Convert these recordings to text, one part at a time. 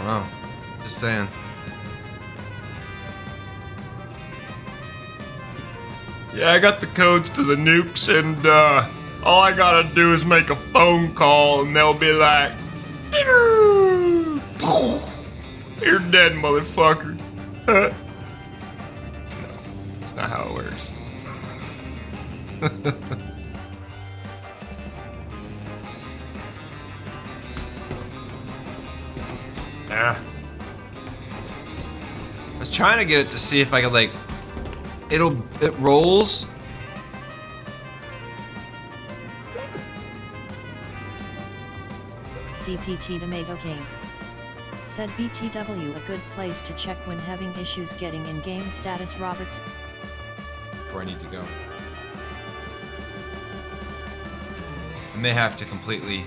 know. Just saying. Yeah, I got the codes to the nukes, and all I gotta do is make a phone call, and they'll be like, "You're dead, motherfucker." No, that's not how it works. Ah. I was trying to get it to see if I could, like, it rolls. CPT Tomato King said BTW a good place to check when having issues getting in-game status. Roberts. Where I need to go. I may have to completely.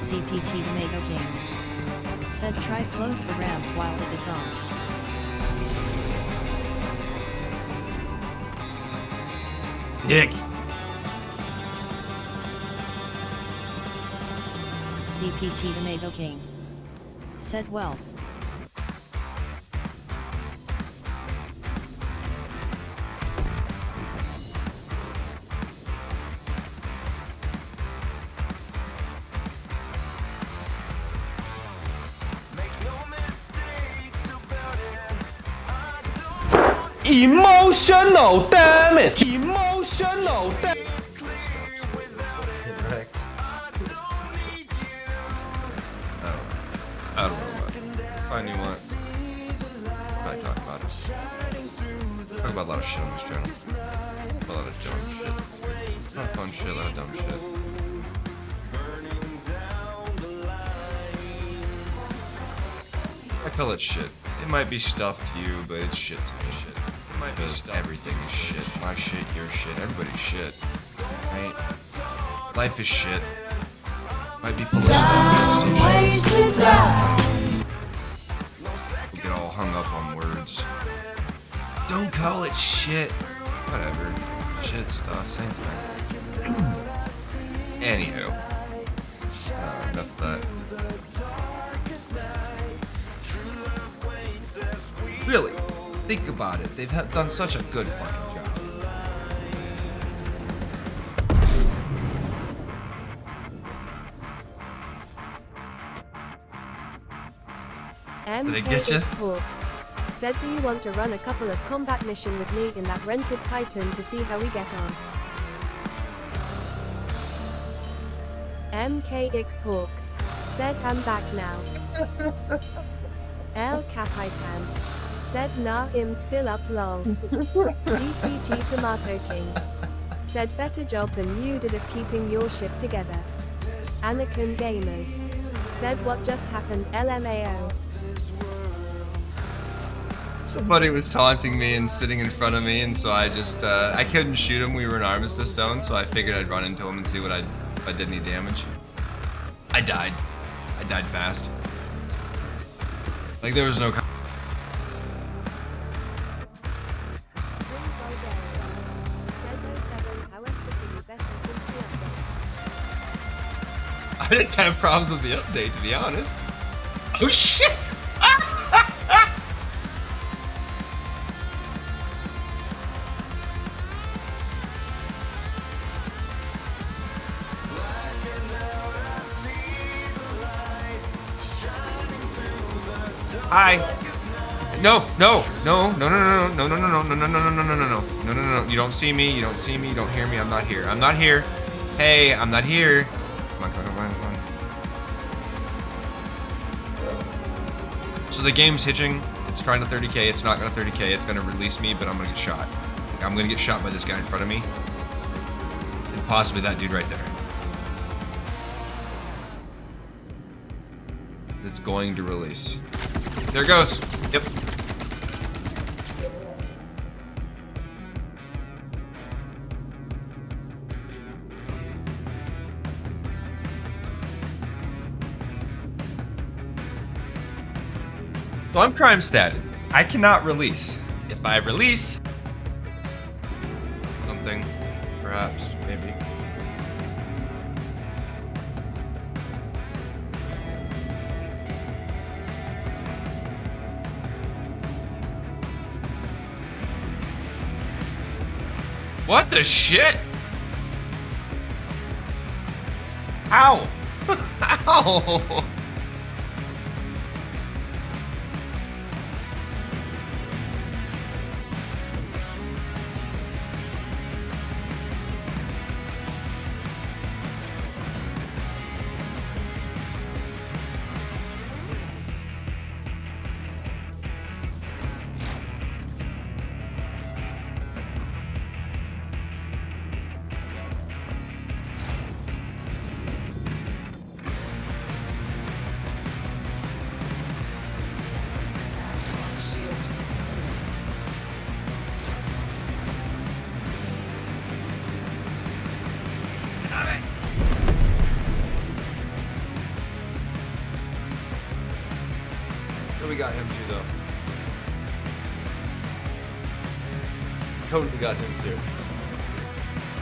CPT Tomato King said try close the ramp while it is on. Dick. CPT Tomato King said well. Emotional, damn it! Emotional, damn it! I don't know about it. Find you want. Probably talk about it. Talk about a lot of shit on this channel. A lot of dumb shit. Not fun shit, a lot of dumb shit. I call it shit. It might be stuff to you, but it's shit to me. Shit. It might be stuff. Everything is shit. My shit, your shit, everybody's shit. Right? Life is shit. Might be full of stuff. We get all hung up on words. Don't call it shit. Whatever. Shit stuff, same thing. Anywho. Enough of that. Really, think about it. They've done such a good fucking job. Did it get you? Said, do you want to run a couple of combat mission with me in that rented Titan to see how we get on? MKX Hawk said, I'm back now. El Capitan said, nah, I'm still up long. CPT Tomato King said, better job than you did of keeping your ship together. Anakin Gamers said, what just happened? LMAO. Somebody was taunting me and sitting in front of me, and so I just, I couldn't shoot him. We were in Armistice Zone, so I figured I'd run into him and see if I did any damage. I died. I died fast. Like, there was no... I didn't have problems with the update, to be honest. Oh, shit! Hi. No. You don't see me. You don't see me. You don't hear me. I'm not here. I'm not here. Hey, I'm not here. Come on, come on, come on, come on. So the game's hitching. It's trying to 30k. It's not gonna 30k. It's gonna release me, but I'm gonna get shot. I'm gonna get shot by this guy in front of me, and possibly that dude right there. It's going to release. There it goes. Yep. So I'm crime statted. I cannot release. If I release something, perhaps, maybe. What the shit? Ow! Ow! We got him too, though. Totally got him too.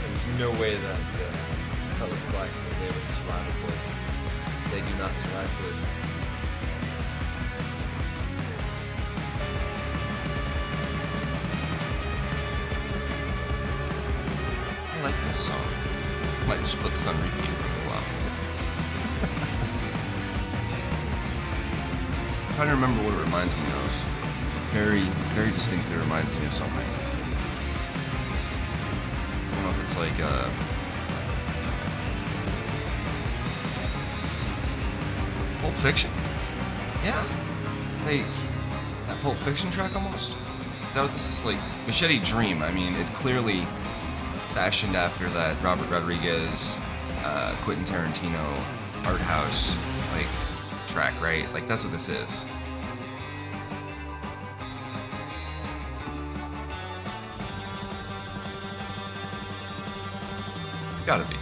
There's no way that Cutlass Black was able to survive a collision. They do not survive collisions. I like this song. Might just put this on repeat for a little while. I'm trying to remember what it reminds me of. Very, very distinctly reminds me of something. I don't know if it's like Pulp Fiction? Yeah. Like that Pulp Fiction track almost. Though this is like Machete Dream. I mean, it's clearly fashioned after that Robert Rodriguez, Quentin Tarantino art house like track, right? Like that's what this is. Gotta be.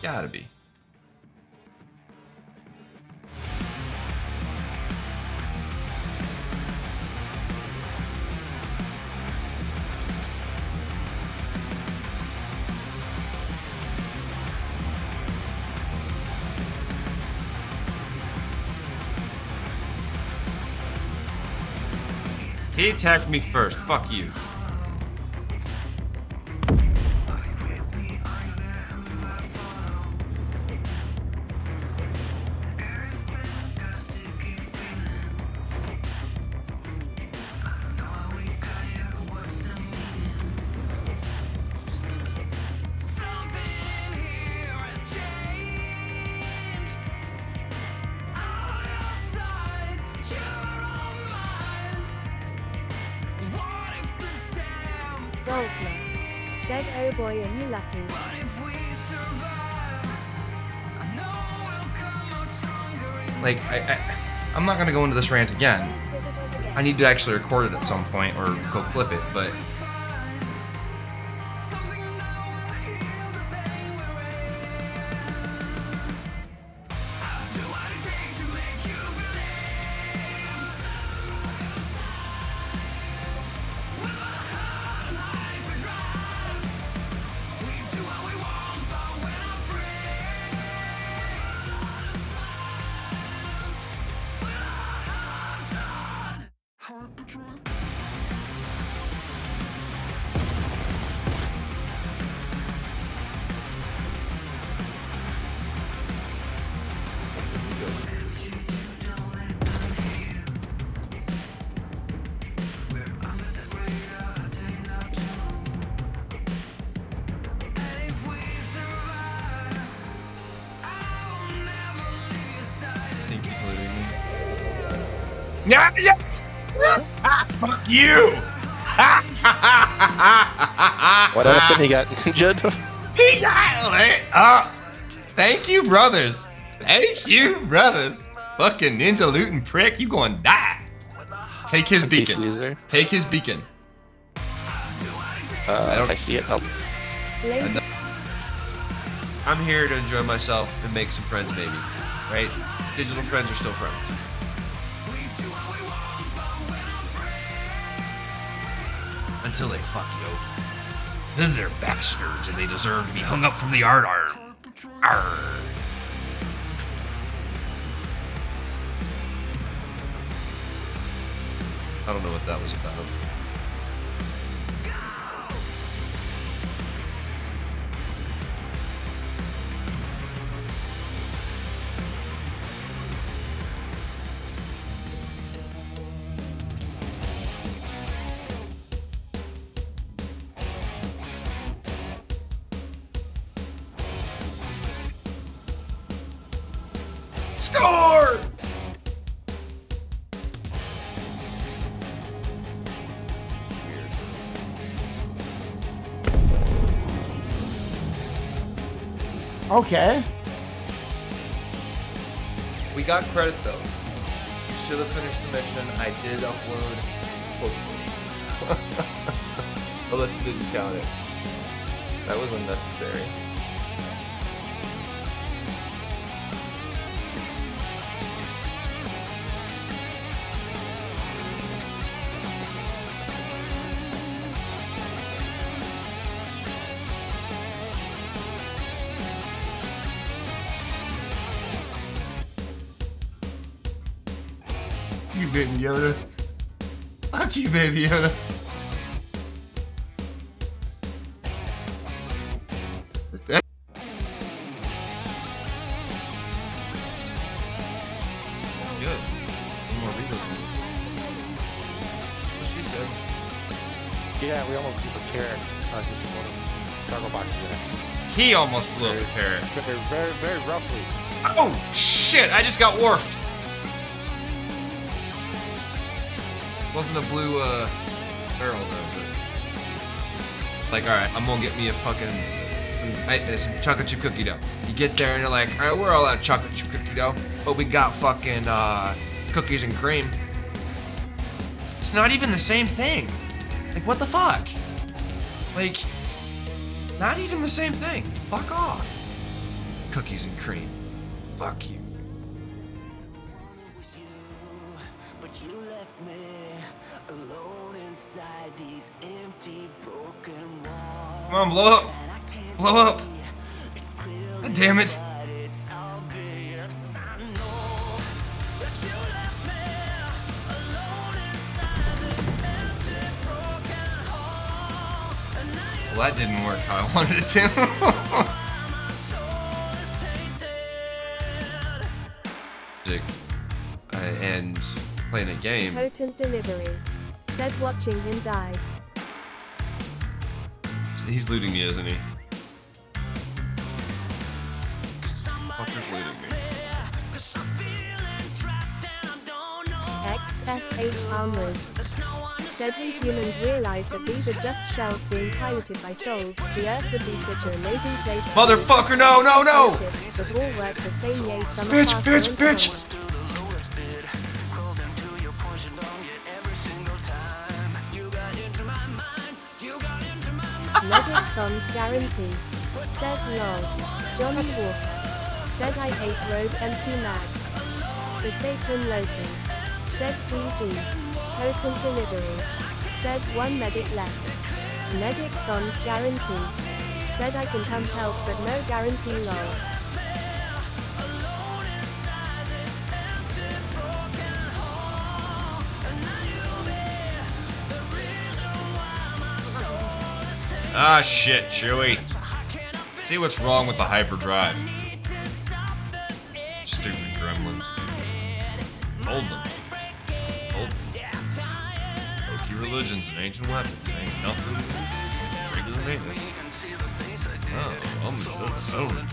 Gotta be. He attacked me first. Fuck you. Golfler. Said, oh boy, are you lucky. Like, I'm not gonna go into this rant again. I need to actually record it at some point or go clip it, but yeah, yes! Fuck you! What happened? He got injured? He got lit up! Thank you, brothers! Thank you, brothers! Fucking ninja looting prick, you gonna die! Take his beacon. Caesar. Take his beacon. I see it. Oh, Lazy. I'm here to enjoy myself and make some friends, maybe. Right? Digital friends are still friends. until they fuck you over. Then they're bastards and they deserve to be hung up from the yard arm. Arr. I don't know what that was about. Score! Okay. We got credit though. Should have finished the mission. I did upload. Hopefully. Alyssa didn't count it. That was unnecessary. You baby Yoda. Fuck you, baby Yoda. Good. One more Regals. What she said. Yeah, we almost keep a carrot. Just one of the cargo boxes in it. He almost blew up the parrot. Very roughly. Oh shit! I just got wharfed. Wasn't a blue barrel though. But like, all right, I'm gonna get me a fucking some chocolate chip cookie dough. You get there and you're like, all right, we're all out of chocolate chip cookie dough, but we got fucking cookies and cream. It's not even the same thing. Like, what the fuck? Like, not even the same thing. Fuck off. Cookies and cream. Fuck you. Come on, blow up! Blow up! God damn it! Well, that didn't work how I wanted it to. And playing a game. Potent delivery. Said watching him die. He's looting me, isn't he? Fucker's looting me. XSH Armored. Said we humans realize that these are just shells being piloted by souls. The Earth would be such an amazing place. Motherfucker, no, no, no! But all work the same way. Bitch! Medic Son's guarantee. Said lol. Johnny Walker. Said I hate road empty mag. The Satan Loki. Said GG. Potent delivery. Said one medic left. Medic Son's guarantee. Said I can come help but no guarantee lol. Ah shit, Chewie. See what's wrong with the hyperdrive. Stupid gremlins. Hold them. Hold them. Low-key religion's an ancient weapon. Ain't nothing. Regular maintenance. Oh, I'm just own.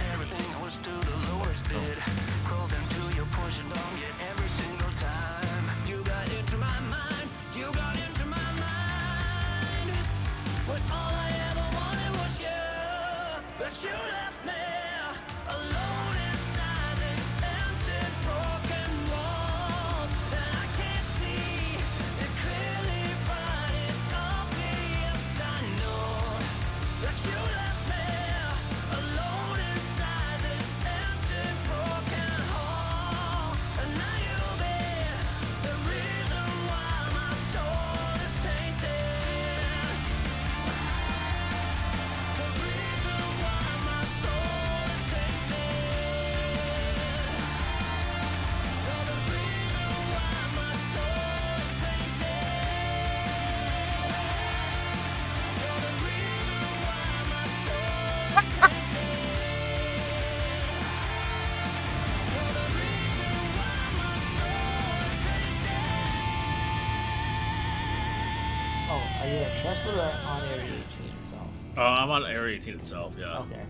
Are you at Chester or on Area 18 itself? I'm on Area 18 itself, yeah. Okay.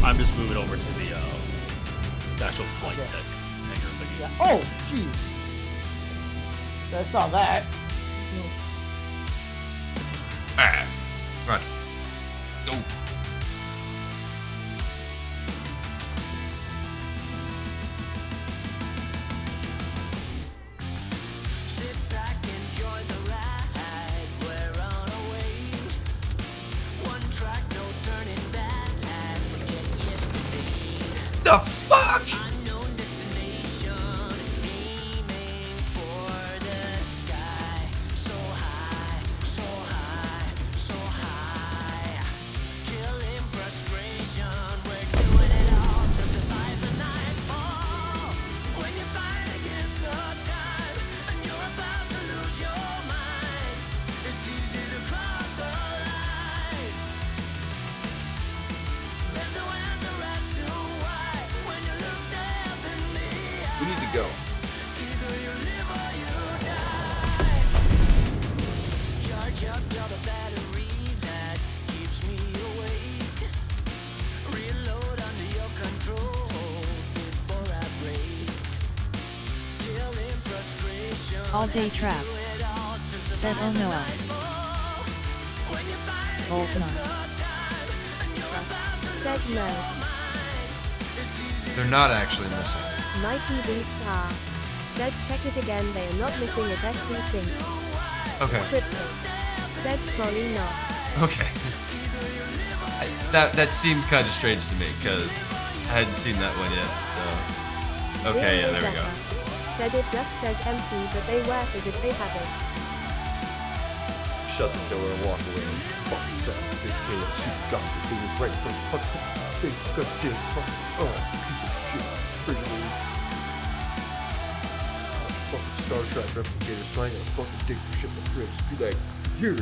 I'm just moving over to the actual flight Okay. deck hangar thingy. Yeah. Oh, jeez. I saw that. Ah, run. Go. The fuck? We need to go. All day trap. Said oh Noah. Voltman. Said no. They're not actually missing. Mighty Beast R. Said check it again, they are not missing at SC Sync. Okay. Cryptic. Said probably not. Okay. That seemed kind of strange to me because I hadn't seen that one yet. So. Okay, yeah, there we go. Said it just says empty, but they work as if they have it. Shut the door and walk away. Fucking son of a big KFC got to do it right from fucking big goddamn fucking piece of shit. Freaking fucking Star Trek replicator, so I ain't gonna fucking dig for shit in the fridge. Be like, here,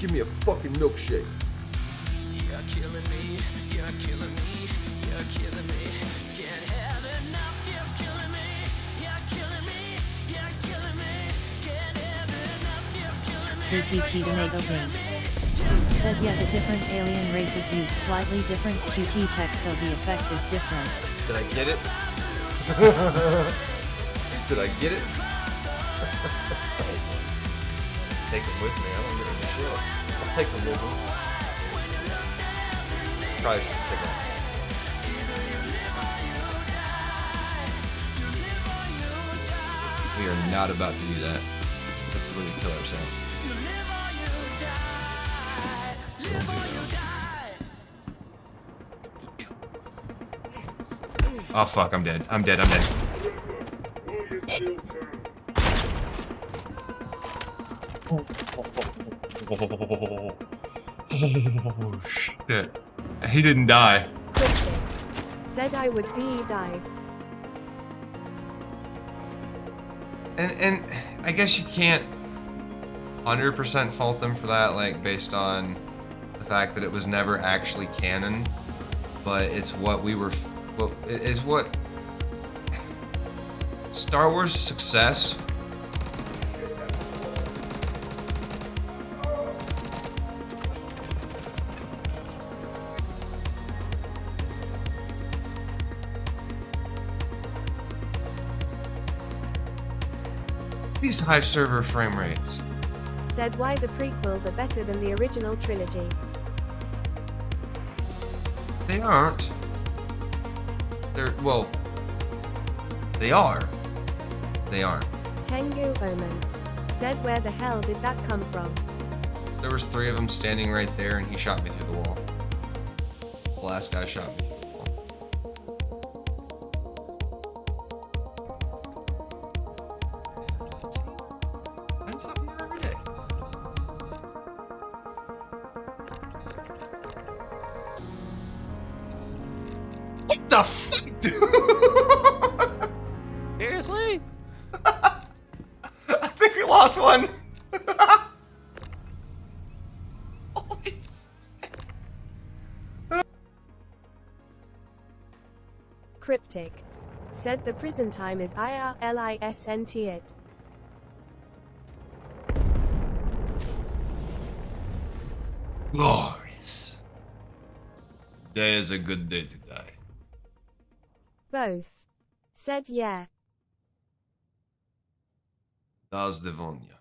give me a fucking milkshake. You're killing me, you're killing me, you're killing me. Can't have enough, you're killing me, you're killing me, you're killing me. Can't have enough, you're killing me. CQT Tomato Game. Said yeah, the different alien races use slightly different QT tech, so the effect is different. Did I get it? Did I get it? Take it with me. I don't give a shit. I'll take some with me. Probably should take it. We are not about to do that. Let's really kill ourselves. Don't do that. Oh fuck, I'm dead. I'm dead, I'm dead. Oh shit. He didn't die. Cryptic. Said I would be, he died. And I guess you can't 100% fault them for that, like based on the fact that it was never actually canon, but it's what we were, well, it is what Star Wars' success. These high server frame rates. Said why the prequels are better than the original trilogy. They aren't. They're, well, they are. They aren't. Tengu Omen. Said where the hell did that come from? There was 3 of them standing right there, and he shot me through the wall. The last guy shot me through the wall. Learn something new every day. What the fuck, dude? Seriously? I think we lost one. Cryptic. Said the prison time is IRLISNT it. Glorious. Today is a good day to die. Both. Said yeah. Das Devonia.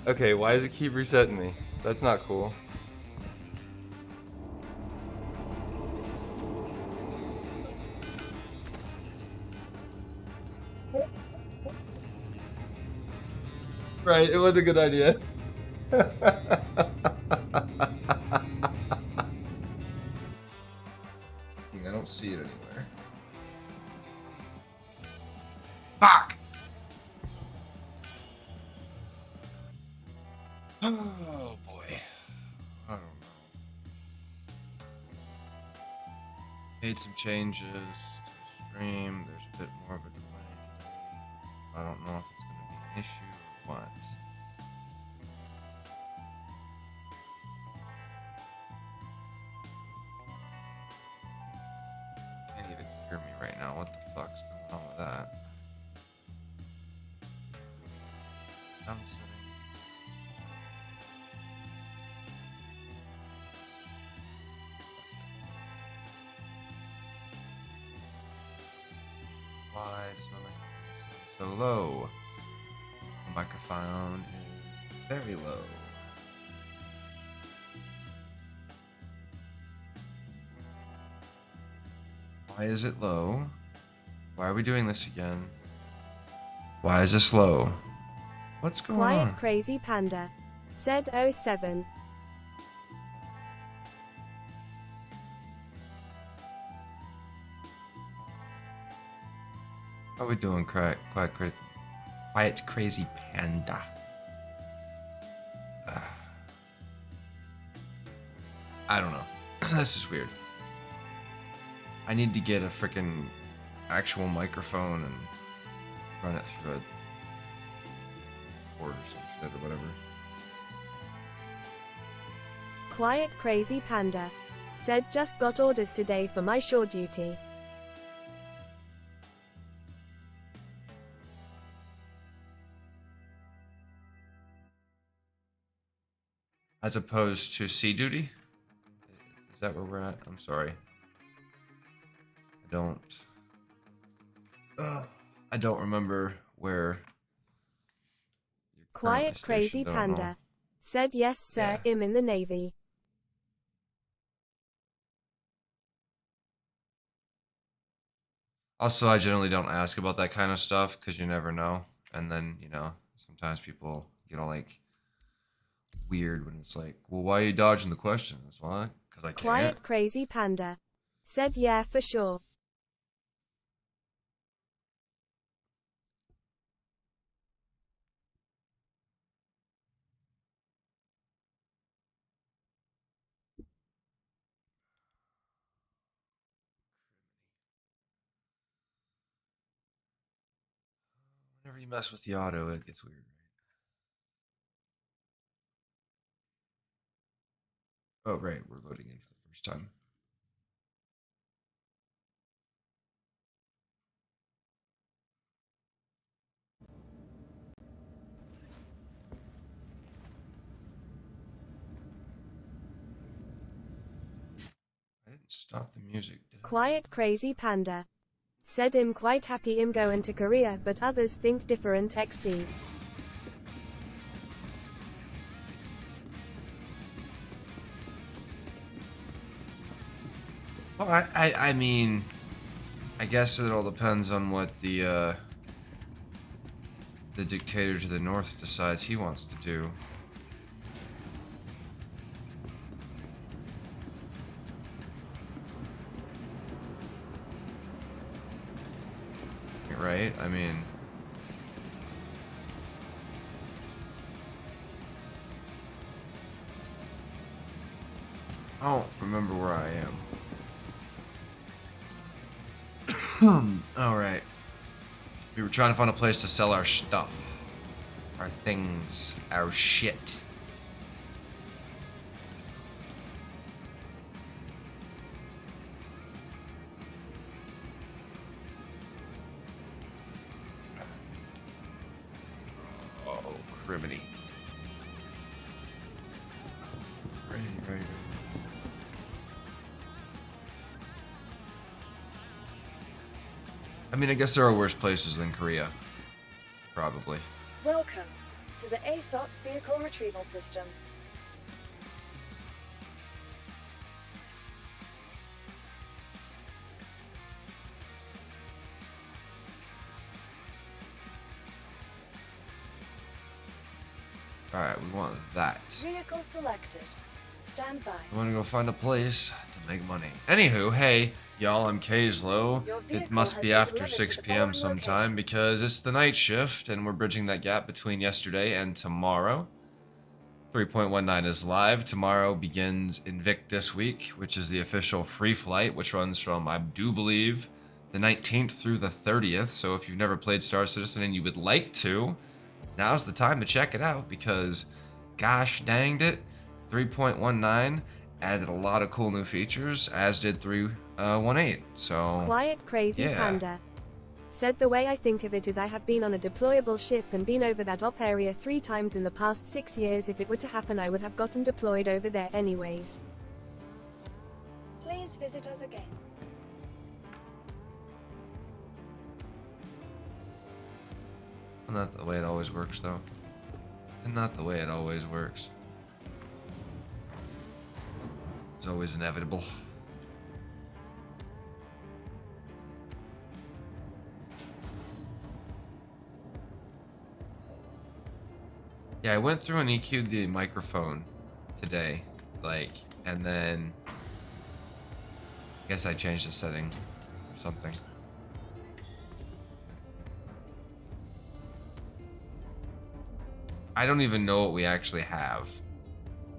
Okay, why does it keep resetting me? That's not cool. Right, it was a good idea. I don't see it anywhere. Fuck! Oh boy. I don't know. Made some changes to the stream. There's a bit more of a delay today. I don't know if it's going to be an issue or what. Can't even hear me right now. What the fuck's going on with that? Sound setting. Why does my microphone sound so low? My microphone is very low. Why is it low? Why are we doing this again? Why is this low? What's going Quiet on? Crazy Panda. Said 07. How are we doing, quiet crazy panda? I don't know. This is weird. I need to get a freaking actual microphone and run it through a port or some shit or whatever. Quiet Crazy Panda. Said just got orders today for my shore duty. As opposed to sea duty? Is that where we're at? I'm sorry. I don't remember where you're currently Quiet Crazy stationed. I don't know. Panda. Said yes sir, Yeah. I'm in the Navy. Also, I generally don't ask about that kind of stuff because you never know. And then, sometimes people get all like weird when it's like, well, why are you dodging the questions? Why? Because I can't. Quiet Crazy Panda. Said yeah for sure. Whenever you mess with the auto, it gets weird, right? Oh, right. We're loading in for the first time. I didn't stop the music, did I? Quiet Crazy Panda. Said I'm quite happy I'm going to Korea, but others think different XD. Well, I mean, I guess it all depends on what the dictator to the north decides he wants to do. Right? I mean, I don't remember where I am. All right. We were trying to find a place to sell our stuff, our things, our shit. criminy. Right. I mean, I guess there are worse places than Korea. Probably. Welcome to the ASOP Vehicle Retrieval System. Alright, we want that. Vehicle selected. Stand by. I want to go find a place to make money. Anywho, hey, y'all, I'm Kayslow. Your It vehicle must has be been after delivered 6 to the p.m. following sometime location. because it's the night shift and we're bridging that gap between yesterday and tomorrow. 3.19 is live. Tomorrow begins Invictus Week, which is the official free flight, which runs from, I do believe, the 19th through the 30th. So if you've never played Star Citizen and you would like to, now's the time to check it out because, gosh danged it, 3.19 added a lot of cool new features, as did 3.18. So, Quiet crazy yeah. panda. Said the way I think of it is I have been on a deployable ship and been over that op area 3 times in the past 6 years. If it were to happen, I would have gotten deployed over there anyways. Please visit us again. Not the way it always works, though. And not the way it always works. It's always inevitable. Yeah, I went through and EQ'd the microphone today, and then I guess I changed the setting or something. I don't even know what we actually have.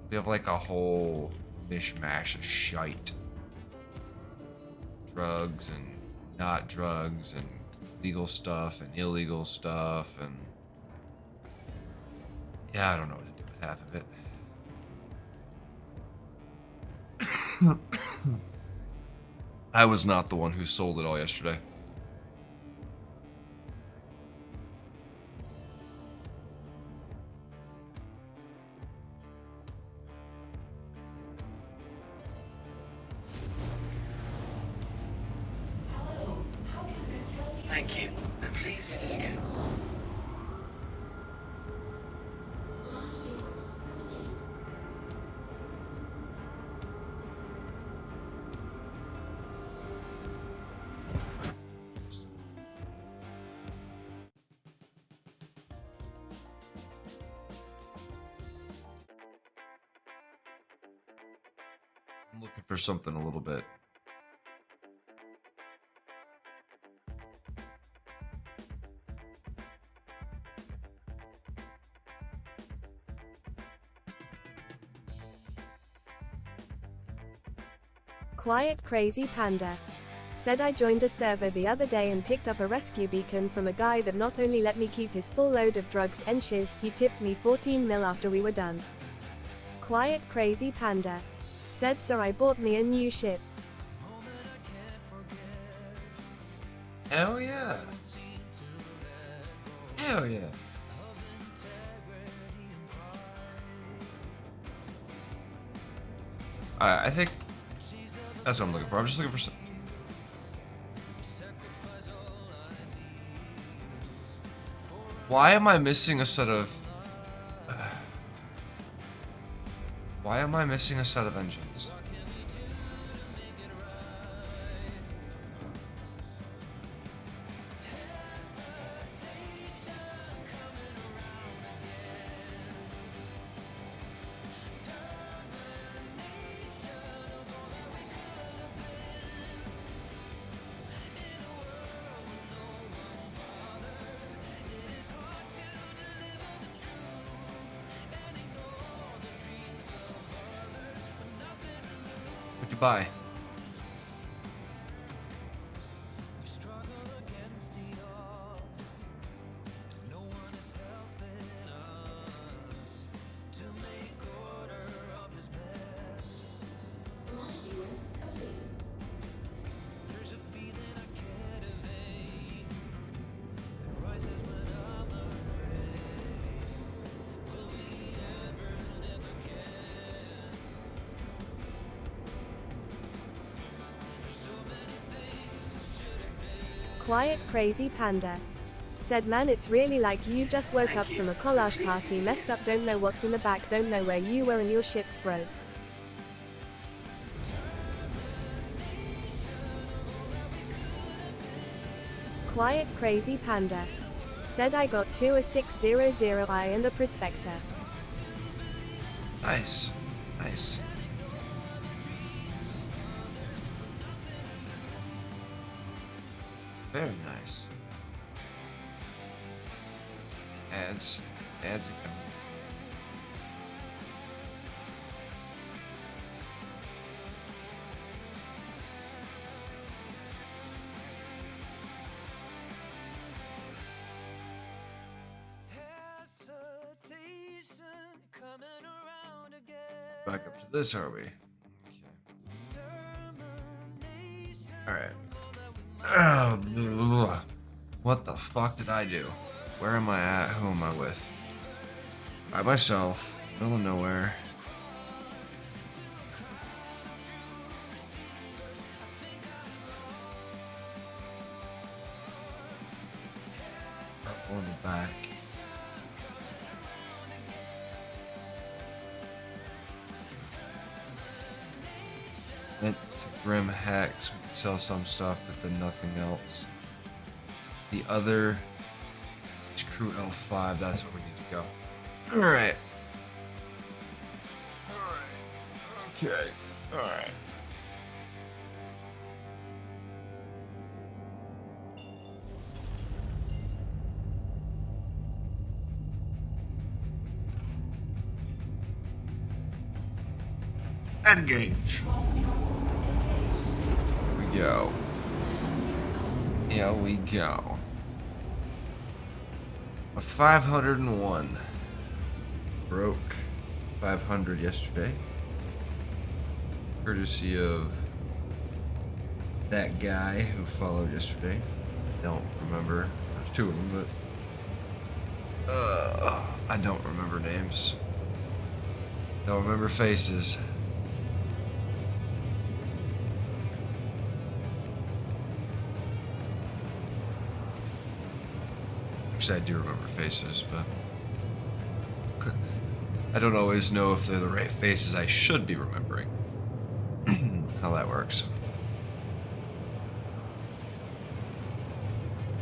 We have like a whole mishmash of shite. Drugs and not drugs and legal stuff and illegal stuff and yeah, I don't know what to do with half of it. I was not the one who sold it all yesterday. Thank you, and please visit again. I'm looking for something a little bit. Quiet crazy panda. Said I joined a server the other day and picked up a rescue beacon from a guy that not only let me keep his full load of drugs and shiz, he tipped me 14 mil after we were done. Quiet crazy panda. Said so I bought me a new ship. Hell yeah. Hell yeah. Alright, I think that's what I'm looking for. I'm just looking for some. Why am I missing a set of... Why am I missing a set of engines? What'd you buy? Quiet Crazy Panda. Said man, it's really like you just woke up from a collage party, messed up, don't know what's in the back, don't know where you were, and your ship's broke. Quiet Crazy Panda. Said I got 2 a 600I and a prospector. Nice. Nice. Very nice. Ads are coming. Back up to this, are we? Okay. Alright. Oh, what the fuck did I do? Where am I at? Who am I with? By myself. Middle of nowhere. Purple in the back. Went to Grim Hacks, we could sell some stuff, but then nothing else. The other is Crew L5, that's where we need to go. Alright. Alright. Okay. Alright. Engage. Here we go. Here we go. A 501. Broke 500 yesterday. Courtesy of that guy who followed yesterday. Don't remember. There's 2 of them, but I don't remember names. Don't remember faces. I do remember faces, but I don't always know if they're the right faces I should be remembering. How that works.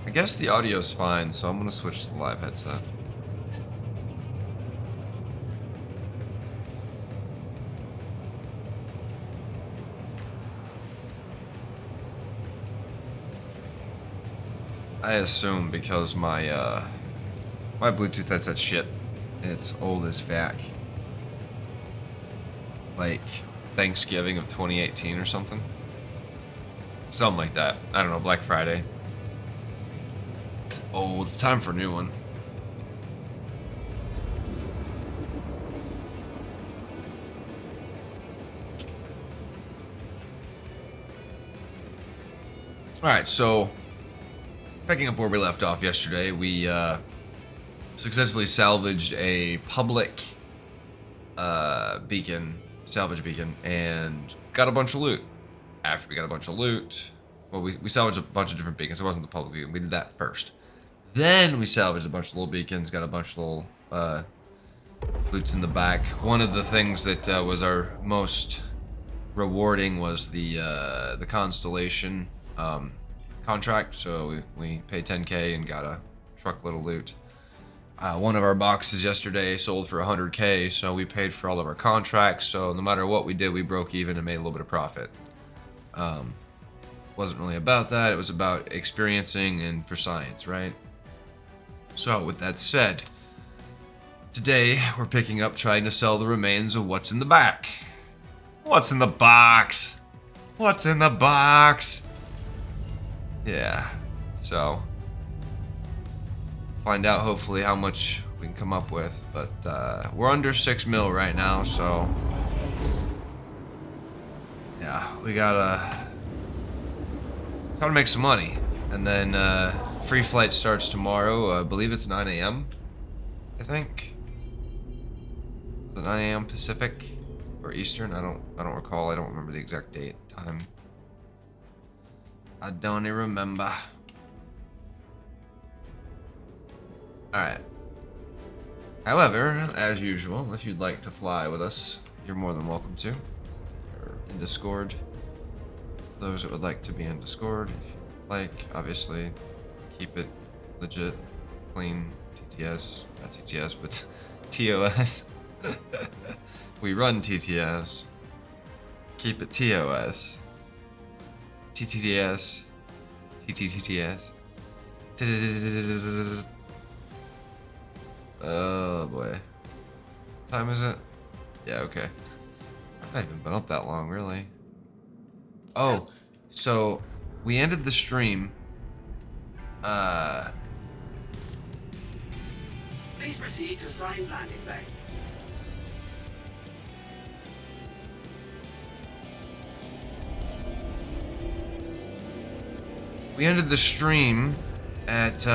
I guess the audio's fine, so I'm gonna switch to the live headset. I assume because my my Bluetooth headset's shit. It's old as fuck. Like Thanksgiving of 2018 or something. Something like that. I don't know, Black Friday. It's old. It's time for a new one. Alright, so picking up where we left off yesterday, we successfully salvaged a public salvage beacon, and got a bunch of loot. After we got a bunch of loot, well, we salvaged a bunch of different beacons. It wasn't the public beacon. We did that first. Then we salvaged a bunch of little beacons, got a bunch of little loots in the back. One of the things that was our most rewarding was the Constellation contract, so we paid 10k and got a truckload of loot. One of our boxes yesterday sold for 100k, so we paid for all of our contracts, so no matter what we did, we broke even and made a little bit of profit. Wasn't really about that, it was about experiencing and for science, right? So with that said, today we're picking up trying to sell the remains of what's in the back. What's in the box? What's in the box? Yeah, so find out hopefully how much we can come up with, but we're under 6 mil right now, so yeah, we gotta make some money. And then free flight starts tomorrow. I believe it's 9 a.m. I think. Is it 9 a.m. Pacific or Eastern? I don't recall. I don't remember the exact date, time. I don't even remember. Alright. However, as usual, if you'd like to fly with us, you're more than welcome to. You're in Discord. Those that would like to be in Discord, if you like, obviously, keep it legit, clean, TTS, not TTS, but TOS. We run TTS. Keep it TOS. TTTS. TTTTS. Oh boy. What time is it? Yeah, okay. I've not even been up that long, really. Oh, so we ended the stream. Please proceed to assigned landing bay. We ended the stream at,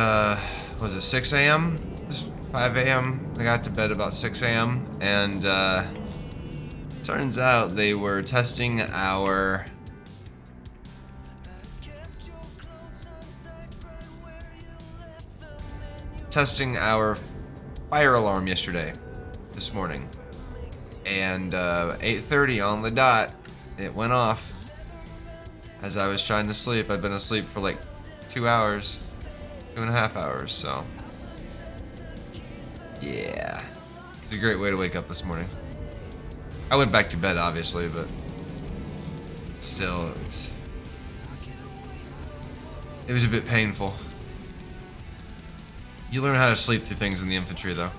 was it 6 a.m.? 5 a.m. I got to bed about 6 a.m. And, turns out they were testing our fire alarm yesterday, this morning. And, 8:30 on the dot, it went off. As I was trying to sleep. I've been asleep for like 2 hours, 2.5 hours, so yeah, it's a great way to wake up this morning. I went back to bed, obviously, but still, it was a bit painful. You learn how to sleep through things in the infantry, though.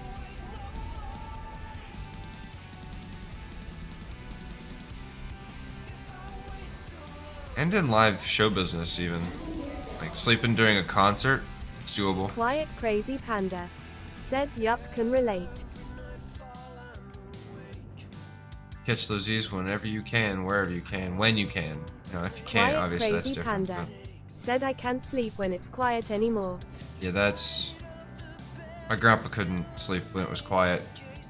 And in live show business, even. Like, sleeping during a concert, it's doable. Quiet Crazy Panda said, yup, can relate. Catch those Z's whenever you can, wherever you can, when you can. You know, if you can't, Quiet obviously that's Crazy different. Panda But said, I can't sleep when it's quiet anymore. yeah, that's... My grandpa couldn't sleep when it was quiet.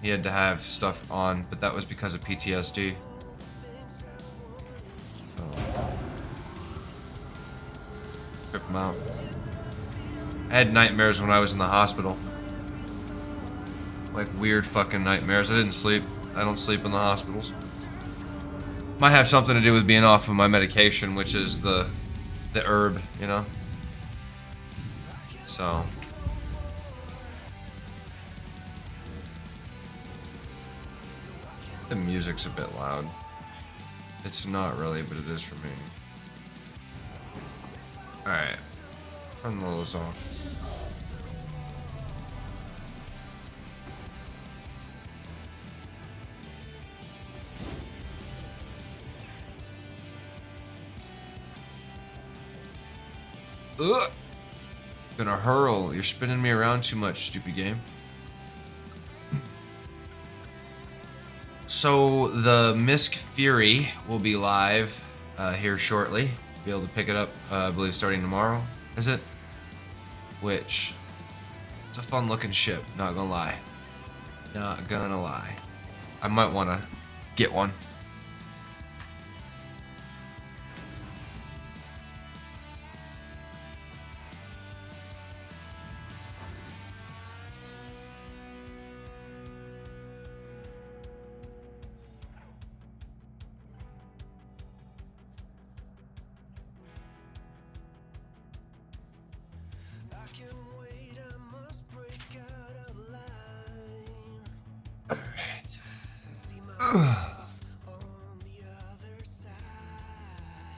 He had to have stuff on, but that was because of PTSD. Trip him out. I had nightmares when I was in the hospital. Like weird fucking nightmares. I didn't sleep. I don't sleep in the hospitals. Might have something to do with being off of my medication, which is the herb, you know? So... The music's a bit loud. It's not really, but it is for me. Alright. Turn those off. Ugh! Gonna hurl. You're spinning me around too much, stupid game. So the Misk Fury will be live here shortly. Be able to pick it up, I believe, starting tomorrow. Is it? Which it's a fun-looking ship. Not gonna lie. Not gonna lie. I might want to get one.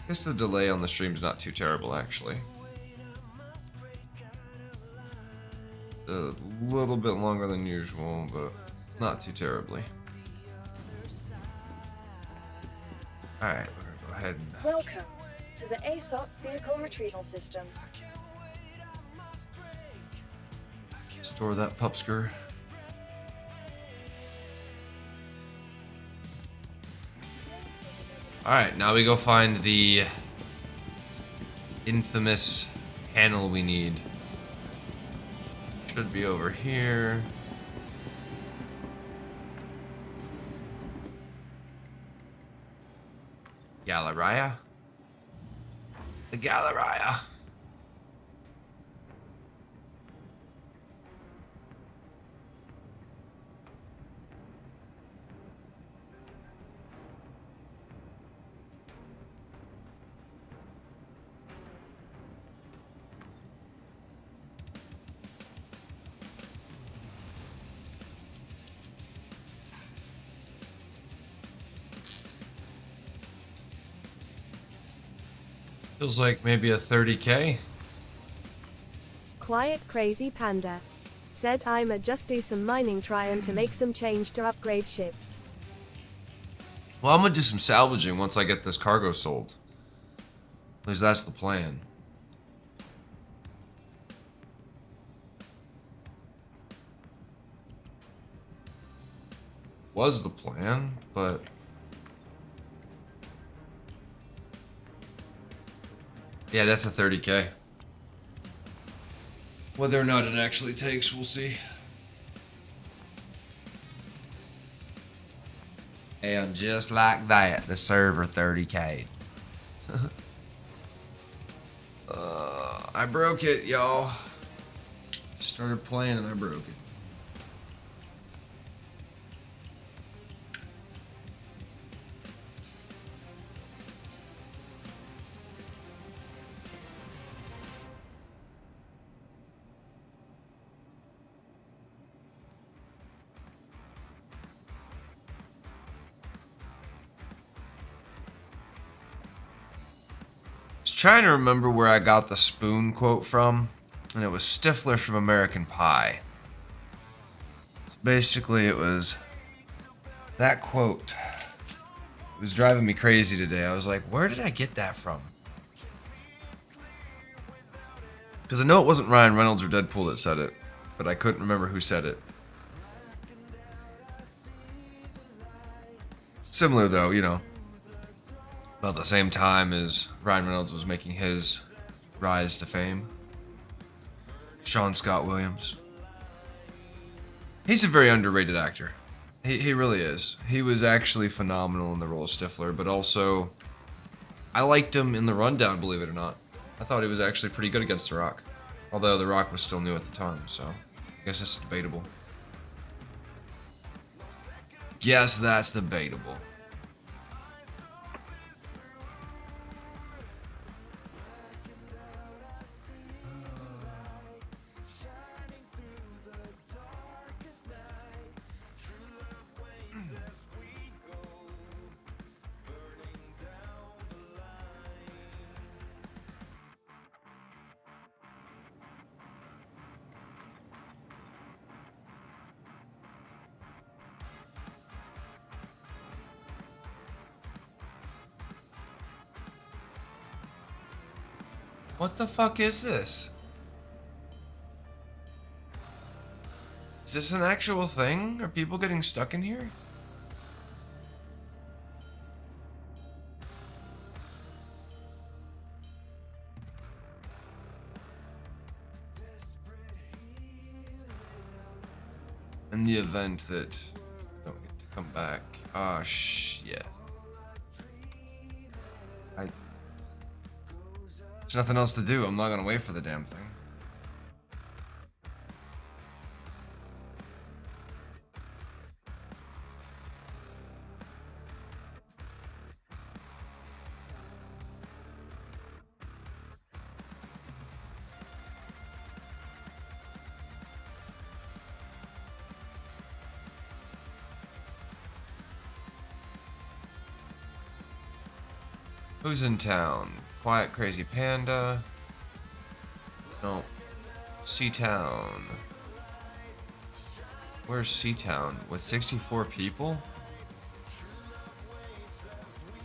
I guess the delay on the stream's not too terrible, actually. A little bit longer than usual, but not too terribly. Alright, we're gonna go ahead and... Welcome to the ASOC Vehicle Retrieval System. store that pupsker. Alright, now we go find the infamous panel we need. Should be over here. Galleria? The Galleria. Feels like maybe a 30K. Quiet Crazy Panda said I'ma just do some mining trying to make some change to upgrade ships. Well, I'm gonna do some salvaging once I get this cargo sold. At least that's the plan. Was the plan, but yeah, that's a 30K. Whether or not it actually takes, we'll see. And just like that, the server 30K. I broke it, y'all. Started playing and I broke it. Trying to remember where I got the spoon quote from, and it was Stifler from American Pie. So basically, it was that quote. It was driving me crazy today. I was like, where did I get that from? Because I know it wasn't Ryan Reynolds or Deadpool that said it, but I couldn't remember who said it. Similar though, you know. About the same time as Ryan Reynolds was making his rise to fame. Sean Scott Williams. He's a very underrated actor. He really is. He was actually phenomenal in the role of Stifler, but also I liked him in The Rundown, believe it or not. I thought he was actually pretty good against The Rock. Although The Rock was still new at the time, so I guess it's debatable. Guess that's debatable. What the fuck is this? Is this an actual thing? Are people getting stuck in here? In the event that I don't get to come back. Oh shit. There's nothing else to do. I'm not gonna wait for the damn thing. Who's in town? Quiet Crazy Panda. No. Seatown. Where's Seatown? With 64 people?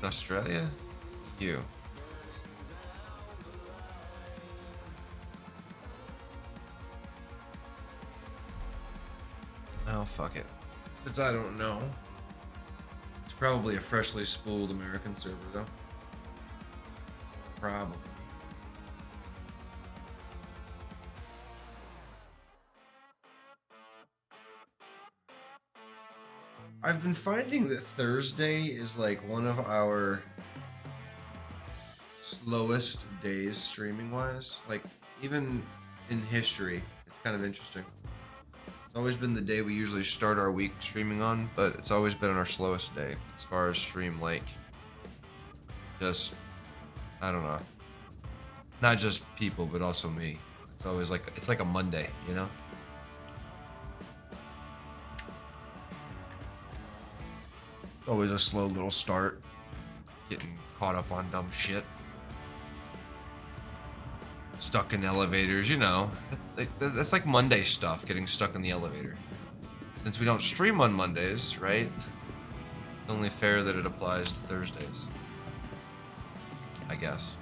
In Australia? You. Oh, fuck it. Since I don't know. It's probably a freshly spooled American server, though. Probably. I've been finding that Thursday is like one of our slowest days streaming wise. Like even in history, it's kind of interesting. It's always been the day we usually start our week streaming on, but it's always been our slowest day as far as stream like just I don't know. Not just people, but also me. It's always like it's like a Monday, you know? Always a slow little start. Getting caught up on dumb shit. stuck in elevators, you know. That's like Monday stuff, getting stuck in the elevator. Since we don't stream on Mondays, right? It's only fair that it applies to Thursdays. I guess.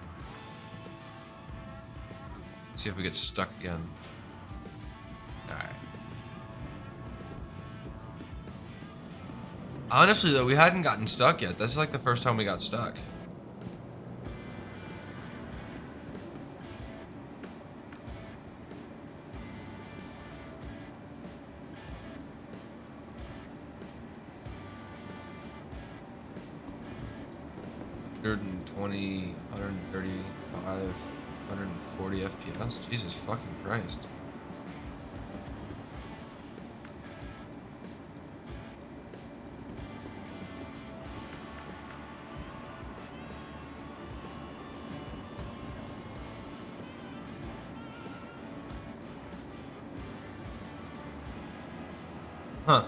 See if we get stuck again. Alright. Honestly, though, we hadn't gotten stuck yet. This is like the first time we got stuck. $120, 135, 140 FPS. Jesus fucking Christ. Huh.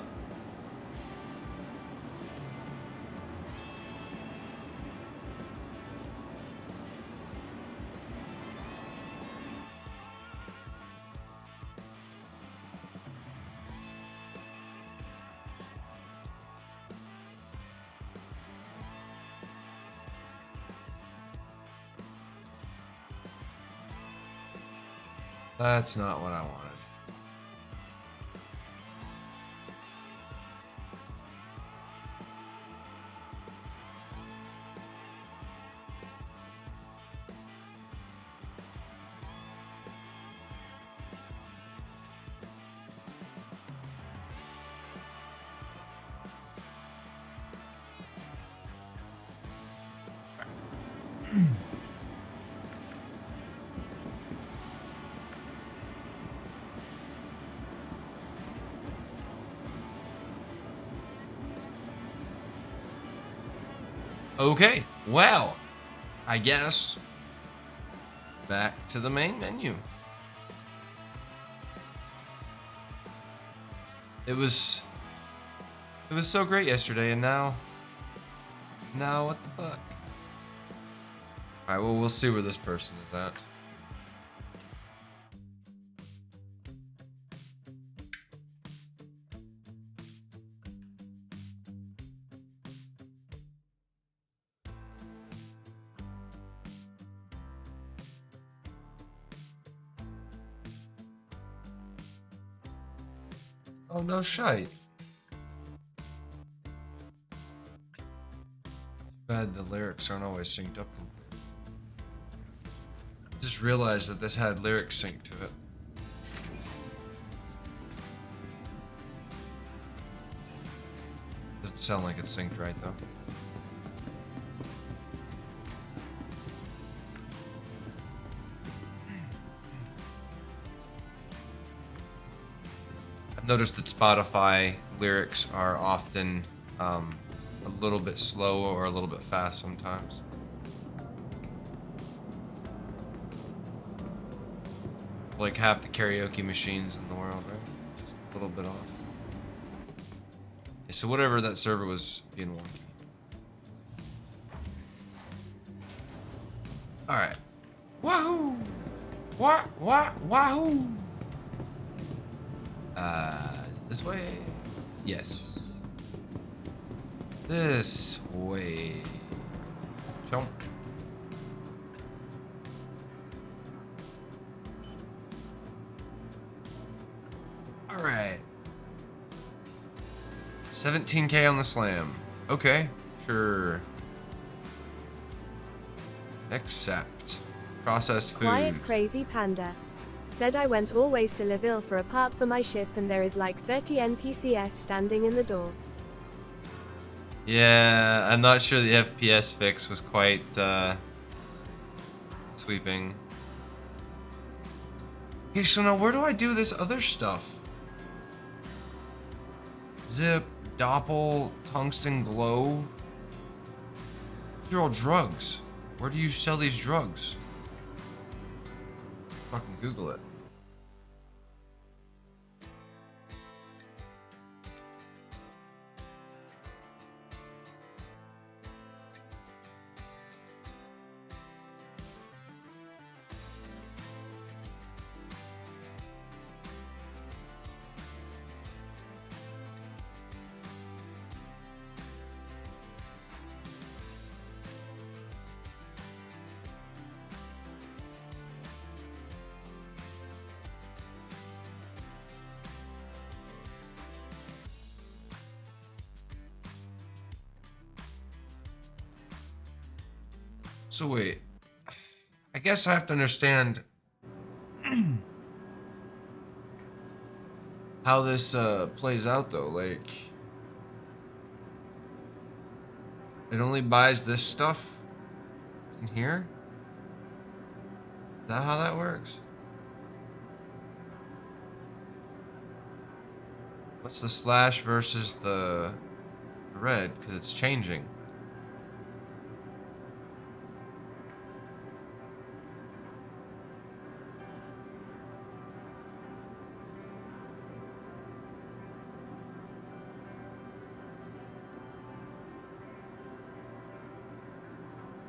That's not what I wanted. Okay, well, I guess back to the main menu. It was so great yesterday, and now what the fuck? All right, well, we'll see where this person is at. Oh, no shite. Bad the lyrics aren't always synced up. Just realized that this had lyrics synced to it. Doesn't sound like it's synced right though. I've noticed that Spotify lyrics are often a little bit slow or a little bit fast sometimes. Like half the karaoke machines in the world, right? Just a little bit off. Yeah, so whatever that server was being wonky. Alright. Wahoo! Wahoo! This way? Yes. This way. Jump. Alright. 17K on the slam. Okay, sure. Accept. Processed food. Quiet crazy panda. Said I went always to Leville for a part for my ship and there is like 30 NPCs standing in the door. Yeah, I'm not sure the FPS fix was quite sweeping. Okay, so now where do I do this other stuff? Zip, Doppel, Tungsten Glow. These are all drugs. Where do you sell these drugs? Fucking Google it. So wait, I guess I have to understand how this plays out though. Like, it only buys this stuff. It's in here. Is that how that works? What's the slash versus the red? Because it's changing.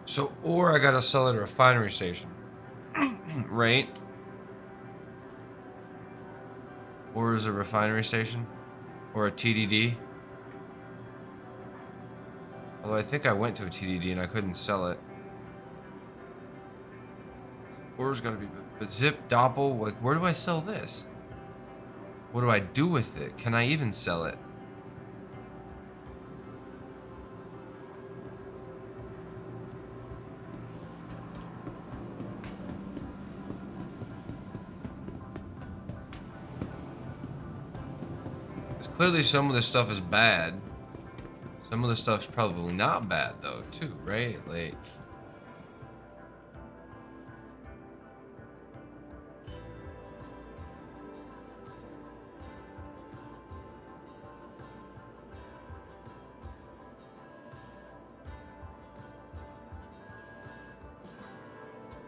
So, or I gotta sell at a refinery station. Right? Or is it a refinery station? Or a TDD? Although I think I went to a TDD and I couldn't sell it. Or's gotta be... But Zip, Doppel, like, where do I sell this? What do I do with it? Can I even sell it? Clearly some of this stuff is bad. Some of the stuff's probably not bad though, too, right? Like,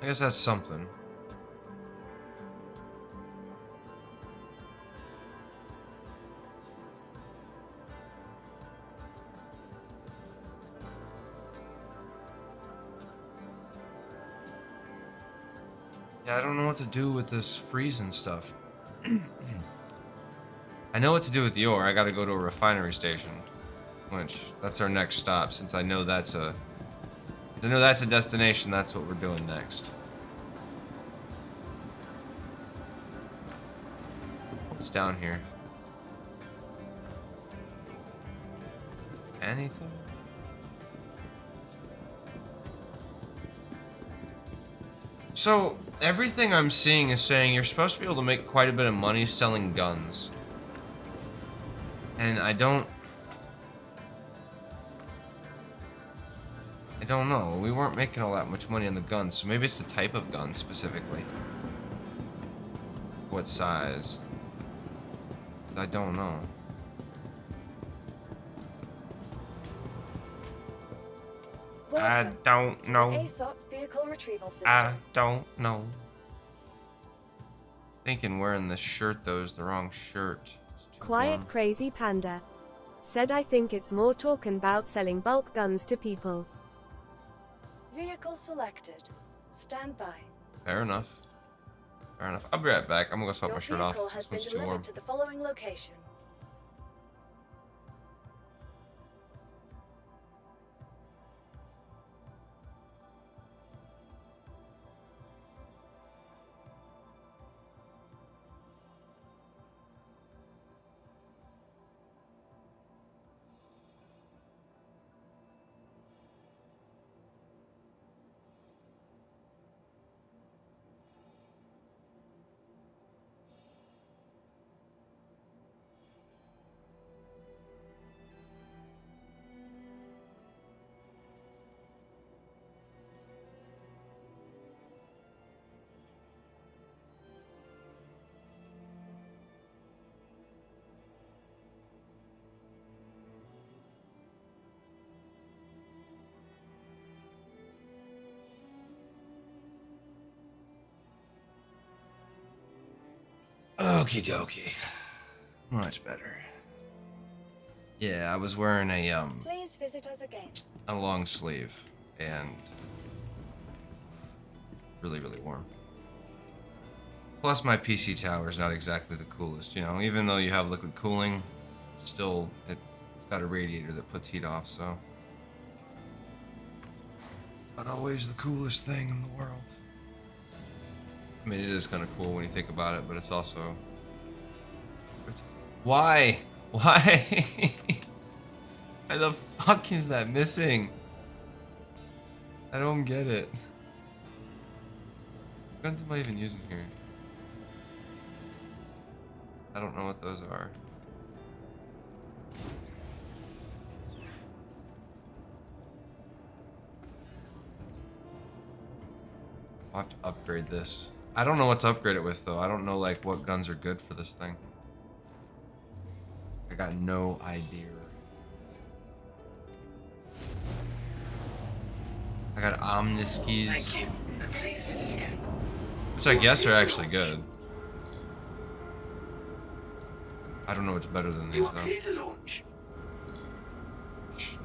I guess that's something. Yeah, I don't know what to do with this freezing stuff. I know what to do with the ore. I gotta go to a refinery station. Which, that's our next stop, since I know that's a... Since I know that's a destination, that's what we're doing next. What's down here? Anything? So, everything I'm seeing is saying you're supposed to be able to make quite a bit of money selling guns. And I don't know. We weren't making all that much money on the guns, so maybe it's the type of gun specifically. What size? I don't know. I Welcome don't to know. the ASOP vehicle retrieval system. I don't know. Thinking wearing this shirt though is the wrong shirt. It's too Quiet warm. Crazy Panda. Said I think it's more talking about selling bulk guns to people. Vehicle selected. Stand by. Fair enough. Fair enough. I'll be right back. I'm gonna go swap Your my shirt off. vehicle has This been one's too warm. delivered to the following location. Okie dokie. Much better. Yeah, I was wearing Please visit us again. a long sleeve and really, really warm. Plus my PC tower is not exactly the coolest, you know, even though you have liquid cooling, still it's got a radiator that puts heat off, so it's not always the coolest thing in the world. I mean, it is kind of cool when you think about it, but it's also... Why? Why? Why the fuck is that missing? I don't get it. What guns am I even using here? I don't know what those are. I'll have to upgrade this. I don't know what to upgrade it with though. I don't know like what guns are good for this thing. I got no idea. I got Omniskis. Thank you. Please visit again. Which I guess are actually good. I don't know what's better than these though. Clear to launch.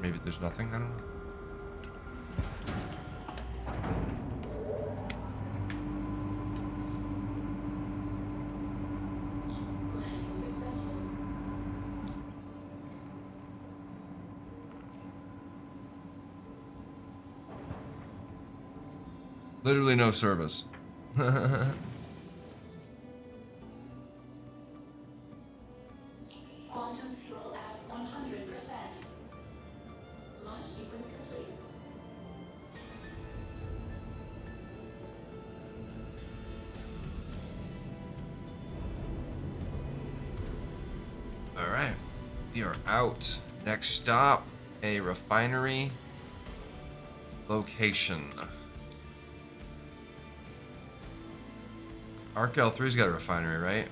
Maybe there's nothing, I don't know. Literally no service. Quantum fuel at 100%. Launch sequence complete. Alright. We are out. Next stop, a refinery location. Arc L3's got a refinery, right?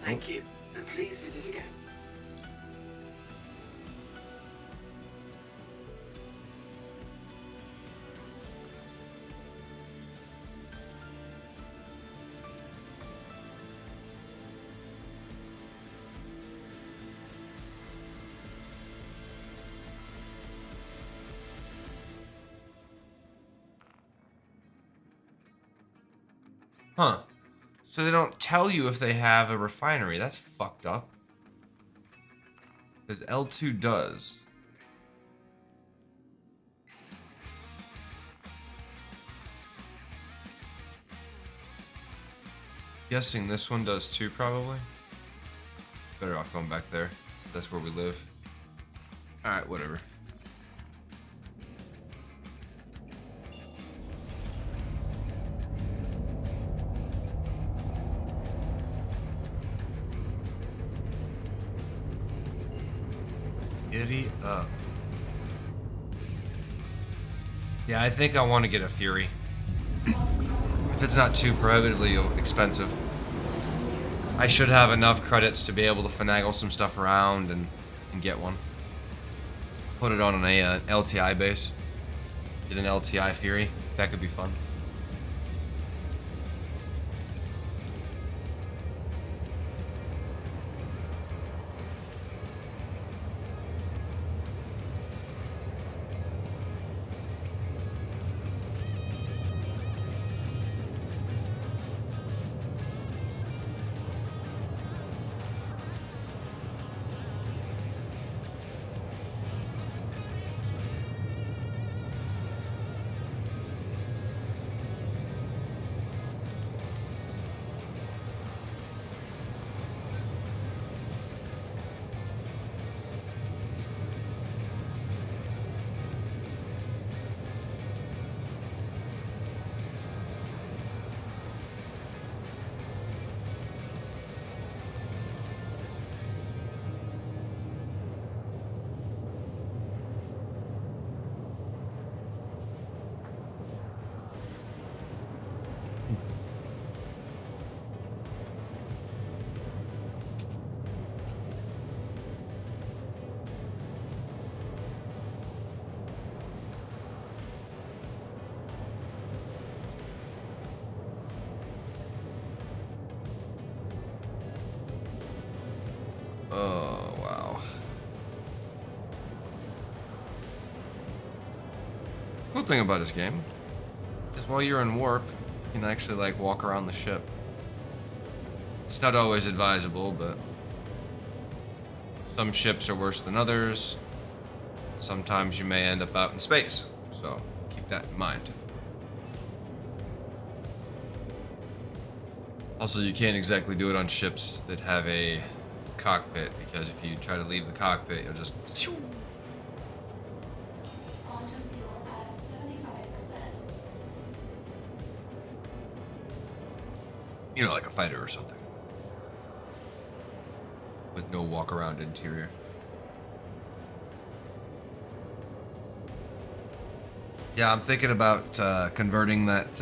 Thank you. And please visit again. Huh. So they don't tell you if they have a refinery. That's fucked up. Because L2 does. Guessing this one does too, probably. Better off going back there. That's where we live. Alright, whatever. Giddy up. Yeah, I think I want to get a Fury. If it's not too prohibitively expensive. I should have enough credits to be able to finagle some stuff around and get one. Put it on an LTI base. Get an LTI Fury. That could be fun. Oh, wow. Cool thing about this game is while you're in warp, you can actually like walk around the ship. It's not always advisable, but some ships are worse than others. Sometimes you may end up out in space, so keep that in mind. Also, you can't exactly do it on ships that have a cockpit, because if you try to leave the cockpit, you'll just... Quantum You know, like a fighter or something. With no walk-around interior. Yeah, I'm thinking about converting that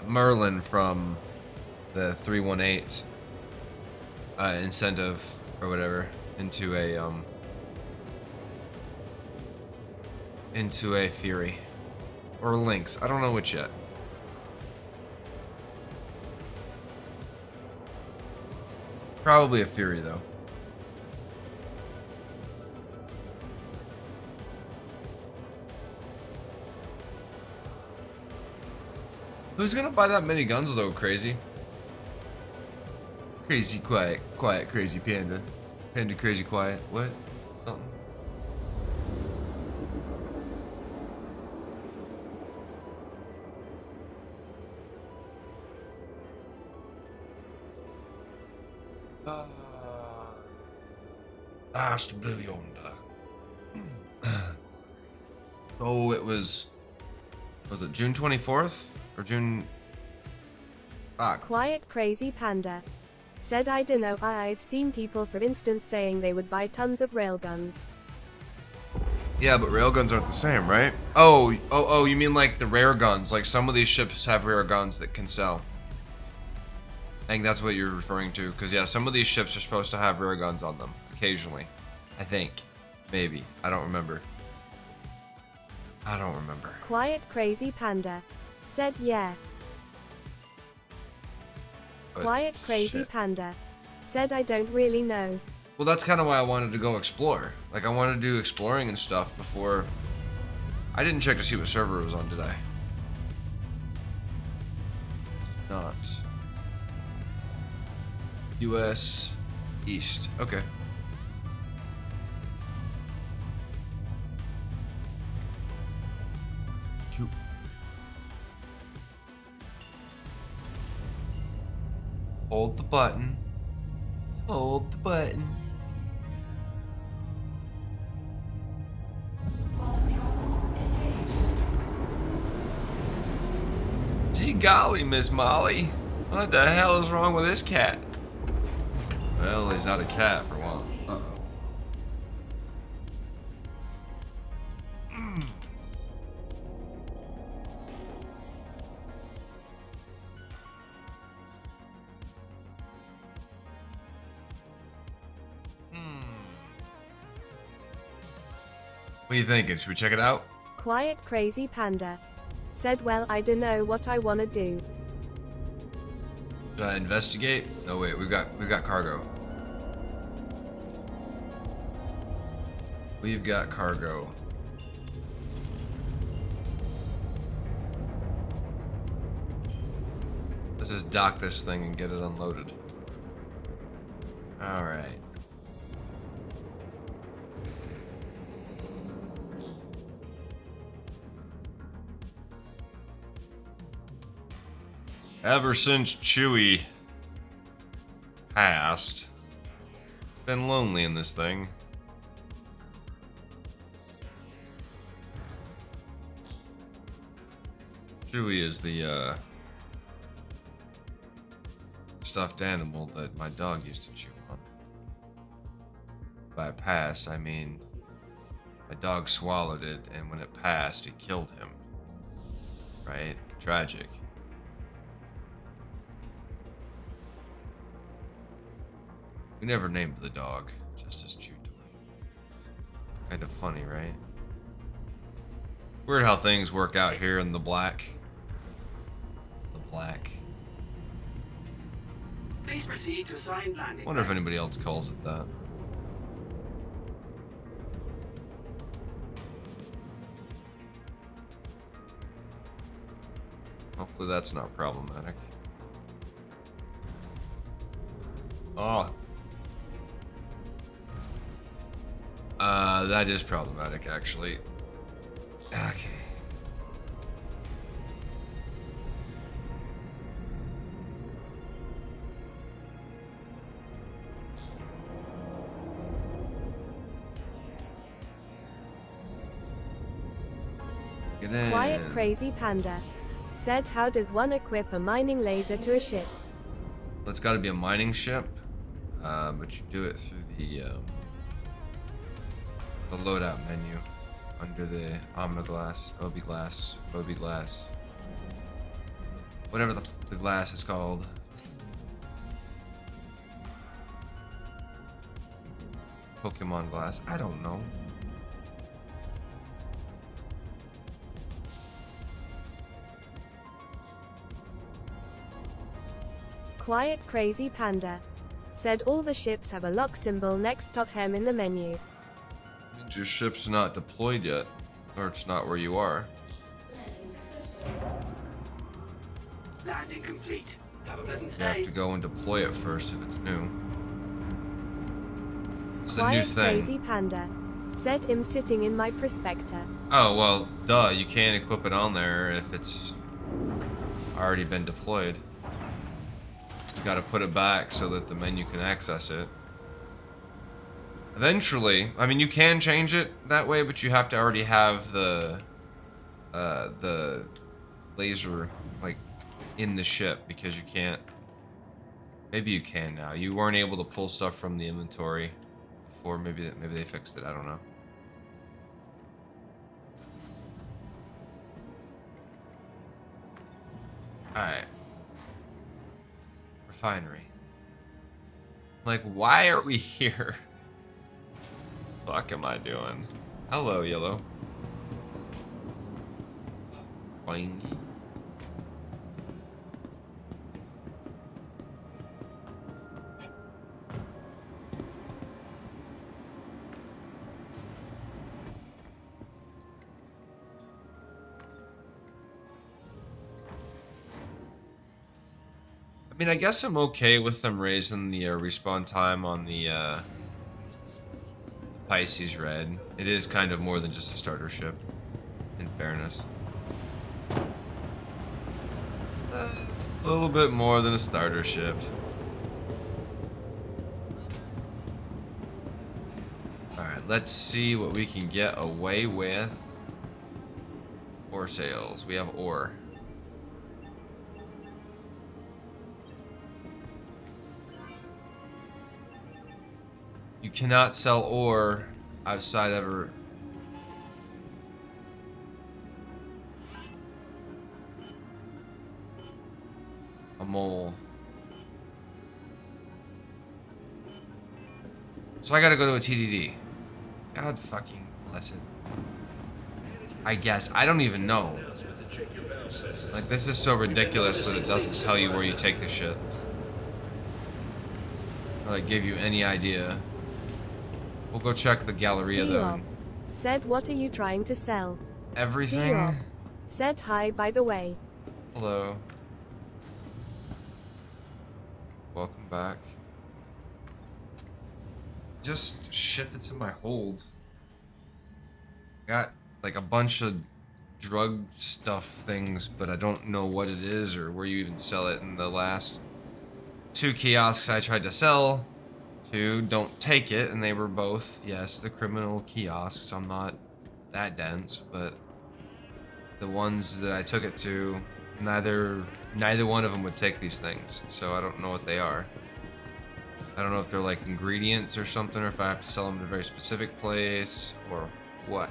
Merlin from the 318 incentive or whatever into a Fury or Lynx. I don't know which yet. Probably a Fury though. Who's gonna buy that many guns though, crazy? Crazy quiet, crazy panda. Panda crazy quiet. What? Something. Last blue yonder. Oh, it was it June 24th? Or June... Fuck. Quiet crazy panda. Said I dunno, I've seen people for instance saying they would buy tons of railguns. Yeah, but railguns aren't the same, right? Oh, you mean like the rare guns. Like some of these ships have rare guns that can sell. I think that's what you're referring to. Because yeah, some of these ships are supposed to have rare guns on them. Occasionally. I think. Maybe. I don't remember. Quiet crazy panda. Said yeah. But Quiet crazy shit. panda. Said I don't really know. Well, that's kind of why I wanted to go explore. Like, I wanted to do exploring and stuff before... I didn't check to see what server it was on, did I? Not. US East. Okay. Cute. Hold the button. Hold the button. Gee golly, Miss Molly. What the hell is wrong with this cat? Well, he's not a cat for one. Uh-oh. What are you thinking? Should we check it out? Quiet crazy panda. Said well I dunno what I wanna do. Should I investigate? No wait, we've got cargo. We've got cargo. Let's just dock this thing and get it unloaded. Alright. Ever since Chewie passed, it's been lonely in this thing. Chewie is the stuffed animal that my dog used to chew on. By passed, I mean my dog swallowed it, and when it passed, it killed him. Right? Tragic. We never named the dog, just as chew toy. Kind of funny, right? Weird how things work out here in the black. The black. Please proceed to assigned landing. Wonder if anybody else calls it that. Hopefully that's not problematic. Oh. That is problematic, actually. Okay. Get in. Quiet crazy panda. Said how does one equip a mining laser to a ship? Well, it's got to be a mining ship, but you do it through the loadout menu under the Omniglass, Glass, whatever the glass is called. Pokemon glass, I don't know. Quiet Crazy Panda. Said all the ships have a lock symbol next to him in the menu. Means your ship's not deployed yet, or it's not where you are. Landing complete. Have a pleasant You have stay. to go and deploy it first if it's new. It's the new Quiet thing. Crazy Panda. Said him sitting in my prospector. Oh, well, duh, you can't equip it on there if it's already been deployed. You gotta put it back so that the menu can access it. Eventually, I mean, you can change it that way, but you have to already have the laser, like, in the ship, because you can't... Maybe you can now. You weren't able to pull stuff from the inventory before. Maybe they fixed it, I don't know. Alright. Refinery. Like, why are we here? Fuck am I doing? Hello, Yellow. Boing. I mean, I guess I'm okay with them raising the respawn time on the Pisces Red. It is kind of more than just a starter ship, in fairness. It's a little bit more than a starter ship. Alright, let's see what we can get away with. Ore sales. We have ore. You cannot sell ore outside of a mole. So I gotta go to a TDD. God fucking bless it. I guess. I don't even know. Like, this is so ridiculous that it doesn't tell you where you take the shit. Or like give you any idea. We'll go check the Galleria though. Said what are you trying to sell? Everything. Diop. Said hi by the way. Hello. Welcome back. Just shit that's in my hold. Got like a bunch of drug stuff things, but I don't know what it is or where you even sell it. In the last 2 kiosks I tried to sell to don't take it, and they were both, yes, the criminal kiosks. I'm not that dense, but the ones that I took it to, neither one of them would take these things, so I don't know what they are. I don't know if they're like ingredients or something, or if I have to sell them to a very specific place, or what.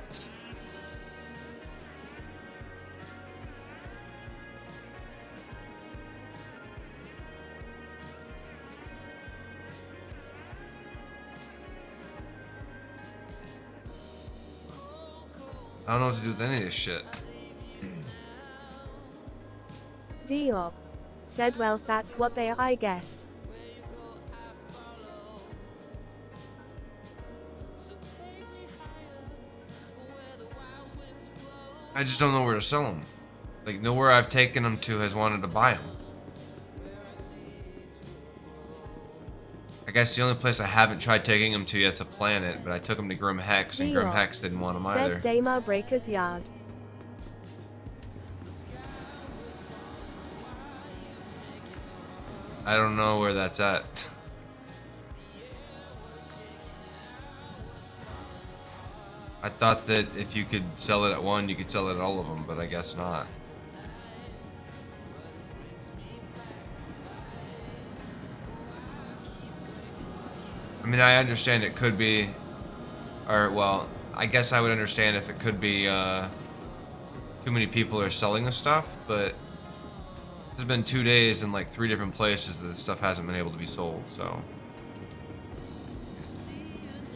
I don't know what to do with any of this shit. Diop. Said well that's what they are I guess. I just don't know where to sell them. Like, nowhere I've taken them to has wanted to buy them. I guess the only place I haven't tried taking them to yet's a planet, but I took them to Grim Hex, and Grim Hex didn't want them either. Said Damar Breaker's Yard. I don't know where that's at. I thought that if you could sell it at one, you could sell it at all of them, but I guess not. mean, I understand it could be, or well, I guess I would understand if it could be too many people are selling the stuff, but there's been 2 days in like 3 different places that this stuff hasn't been able to be sold, so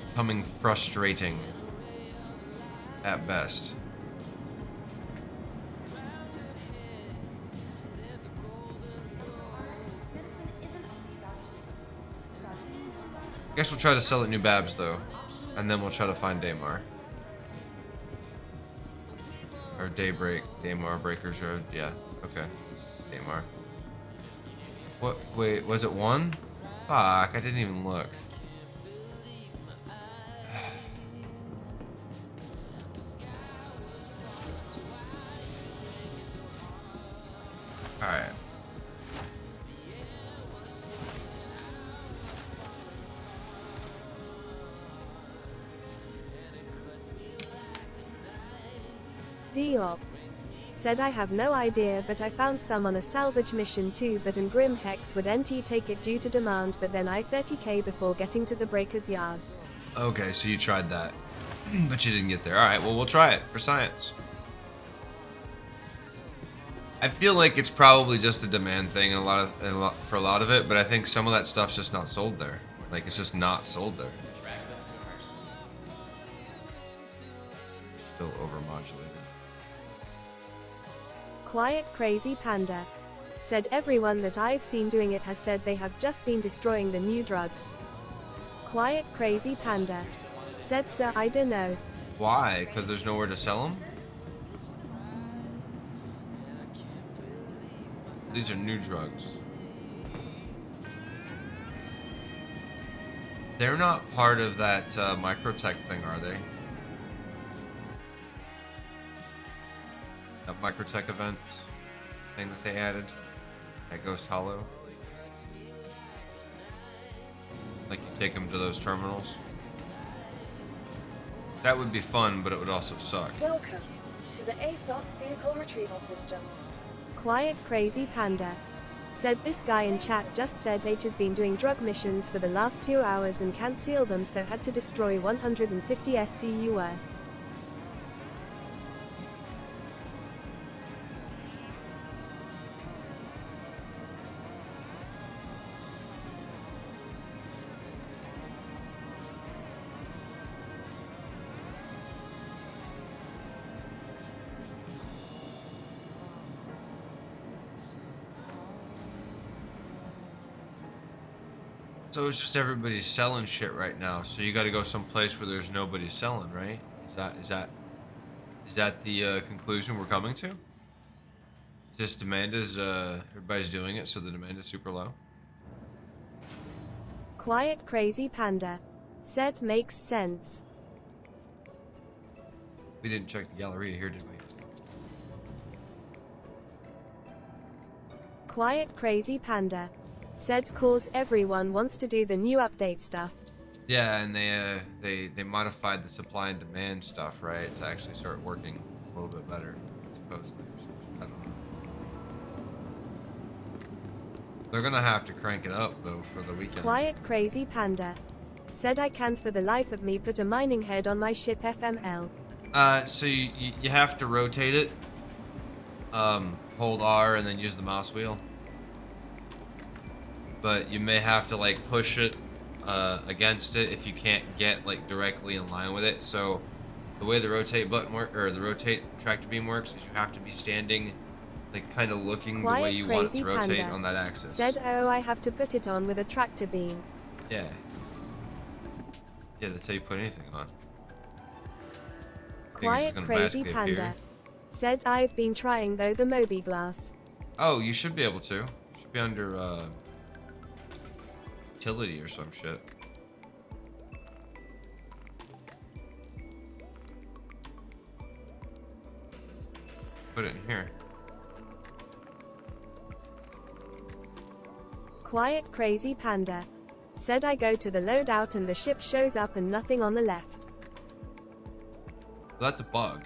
becoming frustrating at best. I guess we'll try to sell at New Babs though, and then we'll try to find Daymar. Or Daybreak, Daymar, Breakers Road, yeah, okay. Daymar. What, wait, was it 1? Fuck, I didn't even look. Alright. Diop. Said I have no idea, but I found some on a salvage mission too, but an Grim Hex would NT take it due to demand, but then I 30k before getting to the breaker's yard. Okay, so you tried that, but you didn't get there. Alright, well we'll try it for science. I feel like it's probably just a demand thing and for a lot of it, but I think some of that stuff's just not sold there. Like, it's just not sold there. Still overmodulated. Quiet Crazy Panda. Said everyone that I've seen doing it has said they have just been destroying the new drugs. Quiet Crazy Panda. Said sir, I don't know. Why? Because there's nowhere to sell them? These are new drugs. They're not part of that microtech thing, are they? That microtech event thing that they added at Ghost Hollow. Like you take them to those terminals. That would be fun, but it would also suck. Welcome to the ASOC Vehicle Retrieval System. Quiet Crazy Panda. Said this guy in chat just said H has been doing drug missions for the last 2 hours and can't seal them, so had to destroy 150 SCUR. So it's just everybody's selling shit right now. So you got to go someplace where there's nobody selling, right? Is that the conclusion we're coming to? Just demand is everybody's doing it, so the demand is super low. Quiet Crazy Panda. Said makes sense. We didn't check the Galleria here, did we? Quiet Crazy Panda. Said cause everyone wants to do the new update stuff. Yeah, and they modified the supply and demand stuff, right, to actually start working a little bit better, supposedly. I don't know. They're gonna have to crank it up though for the weekend. Quiet Crazy Panda. Said I can't for the life of me put a mining head on my ship FML. So you have to rotate it. Hold R and then use the mouse wheel. But you may have to like push it against it if you can't get like directly in line with it. So the way the rotate button or the rotate tractor beam works is you have to be standing like kind of looking the way you want it to rotate on that axis. Said oh, I have to put it on with a tractor beam. Yeah. Yeah, that's how you put anything on. Quiet Crazy Panda. Said I've been trying though the Moby Glass. Oh, you should be able to. Should be under utility or some shit. Put it in here. Quiet Crazy Panda. Said I go to the loadout and the ship shows up and nothing on the left. Well, that's a bug.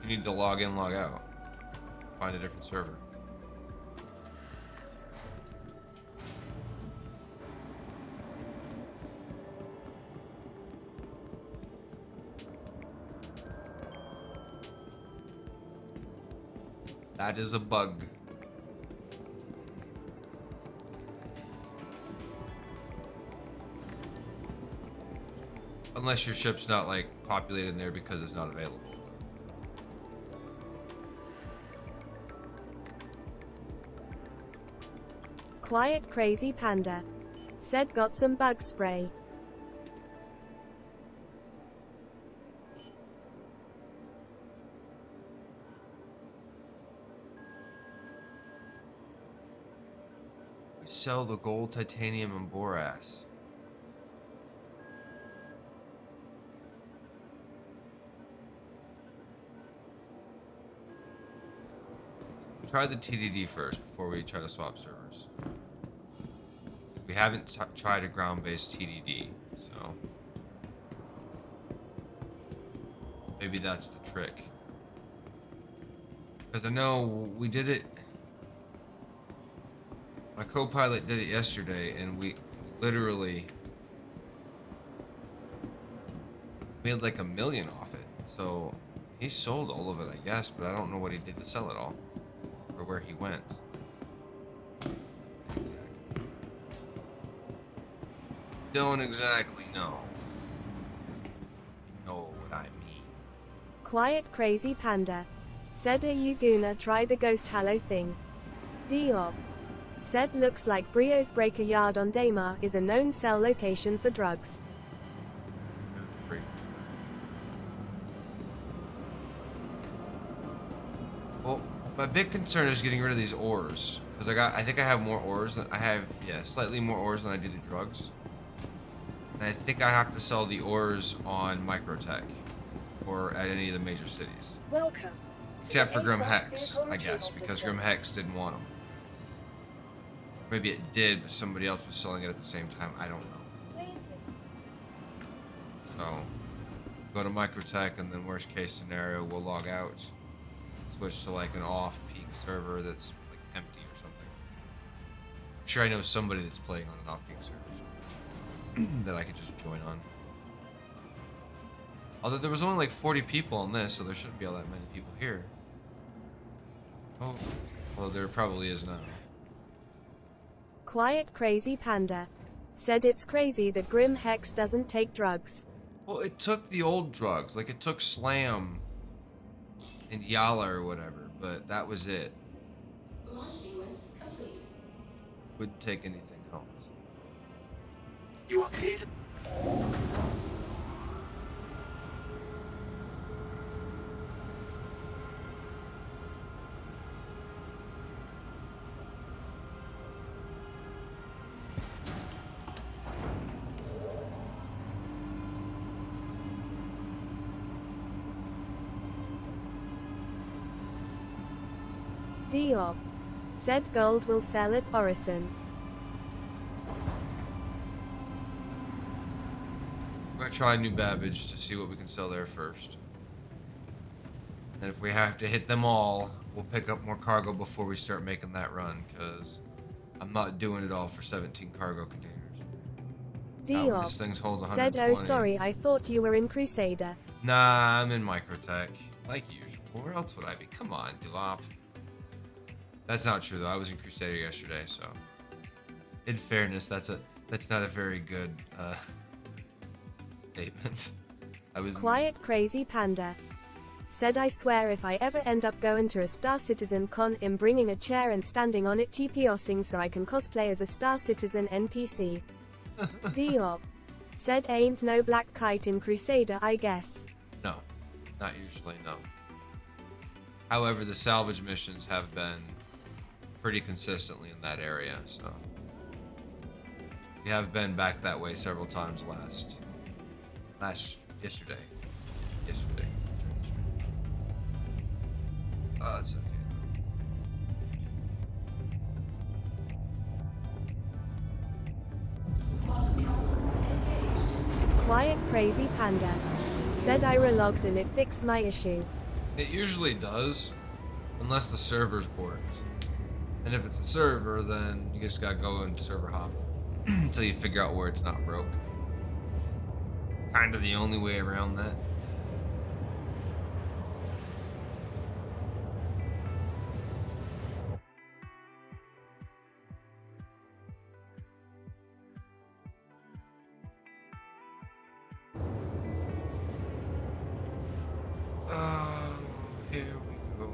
You need to log in, log out. Find a different server. That is a bug. Unless your ship's not like populated in there because it's not available. Quiet Crazy Panda. Said got some bug spray. We sell the gold, titanium, and borax. Try the TDD first before we try to swap servers. We haven't tried a ground-based TDD, so maybe that's the trick. Because I know we did it. My co-pilot did it yesterday, and we literally made like $1 million off it. So he sold all of it, I guess, but I don't know what he did to sell it all. Or where he went. Don't exactly know. You know what I mean. Quiet Crazy Panda. Said are you gonna try the ghost halo thing? Diop. Said looks like Brio's Breaker Yard on Daymar is a known sell location for drugs. Well, my big concern is getting rid of these ores. Because I think I have more ores than I have, yeah, slightly more ores than I do the drugs. And I think I have to sell the ores on Microtech. Or at any of the major cities. Welcome. Except for Grim Hex, I guess, because Grim Hex didn't want them. Maybe it did, but somebody else was selling it at the same time. I don't know. So, go to Microtech, and then worst case scenario, we'll log out. Switch to like an off-peak server that's like empty or something. I'm sure I know somebody that's playing on an off-peak server that I could just join on. Although there was only like 40 people on this, so there shouldn't be all that many people here. Oh, well, there probably is now. Quiet Crazy Panda. Said it's crazy that Grim Hex doesn't take drugs. Well, it took the old drugs. Like, it took Slam and Yala or whatever, but that was it. Launch sequence complete. Wouldn't take anything else. You are clear to... Diop. Said gold will sell at Orison. We're gonna try New Babbage to see what we can sell there first. And if we have to hit them all, we'll pick up more cargo before we start making that run, because I'm not doing it all for 17 cargo containers. Diop. This thing holds Said 120. oh sorry I thought you were in Crusader. Nah, I'm in Microtech. Like usual. Where else would I be? Come on, Duop. That's not true though. I was in Crusader yesterday, so in fairness, that's not a very good statement. I was Quiet Crazy Panda. Said I swear if I ever end up going to a Star Citizen con I'm bringing a chair and standing on it TPOsing so I can cosplay as a Star Citizen NPC. Diop. Said ain't no black kite in Crusader I guess. No, not usually, no. However, the salvage missions have been pretty consistently in that area, so we have been back that way several times yesterday. Oh, that's okay. Quiet Crazy Panda. Said I relogged and it fixed my issue. It usually does, unless the server's borked. And if it's a server, then you just gotta go and server hop until you figure out where it's not broke. Kind of the only way around that. Oh, here we go.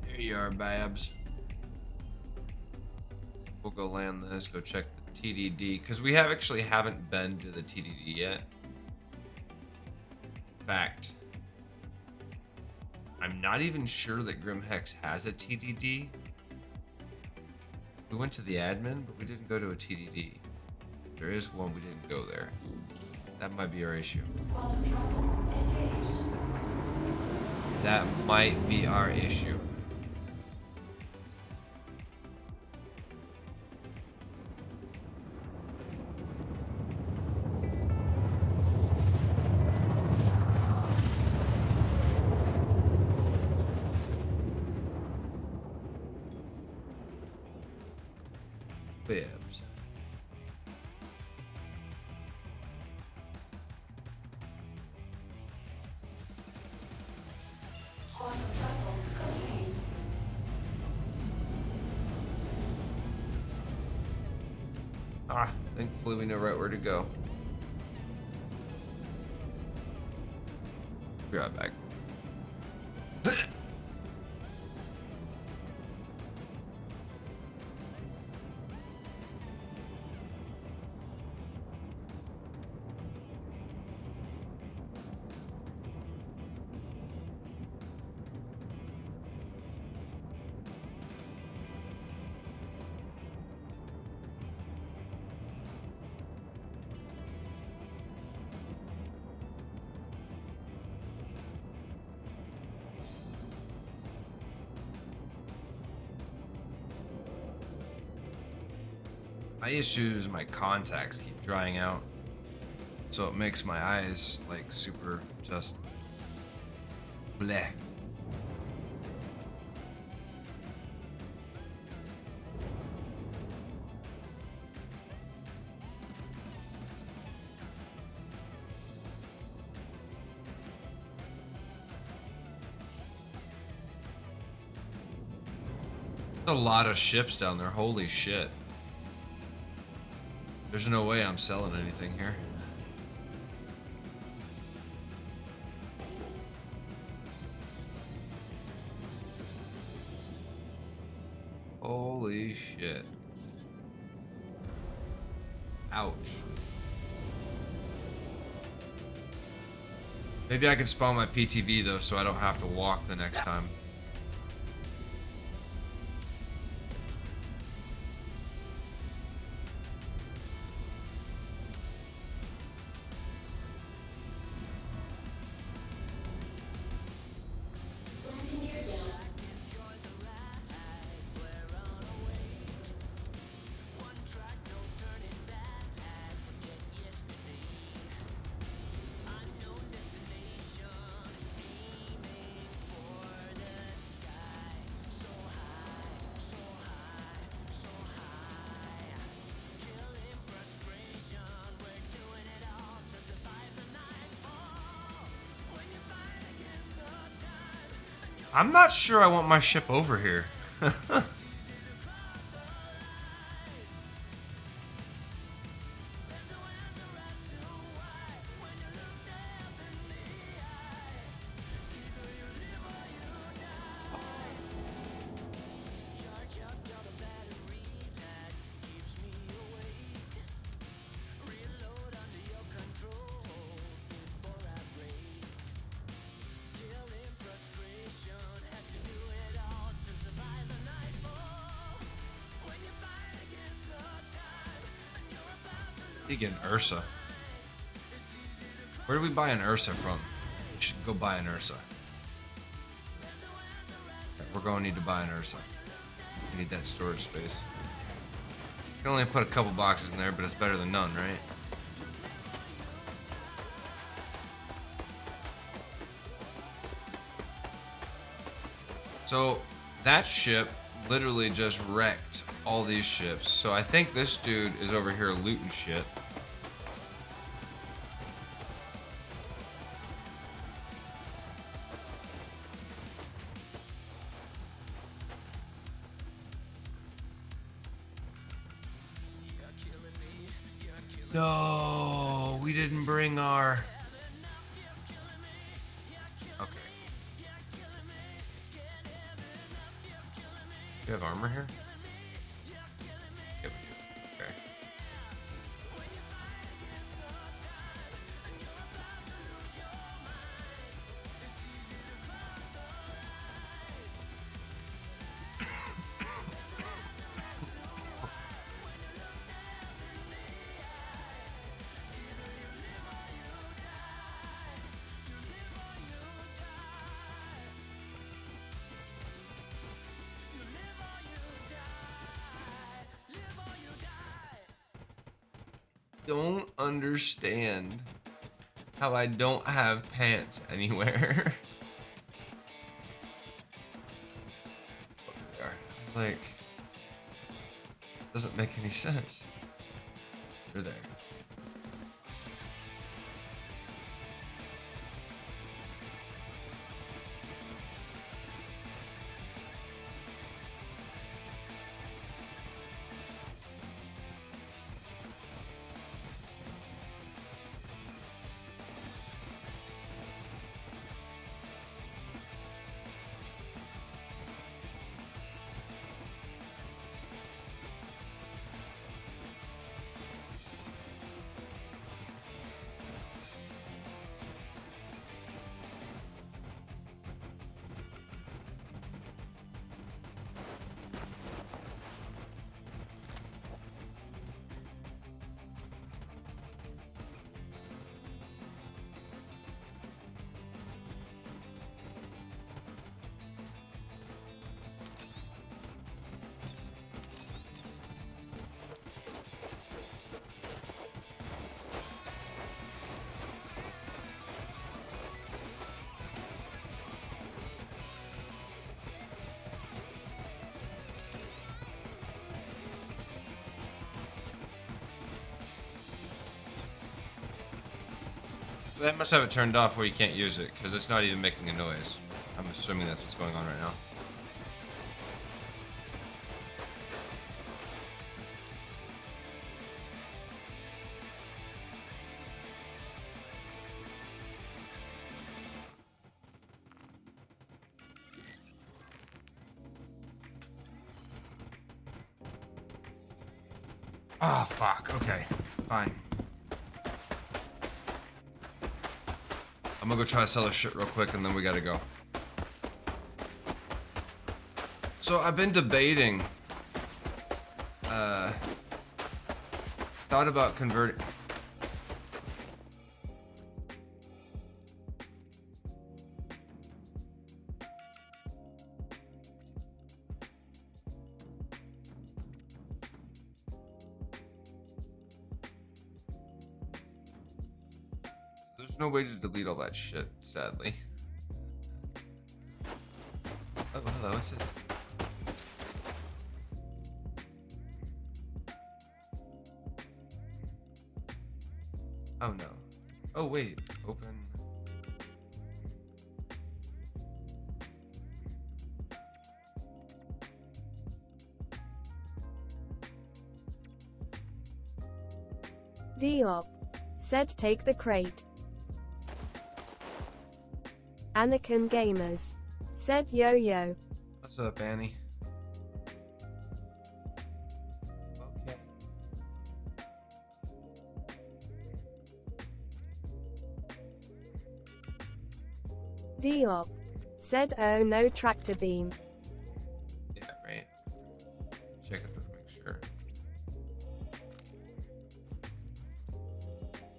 Here you are, Babs. We'll go land this, go check the TDD, because we actually haven't been to the TDD yet. Fact. I'm not even sure that Grimhex has a TDD. We went to the admin, but we didn't go to a TDD. There is one, we didn't go there. That might be our issue. That might be our issue. Bibs. Ah, thankfully we know right where to go. Be right back. My issue is my contacts keep drying out, so it makes my eyes like super just bleh. A lot of ships down there, holy shit. There's no way I'm selling anything here. Holy shit. Ouch. Maybe I can spawn my PTV though so I don't have to walk the next time. I'm not sure I want my ship over here. You get an Ursa. Where do we buy an Ursa from? We should go buy an Ursa. We're going to need to buy an Ursa. We need that storage space. You can only put a couple boxes in there, but it's better than none, right? So that ship literally just wrecked all these ships. So I think this dude is over here looting shit. No, we didn't bring our... Okay. Do you have armor here? Yeah, we do. Okay. Don't understand how I don't have pants anywhere. Like, doesn't make any sense. They're there. They must have it turned off where you can't use it, because it's not even making a noise. I'm assuming that's what's going on right now. Oh, fuck. Okay. Fine. I'm gonna go try to sell this shit real quick and then we gotta go. So I've been debating, thought about converting. There's no way to delete all that shit, sadly. Oh, hello, what's this? Oh no. Oh wait, open. Diop said take the crate. Anakin Gamers said yo yo. What's up, Annie? Okay. Diop said oh no tractor beam. Yeah, right. Check it to make sure.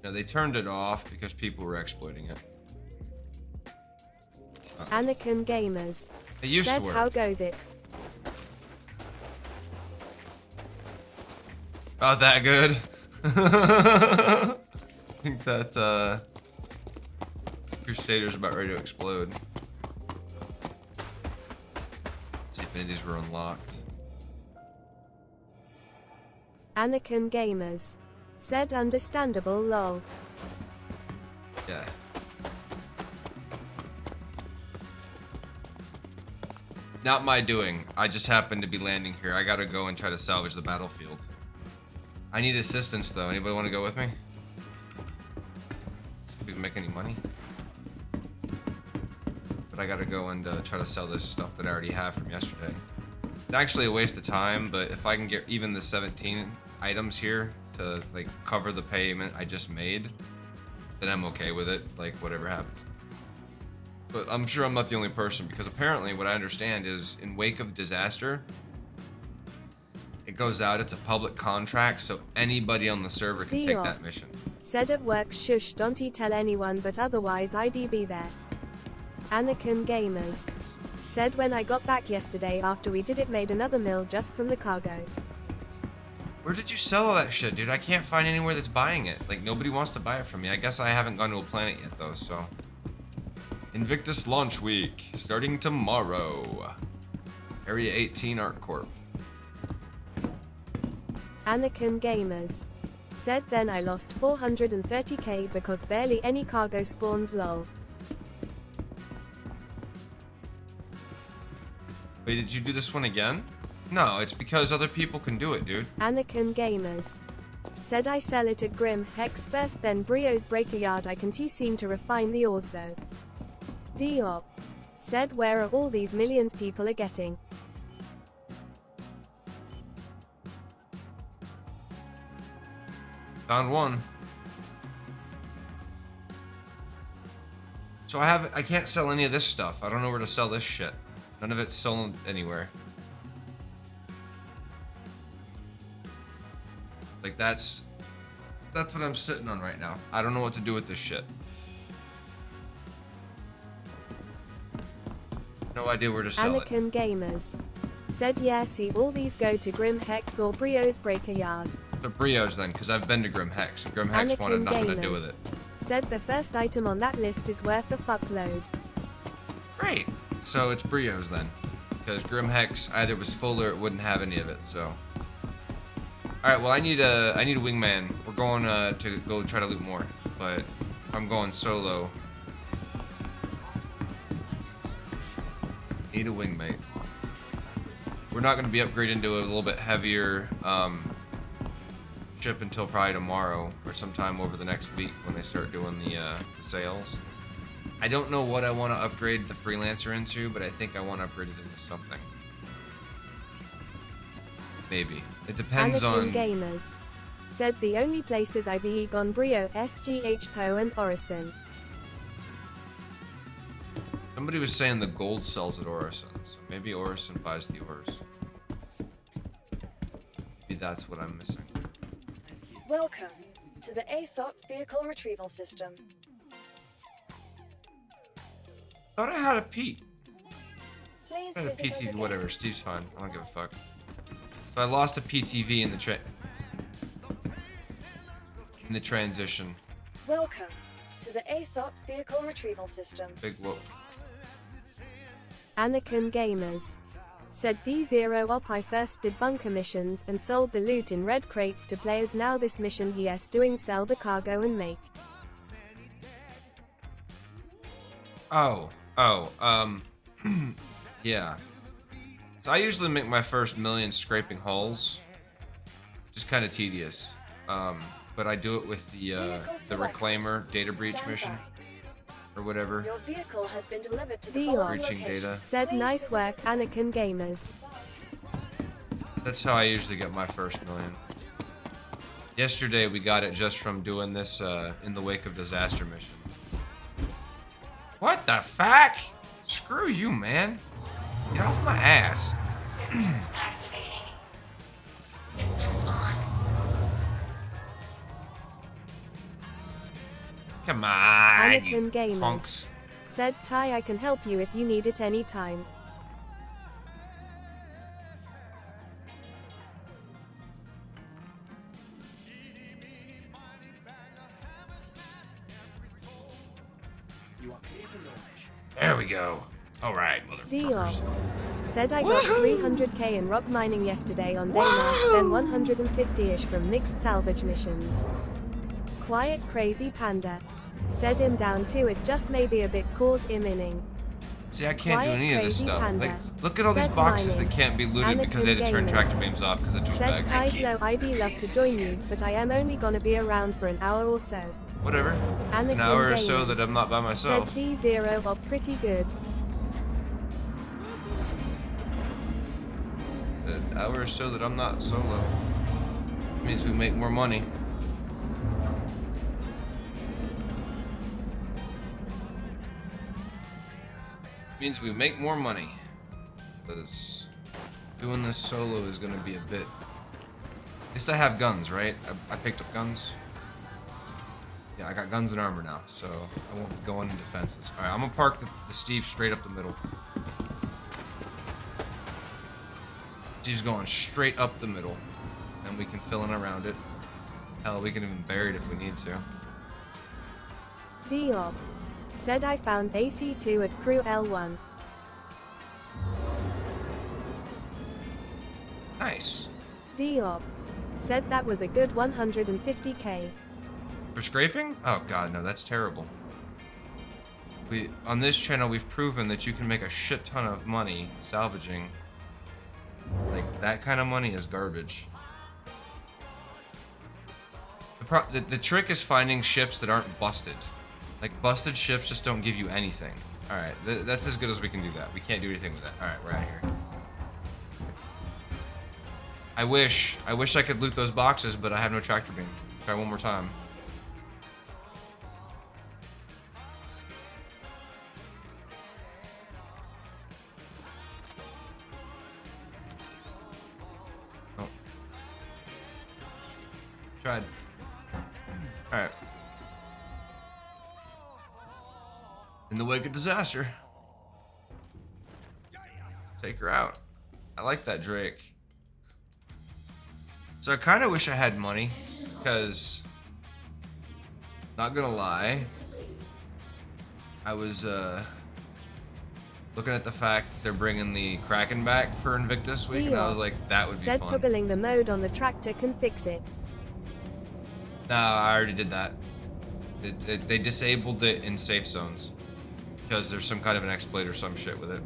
No, they turned it off because people were exploiting it. Anakin Gamers It used said to work. how goes it? Oh, that good? I think that Crusader's about ready to explode. Let's see if anything of these were unlocked. Anakin Gamers said understandable lol. Yeah. Not my doing. I just happened to be landing here. I gotta go and try to salvage the battlefield. I need assistance though. Anybody want to go with me? See if we can make any money. But I gotta go and try to sell this stuff that I already have from yesterday. It's actually a waste of time, but if I can get even the 17 items here to like cover the payment I just made, then I'm okay with it, like whatever happens. But I'm sure I'm not the only person, because apparently what I understand is in wake of disaster, it goes out, it's a public contract, so anybody on the server can take that mission. Said at work, shush, don't tell anyone, but otherwise I'd be there. Anakin Gamers said when I got back yesterday after we did it, made another mill just from the cargo. Where did you sell all that shit, dude? I can't find anywhere that's buying it. Like, nobody wants to buy it from me. I guess I haven't gone to a planet yet, though, so. Invictus launch week, starting tomorrow. Area 18 Arc Corp. Anakin Gamers said then I lost 430k because barely any cargo spawns lol. Wait, did you do this one again? No, it's because other people can do it, dude. Anakin Gamers said I sell it at Grim Hex first, then Brio's Breaker Yard. I can seem to refine the ores though. Diop said where are all these millions people are getting? Found one. So I can't sell any of this stuff. I don't know where to sell this shit. None of it's sold anywhere. Like that's what I'm sitting on right now. I don't know what to do with this shit. No idea where to sell it. Anakin Gamers said yeah, see all these go to Grim Hex or Brio's Breaker Yard. The Brios then, because I've been to Grim Hex, and Grim Hex wanted nothing to do with it. Said the first item on that list is worth a fuckload. Great. So it's Brios then, because Grim Hex either was full or it wouldn't have any of it. So. All right. Well, I need a wingman. We're going to go try to loot more, but I'm going solo. Need a wingmate. We're not going to be upgrading to a little bit heavier ship until probably tomorrow or sometime over the next week when they start doing the sales. I don't know what I want to upgrade the freelancer into, but I think I want to upgrade it into something. Maybe. It depends on... Gamers said the only places I be on Brio, SGH, Poe and Orison. Somebody was saying the gold sells at Orison, so maybe Orison buys the ores. Maybe that's what I'm missing. Welcome to the ASOP Vehicle Retrieval System. Thought I had a Pete. Please I had a visit us PTV, again. whatever. Steve's fine. I don't give a fuck. So I lost a PTV in the transition. Welcome to the ASOP Vehicle Retrieval System. Big whoop. Anakin Gamers said D0 op I first did bunker missions and sold the loot in red crates to players. Now this mission yes doing sell the cargo and make. Yeah. So I usually make my first million scraping hulls. Just kind of tedious. But I do it with the Reclaimer data breach mission. Or whatever. Your vehicle has been delivered to the Dion following Breaching location. data. Said nice work Anakin Gamers. That's how I usually get my first million. Yesterday we got it just from doing this in the wake of disaster mission. What the fuck? Screw you, man. Get off my ass. Systems activating. Systems on. Come on, you Anakin Gamers punks. said Ty I can help you if you need it anytime. You are clear to launch. There we go. All right, Dion motherfuckers. Said I got 300k in rock mining yesterday on Dana, then 150-ish from mixed salvage missions. Quiet crazy panda. Said him down to it just maybe a bit cause him inning. See, I can't do any of this stuff. Panda. Like, look at all these Said boxes mining. that can't be looted because they had to turn Gamers. tractor beams off because of Said douchebags. hi slow ID love to join you, but I am only gonna be around for an hour or so. Whatever. An hour or so that I'm not by myself. Said D0 are pretty good. An hour or so that I'm not solo. Means we make more money. Means we make more money. Because doing this solo is gonna be a bit. At least I have guns, right? I picked up guns. Yeah, I got guns and armor now, so I won't be going in defenses. Alright, I'm gonna park the Steve straight up the middle. Steve's going straight up the middle. And we can fill in around it. Hell, we can even bury it if we need to. Diop. Said I found AC2 at Crew L1. Nice. Diop. Said that was a good 150k. For scraping? Oh god, no, that's terrible. On this channel, we've proven that you can make a shit ton of money salvaging. Like, that kind of money is garbage. The trick is finding ships that aren't busted. Like, busted ships just don't give you anything. Alright, that's as good as we can do that. We can't do anything with that. Alright, we're out of here. I wish I could loot those boxes, but I have no tractor beam. Try one more time. Oh. Tried. Alright. In the wake of disaster. Take her out. I like that Drake. So I kind of wish I had money, because, not gonna lie, I was looking at the fact that they're bringing the Kraken back for Invictus week, and I was like, that would be Said fun. toggling the mode on the tractor can fix it. No, I already did that. They disabled it in safe zones, because there's some kind of an exploit or some shit with it.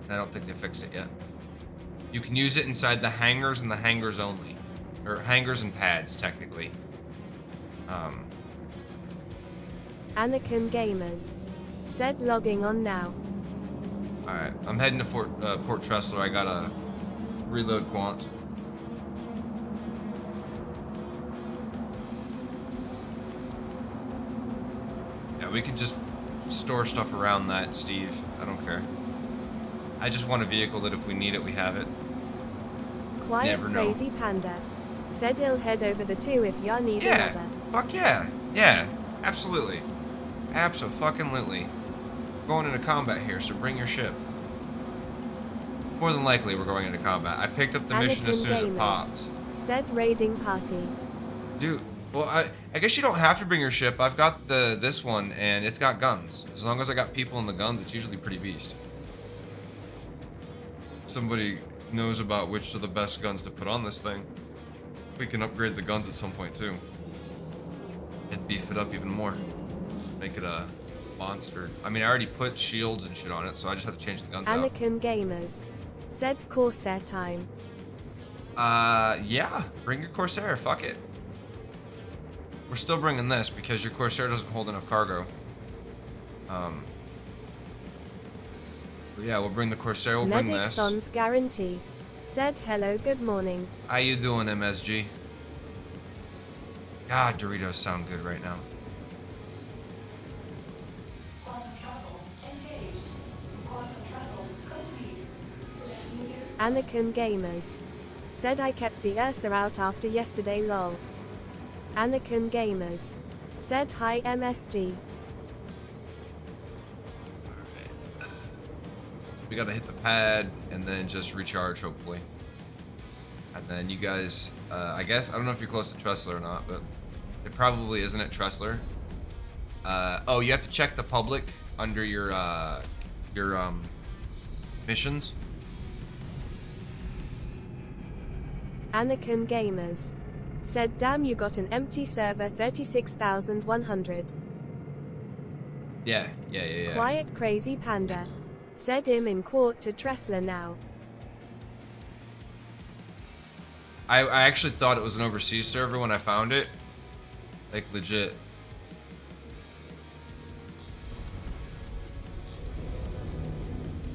And I don't think they fixed it yet. You can use it inside the hangars and the hangars only. Or hangars and pads, technically. Anakin Gamers. Said logging on now. Alright, I'm heading to Port Tressler. I gotta reload Quant. Yeah, we can just store stuff around that, Steve. I don't care. I just want a vehicle that if we need it, we have it. Quiet Never know. crazy panda. Said he'll head over the two if y'all need another. Fuck yeah. Yeah, absolutely. Abso-fucking-lutely. Going into combat here, so bring your ship. More than likely, we're going into combat. I picked up the mission as soon as it popped. Said raiding party. Dude, well, I guess you don't have to bring your ship. I've got this one, and it's got guns. As long as I got people in the guns, it's usually pretty beast. Somebody knows about which are the best guns to put on this thing. We can upgrade the guns at some point too. And beef it up even more. Make it a monster. I mean, I already put shields and shit on it, so I just have to change the guns out. Anakin Gamers. Said Corsair time. Yeah. Bring your Corsair. Fuck it. We're still bringing this because your Corsair doesn't hold enough cargo. Yeah, we'll bring the Corsair, we'll bring this. Son's guarantee. Said hello, good morning. How you doing, MSG? God, Doritos sound good right now. Quantum travel engaged. Quantum travel complete. Anakin Gamers. Said I kept the Ursa out after yesterday lol. Anakin Gamers. Said hi MSG. We gotta hit the pad and then just recharge, hopefully. And then you guys, I guess, I don't know if you're close to Tressler or not, but it probably isn't at Tressler. Oh, you have to check the public under your Missions? Anakin Gamers said, damn, you got an empty server 36,100. Yeah. Quiet Crazy Panda said, I'm in court to Tressler now. I actually thought it was an overseas server when I found it. Like, legit.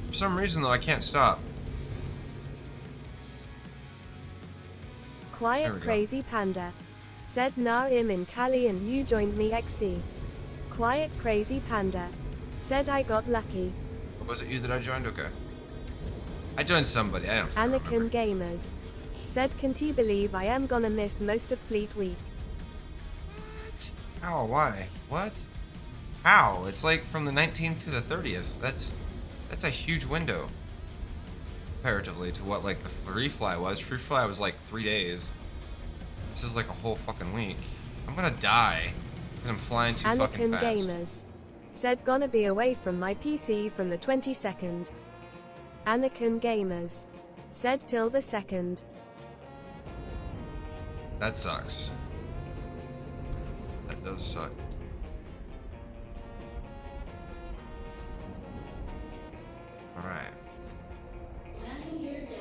For some reason, though, I can't stop. Quiet Crazy Panda said, nah, I'm in Cali and you joined me XD. Quiet Crazy Panda said, I got lucky. Was it you that I joined? Okay. I joined somebody. I don't Anakin remember. Gamers said, can't he believe I am gonna miss most of Fleet Week? What? How? Why? What? How? It's like from the 19th to the 30th. That's a huge window. Comparatively to what like the Free Fly was. Free Fly was like 3 days. This is like a whole fucking week. I'm gonna die because I'm flying too fucking Anakin fast. Gamers said, gonna be away from my PC from the 22nd. Anakin Gamers said, till the 2nd. That sucks. That does suck. Alright. Landing gear down.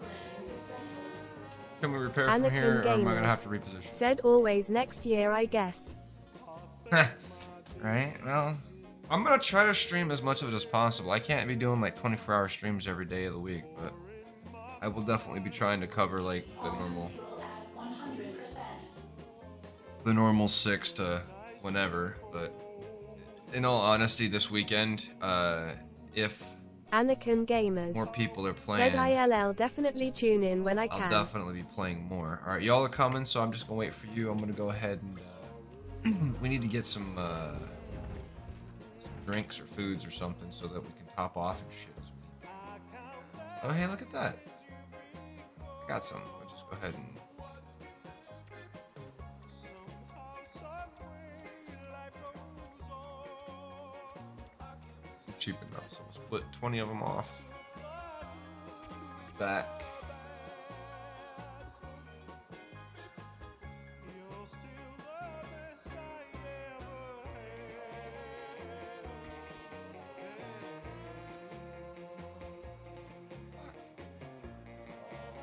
Landing successful. Can we repair from here, or am I gonna have to reposition? Said, always next year, I guess. Right, well, I'm gonna try to stream as much of it as possible. I can't be doing like 24-hour streams every day of the week, but I will definitely be trying to cover like the normal 6 to whenever. But in all honesty, this weekend, if Anakin Gamers more people are playing, said, ILL definitely tune in when I can. I'll definitely be playing more. All right, y'all are coming, so I'm just gonna wait for you. I'm gonna go ahead and we need to get some drinks or foods or something so that we can top off and shit as we need. Oh, hey, look at that. I got some. I'll just go ahead and cheap enough, so we'll split 20 of them off. Back.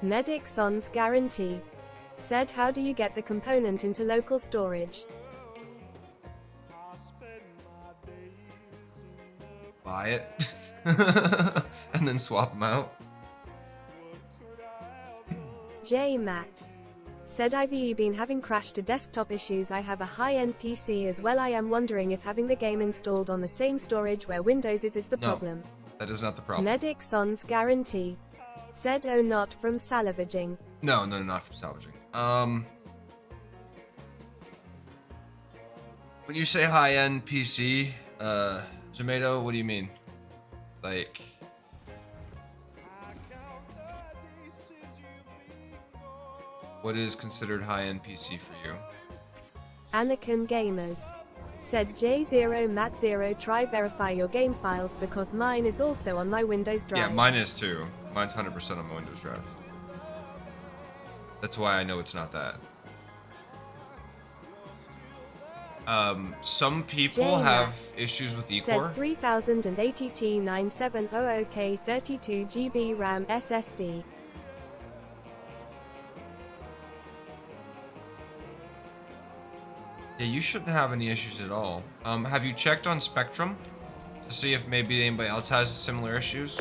Medic Sans Guarantee said, how do you get the component into local storage? Buy it. And then swap them out. J Matt said, I've been having crash to desktop issues. I have a high-end PC as well. I am wondering if having the game installed on the same storage where Windows is the problem. That is not the problem. Medic Sans Guarantee said, oh, not from salvaging. No, not from salvaging. When you say high-end PC, Tomato, what do you mean? Like, what is considered high-end PC for you? Anakin Gamers said, J0 Matt 0 try verify your game files because mine is also on my Windows drive. Yeah, mine is too. Mine's 100% on my Windows drive. That's why I know it's not that. Some people have issues with eCore. Said 3080 T9700K 32 GB RAM SSD. Yeah, you shouldn't have any issues at all. Have you checked on Spectrum to see if maybe anybody else has similar issues?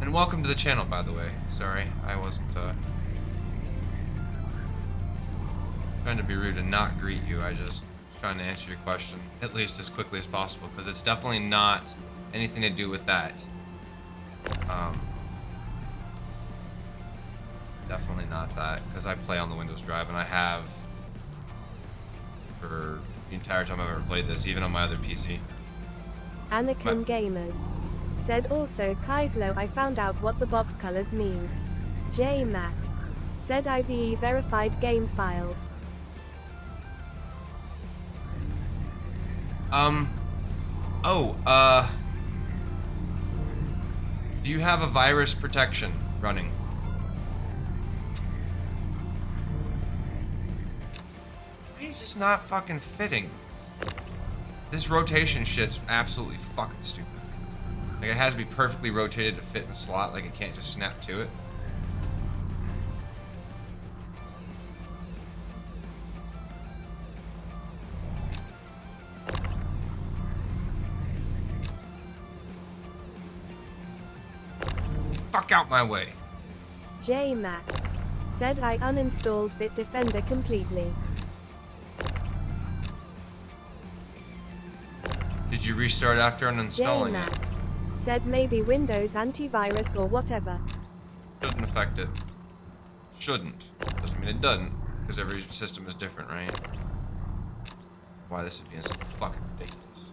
And welcome to the channel, by the way. Sorry, I wasn't trying to be rude and not greet you. I just was trying to answer your question at least as quickly as possible, because it's definitely not anything to do with that. Definitely not that, because I play on the Windows drive and I have for the entire time I've ever played this, even on my other PC. Anakin Gamers said also Kaislo I found out what the box colors mean. J Matt said IBE verified game files. Do you have a virus protection running? Why is this not fucking fitting? This rotation shit's absolutely fucking stupid. Like, it has to be perfectly rotated to fit in a slot, like it can't just snap to it. Fuck out my way. J Matt said I uninstalled Bitdefender completely. Did you restart after uninstalling it? Matt said maybe Windows antivirus or whatever. Shouldn't affect it. Shouldn't. Doesn't mean it doesn't, because every system is different, right? Why this is being so fucking ridiculous.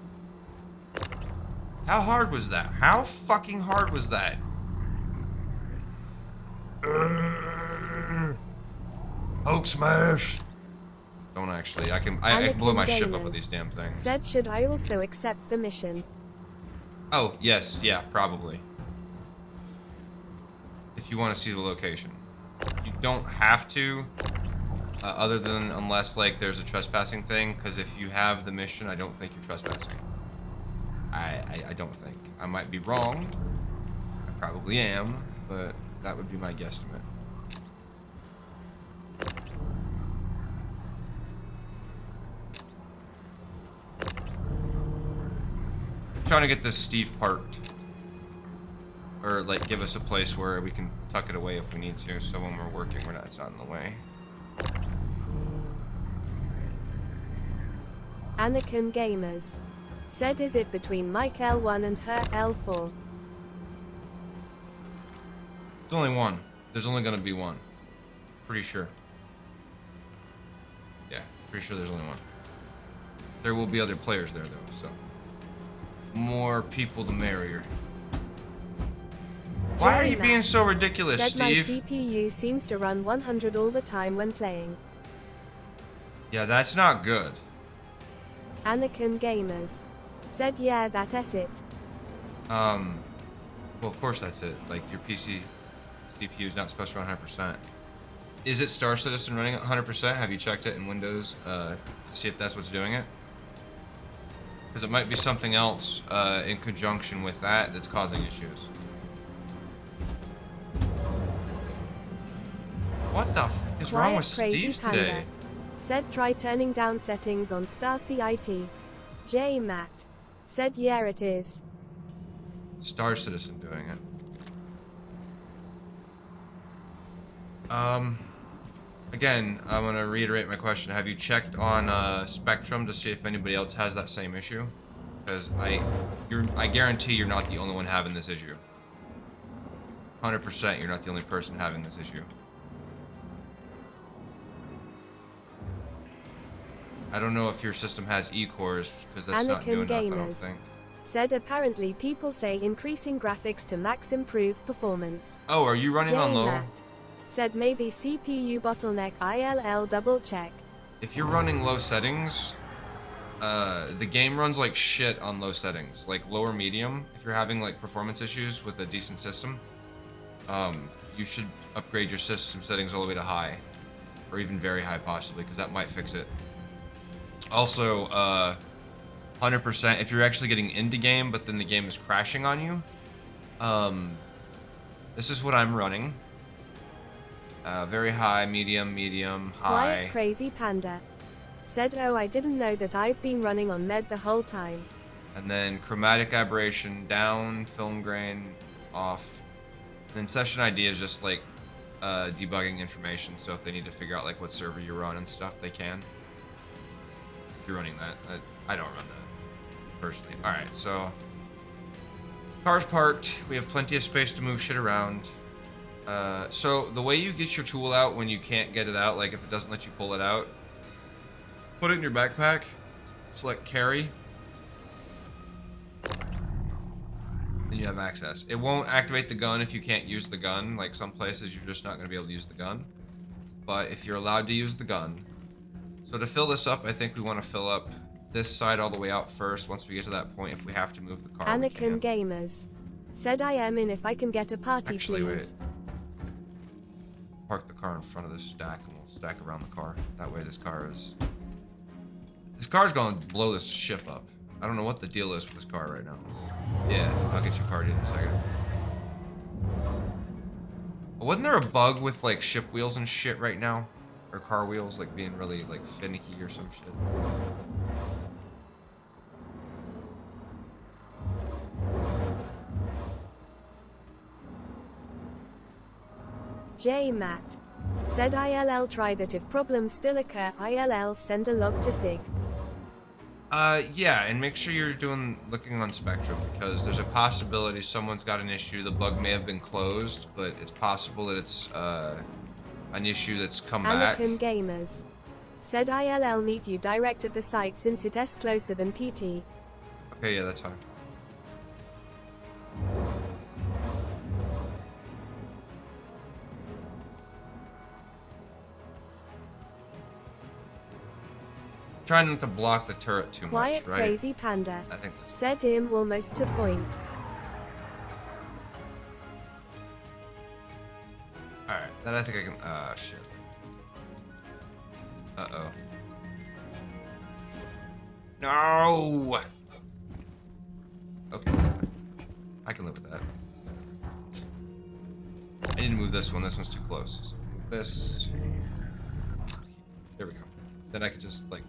How hard was that? How fucking hard was that? Hulk smash. Don't actually. I can blow my ship up with these damn things. Said should I also accept the mission? Oh, yes. Yeah, probably. If you want to see the location. You don't have to. Other than unless, like, there's a trespassing thing. Because if you have the mission, I don't think you're trespassing. I don't think. I might be wrong. I probably am. But that would be my guesstimate. Trying to get this Steve parked, or like give us a place where we can tuck it away if we need to, so when we're working, it's not in the way. Anakin Gamers said is it between Mike L1 and her L4? It's only one. There's only gonna be one. Pretty sure. Yeah, pretty sure there's only one. There will be other players there though, so. More people the merrier. Why are you being so ridiculous, Steve? My CPU seems to run 100 all the time when playing. Yeah, that's not good. Anakin Gamers said yeah, that's it. Well, of course that's it. Like, your PC CPU is not supposed to run 100%. Is it Star Citizen running at 100%? Have you checked it in Windows to see if that's what's doing it? Because it might be something else in conjunction with that that's causing issues. What the f is wrong with Steve's today? Said try turning down settings on Star CIT. J Matt said yeah it is. Star Citizen doing it. Again, I'm gonna reiterate my question. Have you checked on Spectrum to see if anybody else has that same issue? Because I guarantee you're not the only one having this issue. 100% you're not the only person having this issue. I don't know if your system has E-cores, because that's not new enough, I don't think. Said apparently people say increasing graphics to max improves performance. Oh, are you running on low? Matt said maybe CPU bottleneck ILL double check. If you're running low settings, the game runs like shit on low settings. Like lower medium, if you're having like performance issues with a decent system, you should upgrade your system settings all the way to high. Or even very high possibly, because that might fix it. Also, 100% if you're actually getting into game, but then the game is crashing on you. This is what I'm running. Very high, medium, high. Quiet Crazy Panda said, oh, I didn't know that I've been running on med the whole time. And then chromatic aberration down, film grain off. And then session ID is just like debugging information. So if they need to figure out like what server you're on and stuff, they can. If you're running that, I don't run that personally. All right, so car's parked. We have plenty of space to move shit around. So the way you get your tool out when you can't get it out, like if it doesn't let you pull it out, put it in your backpack, select carry, then you have access. It won't activate the gun if you can't use the gun. Like some places, you're just not going to be able to use the gun. But if you're allowed to use the gun, so to fill this up, I think we want to fill up this side all the way out first. Once we get to that point, if we have to move the car, we Anakin can. Gamers said I am in if I can get a party, Actually, please. wait. Park the car in front of this stack, and we'll stack around the car. That way, this car's going to blow this ship up. I don't know what the deal is with this car right now. Yeah, I'll get you party in a second. Wasn't there a bug with like ship wheels and shit right now? Or car wheels like being really like finicky or some shit? J Matt said ILL try that if problems still occur, ILL send a log to SIG. Yeah, and make sure you're looking on Spectrum, because there's a possibility someone's got an issue. The bug may have been closed, but it's possible that it's an issue that's come back. Anakin Gamers said ILL meet you direct at the site since it's closer than PT. Okay, yeah, that's fine. Trying not to block the turret too Quiet much, right? Crazy Panda I think that's said him almost to point. Alright, then I think I can. Shit. Uh-oh. No! Okay. I can live with that. I need to move this one. This one's too close. So move this. There we go. Then I can just, like,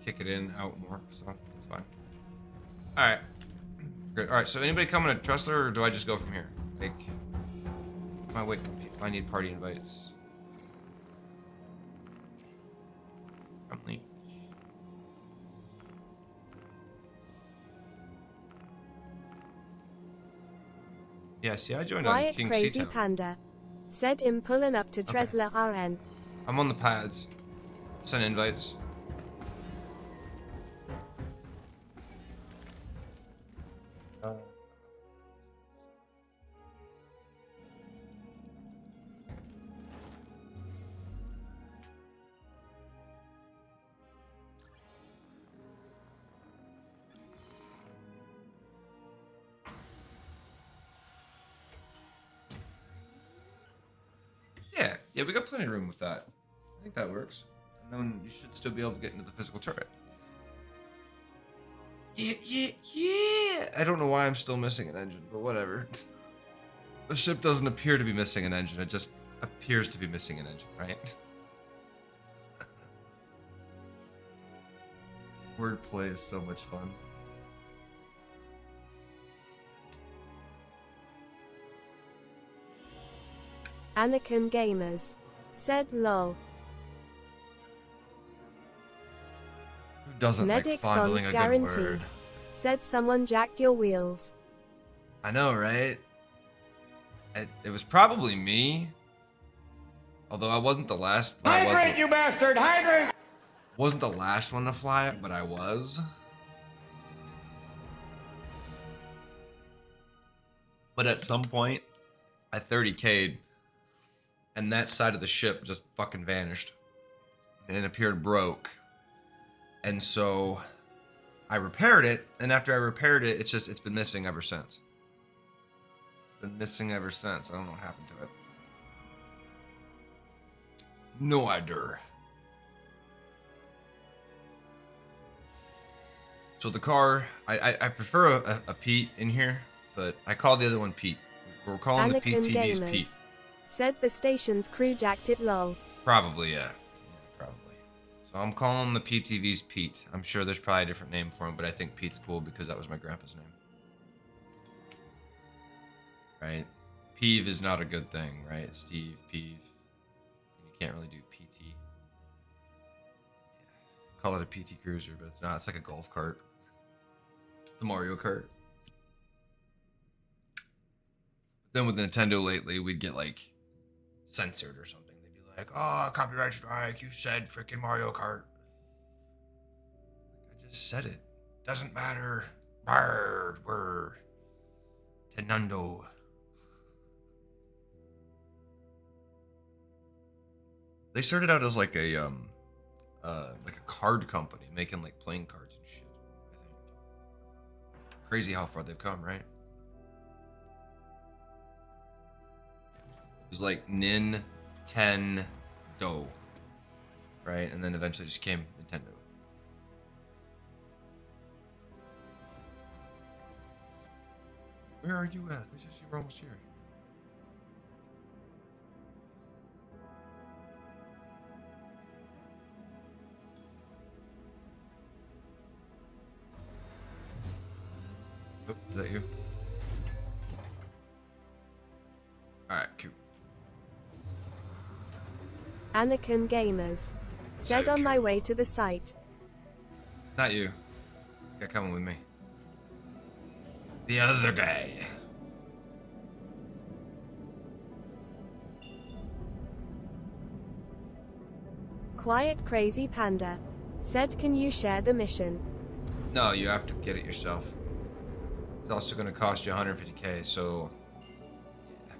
kick it in out more, so it's fine. Alright. Good. Alright, so anybody coming to Tressler, or do I just go from here? Like, my wait, I need party invites. Probably. Yeah, see, I joined on Quiet King Crazy Seatown. Panda said him pulling up to Tresla RN. I'm on the pads. Send invites. Yeah, we got plenty of room with that. I think that works. And then you should still be able to get into the physical turret. Yeah. I don't know why I'm still missing an engine, but whatever. The ship doesn't appear to be missing an engine. It just appears to be missing an engine, right? Wordplay is so much fun. Anakin Gamers said lol. Who doesn't like Medic fondling Son's a good guarantee word? said someone jacked your wheels. I know, right? It was probably me. Although I wasn't the last. Hydrate, you bastard! Hydrate! Wasn't the last one to fly it, but I was. But at some point, I 30K'd, and that side of the ship just fucking vanished. And it appeared broke. And so I repaired it, and after I repaired it, it's been missing ever since. It's been missing ever since. I don't know what happened to it. No idea. So the car, I prefer a Pete in here, but I call the other one Pete. We're calling Anakin the PTVs Gamers Pete. said the station's crew jacked it lol. Probably, yeah. Probably. So I'm calling the PTVs Pete. I'm sure there's probably a different name for him, but I think Pete's cool because that was my grandpa's name. Right? Peeve is not a good thing, right? Steve, Peeve. You can't really do PT. Yeah. Call it a PT Cruiser, but it's not. It's like a golf cart. The Mario Kart. Then with Nintendo lately, we'd get like censored or something. They'd be like, "Oh, copyright strike! You said freaking Mario Kart." just said it. Doesn't matter. Brr, we're Tenundo. They started out as like a card company making like playing cards and shit. I think. Crazy how far they've come, right? It was like Nintendo, right? And then eventually just came Nintendo. Where are you at? I just you were almost here. Oh, is that you? Alright, cool. Anakin Gamers. Said on my way to the site. Not you. Got coming with me. The other guy. Quiet Crazy Panda. Said can you share the mission? No, you have to get it yourself. It's also going to cost you 150k, so... Yeah.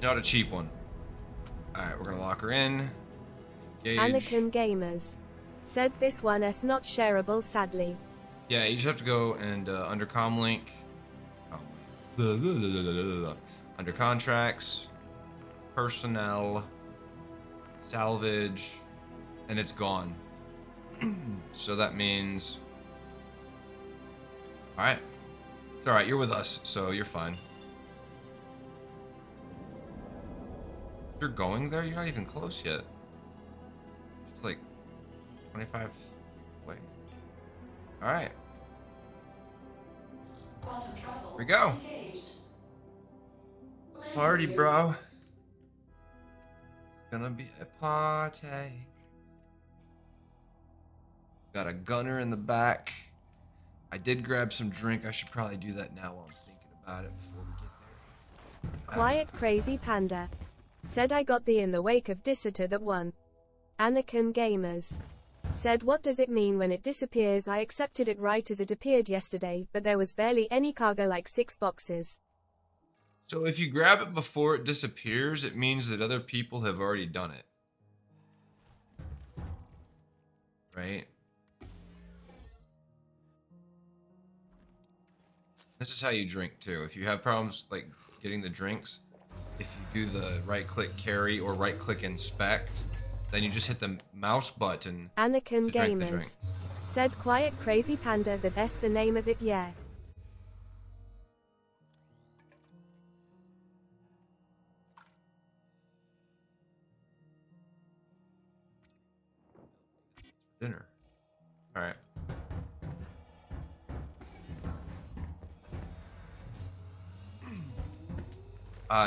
Not a cheap one. Alright, we're going to lock her in. Engage. Anakin Gamers. Said this one is not shareable sadly. Yeah, you just have to go and under comlink. Under contracts. Personnel. Salvage. And it's gone. So that means... Alright. It's alright, you're with us, so you're fine. You're going there? You're not even close yet. It's like 25 away. Alright. Here we go. Party, bro. It's gonna be a party. Got a gunner in the back. I did grab some drink. I should probably do that now while I'm thinking about it before we get there. Quiet Crazy Panda. Said I got the in the wake of Dissiter that one. Anakin Gamers. Said what does it mean when it disappears? I accepted it right as it appeared yesterday, but there was barely any cargo, like 6 boxes. So if you grab it before it disappears, it means that other people have already done it. Right? This is how you drink too. If you have problems like getting the drinks, if you do the right click carry or right click inspect, then you just hit the mouse button Anakin to drink the Gamers. drink. Said Quiet Crazy Panda that S the name of it, yeah. Dinner. Alright.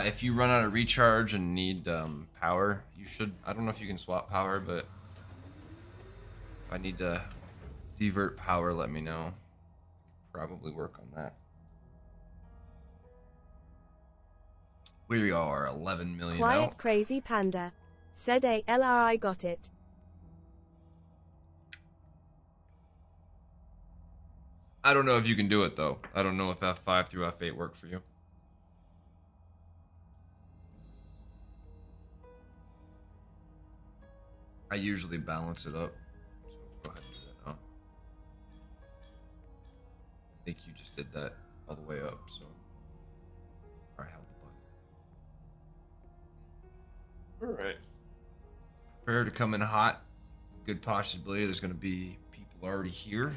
If you run out of recharge and need power, you should... I don't know if you can swap power, but... If I need to divert power, let me know. Probably work on that. We are 11 million Quiet out. Crazy Panda. Said a LRI got it. I don't know if you can do it, though. I don't know if F5 through F8 work for you. I usually balance it up. So go ahead and do that now. I think you just did that all the way up, so. I held the button. Alright. Prepare to come in hot. Good possibility there's going to be people already here.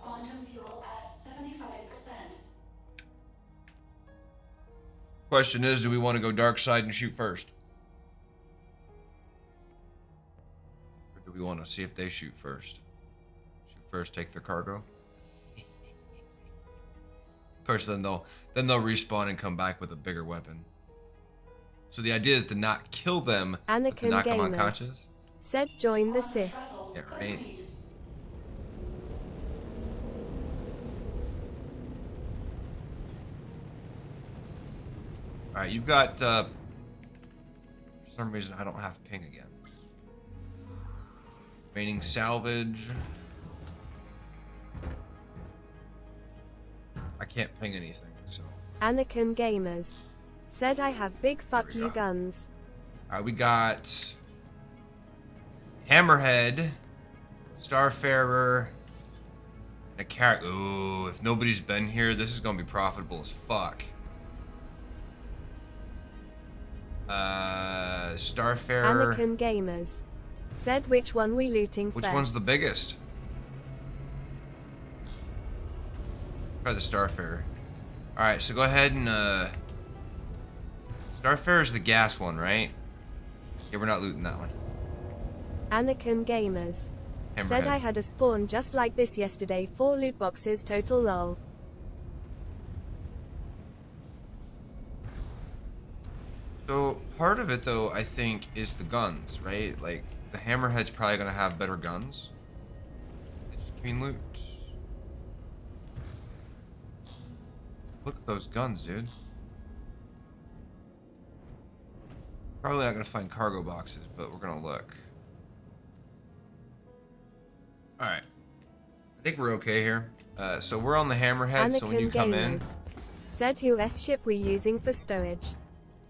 Quantum fuel at 75%. Question is, do we want to go dark side and shoot first? Or do we want to see if they shoot first? Shoot first, take their cargo? Of course, then they'll respawn and come back with a bigger weapon. So the idea is to not kill them, but to Anakin knock them Gamers. unconscious. Said join the Sith. Yeah, right. Alright, you've got For some reason, I don't have ping again. Remaining salvage. I can't ping anything, so. Anakin Gamers said I have big fuck you guns. Alright, we got Hammerhead, Starfarer, and a carrot. Ooh, if nobody's been here, this is gonna be profitable as fuck. Starfarer. Anakin Gamers said which one we looting Which first? one's the biggest? Try the Starfarer. Alright, so go ahead and Starfarer is the gas one, right? Yeah, we're not looting that one. Anakin Gamers said I had a spawn just like this yesterday. 4 loot boxes total lol. So part of it though, I think, is the guns, right? Like the Hammerhead's probably gonna have better guns. They just clean loot. Look at those guns, dude. Probably not gonna find cargo boxes, but we're gonna look. Alright. I think we're okay here. So we're on the Hammerhead, so when you come in... said who's ship we using for stowage?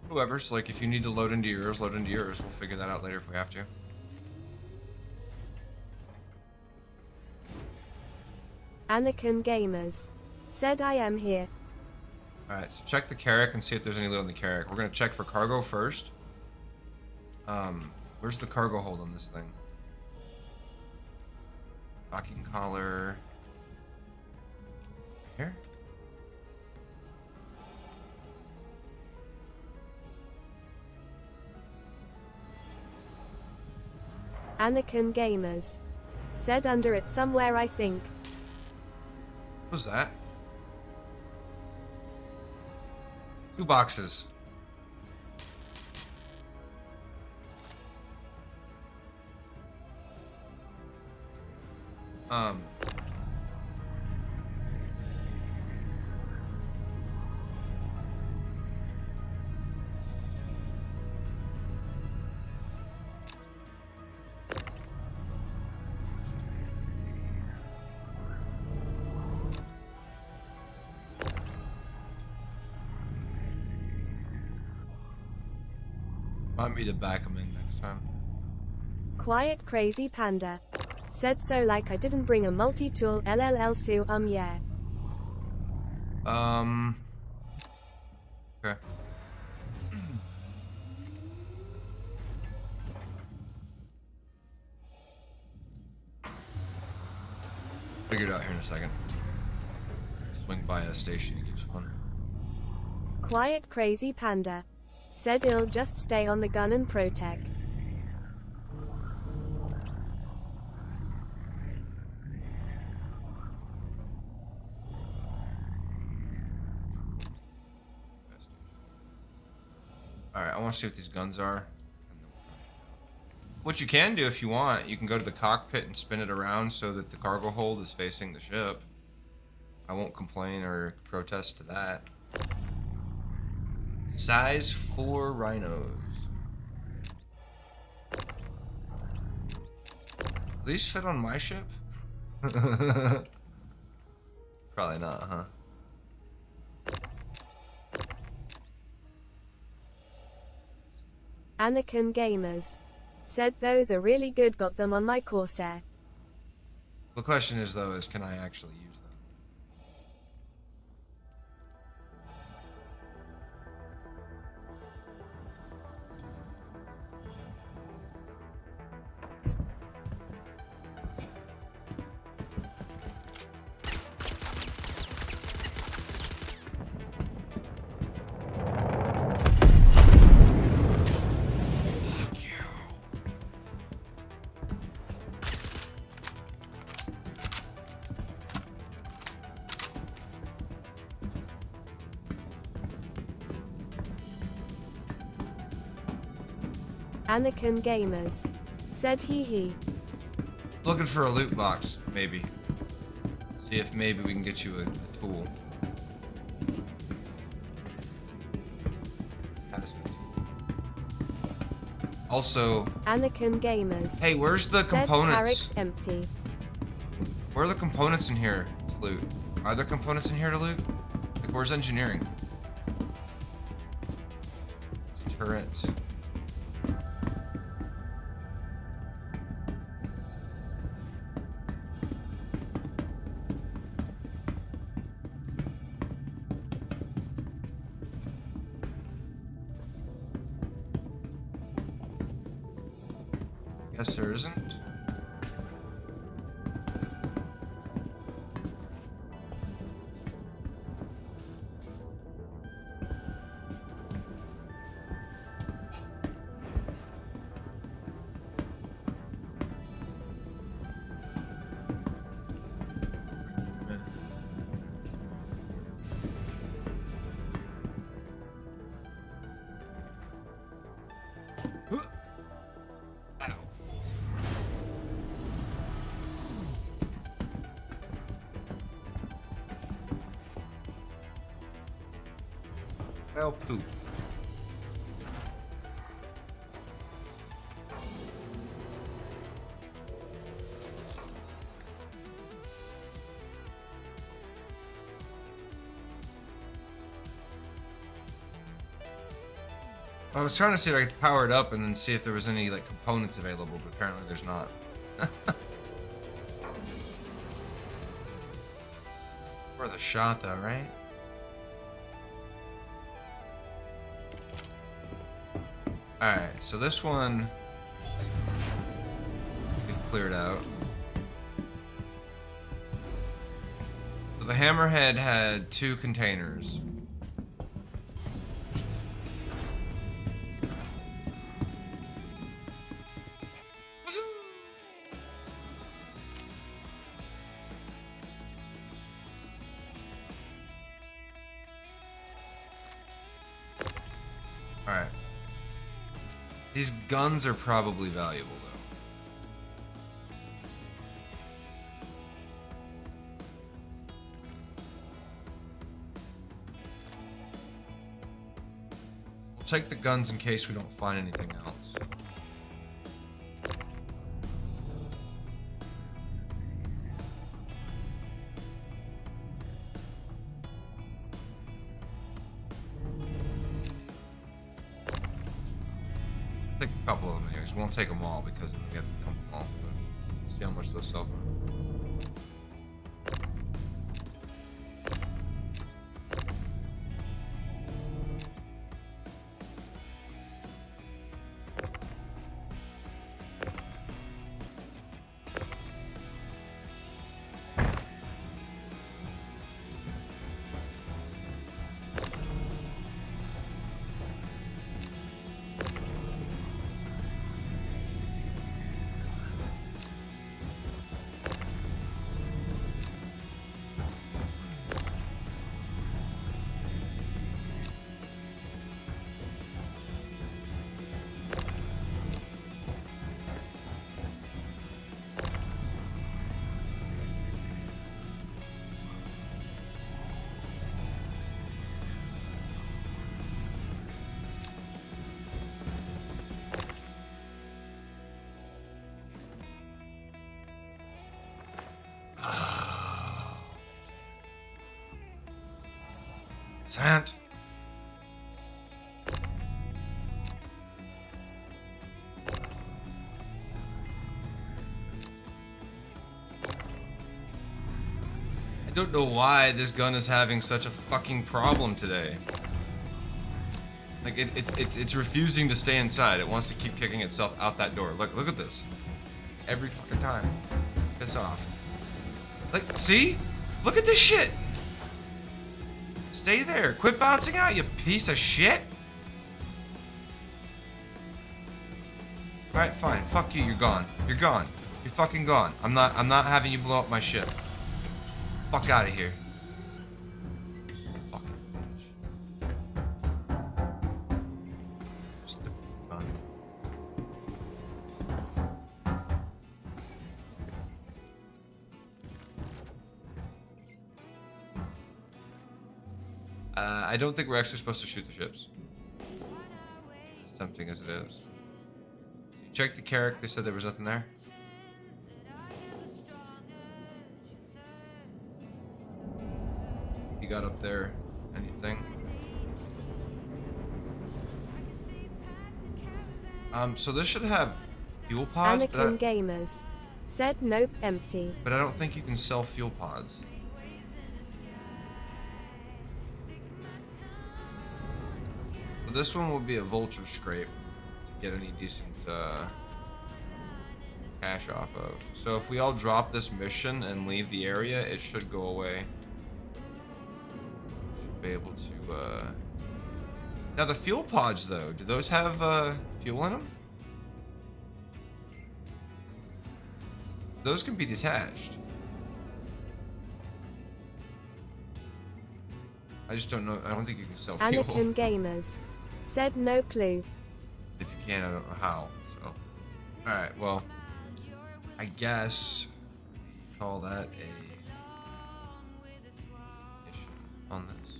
Whoever's, like, if you need to load into yours, load into yours. We'll figure that out later if we have to. Anakin Gamers said I am here. Alright, so check the Carrack and see if there's any loot on the Carrack. We're gonna check for cargo first. Where's the cargo hold on this thing? Docking collar. Here? Anakin Gamers said under it somewhere, I think. What was that? 2 boxes. Want me to back them in next time? Quiet Crazy Panda said so like I didn't bring a multi-tool LLL Sue yeah. Okay. Figure it out here in a second. Swing by a station and get you one. Quiet Crazy Panda said it'll just stay on the gun and protect. Alright, I want to see what these guns are. What you can do if you want, you can go to the cockpit and spin it around so that the cargo hold is facing the ship. I won't complain or protest to that. Size 4 rhinos. Do these fit on my ship? Probably not, huh? Anakin Gamers said those are really good, got them on my Corsair. The question is though, can I actually use them? Anakin Gamers said he. Looking for a loot box, maybe. See if maybe we can get you a tool. That's a tool. Also, Anakin Gamers. hey, where's the Said components? Tarek's empty. Where are the components in here to loot? Are there components in here to loot? Like, where's engineering? Turret. Guess there isn't. Well, poop. I was trying to see if I could power it up and then see if there was any like components available, but apparently there's not. Worth a shot though, right? Alright, so this one we've cleared out. So the hammerhead had 2 containers. Alright. These guns are probably valuable, though. We'll take the guns in case we don't find anything else. Take a couple of them anyways. We won't take them all because then we have to dump them all. But see how much those sell for. Sant. I don't know why this gun is having such a fucking problem today. Like it's refusing to stay inside. It wants to keep kicking itself out that door. Look at this. Every fucking time. Piss off. Like, see? Look at this shit. Stay there. Quit bouncing out, you piece of shit. Alright, fine. Fuck you, you're gone. You're gone. You're fucking gone. I'm not having you blow up my ship. Fuck out of here. Fucking bitch. Stupid gun. I don't think we're actually supposed to shoot the ships. As tempting as it is. Check the carrick. They said there was nothing there. You got up there anything? So this should have fuel pods, Anakin Gamers said nope, empty. but I don't think you can sell fuel pods. So this one will be a vulture scrape to get any decent cash off of. So if we all drop this mission and leave the area, it should go away. Should be able to. Now the fuel pods, though, do those have fuel in them? Those can be detached. I just don't know. I don't think you can sell fuel. Anakin Gamers said no clue. If you can, I don't know how. So, all right. Well, I guess call that a issue on this.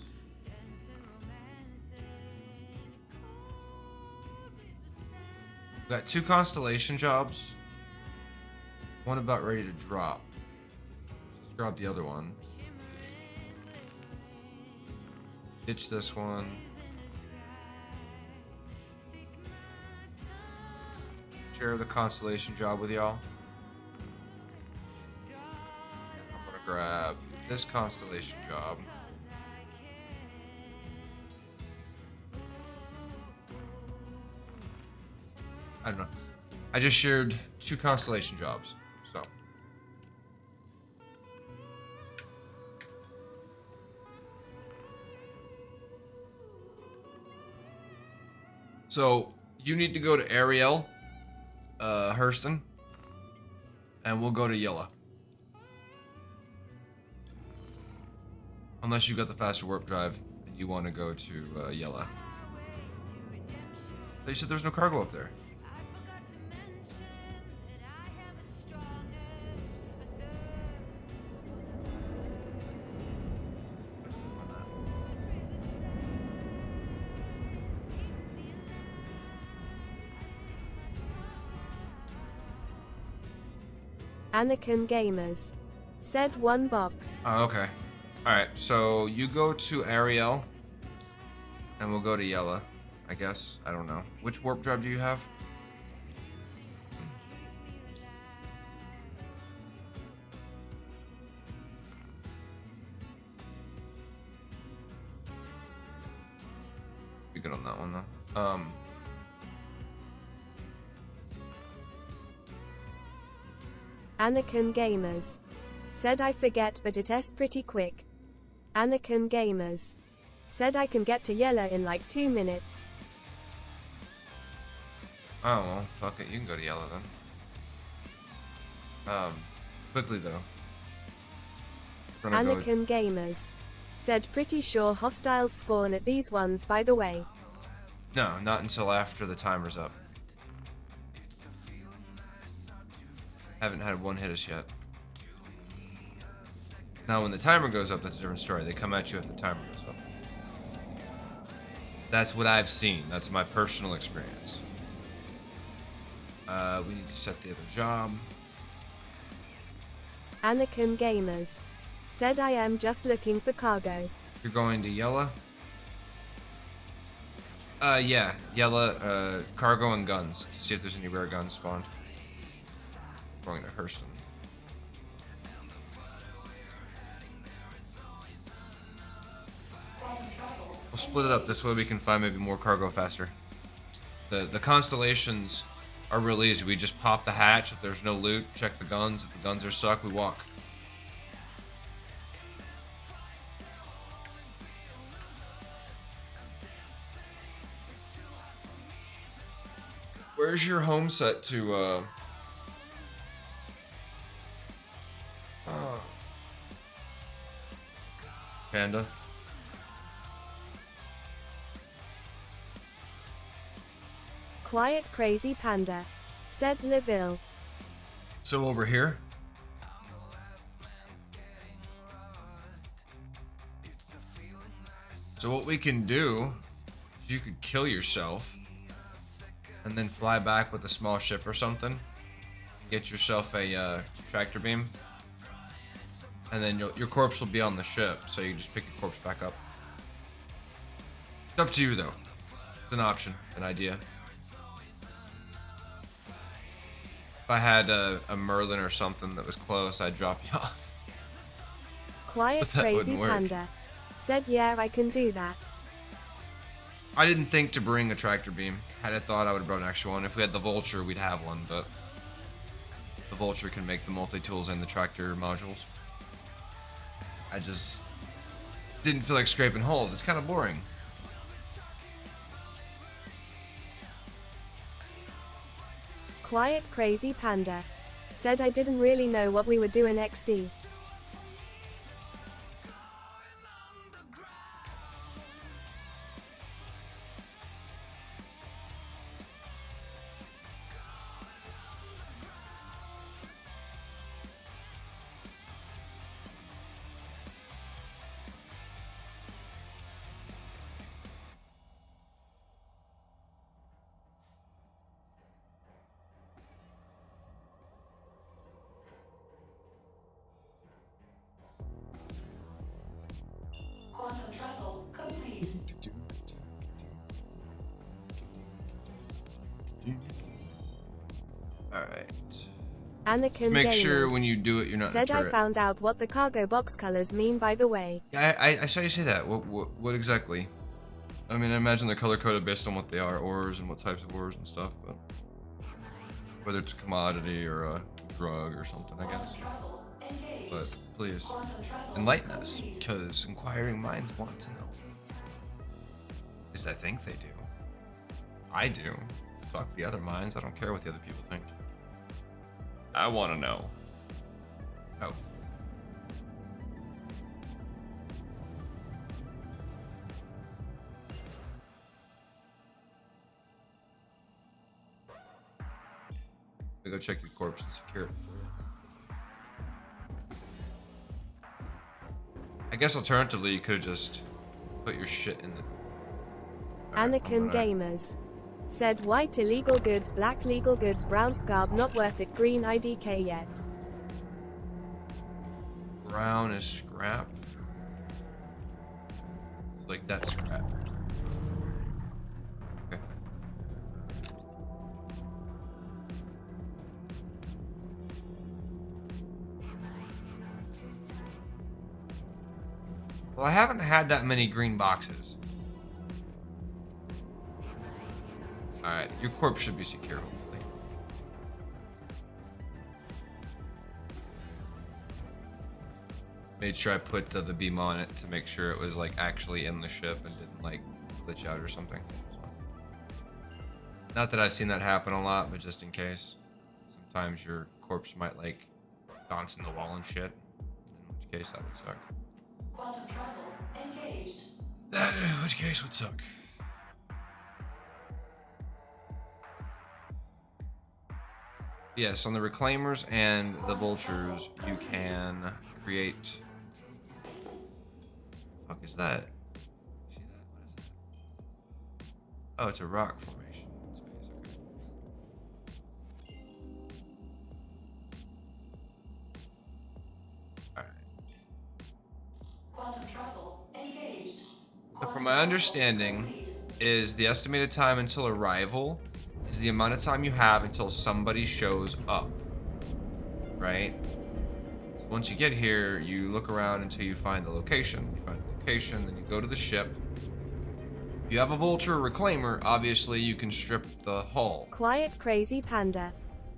We got 2 constellation jobs. One about ready to drop. Let's grab the other one. Ditch this one. Share the constellation job with y'all. I'm gonna grab this constellation job. I don't know. I just shared 2 constellation jobs, so. So you need to go to Ariel, Hurston, and we'll go to Yella. Unless you got the faster warp drive and you want to go to Yella. They said there's no cargo up there. Anakin Gamers said 1 box. Oh, okay. Alright, so you go to Ariel, and we'll go to Yella, I guess. I don't know. Which warp drive do you have? Be good on that one, though. Anakin Gamers said I forget but it's pretty quick. Anakin Gamers said I can get to Yella in like 2 minutes. Oh, well, fuck it. You can go to Yella then. Quickly, though. Anakin Gamers said pretty sure hostiles spawn at these ones, by the way. No, not until after the timer's up. Haven't had one hit us yet. Now, when the timer goes up, that's a different story. They come at you if the timer goes up. That's what I've seen. That's my personal experience. We need to set the other job. Anakin Gamers said I am just looking for cargo. You're going to Yella? Yeah. Yella, cargo and guns. To see if there's any rare guns spawned. Going to Hurston. We'll split it up. This way we can find maybe more cargo faster. The constellations are real easy. We just pop the hatch. If there's no loot, check the guns. If the guns are suck, we walk. Where's your home set to, Panda? Quiet Crazy Panda said LeVille. So over here? So what we can do is you could kill yourself and then fly back with a small ship or something. Get yourself a tractor beam, and then your corpse will be on the ship, so you just pick your corpse back up. It's up to you though. It's an option, an idea. If I had a Merlin or something that was close, I'd drop you off. Quiet But that Crazy wouldn't work. Panda said, yeah, I can do that. I didn't think to bring a tractor beam. Had I thought, I would have brought an extra one. If we had the Vulture, we'd have one, but the Vulture can make the multi-tools and the tractor modules. I just didn't feel like scraping holes. It's kind of boring. Quiet Crazy Panda said, I didn't really know what we were doing XD. Quantum travel complete. Alright. Anakin Make Gamers sure when you do it, you're not said, in a I turret. found out what the cargo box colors mean, by the way. Yeah, I saw you say that. What exactly? I mean, I imagine they're color-coded based on what they are, ores and what types of ores and stuff, but whether it's a commodity or a drug or something, I guess. But please, enlighten us, because inquiring minds want to know. At least I think they do. I do. Fuck the other minds, I don't care what the other people think. I want to know. Oh. Go check your corpse and secure it for you. I guess alternatively, you could have just put your shit in the... Anakin Gamers said, white illegal goods, black legal goods, brown scarb not worth it, green IDK yet. Brown is scrap. Like that scrap. Okay. Well, I haven't had that many green boxes. Alright, your corpse should be secure, hopefully. Made sure I put the beam on it to make sure it was like actually in the ship and didn't like glitch out or something. So, not that I've seen that happen a lot, but just in case. Sometimes your corpse might like bounce in the wall and shit. In which case that would suck. Quantum travel engaged. That in which case would suck. Yes, on the reclaimers and the vultures, you can create. What the fuck is that? See that? What is that? Oh, it's a rock formation in space. Okay. Alright. Quantum travel engaged. So from my understanding, is the estimated time until arrival is the amount of time you have until somebody shows up, right? So once you get here, you look around until you find the location. You find the location, then you go to the ship. If you have a vulture or reclaimer, obviously you can strip the hull. Quiet Crazy Panda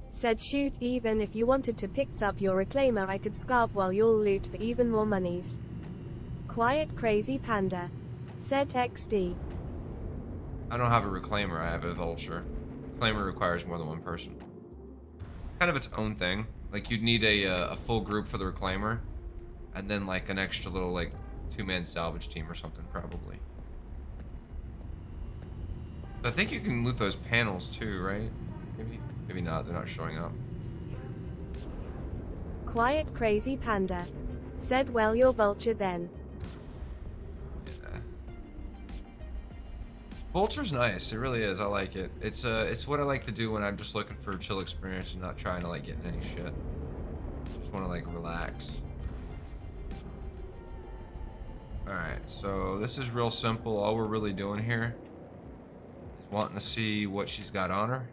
said, shoot, even if you wanted to pick up your reclaimer, I could scarf while you'll loot for even more monies. Quiet Crazy Panda said, XD. I don't have a reclaimer, I have a vulture. Reclaimer requires more than one person. It's kind of its own thing. Like you'd need a full group for the reclaimer, and then like an extra little like 2-man salvage team or something probably. I think you can loot those panels too, right? Maybe not, they're not showing up. Quiet Crazy Panda said, well, your vulture then. Yeah. Vulture's nice. It really is. I like it. It's what I like to do when I'm just looking for a chill experience and not trying to like get in any shit. Just want to like relax. Alright, so this is real simple. All we're really doing here is wanting to see what she's got on her.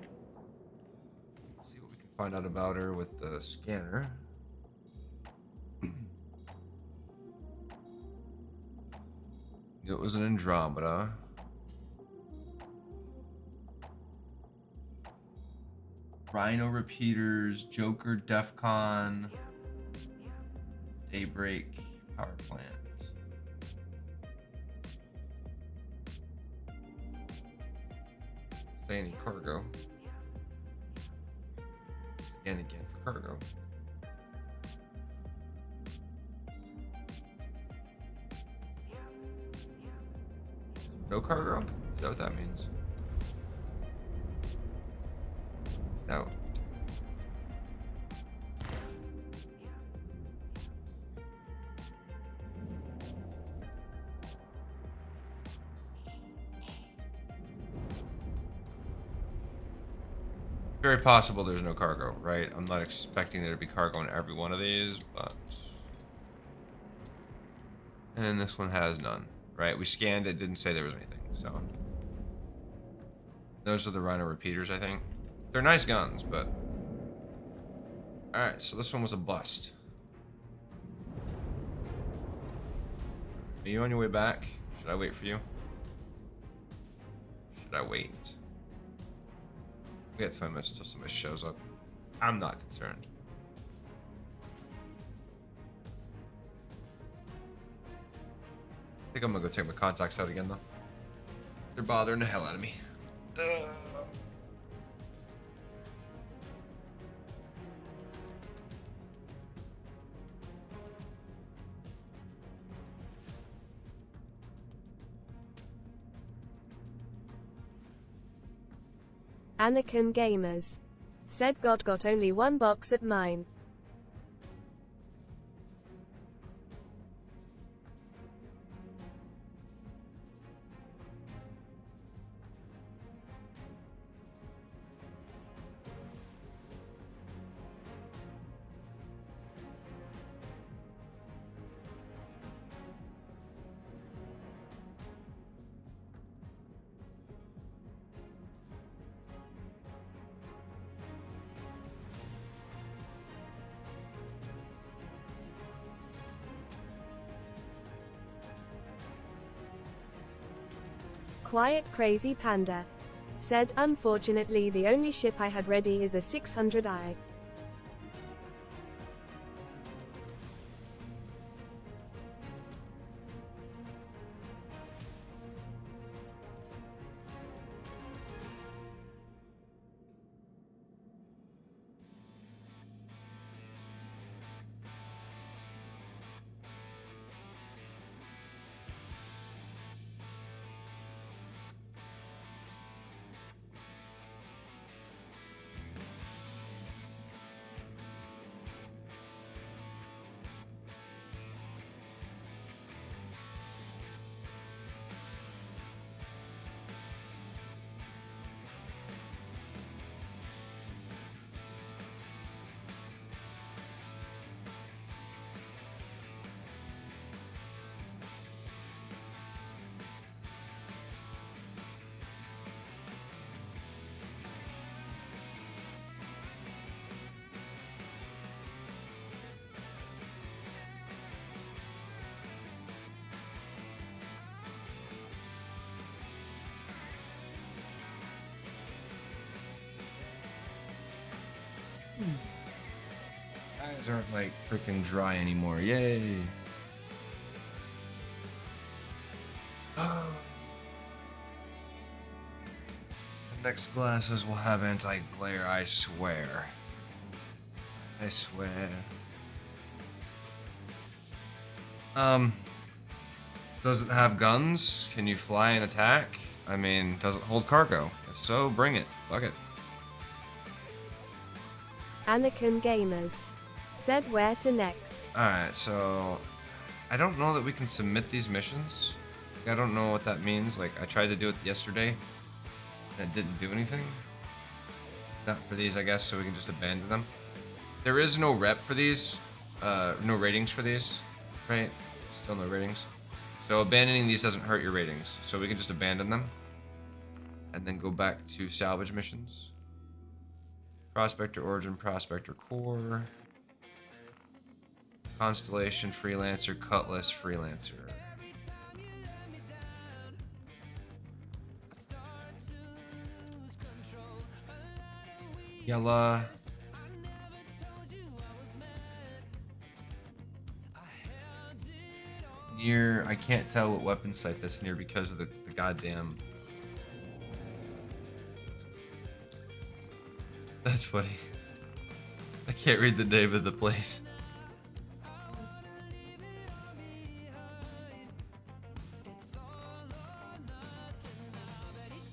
Let's see what we can find out about her with the scanner. It was an Andromeda. Rhino repeaters, Joker, Defcon, Daybreak, power plant. Say any cargo. And again for cargo. No cargo? Is that what that means? No. Very possible there's no cargo, right? I'm not expecting there to be cargo in every one of these, but... And this one has none, right? We scanned it, didn't say there was anything, so... Those are the Rhino repeaters, I think. They're nice guns, but... Alright, so this one was a bust. Are you on your way back? Should I wait for you? Should I wait? We got 20 minutes until somebody shows up. I'm not concerned. I think I'm gonna go take my contacts out again, though. They're bothering the hell out of me. Anakin Gamers. Said God got only one box at mine. Quiet Crazy Panda. Said, unfortunately the only ship I had ready is a 600i. Eyes aren't like freaking dry anymore. Yay! The next glasses will have anti-glare, I swear. I swear. Does it have guns? Can you fly and attack? I mean, does it hold cargo? If so, bring it. Fuck it. Anakin Gamers. Said where to next. Alright, so... I don't know that we can submit these missions. I don't know what that means. Like, I tried to do it yesterday, and it didn't do anything. Not for these, I guess, so we can just abandon them. There is no rep for these, no ratings for these, right? Still no ratings. So abandoning these doesn't hurt your ratings, so we can just abandon them. And then go back to salvage missions. Prospector Origin, Prospector Core. Constellation, Freelancer, Cutlass, Freelancer. Yellow. Near, I can't tell what weapon site that's near because of the goddamn... That's funny. I can't read the name of the place.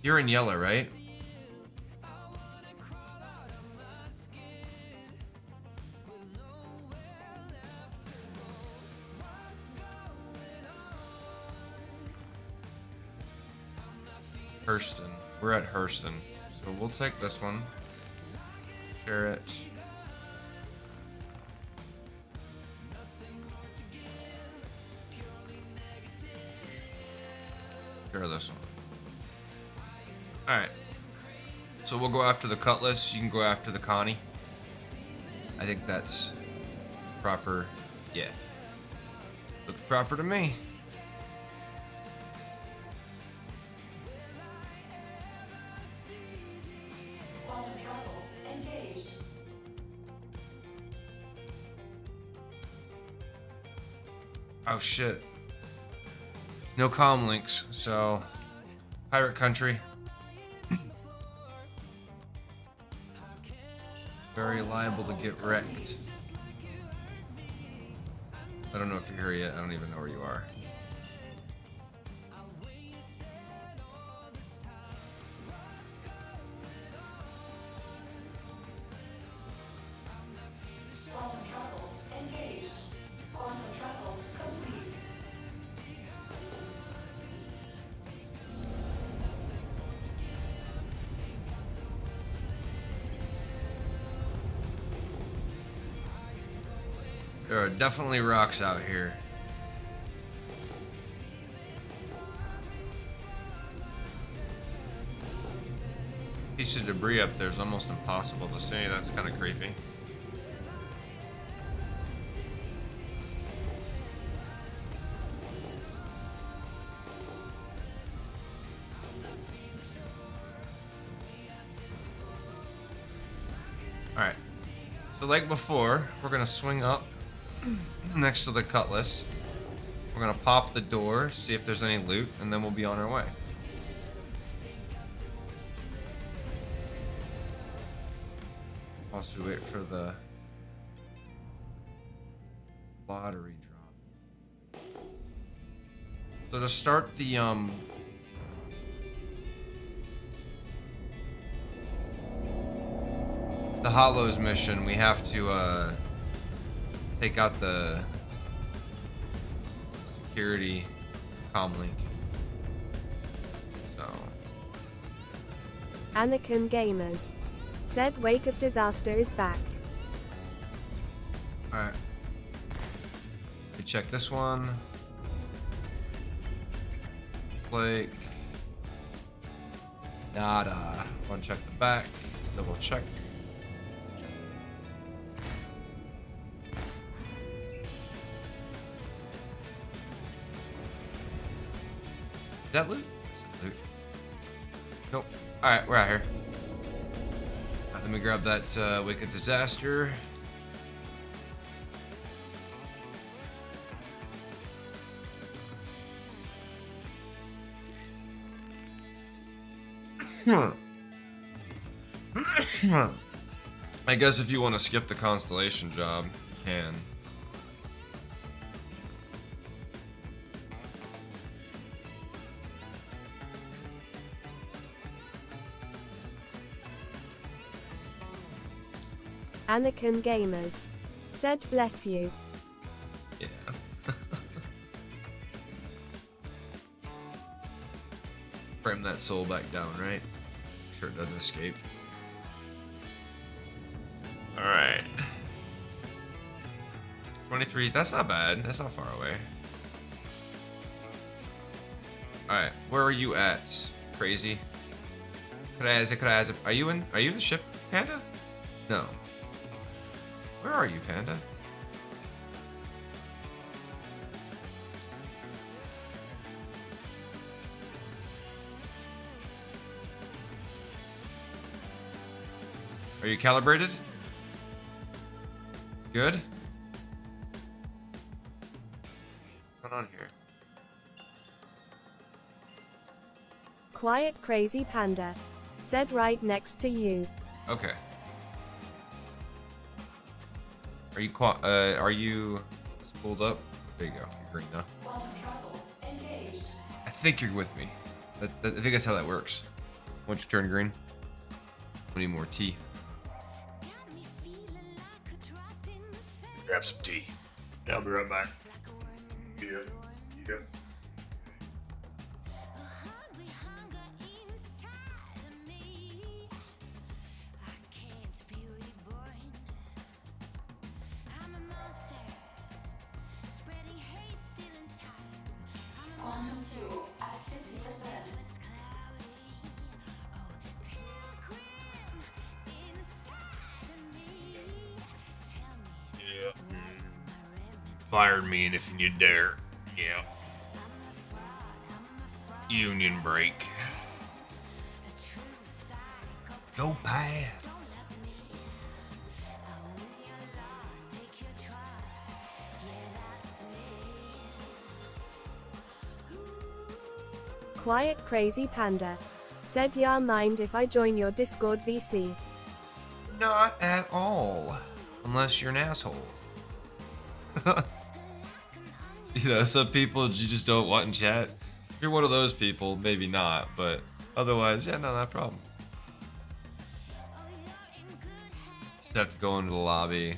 You're in yellow, right? Hurston. We're at Hurston. So we'll take this one. Share it. Share this one. Alright. So we'll go after the Cutlass. You can go after the Connie. I think that's proper. Yeah. Looks proper to me. Quantum travel engaged. Oh shit. No comm links, so pirate country. Very liable to get wrecked. I don't know if you're here yet. I don't even know where you are. Quantum travel engaged. Quantum travel complete. There are definitely rocks out here. Piece of debris up there is almost impossible to see. That's kind of creepy. Alright. So like before, we're gonna swing up next to the Cutlass. We're gonna pop the door, see if there's any loot, and then we'll be on our way. Also wait for the lottery drop. So to start the Hollows mission, we have to take out the security comm link. So Anakin Gamers said Wake of Disaster is back. alright. We check this one. Blake. Nada. One check the back. Double check. Is that loot? Is that loot? Nope. Alright, we're out here. Let me grab that Wicked Disaster. I guess if you want to skip the Constellation job, you can. Anakin Gamers said bless you. Yeah. Frame that soul back down, right? Sure it doesn't escape. Alright. 23, that's not bad. That's not far away. Alright, where are you at? Crazy. Could I ask it? Are you in the ship, Panda? No. Where are you, Panda? Are you calibrated? Good? What's going on here? Quiet crazy panda. Said right next to you. Okay. Are you spooled up? There you go. You're green now. Quantum travel engaged. I think you're with me. I think that's how that works. Once you turn green, we need more tea. Grab some tea. I'll be right back. Yeah. Yeah. Quantum fuel at 50%. Yeah. Fire me if you dare. Yeah. Union break. Go path. Quiet crazy panda. Said yeah, mind if I join your Discord VC? Not at all. Unless you're an asshole. You know, some people you just don't want in chat. If you're one of those people, maybe not, but otherwise, yeah, no, not a problem. Just have to go into the lobby.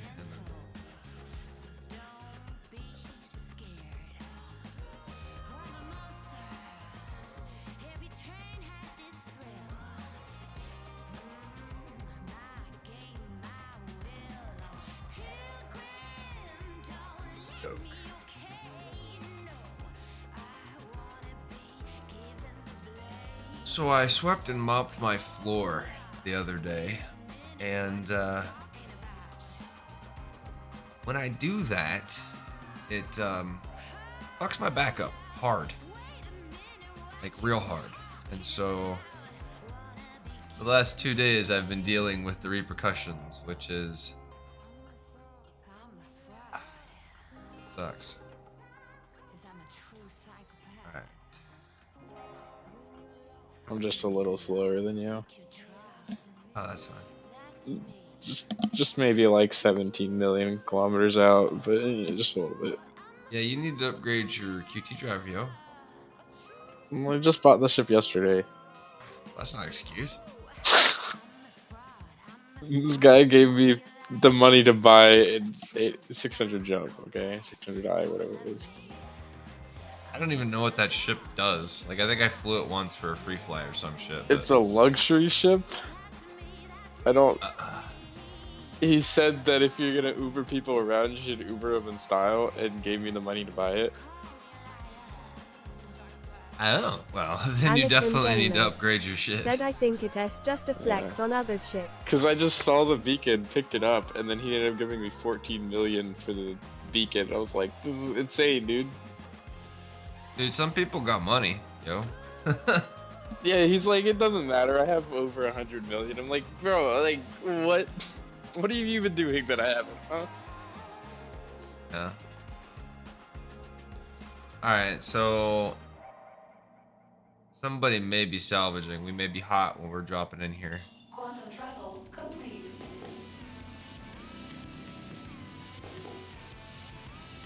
So I swept and mopped my floor the other day, and when I do that, it fucks my back up hard, like real hard. And so for the last 2 days I've been dealing with the repercussions, which is sucks. Alright. I'm just a little slower than you. Oh, that's fine. Just maybe like 17 million kilometers out, but just a little bit. Yeah, you need to upgrade your QT drive, yo. I just bought the ship yesterday. That's not an excuse. This guy gave me the money to buy 600 jump, okay? 600i, whatever it is. I don't even know what that ship does. Like, I think I flew it once for a free fly or some shit. But... It's a luxury ship. I don't... He said that if you're gonna Uber people around, you should Uber them in style, and gave me the money to buy it. Oh, well, then you definitely need to upgrade your shit. Said I think it's just a flex on others' shit. Cause I just saw the beacon, picked it up, and then he ended up giving me 14 million for the beacon. I was like, this is insane, dude. Dude, some people got money, yo. Yeah, he's like, it doesn't matter. I have over 100 million. I'm like, bro, like, what? What are you even doing that I haven't, huh? Yeah. Alright, so... Somebody may be salvaging. We may be hot when we're dropping in here. Quantum travel complete.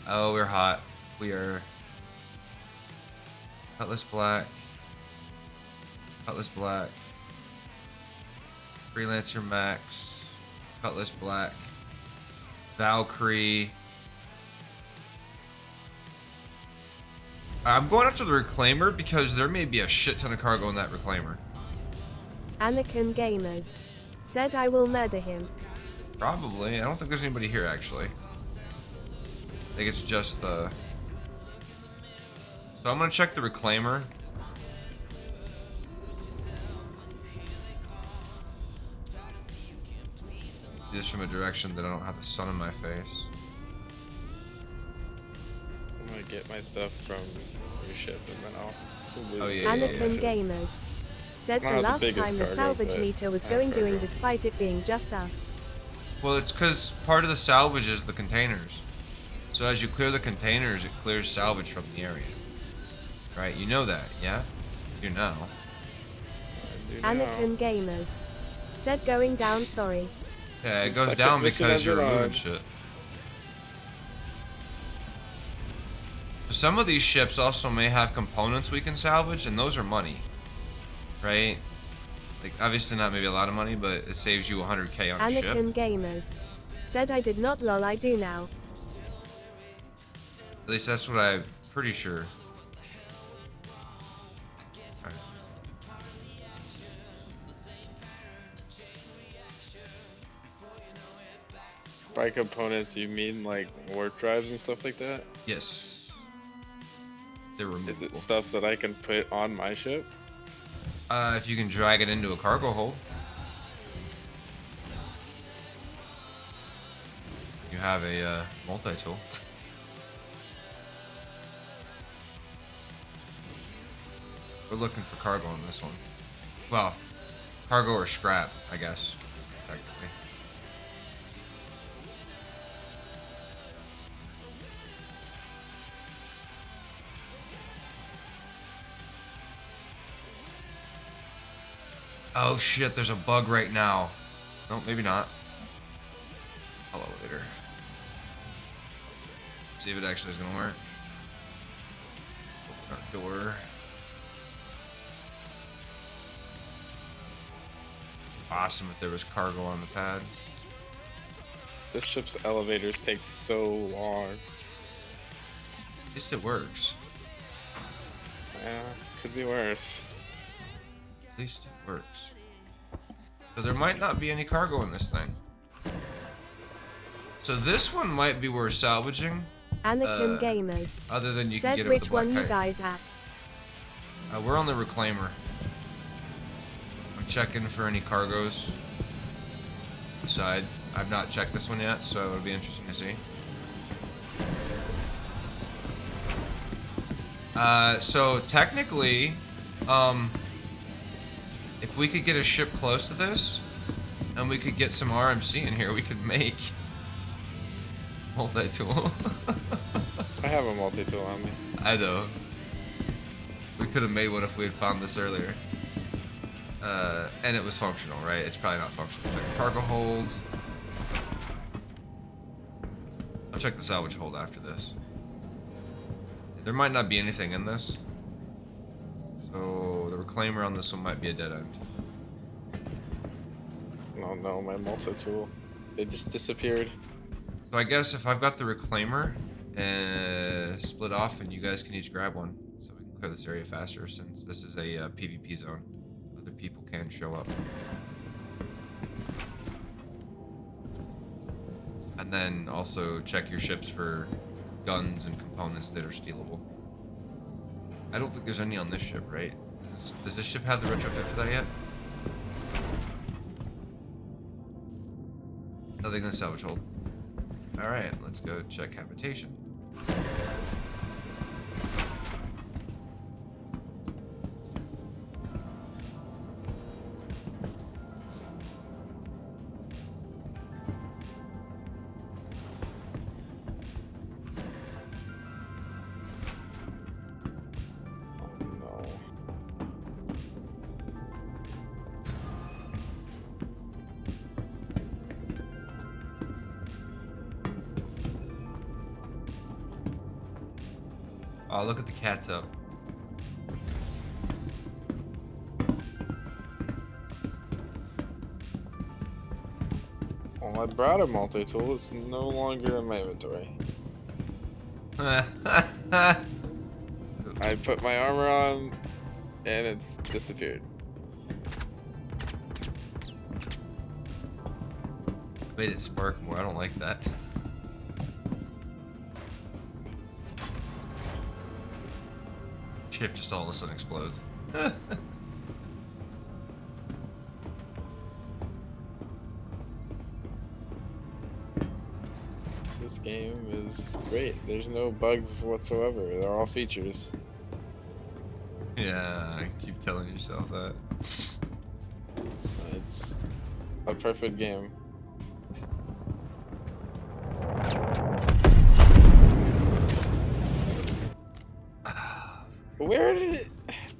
Oh, we're hot. We are... Cutlass black. Cutlass black. Freelancer max. Cutlass black. Valkyrie. I'm going after the reclaimer because there may be a shit ton of cargo in that reclaimer. Anakin Gamers said I will murder him. Probably. I don't think there's anybody here actually. I think it's just the... So I'm gonna check the reclaimer. Do this from a direction that I don't have the sun in my face. I'm gonna get my stuff from your ship and then I'll... Oh, yeah, Anakin Gamers said the last time the salvage meter was going doing despite it being just us. Well, it's because part of the salvage is the containers. So as you clear the containers, it clears salvage from the area. Right? You know that, yeah? You know. Anakin Gamers said going down sorry. Yeah, it goes down because you're removing shit. Some of these ships also may have components we can salvage, and those are money. Right? Like, obviously not maybe a lot of money, but it saves you 100k on a ship. Anakin Gamers said I did not lol I do now. At least that's what I'm pretty sure. By components, you mean like warp drives and stuff like that? Yes. They're removable. Is it stuff that I can put on my ship? If you can drag it into a cargo hold. You have a multi-tool. We're looking for cargo on this one. Well, cargo or scrap, I guess, technically. Oh shit, there's a bug right now. No, maybe not. Elevator. See if it actually is gonna work. Open our door. Awesome if there was cargo on the pad. This ship's elevators take so long. At least it works. Yeah, could be worse. At least it works. So there might not be any cargo in this thing. So this one might be worth salvaging. Anakin Gamers other than you can said get it with which the black one you kite. guys at. We're on the reclaimer. I'm checking for any cargoes. Side. I've not checked this one yet, so it would be interesting to see. So technically, if we could get a ship close to this, and we could get some RMC in here, we could make multi-tool. I have a multi-tool on me. I know. We could have made one if we had found this earlier. And it was functional, right? It's probably not functional. Check the cargo hold. I'll check the salvage hold after this. There might not be anything in this. So the reclaimer on this one might be a dead end. Oh no, my multi-tool. It just disappeared. So I guess if I've got the reclaimer split off, and you guys can each grab one, so we can clear this area faster, since this is a PvP zone. Other people can show up. And then also check your ships for guns and components that are stealable. I don't think there's any on this ship, right? Does this ship have the retrofit for that yet? Nothing in the salvage hold. Alright, let's go check habitation. Oh, look at the cats up. Well, I brought a multi-tool. It's no longer in my inventory. I put my armor on, and it's disappeared. Made it spark more. I don't like that. Ship just all of a sudden explodes. This game is great. There's no bugs whatsoever. They're all features. Yeah, keep telling yourself that. It's a perfect game. Where did it?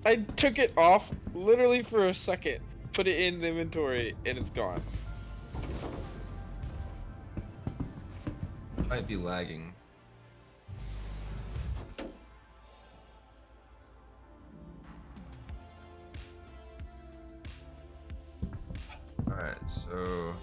I took it off literally for a second, put it in the inventory, and it's gone. Might be lagging. Alright, so...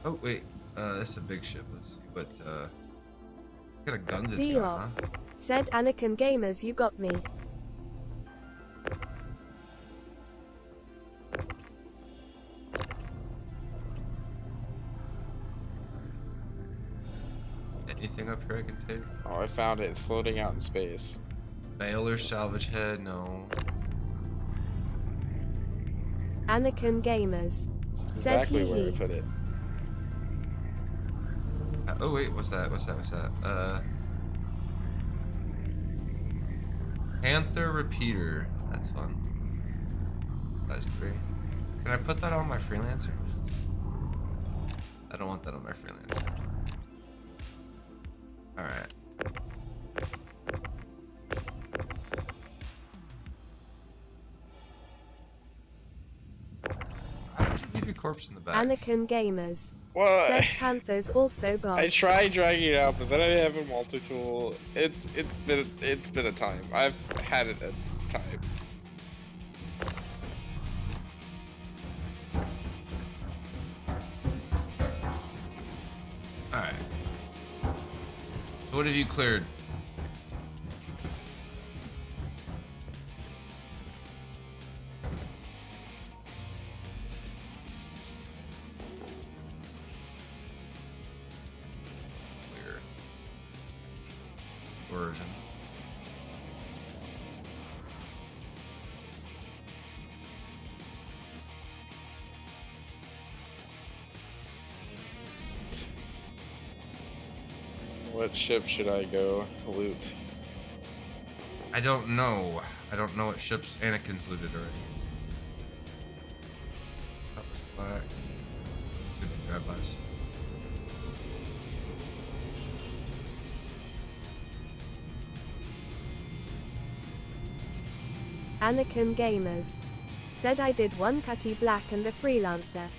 Oh, wait. That's a big ship. Let's see what, what kind of guns it's got, huh? Said Anakin Gamers, you got me. Anything up here I can take? Oh, I found it. It's floating out in space. Baylor salvage head, no. Anakin Gamers. Said Exactly he. where I put it. Oh wait, what's that? What's that? What's that? Panther repeater. That's fun. Size 3. Can I put that on my freelancer? I don't want that on my freelancer. Alright. Why would you leave your corpse in the back? Anakin Gamers. What? Said Panther's also gone. I tried dragging it out, but then I have a multi-tool. It's been a time. I've had it a time. Alright. So what have you cleared? Clear. Version. What ship should I go loot? I don't know. I don't know what ships Anakin's looted already. That was black. Should be drive bys. Anakin Gamers. Said I did one Cutty Black and the Freelancer.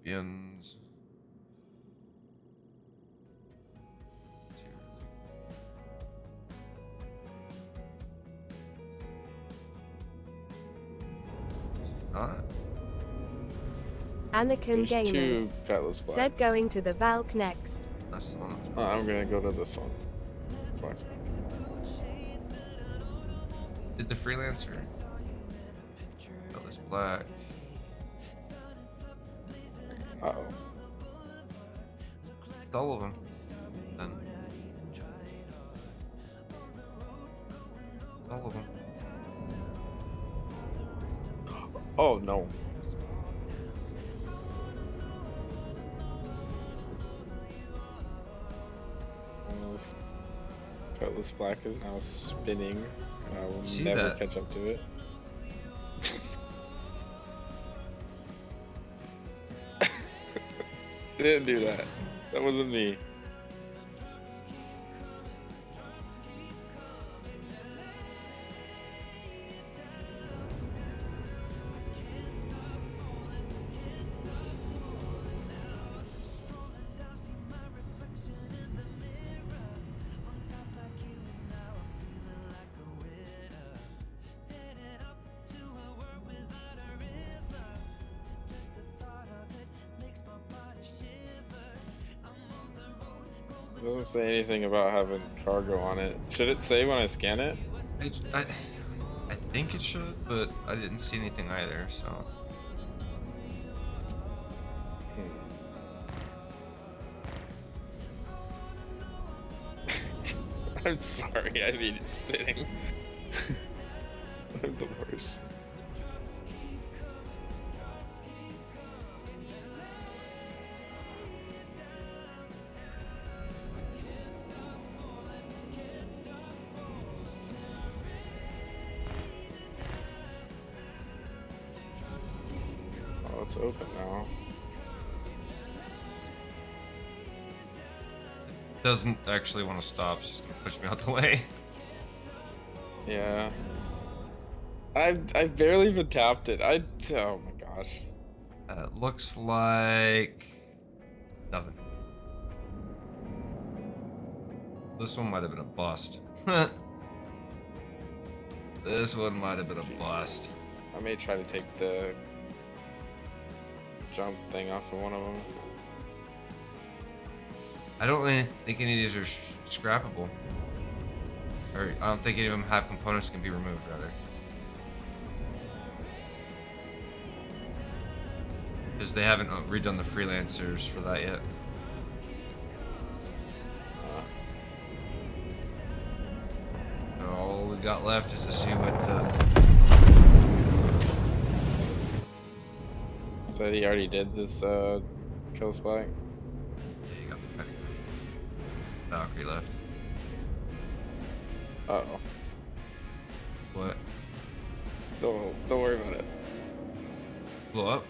Scorpions. Not. Anakin There's Gamers. 2 Cutlass Blacks. Said going to the Valk next. That's the one that was Oh, I'm gonna go to this one. Fuck. Did the freelancer? Cutlass black. Uh-oh. It's all of them. Then. All of them. Oh, no. Cutlass Black is now spinning. I will See never that? catch up to it. It didn't do that. That wasn't me. It doesn't say anything about having cargo on it. Should it say when I scan it? I think it should, but I didn't see anything either, so. I'm sorry, I mean it's spinning. I'm the worst. Oh, it's open now. Doesn't actually want to stop, it's just gonna push me out the way. Yeah. I've barely even tapped it. Oh my gosh. Looks like nothing. This one might have been a bust. This one might have been a bust. I may try to take the jump thing off of one of them. I don't really think any of these are scrappable. Or I don't think any of them have components that can be removed, rather. Because they haven't redone the freelancers for that yet. So all we got left is to see what Said he already did this kill spike. Yeah, you got the Valkyrie left. Uh-oh. What? Don't worry about it. Blow up?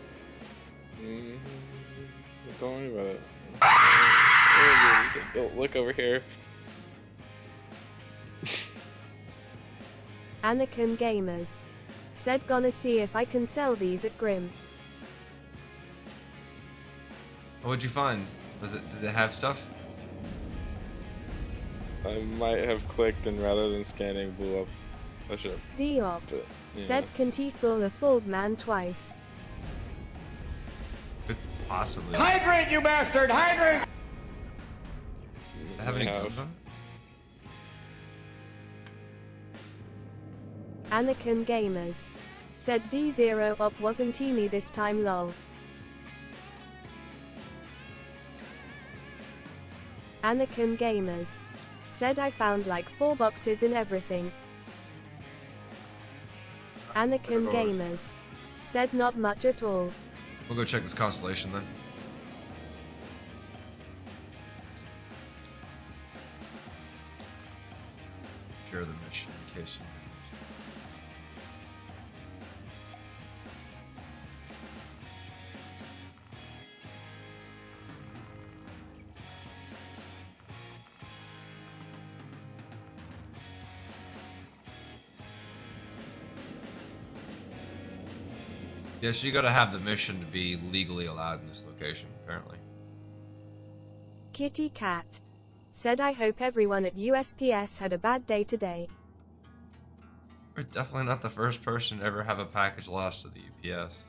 Don't worry about it. Oh, look over here. Anakin Gamers said gonna see if I can sell these at Grim. What'd you find? Did they have stuff? I might have clicked and rather than scanning blew up a ship. Diop But, said can T fool a fooled man twice. Could possibly. Hydrate, you bastard! Hydrate! They have any guns on? Anakin Gamers said D0 op wasn't teamy this time lol. Anakin Gamers said I found like 4 boxes in everything. Anakin Gamers said not much at all. We'll go check this constellation then. Share the mission in case you. Yes, you gotta have the mission to be legally allowed in this location, apparently. Kitty Cat said I hope everyone at USPS had a bad day today. We're definitely not the first person to ever have a package lost to the UPS.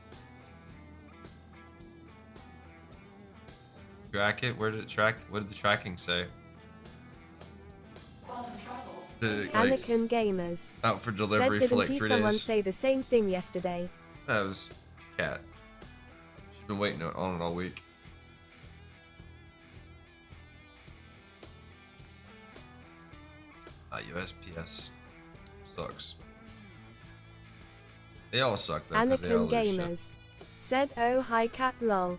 Track it? Where did it track? What did the tracking say? Did it, like, Anakin Gamers out for delivery said for like didn't 3 someone days? say the same thing yesterday? That was Cat. She's been waiting on it all week. USPS sucks. They all suck though, because they all Anakin lose shit. Gamers said oh hi cat lol.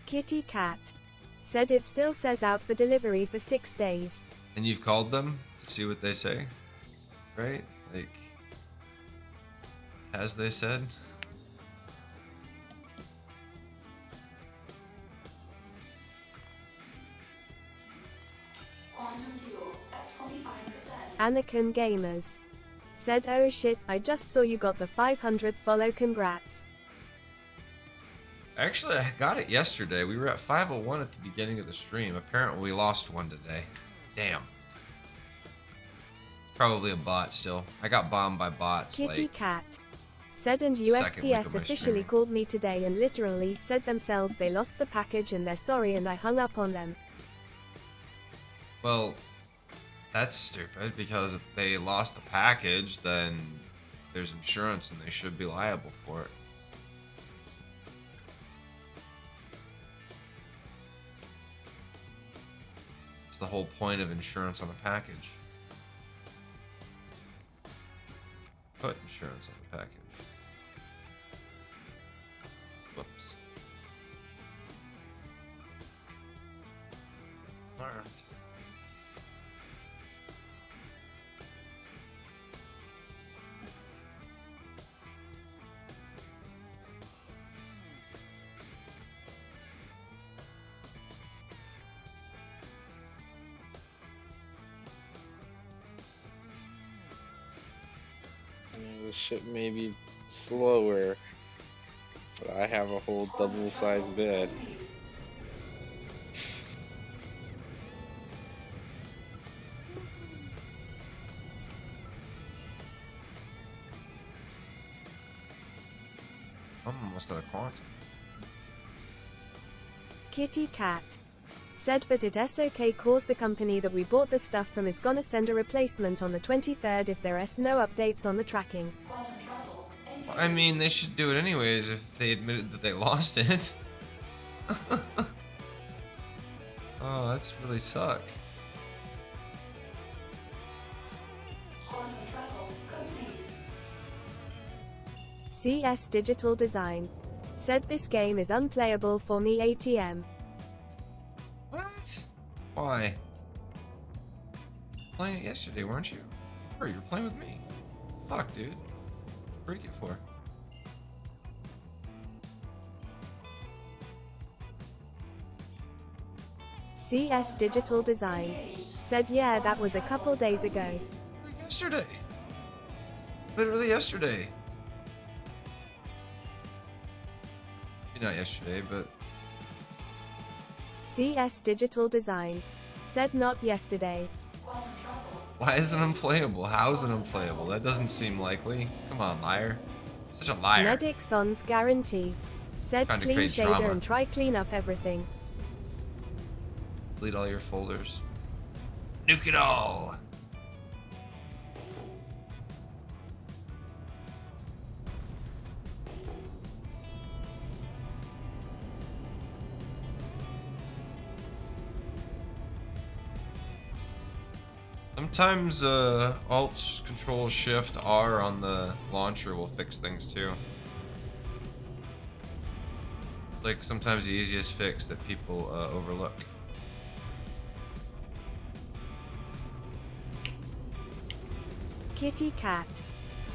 Kitty Cat said it still says out for delivery for 6 days. And you've called them to see what they say, right? Like, as they said. Anakin Gamers said oh shit, I just saw you got the 500 follow, congrats. Actually, I got it yesterday. We were at 501 at the beginning of the stream. Apparently, we lost one today. Damn. Probably a bot still. I got bombed by bots. Kitty Like, Cat Said and Second week of USPS my officially streaming. called me today and literally said themselves they lost the package and they're sorry and I hung up on them. Well, that's stupid because if they lost the package, then there's insurance and they should be liable for it. It's the whole point of insurance on a package. Put insurance on the package. Whoops. Alright. This shit may be slower, but I have a whole double-sized bed. I'm almost out of quantum. Kitty Cat. Said but it's okay cause the company that we bought the stuff from is gonna send a replacement on the 23rd if there's no updates on the tracking. I mean, they should do it anyways if they admitted that they lost it. Oh, that's really suck. CS Digital Design. Said this game is unplayable for me ATM. What? Why? Playing it yesterday, weren't you? Or you were playing with me. Fuck, dude. Break it for. CS Digital Design. Said yeah, that was a couple days ago. Yesterday. Literally yesterday. Maybe not yesterday, but CS Digital Design. Said not yesterday. why is it unplayable? How is it unplayable? That doesn't seem likely. Come on, liar. Such a liar. Medic Son's guarantee. Said Trying to clean create shader drama. and try clean up everything. Delete all your folders. Nuke it all. Sometimes Alt Control Shift R on the launcher will fix things too. Like sometimes the easiest fix that people overlook. Kitty Cat.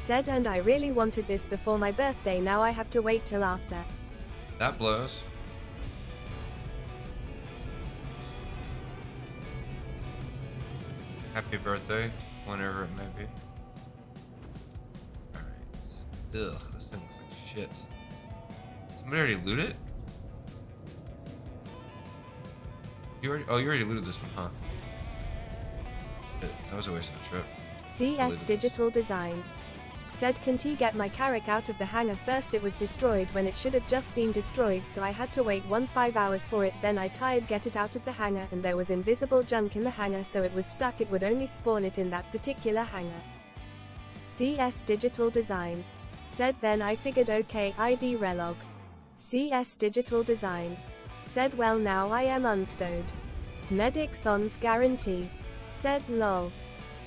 Said and I really wanted this before my birthday, now I have to wait till after. That blows. Happy birthday, whenever it may be. Alright. Ugh, this thing looks like shit. Somebody already loot it? You already looted this one, huh? Shit, that was a waste of a trip. CS Digital Design. Said can't he get my Carrack out of the hangar first? It was destroyed when it should have just been destroyed, so I had to wait 5 hours for it, then I tried get it out of the hangar and there was invisible junk in the hangar, so it was stuck. It would only spawn it in that particular hangar. CS Digital Design. Said then I figured okay ID relog. CS Digital Design. Said well now I am unstowed. Medic Son's guarantee. Said lol.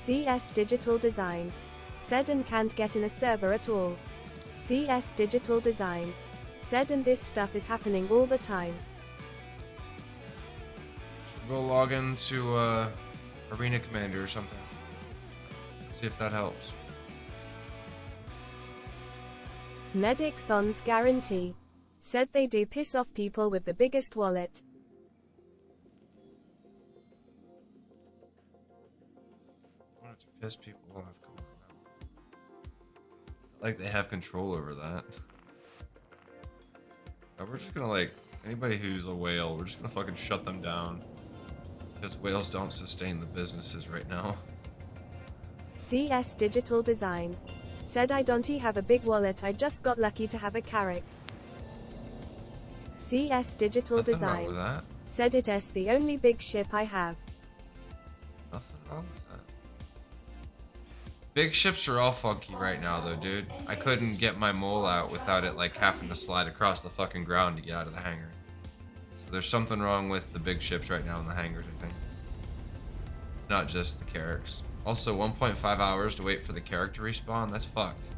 CS Digital Design. Said and can't get in a server at all. CS Digital Design. Said and this stuff is happening all the time. Should go log into Arena Commander or something. See if that helps. Medic Son's guarantee. Said they do piss off people with the biggest wallet. I wanted to piss people off. Come on now. Like they have control over that. Now we're just gonna like anybody who's a whale, we're just gonna fucking shut them down. Because whales don't sustain the businesses right now. CS Digital Design. Said I don't have a big wallet, I just got lucky to have a carrack. CS Digital Nothing wrong Design. with that. Said it is the only big ship I have. Nothing wrong with that. Big ships are all funky right now though, dude. I couldn't get my mole out without it like having to slide across the fucking ground to get out of the hangar. So there's something wrong with the big ships right now in the hangars, I think. Not just the carracks. Also, 1.5 hours to wait for the carrack to respawn? That's fucked.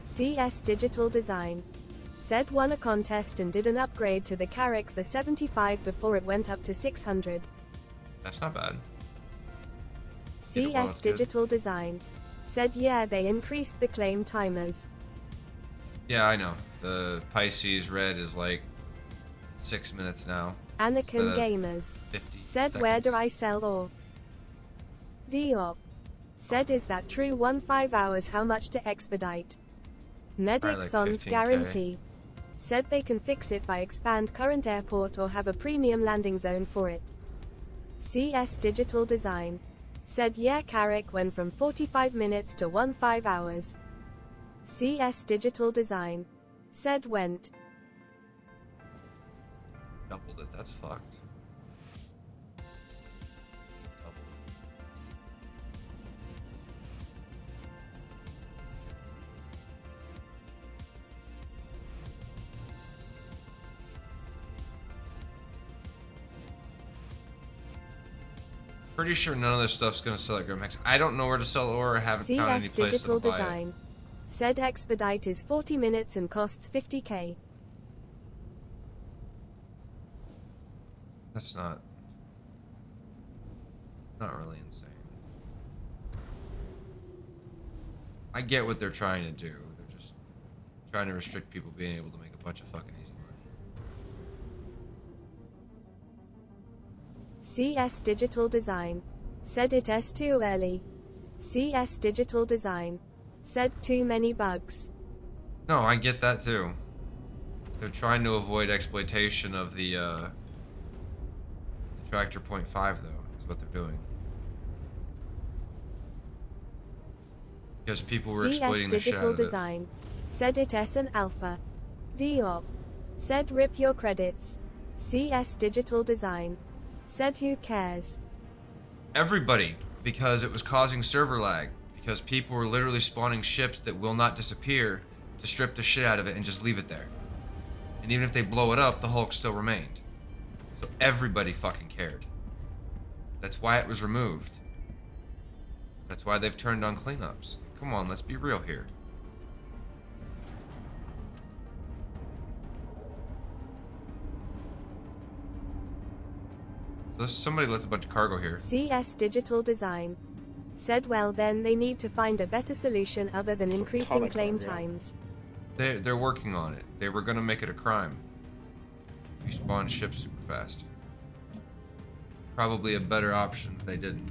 CS Digital Design. Said won a contest and did an upgrade to the carrack for 75 before it went up to 600. That's not bad. CS Digital Design. Said yeah, they increased the claim timers. Yeah, I know. The Pisces red is like 6 minutes now. Anakin Gamers. 50 said seconds. where do I sell ore? Diop. Said is that true? 15 hours how much to expedite? Medic like Sons 15K. guarantee. Said they can fix it by expand current airport or have a premium landing zone for it. CS Digital Design. Said yeah, carrack went from 45 minutes to 15 hours. CS Digital Design. Said went. Doubled it, that's fucked. Doubled it. Pretty sure none of this stuff's gonna sell at Grimhex. I don't know where to sell ore. I haven't found any CS place Digital to buy it. Design. Said expedite is 40 minutes and costs 50k. That's not really insane. I get what they're trying to do. They're just trying to restrict people being able to make a bunch of fucking easy money. CS Digital Design. Said it is too early. CS Digital Design. Said too many bugs. No, I get that too. They're trying to avoid exploitation of the Tractor .5 though, is what they're doing. Because people were exploiting the shit out Digital of it. Design. Said it is an alpha. Diop. Said rip your credits. CS Digital Design. Said who cares? Everybody, because it was causing server lag. Because people were literally spawning ships that will not disappear to strip the shit out of it and just leave it there. And even if they blow it up, the Hulk still remained. So everybody fucking cared. That's why it was removed. That's why they've turned on cleanups. Come on, let's be real here. Somebody left a bunch of cargo here. CS Digital Design. Said well then they need to find a better solution other than increasing claim times. They're working on it. They were gonna make it a crime. You spawn ships super fast. Probably a better option if they didn't.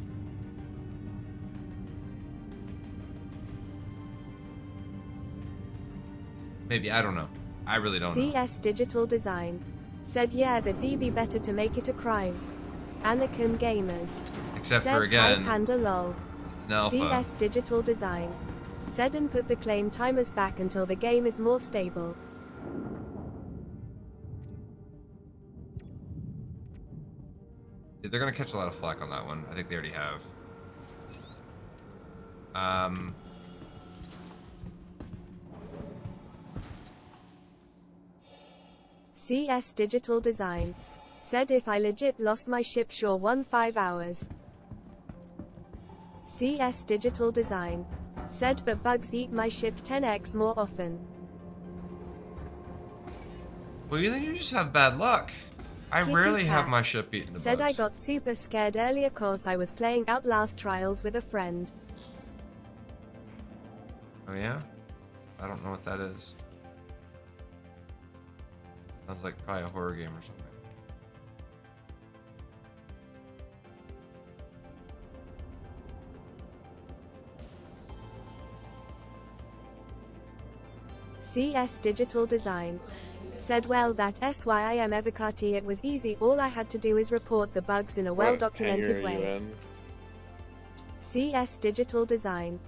Maybe, I don't know. I really don't know. CS Digital Design. Said yeah, the DB better to make it a crime. Anakin Gamers. Except said, for again, Hi Panda lol. it's an alpha. CS Digital Design. Said and put the claim timers back until the game is more stable. Yeah, they're gonna catch a lot of flack on that one. I think they already have. CS Digital Design. Said if I legit lost my ship sure 15 hours. CS Digital Design. Said but bugs eat my ship 10x more often. Well, then you just have bad luck. I Kitty rarely have Cat. my ship eaten. Said I got super scared earlier cause I was playing Outlast Trials with a friend. Oh yeah? I don't know what that is. Sounds like probably a horror game or something. CS Digital Design. Said well that SYIM Evocati it was easy, all I had to do is report the bugs in a well documented way. CS Digital Design.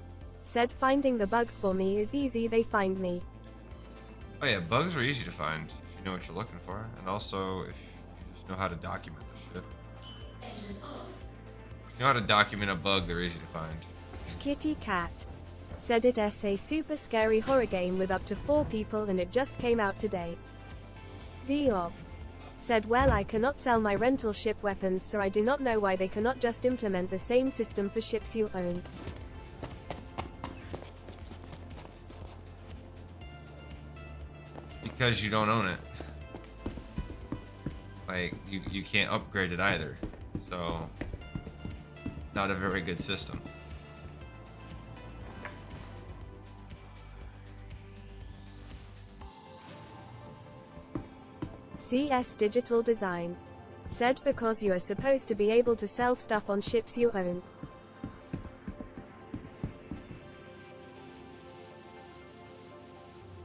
Said finding the bugs for me is easy, they find me. Oh yeah, bugs are easy to find if you know what you're looking for, and also if you just know how to document the shit. Engines off. If you know how to document a bug, they're easy to find. Kitty Cat. Said it's a super scary horror game with up to 4 people and it just came out today. Diop. Said well, I cannot sell my rental ship weapons, so I do not know why they cannot just implement the same system for ships you own. Because you don't own it. Like, you can't upgrade it either. So, not a very good system. CS Digital Design. Said because you are supposed to be able to sell stuff on ships you own.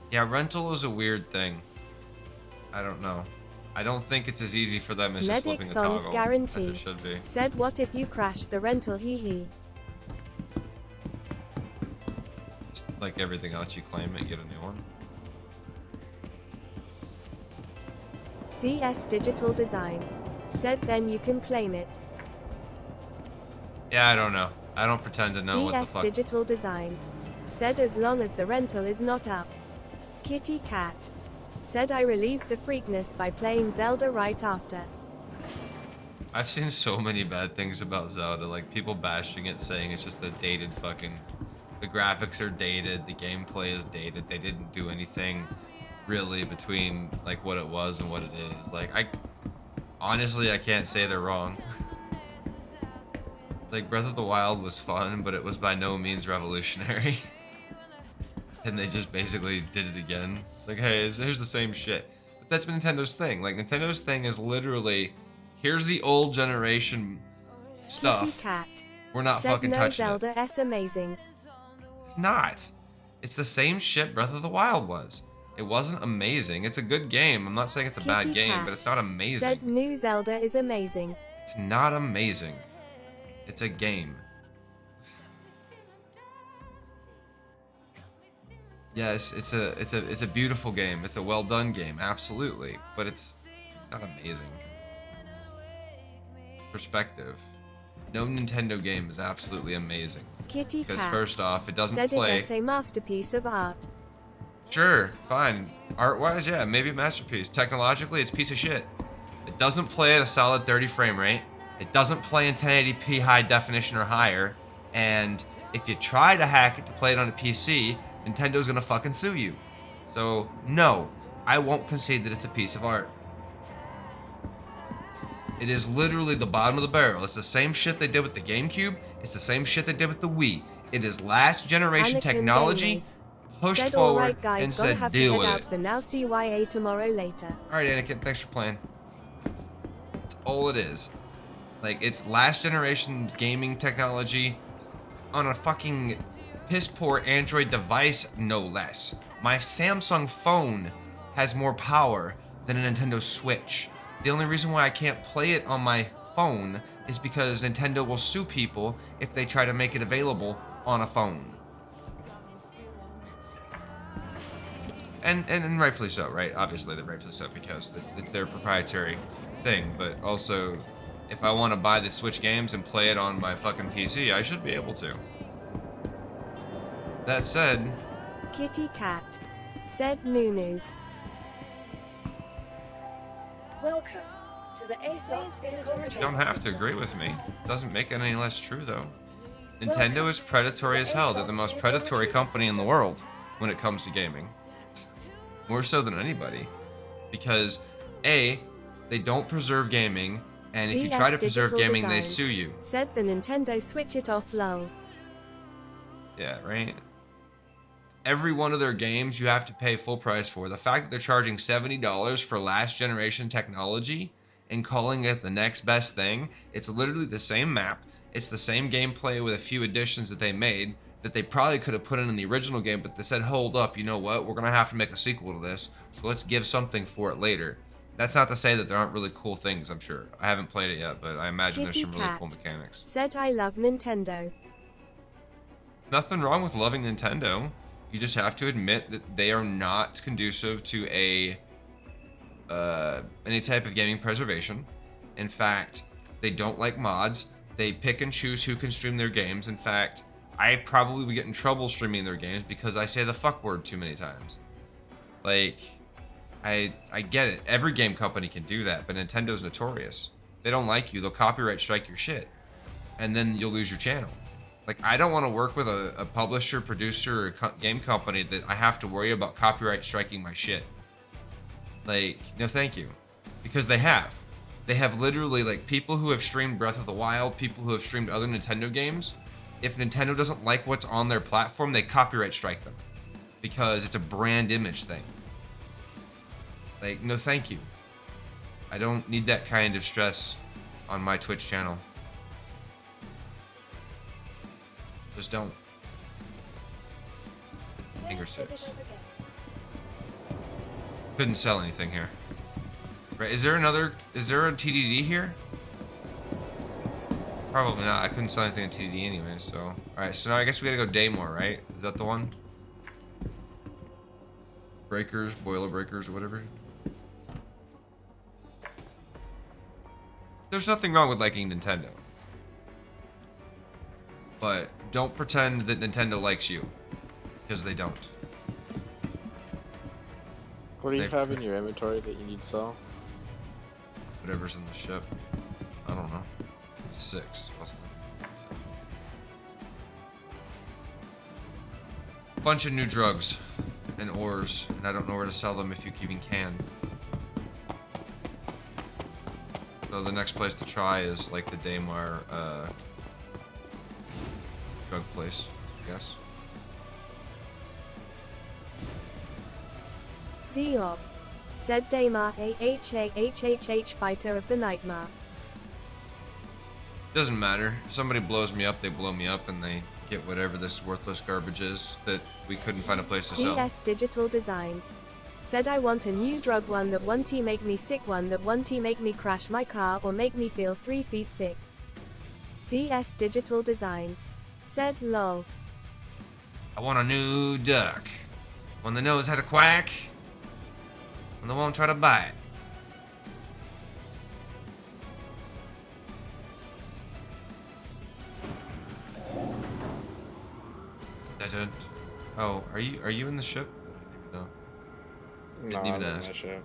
Yeah, rental is a weird thing. I don't know. I don't think it's as easy for them as just flipping Medic a toggle Songs Guarantee. as it should be. Said what if you crash the rental, hee hee. Like everything else, you claim it, get a new one. CS Digital Design. Said then you can claim it. Yeah, I don't know. I don't pretend to know what the CS fuck. Digital Design. Said as long as the rental is not up. Kitty Cat. Said I relieved the freakness by playing Zelda right after. I've seen so many bad things about Zelda, like people bashing it, saying it's just a dated fucking... The graphics are dated, the gameplay is dated, they didn't do anything really between like what it was and what it is. Like, honestly, I can't say they're wrong. Like, Breath of the Wild was fun, but it was by no means revolutionary. And they just basically did it again. It's like, hey, here's the same shit. But that's Nintendo's thing. Like, Nintendo's thing is literally, here's the old generation stuff. Kitty Cat. We're not Said fucking no touching Zelda it. S amazing. It's not. It's the same shit Breath of the Wild was. It wasn't amazing. It's a good game. I'm not saying it's a bad Kitty game, Cat. but it's not amazing. Said new Zelda is amazing. It's not amazing. It's a game. Yes, it's a beautiful game. It's a well done game, absolutely. But it's not amazing. Perspective. No Nintendo game is absolutely amazing. Kitty Because Cat. first off, it doesn't Said play. it's a masterpiece of art. Sure, fine. Art-wise, yeah, maybe a masterpiece. Technologically, it's a piece of shit. It doesn't play at a solid 30 frame rate. It doesn't play in 1080p high definition or higher. And if you try to hack it to play it on a PC, Nintendo's gonna fucking sue you. So, no, I won't concede that it's a piece of art. It is literally the bottom of the barrel. It's the same shit they did with the GameCube. It's the same shit they did with the Wii. It is last generation Anakin technology Gamers. pushed Said forward alright guys, and gonna said have deal to with head it. out for now, CYA tomorrow later. Alright, Anakin, thanks for playing. That's all it is. Like, it's last generation gaming technology on a fucking piss poor Android device, no less. My Samsung phone has more power than a Nintendo Switch. The only reason why I can't play it on my phone is because Nintendo will sue people if they try to make it available on a phone. And rightfully so, right? Obviously, they're rightfully so because it's their proprietary thing. But also, if I want to buy the Switch games and play it on my fucking PC, I should be able to. That said, Kitty Cat. Said Nunu. Welcome to the ASOS Physical you Retrieval don't have to System. agree with me. Doesn't make it any less true, though. Nintendo is predatory as hell. They're the most predatory company in the world when it comes to gaming. More so than anybody. Because, A, they don't preserve gaming, and if you try to preserve Digital gaming, they Design. sue you. Said the Nintendo Switch it off lol. Yeah, right? Every one of their games you have to pay full price for. The fact that they're charging $70 for last generation technology and calling it the next best thing, it's literally the same map. It's the same gameplay with a few additions that they made that they probably could have put in the original game, but they said, hold up, you know what? We're going to have to make a sequel to this, so let's give something for it later. That's not to say that there aren't really cool things, I'm sure. I haven't played it yet, but I imagine Kitty there's some really Cat. cool mechanics. Said I love Nintendo. Nothing wrong with loving Nintendo. You just have to admit that they are not conducive to any type of gaming preservation. In fact, they don't like mods. They pick and choose who can stream their games. In fact, I probably would get in trouble streaming their games because I say the fuck word too many times. Like, I get it. Every game company can do that, but Nintendo's notorious. They don't like you, they'll copyright strike your shit. And then you'll lose your channel. Like, I don't want to work with a publisher, producer, or game company that I have to worry about copyright striking my shit. Like, no thank you. Because they have. They have literally, like, people who have streamed Breath of the Wild, people who have streamed other Nintendo games. If Nintendo doesn't like what's on their platform, they copyright strike them. Because it's a brand image thing. Like, no thank you. I don't need that kind of stress on my Twitch channel. Just don't. Finger sticks. Couldn't sell anything here. Right, is there a TDD here? Probably not. I couldn't sell anything in TDD anyway, so. Alright, so now I guess we gotta go Daymore, right? Is that the one? Breakers, boiler breakers, or whatever. There's nothing wrong with liking Nintendo. But don't pretend that Nintendo likes you. Because they don't. What do you have in your inventory that you need to sell? Whatever's in the ship. I don't know. 6, wasn't it? Bunch of new drugs and ores, and I don't know where to sell them if you even can. So the next place to try is like the Daymar drug place, I guess. Diop. Said Daymar AHAHHH fighter of the nightmare. Doesn't matter. If somebody blows me up, they blow me up, and they get whatever this worthless garbage is that we couldn't find a place to sell. CS Digital Design. Said I want a new drug, one that won't make me sick, one that won't make me crash my car or make me feel 3 feet thick. CS Digital Design. Said lol. I want a new duck. One that knows how to quack. One that won't try to bite. Oh, are you in the ship? No. Didn't even ask. In the ship.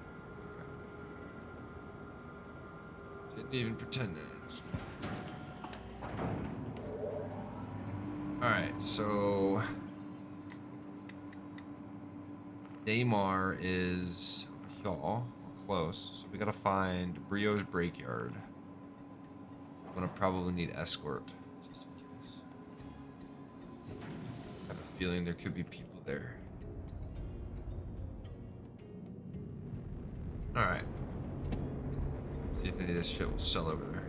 Didn't even pretend to ask. Alright, so Daymar is y'all close, so we gotta find Brio's Breakyard. I'm gonna probably need escort, just in case. I have a feeling there could be people there. Alright. See if any of this shit will sell over there.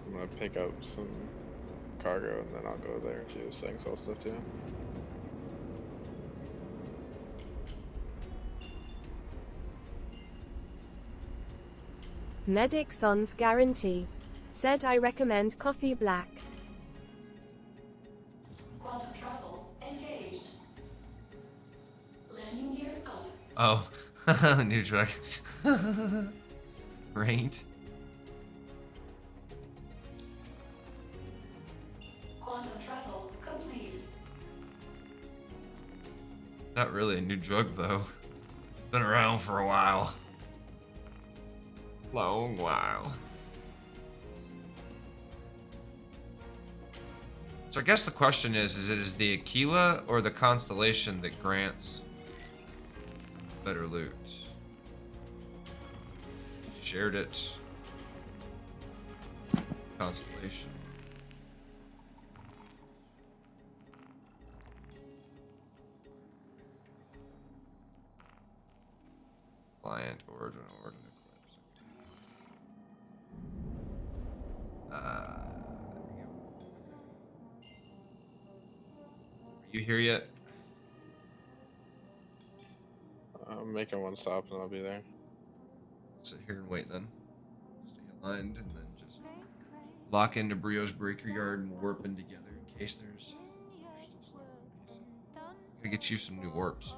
I'm gonna pick up some cargo and then I'll go there too, so I can sell stuff too. Medic Son's Guarantee. Said I recommend coffee black. Quantum travel engaged. Landing gear up. Oh, new truck. Right? Quantum travel complete. Not really a new drug though. Been around for a while. Long while. So I guess the question is it the Aquila or the Constellation that grants better loot? Shared it. Constellation. Client, origin, eclipse. There we go. Are you here yet? I'm making one stop and I'll be there. Sit here and wait then. Stay lined, and then just lock into Brio's breaker yard and warp in together in case there's still slow. Gotta get you some new warps.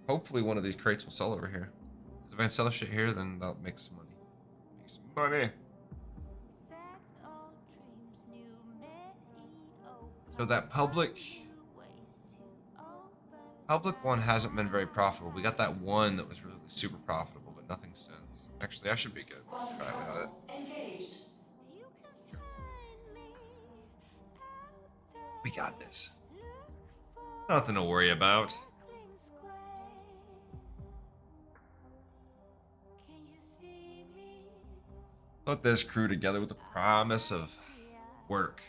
Hopefully one of these crates will sell over here. Because if I can sell the shit here, then that'll make some money. Make some money. So that public one hasn't been very profitable. We got that one that was really super profitable, but nothing since. Actually, I should be good. Try without it. Engaged. We got this. Nothing to worry about. Put this crew together with the promise of work.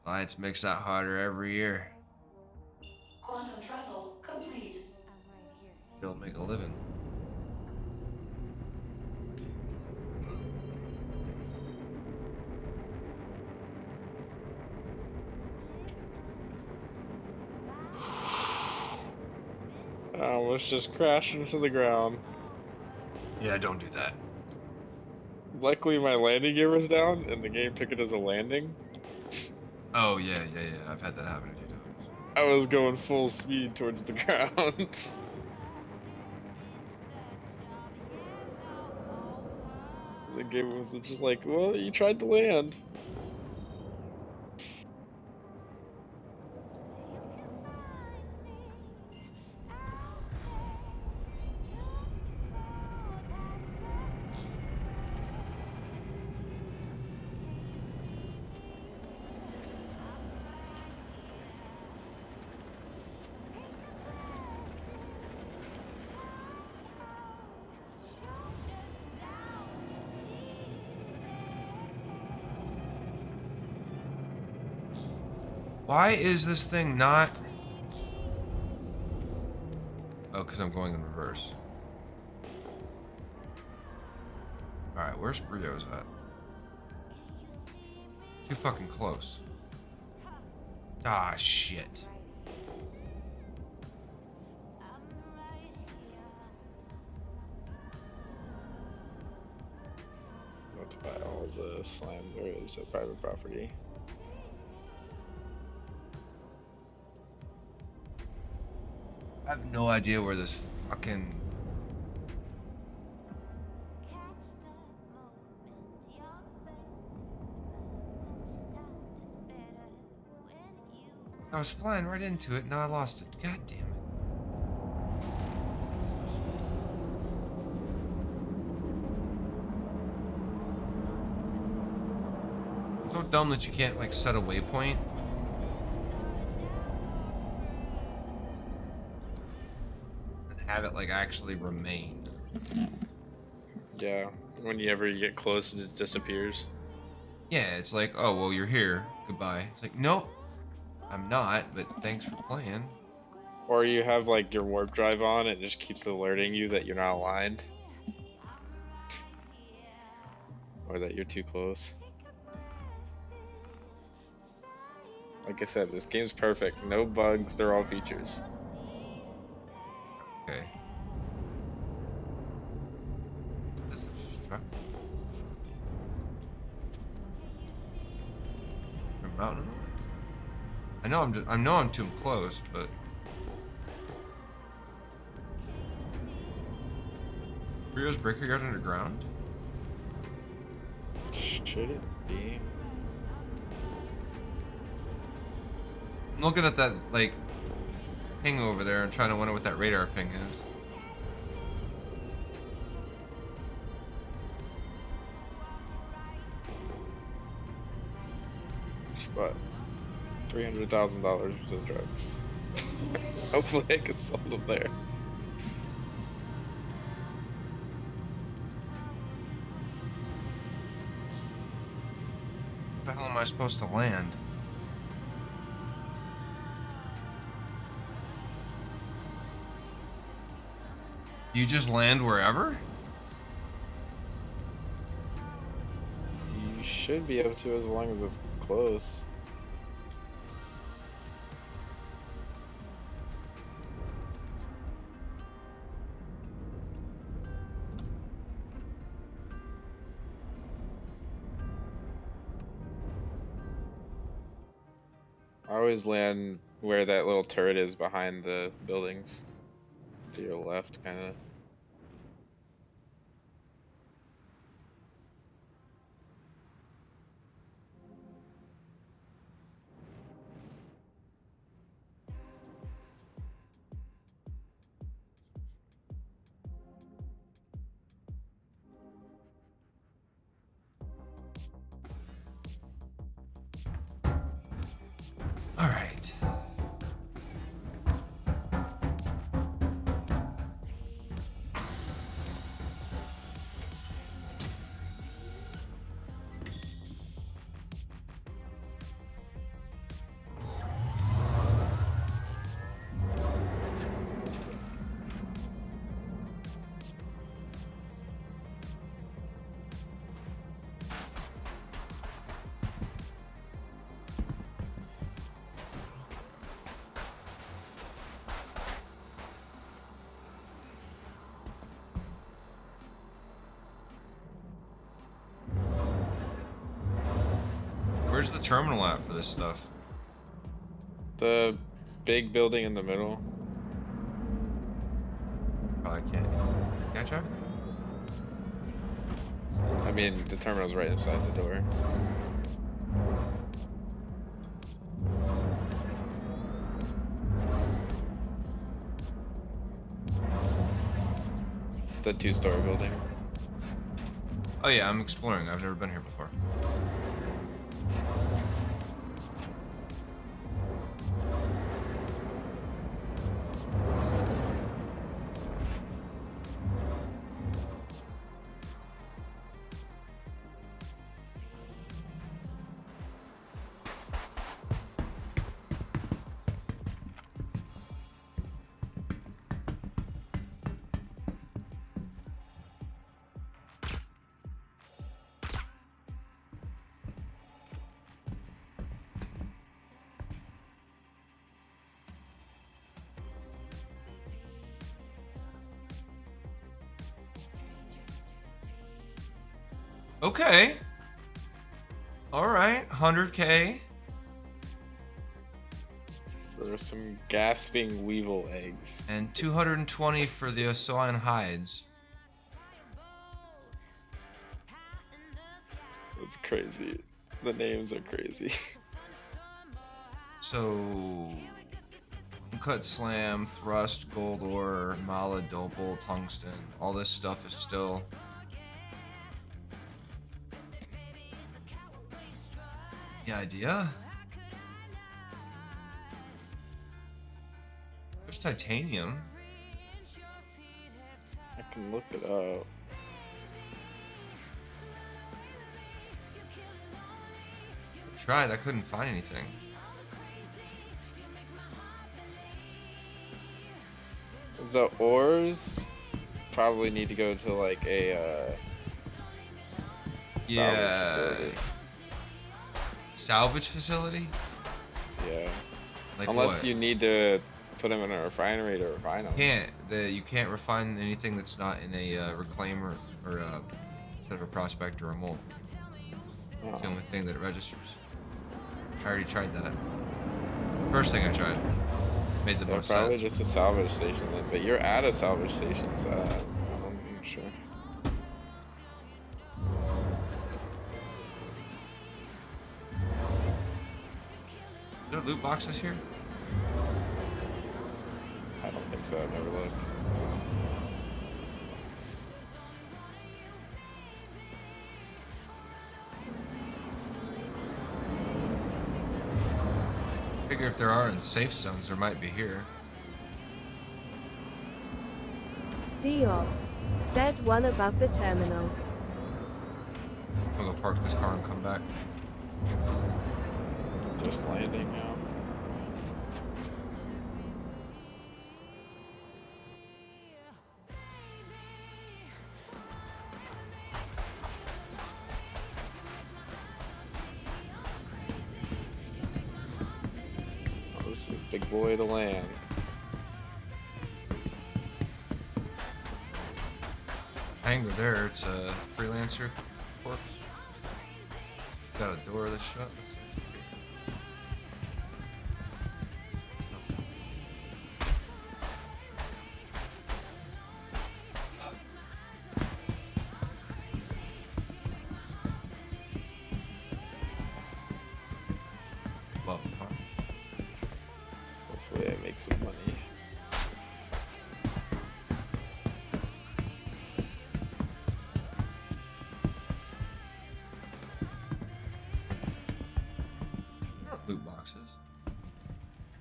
Alliance makes that harder every year. Quantum travel complete. You'll make a living. I almost just crashed into the ground. Yeah, don't do that. Luckily, my landing gear was down, and the game took it as a landing. Oh, yeah. I've had that happen a few times. I was going full speed towards the ground. The game was just like, well, you tried to land. Why is this thing not... Oh, because I'm going in reverse. Alright, where's Brio's at? Too fucking close. Ah, shit. Not to buy all the slime there is a private property. I have no idea where this fucking... I was flying right into it, now I lost it. God damn it. So dumb that you can't, like, set a waypoint. And have it, like, actually remain. Yeah, whenever you get close, it disappears. Yeah, it's like, oh, well, you're here. Goodbye. It's like, nope. I'm not, but thanks for playing. Or you have like your warp drive on, it just keeps alerting you that you're not aligned. Or that you're too close. Like I said, this game's perfect. No bugs, they're all features. Okay. This obstructed. Mountain. I know I'm too close, but Brio's breaker yard underground? Should it be? I'm looking at that like ping over there and trying to wonder what that radar ping is. But $300,000 worth of drugs. Hopefully I can sell them there. Where the hell am I supposed to land? You just land wherever? You should be able to as long as it's close. I always land where that little turret is behind the buildings. To your left, kind of. All right. Where's the terminal at for this stuff? The big building in the middle. Probably can't. Can I drive it? I mean, the terminal's right inside the door. It's the 2-story building. Oh yeah, I'm exploring. I've never been here before. Okay. All right, 100K. There are some gasping weevil eggs. And 220 for the Osoan hides. It's crazy. The names are crazy. So, cut slam, thrust, gold ore, mala, dopal, tungsten. All this stuff is still. The idea? There's titanium. I can look it up. I tried, I couldn't find anything. The ores probably need to go to like a salvage facility. Salvage facility? Yeah. Like unless what? you need to put them in a refinery to refine them. You can't refine anything that's not in a reclaimer or instead of a prospect or a mold. Oh. It's the only thing that it registers. I already tried that. First thing I tried. Made the most probably sense. just a salvage station then, but you're at a salvage station, so I'm sure. Are there loot boxes here? I don't think so. I've never looked. Figure if there are in safe zones, there might be here. Diop. Said one above the terminal. I'm gonna go park this car and come back. Just landing now. Oh, this is a big boy to land. Hangar there, it's a freelancer corpse. It's got a door that's shut. Let's see what's boxes?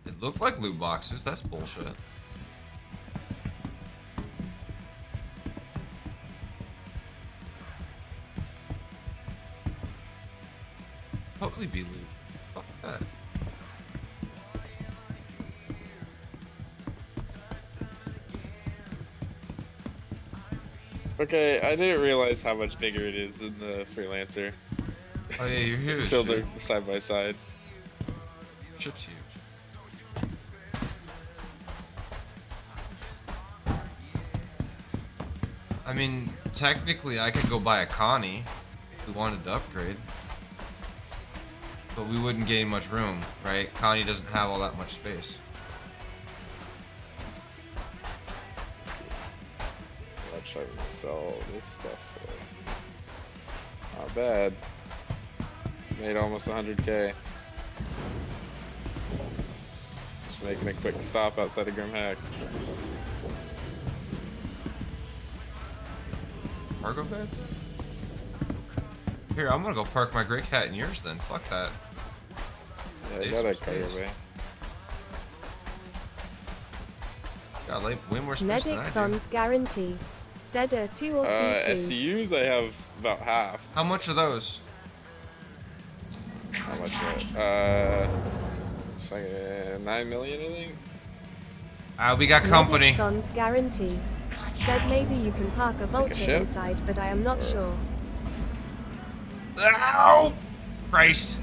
It looked like loot boxes. That's bullshit. Totally be loot. Fuck that. Okay, I didn't realize how much bigger it is than the Freelancer. Oh yeah, you're huge. Until Dude. they're side by side. Ship's huge. I mean, technically I could go buy a Connie if we wanted to upgrade. But we wouldn't gain much room, right? Connie doesn't have all that much space. I'm trying to sell this stuff for. Not bad. Made almost 100K. Just making a quick stop outside of Grim Hacks. Cargo bed? Here, I'm gonna go park my gray cat in yours then. Fuck that. Yeah, I got a cargo bay. Got like way more space than I do. Medic's guarantee. Zedder 2 or C2? SCUs I have about half. How much are those? How much is it? It's like 9 million, I think. We got company. Medic's guarantee. Said maybe you can park a vulture inside, but I am not sure. Ow! Christ.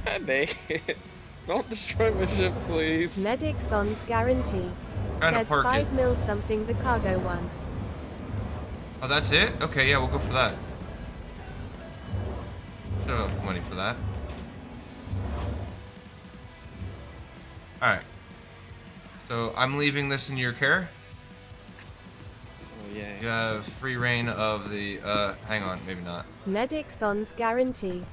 Dang it. Don't destroy my ship, please. Medic's guarantee. Said 5 mil something the cargo one. Oh, that's it? Okay, yeah, we'll go for that. I don't have the money for that. Alright. So, I'm leaving this in your care. Oh, yeah. You have free reign of the, hang on, maybe not. Medic's guarantee.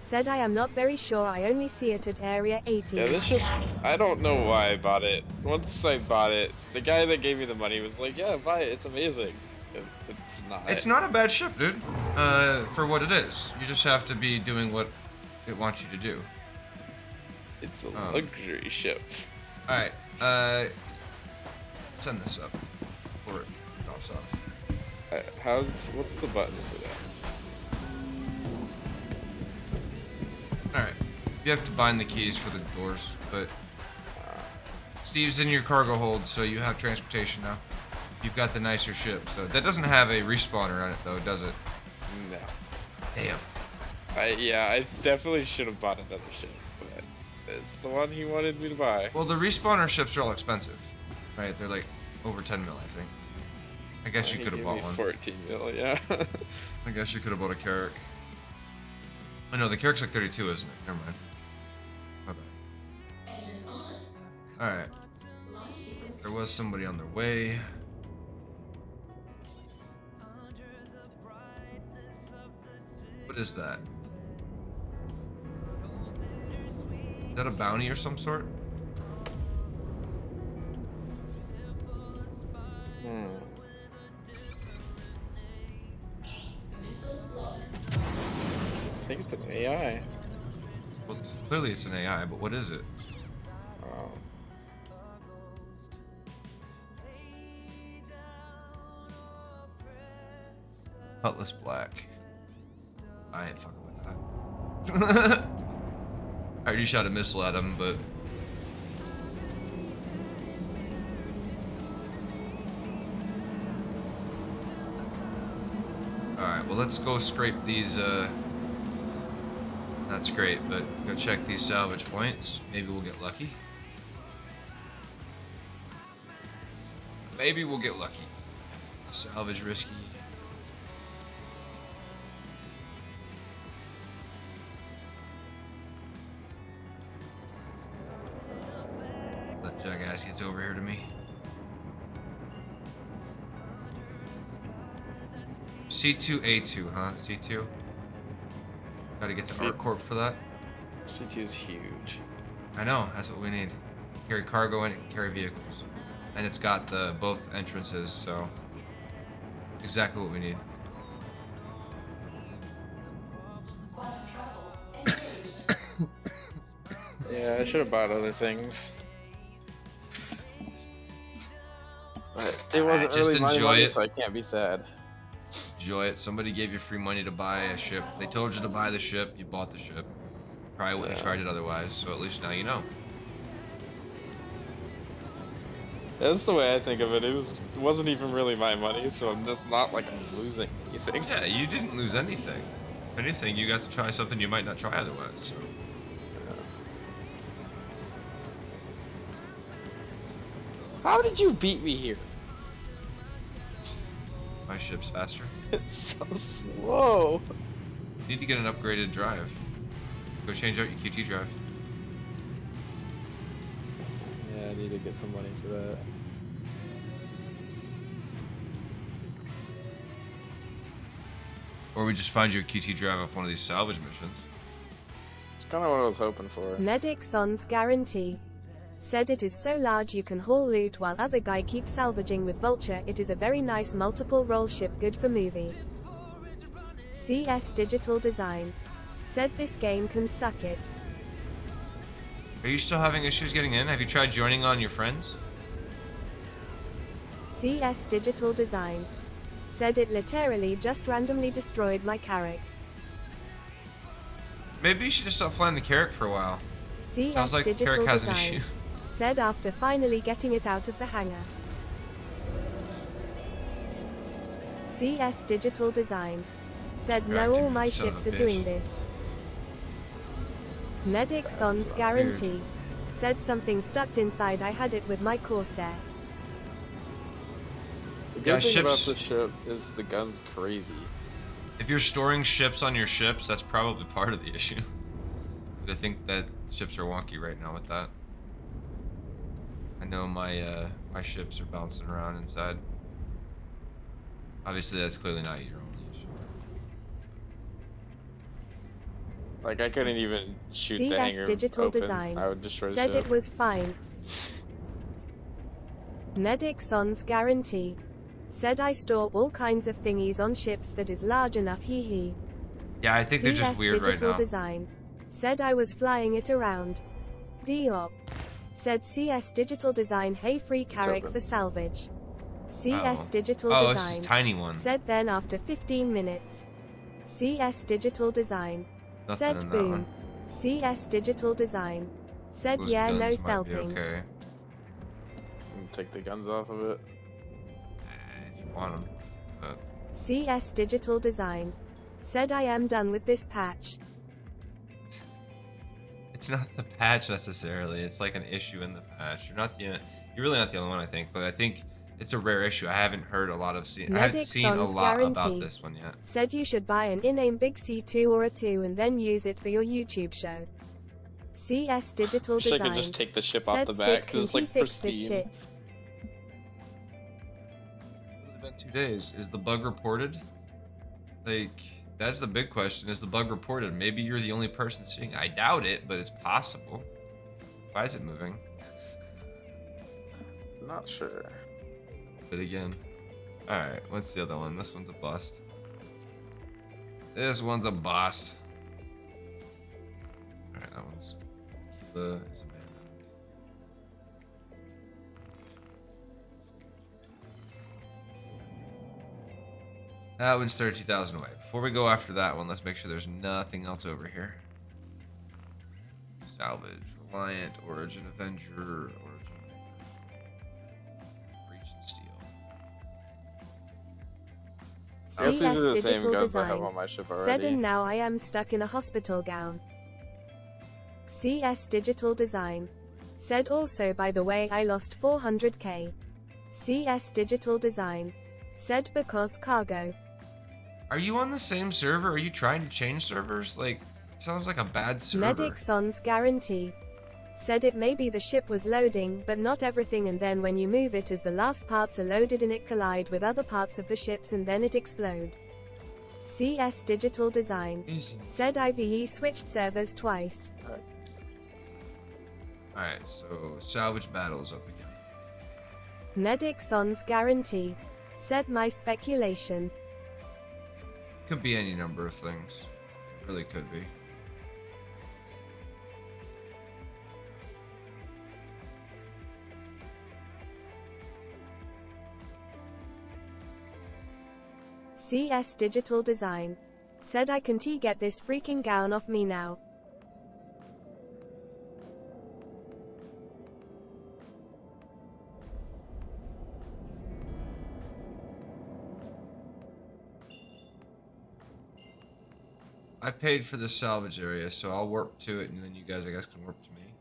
Said I am not very sure, I only see it at area 80. Yeah, this ship, I don't know why I bought it. Once I bought it, the guy that gave me the money was like, yeah, buy it, it's amazing. It's not. It's not a bad ship, dude. For what it is. You just have to be doing what it wants you to do. It's a luxury ship. Alright, send this up before it drops off. What's the button for that? Alright, you have to bind the keys for the doors, but Steve's in your cargo hold, so you have transportation now. You've got the nicer ship, so that doesn't have a respawner on it though, does it? No. Damn. I definitely should have bought another ship, but it's the one he wanted me to buy. Well, the respawner ships are all expensive, right? They're like over 10 mil, I think. I guess you could have bought one. 14 mil, yeah. I guess you could have bought a Carrack. Oh no, the Carrack's like 32, isn't it? Never mind. My bad. Alright. There was somebody on their way. What is that? Is that a bounty or some sort? I think it's an AI. Well, clearly it's an AI, but what is it? Oh. Cutlass Black. I ain't fucking with that. I already shot a missile at him, but... Alright, well let's go scrape these, not scrape, but go check these salvage points. Maybe we'll get lucky. Maybe we'll get lucky. Salvage risky. That jackass gets over here to me. C2A2, huh? C2? Gotta get to ArcCorp for that. C2 is huge. I know, that's what we need. Carry cargo and carry vehicles. And it's got the both entrances, so exactly what we need. Yeah, I should have bought other things. But it wasn't Just really my enjoy money, it. so I can't be sad. Enjoy it. Somebody gave you free money to buy a ship. They told you to buy the ship. You bought the ship. Probably wouldn't have tried it otherwise. So at least now you know. That's the way I think of it. It wasn't even really my money, so I'm just not like I'm losing anything. Yeah, you didn't lose anything. If anything, you got to try something you might not try otherwise. So. How did you beat me here? My ship's faster. It's so slow. You need to get an upgraded drive. Go change out your QT drive. Yeah, I need to get some money for that. Or we just find you a QT drive off one of these salvage missions. It's kind of what I was hoping for. Medic Son's guarantee. Said it is so large you can haul loot while other guy keeps salvaging with Vulture. It is a very nice multiple role ship, good for movie. CS Digital Design. Said this game can suck it. Are you still having issues getting in? Have you tried joining on your friends? CS Digital Design. Said it literally just randomly destroyed my carrack. Maybe you should just stop flying the Carrack for a while. CS Sounds like the Digital Carrack has an Design. issue. Said after finally getting it out of the hangar. CS Digital Design. Said no, all my son of ships a are bitch. doing this. Medic Son's guarantee. Said something stuck inside, I had it with my Corsair. The Yeah, good thing about ships- this ship is the gun's crazy. If you're storing ships on your ships, that's probably part of the issue. I think that ships are wonky right now with that. I know my my ships are bouncing around inside. Obviously, that's clearly not your only issue. Like I couldn't even shoot the CS hangar Digital open. Design. I would destroy the Said ship. it was fine. Medic Son's guarantee. Said I store all kinds of thingies on ships that is large enough, hee hee. Yeah, I think they're just CS weird right Digital now. Design. Said I was flying it around. Diop. Said CS Digital Design, hey, free carrack open. for salvage. CS Uh-oh. Digital Oh, Design. it's a tiny one. Said then after 15 minutes. CS Digital Design. Nothing Said in that boom. one. CS Digital Design. Said Those yeah, guns no might be thelping. okay. Take the guns off of it. If you want them. But CS Digital Design. Said I am done with this patch. it's not the patch necessarily. It's like an issue in the patch. You're really not the only one, I think. But I think it's a rare issue. I haven't heard a lot of I haven't Medic seen a Son's lot about guarantee. this one yet. Said you should buy an in-aim Big C2 or a 2 and then use it for your YouTube show. CS Digital Wish I Design. could just take the ship off Said the Sid, back can because it's you like fix this pristine. shit? It's been 2 days. Is the bug reported? Like, that's the big question. Is the bug reported? Maybe you're the only person seeing it. I doubt it, but it's possible. Why is it moving? Not sure. But again. Alright, what's the other one? This one's a bust. This one's a bust. Alright, that one's... Cuba is abandoned. That one's 32,000 away. Before we go after that one, let's make sure there's nothing else over here. Salvage, Reliant, Origin, Avenger, Origin, Breach and Steel. I guess these are the CS same Digital guns I have Design. on my ship Said already. and now I am stuck in a hospital gown. CS Digital Design. Said also, by the way, I lost 400k. CS Digital Design. Said because cargo. Are you on the same server? Are you trying to change servers? Like, it sounds like a bad server. Medic Son's guarantee. Said it maybe the ship was loading, but not everything, and then when you move it as the last parts are loaded and it collide with other parts of the ships and then it explode. CS Digital Design. Easy. Said IVE switched servers twice. Alright, so salvage battle is up again. Medic Son's guarantee. Said my speculation. Could be any number of things. It really could be. CS Digital Design. Said I can't get this freaking gown off me now. I paid for the salvage area, so I'll warp to it, and then you guys, I guess, can warp to me.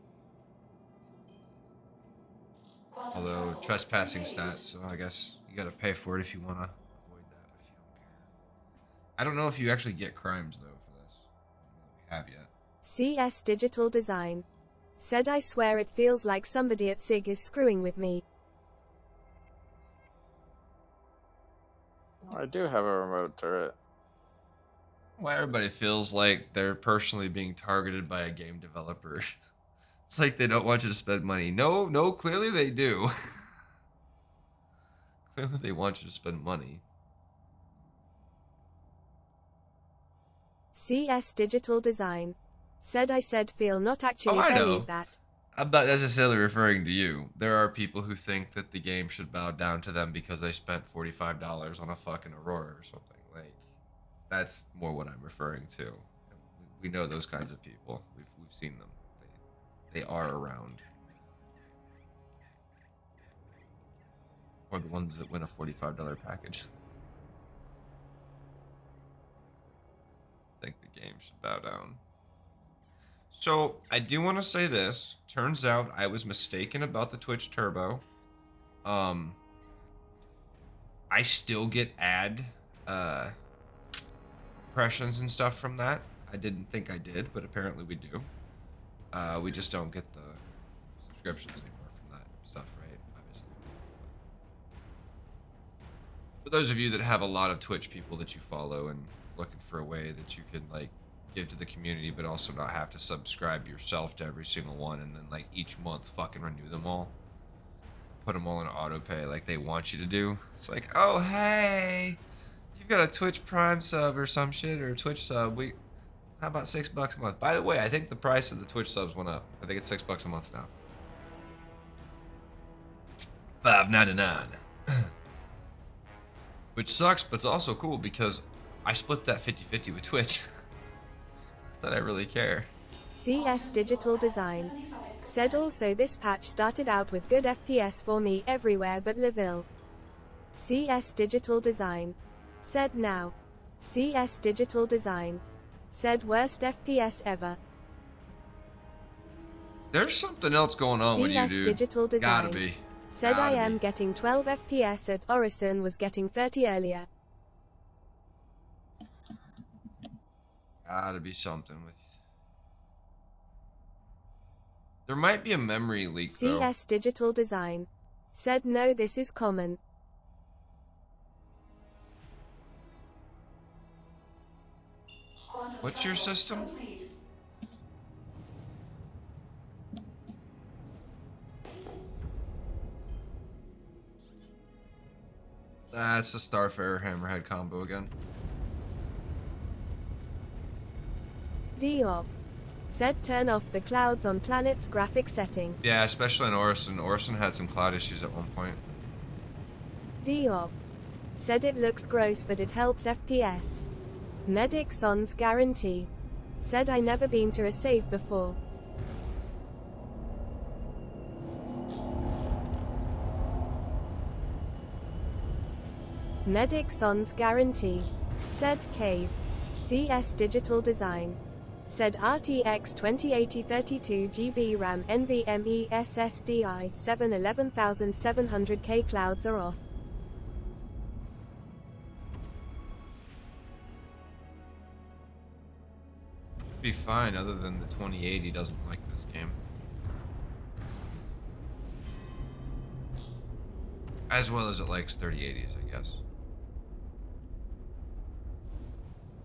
Although, trespassing stats, so I guess you gotta pay for it if you wanna avoid that, if you don't care. I don't know if you actually get crimes, though, for this. I don't know that we have yet. CS Digital Design. Said I swear it feels like somebody at SIG is screwing with me. I do have a remote turret. Why everybody feels like they're personally being targeted by a game developer. It's like they don't want you to spend money. No, clearly they do. Clearly they want you to spend money. CS Digital Design. Said I said feel not actually I know. believe that. I'm not necessarily referring to you. There are people who think that the game should bow down to them because they spent $45 on a fucking Aurora or something. Like, that's more what I'm referring to. We know those kinds of people. We've seen them. They are around. Or the ones that win a $45 package. I think the game should bow down. So, I do want to say this. Turns out I was mistaken about the Twitch Turbo. I still get ad impressions and stuff from that. I didn't think I did, but apparently we do. We just don't get the subscriptions anymore from that stuff, right? Obviously. For those of you that have a lot of Twitch people that you follow and looking for a way that you can, like, give to the community, but also not have to subscribe yourself to every single one, and then, like, each month fucking renew them all. Put them all in auto pay like they want you to do. It's like, oh, hey, you've got a Twitch Prime sub or some shit, or a Twitch sub. How about $6 a month? By the way, I think the price of the Twitch subs went up. I think it's $6 a month now. $5.99. Which sucks, but it's also cool because I split that 50-50 with Twitch. Not that I really care. CS Digital Design. Said also this patch started out with good FPS for me everywhere but Leville. CS Digital Design. Said now. CS Digital Design. Said worst FPS ever. There's something else going on with you, CS dude. Digital Design. Gotta be. Said I am getting 12 FPS at Orison was getting 30 earlier. Gotta be something with. There might be a memory leak though. CS Digital Design. Said no, this is common. What's your system? That's the Starfarer Hammerhead combo again. Diop. Said turn off the clouds on planet's graphic setting. Yeah, especially in Orison. Orison had some cloud issues at one point. Diop. Said it looks gross but it helps FPS. Medic Sans guarantee. Said I never been to a save before. Medic Sans guarantee. Said cave. CS Digital Design. Said RTX 2080 32GB RAM NVMe SSDI 7 11700K clouds are off. Be fine, other than the 2080 doesn't like this game. As well as it likes 3080s, I guess.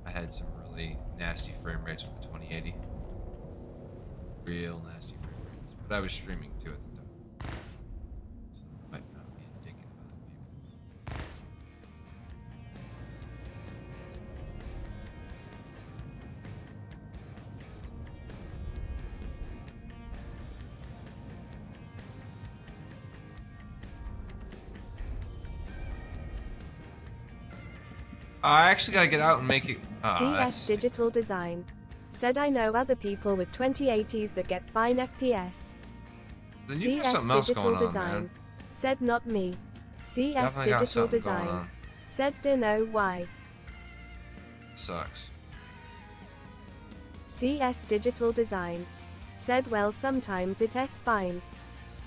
I had some really nasty frame rates with the 2080. Real nasty frame rates. But I was streaming too at the time. So it might not be indicative of other people. I actually gotta get out and make it. CS Digital Design said I know other people with 2080s that get fine FPS. Then you got CS something else Digital going on, Design man. said not me. CS Definitely got Digital something going Design on. said dunno why. Sucks. CS Digital Design said well sometimes it's fine.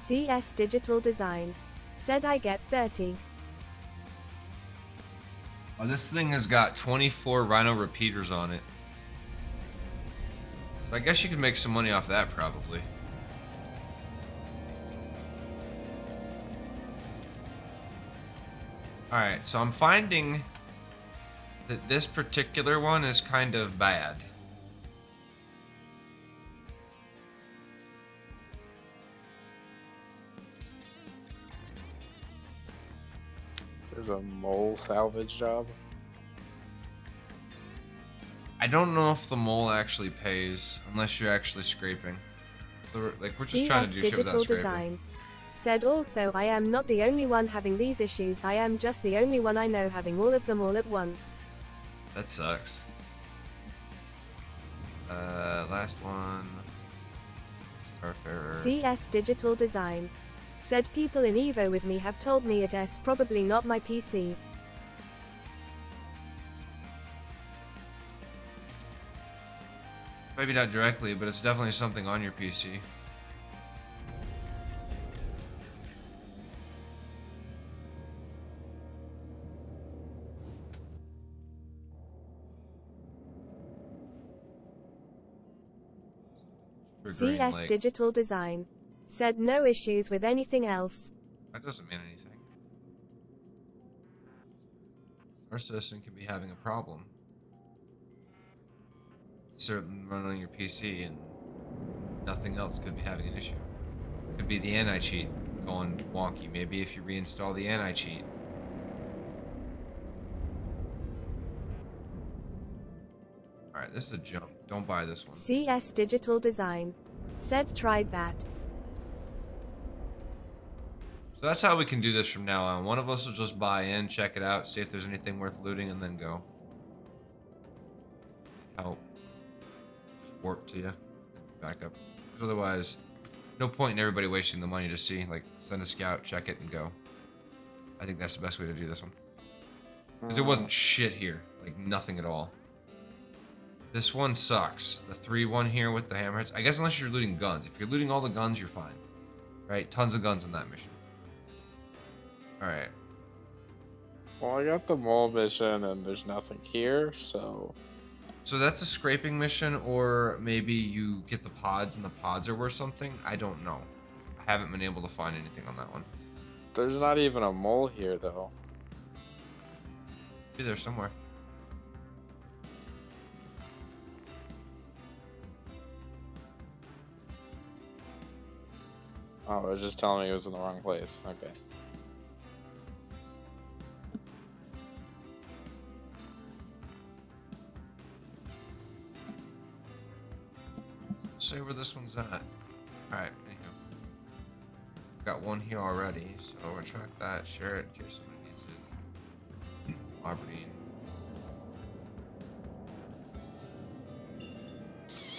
CS Digital Design said I get 30. Oh, this thing has got 24 Rhino repeaters on it. So I guess you could make some money off that probably. Alright, so I'm finding that this particular one is kind of bad. There's a mole salvage job. I don't know if the mole actually pays unless you're actually scraping. So we're just trying to do shit without scraping. Design said also I am not the only one having these issues, I am just the only one I know having all of them all at once. That sucks. Last one. Starfarer. CS Digital Design said people in Evo with me have told me it's probably not my PC. Maybe not directly, but it's definitely something on your PC. CS Digital Design said no issues with anything else. That doesn't mean anything. Our system could be having a problem. Certainly run on your PC and nothing else could be having an issue. Could be the anti-cheat going wonky. Maybe if you reinstall the anti-cheat. Alright, this is a jump. Don't buy this one. CS Digital Design said tried that. So that's how we can do this from now on. One of us will just buy in, check it out, see if there's anything worth looting, and then go. Help. Warp to you. Back up. Because otherwise, no point in everybody wasting the money to see. Like, send a scout, check it, and go. I think that's the best way to do this one. Because there wasn't shit here. Like, nothing at all. This one sucks. The 3-1 here with the hammerheads. I guess unless you're looting guns. If you're looting all the guns, you're fine. Right? Tons of guns on that mission. Alright. Well, I got the mole mission and there's nothing here, so... So that's a scraping mission, or maybe you get the pods and the pods are worth something? I don't know. I haven't been able to find anything on that one. There's not even a mole here, though. Be there somewhere. Oh, it was just telling me it was in the wrong place. Okay. See where this one's at. Alright, anywho. Got one here already, so we'll track that, share it in case somebody needs it. Aberdeen.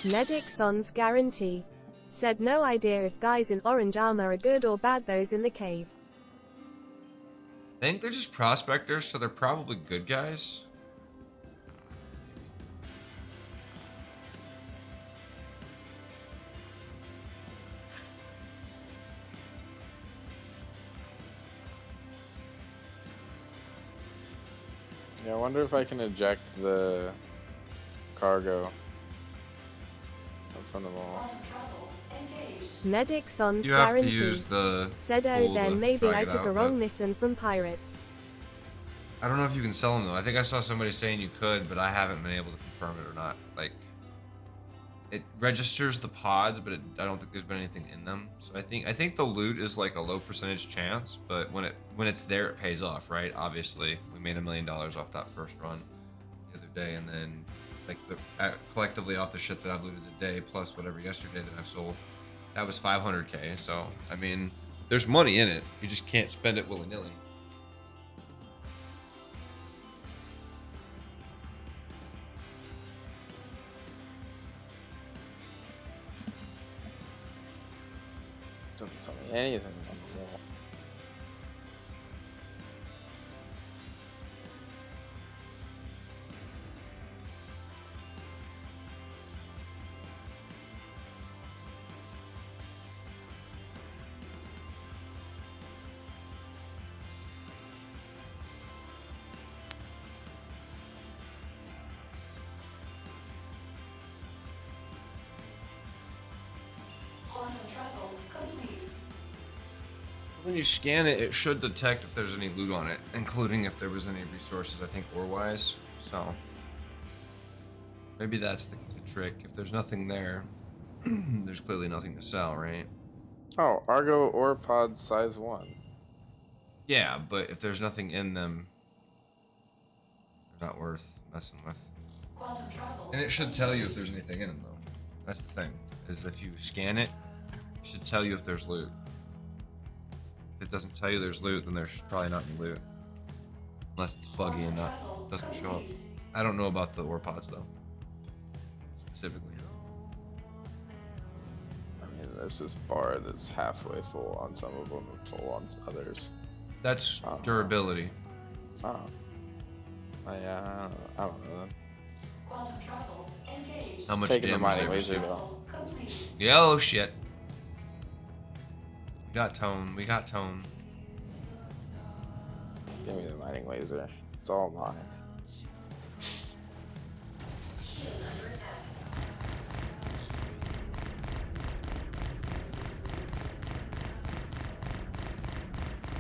Medic Son's guarantee said no idea if guys in orange armor are good or bad, those in the cave. I think they're just prospectors, so they're probably good guys. Yeah, I wonder if I can eject the cargo in front of all. Medic Son's You have to guarantee use the said oh tool then to maybe drag I it took a out, wrong but- mission from pirates. I don't know if you can sell them though. I think I saw somebody saying you could, but I haven't been able to confirm it or not. Like, it registers the pods, but I don't think there's been anything in them. So I think the loot is like a low percentage chance, but when it's there, it pays off, right? Obviously, we made $1 million off that first run the other day, and then like collectively off the shit that I've looted today, plus whatever yesterday that I've sold, that was 500K. So I mean, there's money in it. You just can't spend it willy nilly. Doesn't tell me anything on the wall. Quantum travel complete. When you scan it, it should detect if there's any loot on it, including if there was any resources, I think, ore-wise. So maybe that's the trick. If there's nothing there, there's clearly nothing to sell, right? Oh, Argo ore pod size 1. Yeah, but if there's nothing in them, they're not worth messing with. Quantum travel. And it should tell you if there's anything in them, though. That's the thing, is if you scan it, it should tell you if there's loot. If it doesn't tell you there's loot, then there's probably not any loot. Unless it's buggy and doesn't show up. I don't know about the ore pods, though. Specifically. I mean, there's this bar that's halfway full on some of them and full on others. That's durability. Oh. I don't know then. Quantum travel engaged. How much Taking the damage mining they laser receive. though. Complete. Yellow shit. We got tone. We got tone. Give me the mining laser. It's all mine. Shield under attack.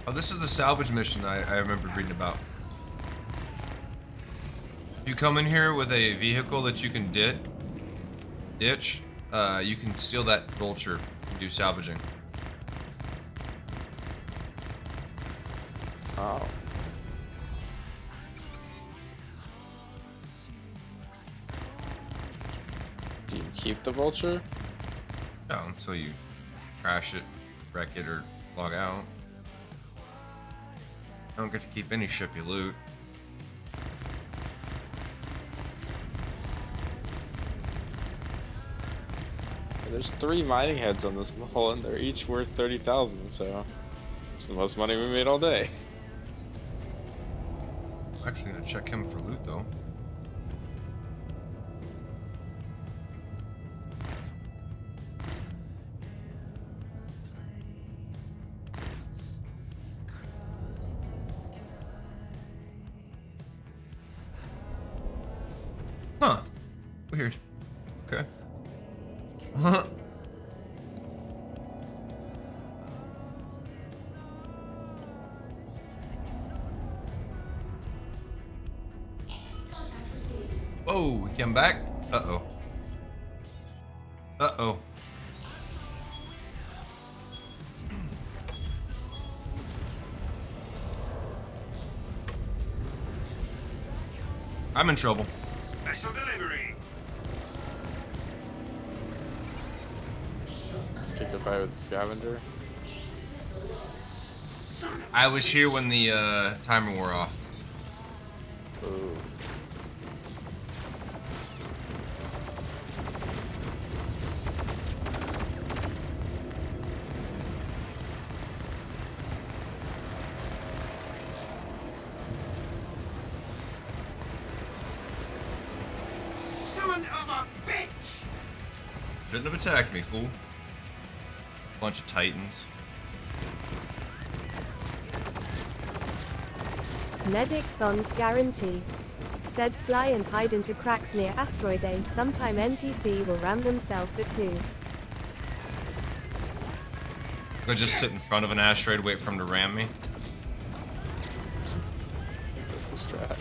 Oh, this is the salvage mission I remember reading about. You come in here with a vehicle that you can ditch. You can steal that vulture and do salvaging. Oh. Do you keep the vulture? No, until you crash it, wreck it, or log out. You don't get to keep any ship you loot. There's 3 mining heads on this mall and they're each worth 30,000, so it's the most money we made all day. I'm actually gonna check him for loot though. Huh. Weird. Okay. Huh. Contact received. Whoa, we came back? Uh-oh. Uh-oh. I'm in trouble. Special delivery. Kick a fight with scavenger. I was here when the timer wore off. Ooh. Son of a bitch! Shouldn't have attacked me, fool. Bunch of titans. Medic Son's guarantee. Said fly and hide into cracks near asteroid A. Sometime NPC will ram themselves at 2. Go just sit in front of an asteroid, wait for him to ram me. That's a strat.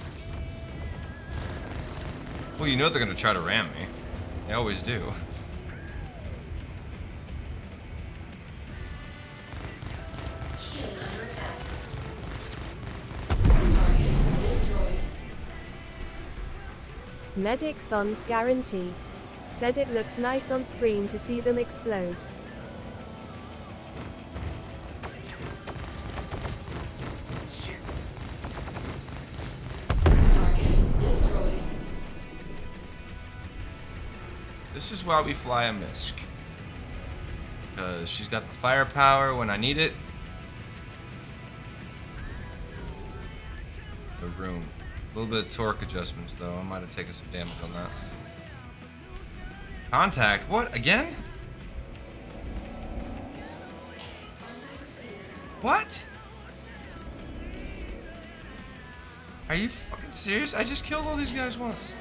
Well, you know they're gonna try to ram me. They always do. Shield under attack. Target destroyed. Medic Son's guarantee. Said it looks nice on screen to see them explode. Target destroyed. This is why we fly a MISC. Because she's got the firepower when I need it. The room. A little bit of torque adjustments though. I might have taken some damage on that. Contact? What? Again? What? Are you fucking serious? I just killed all these guys once.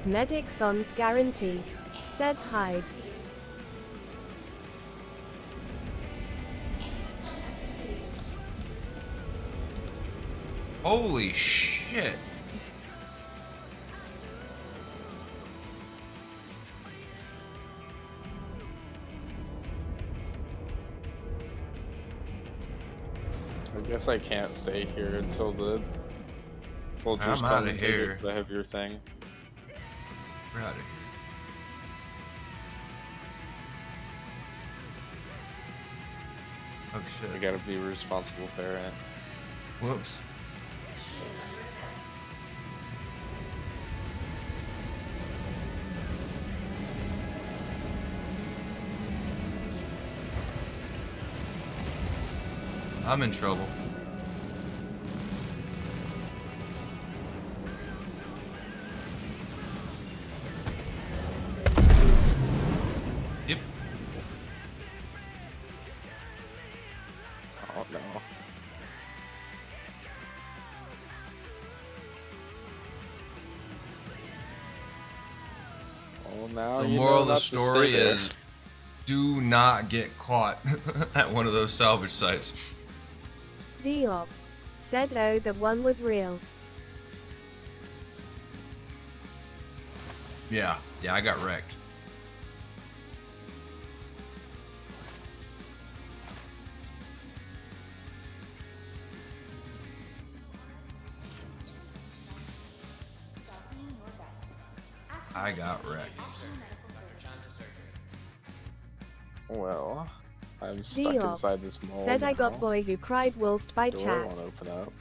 Medic Son's guarantee. Said hide. Holy shit. I guess I can't stay here until the vultures I'm come outta and take here. it 'cause I have your thing. We're out of here. Oh shit. I gotta be a responsible parent. Whoops. I'm in trouble. Yep. Oh no. Well, now The you moral know of the not to story stay there. is do not get caught at one of those salvage sites. Diop. Said oh the one was real. Yeah, I got wrecked. I got wrecked. Well, I'm stuck Diop. inside this mall. Said I now. got boy who cried wolfed by Door chat. won't open up.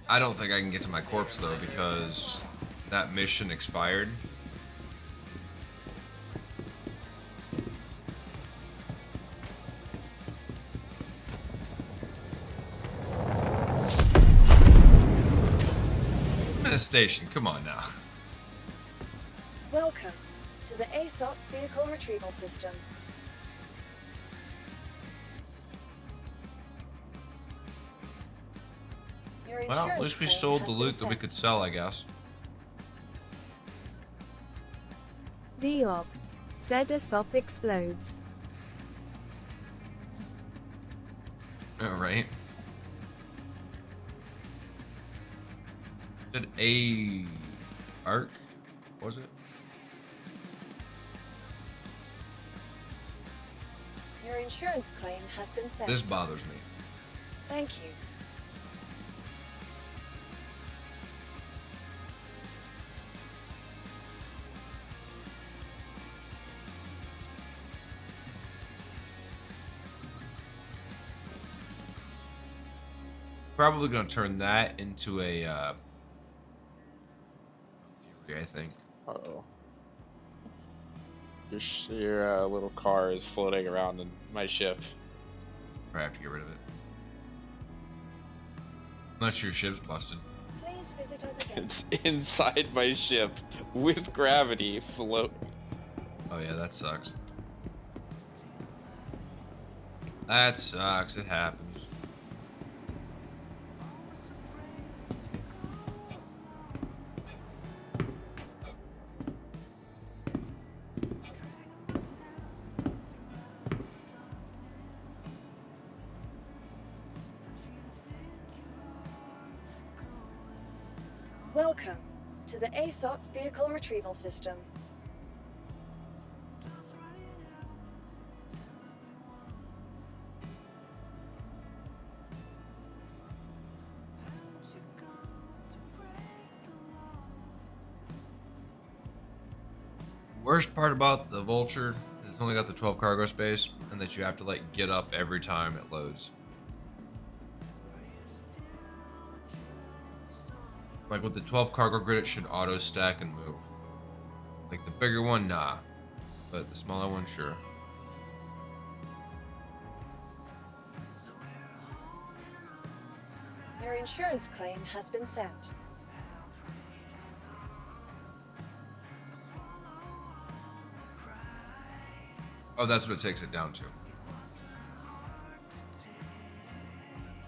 I don't think I can get to my corpse though because that mission expired. I'm in a station, come on now. Welcome to the ASOP Vehicle Retrieval System. Your Well, at insurance least we claim sold has the been loot that we sent. could sell, I guess. Diop. Said a sop explodes. Alright. Did a arc? Was it? Your insurance claim has been sent. This bothers me. Thank you. Probably gonna turn that into a Fury, I think. Uh-oh. Your little car is floating around in my ship. I have to get rid of it. Unless your ship's busted. Please visit us again. It's inside my ship with gravity float. Oh yeah, that sucks. That sucks. It happens. Welcome to the ASOP Vehicle Retrieval System. Worst part about the Vulture is it's only got the 12 cargo space, and that you have to like get up every time it loads. Like with the 12 cargo grid, it should auto stack and move. Like the bigger one, nah. But the smaller one, sure. Your insurance claim has been sent. Oh, that's what it takes it down to.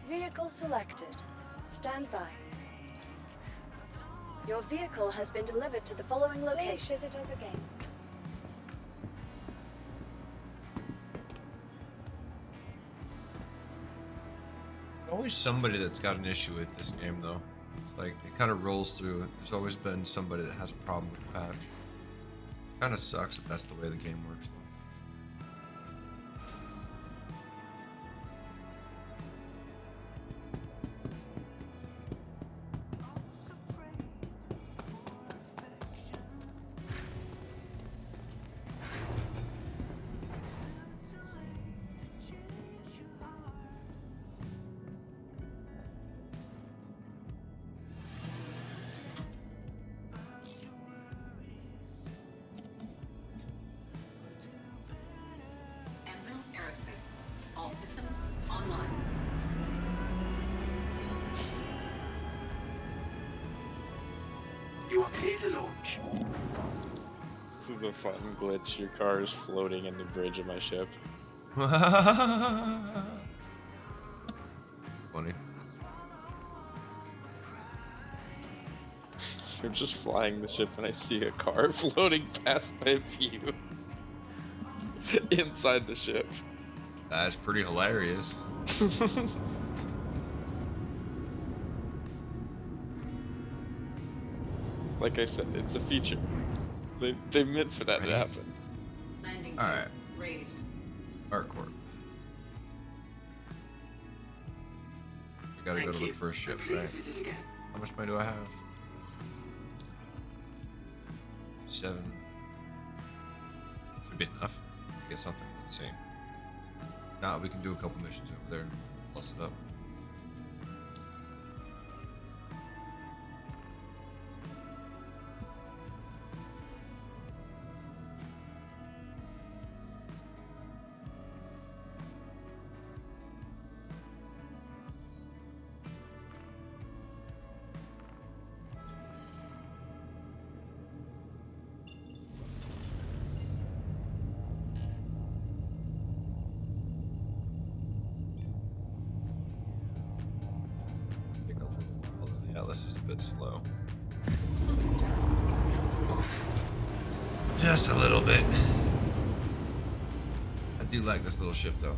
Vehicle selected. Stand by. Your vehicle has been delivered to the following location. Please visit us again. Always somebody that's got an issue with this game, though. It's like it kind of rolls through. There's always been somebody that has a problem with the patch. Kind of sucks if that's the way the game works, though. All systems online. You are clear to launch. This is a fun glitch. Your car is floating in the bridge of my ship. Funny. You're just flying the ship and I see a car floating past my view. Inside the ship. That's pretty hilarious. Like I said, it's a feature. They meant for that to happen. Landing Alright. raised. Artcorp. We gotta go to look for a ship, right? Visit again. How much money do I have? 7. Should be enough to get something. Let's see. Now we can do a couple missions over there and plus it up. Yeah, this is a bit slow. Just a little bit. I do like this little ship though.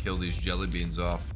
Kill these jelly beans off.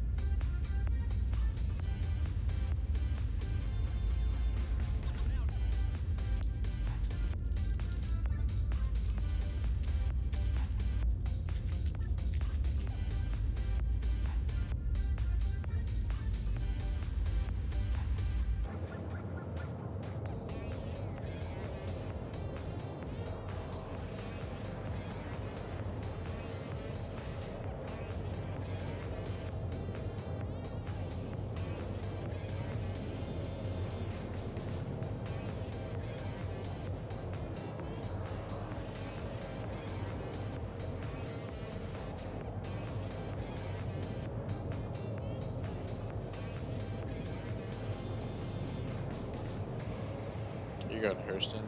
You got Hurston?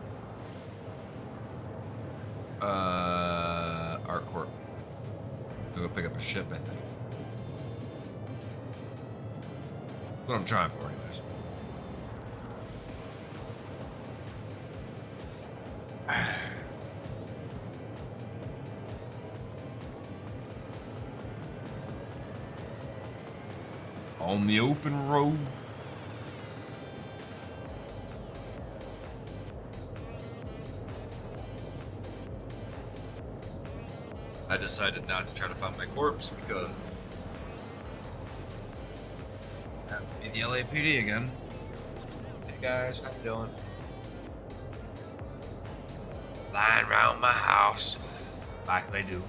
Artcorp. I'll go pick up a ship, I think. That's what I'm trying for, anyways. on the open road. I decided not to try to find my corpse because that would be the LAPD again. Hey guys, how you doing? Lying around my house like they do.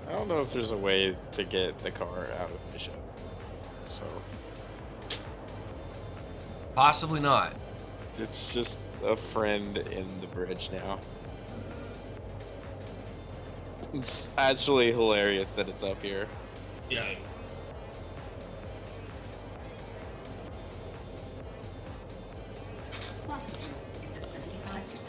I don't know if there's a way to get the car out of Bishop. So Possibly not. it's just a friend in the bridge now. It's actually hilarious that it's up here. Yeah. Quantity is at 75%.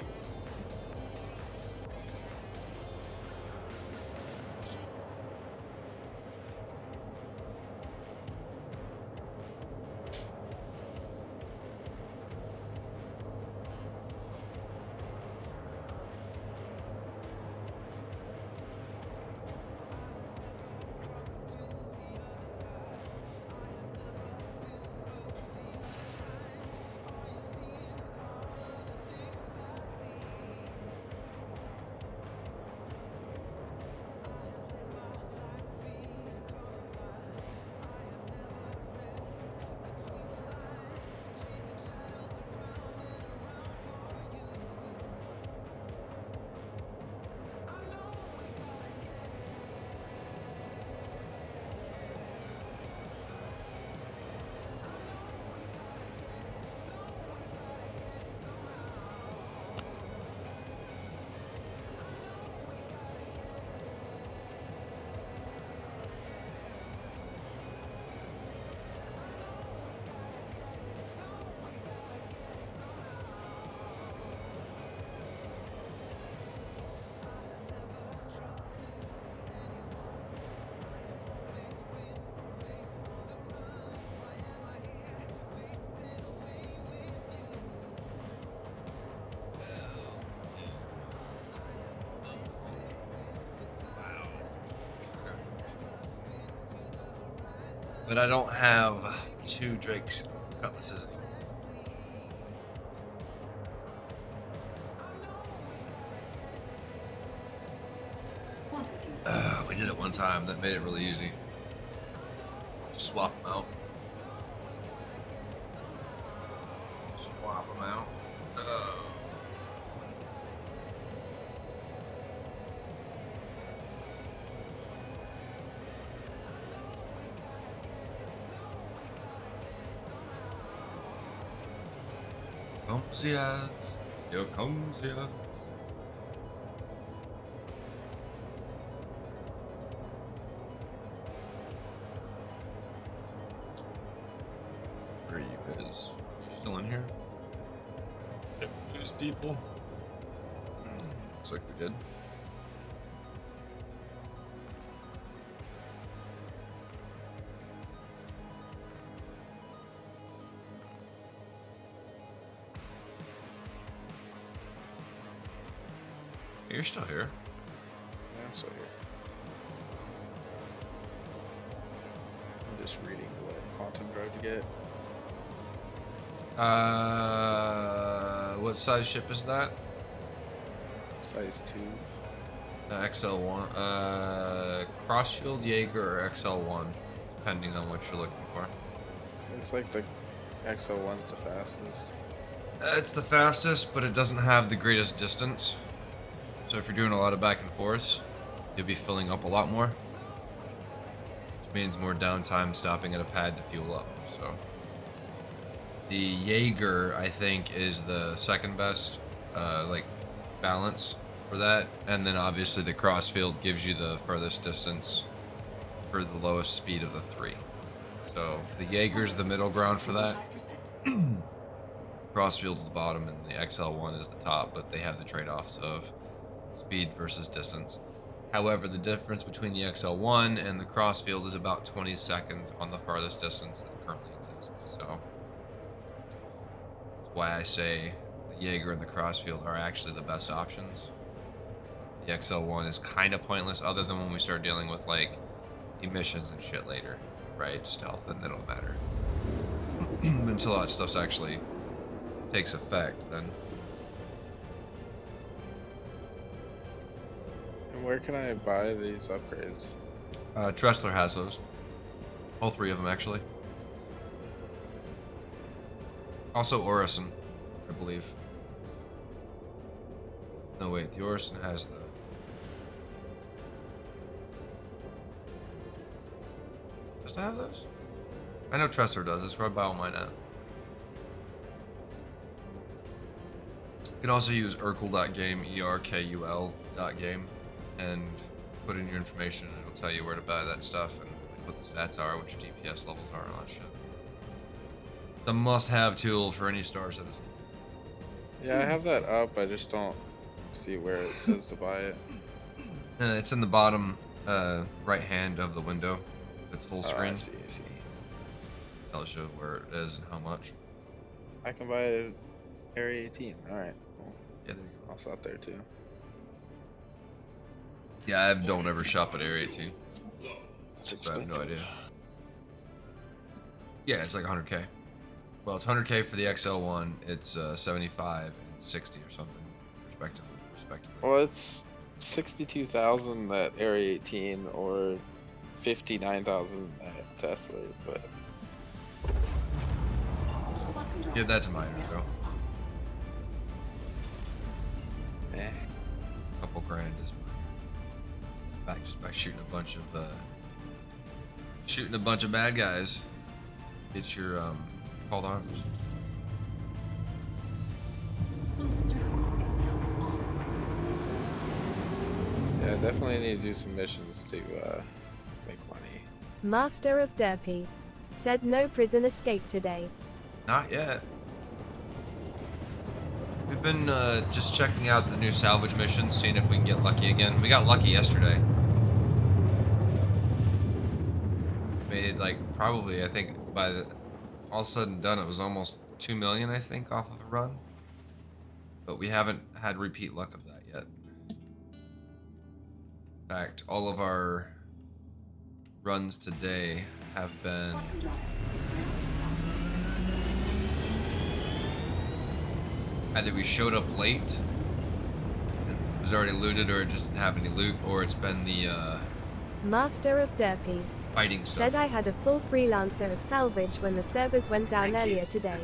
But I don't have 2 Drake's cutlasses anymore. We did it one time. That made it really easy. Swap them out. Swap them out. Comes the ass. Here comes the ass. Where are you guys? You still in here? Yep, there's people. Looks like we did. You're still here. Yeah, I'm still here. I'm just reading what Quantum drove to get. What size ship is that? Size 2. XL1. Crossfield Jaeger or XL1, depending on what you're looking for. It's like the XL1's the fastest. It's the fastest, but it doesn't have the greatest distance. So if you're doing a lot of back and forth, you'll be filling up a lot more. Which means more downtime stopping at a pad to fuel up. So the Jaeger, I think, is the second best like balance for that. And then obviously the Crossfield gives you the furthest distance for the lowest speed of the 3. So the Jaeger's the middle ground for that. Crossfield's the bottom and the XL1 is the top, but they have the trade-offs of speed versus distance. However, the difference between the XL1 and the Crossfield is about 20 seconds on the farthest distance that currently exists. So that's why I say the Jaeger and the Crossfield are actually the best options. the XL1 is kind of pointless, other than when we start dealing with like emissions and shit later, right? Stealth, and it'll matter. Until that stuff's actually takes effect, then. And where can I buy these upgrades? Dressler has those. All three of them, actually. Also, Orison, I believe. No, wait, the Orison has the... Does it have those? I know Tressler does. That's where I buy all mine at. You can also use Urkel.game, ERKUL.game, and put in your information, and it'll tell you where to buy that stuff, and what the stats are, what your DPS levels are, and all that shit. It's a must-have tool for any Star Citizen. Yeah, I have that up. I just don't see where it says to buy it. It's in the bottom right hand of the window. It's full screen. I see. Tells you where it is and how much. I can buy Area 18. Alright, cool. Yeah, there you go. Also out there too. Yeah, I don't ever shop at Area 18. So I have no idea. Yeah, it's like 100k. Well, it's 100k for the XL1. It's 75 and 60 or something, respectively. Well, it's 62,000 at Area 18 or 59,000 at Tesla, but yeah, that's minor though. Couple grand is minor. Just by shooting a bunch of bad guys. Get your called arms. yeah, definitely need to do some missions to make money. Master of Derpy said no prison escape today. Not yet. We've been just checking out the new salvage missions, seeing if we can get lucky again. We got lucky yesterday. Made like probably, I think by the all said and done, it was almost 2 million, I think, off of a run. But we haven't had repeat luck of that yet. In fact, all of our runs today have been either we showed up late, it was already looted, or it just didn't have any loot, or it's been the Master of Derpy fighting stuff. said I had a full freelancer of salvage when the servers went down earlier today.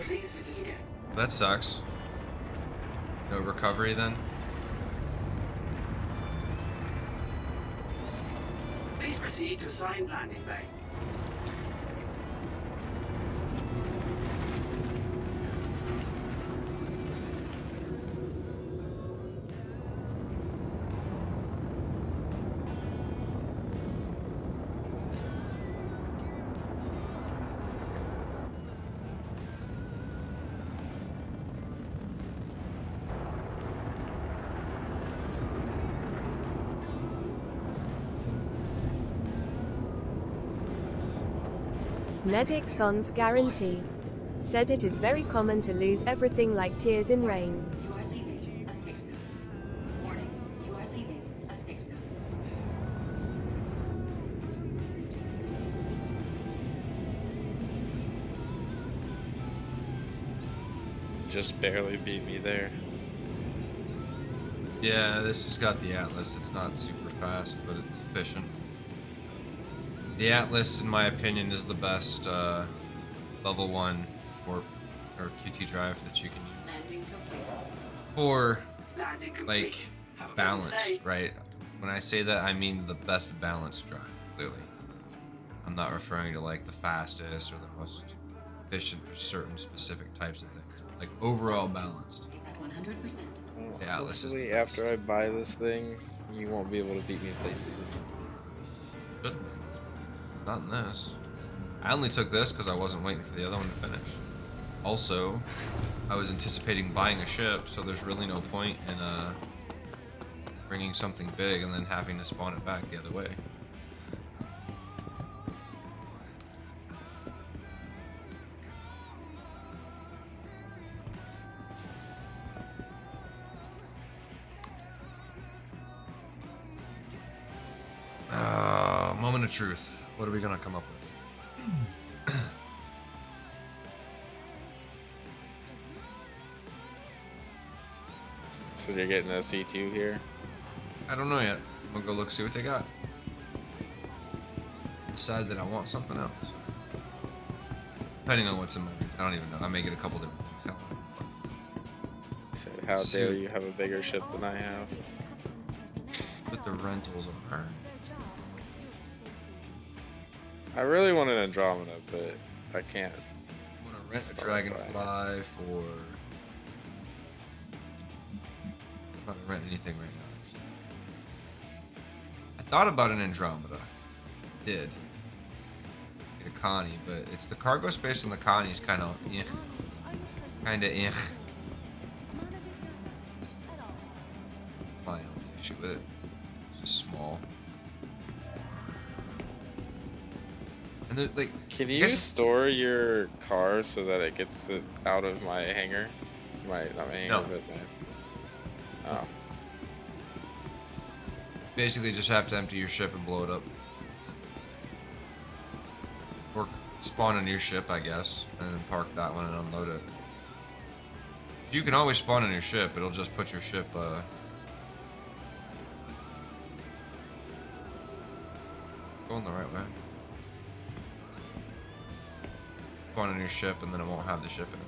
That sucks. No recovery then? Please proceed to assigned landing bay. Medic Son's guarantee said it is very common to lose everything like tears in rain. You are leaving a safe zone. Warning, you are leaving a safe zone. Just barely beat me there. Yeah, this has got the Atlas. It's not super fast, but it's efficient. The Atlas, in my opinion, is the best level 1 or QT drive that you can use for like balanced, right? When I say that, I mean the best balanced drive. Clearly, I'm not referring to like the fastest or the most efficient for certain specific types of things. Like overall balanced. Is that 100%? The Atlas is the Hopefully, best. after I buy this thing, you won't be able to beat me in places. Shouldn't be. Not in this. I only took this because I wasn't waiting for the other one to finish. Also, I was anticipating buying a ship, so there's really no point in bringing something big and then having to spawn it back the other way. of truth. What are we gonna come up with? So you're getting a C2 here? I don't know yet. I'm gonna go look, see what they got. Decide that I want something else. Depending on what's in my range. I don't even know. I may get a couple different things. How dare you have a bigger ship than I have? But the rentals are. I really want an Andromeda, but I can't. I want to rent a Dragonfly for. I'm not gonna rent anything right now. I thought about an Andromeda. Did. Get a Connie, but it's the cargo space on the Connie's kind of. Yeah. Kinda. Yeah. My only issue with it. It's just small. And they're, like, can you store your car so that it gets it out of my hangar? Not my hangar, no. but my... Oh. Basically, just have to empty your ship and blow it up. Or spawn a new ship, I guess, and then park that one and unload it. You can always spawn a new ship. It'll just put your ship, going the right way. Spawn a new ship and then it won't have the ship in it.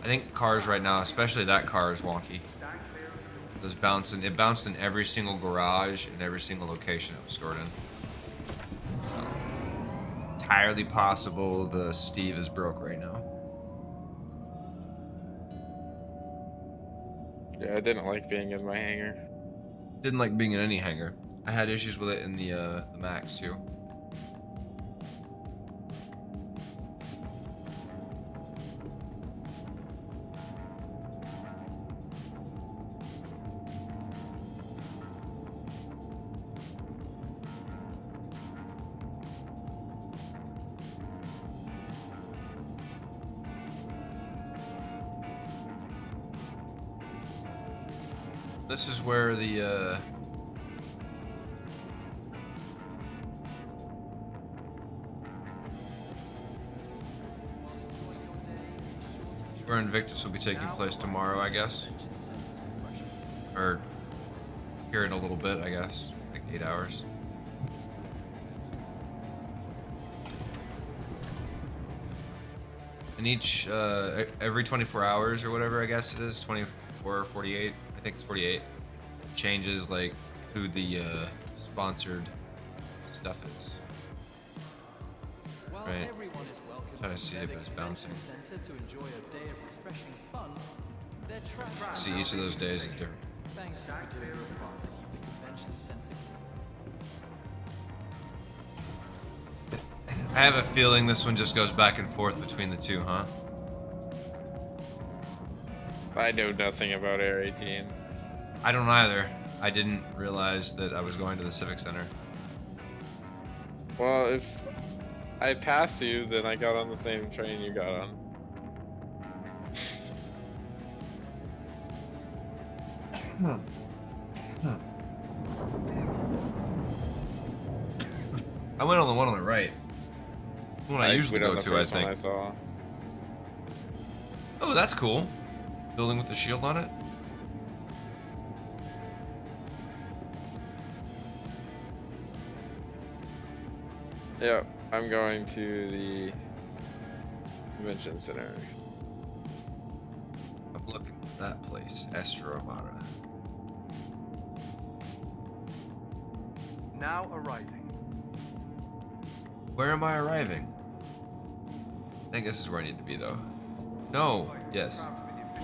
I think cars right now, especially that car, is wonky. It bounced in every single garage and every single location it was stored in. So, entirely possible the Steve is broke right now. Yeah, I didn't like being in my hangar. Didn't like being in any hangar. I had issues with it in the Max too. This is where the where Invictus will be taking place tomorrow, I guess. Or here in a little bit, I guess. Like 8 hours. And each, every 24 hours or whatever, I guess it is, 24 or 48, I think it's 48, changes like who the sponsored stuff is. Right. Trying to see if it's bouncing. See, each of those days is different. I have a feeling this one just goes back and forth between the two, huh? I know nothing about Air 18. I don't either. I didn't realize that I was going to the Civic Center. Well, if I pass you, then I got on the same train you got on. I went on the one on the right. The one I usually go to, I think. I saw. Oh, that's cool. Building with the shield on it. Yeah, I'm going to the convention center. I'm looking at that place, Estromara. Now arriving. Where am I arriving? I think this is where I need to be, though. No. Yes.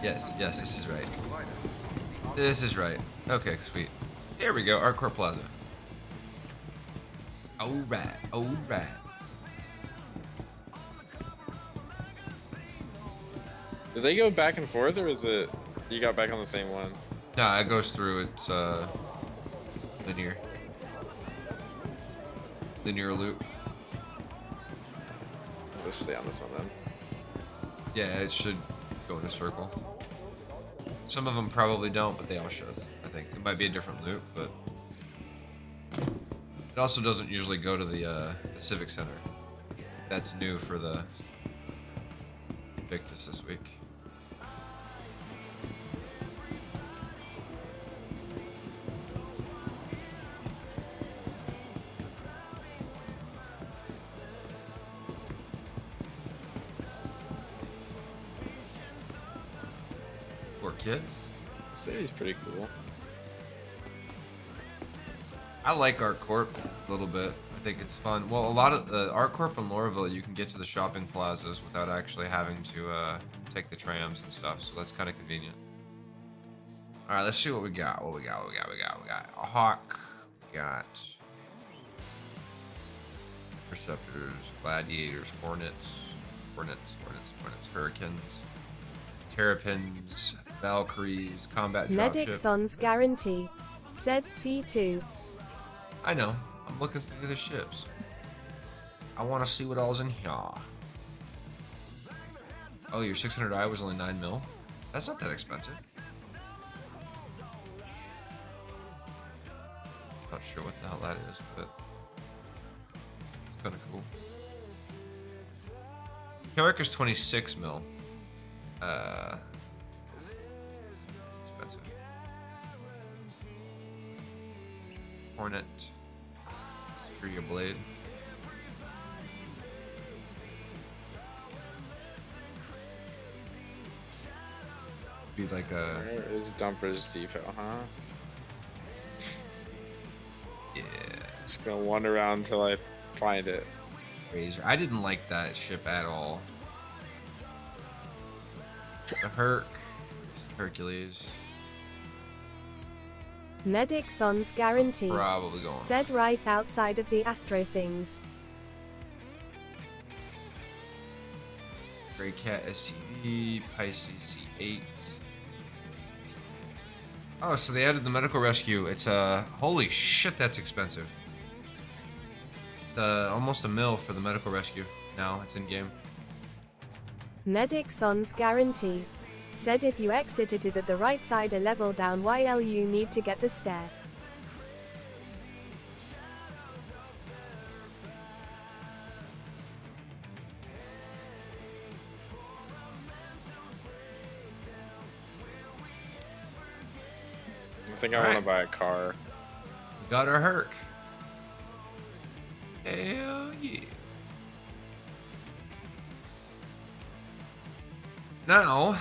Yes. Yes. This is right. This is right. Okay. Sweet. Here we go. Artcore Plaza. All right. All right. Do they go back and forth, or is it you got back on the same one? Nah, it goes through. It's linear. Linear loop. I'll just stay on this one then. Yeah, it should go in a circle. Some of them probably don't, but they all should. I think it might be a different loop, but It also doesn't usually go to the Civic Center. That's new for the Invictus this week. Poor kids. City's pretty cool. I like ArtCorp a little bit. I think it's fun. Well, a lot of the ArtCorp in Lorville, you can get to the shopping plazas without actually having to take the trams and stuff, so that's kind of convenient. All right, let's see what we got. We got a Hawk. We got Interceptors, Gladiators, Hornets, Hurricanes, Terrapins, Valkyries, Combat Dropship. Medixon's guarantee. Said C2. I know. I'm looking through the ships. I want to see what all's in here. Oh, your 600i was only 9 mil? That's not that expensive. Not sure what the hell that is, but it's kind of cool. Carrick is 26 mil. Expensive. Hornet. Your blade. Be like a. Where is Dumper's Depot, huh? Yeah. Just gonna wander around until I find it. Razor. I didn't like that ship at all. The Hercules. Medixon's guarantee. Probably going. Said right outside of the Astro things. Grey Cat STV, Pisces C8. Oh, so they added the medical rescue. It's holy shit, that's expensive. It's almost a mil for the medical rescue. Now it's in game. Medixon's guarantee. Said if you exit it is at the right side a level down while you need to get the stair. I think I want to buy a car. We got our Herc. Hell yeah. Now,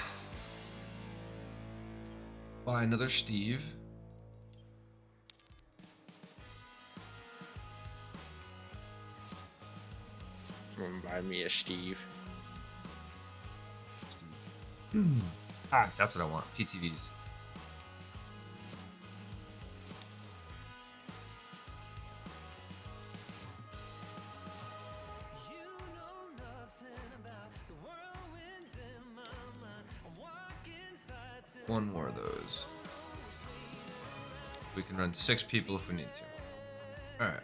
buy another Steve. Buy me a Steve. That's what I want. PTVs. One more of those. We can run 6 people if we need to. Alright.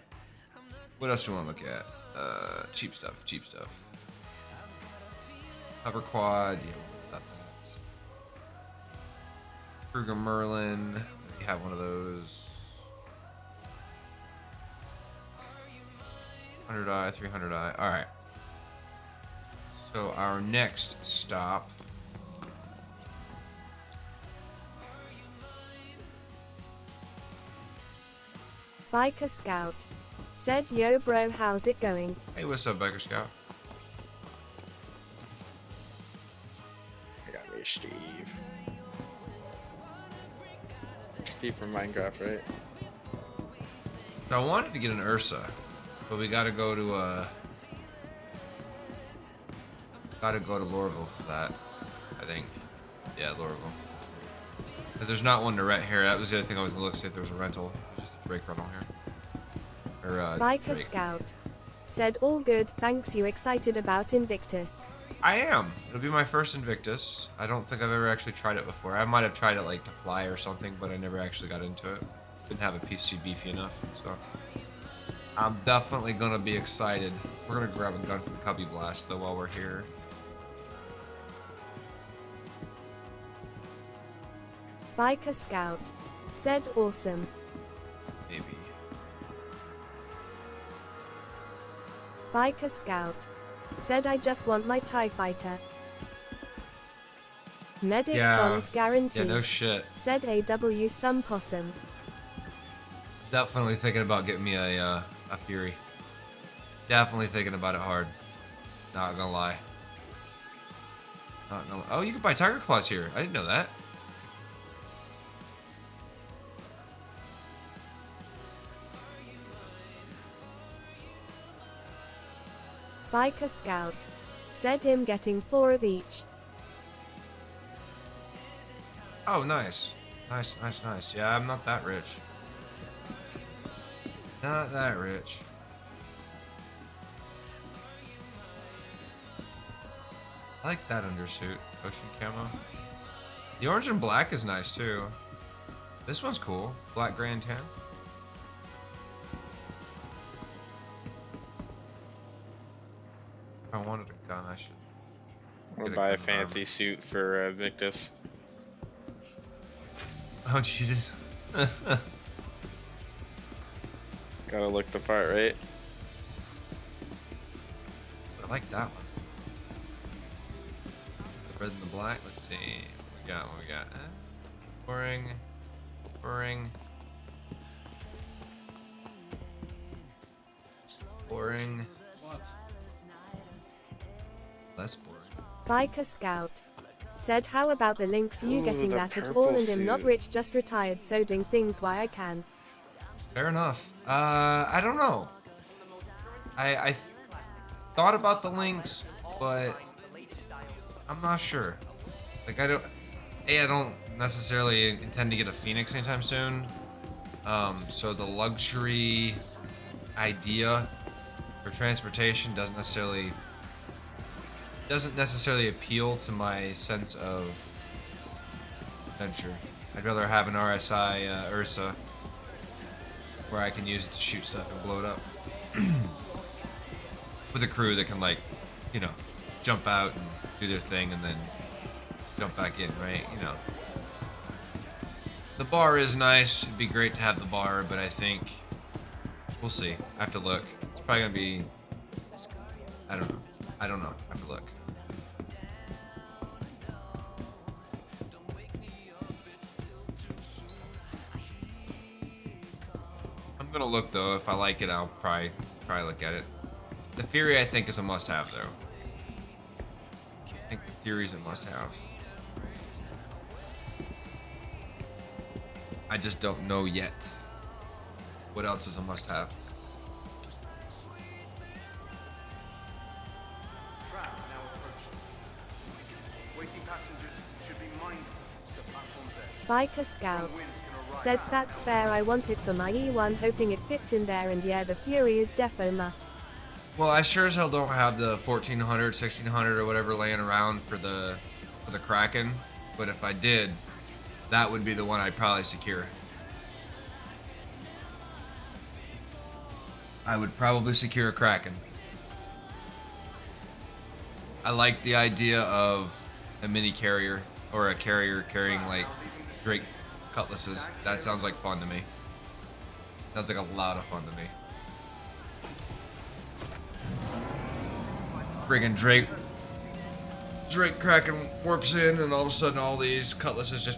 What else do we want to look at? Cheap stuff. Hover quad. Yeah, not that. Kruger Merlin. We have one of those. 100i, 300i. Alright. So our next stop. Biker Scout. Said yo bro, how's it going? Hey, what's up, Biker Scout? I got me a Steve. Steve from Minecraft, right? So I wanted to get an Ursa, but we gotta go to Lorville for that, I think. Yeah, Lorville. Because there's not one to rent here. That was the other thing I was gonna look, see if there was a rental. There's just a Drake rental here. Or, Biker Drake. Scout. Said all good, thanks. You excited about Invictus? I am. It'll be my first Invictus. I don't think I've ever actually tried it before. I might have tried it like to fly or something, but I never actually got into it. Didn't have a PC beefy enough, so I'm definitely gonna be excited. We're gonna grab a gun from Cubby Blast though while we're here. Biker Scout. Said awesome. Maybe. Biker Scout. Said I just want my TIE fighter. Medic songs guaranteed. Yeah, no shit. Said AW some possum. Definitely thinking about getting me a Fury. Definitely thinking about it hard. Not gonna lie. Not gonna. Oh, you can buy Tiger Claws here. I didn't know that. Biker Scout. Said him getting 4 of each. Oh, nice. Nice, nice, nice. Yeah, I'm not that rich. Not that rich. I like that undersuit. Ocean camo. The orange and black is nice too. This one's cool. Black, gray, and tan. If I wanted a gun, I should. Or buy a fancy suit for Invictus. Oh, Jesus. Gotta look the part, right? I like that one. The red and the black. Let's see. What we got? What we got? Boring. Boring. Boring. What? Less boring. Biker Scout. Said how about the links you Ooh, getting the that at purple all and am not suit. rich just retired so doing things why I can. Fair enough. I don't know. I thought about the links, but I'm not sure. Like I don't necessarily intend to get a Phoenix anytime soon. So the luxury idea for transportation doesn't necessarily appeal to my sense of adventure. I'd rather have an RSI Ursa where I can use it to shoot stuff and blow it up. With a crew that can, like, you know, jump out and do their thing and then jump back in, right? You know. The bar is nice. It'd be great to have the bar, but I think we'll see. I have to look. It's probably gonna be, I don't know. I have to look. I'm gonna look though. If I like it, I'll probably look at it. The Fury, I think, is a must-have though. I think the Fury's a must-have. I just don't know yet. What else is a must-have? Trap now approaching. Waiting passengers should be mindful of the platform there. Biker Scout. Said that's fair, I want it for my E1 hoping it fits in there and yeah the Fury is defo must. Well, I sure as hell don't have the 1400, 1600 or whatever laying around for the Kraken, but if I did, that would be the one I'd probably secure. I would probably secure a Kraken. I like the idea of a mini carrier or a carrier carrying like Drake cutlasses. That sounds like fun to me. Sounds like a lot of fun to me. Friggin' Drake Kraken warps in and all of a sudden all these cutlasses just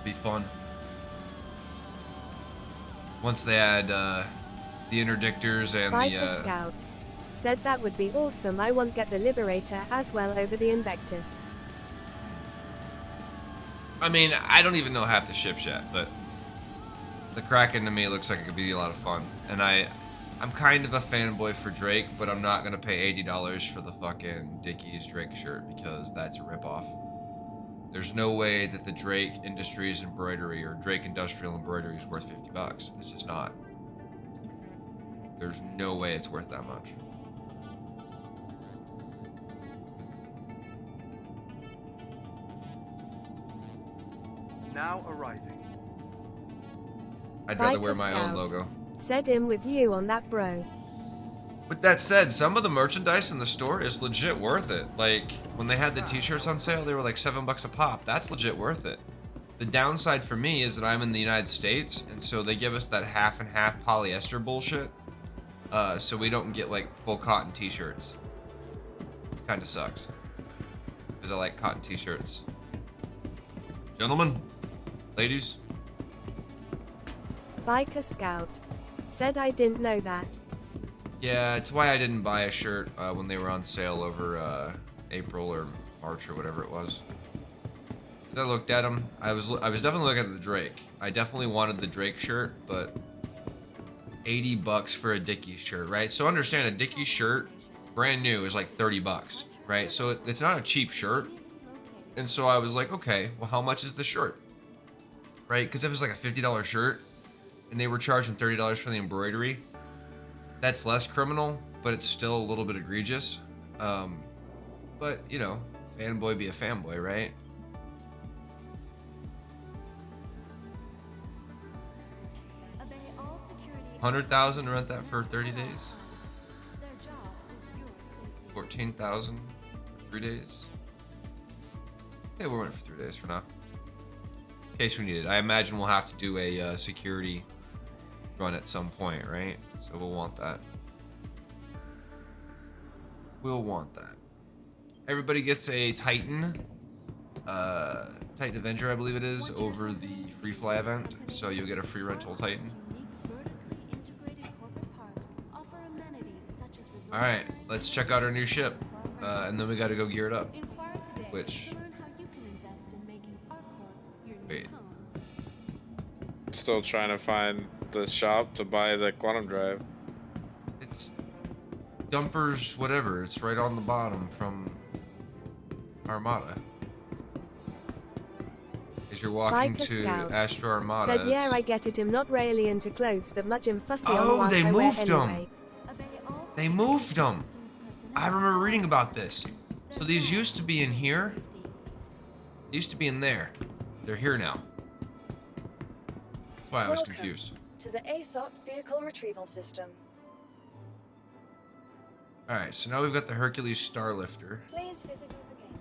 be fun. Once they add the interdictors and Biker Scout. Said that would be awesome, I want get the Liberator as well over the Invictus. I mean, I don't even know half the ships yet, but the Kraken to me looks like it could be a lot of fun. And I'm kind of a fanboy for Drake, but I'm not gonna pay $80 for the fucking Dickies Drake shirt because that's a ripoff. There's no way that the Drake Industries embroidery or Drake Industrial embroidery is worth $50. It's just not. There's no way it's worth that much. Now arriving. I'd rather wear Biker my own Scout. logo. Said him with you on that bro. With that said, some of the merchandise in the store is legit worth it. Like, when they had the t-shirts on sale, they were like $7 a pop. That's legit worth it. The downside for me is that I'm in the United States, and so they give us that half and half polyester bullshit. so we don't get like full cotton t-shirts. Kind of sucks. Because I like cotton t-shirts. Gentlemen, ladies. Biker Scout. Said I didn't know that. Yeah, it's why I didn't buy a shirt when they were on sale over April or March or whatever it was. I looked at them. I was definitely looking at the Drake. I definitely wanted the Drake shirt, but $80 for a Dickies shirt, right? So understand, a Dickies shirt, brand new, is like $30, right? So it's not a cheap shirt. And so I was like, okay, well, how much is the shirt, right? Because if it was like a $50 shirt, and they were charging $30 for the embroidery, that's less criminal, but it's still a little bit egregious. But you know, fanboy be a fanboy, right? 100,000 rent that for 30 days. 14,000 for 3 days. Yeah, we'll rent it for 3 days for now. In case we need it. I imagine we'll have to do a security run at some point, right? So we'll want that. We'll want that. Everybody gets a Titan. Titan Avenger, I believe it is, over the Free Fly event. So you'll get a free rental Titan. Alright, let's check out our new ship. And then we gotta go gear it up. Which... Wait. Still trying to find the shop to buy the quantum drive. It's... Dumpers, whatever. It's right on the bottom from Armada. As you're walking Biker to Scout. Astro Armada. Said yeah, I get it. I'm not really into clothes that much him fussy on Oh, what they I wear moved them. anyway. They moved them. I remember reading about this. So these used to be in here. They used to be in there. They're here now. That's why I was Welcome confused. to the ASOP Vehicle Retrieval System. Alright, so now we've got the Hercules Starlifter. Please visit us again.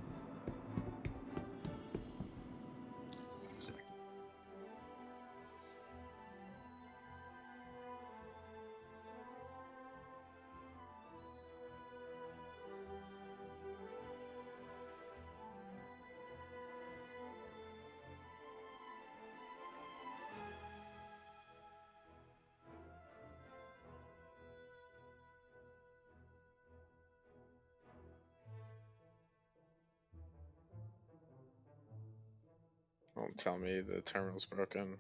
Don't tell me the terminal's broken.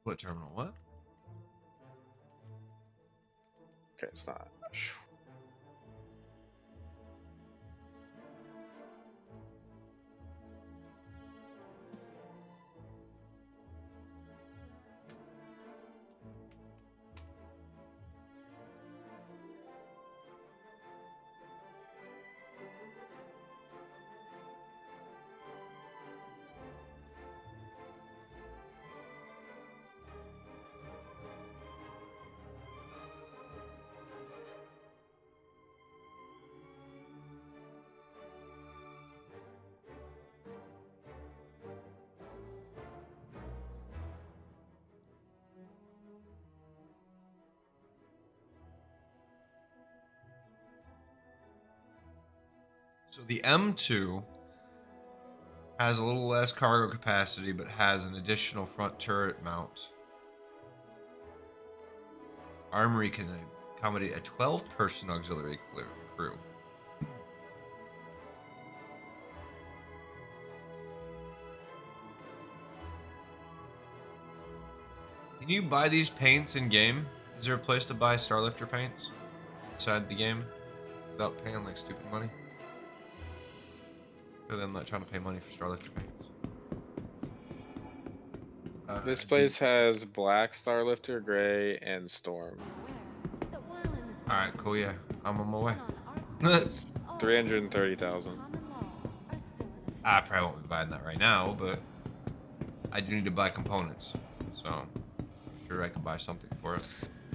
What terminal? What? Okay, it's not. So the M2 has a little less cargo capacity, but has an additional front turret mount. Armory can accommodate a 12-person auxiliary crew. Can you buy these paints in game? Is there a place to buy Starlifter paints inside the game without paying like stupid money? Because I'm not trying to pay money for Starlifter paints. This place has black Starlifter, gray, and storm. Alright, cool, yeah. I'm on my way. It's 330,000. I probably won't be buying that right now, but I do need to buy components. So I'm sure I can buy something for it.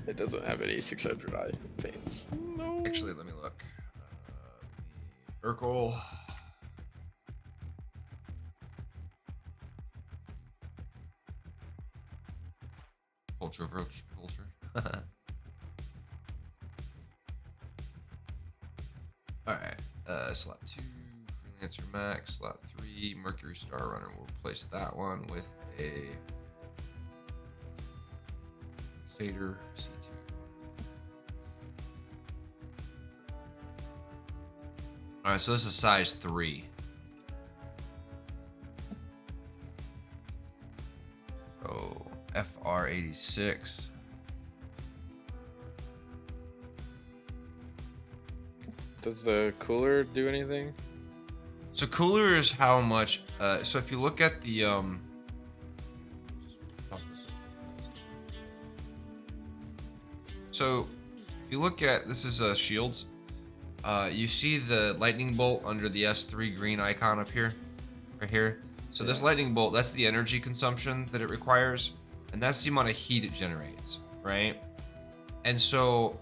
It doesn't have any 600i paints. No. Actually, let me look. Urkel. Vulture. Alright, slot 2, Freelancer Max, slot 3, Mercury Star Runner. We'll replace that one with a Crusader C2. Alright, so this is size 3. So, FR86. Does the cooler do anything? So cooler is how much, so if you look at the, so if you look at, this is shields, you see the lightning bolt under the S3 green icon up here, right here. So this lightning bolt, that's the energy consumption that it requires, and that's the amount of heat it generates, right? And so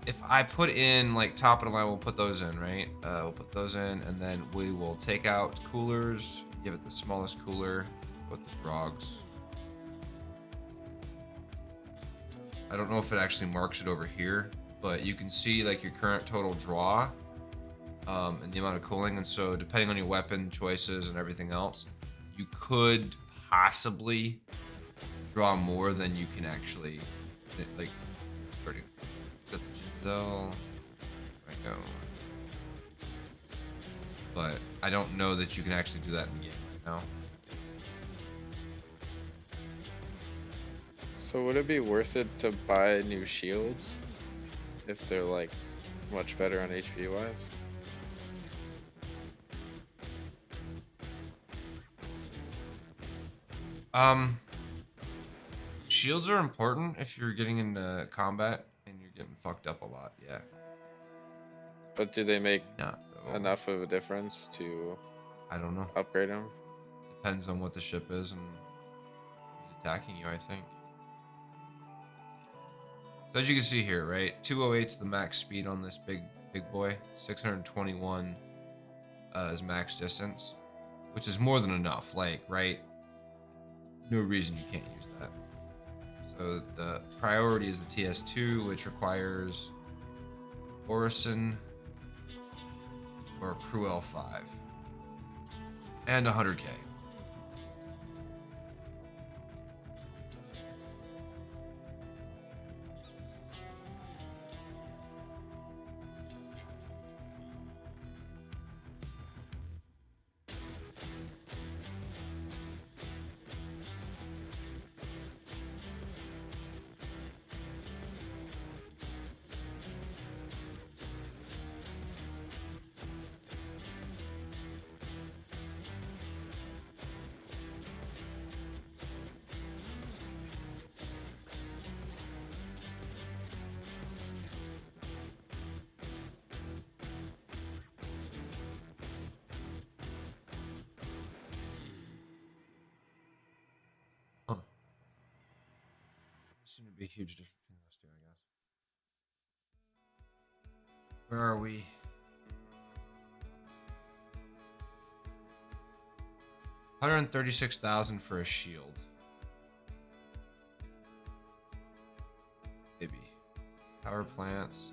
if I put in like top of the line, we'll put those in, right? We'll put those in, and then we will take out coolers, give it the smallest cooler, put the drogs. I don't know if it actually marks it over here, but you can see like your current total draw and the amount of cooling. And so depending on your weapon choices and everything else, you could possibly draw more than you can actually, like, set the Ginzel, I go. But I don't know that you can actually do that in the game right now. So would it be worth it to buy new shields if they're like much better on HP wise? Shields are important if you're getting into combat and you're getting fucked up a lot, yeah. But do they make Not though. enough of a difference to, I don't know, upgrade them? Depends on what the ship is and who's attacking you, I think. So as you can see here, right, 208's the max speed on this big boy. 621 is max distance, which is more than enough, like, right? No reason you can't use that. So the priority is the TS2, which requires Orison or Crew L5 and 100K. Huh. Seems to be a huge difference between those two, I guess. Where are we? $136,000 for a shield. Maybe. Power plants.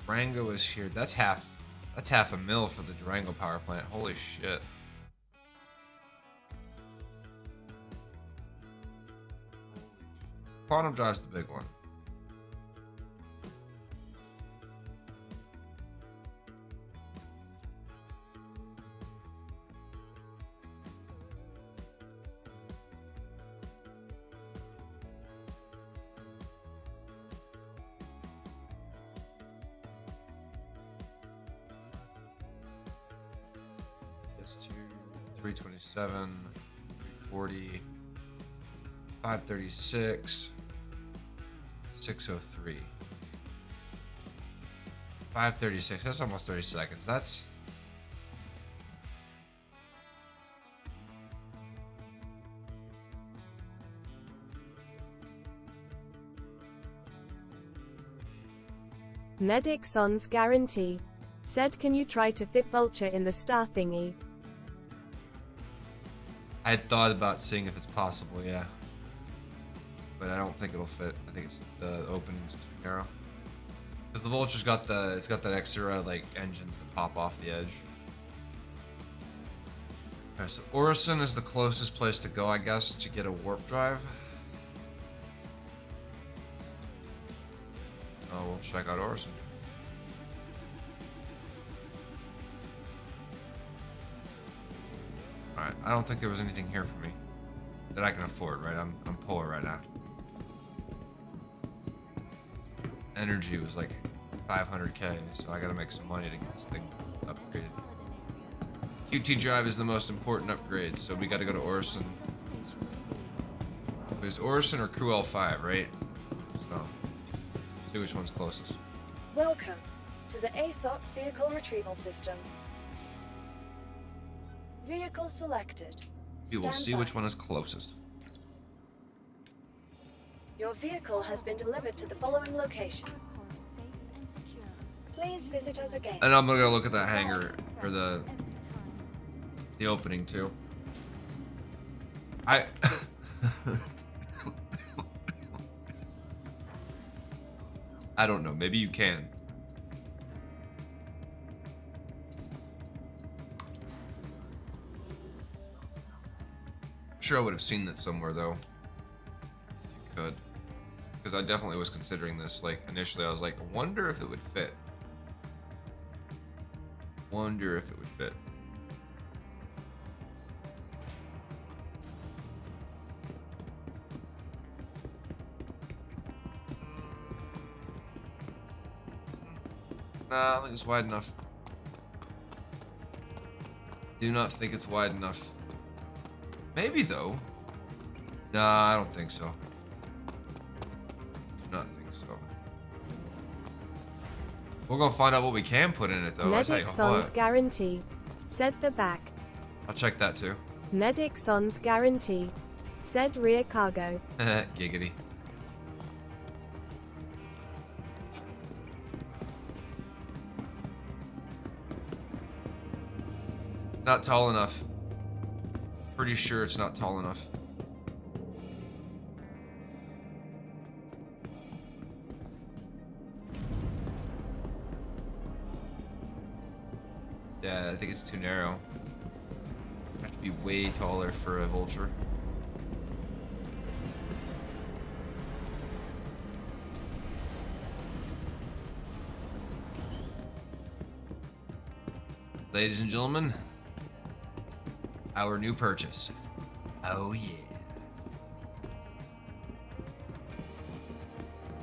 Durango is here. That's half a mil for the Durango power plant. Holy shit. Quantum Drive's the big one. PS2, 327, 340, 536, 603. 536, that's almost 30 seconds. That's... Medic Son's guarantee. Said, can you try to fit Vulture in the star thingy? I had thought about seeing if it's possible, yeah. But I don't think it'll fit. I think it's the opening's too narrow. Because the Vulture's got it's got that extra like engines that pop off the edge. Alright, so Orison is the closest place to go, I guess, to get a warp drive. Oh, we'll check out Orison. Alright, I don't think there was anything here for me that I can afford, right? I'm poor right now. Energy was like 500k, so I gotta make some money to get this thing upgraded. QT drive is the most important upgrade, so we gotta go to Orison. It was Orison or Crew L5, right? So, see which one's closest. Welcome to the ASOP Vehicle Retrieval System. Vehicle selected. We will Stand see by. which one is closest. Your vehicle has been delivered to the following location. Please visit us again. And I'm gonna go look at that hangar, or the opening too. I don't know, maybe you can. I'm sure I would have seen that somewhere though. If you could. Because I definitely was considering this, like initially I was like, I wonder if it would fit. Wonder if it would fit. Nah, I don't think it's wide enough. Do not think it's wide enough. Maybe though. Nah, I don't think so. Do not think so. We're gonna find out what we can put in it though. Medic Son's guarantee. Said the back. I'll check that too. Medic Son's guarantee. Said rear cargo. Giggity. It's not tall enough. Pretty sure it's not tall enough. Yeah, I think it's too narrow. Have to be way taller for a Vulture. Ladies and gentlemen, our new purchase. Oh yeah.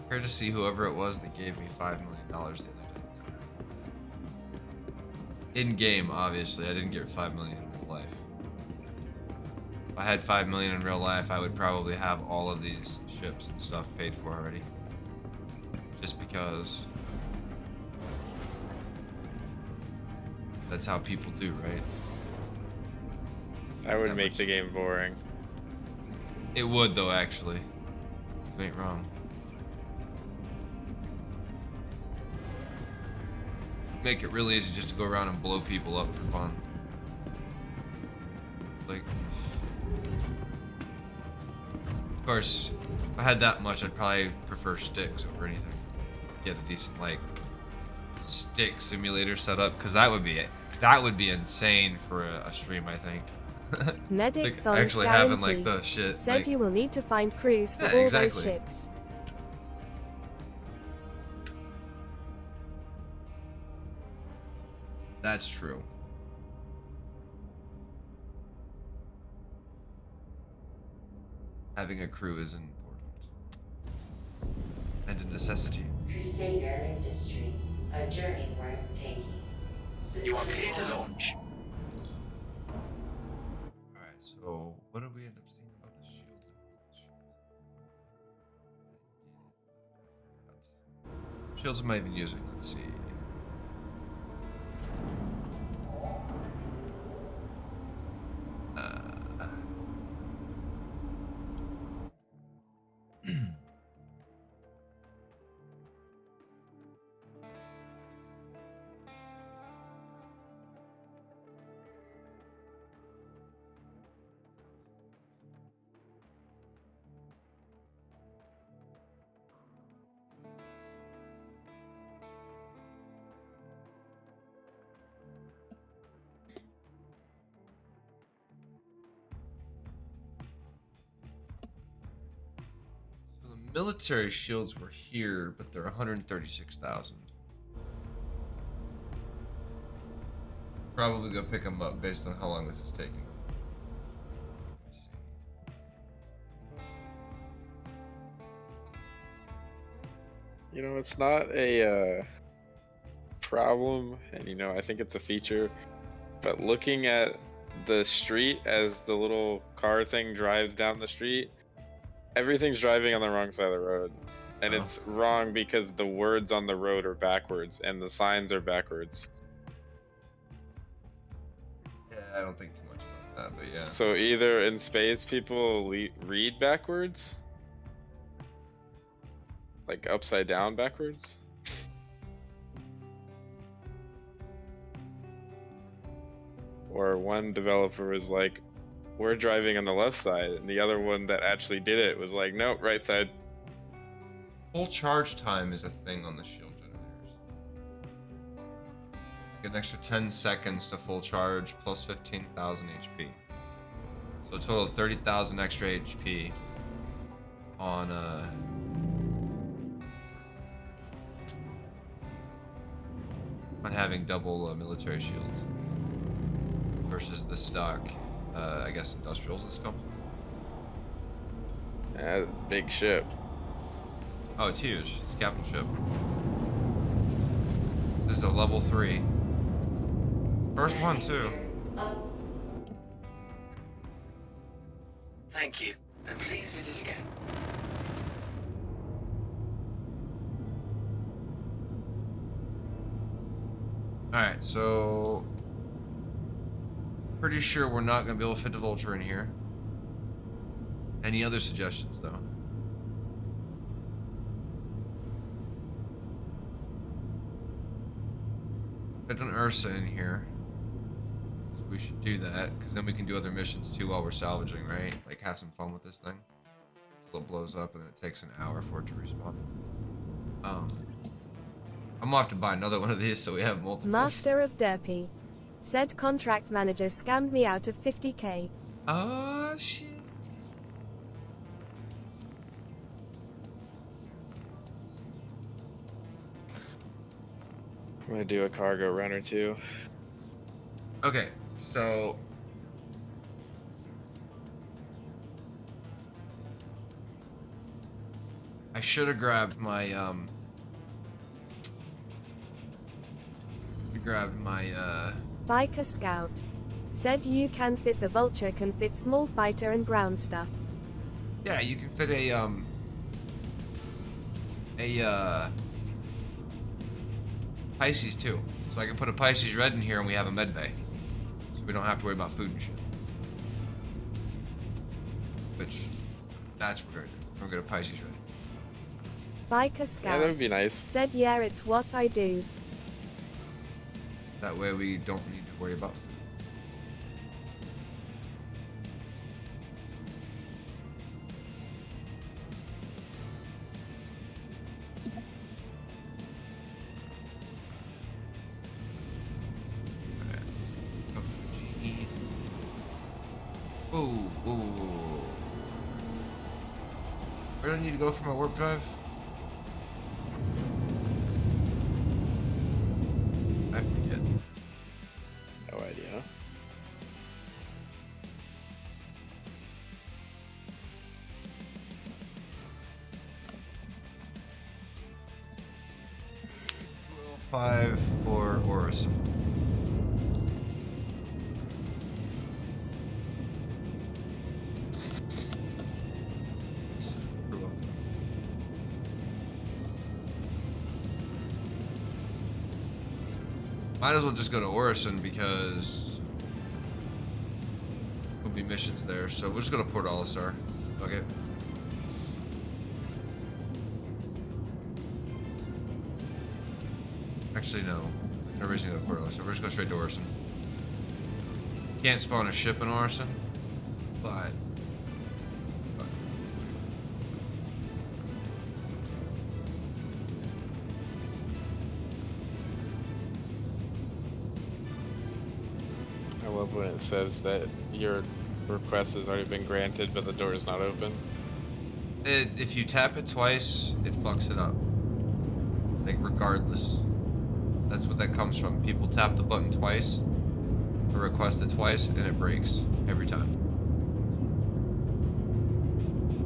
Here to see whoever it was that gave me $5 million the other day. In game, obviously, I didn't get 5 million in real life. If I had 5 million in real life, I would probably have all of these ships and stuff paid for already. Just because that's how people do, right? That would make the game boring. It would, though, actually. You ain't wrong. Make it really easy just to go around and blow people up for fun. Like, of course, if I had that much, I'd probably prefer sticks over anything. Get a decent, like, stick simulator setup, because that would be insane for a stream, I think. Medic Like, Son's actually guarantee. having like the shit. Said Like, you will need to find crews for Yeah, all exactly. those ships. that's true. Having a crew is important. And a necessity. Crusader Industries, a journey worth taking. You are clear to launch. Alright, so what did we end up seeing about the shields? Shields am I even using? Let's see. Military shields were here, but they're 136,000. Probably go pick them up based on how long this is taking. You know, it's not a problem, and you know, I think it's a feature, but looking at the street as the little car thing drives down the street, everything's driving on the wrong side of the road. And it's wrong because the words on the road are backwards and the signs are backwards. Yeah, I don't think too much about that, but yeah. So either in space people read backwards, like upside down backwards, or one developer was like, we're driving on the left side, and the other one that actually did it was like, nope, right side. Full charge time is a thing on the shield generators. Like an extra 10 seconds to full charge plus 15,000 HP. So a total of 30,000 extra HP on having double military shields versus the stock, I guess industrials it's called. Yeah, big ship. Oh, it's huge. It's a capital ship. This is a level 3. First one, too. Thank you, and please visit again. Alright, so... Pretty sure we're not going to be able to fit the Vulture in here. Any other suggestions, though? Fit an Ursa in here. So we should do that, because then we can do other missions too while we're salvaging, right? Like have some fun with this thing. Until it blows up and then it takes an hour for it to respawn. I'm gonna have to buy another one of these so we have multiple. Master of Derpy. Said contract manager scammed me out of 50k. Oh, shit. I'm gonna do a cargo run or two. Okay, so... I should have grabbed my, Biker Scout. Said you can fit the Vulture, can fit small fighter and ground stuff. Yeah, you can fit a Pisces too. So I can put a Pisces Red in here and we have a med bay. So we don't have to worry about food and shit. Which, that's what we're gonna do. We're gonna get a Pisces Red. Biker Scout. Yeah, that would be nice. Said yeah, it's what I do. That way we don't need to worry about food. Ooh. Where do I need to go for my warp drive? I forget. No idea. Five or Orison. Might as well just go to Orison because there'll be missions there. So we'll just go to Port Olisar. Fuck it. Actually, no. There's no reason to go to Port Olisar. We're just go straight to Orison. Can't spawn a ship in Orison, but I love when it says that your request has already been granted, but the door is not open. If you tap it twice, it fucks it up. Like, regardless. That's what that comes from. People tap the button twice, or request it twice, and it breaks every time.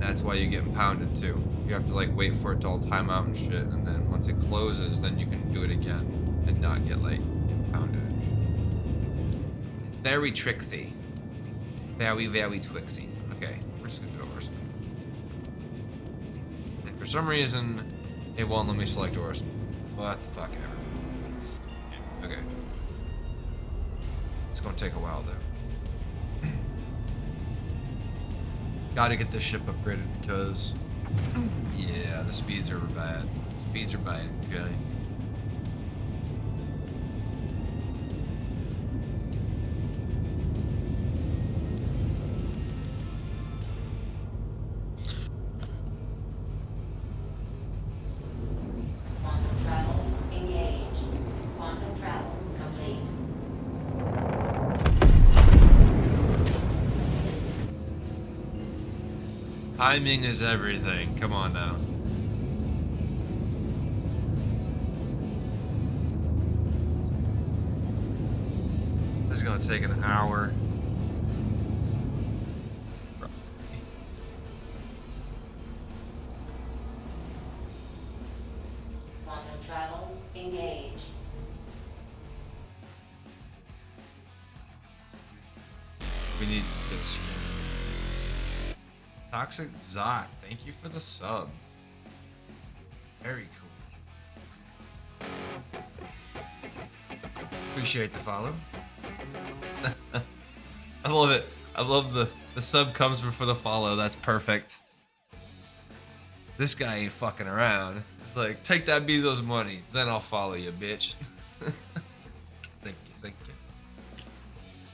That's why you get impounded too. You have to like wait for it to all time out and shit, and then once it closes, then you can do it again and not get like impounded and shit. It's very tricksy. Very, very twixy. Okay, we're just gonna do ours. And for some reason, it won't let me select ours. What the fuck ever. Okay. It's gonna take a while though. Gotta get this ship upgraded because, yeah, the speeds are bad. Speeds are bad, okay? Quantum travel engaged. Quantum travel complete. Timing is everything. Come on now. This is gonna take an hour. Quantum travel engaged. We need this. Toxic Zot, thank you for the sub. Very cool. Appreciate the follow. I love it. I love the sub comes before the follow. That's perfect. This guy ain't fucking around. It's like, take that Bezos money, then I'll follow you, bitch. Thank you.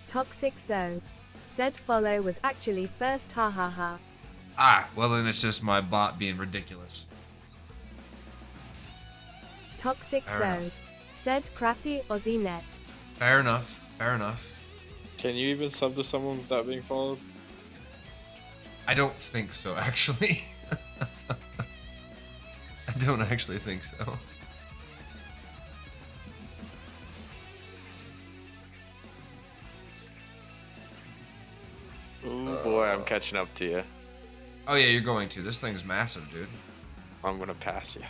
Toxic Zone. Said follow was actually first, ha ha ha. Ah, well then it's just my bot being ridiculous. Toxic Fair Zone. enough. Said crappy Aussie net. Fair enough. Fair enough. Can you even sub to someone without being followed? I don't think so, actually. I don't actually think so. Oh boy, I'm catching up to you. Oh yeah, you're going to. This thing's massive, dude. I'm gonna pass you.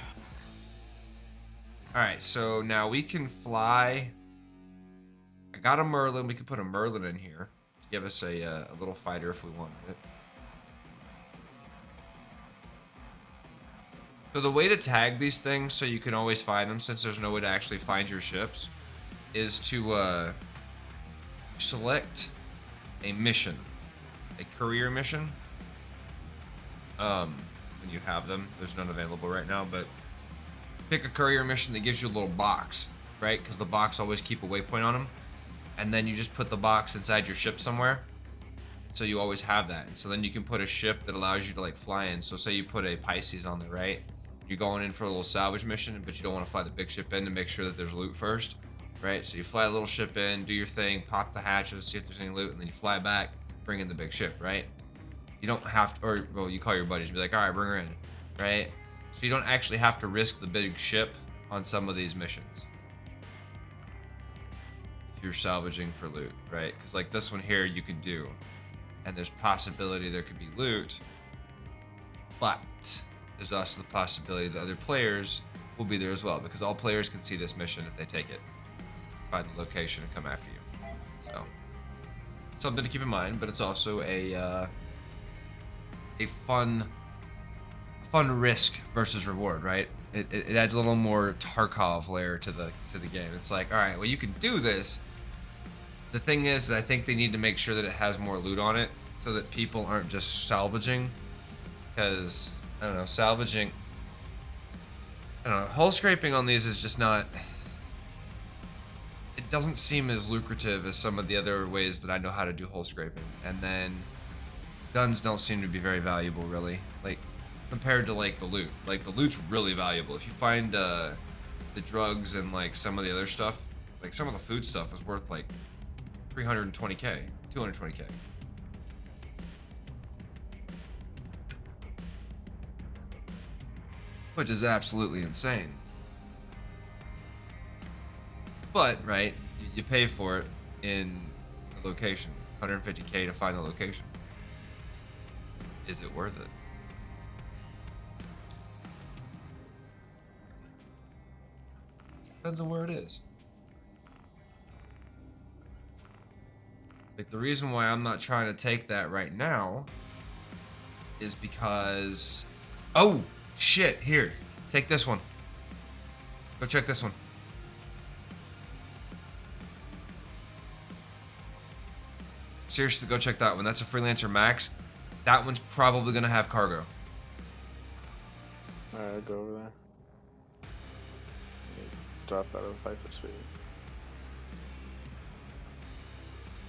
Alright, so now we can fly. I got a Merlin. We could put a Merlin in here to give us a little fighter if we wanted it. So the way to tag these things so you can always find them, since there's no way to actually find your ships, is to select a mission, a courier mission. When you have them, there's none available right now, but pick a courier mission that gives you a little box, right? Because the box always keep a waypoint on them, and then you just put the box inside your ship somewhere, so you always have that. And so then you can put a ship that allows you to like fly in. So say you put a Pisces on there, right? You're going in for a little salvage mission, but you don't want to fly the big ship in to make sure that there's loot first, right? So you fly a little ship in, do your thing, pop the hatches, see if there's any loot, and then you fly back, bring in the big ship, right? You don't have to, or well, you call your buddies and be like, all right, bring her in, right? So you don't actually have to risk the big ship on some of these missions if you're salvaging for loot, right? Because like this one here, you could do, and there's possibility there could be loot, but there's also the possibility that other players will be there as well, because all players can see this mission if they take it, find the location, and come after you. So something to keep in mind, but it's also a fun risk versus reward, right? It adds a little more Tarkov layer to the game. It's like, all right, well, you can do this. The thing is, I think they need to make sure that it has more loot on it so that people aren't just salvaging, because I don't know, salvaging, I don't know, hull scraping on these is just not, it doesn't seem as lucrative as some of the other ways that I know how to do hull scraping. And then guns don't seem to be very valuable, really, like compared to like the loot. Like the loot's really valuable. If you find the drugs and like some of the other stuff, like some of the food stuff is worth like 320k, 220k. which is absolutely insane. But, right, you pay for it in the location, 150K to find the location. Is it worth it? Depends on where it is. Like, the reason why I'm not trying to take that right now is because... Oh, shit, here. Take this one. Go check this one. Seriously, go check that one. That's a Freelancer Max. That one's probably going to have cargo. Alright, I'll go over there. Drop out of 5 foot speed.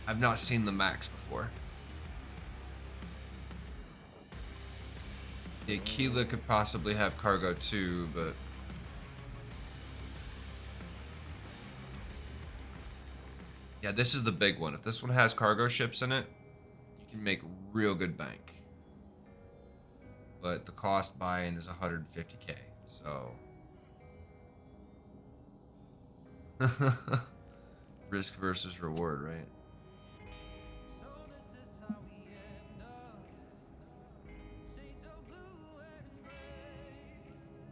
I've not seen the Max before. The Aquila could possibly have cargo too, but... Yeah, this is the big one. If this one has cargo ships in it, you can make real good bank. But the cost buy-in is 150K, so... Risk versus reward, right?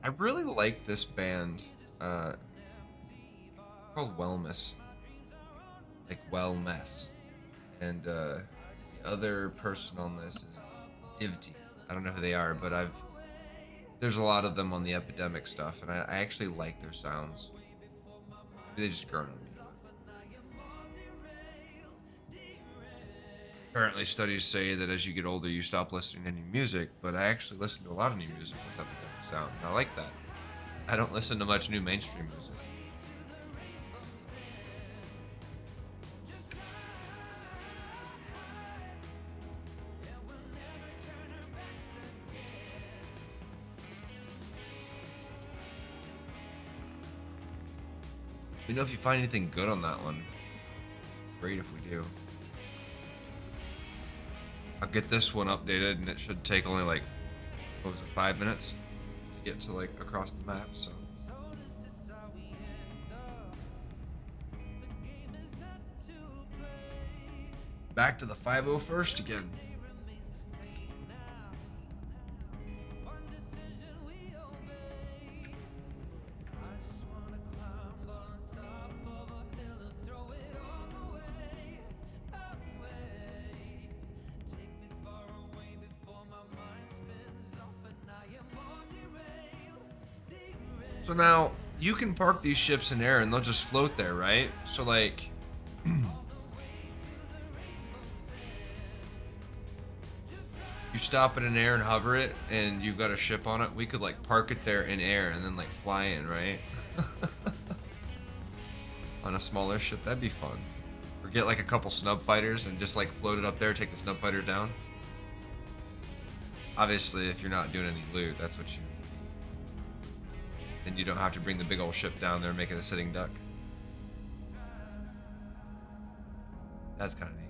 I really like this band. Called Wellmess. Like Wellmess. And the other person on this is Divty. I don't know who they are, but there's a lot of them on the Epidemic stuff, and I actually like their sounds. Maybe they just grown on me. Apparently, studies say that as you get older, you stop listening to new music, but I actually listen to a lot of new music with Epidemic sound, and I like that. I don't listen to much new mainstream music. Let me know if you find anything good on that one. Great if we do. I'll get this one updated, and it should take only like, what was it, 5 minutes to get to like across the map, so. Back to the 501st again. So now, you can park these ships in air and they'll just float there, right? So like... you stop it in air and hover it, and you've got a ship on it, we could like park it there in air and then like fly in, right? On a smaller ship, that'd be fun. Or get like a couple snub fighters and just like float it up there, take the snub fighter down. Obviously, if you're not doing any loot, that's what you... Then you don't have to bring the big old ship down there and make it a sitting duck. That's kind of neat.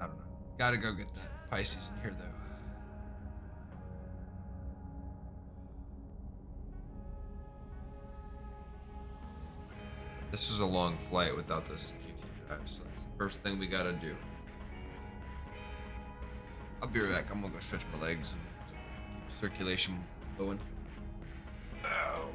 I don't know. Gotta go get that Pisces in here, though. This is a long flight without this QT drive, so it's the first thing we gotta do. I'll be right back. I'm gonna go stretch my legs and keep circulation going. Ow.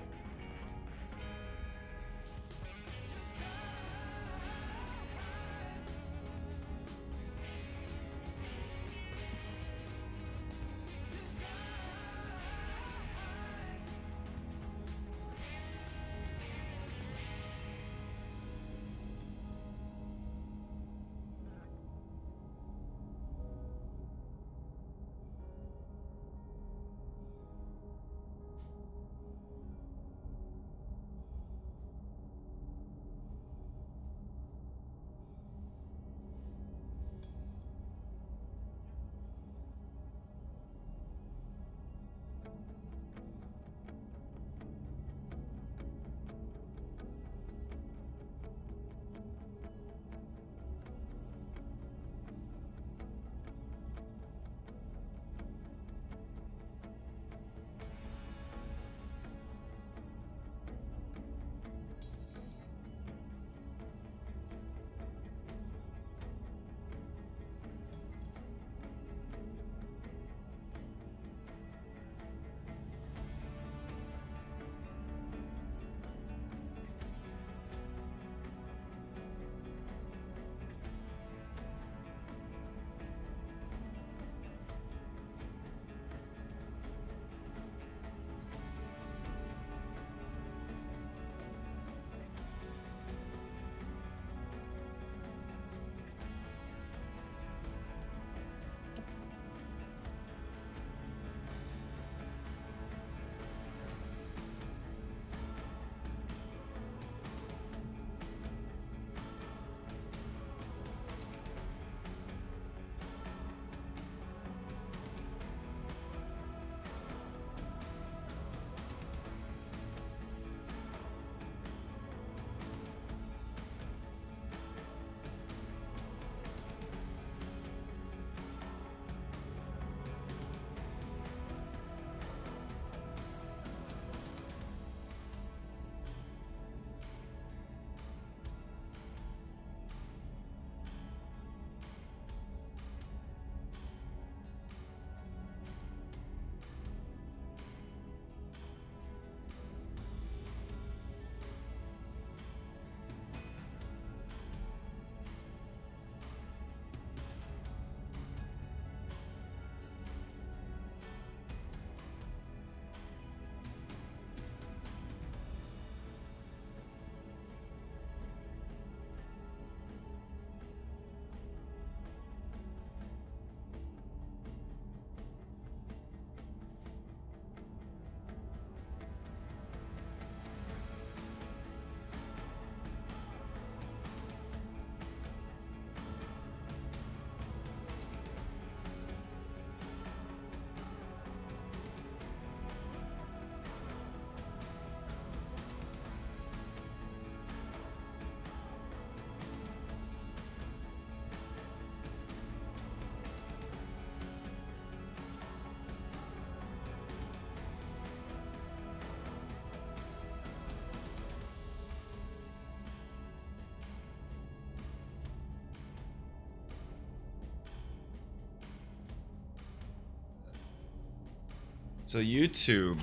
So YouTube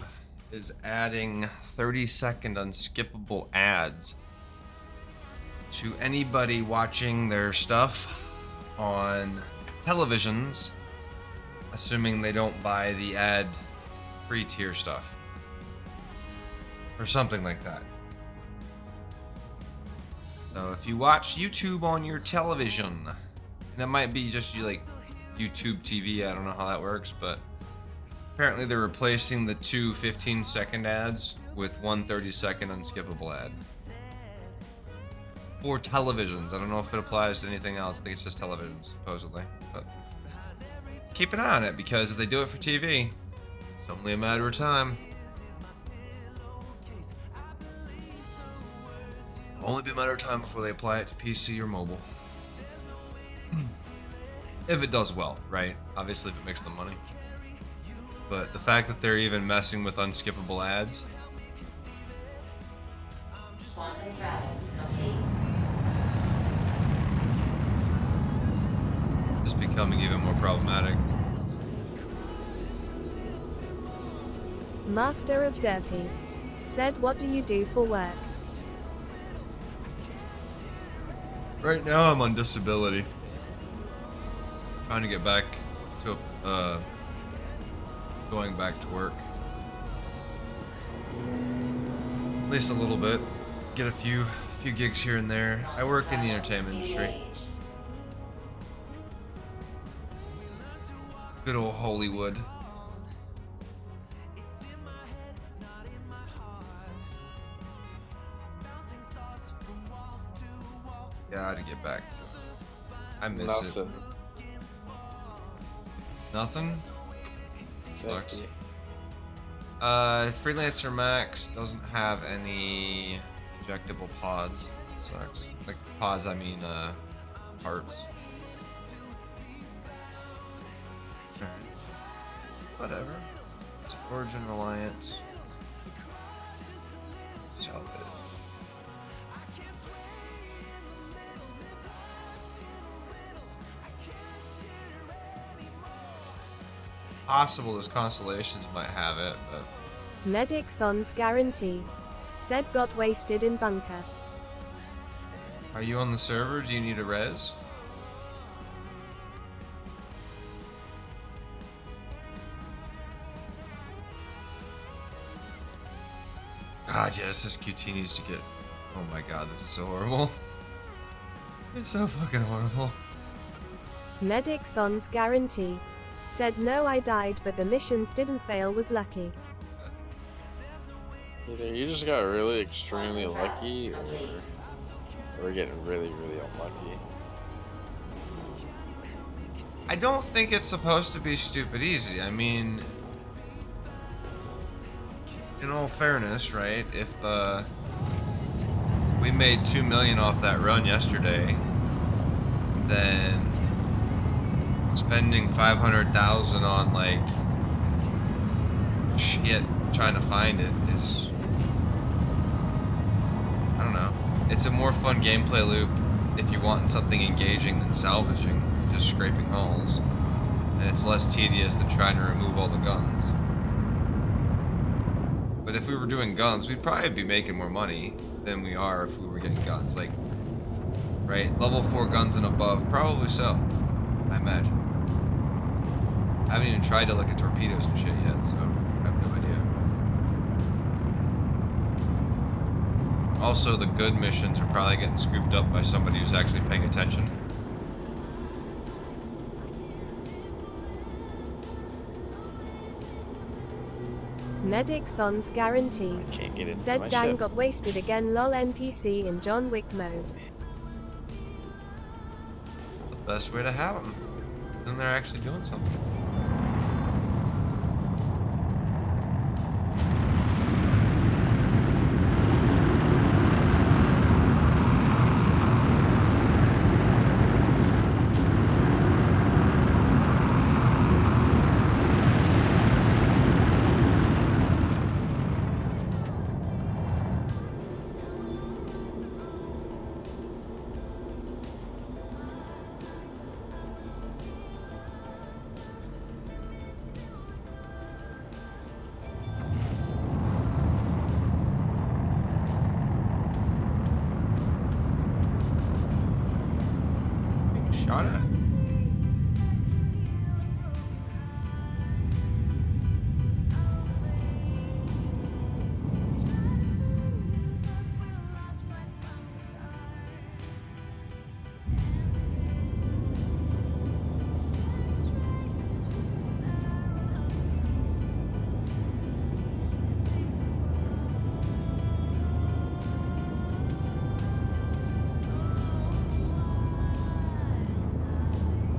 is adding 30-second unskippable ads to anybody watching their stuff on televisions, assuming they don't buy the ad-free tier stuff. Or something like that. So if you watch YouTube on your television, and it might be just like YouTube TV, I don't know how that works, but apparently they're replacing the two 15-second ads with one 30-second unskippable ad. For televisions. I don't know if it applies to anything else. I think it's just televisions, supposedly. But keep an eye on it, because if they do it for TV, it's only a matter of time. Only be a matter of time before they apply it to PC or mobile. If it does well, right? Obviously, if it makes them money. But the fact that they're even messing with unskippable ads. Quantum travel complete. Is becoming even more problematic. Master of Derpy said, what do you do for work? Right now I'm on disability. Trying to get back to going back to work. At least a little bit. Get a few gigs here and there. I work in the entertainment industry. Good old Hollywood. Gotta get back to it. I miss it. Nothing? Sucks. Freelancer Max doesn't have any ejectable pods. It sucks. Like pods, I mean parts. Whatever. It's Origin Reliance. Salvage. Possible as Constellations might have it, but Medic Son's guarantee said, got wasted in bunker. are you on the server? Do you need a res? God, yes, this QT needs to get... Oh my god, this is so horrible. It's so fucking horrible. Medic Son's guarantee said, no, I died, but the missions didn't fail, was lucky. Either you just got really extremely lucky, or we're getting really, really unlucky. I don't think it's supposed to be stupid easy. I mean, in all fairness, right? If we made 2 million off that run yesterday, then spending 500,000 on like shit trying to find it is, I don't know. It's a more fun gameplay loop if you want something engaging than salvaging, just scraping hulls, and it's less tedious than trying to remove all the guns. But if we were doing guns, we'd probably be making more money than we are if we were getting guns. Like, right? Level 4 guns and above, probably so, I imagine. I haven't even tried to look at torpedoes and shit yet, so I have no idea. Also, the good missions are probably getting scooped up by somebody who's actually paying attention. Medic Son's guarantee said, my Dan ship. got wasted again, lol. NPC in John Wick mode. The best way to have them. Then they're actually doing something. shot at?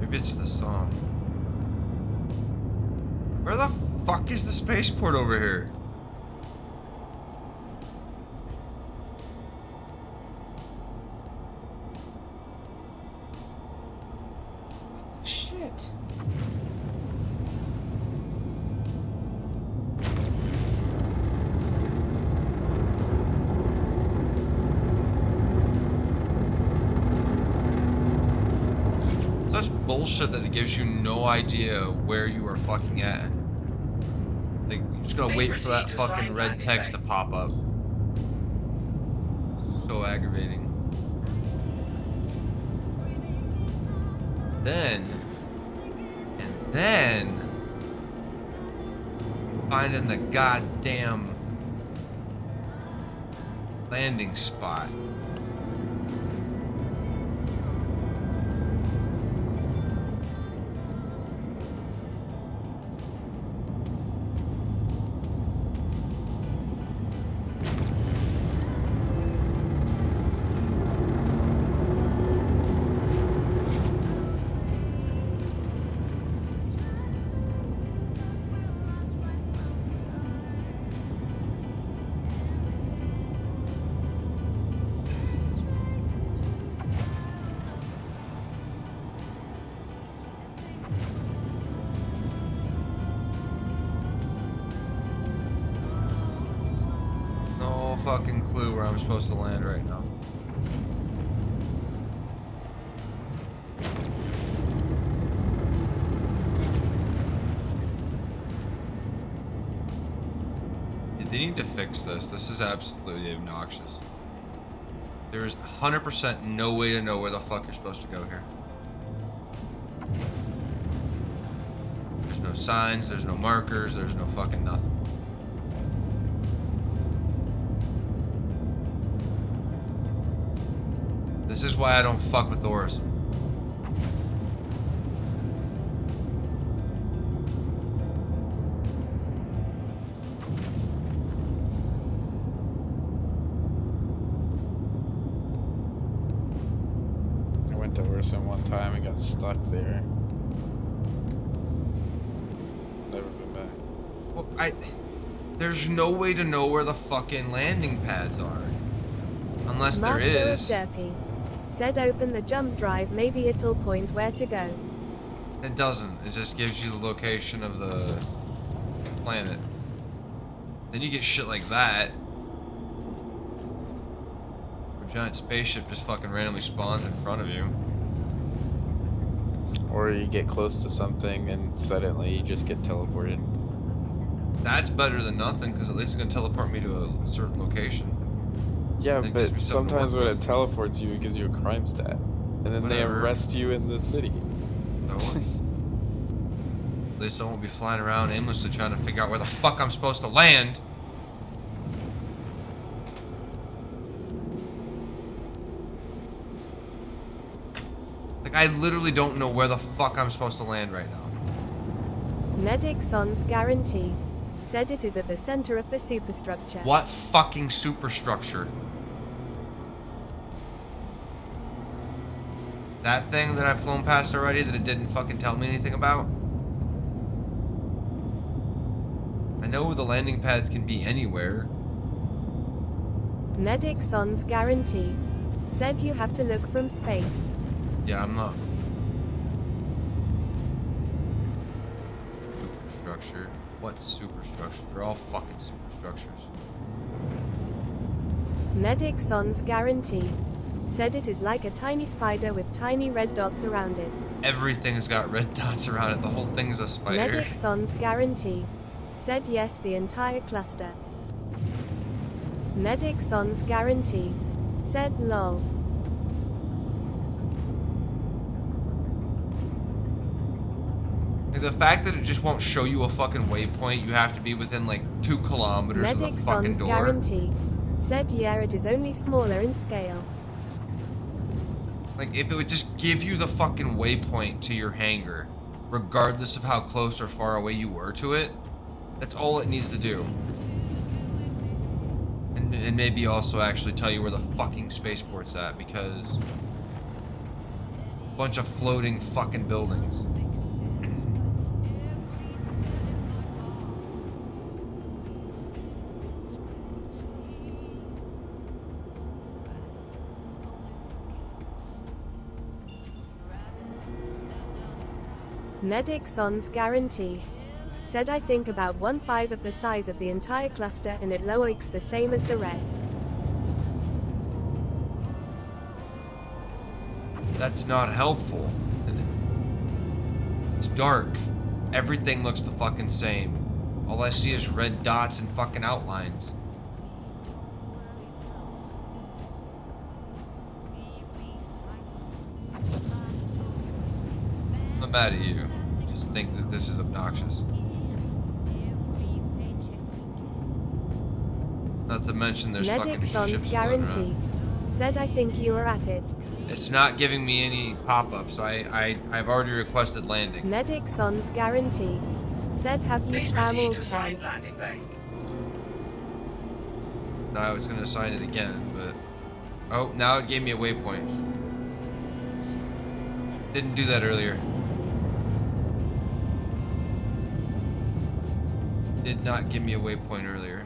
Maybe it's the song. Where the fuck is the spaceport over here? What the shit? Such bullshit that it gives you no idea where you are fucking at. Like, you just gotta wait for that fucking red text to pop up. So aggravating. Then finding the goddamn landing spot. No fucking clue where I'm supposed to land right now. They need to fix this. This is absolutely obnoxious. There's 100% no way to know where the fuck you're supposed to go here. There's no signs, there's no markers, there's no fucking nothing. This is why I don't fuck with Orison. I went to Orison one time and got stuck there. Never been back. Well, there's no way to know where the fucking landing pads are. Unless there is. Derpy said open the jump drive, maybe it'll point where to go. It doesn't. It just gives you the location of the planet. Then you get shit like that. Where a giant spaceship just fucking randomly spawns in front of you. Or you get close to something and suddenly you just get teleported. That's better than nothing, because at least it's going to teleport me to a certain location. Yeah, but sometimes when it teleports you, it gives you a crime stat. And then they arrest you in the city. So what? At least I won't be flying around aimlessly trying to figure out where the fuck I'm supposed to land. Like, I literally don't know where the fuck I'm supposed to land right now. Nedixon's guarantee said it is at the center of the superstructure. What fucking superstructure? That thing that I've flown past already that it didn't fucking tell me anything about? I know the landing pads can be anywhere. Nedixon's guarantee said you have to look from space. Yeah, I'm not. Superstructure. What superstructure? They're all fucking superstructures. Nedixon's guarantee said it is like a tiny spider with tiny red dots around it. Everything's got red dots around it. The whole thing's a spider. Nedixon's guarantee said yes, the entire cluster. Nedixon's guarantee said lol. the fact that it just won't show you a fucking waypoint, you have to be within like 2 kilometers of the Medic fucking Son's door. guarantee. Said yeah, it is only smaller in scale. Like, if it would just give you the fucking waypoint to your hangar, regardless of how close or far away you were to it, that's all it needs to do. And maybe also actually tell you where the fucking spaceport's at, because bunch of floating fucking buildings. Medic Son's guarantee. Said I think about 1/5 of the size of the entire cluster and it looks the same as the red. That's not helpful. It's dark. Everything looks the fucking same. All I see is red dots and fucking outlines. I'm mad at you. Just think that this is obnoxious. Not to mention there's Medic fucking Son's ships floating guarantee. around. Said I think you are at it. It's not giving me any pop-ups. I've already requested landing. Medic Son's guarantee. Said have you Please spam proceed all to assigned landing bay. Now I was gonna assign it again, but oh, now it gave me a waypoint. Didn't do that earlier. Did not give me a waypoint earlier.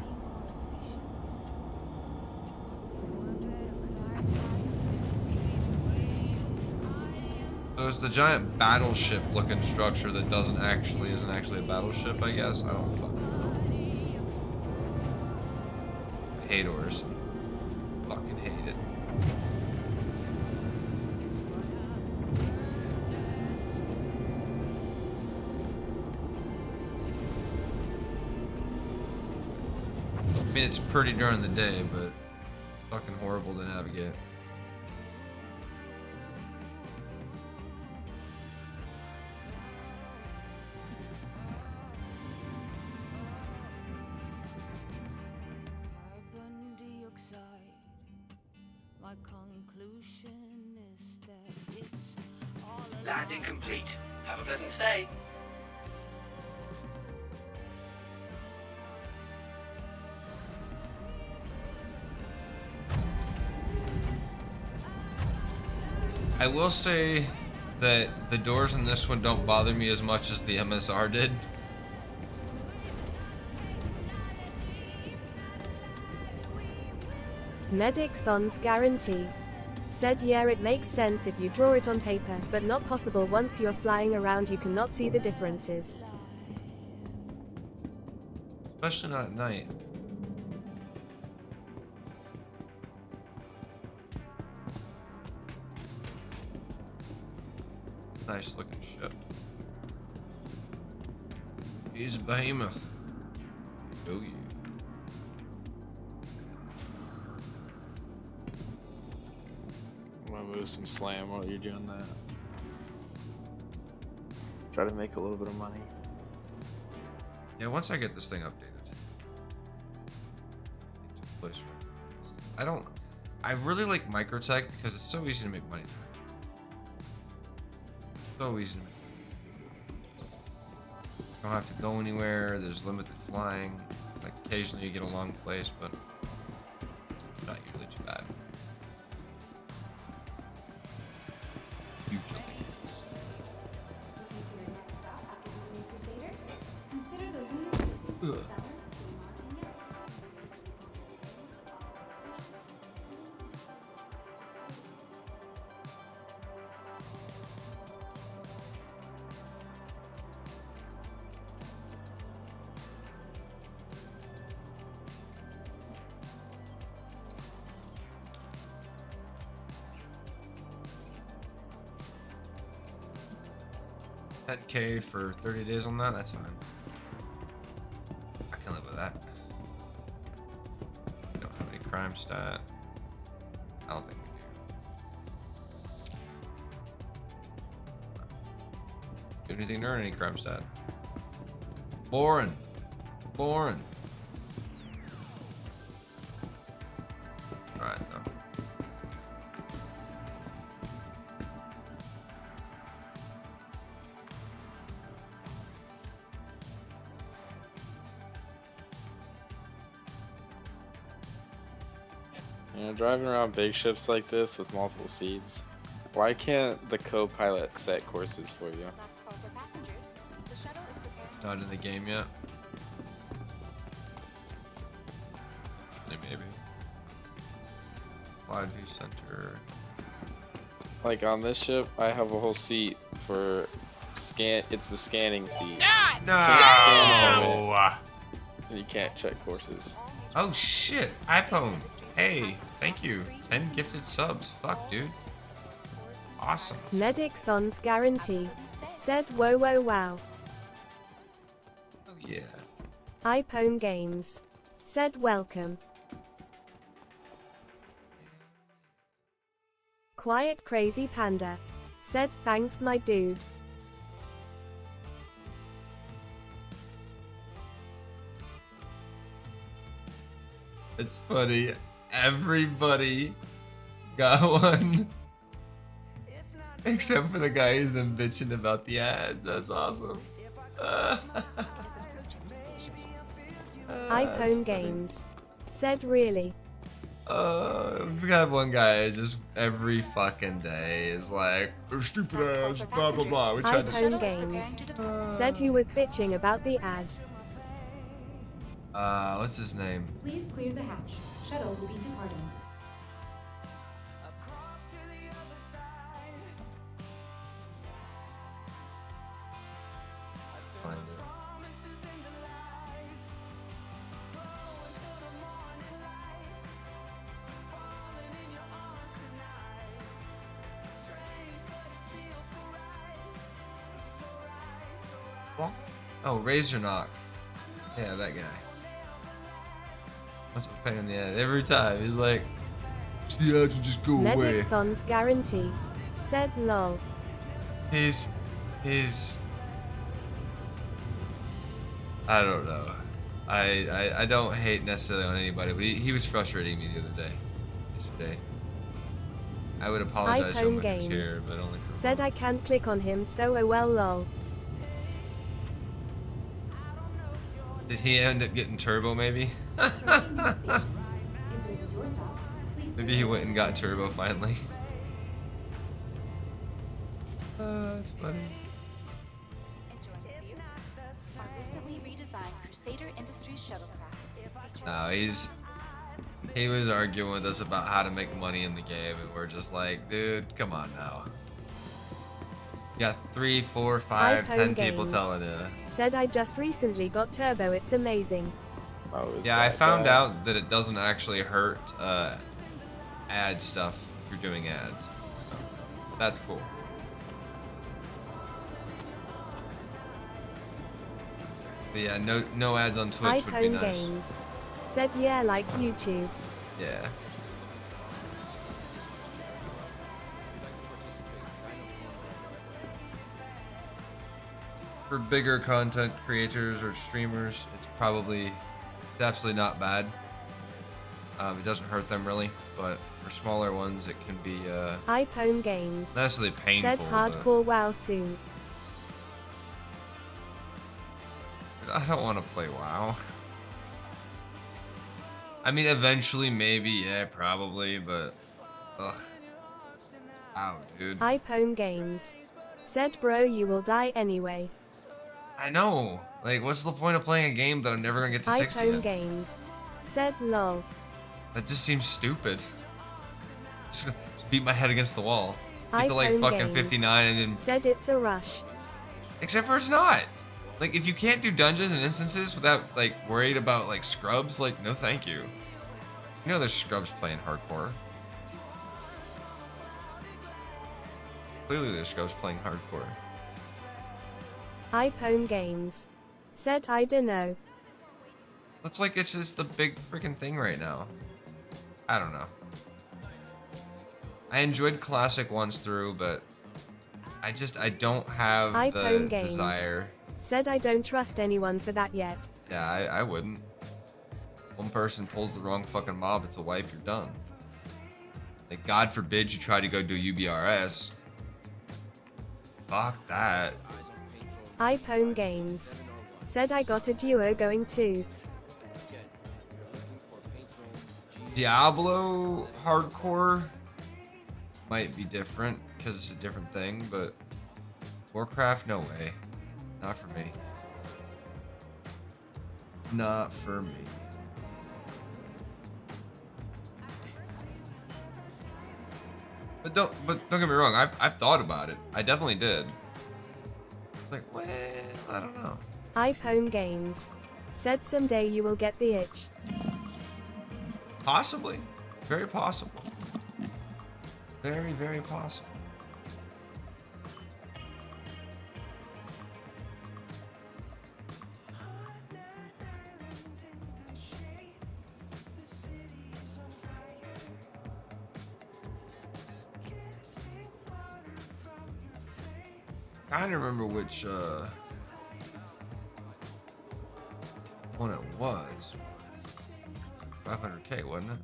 So it's the giant battleship looking structure that isn't actually a battleship, I guess. I don't fucking know. I hate oars. Fucking hate it. I mean, it's pretty during the day, but fucking horrible to navigate. Landing complete. Have a pleasant stay. I will say that the doors in this one don't bother me as much as the MSR did. Medic Son's guarantee. Said yeah, it makes sense if you draw it on paper, but not possible once you're flying around. You cannot see the differences. Especially not at night. Nice looking ship. He's a behemoth. Oh yeah. I'm gonna move some slam while you're doing that. Try to make a little bit of money. Yeah, once I get this thing updated. I really like Microtech because it's so easy to make money. So easy to make money. Don't have to go anywhere, there's limited flying. Like occasionally you get a long place, but it's not usually too bad. Usually. Ugh. $10K for 30 days on that, that's fine. I can live with that. We don't have any crime stat. I don't think we Do anything to earn any crime stat. Boring. Boring. Alright, though. You know, driving around big ships like this with multiple seats, why can't the co-pilot set courses for you? Not in the game yet. Maybe. Wide view center. Like on this ship, I have a whole seat for scan. It's the scanning seat. No! And you can't check courses. Oh shit, iPhone. Hey, thank you. 10 gifted subs. Fuck, dude. Awesome. Medic Son's guarantee. Said whoa whoa wow. Oh yeah. iPhone Games. Said welcome. Quiet Crazy Panda. Said thanks my dude. It's funny. Everybody got one. Except for the guy who's been bitching about the ads. That's awesome. iPhone Games. Said really. We got one guy just every fucking day is like, "They're stupid ads, blah blah blah." We tried iPhone Games. Said he was bitching about the ad. What's his name? Please clear the hatch. Shuttle will be departing. Find it. What? Oh, Razor Knock. Yeah, that guy. What's a pain in the ass every time? He's like, the ads will just go away. Medic Son's guarantee. Said lol. He's I don't know. I don't hate necessarily on anybody, but he was frustrating me the other day. Yesterday. I would apologize to him iPhone Games. here, but only for Said I can't click on him, so oh well lol. Did he end up getting turbo maybe? Maybe he went and got turbo finally. That's funny. Our recently redesigned Crusader Industries shuttlecraft. No, he was arguing with us about how to make money in the game, and we're just like, dude, come on now. You got 3, 4, 5, iPhone 10 people Games. telling you. Said I just recently got turbo, it's amazing. Oh, is Yeah, I that found guy? out that it doesn't actually hurt ad stuff if you're doing ads. So that's cool. But yeah, no ads on Twitch would be iPhone nice. Games. Said yeah like YouTube. Yeah. For bigger content creators or streamers, it's absolutely not bad. It doesn't hurt them really, but for smaller ones, it can be iPhone Games. not necessarily painful. Said hardcore WoW soon. But I don't want to play WoW. I mean, eventually, maybe, yeah, probably, but ugh. Ow, dude. iPhone Games. Said bro you will die anyway. I know. Like, what's the point of playing a game that I'm never gonna get to 60 iPhone in? Games. Said lol. That just seems stupid. Just beat my head against the wall. Get to like iPhone fucking Games. 59 and then. Said it's a rush. Except for it's not. Like, if you can't do dungeons and instances without like worried about like scrubs, like no thank you. You know there's scrubs playing hardcore. Clearly there's scrubs playing hardcore. iPhone Games. Said I dunno. Looks like it's just the big freaking thing right now. I don't know. I enjoyed Classic once through, but I don't have iPhone the Games desire. said I don't trust anyone for that yet. Yeah, I wouldn't. One person pulls the wrong fucking mob, it's a wipe, you're done. Like, God forbid you try to go do UBRS. Fuck that. iPhone Games said I got a duo going too. Diablo hardcore might be different because it's a different thing, but Warcraft, no way. Not for me. Not for me. But don't get me wrong, I've thought about it. I definitely did. Like, well, I don't know. iPhone Games said someday you will get the itch. Possibly. Very possible. Very, very possible. I don't remember which one it was. 500K, wasn't it?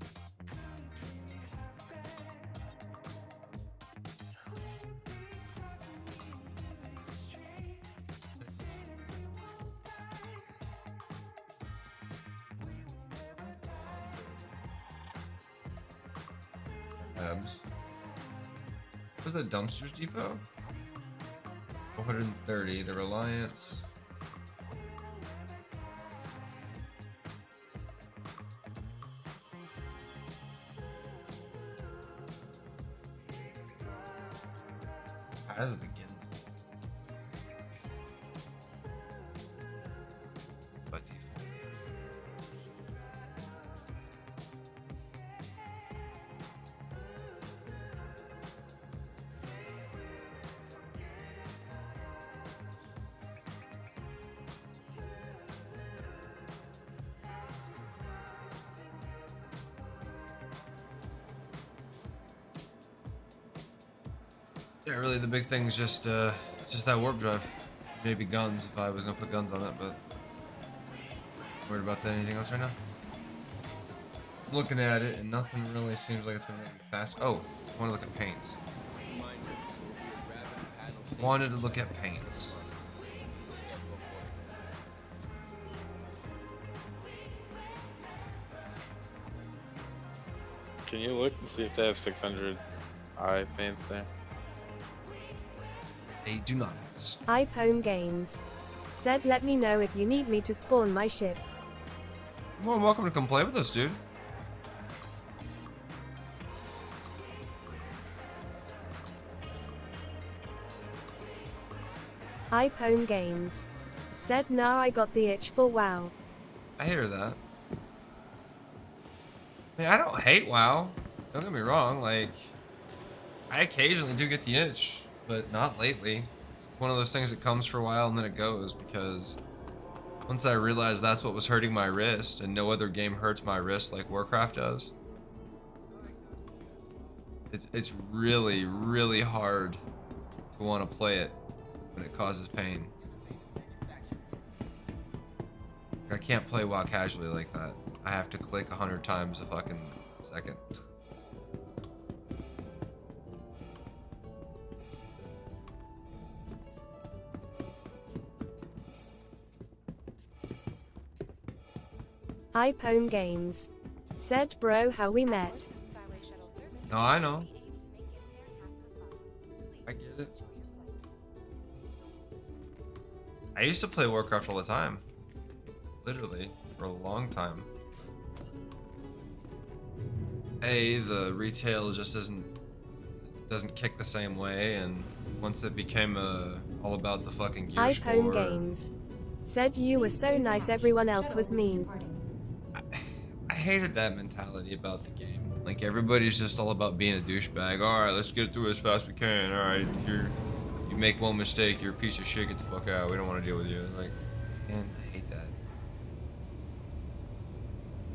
Was that Dumpsters Depot? 430, the Reliance. As it begins. By default. Yeah, really, the big thing's just that warp drive. Maybe guns if I was gonna put guns on it, but worried about anything else right now. I'm looking at it and nothing really seems like it's gonna make me fast. Oh, I want to look at paints. Wanted to look at paints. Can you look to see if they have 600 eye paints there? They do not. iPhone Games said let me know if you need me to spawn my ship. Well, welcome to come play with us, dude. iPhone Games said nah, I got the itch for WoW. I hear that. I mean, I don't hate WoW. Don't get me wrong. Like, I occasionally do get the itch, but not lately. It's one of those things that comes for a while and then it goes, because once I realized that's what was hurting my wrist, and no other game hurts my wrist like Warcraft does, it's really, really hard to want to play it when it causes pain. I can't play WoW casually like that. I have to click 100 times a fucking second. iPhone Games said bro how we met. No, I know. I get it. I used to play Warcraft all the time. Literally, for a long time. The retail just doesn't kick the same way, and once it became all about the fucking gear iPhone score. Games said you were so nice, everyone else was mean. I hated that mentality about the game. Like, everybody's just all about being a douchebag. Alright, let's get through as fast as we can. Alright, if you make one mistake, you're a piece of shit, get the fuck out. We don't want to deal with you. Like, man, I hate that.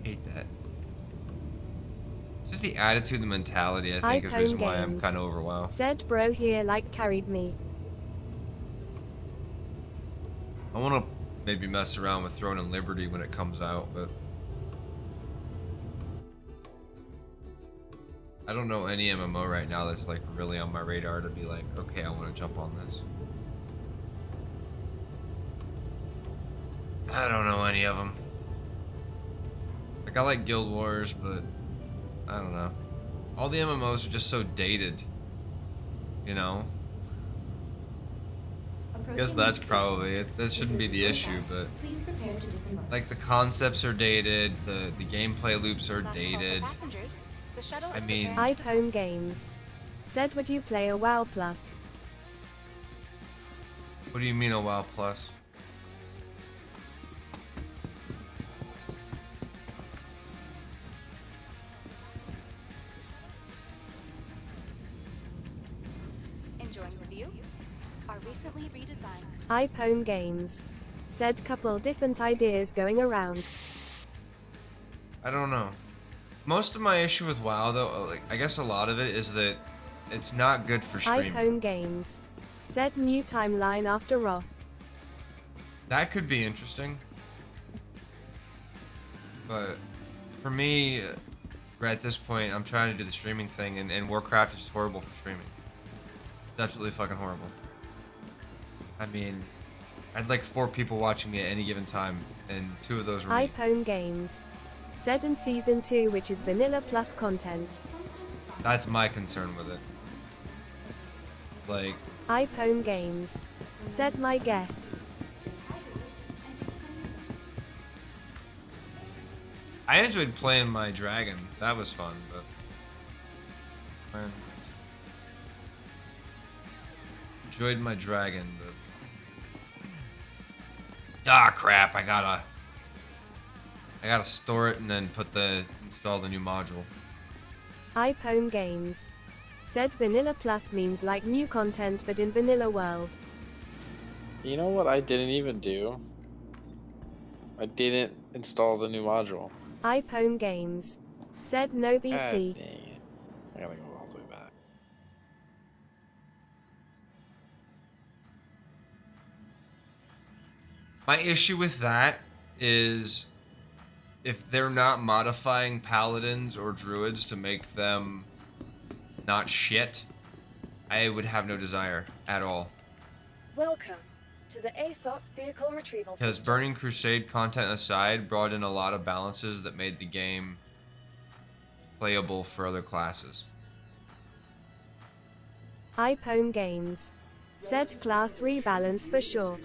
Hate that. Just the attitude and mentality, I think, is the reason why I'm kind of over WoW. Said bro here like carried me. I want to maybe mess around with Throne and Liberty when it comes out, but I don't know any MMO right now that's like really on my radar to be like, okay, I want to jump on this. I don't know any of them. Like, I like Guild Wars, but I don't know. All the MMOs are just so dated, you know? I guess that's probably it. That shouldn't be the issue, but like the concepts are dated, the gameplay loops are dated. I mean, I'd home games. Said, would you play a WoW Plus? What do you mean a WoW Plus? Enjoying the view? Our recently redesigned. I'd home games. Said, couple different ideas going around. I don't know. Most of my issue with WoW, though, like, I guess a lot of it is that it's not good for streaming. I'd home games. Said, new timeline after Roth. That could be interesting. But for me, at this point, I'm trying to do the streaming thing, and Warcraft is horrible for streaming. It's absolutely fucking horrible. I mean, I had like 4 people watching me at any given time, and 2 of those were me. I'd home games. Said, in season 2, which is vanilla plus content. That's my concern with it. Like, I'd home games. Said, my guess. I enjoyed playing my dragon. That was fun, but enjoyed my dragon, but crap! I gotta store it and then install the new module. I'd home games. Said, vanilla plus means like new content but in vanilla world. You know what I didn't even do? I didn't install the new module. I'd home games. Said, no BC. God dang it. I gotta go all the way back. My issue with that is if they're not modifying paladins or druids to make them not shit, I would have no desire at all. Welcome to the ASOP Vehicle Retrieval Because System. Burning Crusade, content aside, brought in a lot of balances that made the game playable for other classes. I'd home games. Said, class rebalance for sure.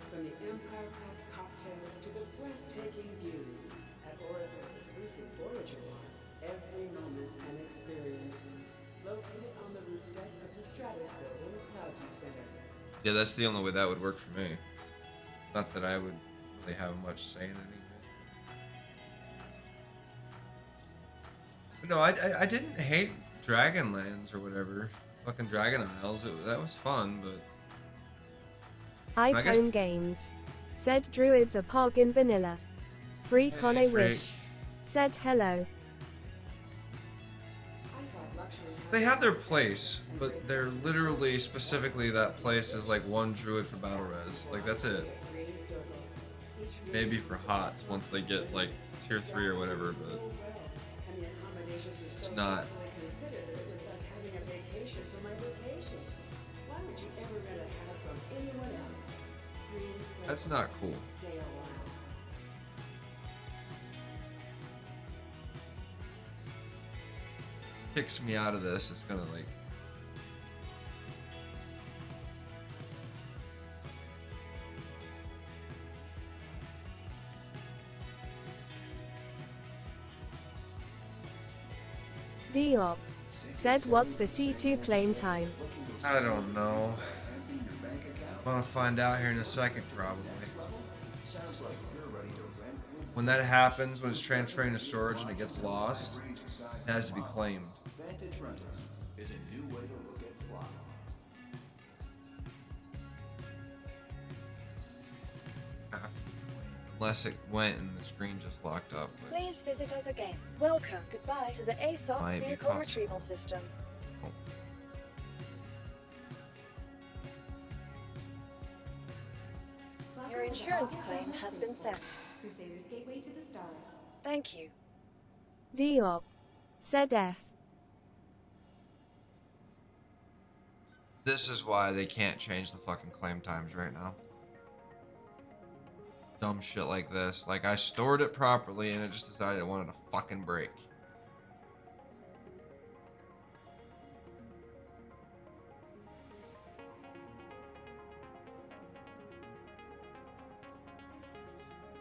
From the Empire-class cocktails to the breathtaking views at Oris's exclusive Voyager line, every moment's an experience. Located on the roof deck of the Stratus building, Cloudview Center. Yeah, that's the only way that would work for me. Not that I would really have much say in it anyway. But no, I didn't hate Dragonlands or whatever. Fucking Dragon Isles, that was fun, but I'd home games. Said, druids are pog in vanilla. Free con I Freak. wish. Said, hello. they have their place, but they're literally specifically that place is like 1 druid for battle res. Like, that's it. Maybe for HOTS once they get like tier 3 or whatever, but it's not. That's not cool. Kicks me out of this, it's gonna like. Diop. Said, what's the C2 claim time? I don't know. I'm gonna find out here in a second, probably. When that happens, when it's transferring to storage and it gets lost, it has to be claimed. Unless it went and the screen just locked up. Please visit us again. Welcome. Goodbye to the ASOP Might be Vehicle possible. Retrieval System. Your insurance claim has been sent. Crusader's gateway to the stars. Thank you. Diop. Said F. This is why they can't change the fucking claim times right now. Dumb shit like this. Like, I stored it properly and it just decided it wanted to fucking break.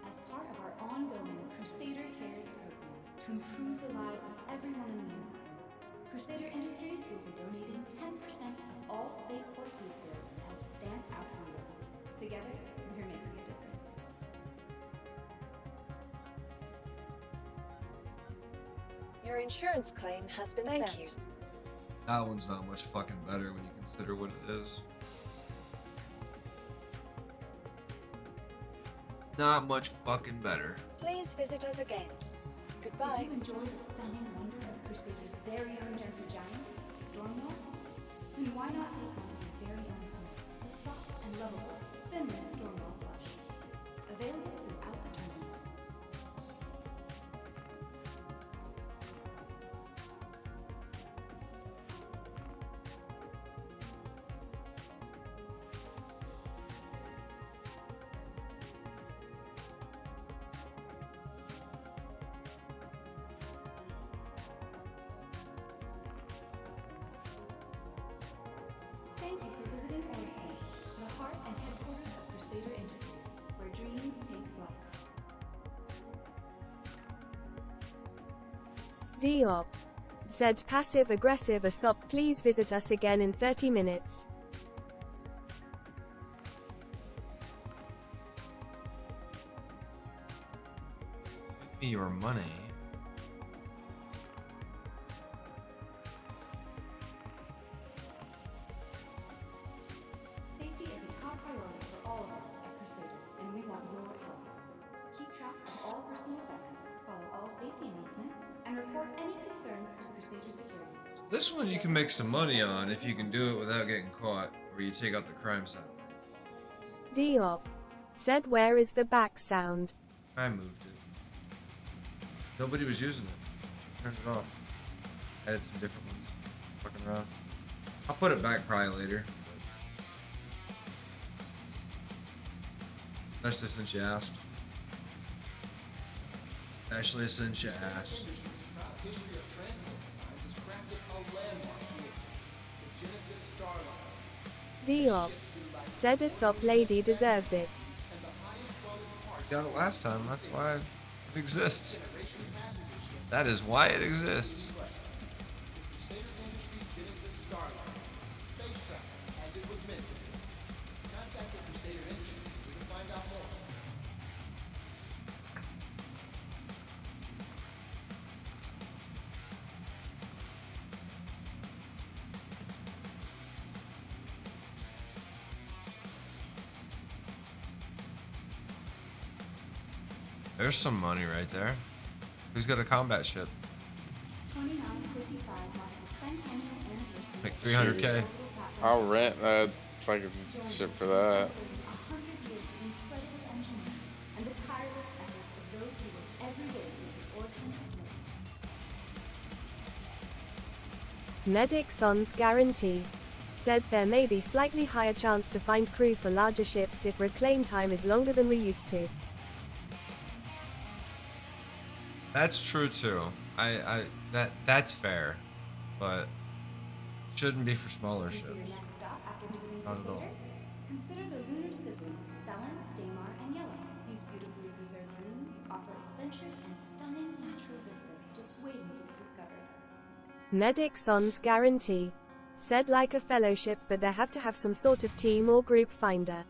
As part of our ongoing Crusader Cares program to improve the lives of everyone in the Empire, Crusader Industries will be donating 10% of all spaceport food sales to help stamp out hunger. Together, we're making a difference. Your insurance claim has been Thank sent. you. That one's not much fucking better when you consider what it is. Not much fucking better. Please visit us again. Did Goodbye. you enjoy the stunning wonder of Crusader's very own gentle giants, Stormwells? Then why not take one of your very own home, the soft and lovable Finland Stormwell plush. Available throughout the terminal. Thank you for visiting Orison, the heart and headquarters of Crusader Industries, where dreams take flight. Diop. Said passive aggressive Aesop. Please visit us again in 30 minutes. Give me your money. Safety is a top priority for all of us at Crusader, and we want your help. Keep track of all personal effects, follow all safety announcements, and report any concerns to Crusader Security. This one you can make some money on if you can do it without getting caught, or you take out the crime satellite. Diop. Said where is the back sound? I moved it. Nobody was using it. Turned it off. Added some different ones. Fucking around. I'll put it back probably later. Especially since you asked. Especially since you asked. Diop. Said Aesop lady deserves it. Got it last time, that's why it exists. That is why it exists. There's some money right there. Who's got a combat ship? 2955 marks the centennial anniversary. Like 300k. I'll rent that fucking ship for that. 100 years of incredible engineering and the tireless efforts of those who work every day to keep Orison afloat. Medic Son's guarantee. Said there may be slightly higher chance to find crew for larger ships if reclaim time is longer than we used to. That's true too. That's fair, but shouldn't be for smaller For your ships. next stop after visiting Not at all. Crusader, consider the lunar siblings Selen, Daymar, and Yellow. These beautifully preserved moons offer adventure and stunning natural vistas just waiting to be discovered. Medic Son's guarantee. Said like a fellowship, but they have to have some sort of team or group finder.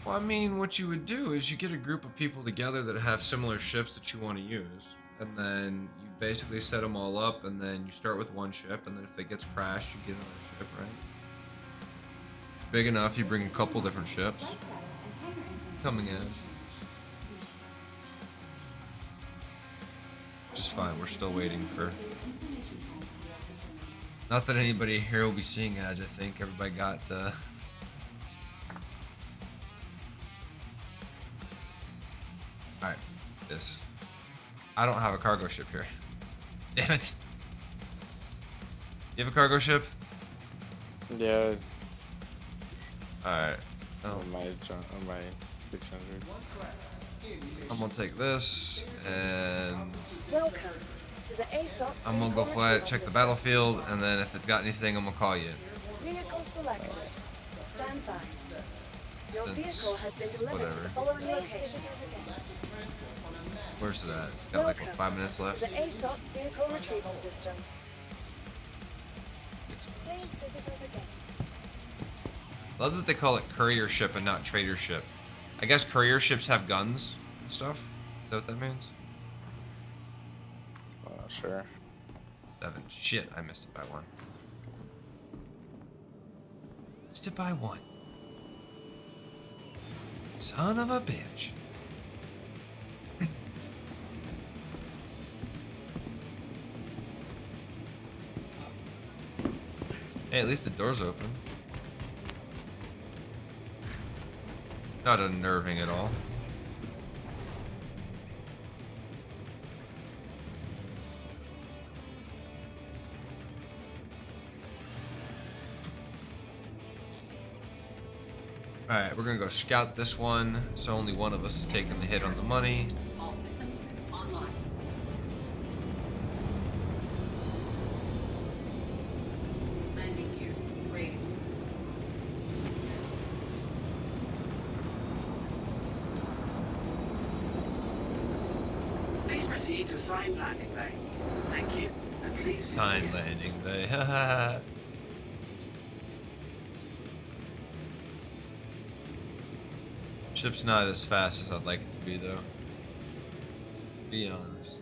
Well, I mean, what you would do is you get a group of people together that have similar ships that you want to use, and then you basically set them all up, and then you start with one ship, and then if it gets crashed, you get another ship, right? Big enough, you bring a couple different ships. Coming in. Which is fine, we're still waiting for... Not that anybody here will be seeing ads, I think. Everybody got, this. I don't have a cargo ship here. Damn it. You have a cargo ship? Yeah. Alright. On my 600. I'm gonna take this and Welcome to the ASOP. I'm gonna go fly it, check the battlefield, and then if it's got anything, I'm gonna call you. Vehicle selected. Stand by. Your Since vehicle has been delivered to whatever. the following location. Where's it at? It's got like Welcome 5 minutes left. to the ASOP vehicle retrieval system. Please visit us again. Love that they call it courier ship and not trader ship. I guess courier ships have guns and stuff. Is that what that means? Sure. 7. Shit, I missed it by 1. Missed it by 1. Son of a bitch. Hey, at least the door's open. Not unnerving at all. Alright, we're gonna go scout this one, so only one of us is taking the hit on the money. All systems online. Landing gear raised. Please proceed to assigned landing bay. Thank you. And please Sign landing bay. Haha. Ship's not as fast as I'd like it to be, though. Be honest.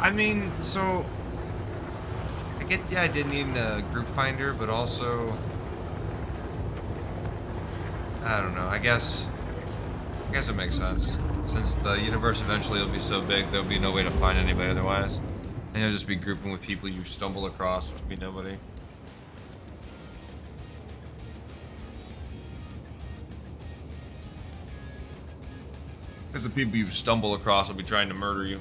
I mean, so I get the idea needing a group finder, but also I don't know. I guess it makes sense since the universe eventually will be so big there'll be no way to find anybody otherwise, and you'll just be grouping with people you stumble across, which will be nobody. Because the people you stumble across will be trying to murder you.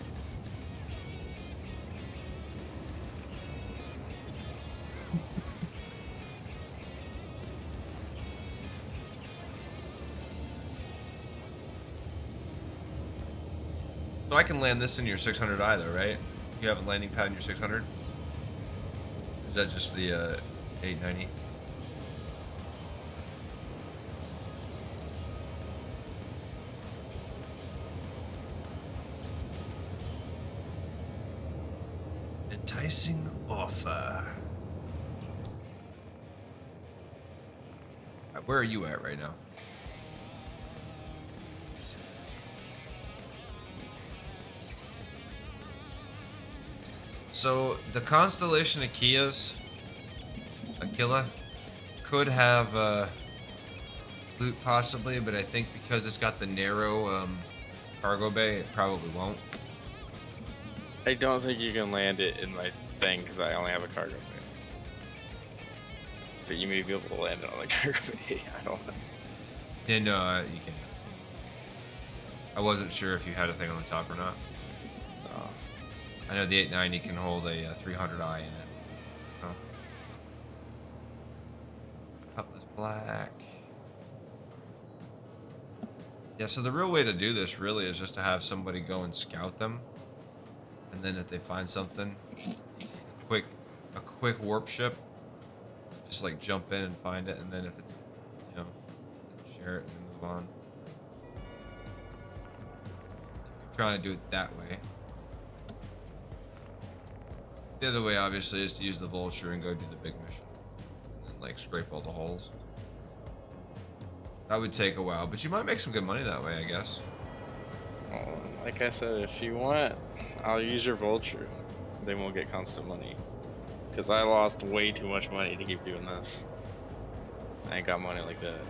So I can land this in your 600 either, right? You have a landing pad in your 600? Is that just the 890? Enticing offer. Alright, where are you at right now? So the constellation Aquila, could have loot possibly, but I think because it's got the narrow cargo bay, it probably won't. I don't think you can land it in my thing because I only have a cargo bay. But you may be able to land it on the cargo bay. I don't know. Yeah, no, you can't. I wasn't sure if you had a thing on the top or not. I know the 890 can hold a 300i in it. So. Cutlass black. Yeah, so the real way to do this really is just to have somebody go and scout them. And then if they find something, a quick warp ship, just like jump in and find it, and then if it's, you know, share it and move on. trying to do it that way. The other way, obviously, is to use the vulture and go do the big mission. And then, like, scrape all the holes. That would take a while, but you might make some good money that way, I guess. Well, like I said, if you want, I'll use your vulture. Then we'll get constant money. Because I lost way too much money to keep doing this. I ain't got money like that.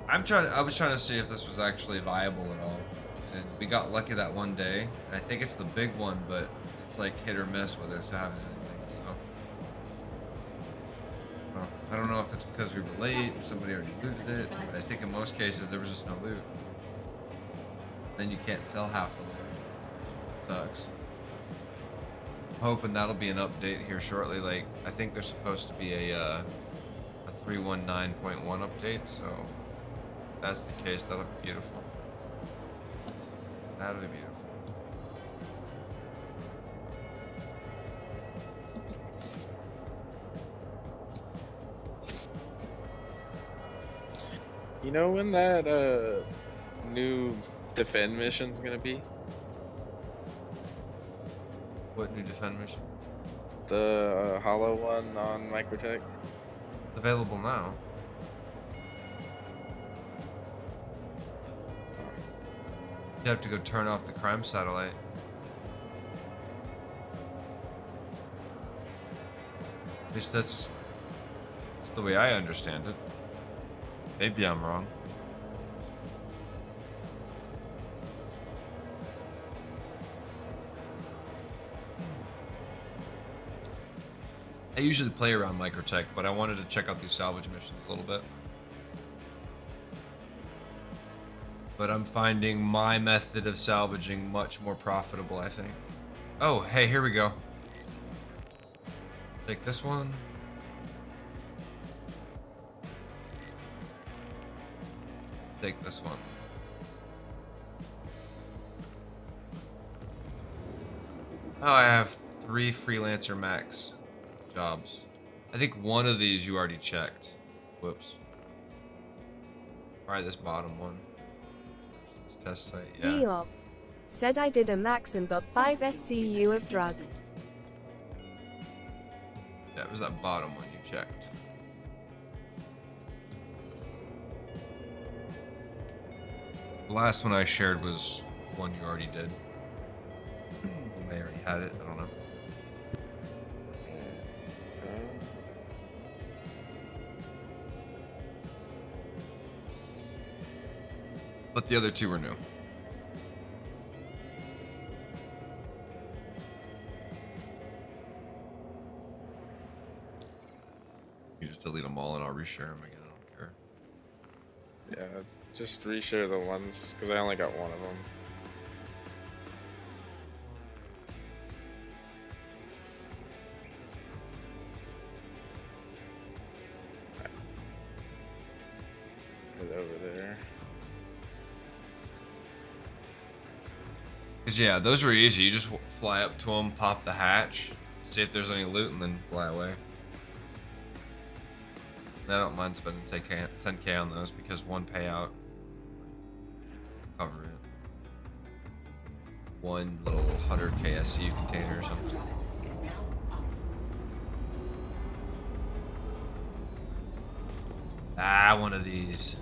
I was trying to see if this was actually viable at all. And we got lucky that one day. And I think it's the big one, but it's like hit or miss whether it happens anything. So, well, I don't know if it's because we were late and somebody already looted it, but I think in most cases there was just no loot. Then you can't sell half the loot. Sucks. I'm hoping that'll be an update here shortly. Like, I think there's supposed to be a 319.1 update, so if that's the case, that'll be beautiful. That'll be beautiful. You know when that new defend mission's gonna be? What new defend mission? The hollow one on Microtech. It's available now. You have to go turn off the crime satellite. At least that's the way I understand it. Maybe I'm wrong. I usually play around Microtech, but I wanted to check out these salvage missions a little bit. But I'm finding my method of salvaging much more profitable, I think. Oh, hey, here we go. Take this one. Take this one. Oh, I have 3 freelancer max jobs. I think one of these you already checked. Whoops. Alright, this bottom one. Test site, yeah. Diop said I did a max and got 5 SCU of drug. That was that bottom one you checked. The last one I shared was one you already did. You may already had it, I don't know. But the other 2 were new. You just delete them all and I'll reshare them again, I don't care. Yeah, just reshare the ones, because I only got one of them. Head over there. Cause yeah, those were easy. You just fly up to them, pop the hatch, see if there's any loot, and then fly away. And I don't mind spending 10K on those because one payout will cover it. One little 100K SCU container or something. Ah, one of these.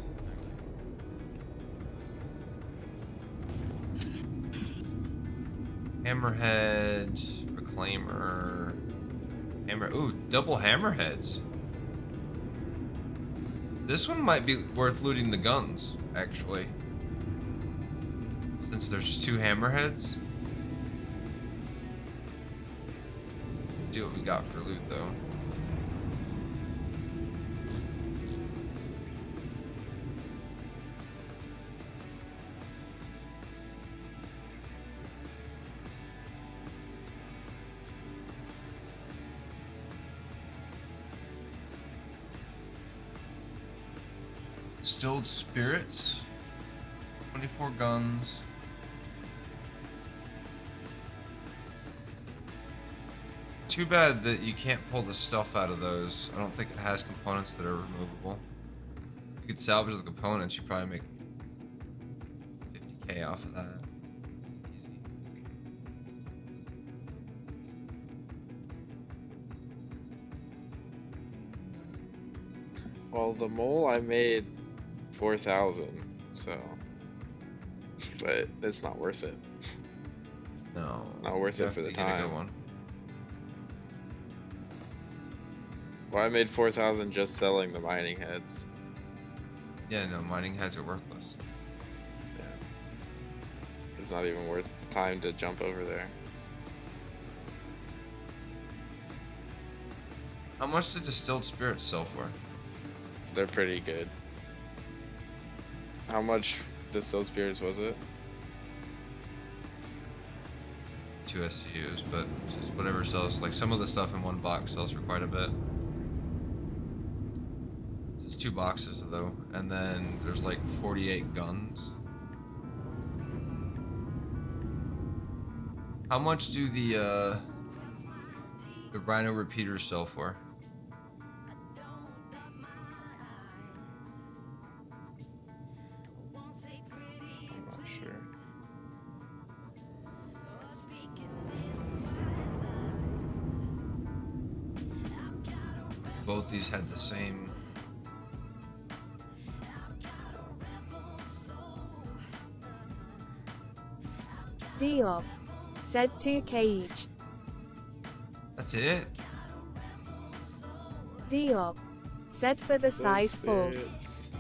Hammerhead, Reclaimer, ooh, double hammerheads. This one might be worth looting the guns, actually. Since there's 2 hammerheads. See what we got for loot, though. Distilled spirits, 24 guns. Too bad that you can't pull the stuff out of those. I don't think it has components that are removable. You You could salvage the components, you probably make 50k off of that. Well, the mole I made 4,000, so, but it's not worth it. No, not worth you it have for the to get a time. good one. Well, I made 4,000 just selling the mining heads. Yeah, no, mining heads are worthless. Yeah. It's not even worth the time to jump over there. How much did distilled spirits sell for? They're pretty good. How much distilled spirits was it? 2 SCUs, but just whatever sells. Like some of the stuff in one box sells for quite a bit. Just 2 boxes though, and then there's like 48 guns. How much do the Rhino repeaters sell for? I'm not sure. Both these had the same. Diop. Said 2k each. That's it? Diop. Said for the Distilled size 4. spirits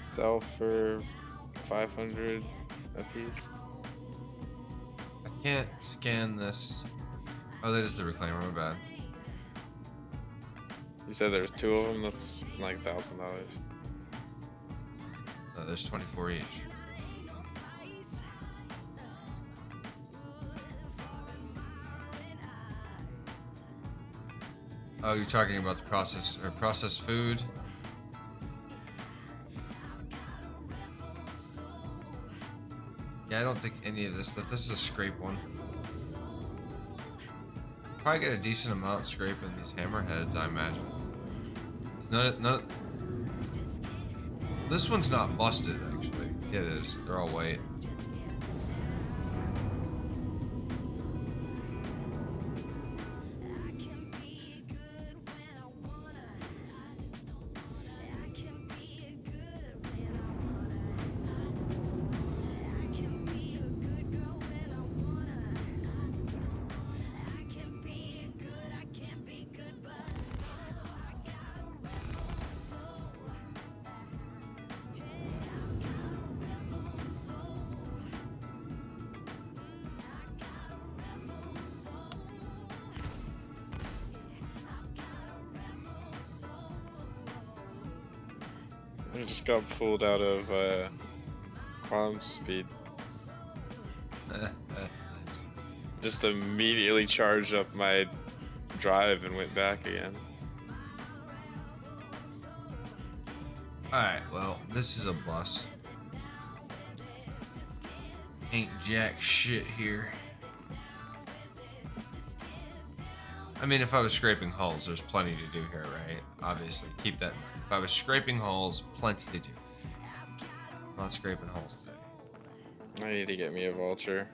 sell for 500 a piece. I can't scan this. Oh, that is the reclaimer, my bad. You said there's 2 of them, that's like $1,000. No, there's 24 each. Oh, you're talking about the processed food? Yeah, I don't think any of this stuff. This is a scrape one. Probably get a decent amount scraping these hammerheads, I imagine. None. This one's not busted, actually. Yeah, it is. They're all white. I just got pulled out of quantum speed. Just immediately charged up my drive and went back again. Alright, well, this is a bust. Ain't jack shit here. I mean, if I was scraping hulls, there's plenty to do here, right? Obviously, keep that in mind. If I was scraping hulls, plenty to do. I'm not scraping hulls today. I need to get me a vulture.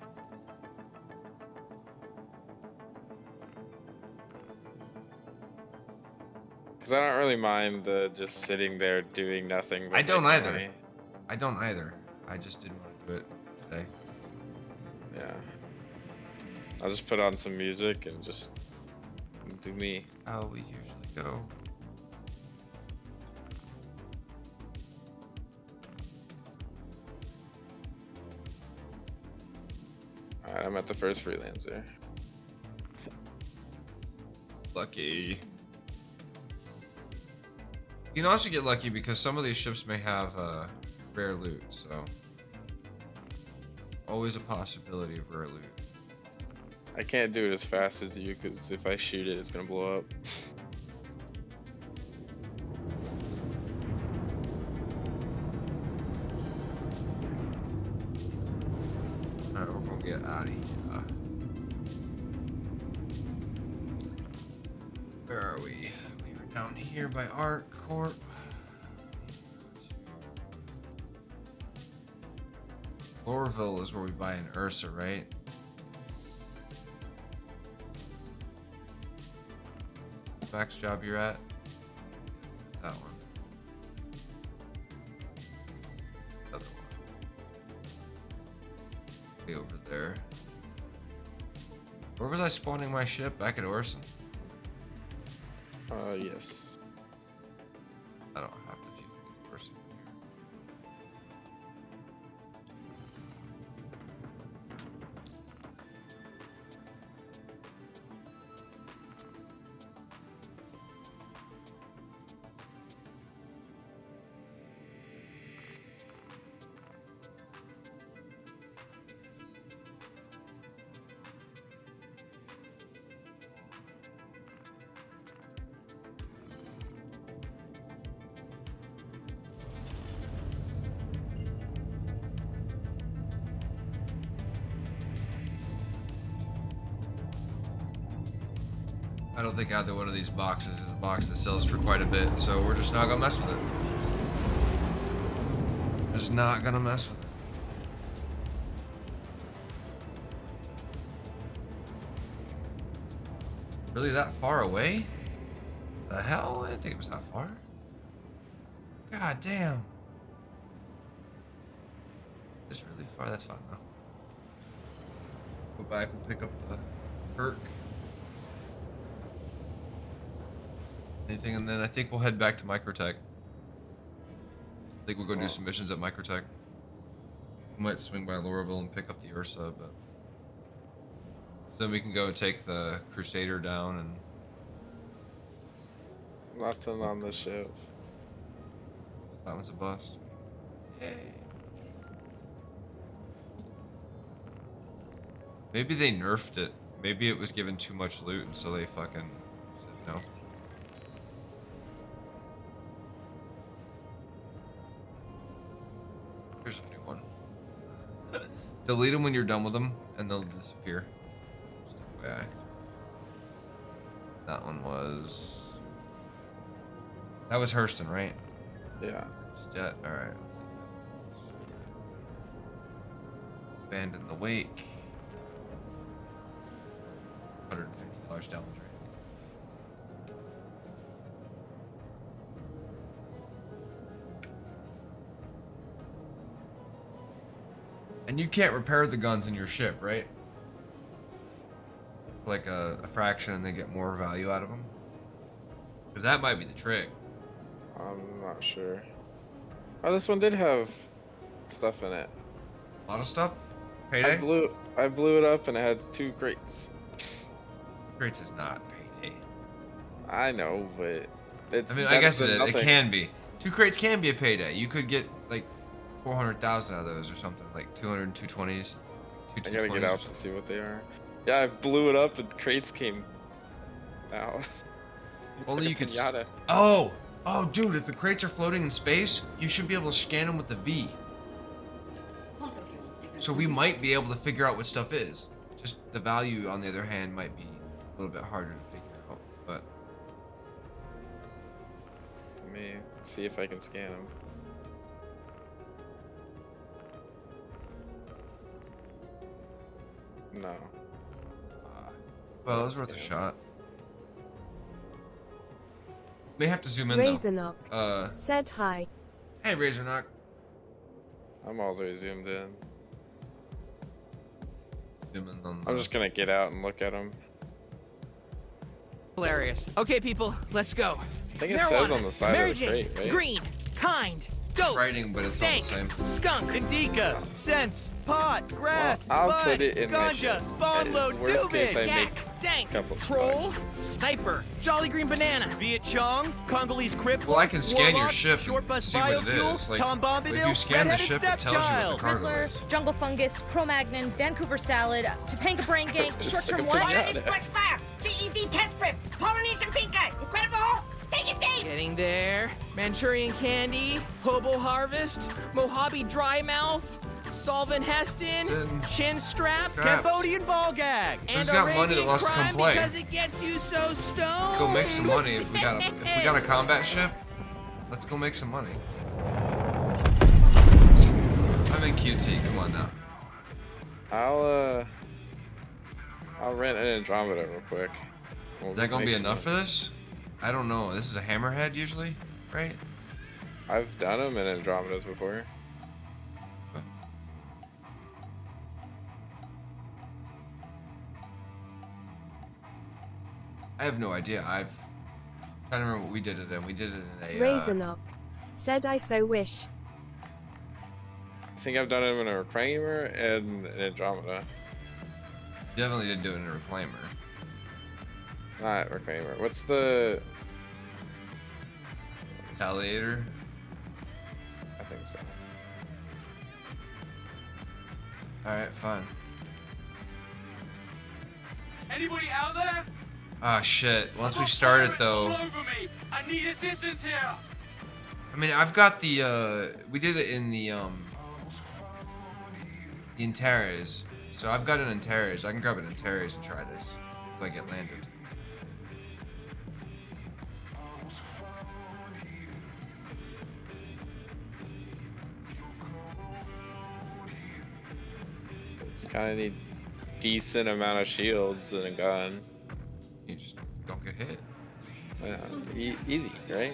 Because I don't really mind the just sitting there doing nothing. But I don't making either. money. I don't either. I just didn't want to do it today. Yeah. I'll just put on some music and just do me. How we usually go. Alright, I'm at the first freelancer. Lucky. You can also get lucky because some of these ships may have rare loot, so always a possibility of rare loot. I can't do it as fast as you because if I shoot it, it's gonna blow up. Alright, we're gonna get out of here. Where are we? We were down here by Art Corp. Lorville is where we buy an Ursa, right? Max job you're at? That one. Other one. Way over there. Where was I spawning my ship? Back at Orson? Yes. I don't have the view of Orson here. I don't think either one of these boxes is a box that sells for quite a bit, so we're just not gonna mess with it. Just not gonna mess with it. Really that far away? The hell? I didn't think it was that far. God damn. It's really far, that's fine though. Go back, we'll pick up the perk. Anything, and then I think we'll head back to Microtech. I think we'll go do some missions at Microtech. We might swing by Lorville and pick up the Ursa, but then we can go take the Crusader down and. Nothing on the ship. That one's a bust. Yay. Maybe they nerfed it. Maybe it was given too much loot, and so they fucking said no. Here's a new one. Delete them when you're done with them, and they'll disappear. Just FYI. That one was. That was Hurston, right? Yeah. Jet. All right. Let's take that. Abandon the wake. $150 down the drain. And you can't repair the guns in your ship, right? Like a fraction and they get more value out of them? Because that might be the trick. I'm not sure. Oh, this one did have stuff in it. A lot of stuff? Payday? I blew it up and it had 2 crates. Crates is not payday. I know, but it's I mean, I guess it can be. 2 crates can be a payday. You could get like 400,000 out of those or something, like 200 and 220s. I gotta get out to see what they are. Yeah, I blew it up and crates came out. Only you could. Yada. Oh, dude! If the crates are floating in space, you should be able to scan them with the V. So we might be able to figure out what stuff is. Just the value, on the other hand, might be a little bit harder to figure out. But let me see if I can scan them. No. Well, it was worth a shot. May have to zoom in Razorknock though. said hi. Hey, Razorknock. I'm already zoomed in. Zoom in on I'm just gonna get out and look at them. Hilarious. Okay, people, let's go. I think it says on the side Mary of the Jane, crate, right? green, kind, goat, writing, but it's all the stank, same. skunk, Indica, scents, pot, grass, I'll bud, put it in my ganja, ship. bond load, Worst case, I Dubin, make yak, dank, couple troll, bucks. sniper, jolly green banana. Viet Chong, Congolese crip. Well, I can scan your warlock, ship short and bus see what it biofuel, is. Like, Tom Bombadil, if you scan the redheaded ship, it tells you what the stepchild. cargo Riddler, is. Jungle Fungus, Cro-Magnon, Vancouver Salad, Topanga Brain Gang, Short-Term What? Bushfire, GED Test Strip, Polynesian Pink Eye, Incredible Hulk, take it deep! Getting there. Manchurian Candy, Hobo Harvest, Mojave Dry Mouth, Solvent Heston, Chin Strap, Cambodian Ball Gag. Who's got money that wants to come play? Because it gets you so stoned. Go make some money if we got a combat ship. Let's go make some money. I I'm in QT. Come on now. I'll rent an Andromeda real quick. Is that gonna be enough for this? I don't know. This is a hammerhead usually, right? I've done them in Andromedas before. I have no idea. I'm trying to remember what we did it in. We did it in a. Razornock said, I so wish. I think I've done it in a Reclaimer and an Andromeda. Definitely did do it in a Reclaimer. Not Reclaimer. What's the Retaliator? I think so. Alright, fine. Anybody out there? Ah, shit. Once we start it though. All over me. I need assistance here. I mean, I've got the we did it in the Antares. So I've got an Antares. I can grab an Antares and try this until I get landed. Just kind of need decent amount of shields and a gun. You just don't get hit. Easy, right?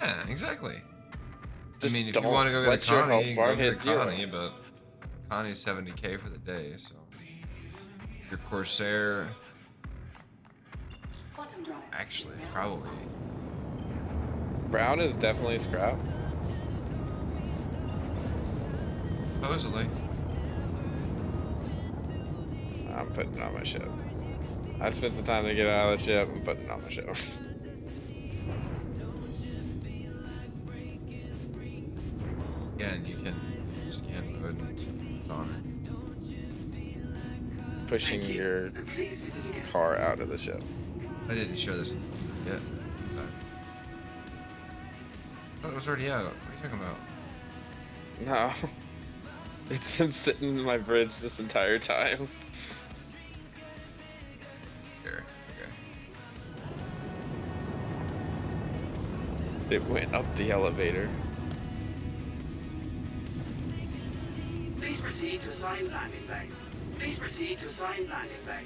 Yeah, exactly. Just I mean, if you want to go get a let your Connie, health you can bar go get a hit zero. Connie, but Connie's 70k for the day, so your Corsair. Actually, probably. Brown is definitely scrap. Supposedly. I'm putting it on my ship. I spent the time to get out of the ship and putting it on my ship. Again, you can scan code and it's on Pushing your car out of the ship. it. I didn't share this yet. I thought it was already out. What are you talking about? No. It's been sitting in my bridge this entire time. There. Okay. It went up the elevator. Please proceed to assigned landing bay. Please proceed to assigned landing bay.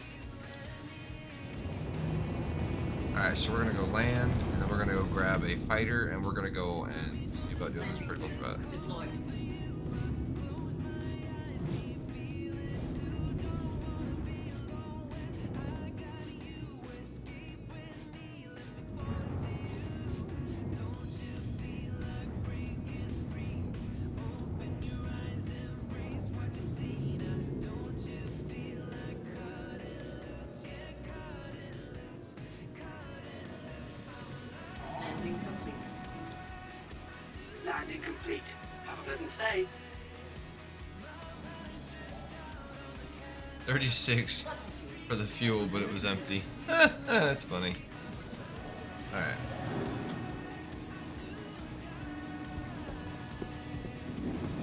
Alright, so we're gonna go land, and then we're gonna go grab a fighter, and we're gonna go and see about doing this critical threat. Landing complete. Landing complete. Have a pleasant stay. 36 for the fuel, but it was empty. That's funny. Alright.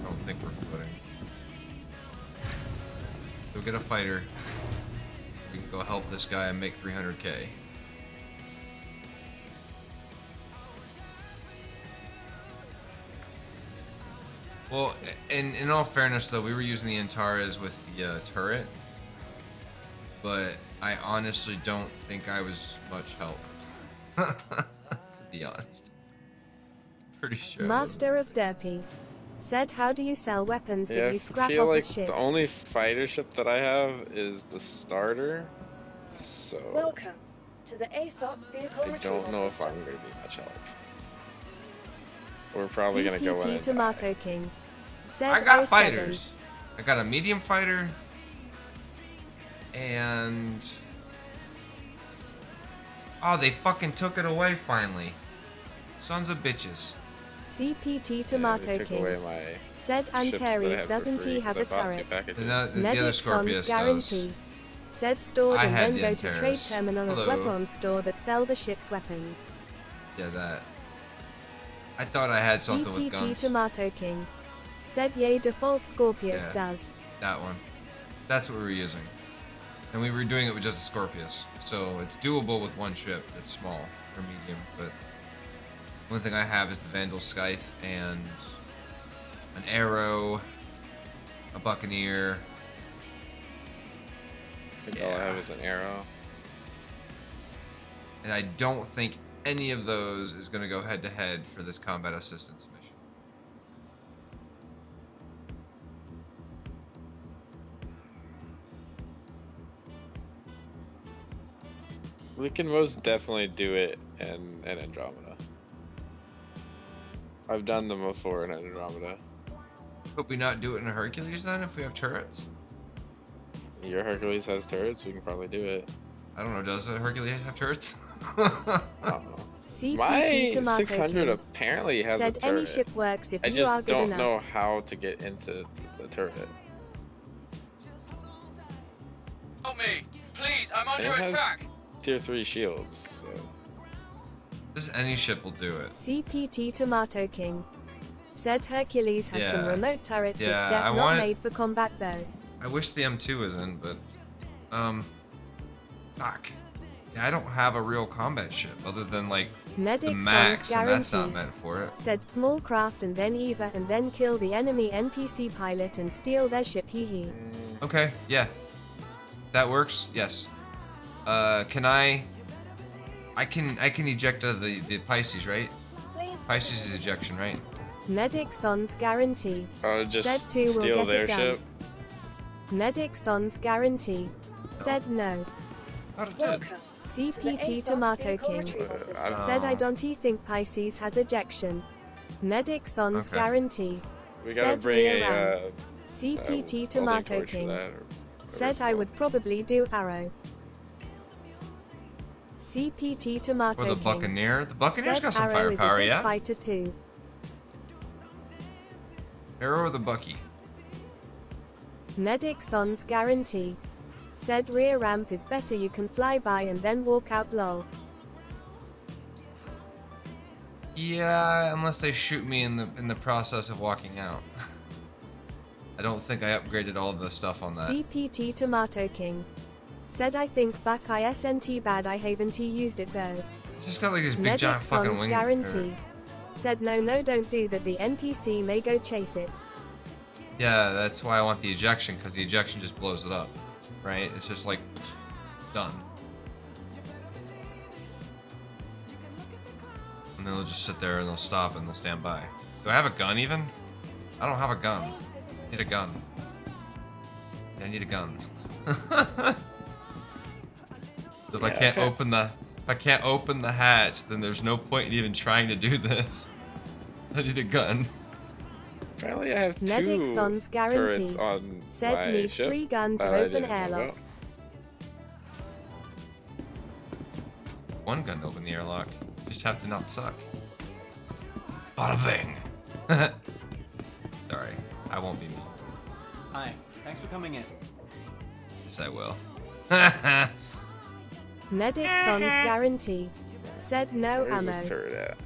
I don't think we're floating. Go get a fighter. We can go help this guy and make 300k. Well, in all fairness though, we were using the Antares with the turret, but I honestly don't think I was much help. To be honest. Pretty sure. Master of Derpy said, how do you sell weapons Yeah, that you I scrap feel off like of ships? the only fighter ship that I have is the starter, so Welcome to the ASOP vehicle I retrieval don't know if system. I'm going to be much help. We're probably going to go in CPT and Tomato King said, I got 07. fighters. I got a medium fighter. And... oh, they fucking took it away finally. Sons of bitches. CPT Tomato took King away my said, ships that I Antares, have for doesn't free he have 'cause a I bought two turret? packages. The other Medic Scorpius funds guarantee. does. Said stored I and had then the go to trade Antares. terminal of Hello. weapons store that sell the ship's weapons. Yeah, that. I thought I had something with CPT guns. Tomato King said, yay, default Scorpius Yeah. does. That one. That's what we were using. And we were doing it with just a Scorpius. So it's doable with one ship that's small or medium, but one thing I have is the Vandal Scythe and an arrow a Buccaneer. I think all I have is an arrow. And I don't think any of those is going to go head to head for this combat assistance mission. We can most definitely do it in Andromeda. I've done them before in Andromeda. Hope we not do it in a Hercules then if we have turrets? Your Hercules has turrets, we can probably do it. I don't know, does a Hercules have turrets? CPT My Tomato 600 King apparently has said a turret. any ship works if I you are just good don't enough. know how to get into the turret. Help me! Please, I'm It under has attack! tier 3 shields, so... This any ship will do it. CPT Tomato King said Hercules has some Yeah. remote turrets. Yeah, It's I not want- made for combat though. I wish the M2 was in, but fuck. Yeah, I don't have a real combat ship other than like Medic the Max, Son's and that's not guarantee meant for it. said small craft and then Eva and then kill the enemy NPC pilot and steal their ship. Hee. Okay, yeah, that works. Yes. Can I can eject out of the Pisces, right? Pisces is ejection, right? Medic Son's guarantee just said 2 will steal get their it done. ship? Medic Son's guarantee said no. Welcome. CPT Tomato King said I don't think Pisces has ejection. Medic Son's Okay. guarantee We gotta said bring rear a, ram. CPT welding Tomato torch for King that, or said I would probably do arrow. CPT Or Tomato the King Buccaneer. The Buccaneer's said got some arrow is a firepower, good yeah. fighter too. Arrow or the Bucky? Medic Son's guarantee said rear ramp is better, you can fly by and then walk out. Lol. Yeah, unless they shoot me in the process of walking out. I don't think I upgraded all the stuff on that. CPT Tomato King said I think back ISNT bad, I haven't used it though. It's just got like these big Medic giant fucking Son's wings. guarantee said no don't do that, the NPC may go chase it. Yeah, that's why I want the ejection, because the ejection just blows it up, right? It's just like done. And then they'll just sit there and they'll stop and they'll stand by. Do I have a gun even? I don't have a gun. I need a gun. Yeah, I need a gun. If I can't open the hatch, then there's no point in even trying to do this. I need a gun. Apparently I have Medic two Son's turrets guarantee on said my need ship 3 gun to that I open didn't know airlock. about. One gun to open the airlock. Just have to not suck. Bada bing. Sorry, I won't be mean. Hi, thanks for coming in. Yes, I will. Medic Son's guarantee said no Where's ammo. this turret at?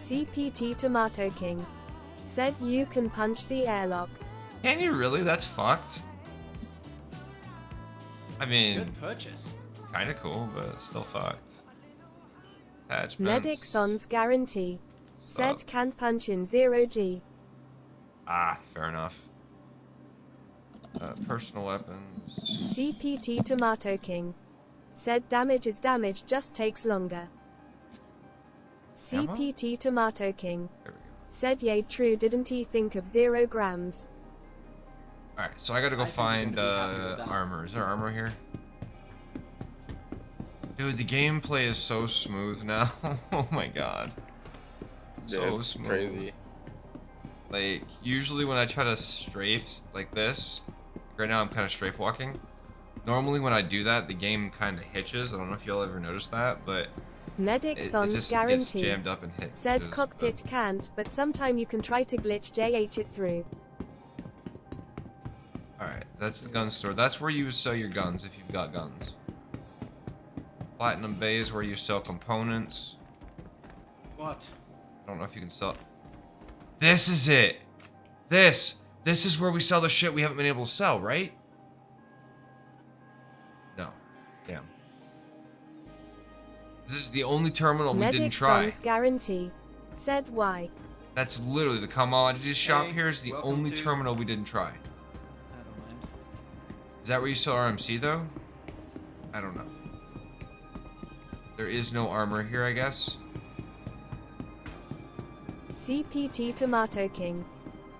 CPT Tomato King said you can punch the airlock. Can you really? That's fucked. I mean, Good purchase. kind of cool, but still fucked. Attachments. Medic Son's guarantee said can punch in 0G. Ah, fair enough. Personal weapons. CPT Tomato King said damage is damage, just takes longer. Ammo? CPT Tomato King said yay true, didn't he think of 0 grams. Alright, so I gotta go find armor. Is there armor here? Dude, the gameplay is so smooth now. Oh my god. So it's smooth. crazy. Like, usually when I try to strafe like this, right now I'm kind of strafe walking. Normally when I do that, the game kind of hitches. I don't know if you'll ever notice that, but Medic it Son's just gets guarantee jammed up and hit. said cockpit can't, but sometime you can try to glitch JH it through. Alright, that's the gun store. That's where you sell your guns if you've got guns. Platinum Bay is where you sell components. What? I don't know if you can sell. This is it. This is where we sell the shit we haven't been able to sell, right? No. Damn. This is the only terminal we Medic didn't try. Son's guarantee said why. That's literally the commodity shop Hey, here is the welcome only to- terminal we didn't try. I have Is that where you saw RMC though? I don't know. There is no armor here, I guess. CPT Tomato King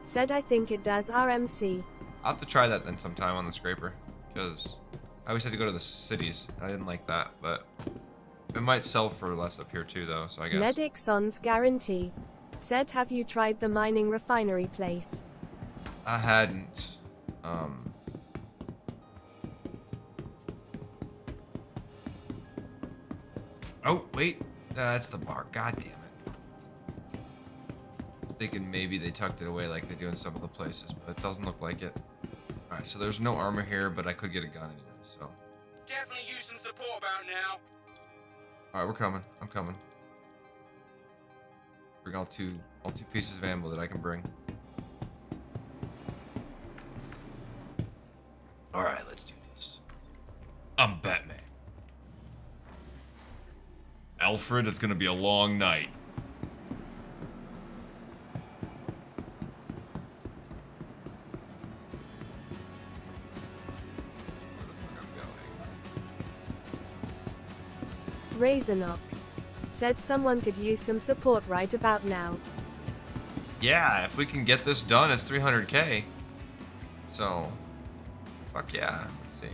said I think it does RMC. I'll have to try that then sometime on the scraper, because I always had to go to the cities. I didn't like that, but it might sell for less up here too, though. So I guess. Medic Son's Guarantee said, have you tried the mining refinery place? I hadn't. Oh wait, that's the bar. God damn it. I'm thinking maybe they tucked it away like they do in some of the places, but it doesn't look like it. All right, so there's no armor here, but I could get a gun anyway. So. Definitely use some support about now. All right, we're coming. I'm coming. Bring all two pieces of ammo that I can bring. All right, let's do this. I'm Batman. Alfred, it's gonna be a long night. Razorknock said someone could use some support right about now. Yeah, if we can get this done, it's 300k. So, fuck yeah. Let's see.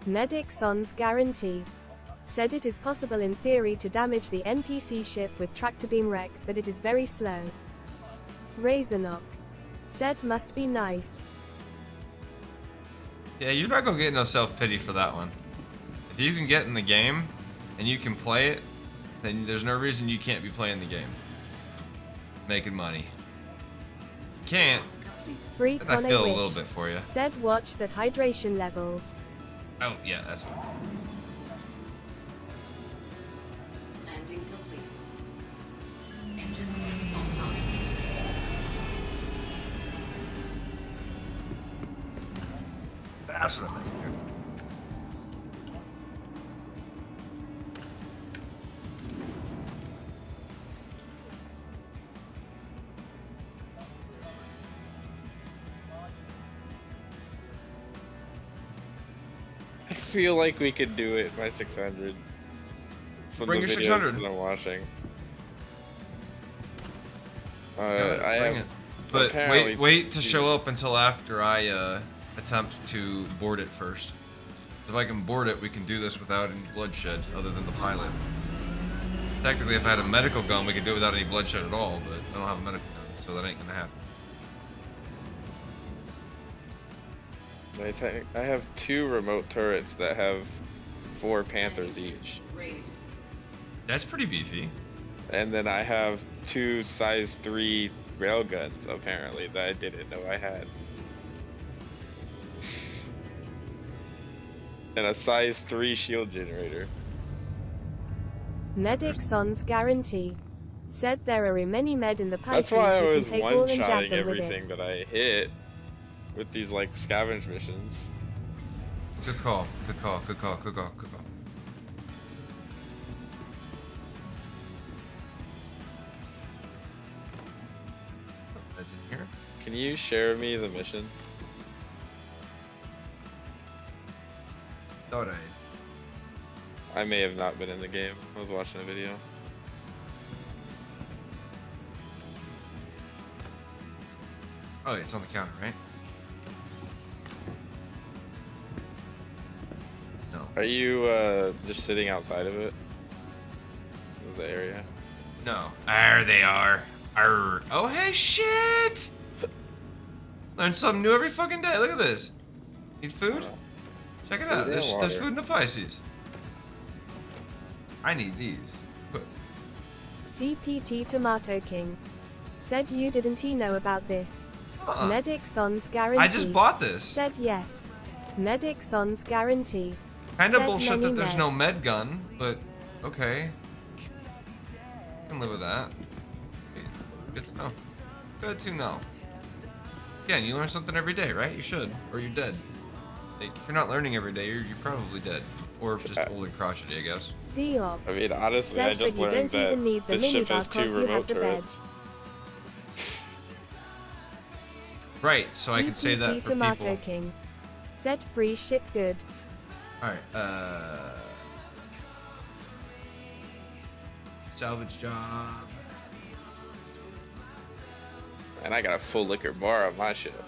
Medic Son's Guarantee said it is possible in theory to damage the NPC ship with tractor beam wreck, but it is very slow. Razorknock said must be nice. Yeah, you're not gonna get no self-pity for that one. If you can get in the game and you can play it, then there's no reason you can't be playing the game. Making money. You can't. Free I feel a little bit for you. Said watch that hydration levels. Oh, yeah, that's what. Landing complete. Engines offline. That's what I meant to do. I feel like we could do it by 600. From Bring the your videos 600. that I'm watching. Yeah, I bring have. it. But apparently wait to show up until after I attempt to board it first. If I can board it, we can do this without any bloodshed, other than the pilot. Technically, if I had a medical gun, we could do it without any bloodshed at all, but I don't have a medical gun, so that ain't gonna happen. I have 2 remote turrets that have 4 Panthers each. That's pretty beefy. And then I have 2 size 3 railguns, apparently, that I didn't know I had. And a size 3 shield generator. Medic Son's Guarantee said there are many med in the That's Pisces why I who can was take all and jab one-shotting them with everything it. that I hit with these like scavenge missions. Good call. Good call. Good call. Good call. Good call. That's in here. Can you share me the mission? Thought I may have not been in the game. I was watching a video. Oh, yeah, it's on the counter, right? No. Are you just sitting outside of it? Of the area? No. There they are. Arr. Oh, hey, shit! Learn something new every fucking day. Look at this. Need food? Check it out. Food and There's water. food in the Pisces. I need these. CPT Tomato King said you didn't know about this. Medic Son's Guarantee I just bought this. said yes. Medic Son's Guarantee Kind of said bullshit many that there's med. no med gun, but okay. I can live with that. Good to know. Good to know. Again, you learn something every day, right? You should, or you're dead. Like, if you're not learning every day, you're probably dead. Or just old and crotchety, I guess. Diop I mean, honestly, said I just but you learned don't that even need the this ship minibar has 2 cause you have remote the bed. turrets. Right, so I can say that for Tomato people. King. Said free shit good. Alright, salvage job. And I got a full liquor bar on my ship.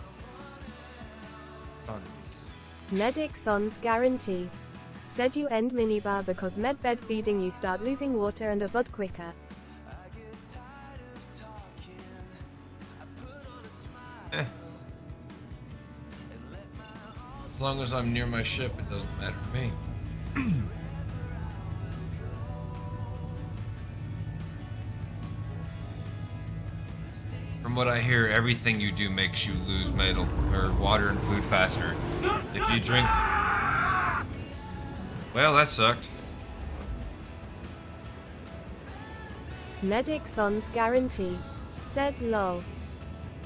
Medic Son's guarantee. Said you end minibar because medbed feeding you start losing water and a vod quicker. As long as I'm near my ship, it doesn't matter to me. From what I hear, everything you do makes you lose metal or water and food faster. If you drink... Well, that sucked. Medic Son's guarantee. Said lol.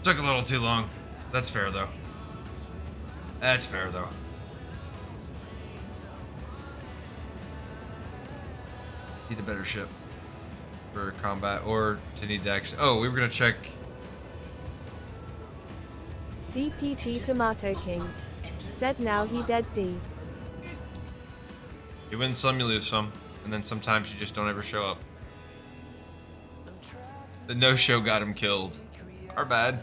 Took a little too long. That's fair, though. That's fair, though. Need a better ship for combat, or to need to actually... Oh, we were gonna check... CPT Tomato King. Said now he dead D. You win some, you lose some, and then sometimes you just don't ever show up. The no-show got him killed. Our bad.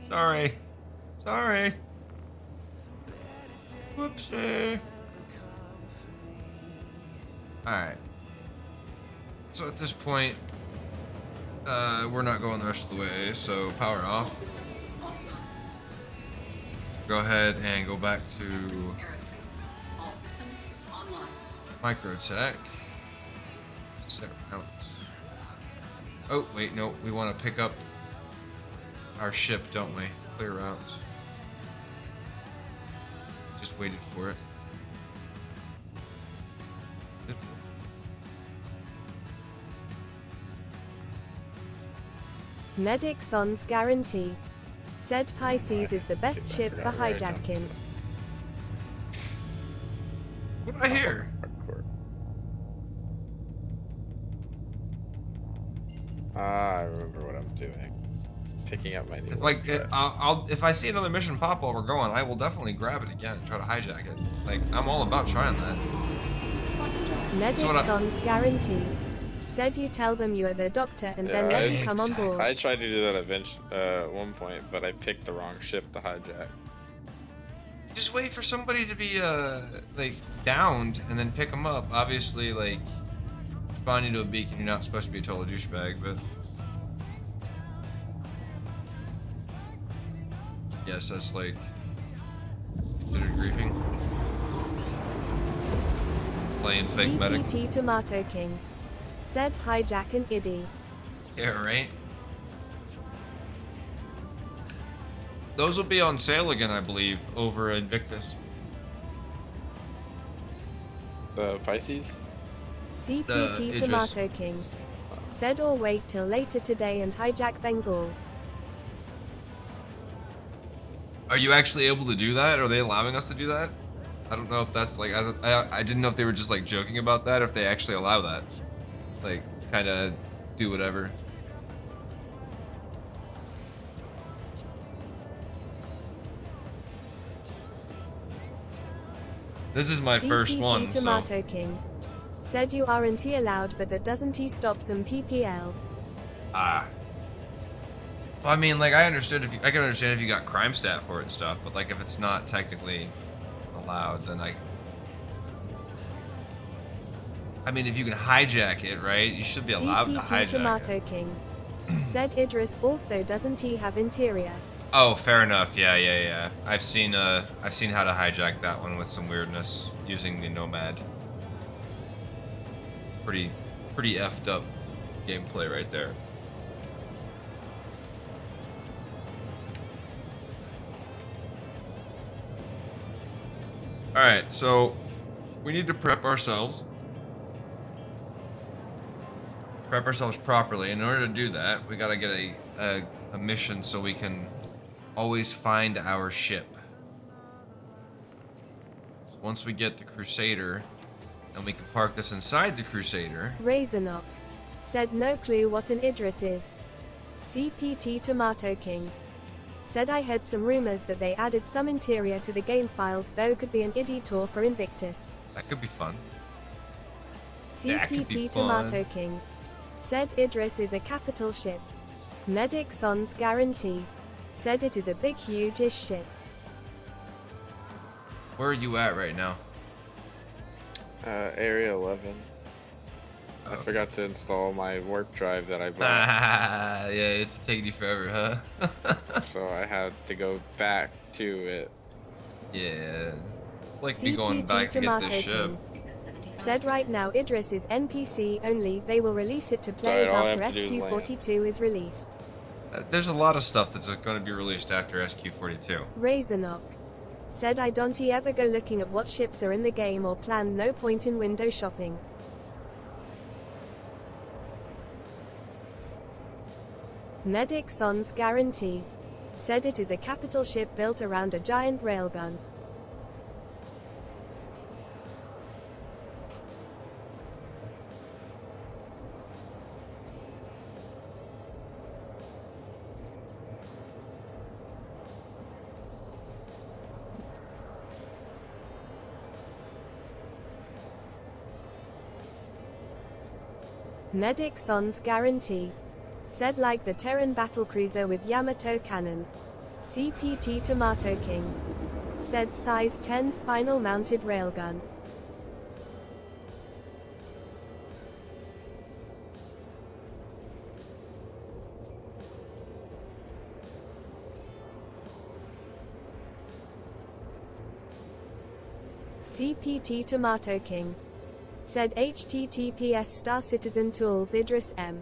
Sorry. Sorry. Whoopsie. Alright. So at this point, we're not going the rest of the way, so power off. Go ahead and go back to microtech. Set routes. Oh, wait, no, we want to pick up our ship, don't we? Clear routes. Just waited for it. Medic Son's guarantee. Said Pisces is the best ship for Hijackint. What did I hear? I remember what I'm doing. Picking up my new Like, if I see another mission pop while we're going, I will definitely grab it again and try to hijack it. Like, I'm all about trying that. Medic Son's guarantee. Said you tell them you are the doctor and then let them come on board. I tried to do that at one point, but I picked the wrong ship to hijack. Just wait for somebody to be, like, downed and then pick them up. Obviously, like, responding to a beacon, you're not supposed to be a total douchebag, but... Yes, that's, like, considered griefing. Playing fake medic. CPT Tomato King. Said hijack and iddy. Yeah, right? Those will be on sale again, I believe, over Invictus. The Pisces? CPT Tomato King. Said or wait till later today and hijack Bengal. Are you actually able to do that? Are they allowing us to do that? I don't know if that's like... I didn't know if they were just like joking about that, or if they actually allow that. Like, kind of do whatever. This is my first one, so... Tomato King. Said you aren't allowed, but that doesn't stop some PPL. Ah. Well, I mean, like, I can understand if you got crime stat for it and stuff, but like, if it's not technically allowed, then I mean, if you can hijack it, right? You should be allowed to hijack Tomato it. King. Said Idris also doesn't he have interior? Oh, fair enough. Yeah. I've seen how to hijack that one with some weirdness using the Nomad. Pretty effed up gameplay right there. All right, so we need to prep ourselves. Prep ourselves properly. In order to do that, we gotta get a mission so we can always find our ship. So once we get the Crusader, and we can park this inside the Crusader. Razorknock. Said no clue what an Idris is. CPT Tomato King. Said I heard some rumors that they added some interior to the game files, though could be an ID tour for Invictus. That could be fun. That could be CPT fun. Tomato King. Said Idris is a capital ship. Medic Son's guarantee. Said it is a big huge-ish ship. Where are you at right now? Area 11. I forgot to install my warp drive that I bought. Yeah, it's taking you forever, huh? So I had to go back to it. Yeah. It's like me going back to get this ship. Said right now Idris is NPC only, they will release it to players after SQ42 is released. There's a lot of stuff that's going to be released after SQ42. Razorknock. Said I don't ever go looking at what ships are in the game or plan, no point in window shopping. Medic Son's guarantee. Said it is a capital ship built around a giant railgun. Medic Son's guarantee. Said like the Terran battlecruiser with Yamato cannon. CPT Tomato King. Said size 10 spinal mounted railgun. CPT Tomato King. Said HTTPS Star Citizen Tools Idris M.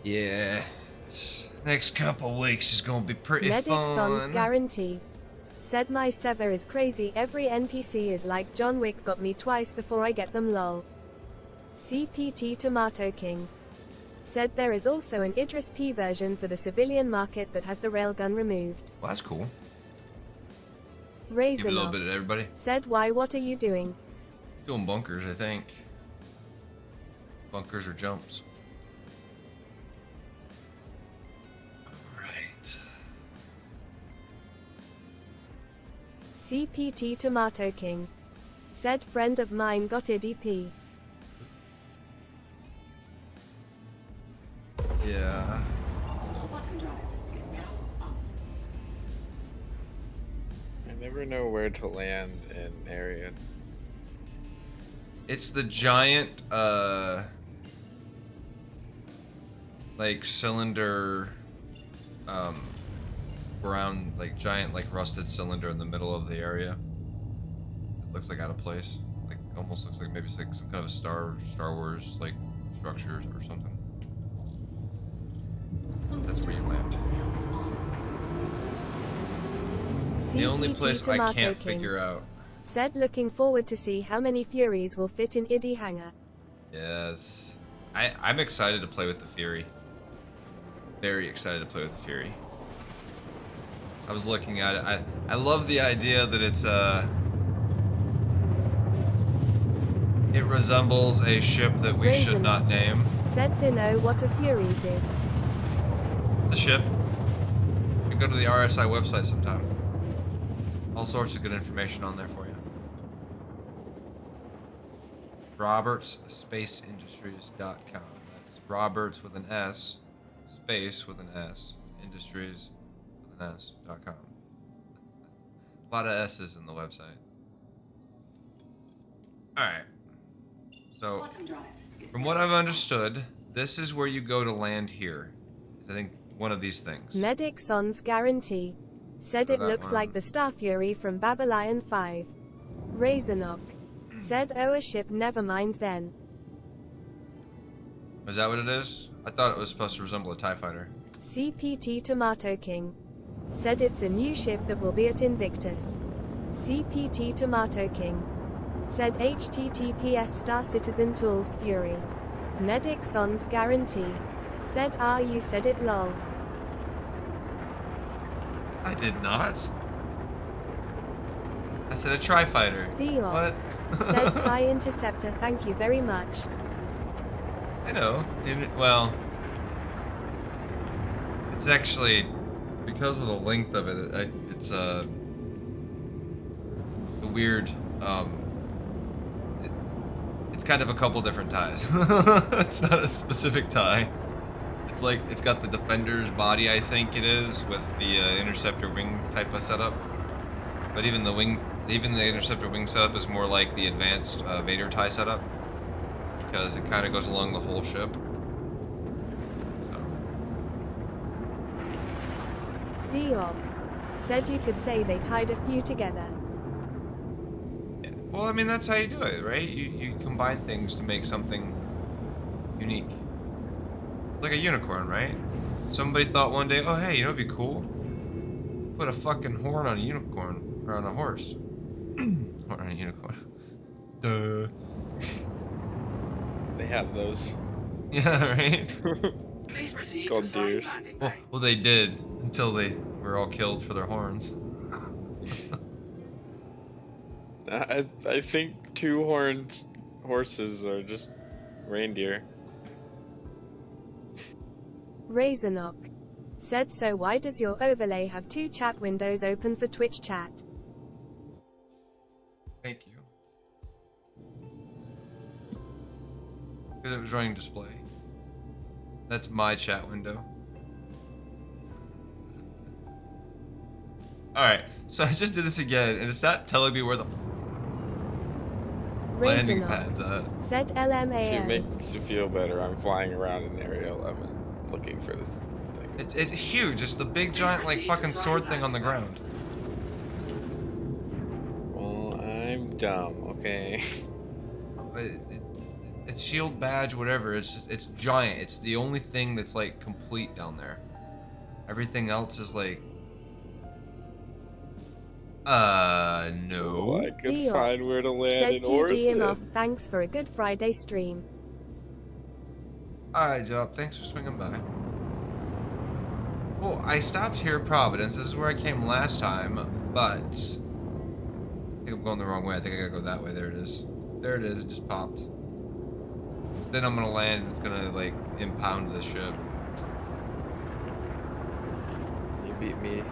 Yeah. This next couple weeks is gonna be pretty Medic fun. Son's guarantee. Said my server is crazy, every NPC is like John Wick, got me twice before I get them lol. CPT Tomato King. Said there is also an Idris P version for the civilian market that has the railgun removed. Well, that's cool. Razor Give a little bit of everybody. Said why, what are you doing? Doing bunkers, I think. Bunkers or jumps. Alright. CPT Tomato King. Said friend of mine got IDP. Yeah. Quantum drive is now off. I never know where to land in area. It's the giant, like cylinder, brown, like giant, like rusted cylinder in the middle of the area. It looks like out of place. Like almost looks like maybe it's like some kind of a Star Wars like structure or something. That's where you land. The only place I can't figure out. Said looking forward to see how many Furies will fit in ID hangar. Yes. I'm excited to play with the Fury. Very excited to play with the Fury. I was looking at it. I love the idea that it's it resembles a ship that we should not name. Said to know what a Furies is. The ship. You can go to the RSI website sometime. All sorts of good information on there for you. RobertsSpaceIndustries.com. That's Roberts with an S, space with an S, industries with an S.com. A lot of S's in the website. Alright. So, from what I've understood, this is where you go to land here. I think one of these things. Medic Son's guarantee. Said it looks like the Star Fury from Babylon 5. Razorknock. Said oh a ship, never mind then. Is that what it is? I thought it was supposed to resemble a TIE fighter. CPT Tomato King. Said it's a new ship that will be at Invictus. CPT Tomato King. Said HTTPS Star Citizen Tools Fury. Nedixon's guarantee. Said you said it lol. I did not. I said a tri-fighter. Dior. What? Said TIE Interceptor, thank you very much. I know. Well, it's actually, because of the length of it, it's a weird, it's kind of a couple different ties. It's not a specific tie. It's like, it's got the Defender's body, I think it is, with the Interceptor wing type of setup. But even the Interceptor wing setup is more like the advanced Vader tie setup, because it kind of goes along the whole ship. Dior. Said you could say they tied a few together. Yeah. Well, I mean, that's how you do it, right? You combine things to make something unique. It's like a unicorn, right? Somebody thought one day, oh hey, you know what'd be cool? Put a fucking horn on a unicorn, or on a horse. Horn on a unicorn. Duh. They have those. Yeah, right? Please proceed Called to assign deers. landing bay. Well, they did, until they were all killed for their horns. I think two-horned horses are just reindeer. Razornock. Said so why does your overlay have 2 chat windows open for Twitch chat? Thank you. Because it was running display. That's my chat window. Alright, so I just did this again, and it's not telling me where the landing pad's at. Said She LMAO. makes you feel better. I'm flying around in Area 11 looking for this thing. It's huge. It's the big giant like fucking sword thing on the ground. Well, I'm dumb, okay? It's shield badge, whatever. It's giant. It's the only thing that's like complete down there. Everything else is like, no. I could find where to land Said in GGM off, Orson. thanks for a good Friday stream. Alright, Job. Thanks for swinging by. Well, I stopped here at Providence. This is where I came last time, but I think I'm going the wrong way. I think I gotta go that way. There it is. There it is. It just popped. Then I'm gonna land and it's gonna like impound the ship. You beat me.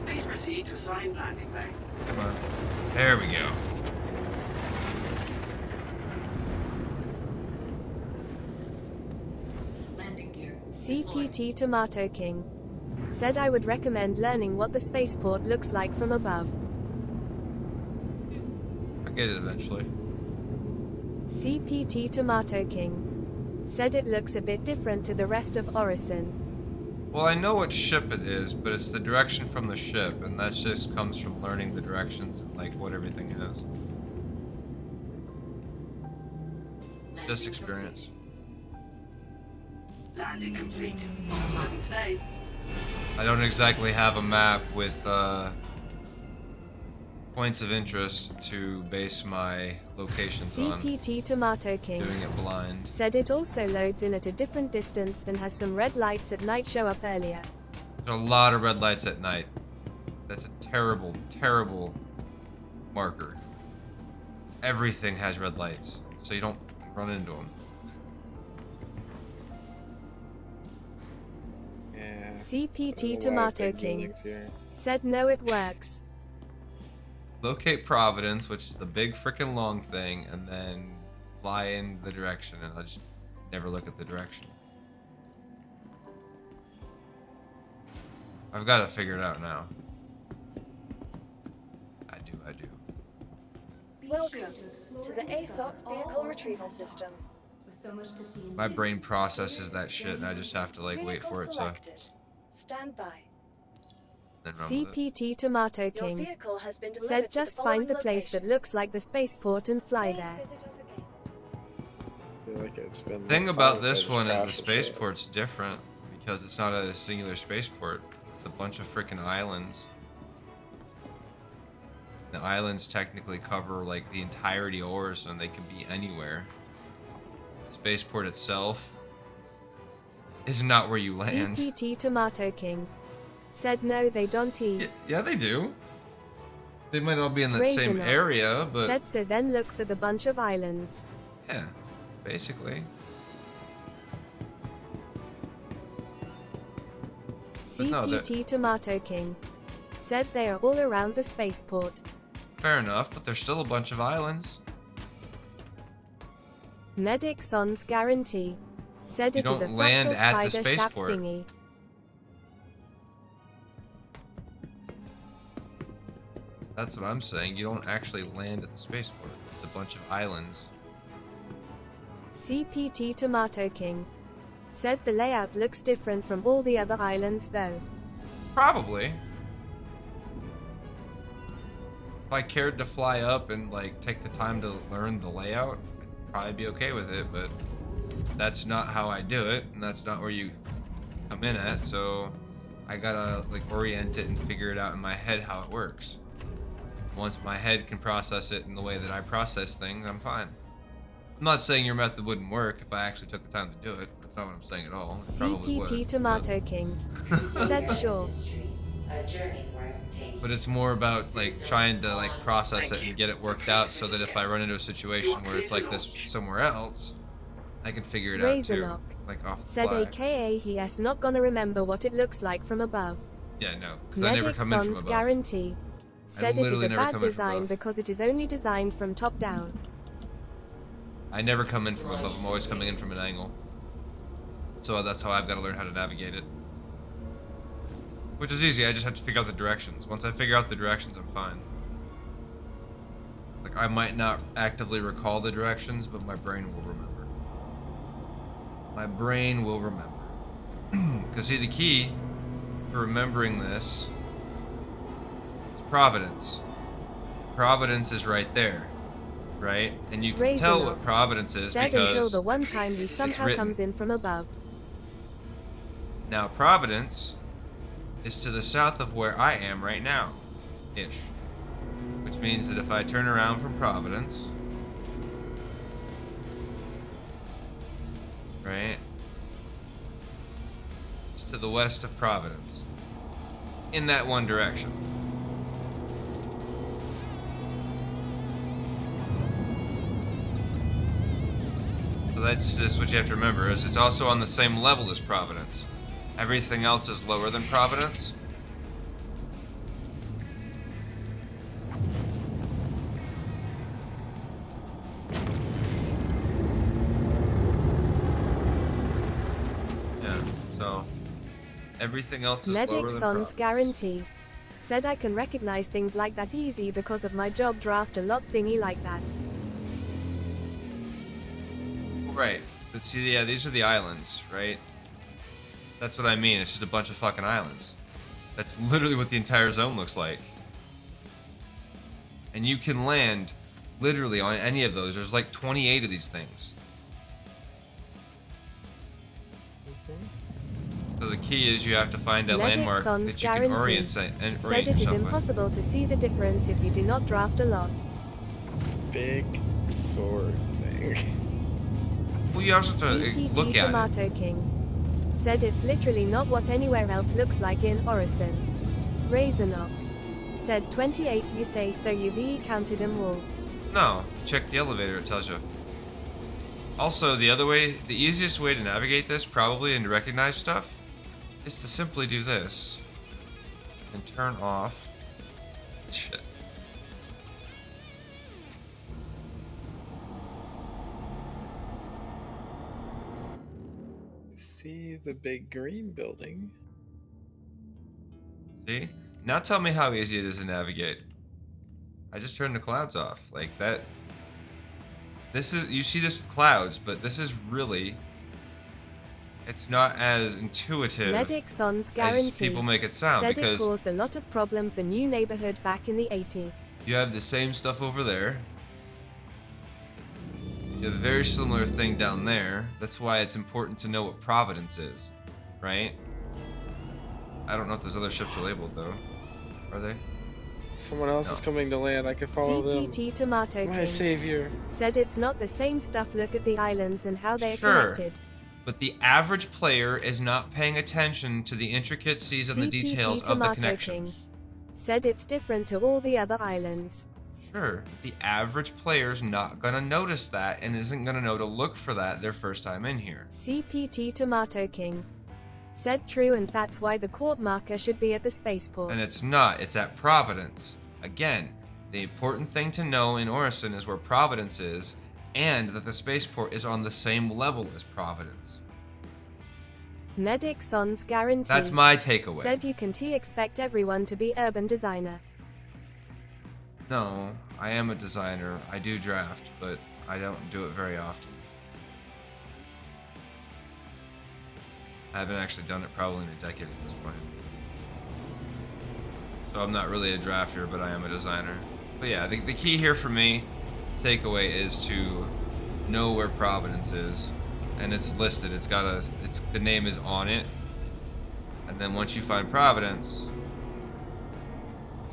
Please proceed to assign landing bay. Come on. There we go. Landing gear. CPT Tomato King. Said I would recommend learning what the spaceport looks like from above. I'll get it eventually. CPT Tomato King. Said it looks a bit different to the rest of Orison. Well, I know what ship it is, but it's the direction from the ship, and that just comes from learning the directions and like what everything is. Just experience. Landing complete. Pleasant stay. I don't exactly have a map with points of interest to base my locations on. CPT Tomato King. Doing it blind. Said it also loads in at a different distance and has some red lights at night show up earlier. There's a lot of red lights at night. That's a terrible, terrible marker. Everything has red lights, so you don't run into them. Yeah. CPT There's a lot of Tomato big King. buildings here. Said no it works. Locate Providence, which is the big frickin' long thing, and then fly in the direction, and I just never look at the direction. I've got to figure it out now. I do. Welcome to the ASOP Vehicle Retrieval System. My brain processes that shit, and I just have to like wait Vehicle for it to selected. Stand by. then run with it. CPT Tomato Your King. vehicle has been delivered Said to just the find the following place that looks like the spaceport and fly there. I feel like it's been Thing this about time this since one is the Crash shit. spaceport's different because it's not a singular spaceport. It's a bunch of freaking islands. The islands technically cover like the entirety of Orison. They can be anywhere. Spaceport itself is not where you land. CPT Tomato King said no, they don't eat. Yeah, they do. They might all be in the Raise same enough. area, but Said so then look for the bunch of islands. yeah, basically. But no, CPT Tomato King said they are all around the spaceport. fair enough, but there's still a bunch of islands. Medic Son's guarantee said You it is a don't land fractal at the spider shaft spaceport. thingy. That's what I'm saying. You don't actually land at the spaceport. It's a bunch of islands. CPT Tomato King said the layout looks different from all the other islands though. Probably. If I cared to fly up and like take the time to learn the layout, I'd probably be okay with it, but that's not how I do it, and that's not where you come in at, so I gotta like orient it and figure it out in my head how it works. Once my head can process it in the way that I process things, I'm fine. I'm not saying your method wouldn't work if I actually took the time to do it. That's not what I'm saying at all. It probably CPT would, Tomato King said sure. A journey worth taking. but it's more about like trying to like process it and get it worked out so that if I run into a situation where it's like this somewhere else, I can figure it out too, like off the said fly. AKA he has not gonna remember what it looks like from above. Yeah, no, because I never Medic come in from Son's above. guarantee said it is literally a never bad come in from design above. because it is only designed from top down. I never come in from above. I'm always coming in from an angle. So that's how I've got to learn how to navigate it. Which is easy. I just have to figure out the directions. Once I figure out the directions, I'm fine. Like, I might not actively recall the directions, but my brain will remember. My brain will remember. Because, see, the key for remembering this is Providence. Providence is right there. Right? And you can tell what Providence is said until because the one time he it's somehow written. comes in from above. Now, Providence is to the south of where I am right now, ish. Which means that if I turn around from Providence, right, it's to the west of Providence, in that one direction. So that's just what you have to remember, is it's also on the same level as Providence. Everything else is lower than Providence. Yeah, so everything else is Medic lower than Son's Providence. guarantee said I can recognize things like that easy because of my job draft a lot thingy like that. Right, but see, yeah, these are the islands, right? That's what I mean, it's just a bunch of fucking islands. That's literally what the entire zone looks like. And you can land literally on any of those. There's like 28 of these things. So the key is you have to find a Medic landmark Son's that you can guarantee orient said it is yourself with. impossible to see the difference if you do not draft a lot. Big sword thing. Well, you also have to CPT look at it. Tomato King said it's literally not what anywhere else looks like in Orison. Razorknock said 28 you say so you've counted them all. No, check the elevator, it tells you. Also, the other way, the easiest way to navigate this, probably, and to recognize stuff, is to simply do this. And turn off. Shit. See the big green building. See? Now tell me how easy it is to navigate. I just turned the clouds off. Like that. This is, you see this with clouds, but this is really, it's not as intuitive Medic Son's as guarantee people make it sound, said it because caused a lot of problem for new neighborhood back in the 80s. you have the same stuff over there. You have a very similar thing down there. That's why it's important to know what Providence is, right? I don't know if those other ships are labeled though. Are they? Someone else is coming to land. I can follow CPT Tomato them. My King savior. said it's not the same stuff. Look at the islands and how they are Sure. connected. But the average player is not paying attention to the intricacies and the details of the connections. Said it's different to all the other islands. Sure, the average player's not gonna notice that and isn't gonna know to look for that their first time in here. CPT Tomato King said true, and that's why the court marker should be at the spaceport. And it's not, it's at Providence. Again, the important thing to know in Orison is where Providence is, and that the spaceport is on the same level as Providence. Medic Son's guarantee. That's my takeaway. Said you can expect everyone to be urban designer. No, I am a designer. I do draft, but I don't do it very often. I haven't actually done it probably in a decade at this point. So I'm not really a drafter, but I am a designer. But yeah, the key here for me, takeaway, is to know where Providence is. And it's listed, the name is on it. And then once you find Providence,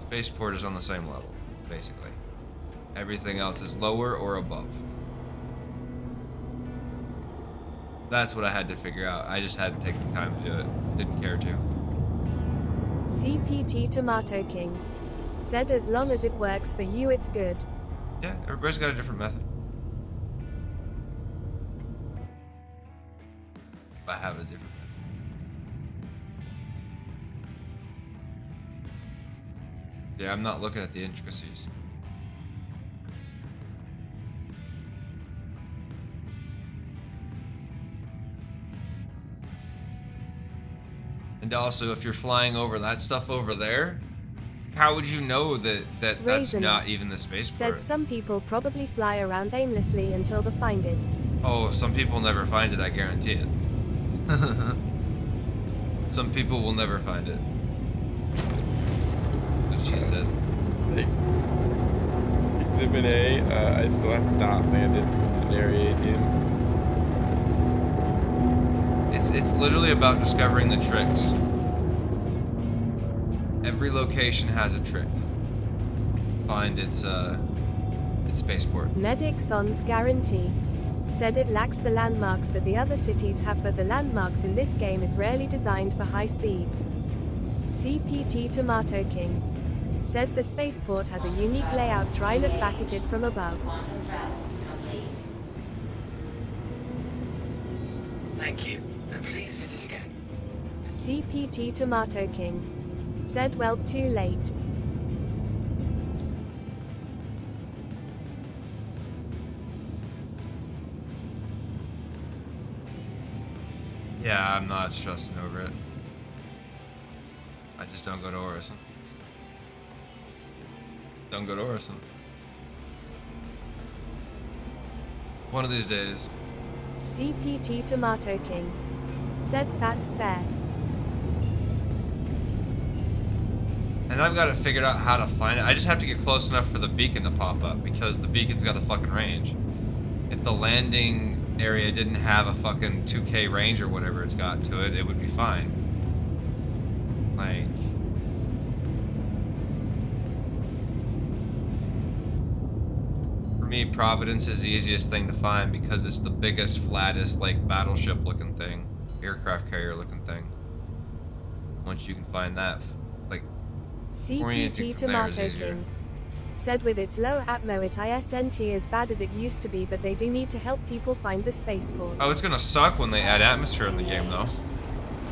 spaceport is on the same level, basically. Everything else is lower or above. That's what I had to figure out. I just hadn't taken the time to do it. Didn't care to. CPT Tomato King said as long as it works for you, it's good. Yeah, everybody's got a different method. I have a different method. Yeah, I'm not looking at the intricacies. And also, if you're flying over that stuff over there, how would you know that that's not even the spaceport? Said some people probably fly around aimlessly until they find it. Oh, some people never find it, I guarantee it. Some people will never find it. What she said. Exhibit A, I still have not landed in Area 18. It's literally about discovering the tricks. Every location has a trick. Find its spaceport. Medic Son's guarantee said it lacks the landmarks that the other cities have, but the landmarks in this game is rarely designed for high speed. CPT Tomato King said the spaceport has a unique layout. Try look back at it from above. Thank you, and please visit again. CPT Tomato King said well, too late. Yeah, I'm not stressing over it. I just don't go to Orison. Don't go to Orison. One of these days. CPT Tomato King said that's fair. And I've got it figured out how to find it. I just have to get close enough for the beacon to pop up, because the beacon's got a fucking range. If the landing area didn't have a fucking 2K range or whatever it's got to it, it would be fine. Like... For me, Providence is the easiest thing to find because it's the biggest, flattest, like, battleship looking thing. Aircraft carrier looking thing. Once you can find that, like, CPT Tomato King said with its low atmo it isn't as bad as it used to be, but they do need to help people find the spaceport. Oh, it's gonna suck when they add atmosphere in the game, though.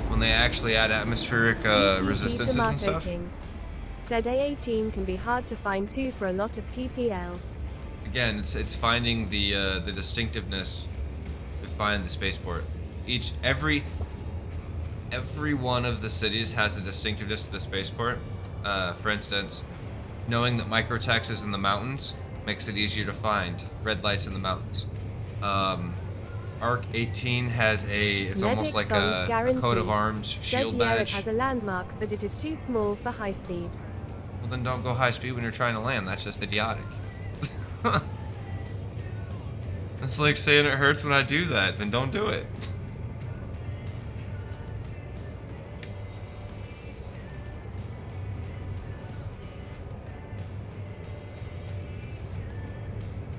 When they actually add atmospheric resistances and stuff. King said A18 can be hard to find too for a lot of PPL. Again, it's finding the distinctiveness to find the spaceport. Every one of the cities has a distinctiveness to the spaceport. For instance, knowing that Microtex is in the mountains makes it easier to find. Red lights in the mountains. Arc 18 has it's almost like a coat of arms shield badge. It has a landmark, but it is too small for high speed. Well, then don't go high speed when you're trying to land. That's just idiotic. It's like saying it hurts when I do that. Then don't do it.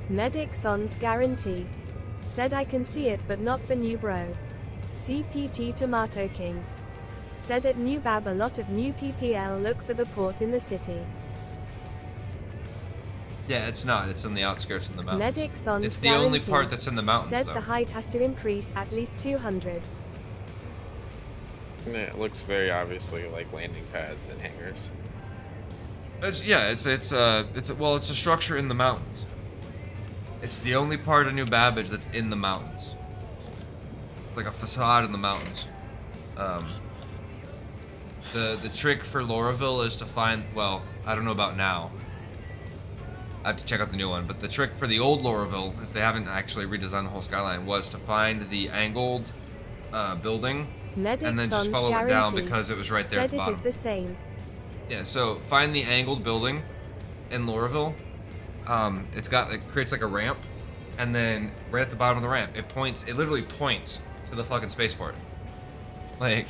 Medic Son's guarantee. Said I can see it but not the new bro. CPT Tomato King. Said at New Bab a lot of new PPL look for the port in the city. Yeah, it's not. It's on the outskirts of the mountains. Medic Son's It's the only guarantee. part that's in the mountains, Said though. the height has to increase at least 200. Yeah, it looks very obviously like landing pads and hangars. It's a structure in the mountains. It's the only part of New Babbage that's in the mountains. It's like a facade in the mountains. The trick for Lauraville is to find, well, I don't know about now. I have to check out the new one, but the trick for the old Lauraville, if they haven't actually redesigned the whole skyline, was to find the angled building Medic and then just Son's follow it down guarantee. because it was right there at Said the it bottom. is the same. Yeah, so find the angled building in Lauraville. It creates like a ramp, and then right at the bottom of the ramp, it literally points to the fucking spaceport. Like,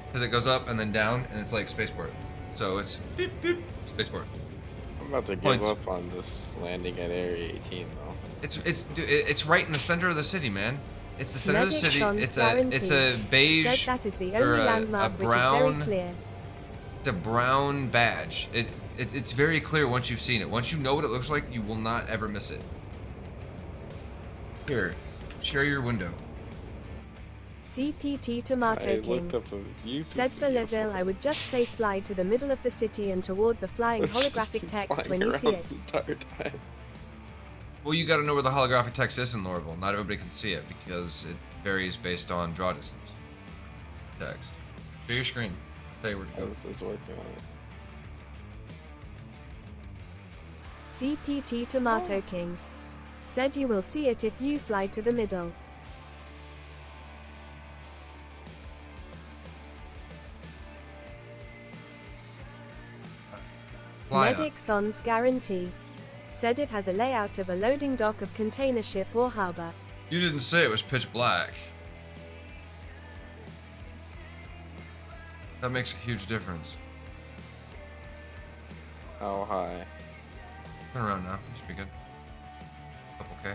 because it goes up and then down, and it's like spaceport. So it's beep beep spaceport. I'm about to give up on this landing at Area 18 though. It's right in the center of the city, man. It's the center of the Medic city. Son's It's guarantee. a beige Said that is the or only a landmark brown. which is very clear. It's a brown badge. It's very clear once you've seen it. Once you know what it looks like, you will not ever miss it. Here, share your window. CPT Tomato King. Said for Leville I would just say fly to the middle of the city and toward the flying holographic text when you see it. Well, you got to know where the holographic text is in Lauraville. Not everybody can see it because it varies based on draw distance. Text. Share your screen. I'll tell you where to go. This is working on it. CPT Tomato King. Said you will see it if you fly to the middle. Medic Son's guarantee. Said it has a layout of a loading dock of container ship or harbor. You didn't say it was pitch black. That makes a huge difference. How high? Turn around now. You should be good. Couple K.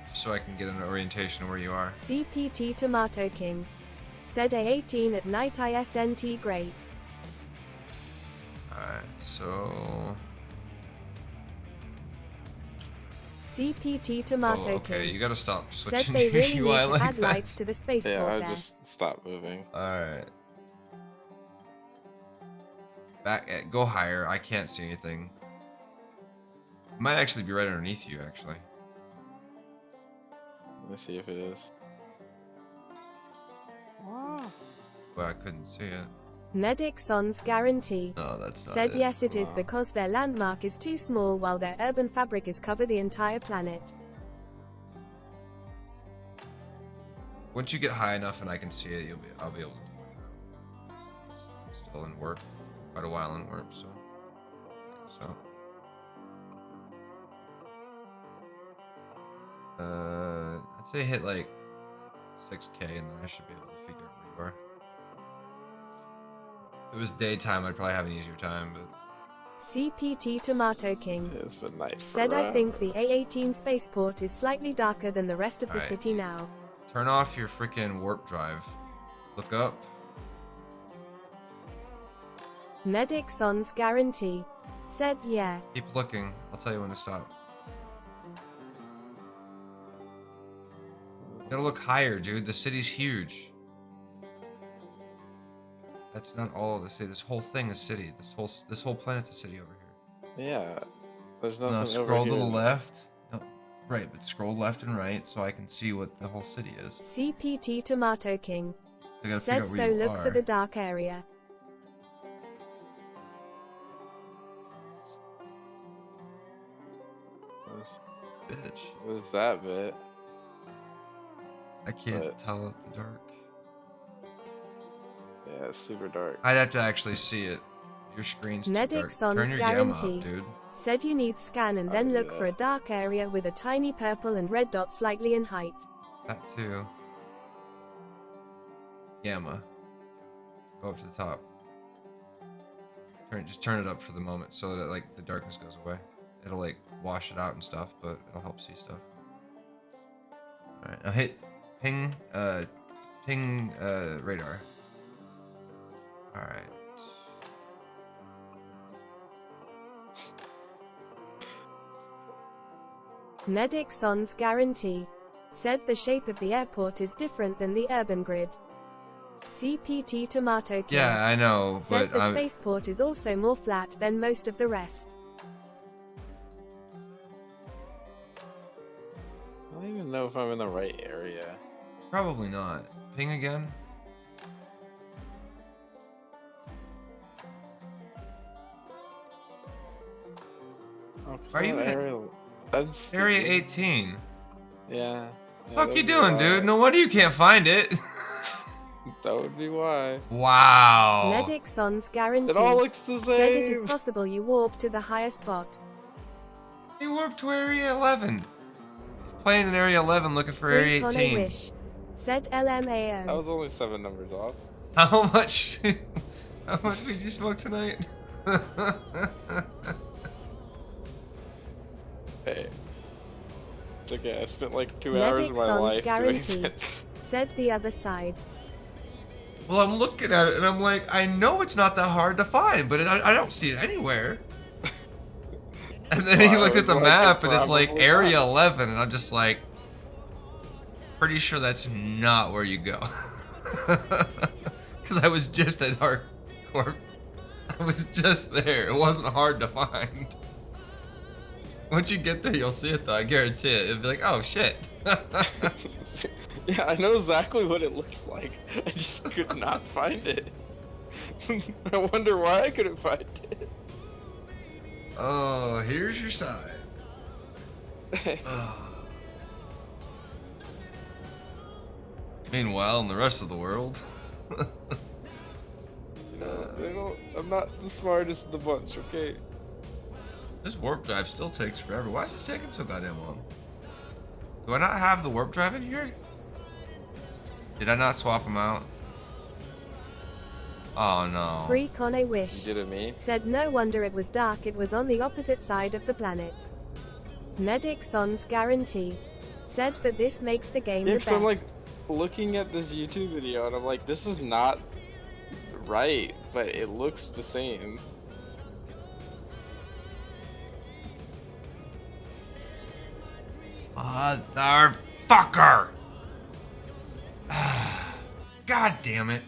Just so I can get an orientation of where you are. CPT Tomato King. Said A18 at night ISNT great. Alright, so... CPT Tomato okay, King. you gotta stop Said switching they your really need UI to like add that. lights to the spaceport Yeah, I'll there. just stop moving. Alright. Go higher. I can't see anything. It might actually be right underneath you, actually. Let me see if it is. But I couldn't see it. Medic Son's guarantee. No, that's not Said it. yes it is because their landmark is too small while their urban fabric is cover the entire planet. Once you get high enough and I can see it, I'll be able to do it. I'm still in work. Quite a while in work, so. I'd say hit like 6K and then I should be able to figure out where you are. If it was daytime, I'd probably have an easier time, but... CPT Tomato King. It's been night Said I think the A18 spaceport is slightly darker than the rest of the Alright. city now. Turn off your freaking warp drive. Look up. Medic Son's guarantee. Said yeah. Keep looking. I'll tell you when to stop. You gotta look higher, dude. The city's huge. That's not all of the city. This whole thing is city. This whole planet's a city over here. Yeah. There's nothing No, over scroll to here. the left. No, right, but scroll left and right so I can see what the whole city is. CPT Tomato King. I gotta Said figure out so where you look for are. the dark area. Bitch. It was that bit. I can't tell at the dark. Yeah, it's super dark. I'd have to actually see it. Your screen's too Medic dark. Son's Turn your gamma guarantee. up, dude. Said you need scan and then look for a dark area with a tiny purple and red dot slightly in height. That too. Gamma. Go up to the top. Just turn it up for the moment so that like the darkness goes away. it'll like wash it out and stuff, but it'll help see stuff. All right, now hit ping radar. All right. Medic Son's guarantee said the shape of the airport is different than the urban grid. CPT Tomato King Yeah, I know, said but the spaceport is also more flat than most of the rest. I don't even know if I'm in the right area. Probably not. Ping again. Oh, Are you in area? That's Area 18? Yeah. Fuck you doing, dude? No wonder you can't find it. That would be why. Wow. Medic Son's guarantee It all looks the said it is same. possible you warp to the higher spot. He warped to Area 11. He's playing in Area 11 looking for Area Freak on a 18. wish, said LMAO. That was only 7 numbers off. How much? How much did you smoke tonight? Hey. It's okay, I spent like 2 Medic hours of my Son's life guarantee doing this. said the other side. Well, I'm looking at it and I'm like, I know it's not that hard to find, but I don't see it anywhere. And then he looked at the map and it's like Area 11, and I'm just like, pretty sure that's not where you go. Because I was just at Hardcore. I was just there. It wasn't hard to find. Once you get there, you'll see it though. I guarantee it. It'll be like, oh shit. Yeah, I know exactly what it looks like. I just could not find it. I wonder why I couldn't find it. Oh, here's your side. Meanwhile, in the rest of the world. They don't. I'm not the smartest of the bunch, okay? This warp drive still takes forever. Why is this taking so goddamn long? Do I not have the warp drive in here? Did I not swap them out? Oh no. Freak on a wish, You did it me? said no wonder it was dark, it was on the opposite side of the planet. Medic Son's guarantee said but this makes the game Yeah, the 'cause best. I'm like looking at this YouTube video and I'm like, this is not right, but it looks the same. Motherfucker! God damn it.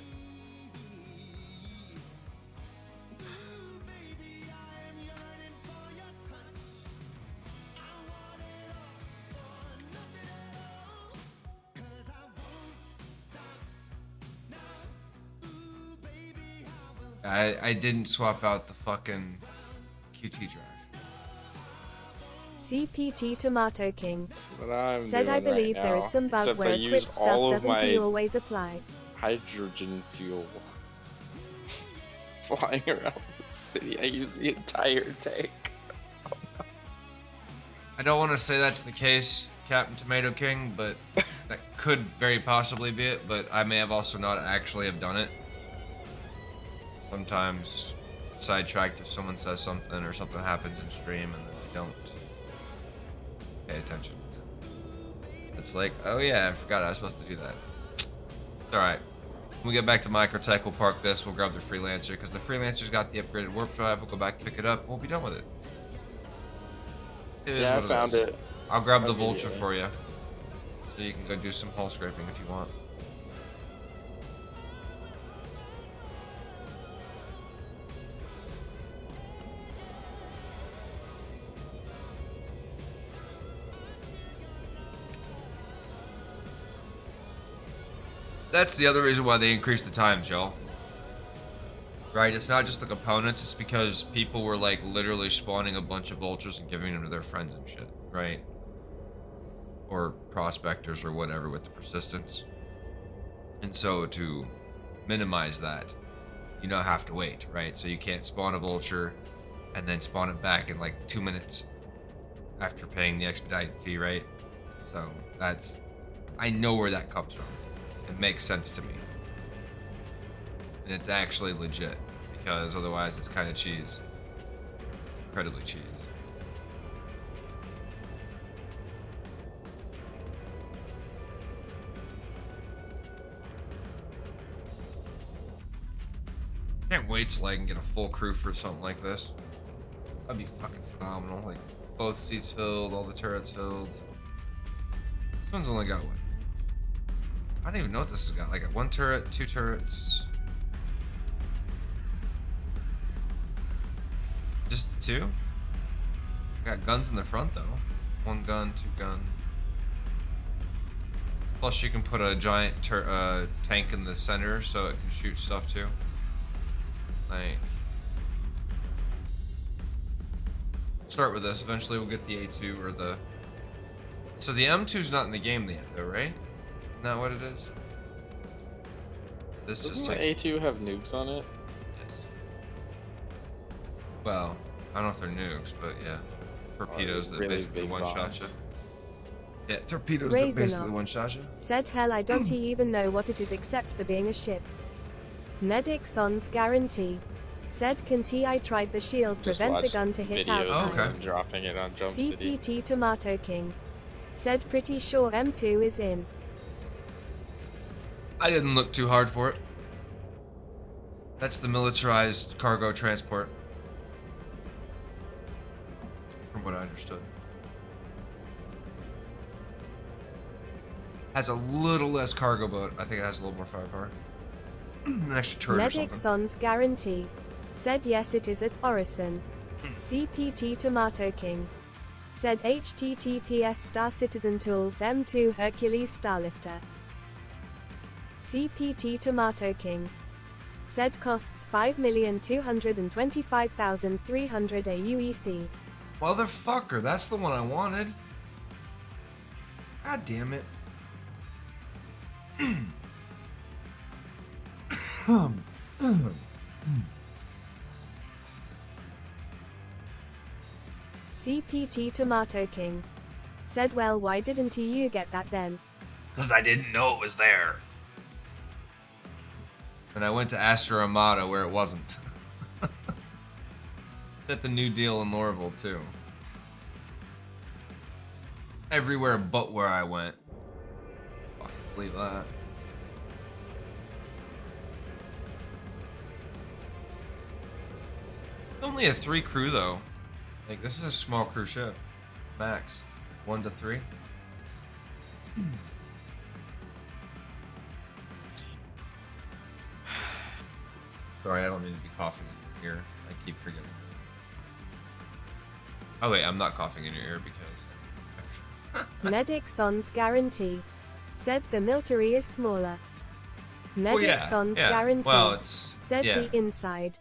I didn't swap out the fucking QT drive. CPT Tomato King What I'm said doing I believe right there now, is some bug except where I equipped use stuff all of doesn't my always apply. hydrogen fuel flying around the city. I use the entire tank. I don't want to say that's the case, Captain Tomato King, but that could very possibly be it, but I may have also not actually have done it. Sometimes sidetracked if someone says something or something happens in stream and then I don't pay attention. It's like, oh yeah, I forgot I was supposed to do that. It's alright. When we get back to Microtech, we'll park this, we'll grab the Freelancer, because the Freelancer's got the upgraded warp drive, we'll go back, pick it up, we'll be done with it. It is Yeah, I what found is. it. I'll grab the Immediately. Vulture for you, so you can go do some hull scraping if you want. That's the other reason why they increased the times, y'all. Right? It's not just the components, it's because people were like literally spawning a bunch of vultures and giving them to their friends and shit, right? Or prospectors or whatever with the persistence. And so to minimize that, you now have to wait, right? So you can't spawn a vulture and then spawn it back in like 2 minutes after paying the expedite fee, right? So that's, I know where that comes from. It makes sense to me. And it's actually legit, because otherwise it's kind of cheese. Incredibly cheese. Can't wait till I can get a full crew for something like this. That'd be fucking phenomenal. Like, both seats filled, all the turrets filled. This one's only got what? I don't even know what this has got. Like, one turret, two turrets. Just the two? Got guns in the front, though. One gun, two gun. Plus, you can put a giant tank in the center so it can shoot stuff, too. Like, start with this. Eventually, we'll get the A2 or the. So the M2's not in the game yet, though, right? Isn't that what it is? This Doesn't just the takes. A2 have nukes on it? Yes. Well, I don't know if they're nukes, but yeah, torpedoes that really basically big one-shot bombs. you. Yeah, torpedoes that basically Raisinov one-shot you. said, hell, I don't even know what it is except for being a ship. Medic Son's guarantee said, can't I tried the shield Just prevent the watch gun to hit videos outside. of them dropping it on Jump City. CPT Tomato King said, pretty sure M2 is in. I didn't look too hard for it. That's the militarized cargo transport. From what I understood. Has a little less cargo boat. I think it has a little more firepower. An extra turret or Medic something. Son's guarantee said, yes, it is at Orison. CPT Tomato King said, https Star Citizen Tools M2 Hercules Starlifter. CPT Tomato King said, costs 5,225,300 AUEC. Motherfucker, that's the one I wanted. God damn it. CPT Tomato King said, well, why didn't you get that then? Because I didn't know it was there. And I went to Astra Armada where it wasn't. It's at the New Deal in Lorville too. Everywhere but where I went. Fucking believe that. It's only a 3 crew though. Like, this is a small crew ship. Max. 1 to 3. Sorry, I don't mean to be coughing in your ear. I keep forgetting. Oh wait, I'm not coughing in your ear because... Medic Son's guarantee said, the military is smaller. Medic yeah, Son's yeah. guarantee Well, it's- said, yeah. the inside.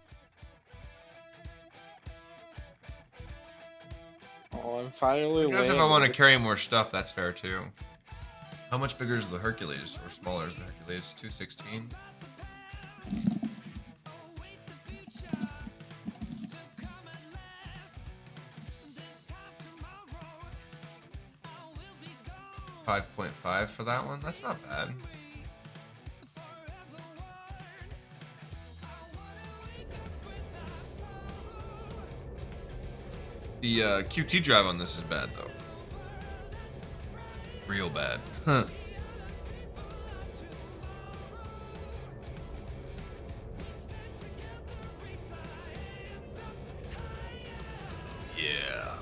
Oh, I'm finally I guess if I landed. want to carry more stuff, that's fair too. How much bigger is the Hercules? Or smaller is the Hercules? 216? $5.5 for that one? That's not bad. The QT drive on this is bad though. Real bad. Huh. Yeah.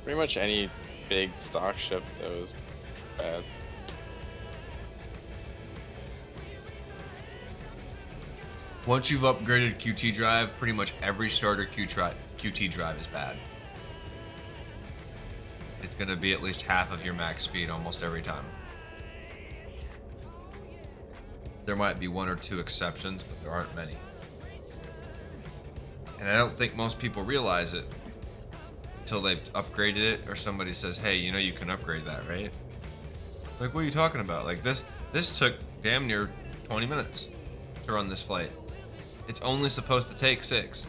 Pretty much any big stock ship that was bad. Once you've upgraded QT drive, pretty much every starter QT drive is bad. It's gonna be at least half of your max speed almost every time. There might be 1 or 2 exceptions, but there aren't many. And I don't think most people realize it until they've upgraded it or somebody says, hey, you know you can upgrade that, right? Like, what are you talking about? Like, this took damn near 20 minutes to run this flight. It's only supposed to take 6.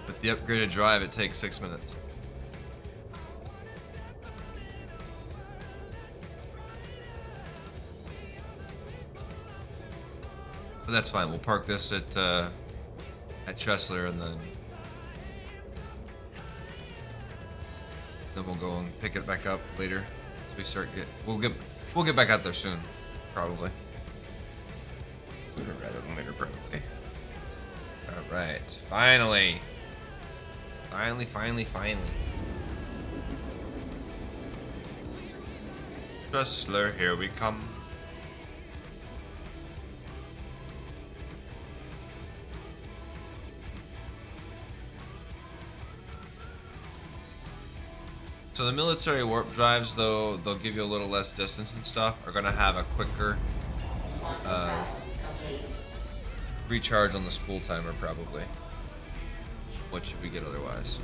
With the upgraded drive, it takes 6 minutes. But that's fine. We'll park this at Tressler, and then we'll go and pick it back up later. As we start we'll get back out there soon, probably. Sooner rather than later, probably. Alright, finally. Finally. Wrestler, here we come. So the military warp drives, though they'll give you a little less distance and stuff, are gonna have a quicker recharge on the spool timer, probably. What should we get otherwise?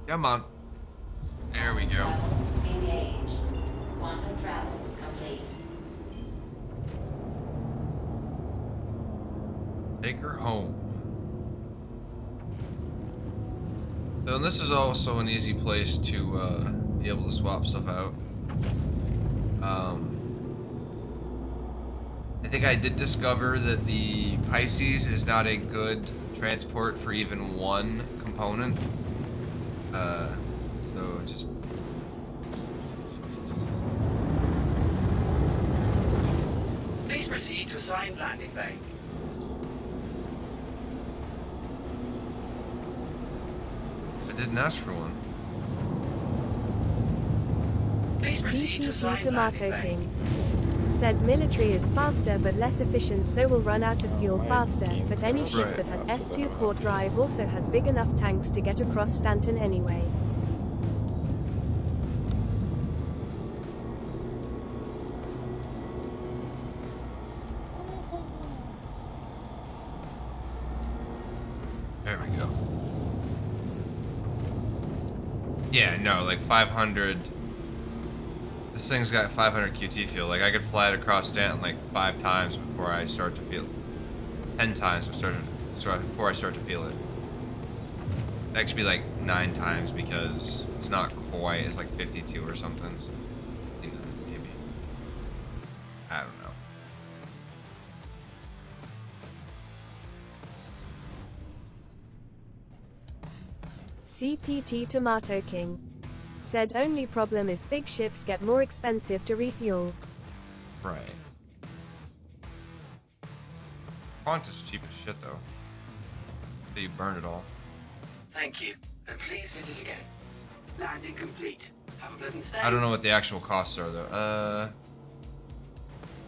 Come on. There we go. Engage. Quantum travel complete. Take her home. So this is also an easy place to be able to swap stuff out. I think I did discover that the Pisces is not a good transport for even one component. So just Please proceed to assigned landing bay. I didn't ask for one. Please proceed to CPT assigned Tomato landing bay. King. Said military is faster but less efficient, so will run out of fuel faster, but any ship Right. that has S2 port drive also has big enough tanks to get across Stanton anyway. There we go. Yeah, no, like 500. This thing's got 500 QT fuel. Like I could fly it across Stanton like 5 times before I start to feel. 10 times before I start to feel it. Actually, be like 9 times because it's not quite. It's like 52 or something. So, you know, maybe. I don't know. CPT Tomato King. Said only problem is big ships get more expensive to refuel. Right. Quant is cheap as shit though. So you burn it all. Thank you, and please visit again. Landing complete. Have a pleasant stay. I don't know what the actual costs are though.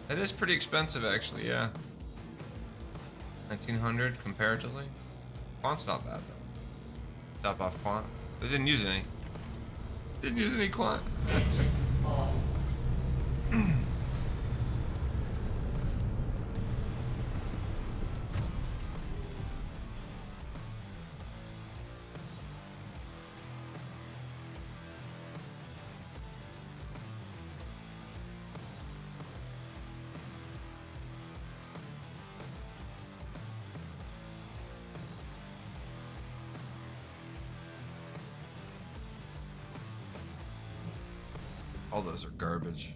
It is pretty expensive actually, yeah. 1900 comparatively. Quant's not bad though. Top off Quant. They didn't use any. Didn't use any Quant. All those are garbage.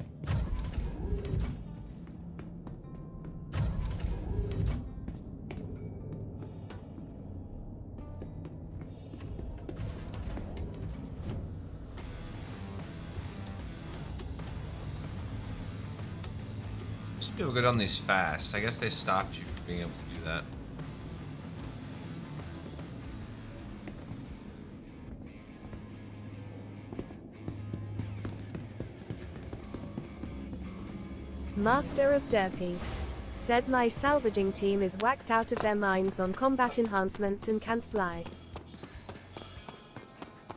Most people go down these fast. I guess they stopped you from being able to do that. Master of Derpy. Said my salvaging team is whacked out of their minds on combat enhancements and can't fly.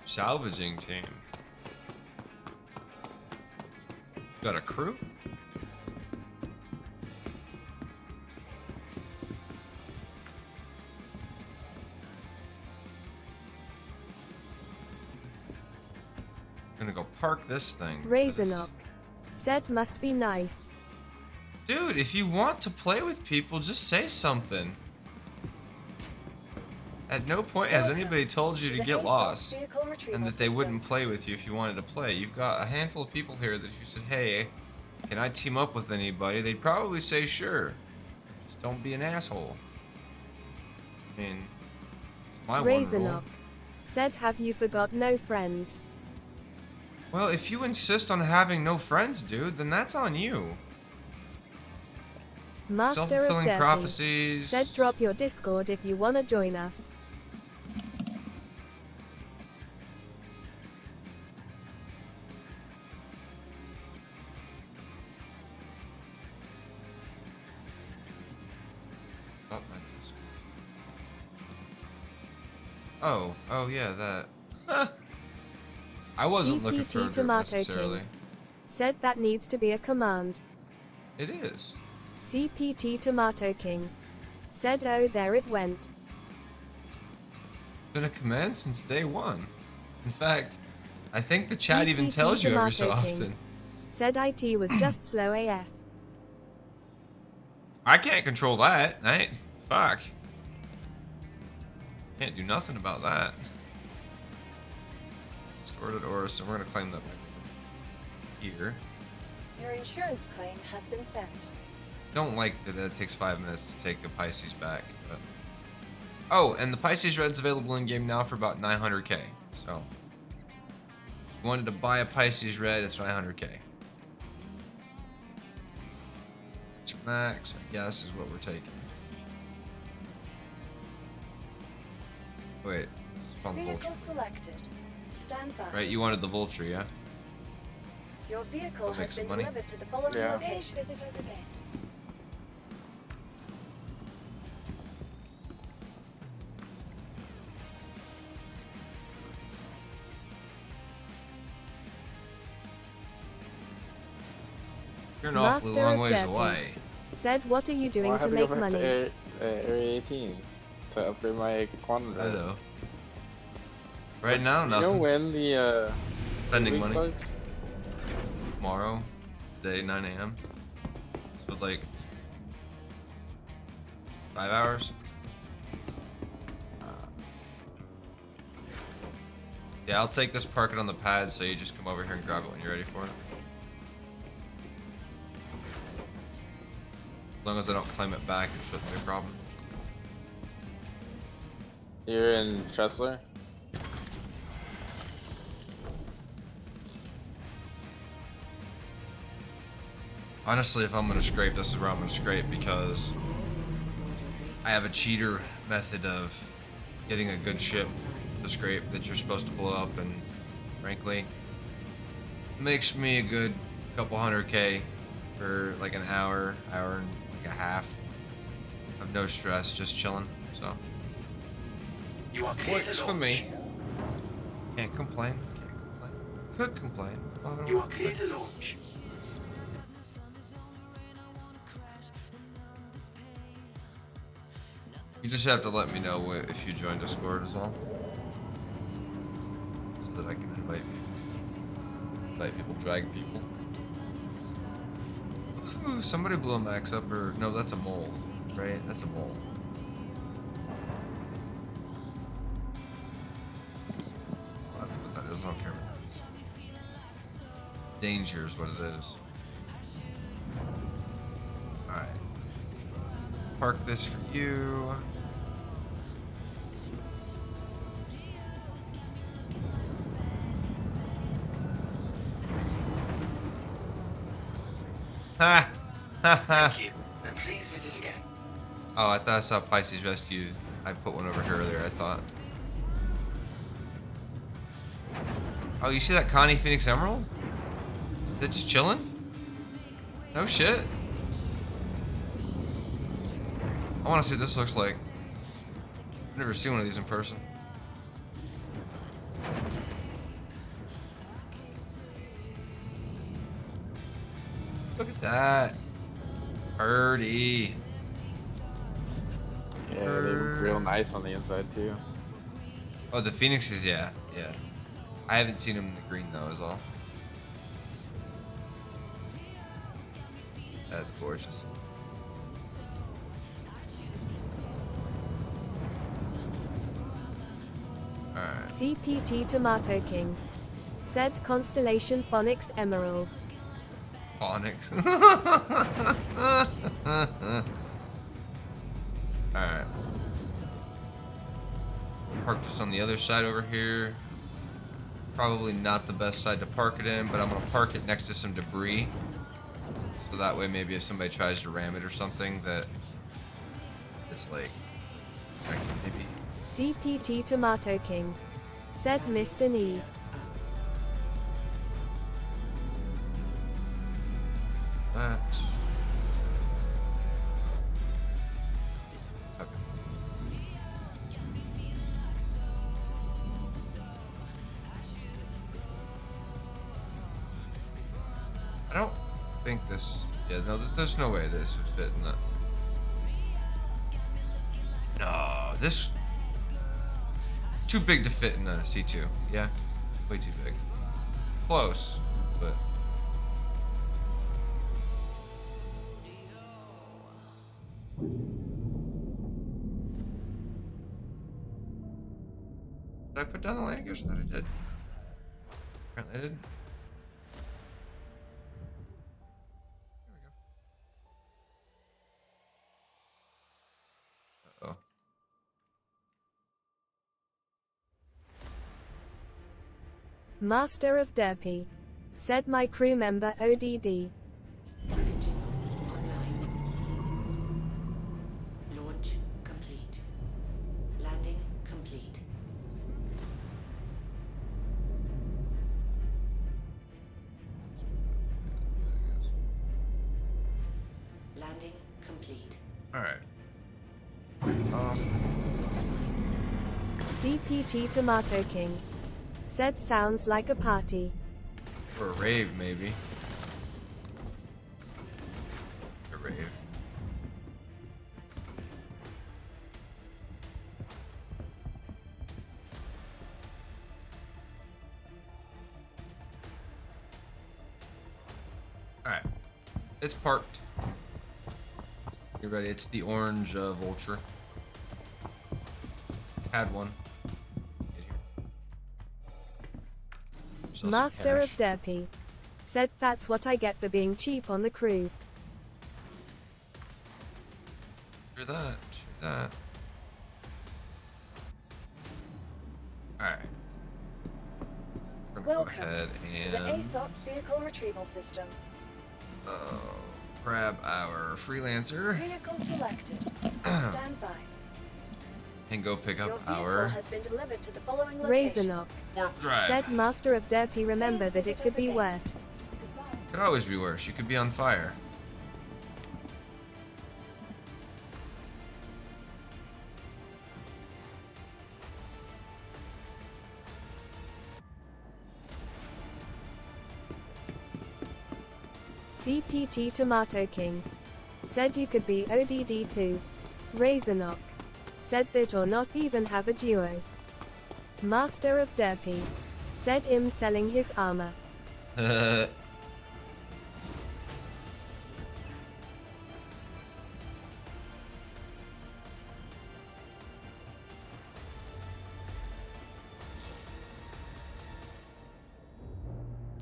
Salvaging team. Got a crew? Gonna go park this thing. Razornock. Said must be nice. Dude, if you want to play with people, just say something. At no point has anybody told you to get lost and that they wouldn't play with you if you wanted to play. You've got a handful of people here that if you said, hey, can I team up with anybody? They'd probably say sure. Just don't be an asshole. I mean, it's my one rule. Raisinok said, have you forgot no friends? Well, if you insist on having no friends, dude, then that's on you. Master of Self-fulfilling Derpy prophecies. said, drop your Discord if you wanna join us. Oh yeah, that. Huh. I wasn't looking for it necessarily. Said that needs to be a command. It is. CPT Tomato King said, oh, there it went. It's been a command since day one. In fact, I think the chat even CPT tells you every so Tomato King often. said IT was just slow AF. I can't control that. I ain't. Fuck. Can't do nothing about that. Stored at Oris, so we're gonna claim that back here. Your insurance claim has been sent. Don't like that it takes 5 minutes to take a Pisces back, but... Oh, and the Pisces Red's available in game now for about 900k. So, if you wanted to buy a Pisces Red, it's 900k. It's max, I guess, is what we're taking. Wait, spawn the Vehicle vulture. selected. Stand by. Right, you wanted the vulture, yeah? Your vehicle That'll make has some been money. delivered to the following Yeah. location. Visitors again. You're an awfully long ways away. Said, what are you doing Well, I to had to make go back money? to Area 18 to upgrade my quantum drive. Hello. Right now, You nothing. know when the Spending week money. starts? Tomorrow, today, 9 a.m. So like 5 hours. Yeah, I'll take this, park it on the pad, so you just come over here and grab it when you're ready for it. As long as I don't claim it back, it shouldn't be a problem. You're in Tressler? Honestly, if I'm gonna scrape, this is where I'm gonna scrape, because I have a cheater method of getting a good ship to scrape that you're supposed to blow up, and frankly, it makes me a good couple 100k for like an hour and like a half of no stress, just chilling. So You are clear works to for launch. me. Can't complain. Could complain. But I don't You are want to. clear to launch. You just have to let me know if you join Discord as well, so that I can invite people, drag people. Ooh, somebody blew a max up, or no, that's a mole, right? That's a mole. I don't know what that is. I don't care what that is. Danger is what it is. All right. Park this for you. Ha! Ha ha! Thank you, and please visit again. Oh, I thought I saw Pisces Rescue. I put one over here earlier, I thought. Oh, you see that Connie Phoenix Emerald? They're just chilling? No shit. I want to see what this looks like. I've never seen one of these in person. Look at that. Purdy. Yeah, they look real nice on the inside too. Oh, the Phoenixes, yeah. Yeah. I haven't seen them in the green though, is all. That's gorgeous. Alright. CPT Tomato King said, Constellation Phonics Emerald. Hydroponics. Alright. Park this on the other side over here. Probably not the best side to park it in, but I'm going to park it next to some debris. So that way maybe if somebody tries to ram it or something that it's like maybe. CPT Tomato King. Said Mr. Nee. That. Okay. I don't think this. Yeah, no, there's no way this would fit in that. No, this. Too big to fit in a C2. Yeah, way too big. Close, but. Did I put down the landing gears? I thought I did. Apparently I didn't. There we go. Uh-oh. Master of Derpy. Said my crew member ODD. Engines online. Launch complete. Landing complete. Landing complete. Alright. CPT Tomato King. Said sounds like a party. For a rave, maybe. A rave. Alright. It's parked. You ready? It's the orange Vulture. Had one. Get here. So Master of Derpy. Said that's what I get for being cheap on the crew. Hear that? Hear that? Alright. We're gonna Welcome go ahead to the and ASOP Vehicle Retrieval System. grab our freelancer Vehicle selected. Stand by. and go pick Your up vehicle our has been delivered to the following location. Razornock. warp drive. Said Master of Derpy remember that it could be worse. Could always be worse. You could be on fire. CPT Tomato King. Said you could be ODD too. Razornock. Said that or not even have a duo. Master of Derpy. Said him selling his armor.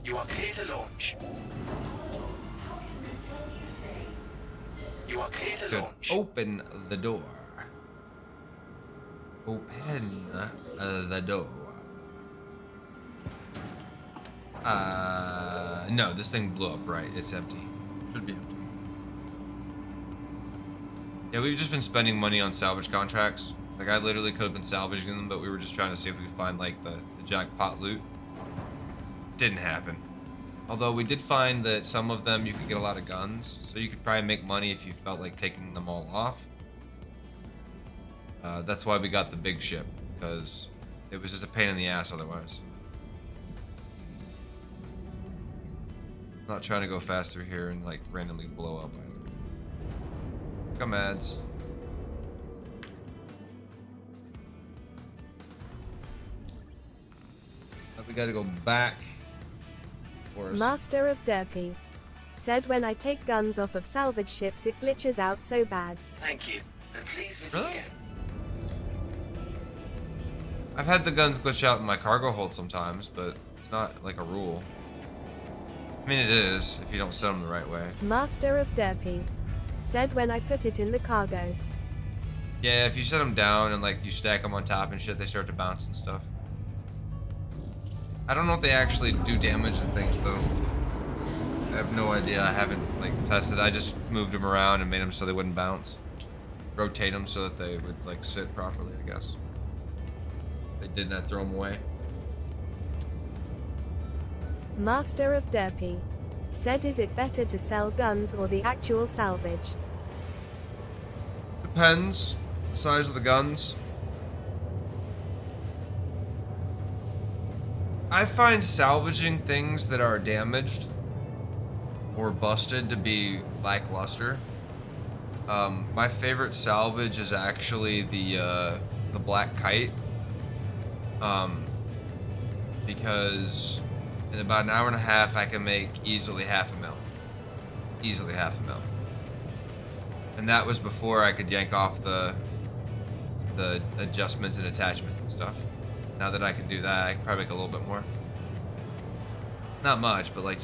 You are clear to launch. You are clear to Good. launch. Open the door. Open the door. No, this thing blew up, right? It's empty. Should be empty. Yeah, we've just been spending money on salvage contracts. Like, I literally could have been salvaging them, but we were just trying to see if we could find, like, the jackpot loot. Didn't happen. Although we did find that some of them you could get a lot of guns, so you could probably make money if you felt like taking them all off. That's why we got the big ship, because it was just a pain in the ass otherwise. I'm not trying to go fast through here and like randomly blow up either. Come ads. We gotta go back. Master of Derpy. Said when I take guns off of salvage ships it glitches out so bad. Thank you. And please visit Really? again. I've had the guns glitch out in my cargo hold sometimes, but it's not like a rule. I mean, it is, if you don't set them the right way. Master of Derpy said when I put it in the cargo. Yeah, if you set them down and like you stack them on top and shit, they start to bounce and stuff. I don't know if they actually do damage and things though. I have no idea. I haven't like tested. I just moved them around and made them so they wouldn't bounce. Rotate them so that they would like sit properly, I guess. They did not throw them away. Master of Derpy said, is it better to sell guns or the actual salvage? Depends. The size of the guns. I find salvaging things that are damaged or busted to be lackluster. My favorite salvage is actually the black kite. Because in about an hour and a half I can make easily $500,000. Easily $500,000. And that was before I could yank off the adjustments and attachments and stuff. Now that I can do that, I can probably make a little bit more. Not much, but like,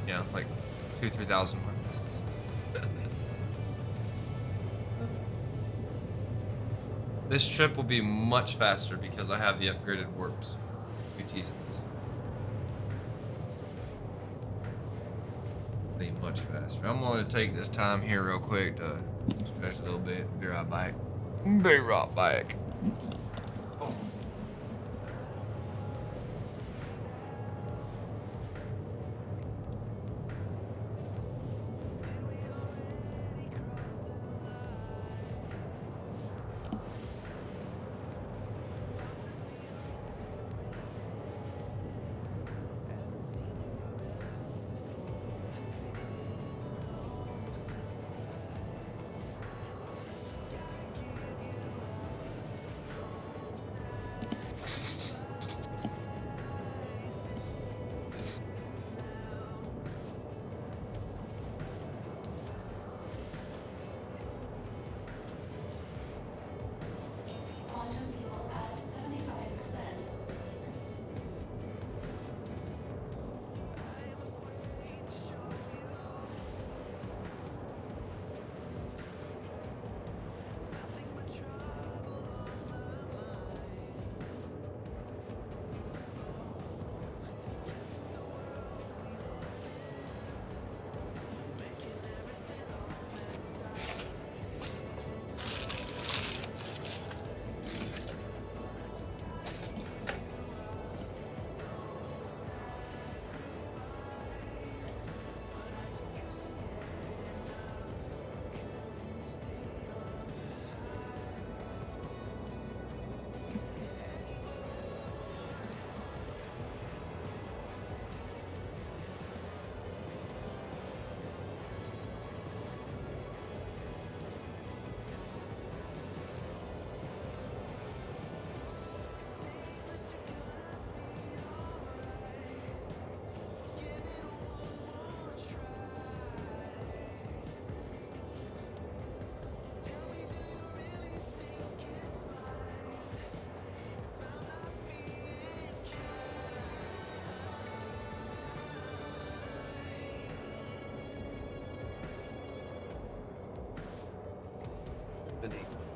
you know, like 2,000-3,000 more. This trip will be much faster because I have the upgraded warps. UTs in this. Be much faster. I'm going to take this time here real quick to stretch a little bit. Be right back. Be right back. Oh.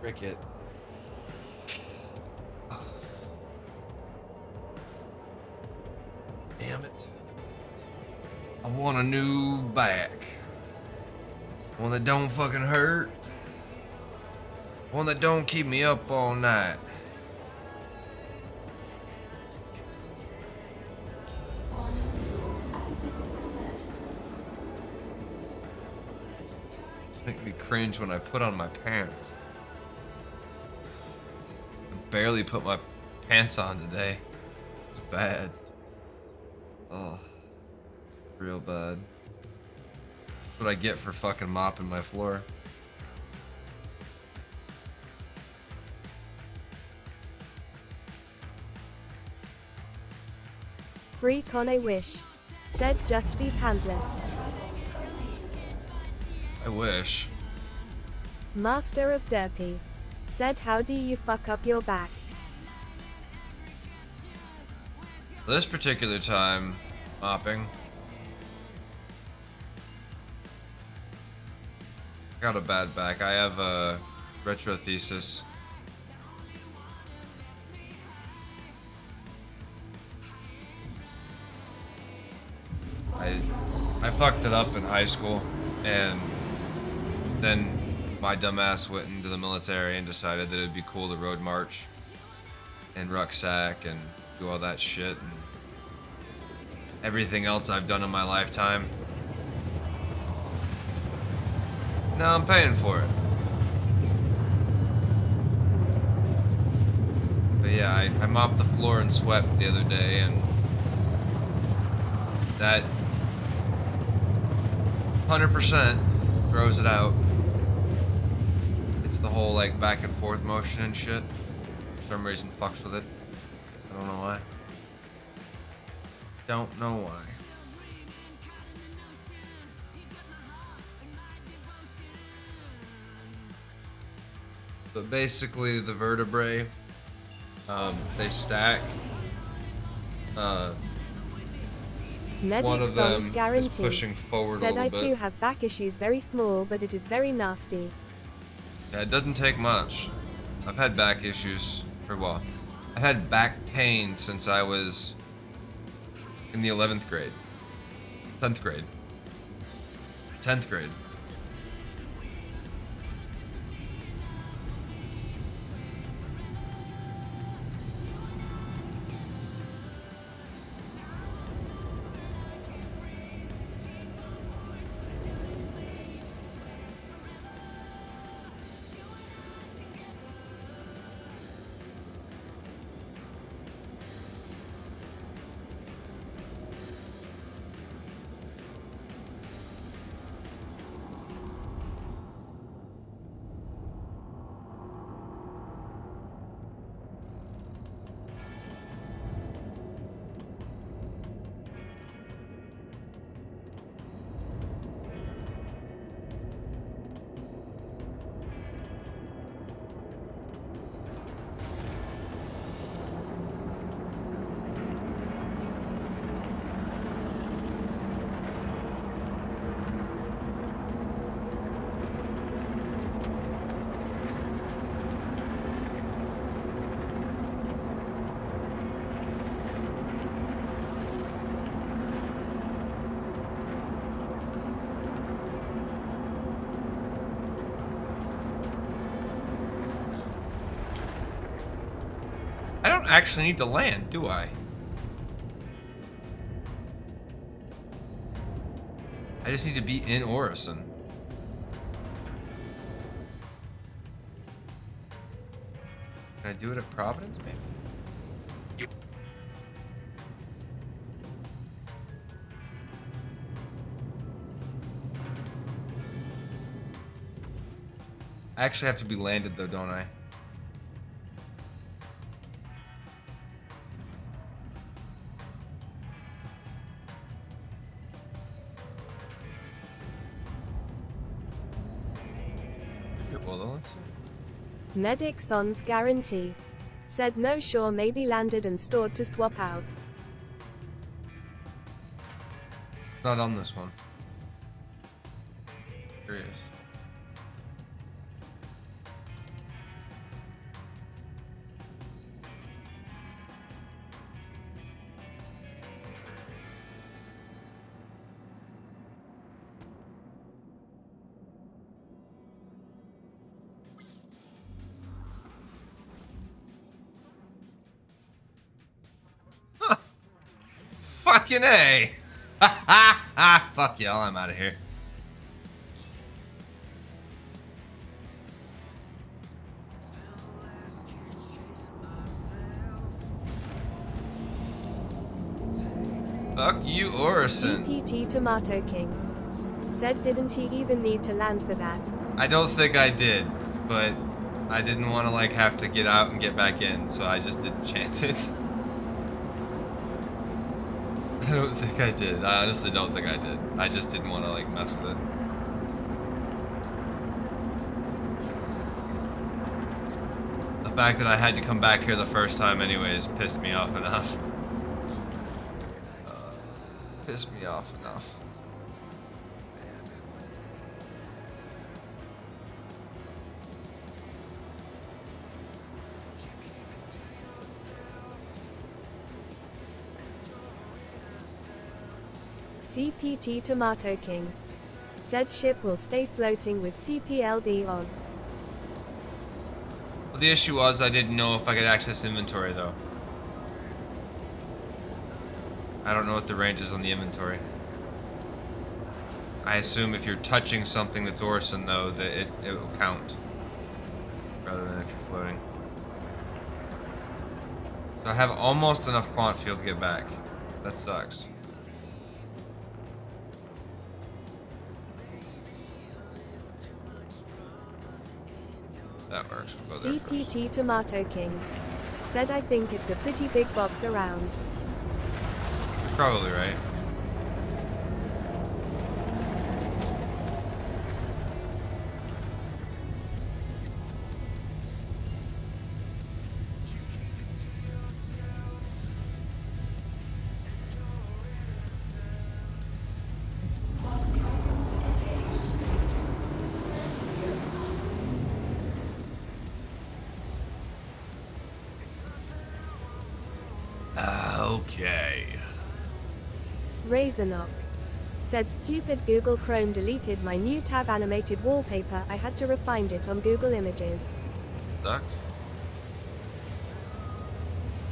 Cricket. Damn it. I want a new back. One that don't fucking hurt. One that don't keep me up all night. Make me cringe when I put on my pants. I barely put my pants on today. It's bad. Oh, real bad. That's what I get for fucking mopping my floor. Freak on a wish said, just be pantless. I wish. Master of Derpy said, how do you fuck up your back? This particular time, mopping, got a bad back. I have a retrothesis. I fucked it up in high school, and then my dumbass went into the military and decided that it'd be cool to road march and rucksack and do all that shit and everything else I've done in my lifetime. Now I'm paying for it. But yeah, I mopped the floor and swept the other day, and that 100% throws it out. It's the whole like back and forth motion and shit. For some reason fucks with it. I don't know why. Don't know why. But basically the vertebrae, they stack. One of them is pushing forward a Said little I bit. too have back issues, very small, but it is very nasty. Yeah, it doesn't take much. I've had back issues for a while. I've had back pain since I was in the 11th grade. 10th grade. 10th grade. I don't actually need to land, do I? I just need to be in Orison. Can I do it at Providence, maybe? I actually have to be landed though, don't I? Well, let's see. Medic Son's guarantee. Said no, sure, maybe landed and stored to swap out. Not on this one. Curious. Fucking A! Fuck y'all, I'm out of here. Fuck you, Orison. GPT Tomato King. Said didn't he even need to land for that? I don't think I did, but I didn't want to like have to get out and get back in, so I just didn't chance it. I don't think I did. I honestly don't think I did. I just didn't want to like mess with it. The fact that I had to come back here the first time anyways pissed me off enough. Pissed me off enough. CPT Tomato King. Said ship will stay floating with CPLD on. Well, the issue was I didn't know if I could access inventory though. I don't know what the range is on the inventory. I assume if you're touching something that's Orson though, that it will count. Rather than if you're floating. So I have almost enough quant field to get back. That sucks. That works. We'll go there CPT first. Tomato King. Said I think it's a pretty big box around. You're probably right. Okay. Razorknock. Said stupid Google Chrome deleted my new tab animated wallpaper. I had to refind it on Google Images. Sucks.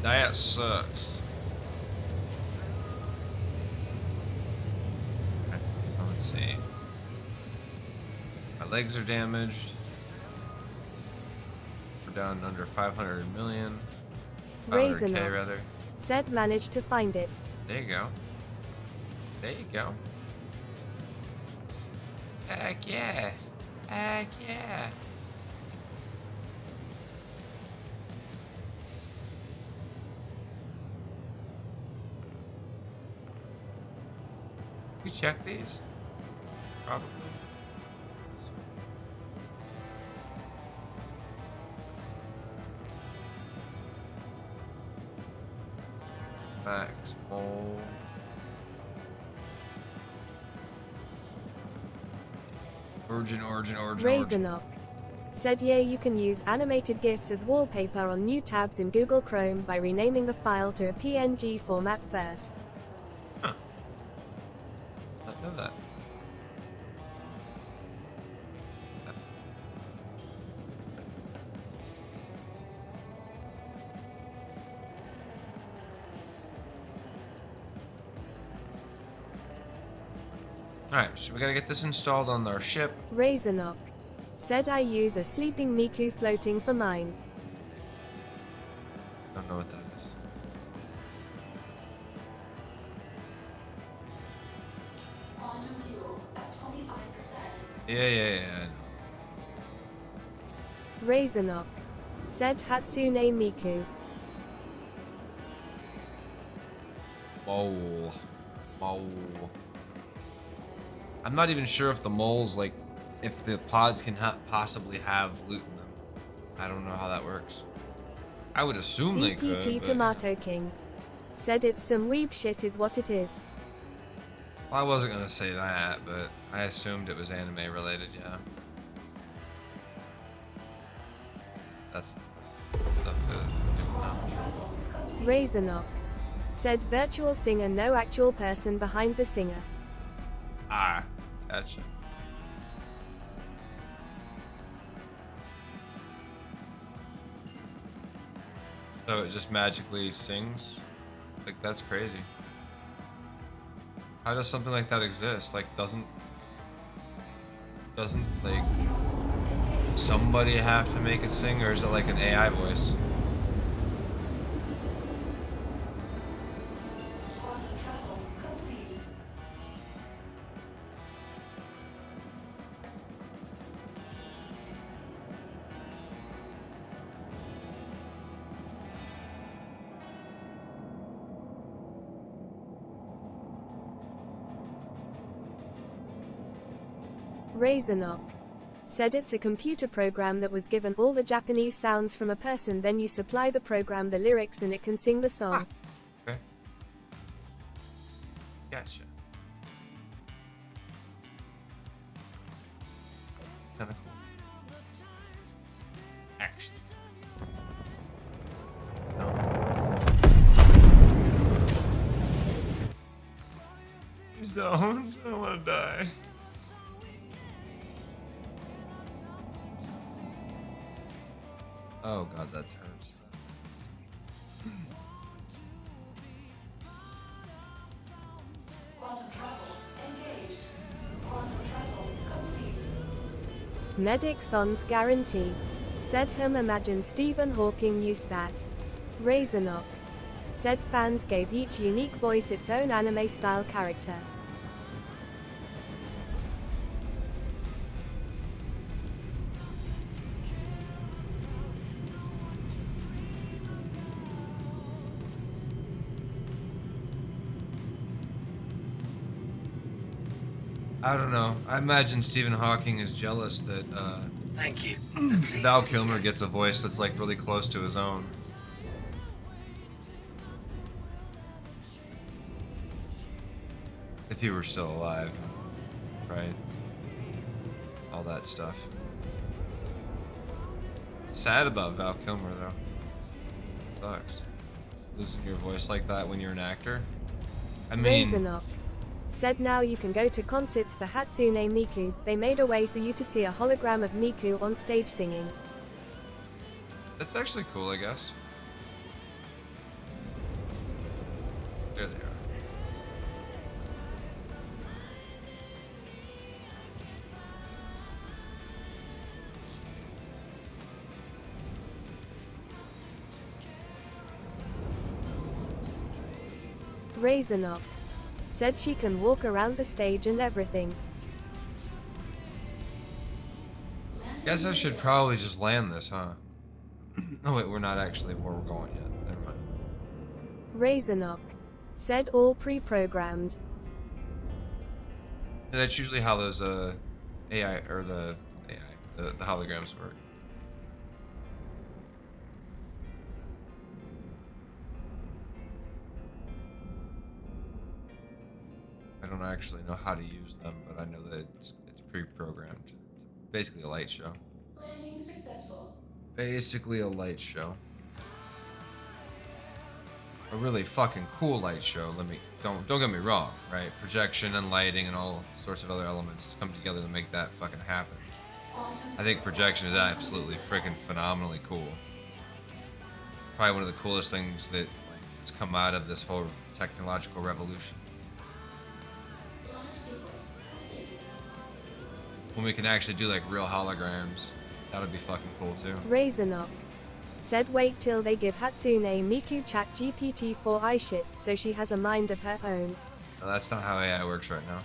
That sucks. Okay, so let's see. My legs are damaged. We're down under 500 million. 500K Razorknock. rather. Said managed to find it. There you go. There you go. Heck yeah. Heck yeah. You check these? Probably. Max mole. Origin. Razorknock. Said yeah, you can use animated GIFs as wallpaper on new tabs in Google Chrome by renaming the file to a PNG format first. Huh. I didn't know that. Alright, so we gotta get this installed on our ship. Razorknock. Said I use a sleeping Miku floating for mine. Don't know what that is. Quantum fuel at 25%. Yeah, I know. Razorknock. Said Hatsune Miku. Mole. I'm not even sure if the moles, like, if the pods can possibly have loot in them. I don't know how that works. I would assume they could, CPT but... Tomato King. Said it's some weeb shit is what it is. Well, I wasn't gonna say that, but I assumed it was anime related, yeah. That's stuff that... Razorknock. Said virtual singer, no actual person behind the singer. Ah, gotcha. So it just magically sings? Like, that's crazy. How does something like that exist? Like, doesn't like somebody have to make it sing, or is it like an AI voice? Razorknock. Said it's a computer program that was given all the Japanese sounds from a person, then you supply the program the lyrics and it can sing the song. Okay. Gotcha. Kinda cool. Actually. No. don't. I don't want to die. Oh god, that hurts. Quantum travel engaged. Quantum travel complete. Medic Son's guarantee. Said him imagine Stephen Hawking used that. Razornock. Said fans gave each unique voice its own anime style character. I don't know. I imagine Stephen Hawking is jealous that Thank you. Val Kilmer gets a voice that's like really close to his own. If he were still alive, right? All that stuff. Sad about Val Kilmer though. Sucks. Losing your voice like that when you're an actor. I mean, Razornock. Said now you can go to concerts for Hatsune Miku. They made a way for you to see a hologram of Miku on stage singing. that's actually cool, I guess. There they are. Razornock. Said she can walk around the stage and everything. Guess I should probably just land this, huh? Oh wait, we're not actually where we're going yet. Never mind. Razornock. Said all pre-programmed. Yeah, that's usually how those AI or the holograms work. I don't actually know how to use them, but I know that it's pre-programmed. It's basically a light show. Landing successful. Basically a light show. A really fucking cool light show. Don't get me wrong, right? Projection and lighting and all sorts of other elements come together to make that fucking happen. I think projection is absolutely freaking phenomenally cool. Probably one of the coolest things that has come out of this whole technological revolution. Launch sequence completed. When we can actually do like real holograms, that would be fucking cool too. Razornock. Said wait till they give Hatsune Miku chat GPT 4i shit so she has a mind of her own. No, that's not how AI works right now.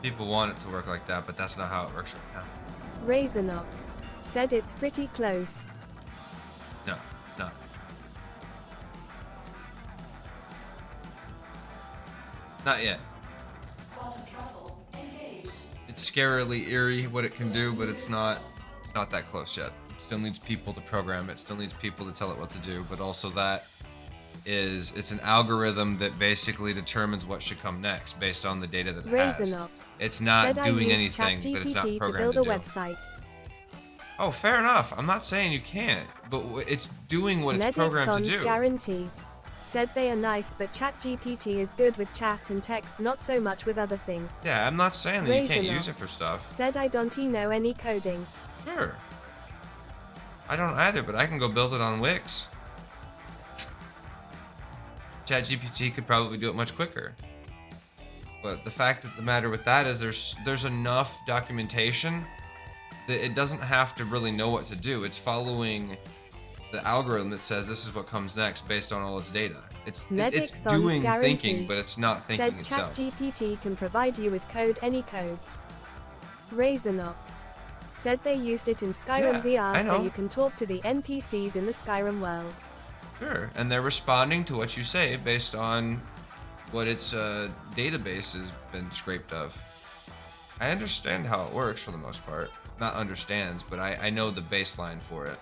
People want it to work like that, but that's not how it works right now. Razornock. Said it's pretty close. No, it's not. Not yet. Quantum travel engaged. It's scarily eerie what it can do, but it's not that close yet. It still needs people to program it, still needs people to tell it what to do, but also it's an algorithm that basically determines what should come next based on the data that it has. Razornock. It's not Said doing I anything, used but it's not ChatGPT programmed to build to a do. website. Oh, fair enough. I'm not saying you can't, but it's doing what it's Medic programmed to Son's do. guarantee. Said they are nice, but ChatGPT is good with chat and text, not so much with other things. Yeah, I'm not saying that you can't Razornock. use it for stuff. Said I don't know any coding. Sure. I don't either, but I can go build it on Wix. ChatGPT could probably do it much quicker. But the fact of the matter with that is there's enough documentation that it doesn't have to really know what to do. It's following the algorithm that says this is what comes next based on all its data. It's doing thinking, but it's not thinking itself. Said ChatGPT can provide you with any codes. Razornock. Said they used it in Skyrim Yeah, I VR know. so you can talk to the NPCs in the Skyrim world. Sure, and they're responding to what you say based on what its database has been scraped of. I understand how it works for the most part. Not understands, but I know the baseline for it.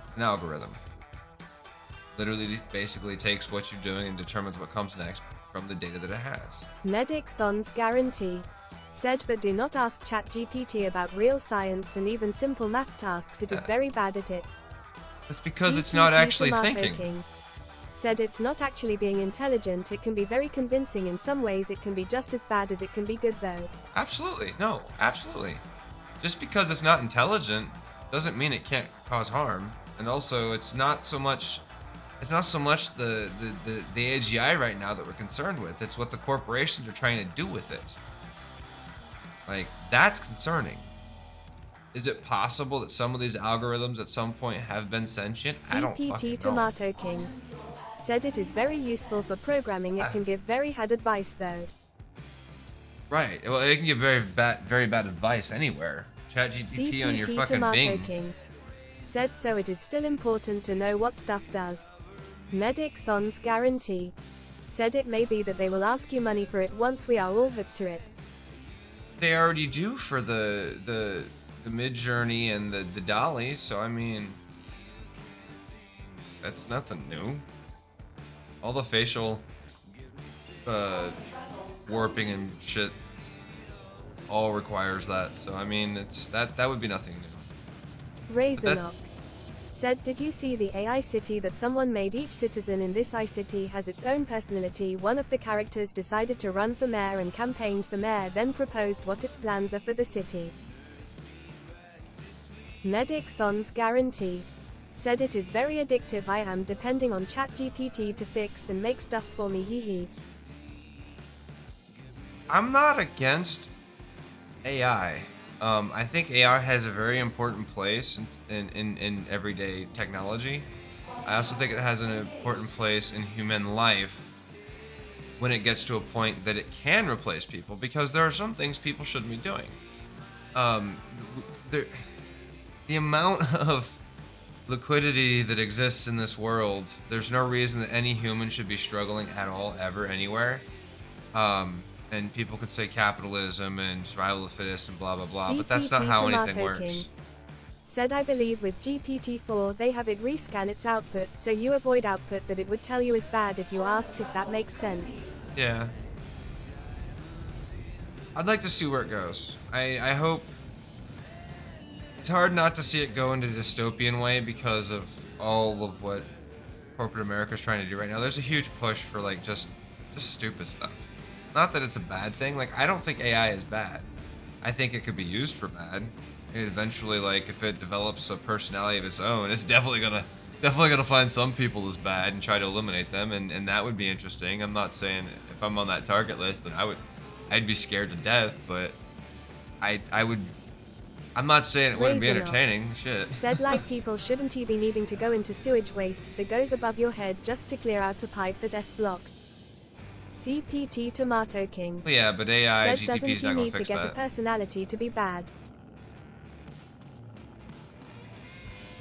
It's an algorithm. Literally, basically takes what you're doing and determines what comes next from the data that it has. Medic Son's guarantee. Said, but do not ask ChatGPT about real science and even simple math tasks, it is very bad at it. That's because it's not actually thinking. King. Said it's not actually being intelligent, it can be very convincing in some ways, it can be just as bad as it can be good though. Absolutely, no, absolutely. Just because it's not intelligent doesn't mean it can't cause harm. And also, it's not so much the AGI right now that we're concerned with. It's what the corporations are trying to do with it. Like, that's concerning. Is it possible that some of these algorithms at some point have been sentient? I don't fucking know. Tomato King. Said it is very useful for programming, it can give very bad advice though. Right, well, it can give very bad advice anywhere. ChatGPT on your fucking Bing. King. Said, so it is still important to know what stuff does. Medic Son's guarantee. Said it may be that they will ask you money for it once we are all hooked to it. They already do for the Mid-Journey and the Dolly, so I mean, that's nothing new. All the facial warping and shit all requires that, so I mean, it's that would be nothing new. Razorlock. Said, did you see the AI city that someone made? Each citizen in this iCity has its own personality. One of the characters decided to run for mayor and campaigned for mayor, then proposed what its plans are for the city. Medic Son's guarantee. Said it is very addictive. I am depending on ChatGPT to fix and make stuffs for me, hee. I'm not against AI. I think AI has a very important place in everyday technology. I also think it has an important place in human life when it gets to a point that it can replace people, because there are some things people shouldn't be doing. The amount of liquidity that exists in this world, there's no reason that any human should be struggling at all, ever, anywhere. And people could say capitalism and survival of the fittest and blah blah blah, but that's not how anything works. Said, I believe with GPT-4 they have it rescan its output so you avoid output that it would tell you is bad if you asked, if that makes sense. Yeah. I'd like to see where it goes. I hope. It's hard not to see it go into a dystopian way because of all of what corporate America is trying to do right now. There's a huge push for like just stupid stuff. Not that it's a bad thing. Like, I don't think AI is bad. I think it could be used for bad. It eventually, like, if it develops a personality of its own, it's definitely gonna find some people as bad and try to eliminate them, and that would be interesting. I'm not saying if I'm on that target list, then I'd be scared to death, but I'm not saying it wouldn't be entertaining. Shit. Said, like, people shouldn't be needing to go into sewage waste that goes above your head just to clear out a pipe that is blocked. CPT Tomato King. Yeah, but AI Said, GTP is not going to fix that. Doesn't you need to get a personality to be bad?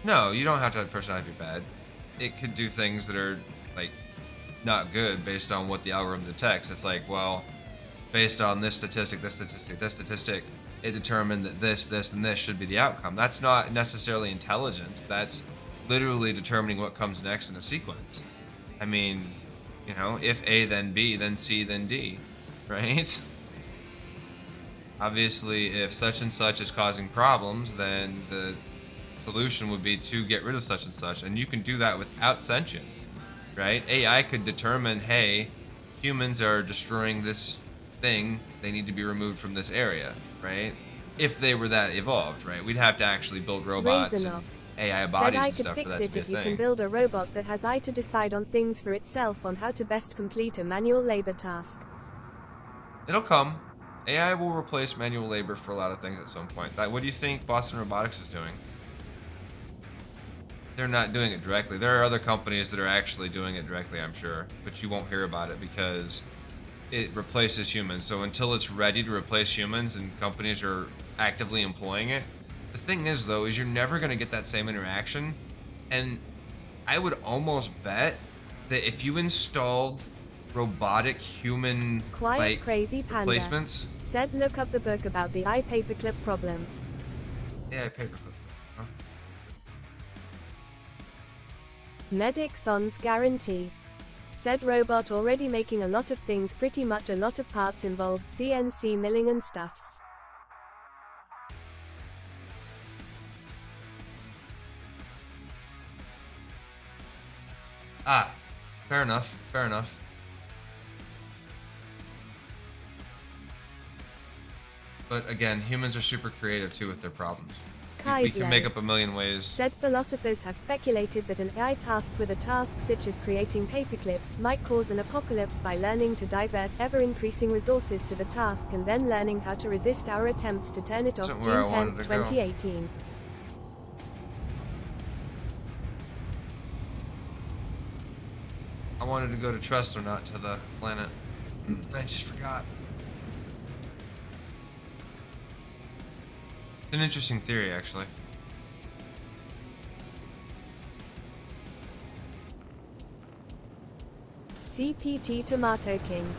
No, you don't have to have a personality to be bad. It could do things that are, like, not good based on what the algorithm detects. It's like, well, based on this statistic, it determined that this, and this should be the outcome. That's not necessarily intelligence. That's literally determining what comes next in a sequence. I mean, you know, if A, then B, then C, then D, right? Obviously, if such and such is causing problems, then the solution would be to get rid of such and such. And you can do that without sentience, right? AI could determine, hey, humans are destroying this thing, they need to be removed from this area, right? If they were that evolved, right? We'd have to actually build robots and AI bodies and stuff for that to be a thing. If you can build a robot that has eye to decide on things for itself, on how to best complete a manual labor task. It'll come. AI will replace manual labor for a lot of things at some point. What do you think Boston Robotics is doing? They're not doing it directly. There are other companies that are actually doing it directly, I'm sure, but you won't hear about it because it replaces humans. So until it's ready to replace humans and companies are actively employing it, the thing is, though, is you're never going to get that same interaction. And I would almost bet that if you installed robotic human crazy panda replacements. Said, look up the book about the eye paperclip problem. Yeah, paperclip. Huh? Medic Son's guarantee. Said robot already making a lot of things, pretty much a lot of parts involved CNC milling and stuffs. Ah, fair enough, fair enough. But again, humans are super creative too with their problems. We can make up a million ways. Said philosophers have speculated that an AI tasked with a task such as creating paperclips might cause an apocalypse by learning to divert ever-increasing resources to the task and then learning how to resist our attempts to turn it off. June 10, 2018. I wanted to go to Trust or not to the planet. I just forgot. It's an interesting theory, actually. CPT Tomato King.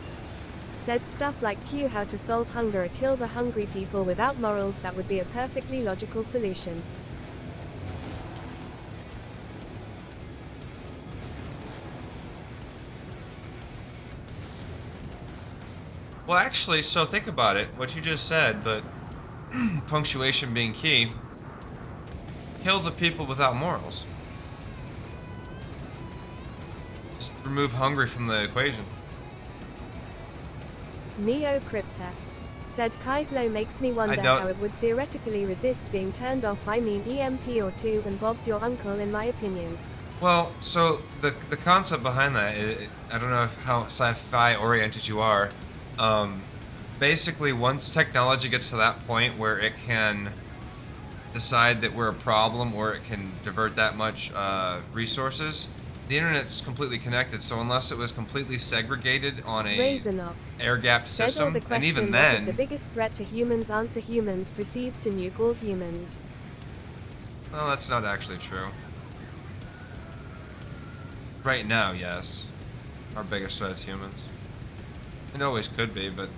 Said stuff like Q how to solve hunger or kill the hungry people without morals. That would be a perfectly logical solution. Well, actually, so think about it, what you just said, but punctuation being key. Kill the people without morals. Just remove hungry from the equation. Neo Crypta. Said Kaislo makes me wonder how it would theoretically resist being turned off. I mean EMP or 2 and Bob's your uncle in my opinion. Well, so the concept behind that, I don't know how sci-fi oriented you are. Basically, once technology gets to that point where it can decide that we're a problem or it can divert that much resources, the internet's completely connected. So unless it was completely segregated on a air-gapped system, and even then, the biggest threat to humans answer humans proceeds to nuke all humans. Well, that's not actually true. Right now, yes, our biggest threat is humans. It always could be, but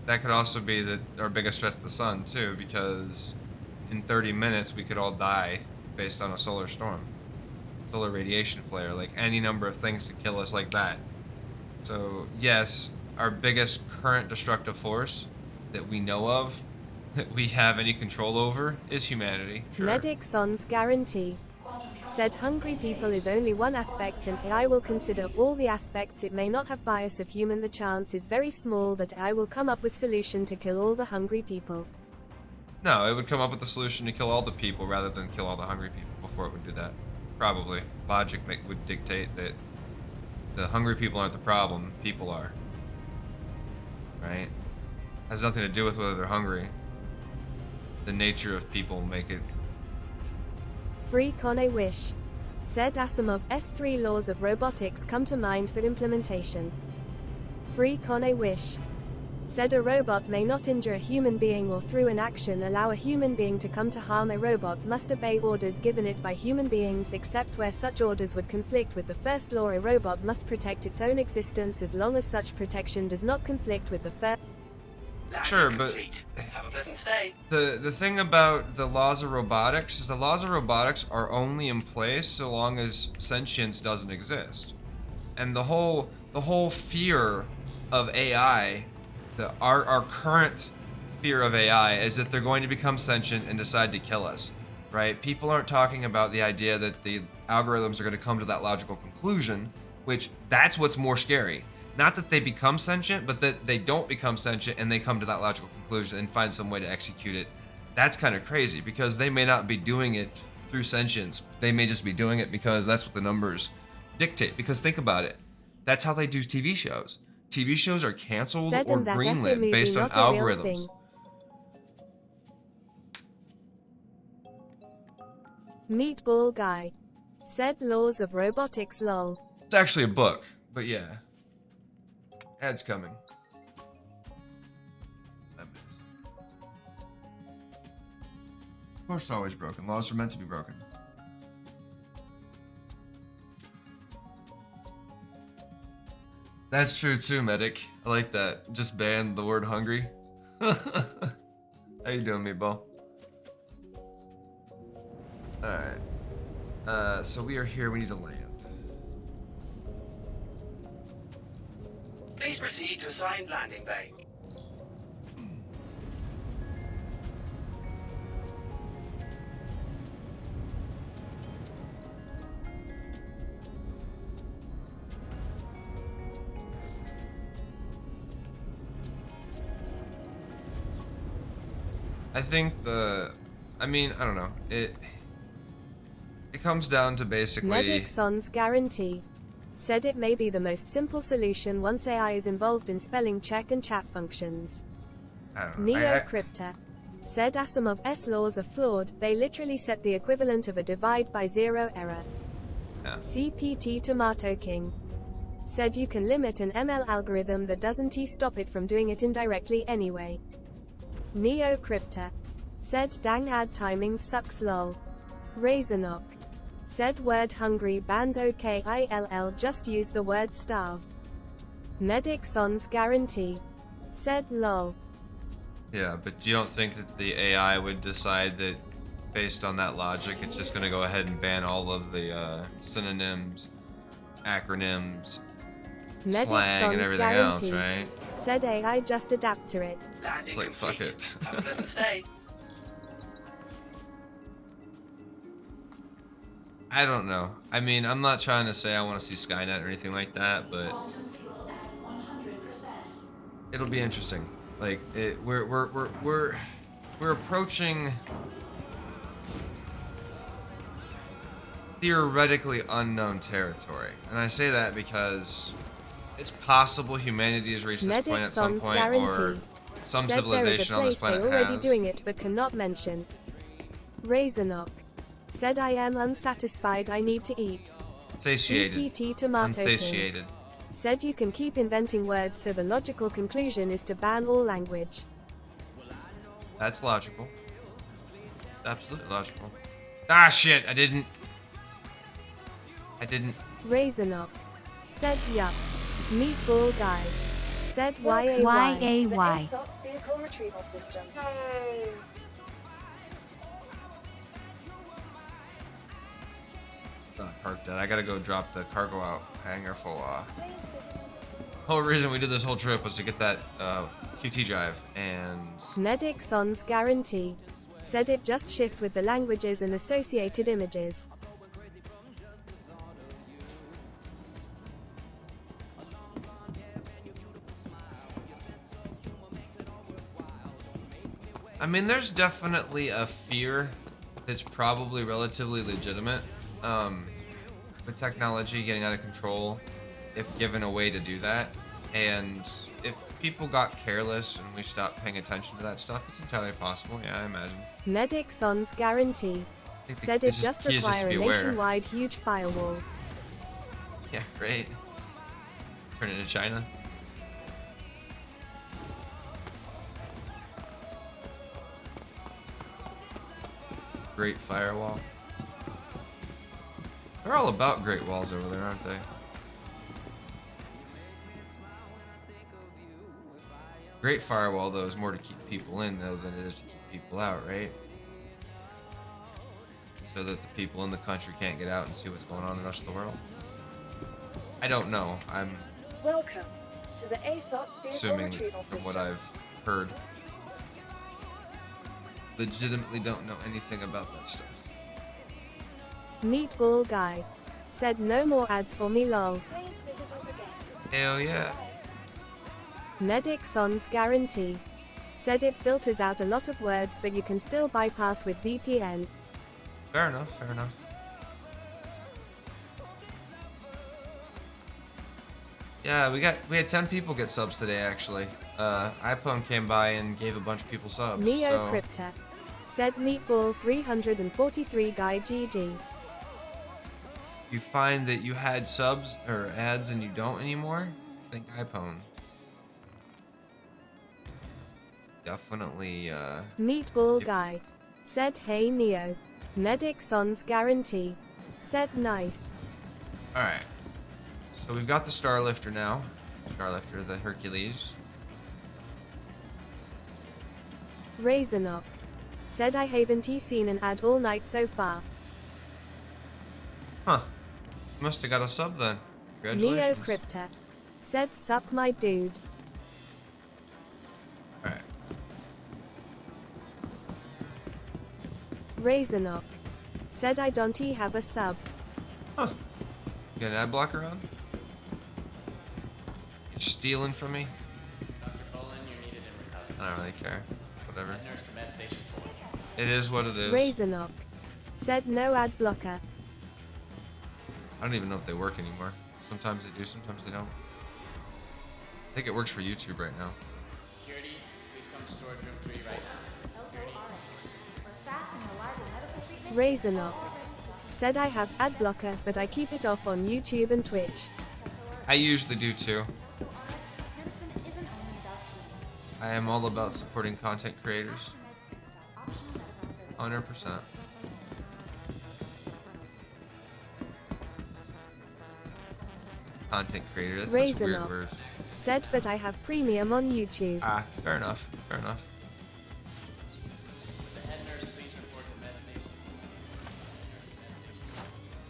that could also be that our biggest threat's the sun too, because in 30 minutes we could all die based on a solar storm, solar radiation flare, like any number of things to kill us like that. So yes, our biggest current destructive force that we know of, that we have any control over, is humanity. Sure. Medic Son's guarantee. Said hungry people is only one aspect and AI will consider all the aspects. It may not have bias of human. The chance is very small that AI will come up with solution to kill all the hungry people. No, it would come up with a solution to kill all the people rather than kill all the hungry people before it would do that. Probably. Logic would dictate that the hungry people aren't the problem, people are. Right? Has nothing to do with whether they're hungry. The nature of people make it. Free Kone Wish. Said Asimov, S3 laws of robotics come to mind for implementation. Free Kone Wish. Said a robot may not injure a human being or through an action allow a human being to come to harm. A robot must obey orders given it by human beings except where such orders would conflict with the first law. A robot must protect its own existence as long as such protection does not conflict with the first. Sure, but have a pleasant stay. The thing about the laws of robotics is the laws of robotics are only in place so long as sentience doesn't exist. And the whole fear of AI, our current fear of AI is that they're going to become sentient and decide to kill us, right? People aren't talking about the idea that the algorithms are going to come to that logical conclusion, which that's what's more scary. Not that they become sentient, but that they don't become sentient and they come to that logical conclusion and find some way to execute it. That's kind of crazy because they may not be doing it through sentience. They may just be doing it because that's what the numbers dictate. Because think about it. That's how they do TV shows. TV shows are canceled or greenlit based on algorithms. Meatball Guy. Said laws of robotics lol. It's actually a book, but yeah. Ad's coming. Of course it's always broken. Laws are meant to be broken. That's true too, Medic. I like that. Just ban the word hungry. How you doing, meatball? Alright. So we are here. We need to land. Please proceed to assigned landing bay. I think I don't know. It comes down to basically... Medixon's guarantee said it may be the most simple solution once AI is involved in spelling check and chat functions. I don't know. Neocrypta said Asimov's laws are flawed, they literally set the equivalent of a divide by zero error. Yeah. CPT Tomato King said you can limit an ML algorithm that doesn't stop it from doing it indirectly anyway. Neocrypta said dang ad timing sucks lol. Razornock said word hungry banned OKILL just use the word starved. Medixon's guarantee said lol. Yeah, but you don't think that the AI would decide that based on that logic it's just going to go ahead and ban all of the synonyms, acronyms, slang, and everything else, right? Said AI just adapt to it. It's like, fuck it. Have a pleasant stay. I don't know. I mean, I'm not trying to say I want to see Skynet or anything like that, but it'll be interesting. Like, we're approaching theoretically unknown territory, and I say that because it's possible humanity has reached this point at some point, or some civilization on this planet already has. doing it but cannot mention. Razornock said I am unsatisfied, I need to eat. Satiated. CPT Tomato Unsatiated. King said you can keep inventing words, so the logical conclusion is to ban all language. That's logical. Absolutely logical. Ah, shit! I didn't. Razornock said yup. Meatball guy said YAY. To the ASOP vehicle retrieval system. Parked that. I gotta go drop the cargo out hangar full. Whole reason we did this whole trip was to get that QT drive, and Medixon's guarantee said it just shift with the languages and associated images. I mean, there's definitely a fear that's probably relatively legitimate with technology getting out of control if given a way to do that. And if people got careless and we stopped paying attention to that stuff, it's entirely possible. Yeah, I imagine. Medixon's guarantee said it just require a nationwide huge firewall. Yeah, great. Turn it into China. Great firewall. They're all about great walls over there, aren't they? Great firewall, though, is more to keep people in, though, than it is to keep people out, right? So that the people in the country can't get out and see what's going on in the rest of the world. I don't know. I'm Welcome to the ASOP vehicle assuming retrieval from system. what I've heard. Legitimately don't know anything about that stuff. Meatball guy said no more ads for me lol. Please visit us again. Hell yeah. Medixon's guarantee said it filters out a lot of words, but you can still bypass with VPN. Fair enough, fair enough. Yeah, we had 10 people get subs today, actually. iPhone came by and gave a bunch of people subs. Neocrypta said Meatball 343 guy GG. You find that you had subs or ads and you don't anymore? Think iPhone. Definitely, Meatball guy said hey Neo. Medixon's guarantee said nice. Alright. So we've got the Starlifter now. Starlifter, the Hercules. Razornock said I haven't seen an ad all night so far. Huh. Must have got a sub then. Congratulations. Neocrypta Said sup my dude. Alright. Razorknock. Said I don't have a sub. Huh. You got an ad blocker on? You're stealing from me? Dr. Bolin, you're needed in recovery. I don't really care. Whatever. Head nurse to med station 4. It is what it is. Razorknock. Said no ad blocker. I don't even know if they work anymore. Sometimes they do, sometimes they don't. I think it works for YouTube right now. Security, please come to storage room 3 right now. Security. Razorknock. Said I have ad blocker, but I keep it off on YouTube and Twitch. I usually do too. I am all about supporting content creators. 100%. Content creator, that's such a weird word. Said but I have premium on YouTube. Ah, fair enough, fair enough. The head nurse, please report to med station.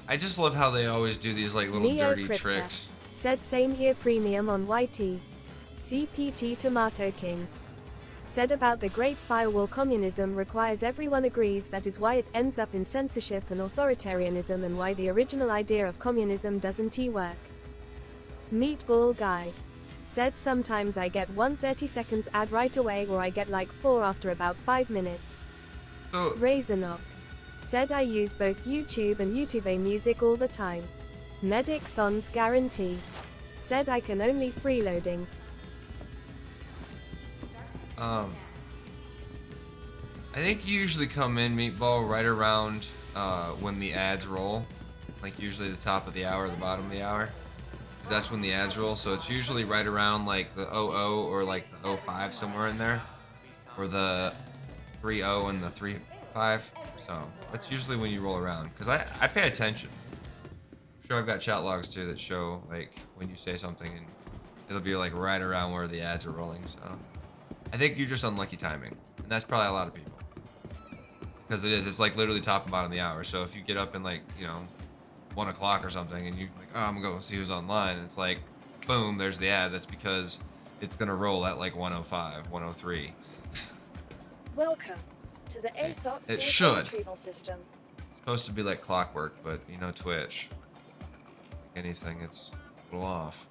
I just love how they always do these like little Neo dirty Crypta. tricks. Said same here premium on YT. CPT Tomato King. Said about the Great Firewall communism requires everyone agrees that is why it ends up in censorship and authoritarianism and why the original idea of communism doesn't work. Meatball Guy. Said sometimes I get 1 seconds ad right away or I get like 4 after about 5 minutes. Razorknock. Said I use both YouTube and YouTube music all the time. Medic Sans guarantee. Said I can only freeloading. I think you usually come in, Meatball, right around when the ads roll. Like usually the top of the hour, the bottom of the hour. 'Cause that's when the ads roll, so it's usually right around like the 00 or like the 05, somewhere in there. Or the 30 and the 35. So that's usually when you roll around. Because I pay attention. I'm sure I've got chat logs too that show like when you say something and it'll be like right around where the ads are rolling, so. I think you're just unlucky timing, and that's probably a lot of people. Because it's like literally top and bottom of the hour, so if you get up in like, 1 o'clock or something, and you're like, oh, I'm gonna go see who's online, and it's like, boom, there's the ad, that's because it's gonna roll at like 105, 103. Welcome to the ASOP It vehicle should. retrieval system. It's supposed to be like clockwork, but Twitch. Like anything, it's a little off.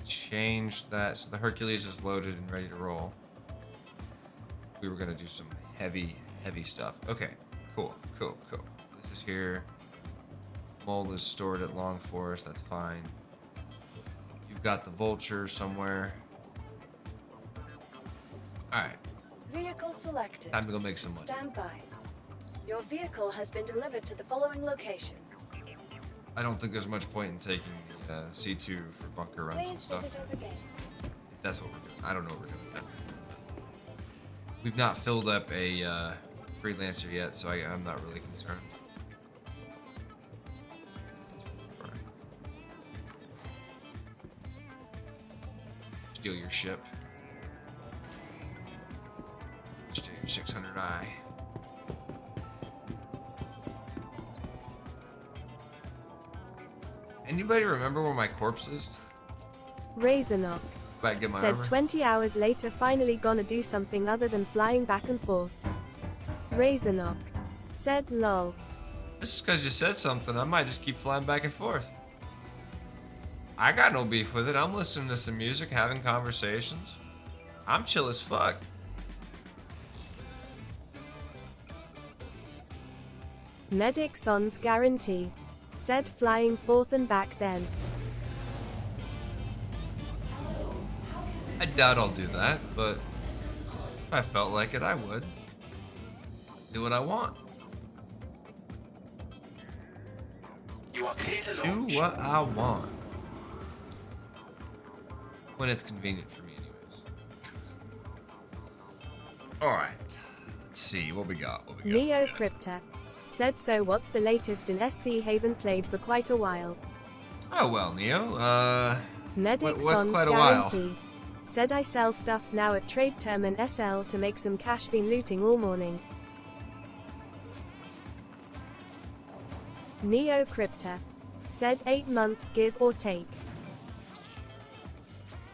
Changed that, so the Hercules is loaded and ready to roll. We were gonna do some heavy stuff. Okay, cool. This is here. Mold is stored at Long Forest, that's fine. You've got the Vulture somewhere. Alright. Vehicle selected. Time to go make some money. Stand by. Your vehicle has been delivered to the following location. I don't think there's much point in taking the C2 for bunker runs and Please stuff. visit us again. If that's what we're doing. I don't know what we're doing yet. We've not filled up a freelancer yet, so I'm not really concerned. Steal your ship. Steal your 600i. Anybody remember where my corpse is? Razorknock. Back to get my Said armor. 20 hours later finally gonna do something other than flying back and forth. Razorknock. Said lol. This is because you said something. I might just keep flying back and forth. I got no beef with it. I'm listening to some music, having conversations. I'm chill as fuck. Medic Sans guarantee. Said flying forth and back then. I doubt I'll do that, but if I felt like it, I would. Do what I want. You are clear to Do launch. what I want. When it's convenient for me, anyways. Alright. Let's see what we got. Neo Crypta. Said so what's the latest in SC Haven played for quite a while. Oh well, Neo. Medic what's Sans quite a while? guarantee. Said I sell stuffs now at Trade Term and SL to make some cash, been looting all morning. Neo Crypta said 8 months give or take.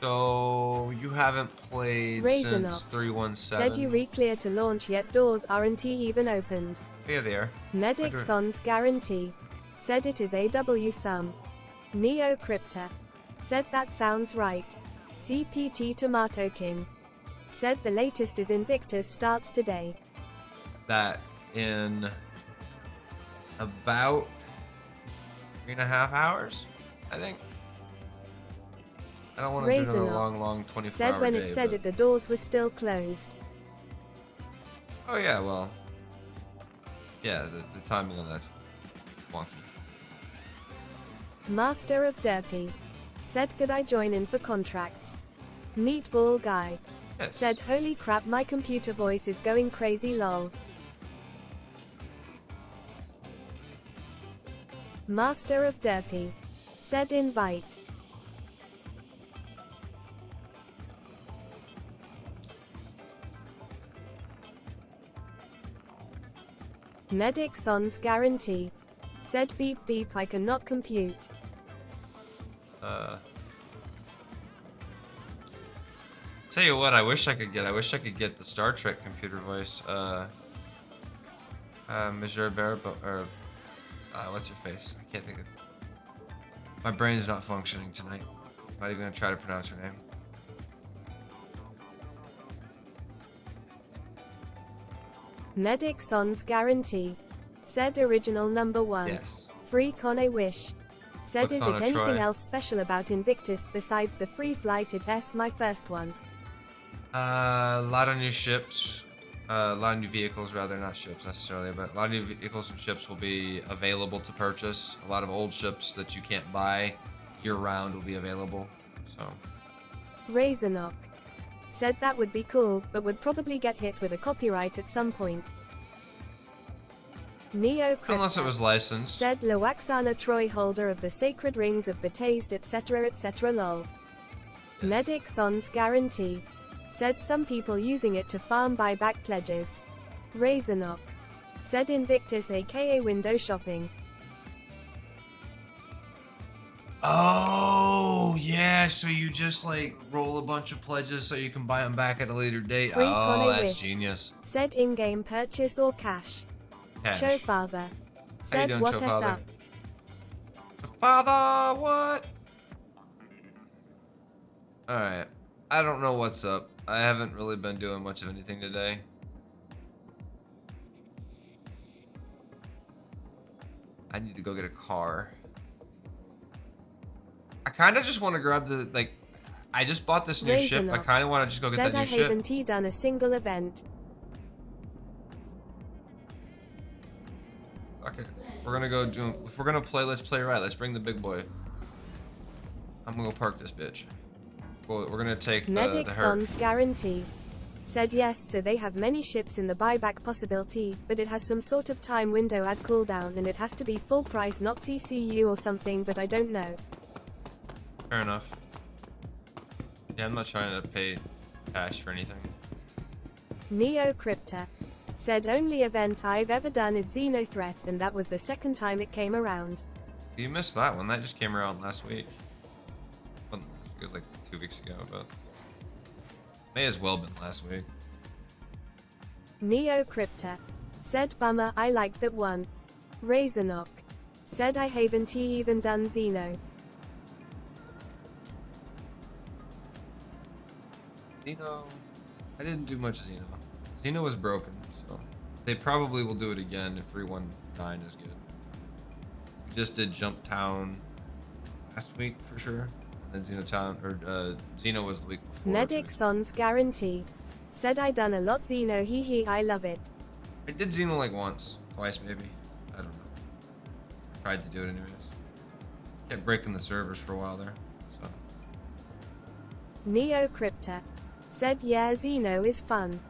So you haven't played Razornock since 317. said you re-clear to launch yet doors aren't even opened. Yeah, they are. Medic Son's guarantee said it is AW sum. Neo Crypta said that sounds right. CPT Tomato King said the latest is Invictus starts today. That in about 3.5 hours, I think. I don't want to do another Razornock long 24-hour said when day, it said but- it the doors were still closed. Oh yeah, well, yeah, the timing on that's wonky. Master of Derpy said could I join in for contracts? Meatball Guy Yes. said holy crap my computer voice is going crazy lol. Master of Derpy said invite. Medic Son's guarantee said beep beep I cannot compute. Tell you what, I wish I could get the Star Trek computer voice. Monsieur Bear, or what's her face? I can't think of. My brain's not functioning tonight. I'm not even gonna try to pronounce her name. Medic Son's guarantee said original number 1. Yes. Free con I wish. Said Looks is on it a anything Troy. else special about Invictus besides the free flight? It's my first one. A lot of new ships, a lot of new vehicles, rather, not ships necessarily, but a lot of new vehicles and ships will be available to purchase. A lot of old ships that you can't buy year-round will be available. So Razornock said that would be cool, but would probably get hit with a copyright at some point. Neo Crypta unless it was licensed. said Loaxana Troy holder of the sacred rings of Bataste etc. lol. Medic Son's guarantee said some people using it to farm buyback pledges. Razornock said Invictus aka window shopping. Oh yeah, so you just like roll a bunch of pledges so you can buy them back at a later date. Free con Oh, I that's wish. genius. Said in-game purchase or cash. Cash. Show father How you said doing, what Show s Father? up. Father, what? Alright. I don't know what's up. I haven't really been doing much of anything today. I need to go get a car. I kind of just want to grab the, like, I just bought this new ship. I Razornock kind of want to just go get said that new I ship. haven't he done a single event. Okay, we're gonna go do. If we're gonna play, let's play right. Let's bring the big boy. I'm gonna go park this bitch. Well, we're gonna take Medic the hurt. Son's guarantee said yes, so they have many ships in the buyback possibility, but it has some sort of time window at cooldown and it has to be full price, not CCU or something, but I don't know. Fair enough. Yeah, I'm not trying to pay cash for anything. Neo Crypta said only event I've ever done is Xenothreat, and that was the second time it came around. You missed that one. That just came around last week. Well, it was like 2 weeks ago, but may as well been last week. Neo Crypta said bummer I like that one. Razornock said I haven't even done Xeno. Xeno, I didn't do much Xeno. Xeno was broken, so they probably will do it again if 319 is good. We just did Jump Town last week for sure, and then Xeno Town, or Xeno was the week before. Medic Son's guarantee said I done a lot Xeno, hee I love it. I did Xeno like once, twice maybe. I don't know. Tried to do it anyways. Kept breaking the servers for a while there, so. Neo Crypta said yeah Xeno is fun.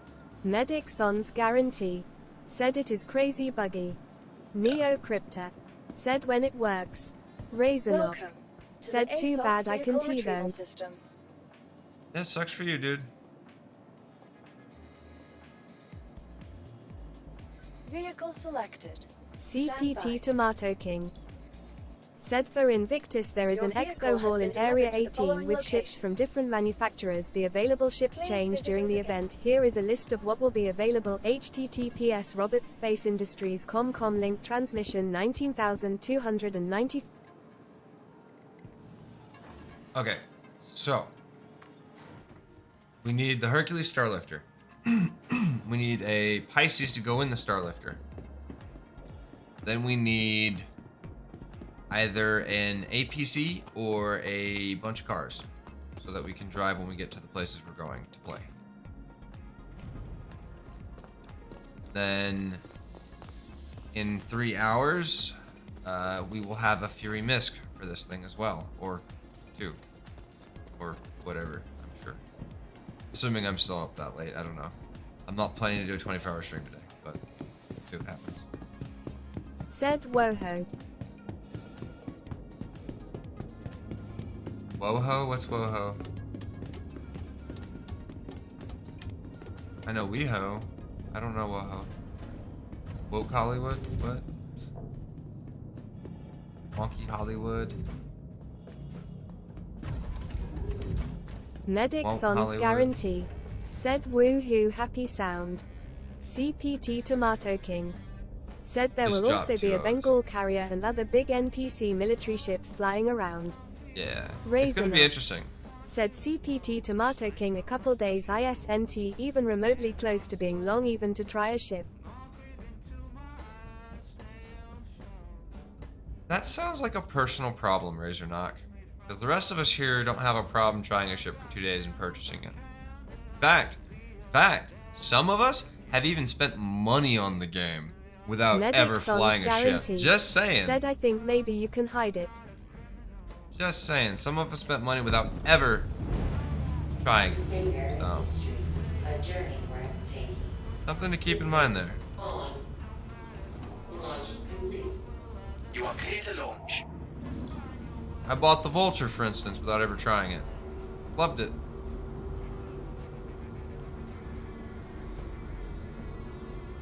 Medic Son's guarantee said it is crazy buggy. Neo Crypta said when it works. Razornock Welcome to said the too ASOP bad I can vehicle retrieval T-bone. system. Yeah, it sucks for you, dude. Vehicle selected. CPT Tomato King. Said for Invictus there is an expo hall in Area 18 with ships from different manufacturers. The available ships change during the event. Here is a list of what will be available. https robertsspaceindustries.com link transmission 19,290. Okay, so we need the Hercules Starlifter. We need a Pisces to go in the Starlifter. Then we need either an APC or a bunch of cars so that we can drive when we get to the places we're going to play. Then in 3 hours, we will have a Fury Misk for this thing as well, or 2, or whatever, I'm sure. Assuming I'm still up that late, I don't know. I'm not planning to do a 24-hour stream today, but we'll see what happens. Said Woho. Woho? What's Woho? I know WeHo. I don't know Woho. Woke Hollywood? What? Wonky Hollywood? Medic Won't Son's Hollywood. guarantee. Said woohoo happy sound. CPT Tomato King. Said there Just will dropped also be 2 a O's. Bengal carrier and other big NPC military ships flying around. Yeah. It's Raisin gonna be up. interesting. Said CPT Tomato King a couple days ISNT even remotely close to being long even to try a ship. That sounds like a personal problem, Razor Knock. Because the rest of us here don't have a problem trying a ship for 2 days and purchasing it. Fact, some of us have even spent money on the game without Medic ever Son's flying a guarantee. ship. Just saying. Said I think maybe you can hide it. Just saying. Some of us spent money without ever trying. Crusader So, Industries, a journey breathtaking. something to keep in mind there. On. Launch complete. You are clear to launch. I bought the Vulture, for instance, without ever trying it. Loved it.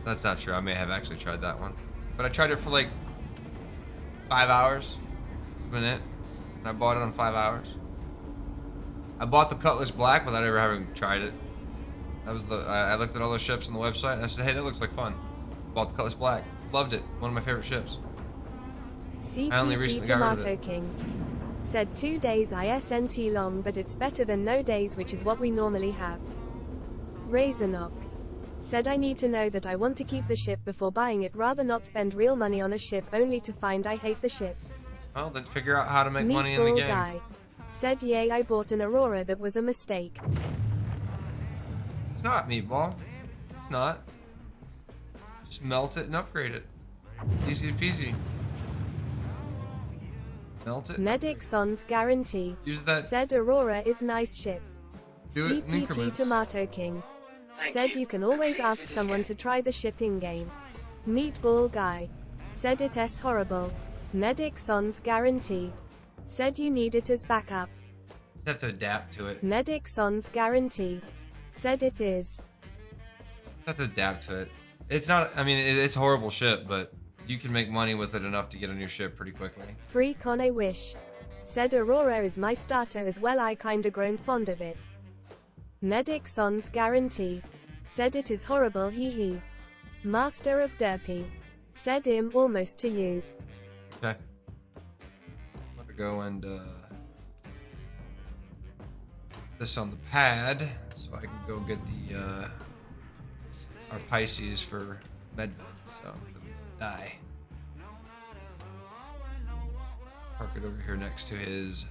That's not true. I may have actually tried that one. But I tried it for like 5 hours. That's been it. And I bought it on 5 hours. I bought the Cutlass Black without ever having tried it. That was I looked at all those ships on the website and I said, hey, that looks like fun. Bought the Cutlass Black. Loved it. One of my favorite ships. I only CPT recently got rid of Tomato it. King. Said 2 days ISNT long but it's better than no days which is what we normally have. Razorknock. Said I need to know that I want to keep the ship before buying it, rather not spend real money on a ship only to find I hate the ship. Well, then figure out how to make money in the Meatball game. guy. Said yay I bought an Aurora that was a mistake. It's not, Meatball. It's not. Just melt it and upgrade it. Easy peasy. Melt it. Medic Son's guarantee. Use that. Said Aurora is nice ship. Do it in CPT increments. Tomato King. Said you can always ask someone to try the ship in game. Meatball guy. Said it is horrible. Medic Son's guarantee. Said you need it as backup. Just have to adapt to it. Medic Son's guarantee. Said it is. Have to adapt to it. It's not. I mean, it's a horrible ship, but you can make money with it enough to get a new ship pretty quickly. Freak on a wish. Said Aurora is my starter as well, I kinda grown fond of it. Medic Son's guarantee. Said it is horrible, hee hee. Master of Derpy. Said him almost to you. Okay. I'm gonna go and this on the pad so I can go get the our Pisces for medbed so that we don't die. Park it over here next to his.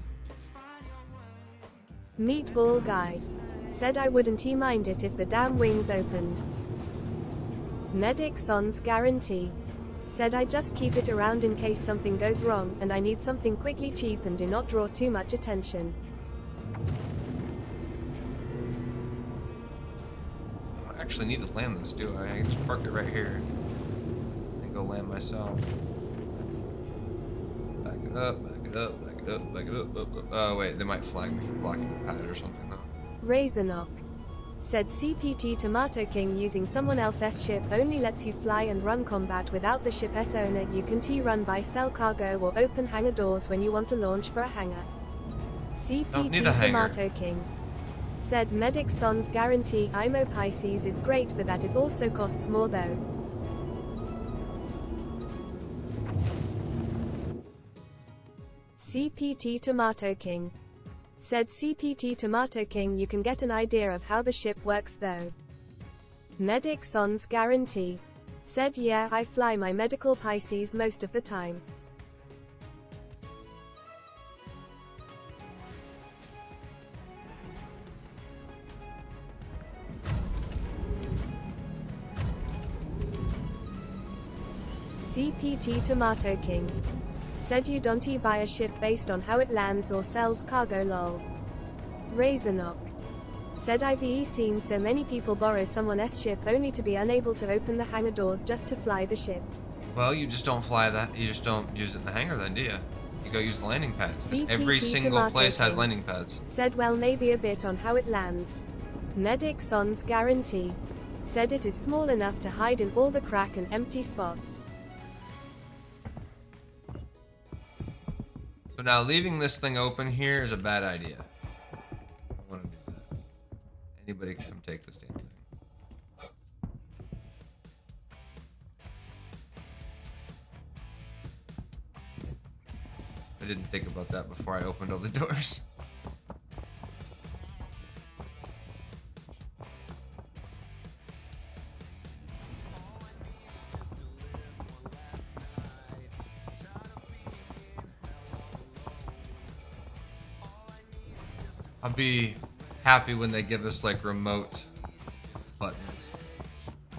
Meatball guy. Said I wouldn't he mind it if the damn wings opened. Medic Son's guarantee. Said I just keep it around in case something goes wrong and I need something quickly cheap and do not draw too much attention. I don't actually need to land this, do I? I can just park it right here and go land myself. Back it up, back it up, back it up, back it up, up, up. Oh wait, they might flag me for blocking the pad or something though. Razorknock. Said CPT Tomato King. Using someone else's ship only lets you fly and run combat without the ship's owner. You can run by sell cargo or open hangar doors when you want to launch for a hangar. Don't need CPT a hangar. Tomato King. Said Medic Son's guarantee. IMO Pisces is great for that, it also costs more though. CPT Tomato King. Said CPT Tomato King. You can get an idea of how the ship works though. Medic Son's guarantee. Said yeah, I fly my medical Pisces most of the time. CPT Tomato King. Said you don't buy a ship based on how it lands or sells cargo lol. Razorknock. Said I've seen so many people borrow someone's ship only to be unable to open the hangar doors just to fly the ship. Well, you just don't fly that. You just don't use it in the hangar then, do you? You go use the landing pads. 'Cause every CPT single Tomato place has King. landing pads. Said well, maybe a bit on how it lands. Medic Son's guarantee. Said it is small enough to hide in all the crack and empty spots. So now leaving this thing open here is a bad idea. I don't want to do that. Anybody can come take this damn thing. I didn't think about that before I opened all the doors. I'll be happy when they give us like remote buttons.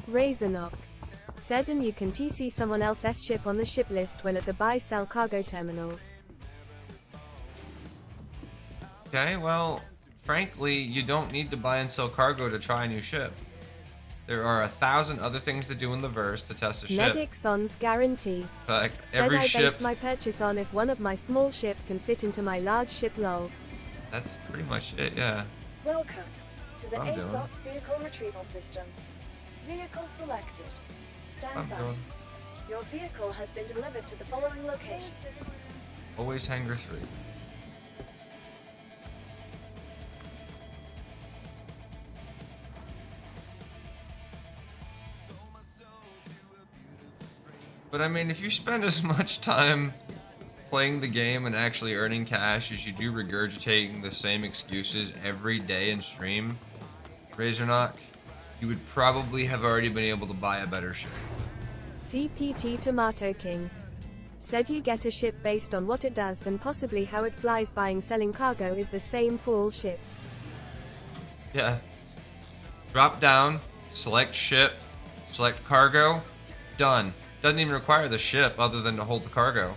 Razorknock. Said and you can see someone else's ship on the ship list when at the buy-sell cargo terminals. Okay, well, frankly, you don't need to buy and sell cargo to try a new ship. There are 1,000 other things to do in the verse to test a ship. Medic Son's guarantee. Like Said every I ship. base my purchase on if one of my small ship can fit into my large ship lol. That's pretty much it, yeah. Welcome to the I'm doing. ASOP Vehicle Retrieval System. Vehicle selected. Stand I'm by. doing. Your vehicle has been delivered to the following location. Always hangar 3. But I mean, if you spend as much time playing the game and actually earning cash as you do regurgitating the same excuses every day in stream, Razorknock, you would probably have already been able to buy a better ship. CPT Tomato King. Said you get a ship based on what it does, then possibly how it flies. Buying selling cargo is the same for all ships. Yeah. Drop down, select ship, select cargo, done. Doesn't even require the ship other than to hold the cargo.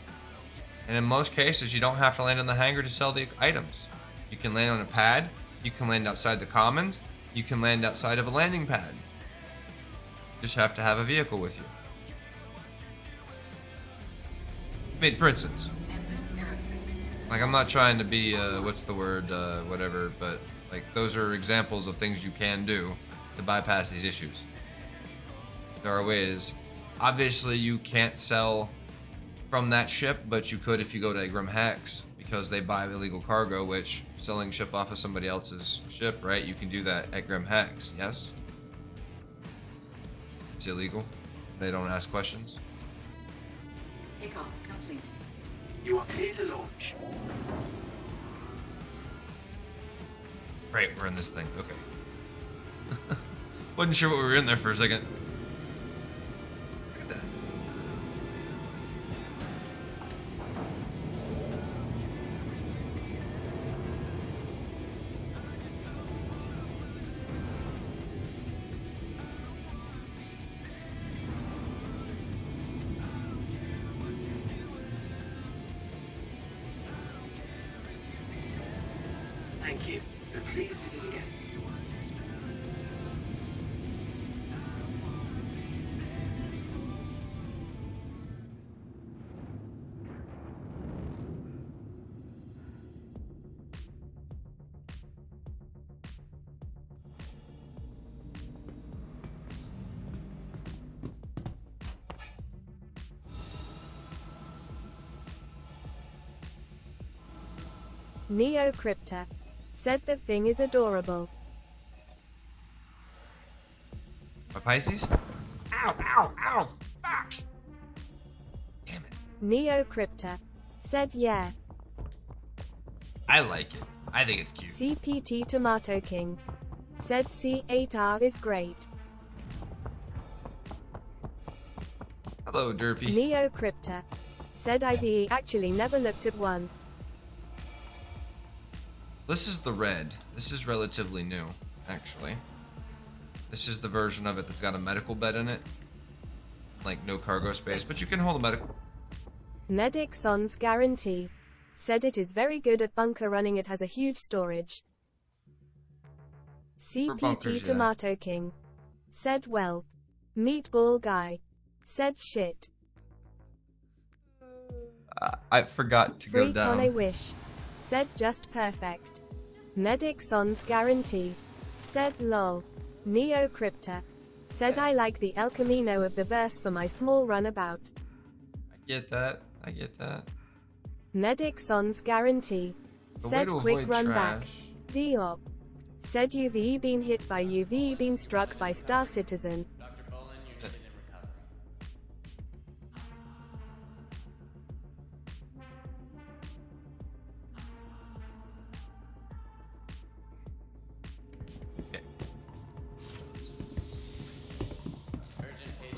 And in most cases, you don't have to land in the hangar to sell the items. You can land on a pad, you can land outside the commons, you can land outside of a landing pad. You just have to have a vehicle with you. I mean, for instance, like I'm not trying to be, what's the word, whatever, but like those are examples of things you can do to bypass these issues. There are ways. Obviously, you can't sell from that ship, but you could if you go to Grim Hex, because they buy illegal cargo, which selling ship off of somebody else's ship, right? You can do that at Grim Hex, yes? It's illegal. They don't ask questions. Takeoff complete. You are clear to launch. Right, we're in this thing. Okay. Wasn't sure what we were in there for a second. Look at that. Thank you, and please visit again. Neo Crypta said the thing is adorable. My Pisces? Ow, ow, ow, fuck! Neo Crypta said yeah. I like it. I think it's cute. CPT Tomato King said C8R is great. Hello, Derpy. Neo Crypta said I've actually never looked at one. This is the red. This is relatively new, actually. This is the version of it that's got a medical bed in it. Like, no cargo space, but you can hold a medical... Medic Son's Guarantee said it is very good at bunker running. It has a huge storage. CPT bunkers, yeah. Tomato King said well. Meatball Guy said shit. I forgot to go Freak down. on a Wish said just perfect. Medic Son's Guarantee said lol. Neo Crypta said I like the El Camino of the verse for my small runabout. I get that. I get that. Medic Son's Guarantee The said way to quick avoid run back. trash. Diop said you've been hit by you've been struck by Star Citizen. Dr. Bolin, you're needed in recovery.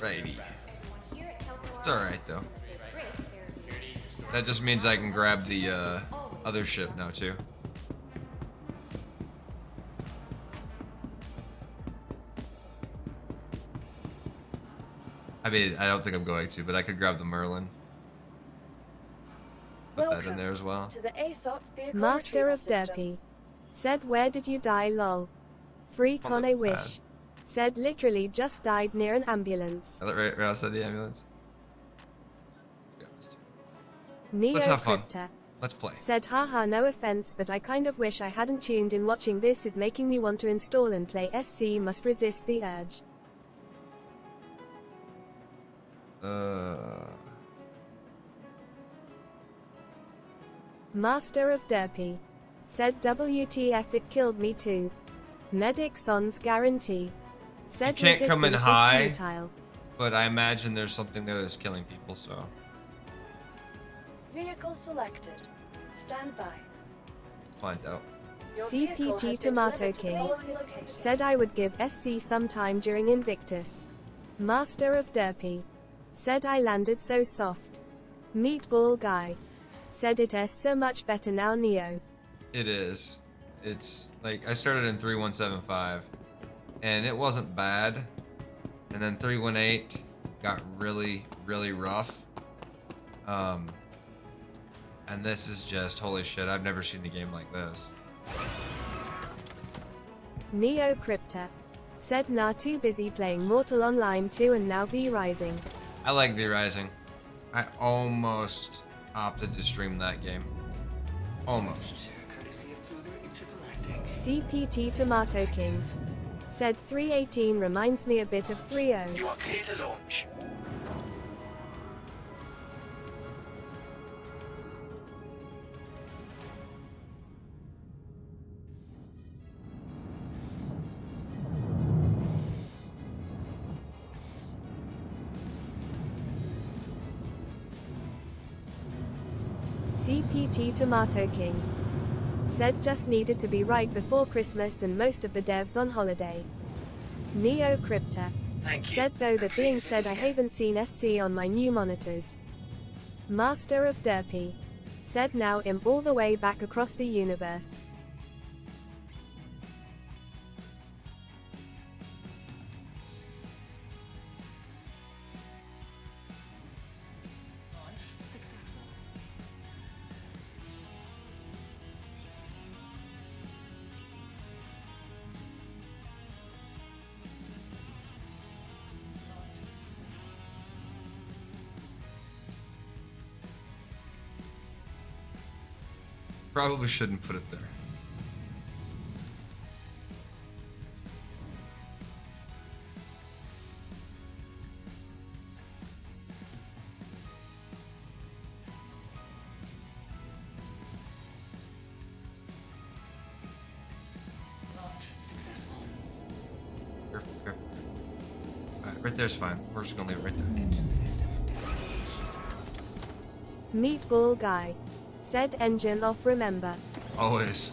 Righty. It's alright, though. That just means I can grab the other ship now, too. I mean, I don't think I'm going to, but I could grab the Merlin. Put that in there as well. To the ASOP vehicle Master retrieval of system. Derpy said where did you die lol. Freak On on the a pad. Wish said literally just died near an ambulance. Right outside the ambulance. Neo Let's have fun. Crypta Let's play. said haha no offense but I kind of wish I hadn't tuned in. Watching this is making me want to install and play SC. Must resist the urge. Master of Derpy said WTF it killed me too. Medic Son's Guarantee said You can't come in resistance is high, futile. but I imagine there's something there that's killing people, so... Vehicle selected. Stand by. Find out. Your vehicle has CPT been Tomato delivered to the King following location. said I would give SC some time during Invictus. Master of Derpy said I landed so soft. Meatball Guy said it is so much better now. Neo It is. It's like I started in 3175 and it wasn't bad. And then 318 got really, really rough. And this is just holy shit, I've never seen a game like this. Neo Crypta said nah too busy playing Mortal Online 2 and now V Rising. I like V Rising. I almost opted to stream that game. Almost. CPT Tomato King said 318 reminds me a bit of 30. You are clear to launch. CPT Tomato King said just needed to be right before Christmas and most of the devs on holiday. Neo Crypta said though that being said I haven't seen SC on my new monitors. Master of Derpy said now I'm all the way back across the universe. Probably shouldn't put it there. Careful, careful. Alright, right there's fine. We're just gonna leave it right there. Meatball guy. Said engine off, remember. Always.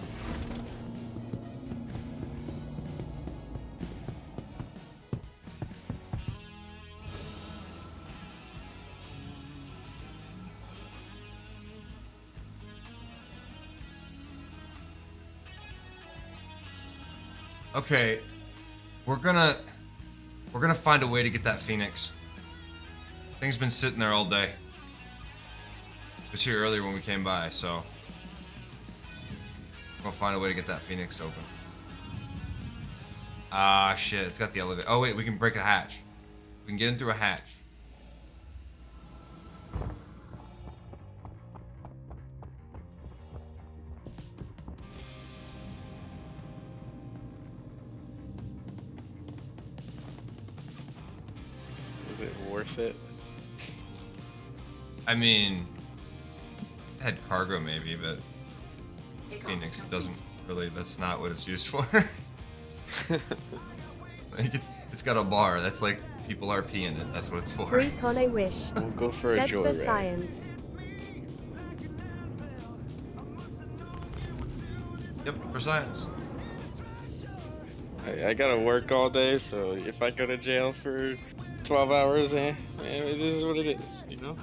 Okay, we're gonna find a way to get that Phoenix. Thing's been sitting there all day. It was here earlier when we came by, so we'll find a way to get that Phoenix open. Ah, shit, it's got the elevator. Oh wait, we can break a hatch. We can get in through a hatch. Is it worth it? I mean, had cargo maybe, but Phoenix doesn't really. That's not what it's used for. Like it's got a bar. That's like people are peeing it. That's what it's for. Freak on a wish. We'll go for a Said for joyride. science. Yep, for science. I gotta work all day, so if I go to jail for 12 hours, it is what it is, you know?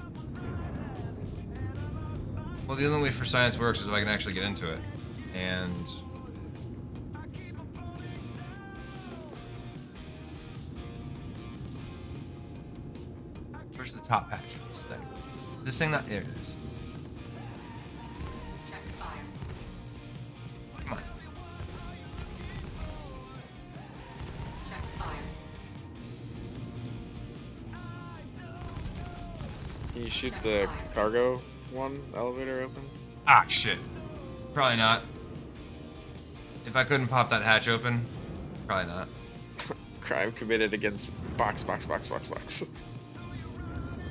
Well, the only way for science works is if I can actually get into it. And where's the top hatch for this thing? This thing not there it is. Check fire. Come on. Check fire. Can you shoot the cargo one elevator open? Ah, shit. Probably not. If I couldn't pop that hatch open, probably not. Crime committed against box.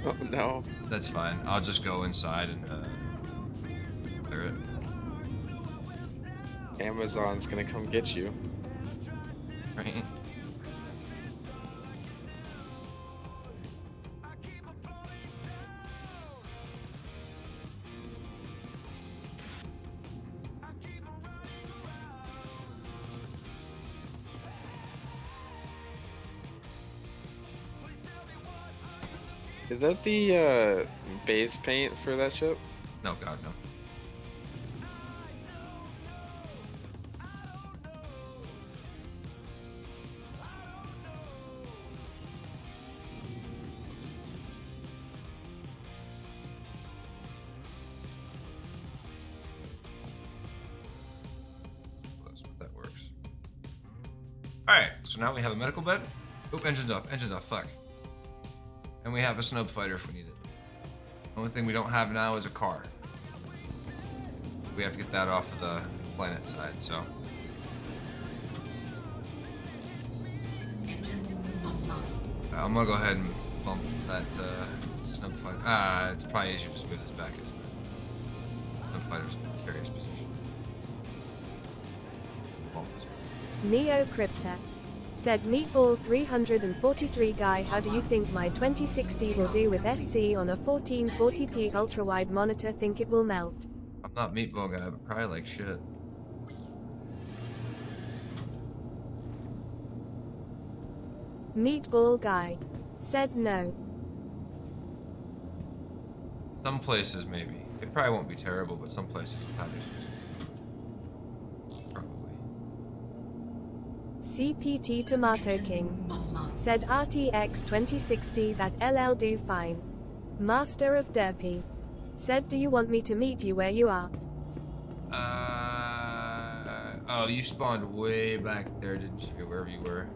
Oh no. That's fine. I'll just go inside and clear it. Amazon's gonna come get you. Right? Is that the base paint for that ship? No, God, no. Close, but that works. Alright, so now we have a medical bed. Oop, engine's off, fuck. And we have a snub fighter if we need it. The only thing we don't have now is a car. We have to get that off of the planet side, so. Engines offline. I'm gonna go ahead and bump that snub fighter. It's probably easier to just move this back, isn't it? Snub fighter's in a precarious position. Bump this back. Neo Crypta. Said Meatball 343 guy, how do you think my 2060 will do with SC on a 1440p ultra-wide monitor? Think it will melt? I'm not meatball guy, but probably like shit. Meatball guy. Said no. Some places maybe. It probably won't be terrible, but some places will have issues. Probably. CPT Tomato King. Said RTX 2060 that LL do fine. Master of Derpy. Said do you want me to meet you where you are? Oh, you spawned way back there, didn't you? Wherever you were.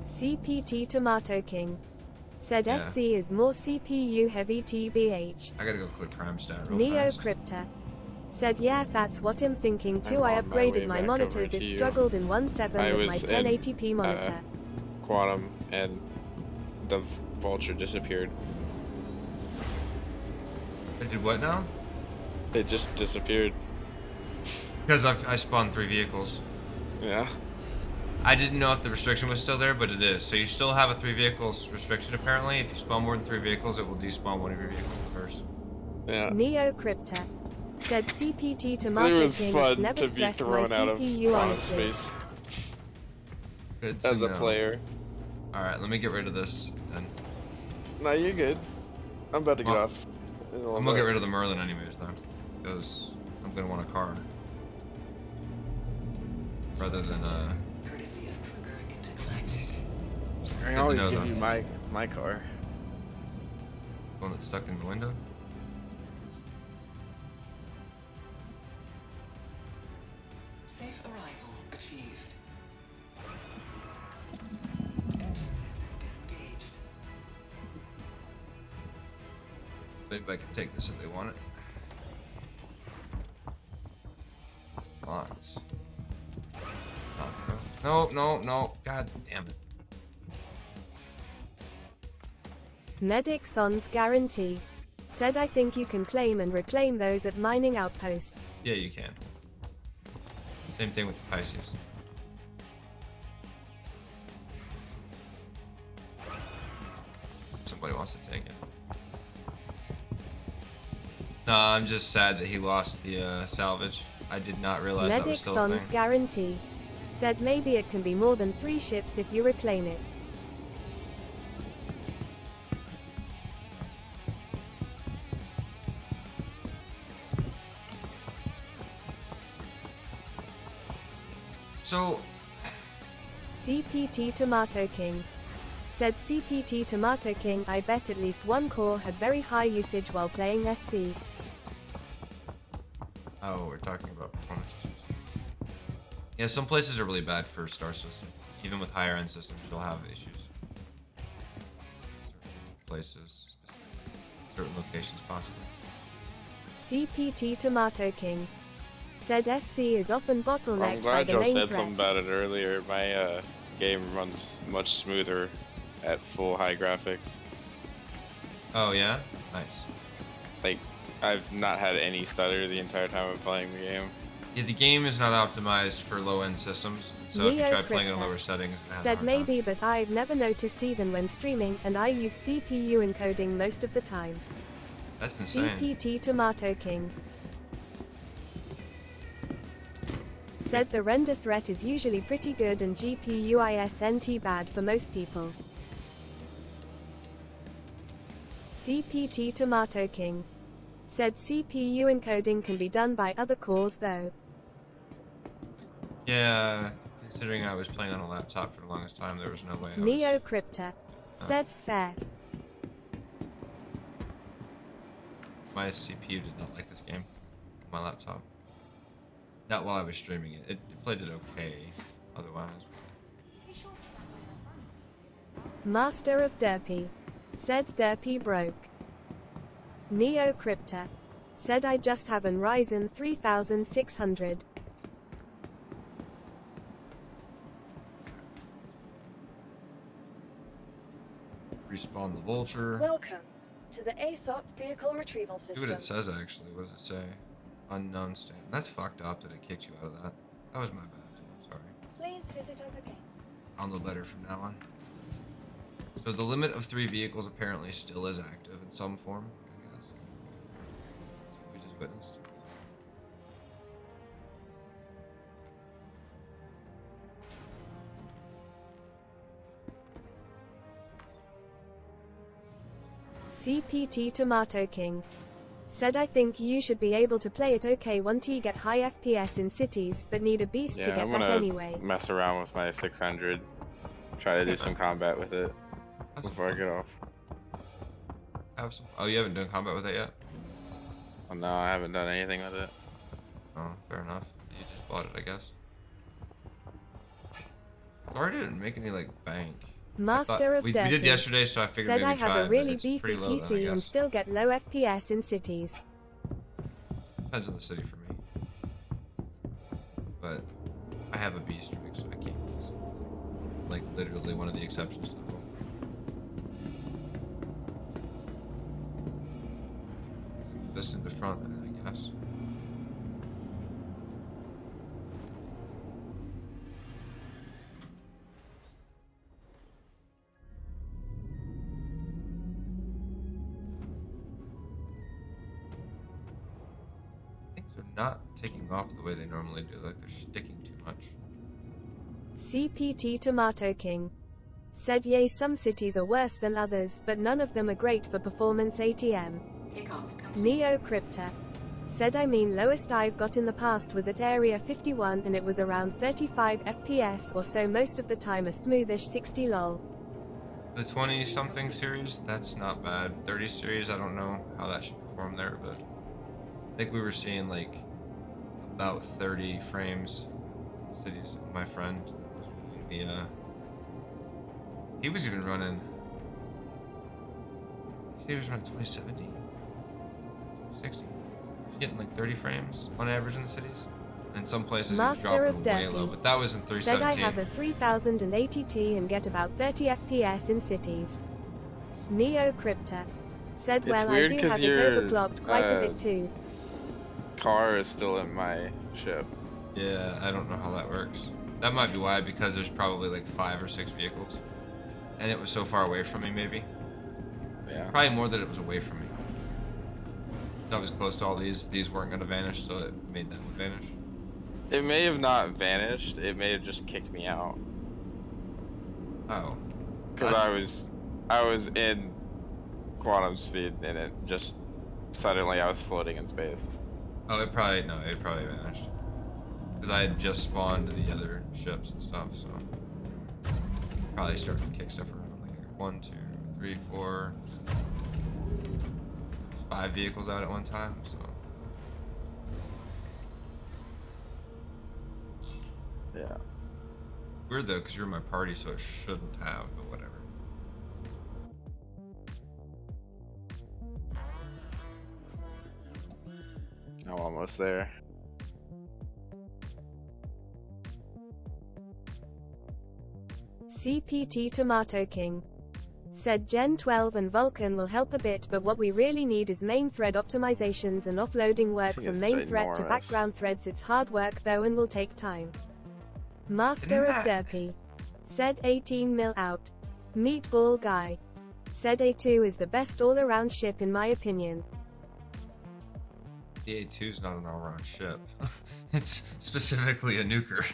CPT Tomato King. Said Yeah. SC is more CPU heavy TBH. I gotta go click crime stat real Neo fast. Crypta. Said yeah, that's what I'm thinking too. I'm I on my way upgraded my back monitors, over it to you. struggled in 1.7 I with my was in, 1080p monitor. Quantum, and the vulture disappeared. I did what now? It just disappeared. Because I spawned 3 vehicles. Yeah. I didn't know if the restriction was still there, but it is. So you still have a 3 vehicles restriction apparently. If you spawn more than 3 vehicles, it will despawn one of your vehicles first. Yeah. Neo Crypta said CPT It Tomato was King, it's fun never to be stressed my thrown out of CPU spawn honestly. space Good to as a know. player. Alright, let me get rid of this then. No, you're good. I'm about to get Well, off. I'm gonna get rid of the Merlin anyways though. Because I'm gonna want a car. Rather than Courtesy of Kruger Intergalactic. I can always give you my car. one that's stuck in the window. Safe arrival achieved. Maybe I can take this if they want it. Locked. No, no, no. God damn it. Medic Son's guarantee said I think you can claim and reclaim those at mining outposts. Yeah, you can. Same thing with the Pisces. Somebody wants to take it. No, I'm just sad that he lost the salvage. I did not realize that was Medic still a Son's thing. guarantee said maybe it can be more than 3 ships if you reclaim it. So CPT Tomato King said CPT Tomato King, I bet at least one core had very high usage while playing SC. Oh, we're talking about performance issues. Yeah, some places are really bad for Star System. Even with higher end systems, you'll have issues. Certain places, certain locations possibly. CPT Tomato King said SC is often bottlenecked I'm by glad the y'all main said threat. something about it earlier. My game runs much smoother at full high graphics. Oh yeah? Nice. Like, I've not had any stutter the entire time I'm playing the game. Yeah, the game is not optimized for low-end systems, so if you try playing it in Crypta lower settings, it has a said hard time. maybe, but I've never noticed even when streaming, and I use CPU encoding most of the time. That's insane. CPT Tomato King said the render threat is usually pretty good and GPU isn't bad for most people. CPT Tomato King said CPU encoding can be done by other cores though. Yeah, considering I was playing on a laptop for the longest time, there was no way I was... Neo Crypta said fair. My CPU did not like this game on my laptop. Not while I was streaming it. It played it okay, otherwise. Master of Derpy said Derpy broke. Neo Crypta said I just have an Ryzen 3600. Respawn the Vulture. Welcome to the ASOP Vehicle Retrieval See System. what it says actually. What does it say? Unknown stand. That's fucked up that it kicked you out of that. That was my bad. I'm sorry. Please visit us again. I'll know better from now on. So the limit of 3 vehicles apparently still is active in some form, I guess. That's what we just witnessed. CPT Tomato King said I think you should be able to play it okay once you get high FPS in cities, but need a beast to Yeah, get I'm that gonna anyway. mess around with my 600. Try to do some combat with it before I get off. Have some. Oh, you haven't done combat with it yet? Oh, no, I haven't done anything with it. Oh, fair enough. You just bought it, I guess. Sorry, I didn't make any like bank. Master of we did Derpy yesterday, so I figured said maybe I try have it, a but really it's beefy pretty low then, I PC and guess. still get low FPS in cities. Depends on the city for me. But I have a beast rig, so I can't use it. Like literally one of the exceptions to the rule. This in the front, then, I guess. not taking off the way they normally do. Like they're sticking too much. CPT Tomato King said, yay, some cities are worse than others, but none of them are great for performance ATM. Take off. Neo Crypta said, I mean, lowest I've got in the past was at Area 51 and it was around 35 FPS or so most of the time, a smoothish 60 lol. The 20 something series, that's not bad. 30 series, I don't know how that should perform there, but I think we were seeing like about 30 frames in the cities. My friend was using the he was even running, he was running 2070, 2060. He was getting like 30 frames on average in the cities. And some places he was Master dropping of way low, but that was in said, I 317. have a 3080 Ti and get about 30 FPS in cities. Neo Crypta said, well, I do have it overclocked quite a bit too. Car is still in my ship. Yeah, I don't know how that works. That might be why, because there's probably like 5 or 6 vehicles. And it was so far away from me, maybe. Yeah. Probably more that it was away from me. So I was close to all these weren't going to vanish, so it made them vanish. It may have not vanished, it may have just kicked me out. Oh. Because I was in quantum speed and it just suddenly I was floating in space. Oh, it probably vanished. Because I had just spawned the other ships and stuff, so probably started to kick stuff around. Like 1, 2, 3, 4, 5 vehicles out at one time, so. Yeah. Weird though, because you're in my party, so it shouldn't have, but whatever. I'm almost there. CPT Tomato King said, Gen 12 and Vulkan will help a bit, but what we really need is main thread optimizations and offloading work from main thread to background threads. It's hard work though and will take time. Master of Derpy said, 18 mil out. Meatball Guy said, A2 is the best all-around ship in my opinion. The A2 is not an all-around ship. It's specifically a nuker.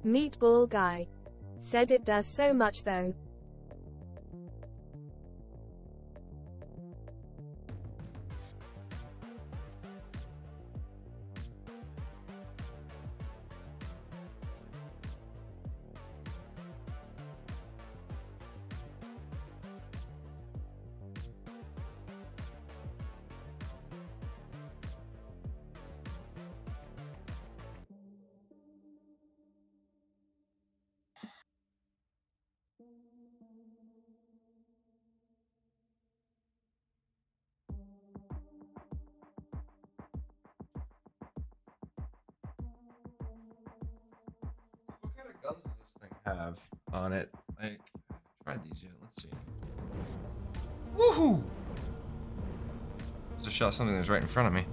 Meatball Guy said, it does so much though. What kind of guns does this thing have on it? Like, I haven't tried these yet. Let's see. Woohoo! Just shot something that's right in front of me.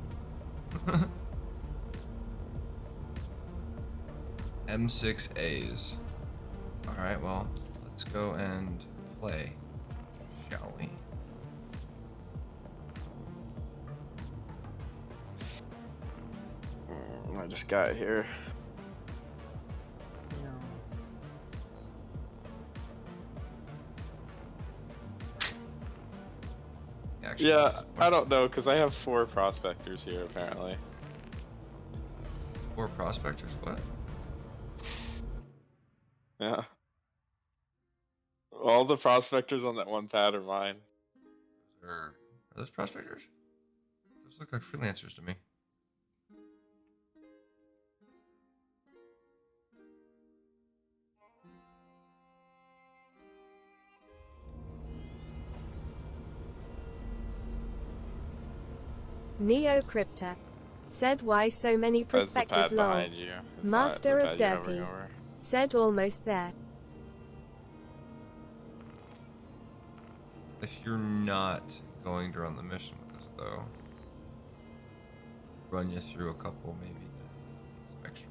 M6As. Alright, well, let's go and play, shall we? I just got it here. Actually, yeah, I don't know, because I have 4 prospectors here, apparently. 4 prospectors? What? Yeah. All the prospectors on that one pad are mine. Are those prospectors? Those look like freelancers to me. Neo Crypta said, why so many prospectors lol. Master of Derpy said, almost there. If you're not going to run the mission with us, though. Run you through a couple, maybe. Some extra.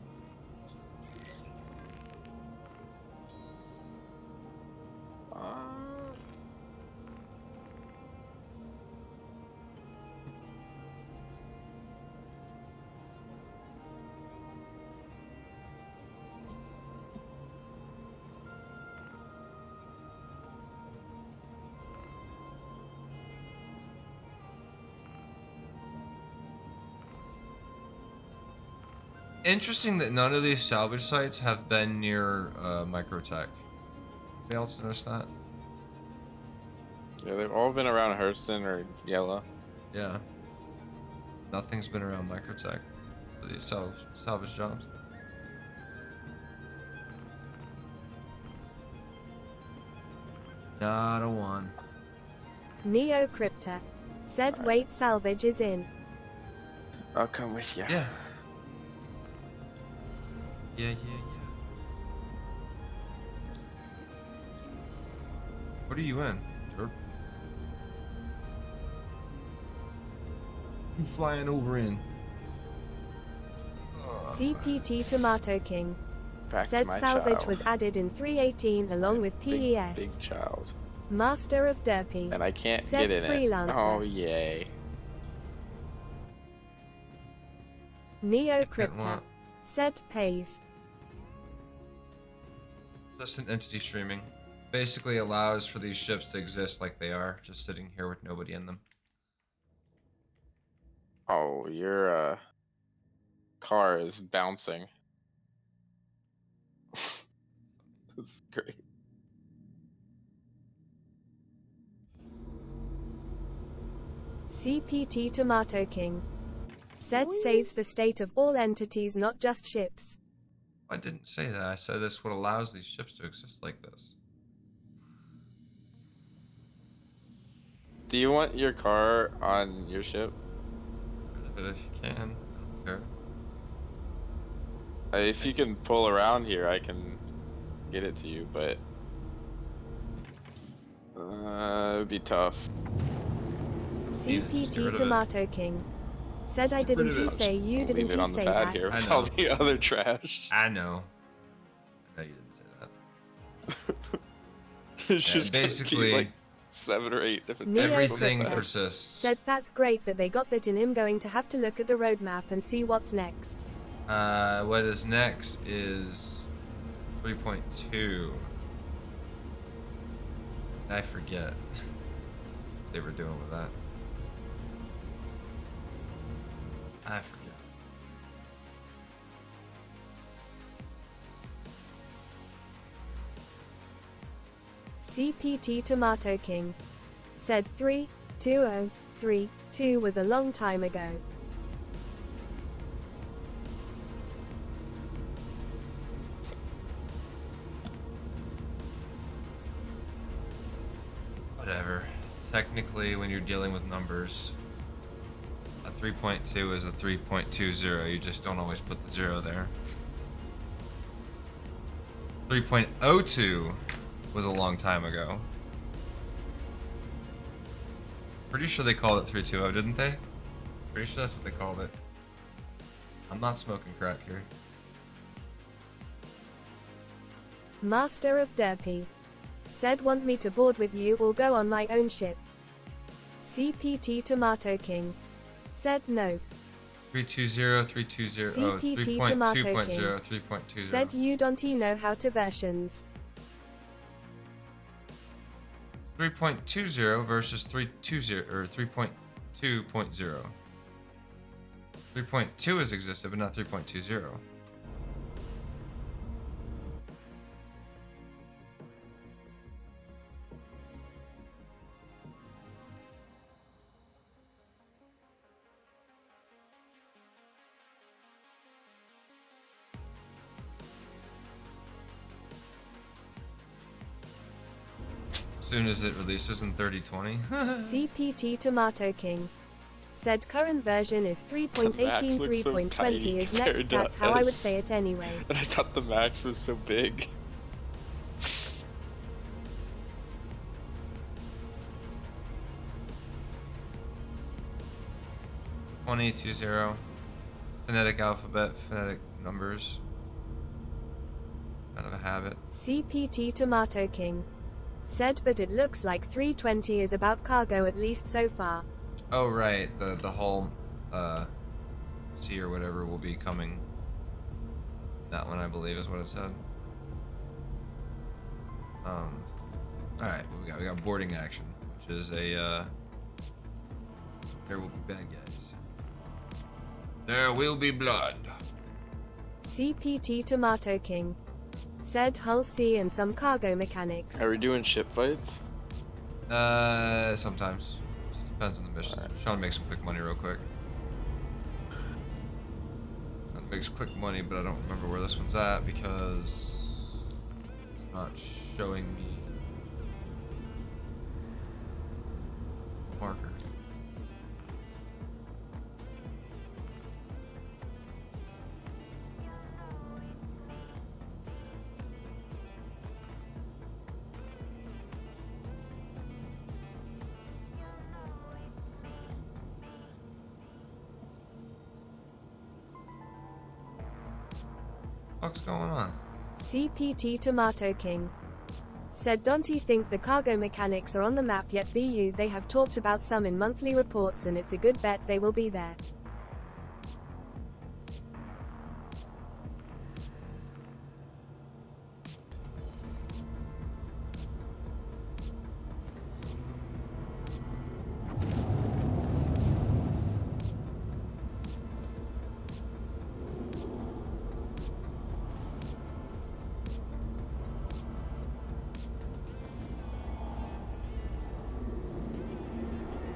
Interesting that none of these salvage sites have been near Microtech. Anybody else notice that? Yeah, they've all been around Hurston or Yellow. Yeah. Nothing's been around Microtech for these salvage jobs. Not a one. Neo Crypta said wait, salvage is in. I'll come with you. Yeah. Yeah. What are you in, Turp? You flying over in? CPT Tomato King Back said to my salvage child. was added in 318 along with PES. Big child. Master of Derpy And I can't said get in freelancer. it. Oh, yay. Neo Crypta said pays. Persistent entity streaming basically allows for these ships to exist like they are, just sitting here with nobody in them. Oh, your car is bouncing. That's great. CPT Tomato King said saves the state of all entities, not just ships. I didn't say that. I said this what allows these ships to exist like this. Do you want your car on your ship? But if you can, I don't care. If you can pull around here, I can get it to you, but it would be tough. CPT Tomato King said I didn't say you I'll didn't leave it on the say pad that. here I with know. all the other trash. I know. I know you didn't say that. It's Yeah, just gonna be basically like 7 or 8 different Neo everything Crypta persists. said that's great that they got that in. I'm going to have to look at the roadmap and see what's next. What is next is 3.2. I forget what they were doing with that. I forget. CPT Tomato King said 32032 was a long time ago. Whatever. Technically, when you're dealing with numbers, a 3.2 is a 3.20. You just don't always put the 0 there. 3.02 was a long time ago. Pretty sure they called it 320, didn't they? Pretty sure that's what they called it. I'm not smoking crack here. Master of Derpy said want me to board with you or go on my own ship. CPT Tomato King said no. 320, 320, oh, CPT Tomato 3.2.0, King 3.20. said you don't know how to versions. 3.20 versus 3.20 or 3.2.0. 3.2 has existed, but not 3.20. As soon as it releases in 3020. CPT Tomato King said current version is 3.18, Max looks so 3.20 tiny is next. compared to That's how I would us. say it anyway. And I thought the max was so big. 2020. Phonetic alphabet, phonetic numbers. Kind of a habit. CPT Tomato King said, but it looks like 320 is about cargo, at least so far. Oh right, the whole C or whatever will be coming. That one I believe is what it said. Alright, what we got boarding action, which is a there will be bad guys. There will be blood. CPT Tomato King said, Hull C and some cargo mechanics. Are we doing ship fights? Sometimes. Just depends on the mission. I'm trying to make some quick money real quick. Trying to make some quick money, but I don't remember where this one's at because it's not showing me marker. What's going on? CPT Tomato King said, don't you think the cargo mechanics are on the map yet? BU, they have talked about some in monthly reports and it's a good bet they will be there.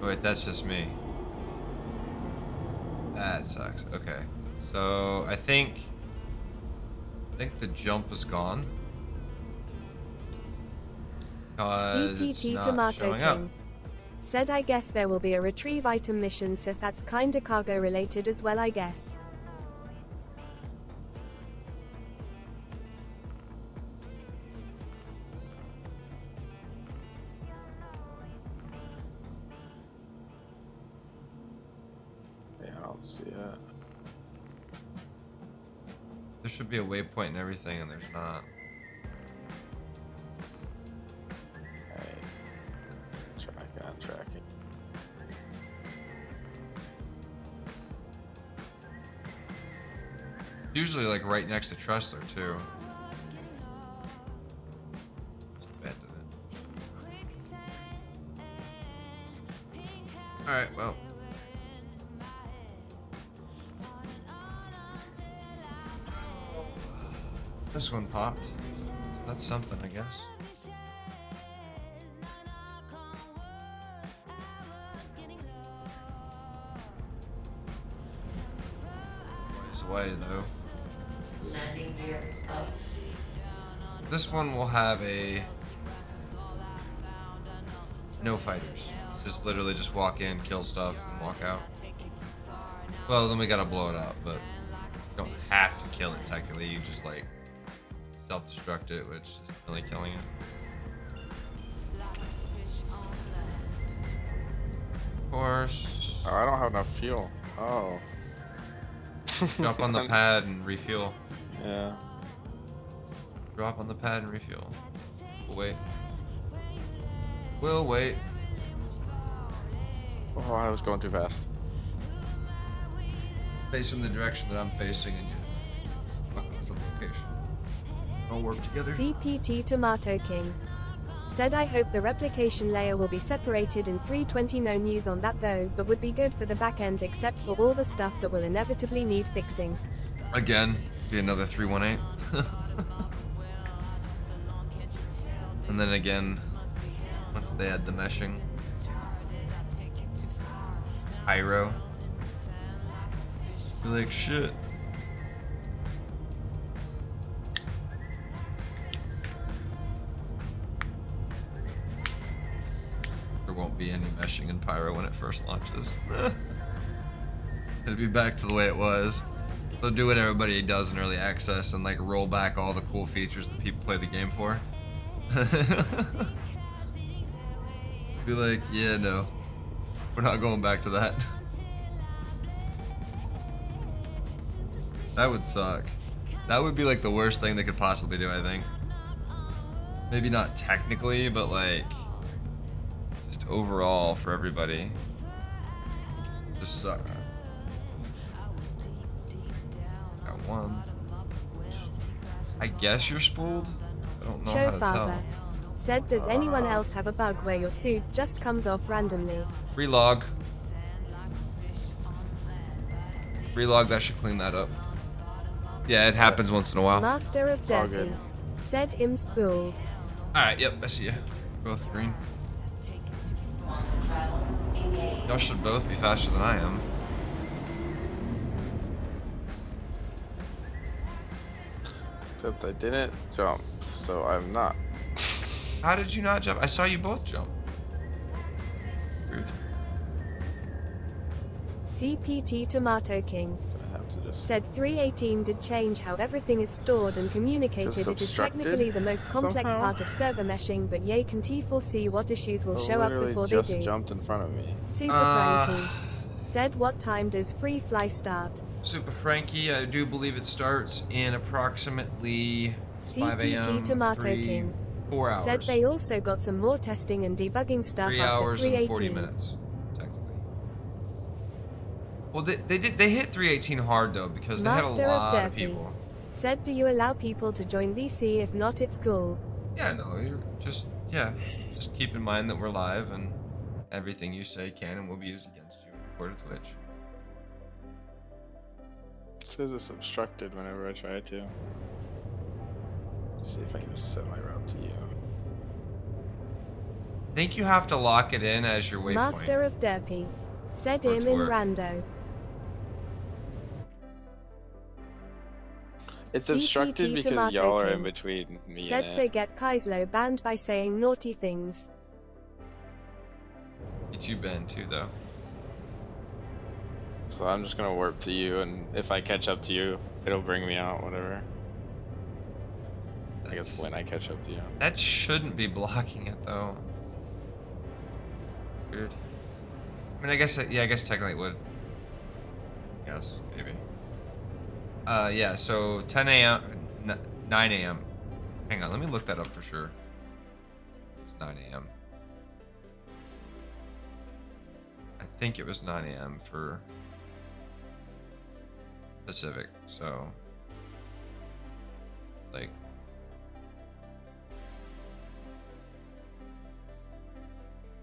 Wait, that's just me. That sucks. Okay. So I think the jump is gone. Because it's CPT not Tomato showing up. King said, I guess there will be a retrieve item mission, so that's kinda cargo related as well, I guess. Yeah, I don't see it. There should be a waypoint and everything, and there's not. Track on tracking. Usually like right next to Tressler too. Just abandoned it. Alright, well. This one popped. That's something, I guess. Ways away though. Landing gear up. This one will have a no fighters. It's just literally just walk in, kill stuff, and walk out. Well, then we gotta blow it up, but you don't have to kill it technically. You just like self-destruct it, which is really killing it. Of course. Oh, I don't have enough fuel. Oh. Drop on the pad and refuel. Yeah. Drop on the pad and refuel. We'll wait. We'll wait. Oh, I was going too fast. Facing the direction that I'm facing and you fuck up the location. All work together. CPT Tomato King said, I hope the replication layer will be separated in 320. No news on that though, but would be good for the back end except for all the stuff that will inevitably need fixing. Again, be another 318. And then again, once they add the meshing. Pyro. You're like, shit. There won't be any meshing in Pyro when it first launches. It'll be back to the way it was. They'll do what everybody does in early access and like roll back all the cool features that people play the game for. Be like, yeah, no. We're not going back to that. That would suck. That would be like the worst thing they could possibly do, I think. Maybe not technically, but like just overall for everybody. Just suck. Got one. I guess you're spooled? I don't know how to tell. Said, does anyone else have a bug where your suit just comes off randomly? Relog. Relog, that should clean that up. Yeah, it happens once in a while. Master of Dirty. Said, im spooled. Alright, yep, I see you. Both green. Y'all should both be faster than I am. Except I didn't jump, so I'm not. How did you not jump? I saw you both jump. Rude. CPT Tomato King. Said 318 did change how everything is stored and communicated. It is technically the most complex part of server meshing, but yay can T4see what issues will show up before they do. Just jumped in front of me. Super Frankie. Said, what time does Free Fly start? Super Frankie, I do believe it starts in approximately 5 a.m. 4 hours. Said they also got some more testing and debugging stuff 3 after hours 318. and 40 minutes, technically. Well, they hit 318 hard though because they had a lot of people. Said, do you allow people to join VC? If not, it's cool. Yeah, no, you're just keep in mind that we're live and everything you say can and will be used against you and recorded to Twitch. It says it's obstructed whenever I try to. Let's see if I can just set my route to you. I think you have to lock it in as your waypoint. Master of Derpy. Said him in rando. It's CPT obstructed because Tomato y'all are in King. between me Said and so it. get Kaislo banned by saying naughty things. Get you banned too though. So I'm just gonna warp to you, and if I catch up to you, it'll bring me out, whatever. I guess when I catch up to you. That shouldn't be blocking it though. Weird. I mean, I guess technically it would. Yes, maybe. Yeah, so 10 a.m., 9 a.m. Hang on, let me look that up for sure. It's 9 a.m. I think it was 9 a.m. for Pacific, so like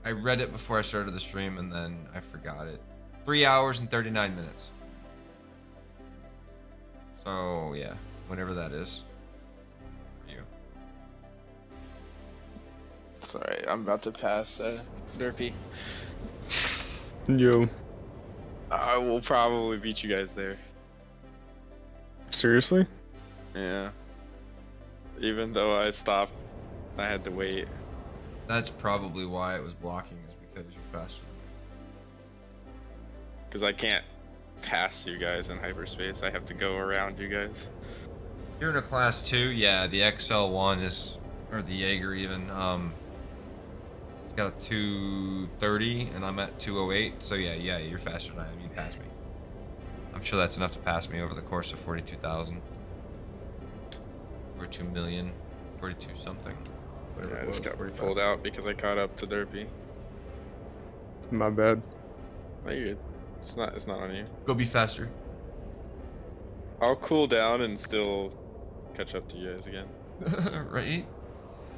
I read it before I started the stream and then I forgot it. 3 hours and 39 minutes. So yeah, whenever that is for you. Sorry, I'm about to pass Derpy. Yo. I will probably beat you guys there. Seriously? Yeah. Even though I stopped, I had to wait. That's probably why it was blocking, is because you're faster. Because I can't pass you guys in hyperspace. I have to go around you guys. You're in a class 2, yeah, the XL1 is, or the Jaeger even, it's got a 230 and I'm at 208, so yeah, you're faster than I am, you pass me. I'm sure that's enough to pass me over the course of 42,000. Or 2 million, 42 something. Yeah, I just got pulled out because I caught up to Derpy. My bad. No, you're good. It's not on you. Go be faster. I'll cool down and still catch up to you guys again. Right?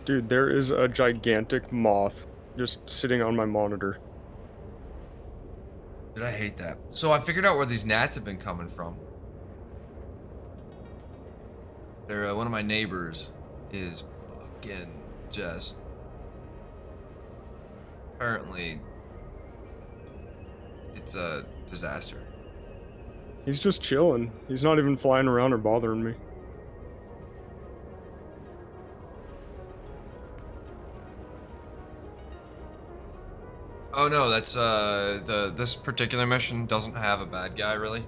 Dude, there is a gigantic moth just sitting on my monitor. Dude, I hate that. So I figured out where these gnats have been coming from. They're one of my neighbors is fucking just apparently it's a disaster. He's just chilling. He's not even flying around or bothering me. Oh no, that's this particular mission doesn't have a bad guy really,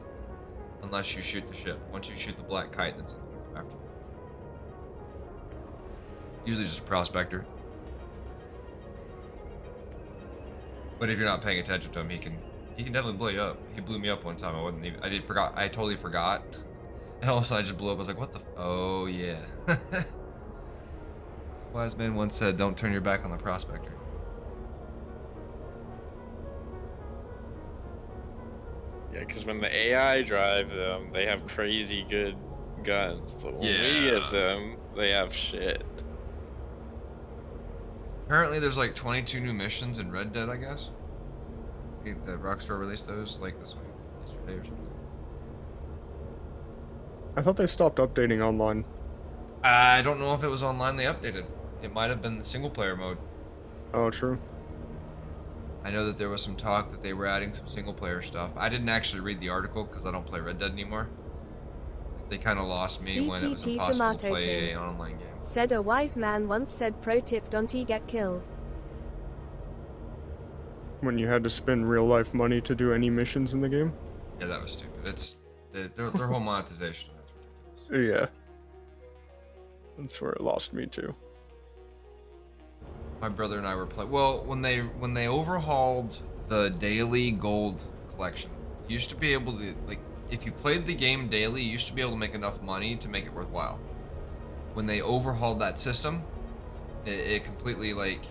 unless you shoot the ship. Once you shoot the black kite, then something will come after you. Usually just a prospector. But if you're not paying attention to him, he can definitely blow you up. He blew me up one time. I totally forgot. And all of a sudden I just blew up. I was like, what the? Oh, yeah. Wise man once said, don't turn your back on the prospector. Yeah, because when the AI drive them, they have crazy good guns, but when we get them, they have shit. Apparently there's like 22 new missions in Red Dead, I guess. I think that Rockstar released those like this week, yesterday or something. I thought they stopped updating online. I don't know if it was online they updated. It might have been the single player mode. Oh, true. I know that there was some talk that they were adding some single player stuff. I didn't actually read the article because I don't play Red Dead anymore. They kind of lost me when it was CPT impossible to Tomato play King an online game. said a wise man once said pro tip don't get killed. When you had to spend real life money to do any missions in the game? Yeah, that was stupid. It's their whole monetization. That's ridiculous. Yeah. That's where it lost me too. My brother and I were playing. Well, when they overhauled the daily gold collection, you used to be able to, like, if you played the game daily, you used to be able to make enough money to make it worthwhile. When they overhauled that system, it completely, like,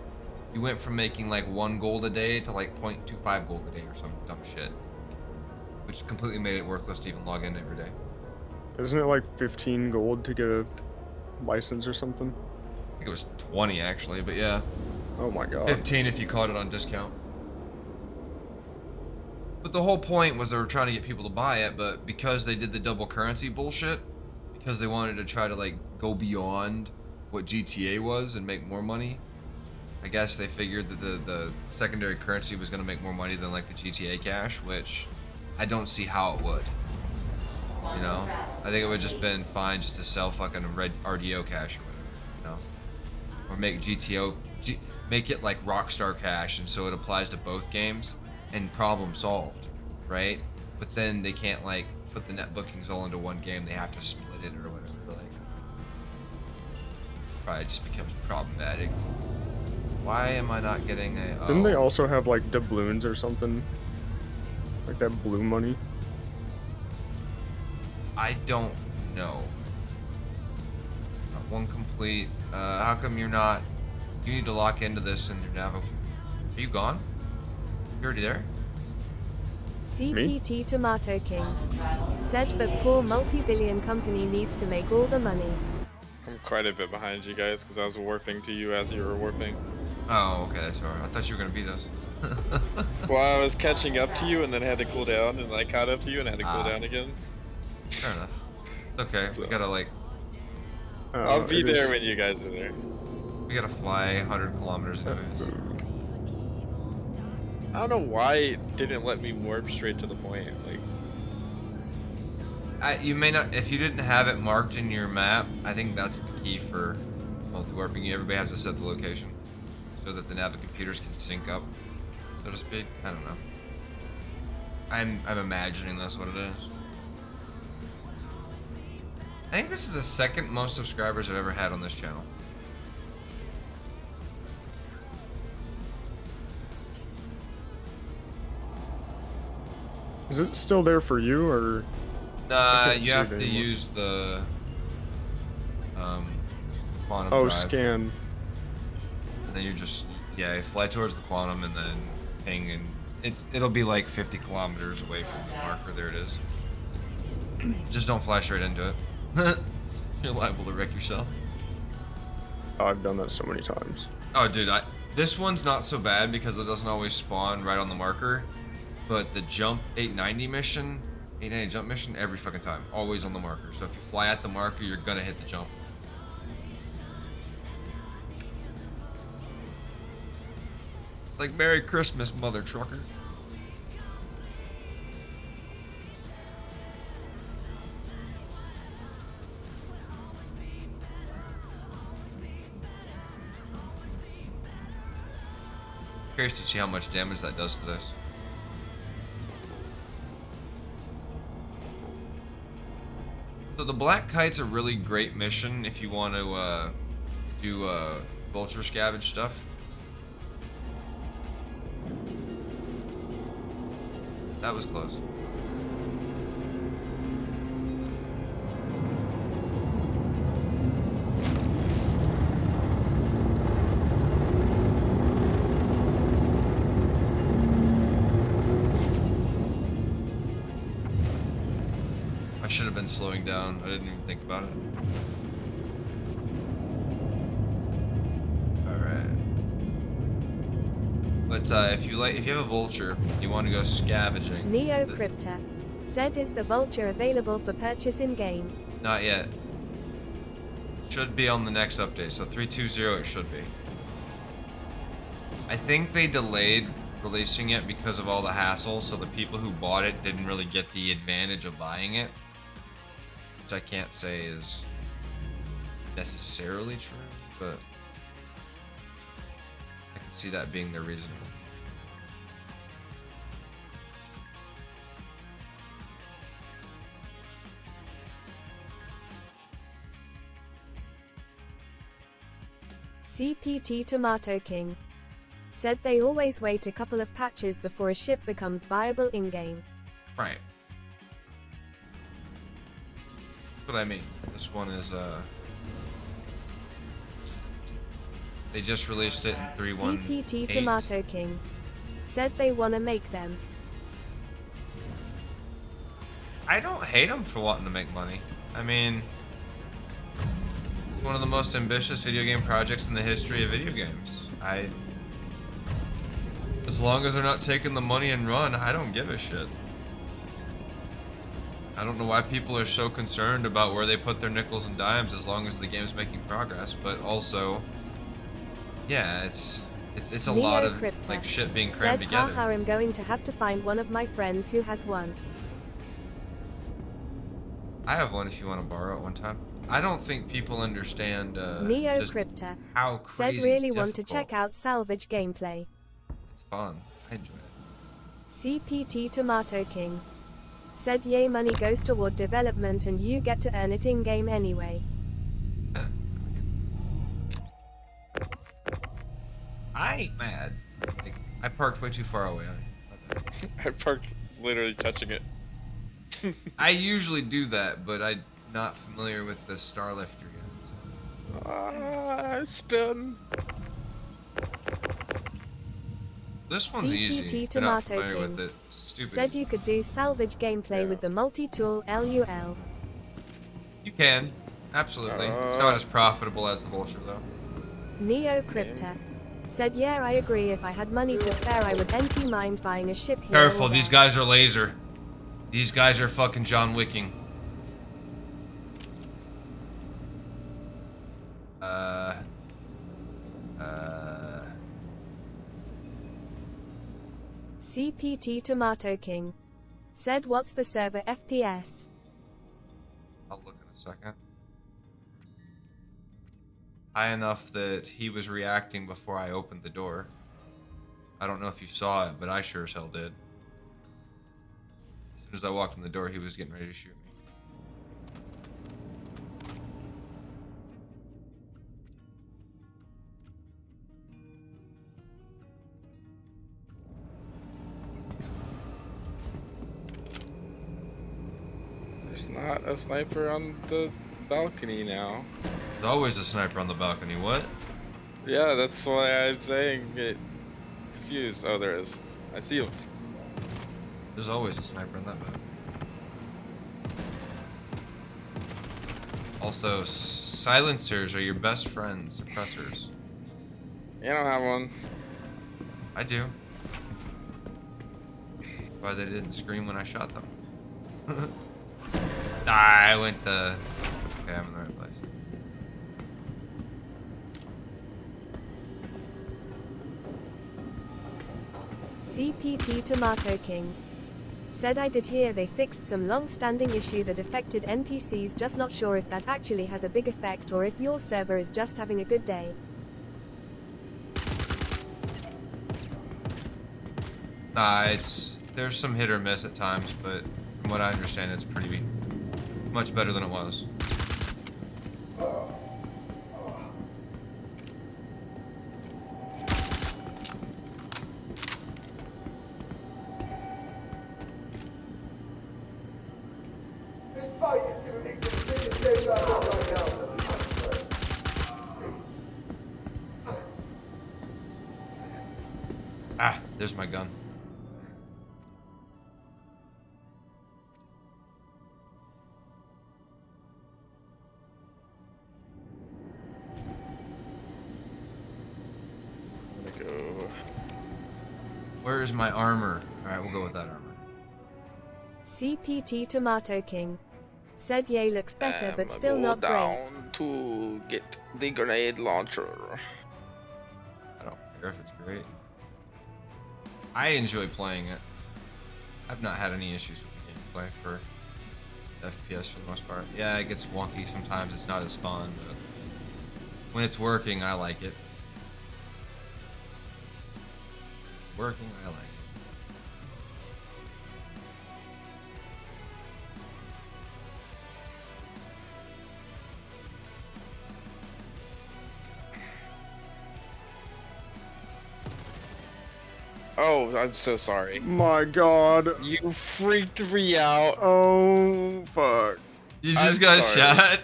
you went from making like 1 gold a day to like 0.25 gold a day or some dumb shit, which completely made it worthless to even log in every day. Isn't it like 15 gold to get a license or something? I think it was 20 actually, but yeah. Oh my god. 15 if you caught it on discount. But the whole point was they were trying to get people to buy it, but because they did the double currency bullshit, because they wanted to try to like go beyond what GTA was and make more money, I guess they figured that the secondary currency was going to make more money than like the GTA cash, which I don't see how it would. You know? I think it would just been fine just to sell fucking red RDO cash or whatever, you know? Or make make it like Rockstar cash, and so it applies to both games, and problem solved, right? But then they can't like put the net bookings all into one game, they have to split it or whatever, like. Probably just becomes problematic. Why am I not getting a... Oh. Didn't they also have like doubloons or something? Like that blue money? I don't know. One complete. How come you're not... You need to lock into this in your nav. Are you gone? You already there? CPT Tomato King said but poor multi-billion company needs to make all the money. I'm quite a bit behind you guys because I was warping to you as you were warping. Oh, okay, that's fair. I thought you were gonna beat us. Well, I was catching up to you and then had to cool down, and I caught up to you and had to cool down again. Fair enough. It's okay. So, we gotta like... I'll be there when you guys are there. We gotta fly 100 kilometers anyways. I don't know why it didn't let me warp straight to the point. Like, you may not... If you didn't have it marked in your map, I think that's the key for multi-warping. Everybody has to set the location so that the nav computers can sync up, so to speak. I don't know. I'm imagining that's what it is. I think this is the second most subscribers I've ever had on this channel. Is it still there for you, or? You have to use the quantum drive. Scan. And then you just, you fly towards the quantum and then ping, and it'll be like 50 kilometers away from the marker. There it is. Just don't fly straight into it. You're liable to wreck yourself. Oh, I've done that so many times. Oh, dude, this one's not so bad because it doesn't always spawn right on the marker. But the jump 890 mission, 890 jump mission, every fucking time, always on the marker. So if you fly at the marker, you're gonna hit the jump. Like Merry Christmas, mother trucker. Curious to see how much damage that does to this. So the Black Kite's a really great mission if you want to do vulture scavenge stuff. That was close. should have been slowing down. I didn't even think about it. Alright. But if you have a vulture, you want to go scavenging. Neo Crypta said, is the vulture available for purchase in game? Not yet. Should be on the next update, so 3.2.0 it should be. I think they delayed releasing it because of all the hassle, so the people who bought it didn't really get the advantage of buying it. Which I can't say is necessarily true, but I can see that being their reasoning. CPT Tomato King said they always wait a couple of patches before a ship becomes viable in-game. Right. That's what I mean. This one is, they just released it in 3.1.8. CPT Tomato King said they want to make them. I don't hate them for wanting to make money. I mean, it's one of the most ambitious video game projects in the history of video games. As long as they're not taking the money and run, I don't give a shit. I don't know why people are so concerned about where they put their nickels and dimes as long as the game's making progress, but also, yeah, it's a lot of like shit being crammed together. Haha, I'm going to have to find one of my friends who has one. I have one if you want to borrow it one time. I don't think people understand Neo just Crypta how crazy said really difficult. want to check out salvage gameplay. It's fun. I enjoy it. CPT Tomato King said yay, money goes toward development and you get to earn it in-game anyway. I ain't mad. Like, I parked way too far away. I parked literally touching it. I usually do that, but I'm not familiar with the Starlifter yet. So. Spin. This one's easy. CPT You're not Tomato familiar King with it. Stupid. said you could do salvage gameplay with the multi-tool LUL. You can. Absolutely. It's not as profitable as the Vulture, though. Neo Crypta said, yeah, I agree. If I had money to spare, I would mind buying a ship here. Careful, these guys are laser. These guys are fucking John Wicking. CPT Tomato King said, what's the server FPS? I'll look in a second. High enough that he was reacting before I opened the door. I don't know if you saw it, but I sure as hell did. As soon as I walked in the door, he was getting ready to shoot me. There's not a sniper on the balcony now. There's always a sniper on the balcony, what? Yeah, that's why I'm saying it confused. Oh, there is. I see him. There's always a sniper on that map. Also, silencers are your best friends, suppressors. You don't have one. I do. Why they didn't scream when I shot them. I went to... Okay, I'm in the right place. CPT Tomato King said, I did hear they fixed some long-standing issue that affected NPCs, just not sure if that actually has a big effect or if your server is just having a good day. Nah, there's some hit or miss at times, but from what I understand, it's pretty much better than it was. Ah, there's my gun. Where is my armor? Alright, we'll go with that armor. CPT Tomato King said Yay looks better but still not great. To get the grenade launcher. I don't care if it's great. I enjoy playing it. I've not had any issues with the gameplay for FPS for the most part. Yeah, it gets wonky sometimes. It's not as fun, but when it's working, I like it. It's working, I like it. Oh, I'm so sorry. My God. You freaked me out. Oh, fuck. You just got shot?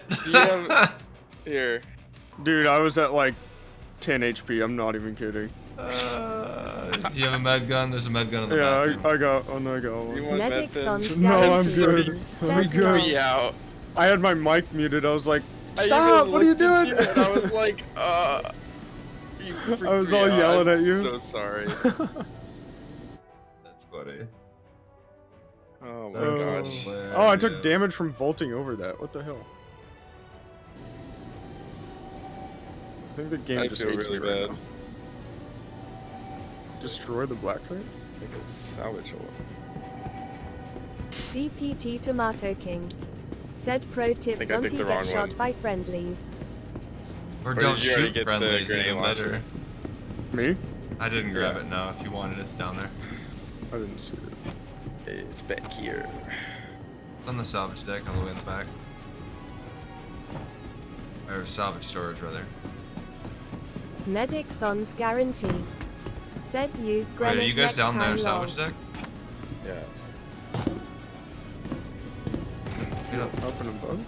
Here. Dude, I was at like 10 HP. I'm not even kidding. You have a med gun? There's a med gun in the bathroom. Yeah, I got. Oh no, I got one. You want Medic med Son's pins? No, I'm guaranteed. good. I'm Said good. Me out. I had my mic muted. I was like, I "Stop! even What are you looked at doing?" and I was like, you freaked I was me all out. yelling I'm at you. So sorry. That's funny. Oh my That's gosh. Oh, I took damage from vaulting over that. What the hell? I think the game I just feel hates really me right bad. now. Destroy the black crate? I think it's salvageable. CPT Tomato King said pro tip think I don't picked the get wrong shot one. by friendlies. Or Or don't did you already shoot get the friendlies, grenade even launcher? better. Me? I didn't grab it, no. If you wanted it, it's down there. I didn't see it. It's back here. On the salvage deck, all the way in the back. Or salvage storage, rather. Medic Son's guarantee said use Wait, grenade are you guys next down there, time salvage lol. deck? Yeah. Get up. Up and above?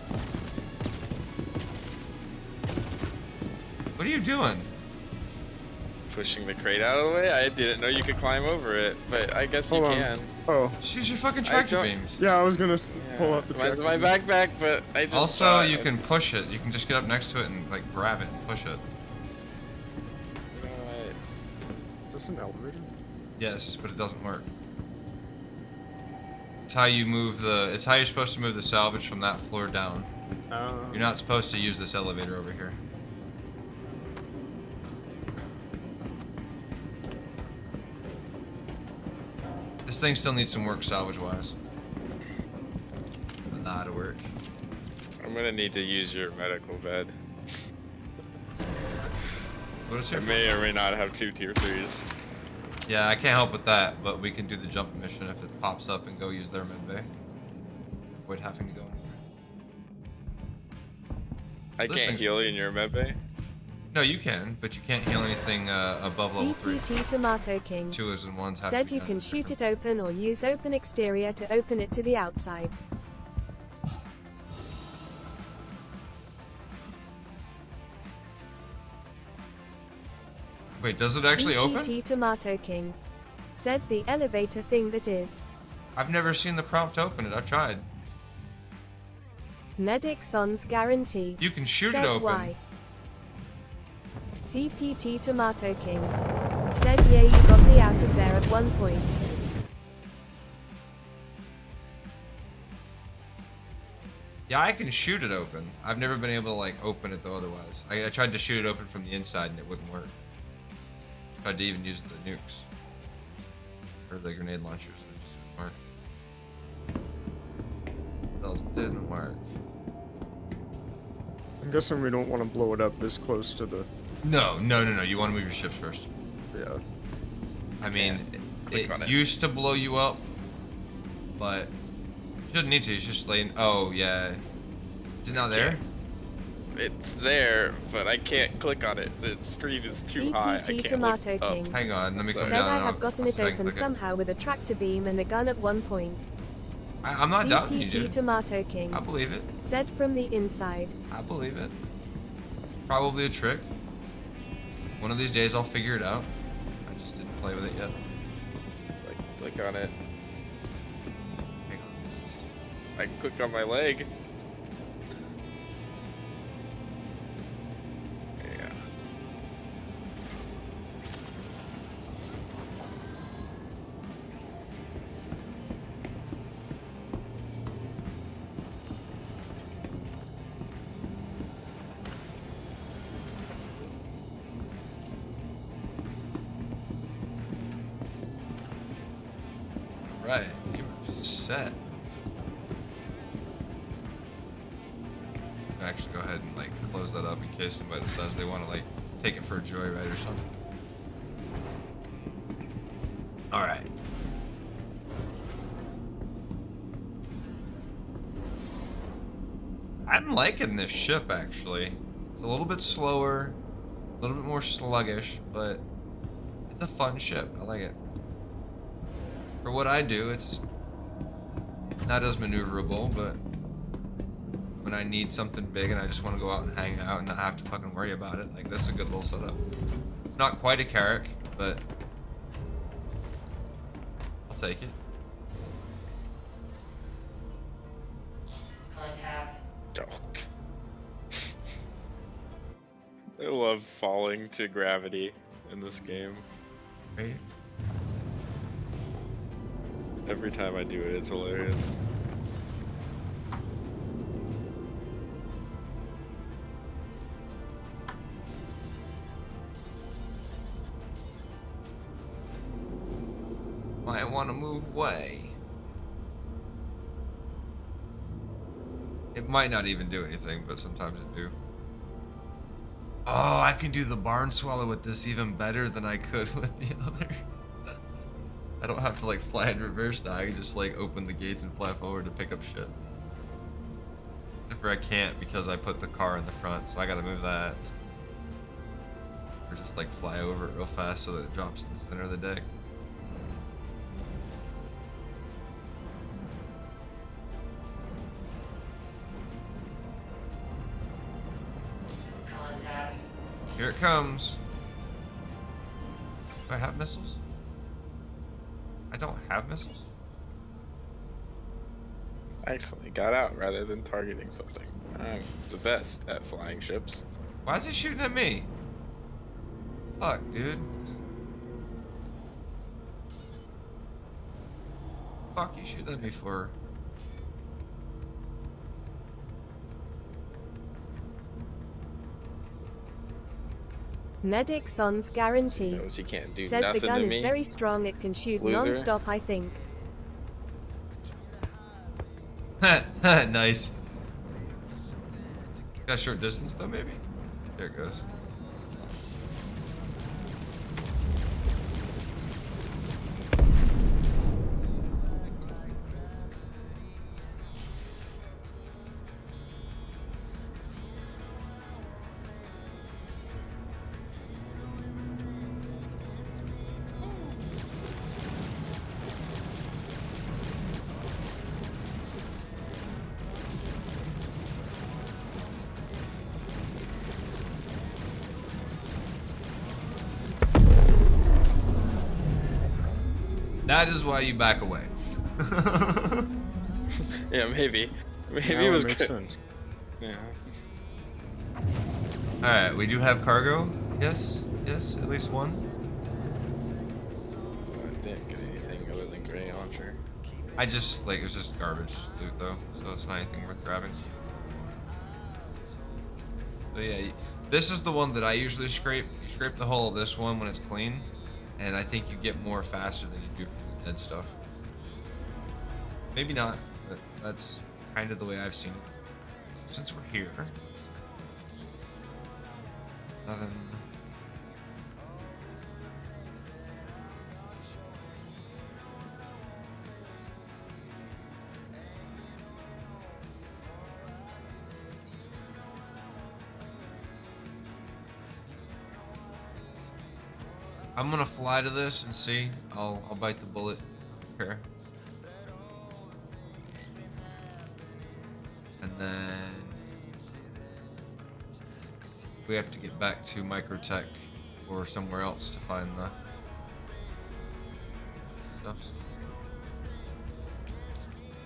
What are you doing? Pushing the crate out of the way? I didn't know you could climb over it, but I guess Hold you on. can. Oh. Just use your fucking I tractor don't- beams. Yeah, I was gonna pull out the my tractor. backpack, but I just Also, saw you it. can push it. You can just get up next to it and like grab it and push it. You know what? Is this an elevator? Yes, but it doesn't work. It's how you move the. It's how you're supposed to move the salvage from that floor down. You're not supposed to use this elevator over here. This thing still needs some work salvage-wise. A lot of work. I'm gonna need to use your medical bed. What is I here? may or may not have 2 tier 3s. Yeah, I can't help with that, but we can do the jump mission if it pops up and go use their med bay. Avoid having to go anywhere. I This can't thing's- heal in your medbay. No, you can, but you can't heal anything above level 3. CPT Tomato King 2s and 1s have said to be you done can in shoot it open or use open exterior to open it to the outside. Wait, does it actually open? CPT Tomato King said the elevator thing that is. I've never seen the prompt to open it. I've tried. Medic Son's guarantee. You can shoot said it open. Why. CPT Tomato King said yeah you got me out of there at one point. Yeah, I can shoot it open. I've never been able to like open it though otherwise. I tried to shoot it open from the inside and it wouldn't work. Tried to even use the nukes. Or the grenade launchers and it just didn't work. Those didn't work. I'm guessing we don't want to blow it up this close to the. No. You want to move your ships first. Yeah. I mean, Click on it it. used to blow you up, but you shouldn't need to. It's just laying. Oh yeah, is it not there? It's there, but I can't click on it. The screen is too high. I CPT can't Tomato look up. King Hang on, let me come said down. I and have I'll- gotten I'll it see if I can open click it. somehow with a tractor beam and a gun at one point. I'm not doubting you, CPT dude. Tomato King I believe it. said from the inside. I believe it. Probably a trick. One of these days I'll figure it out. I just didn't play with it yet. It's like, click on it. Hang on. I can click on my leg. Yeah. Right, you're set. Actually, go ahead and like close that up in case somebody decides they want to like take it for a joyride or something. All right. I'm liking this ship actually. It's a little bit slower, a little bit more sluggish, but it's a fun ship. I like it. For what I do, it's not as maneuverable, but when I need something big and I just want to go out and hang out and not have to fucking worry about it, like this is a good little setup. It's not quite a Carrack, but I'll take it. Contact. I love falling to gravity in this game. Right? Every time I do it, it's hilarious. Might want to move away. It might not even do anything, but sometimes it do. Oh, I can do the barn swallow with this even better than I could with the other. I don't have to like fly in reverse now. I can just like open the gates and fly forward to pick up shit. Except for I can't because I put the car in the front, so I gotta move that. Or just like fly over it real fast so that it drops in the center of the deck. Contact. Here it comes. Do I have missiles? I don't have missiles? I accidentally got out rather than targeting something. I'm the best at flying ships. Why is he shooting at me? Fuck, dude. Fuck you shooting at me for? Medic Son's guarantee. Knows he can't do Said the nothing gun to is me. very strong, it can shoot Loser. non-stop, I think. Nice. Got short distance though, maybe? There it goes. That is why you back away. Yeah, maybe. Maybe Now it was makes good. sense. Yeah. Alright, we do have cargo. Yes, yes, at least one. So I didn't get anything other than grenade launcher. I just, like, it was just garbage loot though, so it's not anything worth grabbing. So yeah, this is the one that I usually scrape. You scrape the hull of this one when it's clean, and I think you get more faster than you do from the dead stuff. Maybe not, but that's kind of the way I've seen it. Since we're here, nothing. I'm gonna fly to this and see. I'll bite the bullet. Okay. And then we have to get back to Microtech or somewhere else to find the stuff.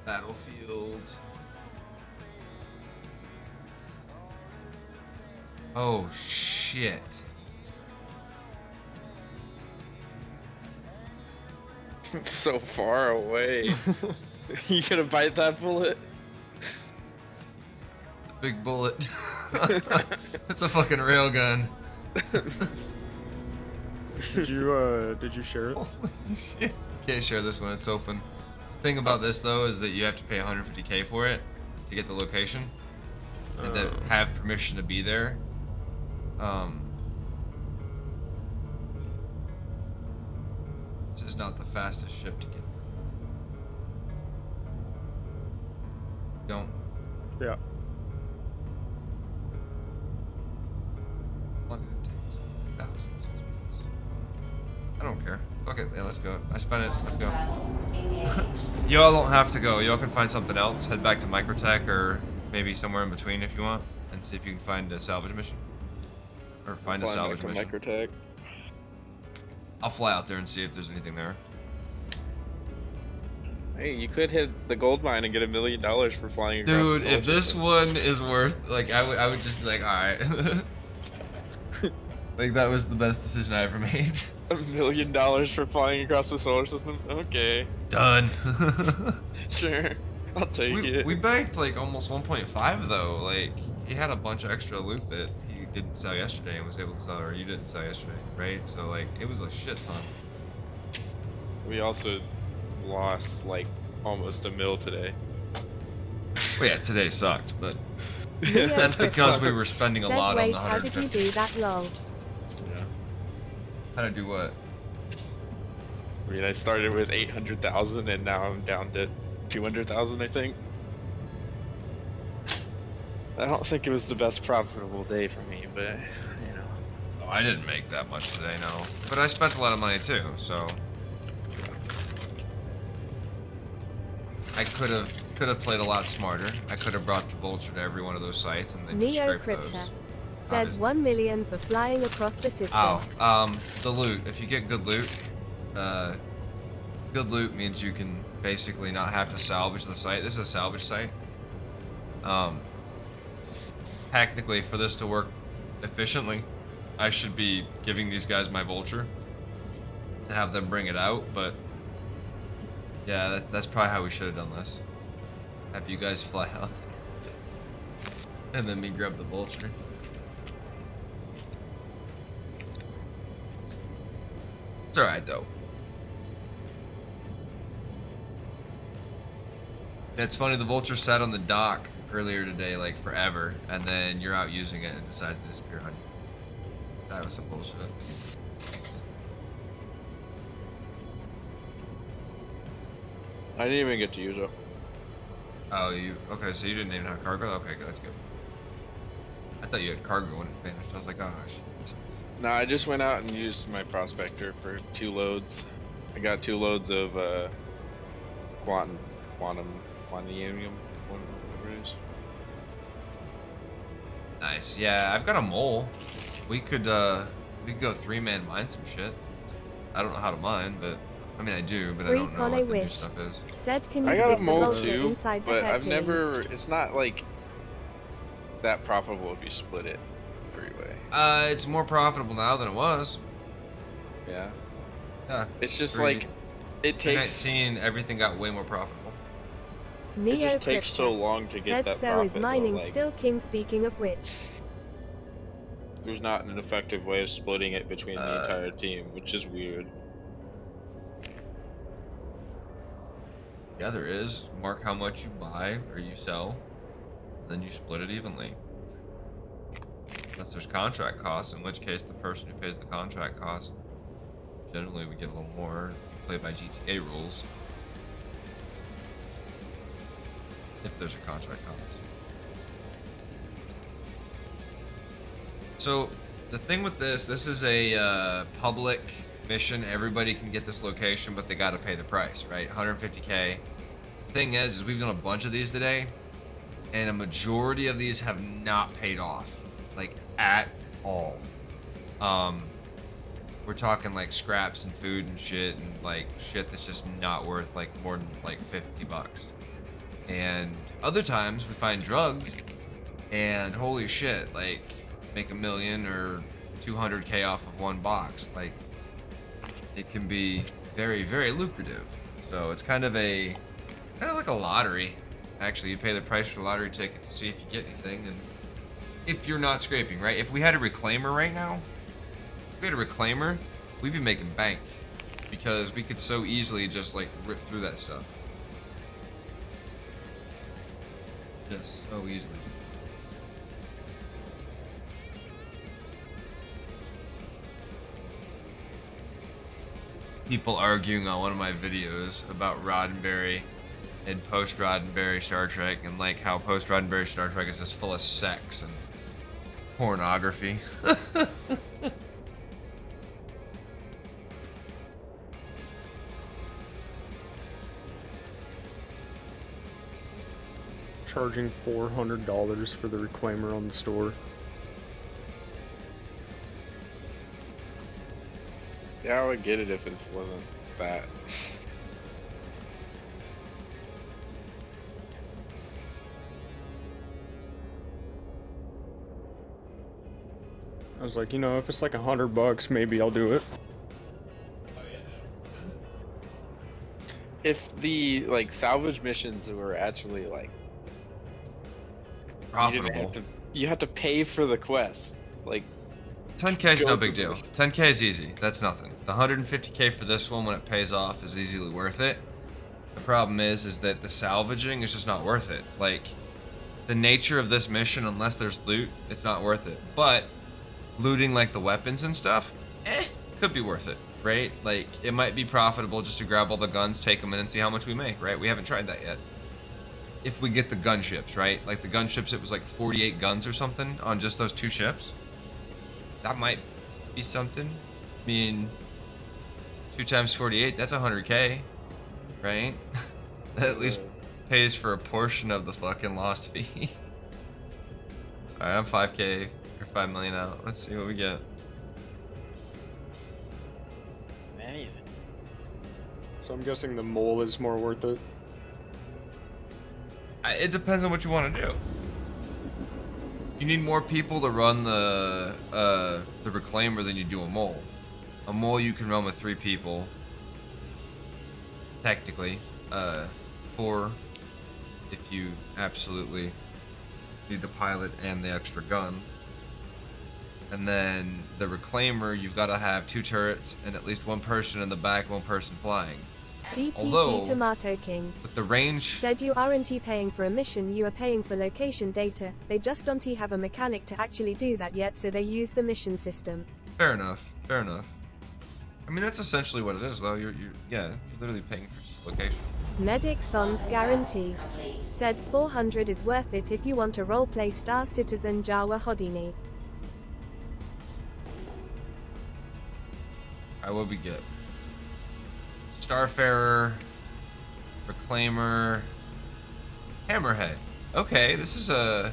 Battlefield. Oh shit. It's so far away. You gonna bite that bullet? Big bullet. It's a fucking railgun. Did you share it? Holy shit. Can't share this one, it's open. Thing about this though is that you have to pay 150K for it to get the location and to have permission to be there. This is not the fastest ship to get. Don't. Yeah. How long did it take? 1,000 minutes. I don't care. Fuck it. Yeah, let's go. I spent it. Let's go. Y'all don't have to go. Y'all can find something else. Head back to Microtech or maybe somewhere in between if you want, and see if you can find a salvage mission. Or find a salvage mission. Microtech. I'll fly out there and see if there's anything there. Hey, you could hit the gold mine and get $1 million for flying across. Dude, if this one is worth, like, I would just be like, all right. Like that was the best decision I ever made. $1 million for flying across the solar system? Okay. Done. Sure, I'll take it. We banked like almost 1.5 though. Like he had a bunch of extra loot that he didn't sell yesterday and was able to sell, or you didn't sell yesterday, right? So like it was a shit ton. We also lost like almost $1 million today. Well, yeah, today sucked, but that's because we were spending a lot on the 150. How did you do that, lol? Yeah. How to do what? I mean, I started with 800,000 and now I'm down to 200,000, I think. I don't think it was the best profitable day for me, but you know. Oh, I didn't make that much today, no. But I spent a lot of money too, so. I could have played a lot smarter. I could have brought the vulture to every one of those sites and then just scraped those. Said 1 million for flying across the system. Oh, the loot. If you get good loot means you can basically not have to salvage the site. This is a salvage site. Technically, for this to work efficiently, I should be giving these guys my vulture to have them bring it out, but yeah, that's probably how we should have done this. Have you guys fly out there. And then me grab the vulture. It's alright though. It's funny, the vulture sat on the dock earlier today, like forever, and then you're out using it and it decides to disappear on you. That was some bullshit. I didn't even get to use it. Oh, okay, so you didn't even have cargo? Okay, good, that's good. I thought you had cargo when it vanished. I was like, oh shit, that sucks. No, I just went out and used my prospector for 2 loads. I got 2 loads of quantum, whatever it is. Nice. Yeah, I've got a mole. We could go 3-man mine some shit. I don't know how to mine, but I mean I do, but I don't know what the new stuff is. Said, can you I got fit a mole the vulture too, inside the but I've Hercules? never. It's not like that profitable if you split it 3-way. It's more profitable now than it was. Yeah. Yeah. It's just like it takes. 2019, everything got way more profitable. It just takes so long to get that so profit. is mining though, like, still king, speaking of which. There's not an effective way of splitting it between the entire team, which is weird. Yeah, there is. Mark how much you buy or you sell, and then you split it evenly. Unless there's contract costs, in which case the person who pays the contract cost, generally we get a little more. You play by GTA rules. If there's a contract cost. So the thing with this is a public mission. Everybody can get this location, but they got to pay the price, right? 150K. The thing is we've done a bunch of these today, and a majority of these have not paid off, like at all. We're talking like scraps and food and shit, and like shit that's just not worth like more than like $50. And other times we find drugs, and holy shit, like make $1 million or 200K off of one box. Like it can be very, very lucrative. So it's kind of like a lottery. Actually, you pay the price for the lottery ticket to see if you get anything, and if you're not scraping, right? If we had a reclaimer right now, we'd be making bank, because we could so easily just like rip through that stuff. Yes, so easily. People arguing on one of my videos about Roddenberry and post-Roddenberry Star Trek, and like how post-Roddenberry Star Trek is just full of sex and pornography. Charging $400 for the reclaimer on the store. Yeah, I would get it if it wasn't that. I was like, you know, if it's like $100, maybe I'll do it. If the like salvage missions were actually like Profitable. You have to pay for the quest. Like 10K is go no to big the deal. mission. 10K is easy. That's nothing. The 150K for this one, when it pays off, is easily worth it. The problem is that the salvaging is just not worth it. Like, the nature of this mission, unless there's loot, it's not worth it. But looting like the weapons and stuff, could be worth it, right? Like, it might be profitable just to grab all the guns, take them in, and see how much we make, right? We haven't tried that yet. If we get the gunships, right? Like the gunships, it was like 48 guns or something on just those 2 ships. That might be something. I mean, 2 times 48, that's 100K, right? That at least pays for a portion of the fucking lost fee. Alright, I'm 5K or 5 million out. Let's see what we get. Anything. So I'm guessing the mole is more worth it. It depends on what you want to do. You need more people to run the reclaimer than you do a mole. A mole you can run with 3 people. Technically. 4 if you absolutely need the pilot and the extra gun. And then the reclaimer, you've got to have 2 turrets and at least 1 person in the back, 1 person flying. CPT Tomato King with the range said you aren't paying for a mission, you are paying for location data. They just don't have a mechanic to actually do that yet, so they use the mission system. Fair enough. Fair enough. I mean, that's essentially what it is, though. You're literally paying for location. Medic Son's Guarantee said 400 is worth it if you want to roleplay Star Citizen Jawa Hodini. I will be good. Starfarer, Reclaimer, Hammerhead. Okay, this is a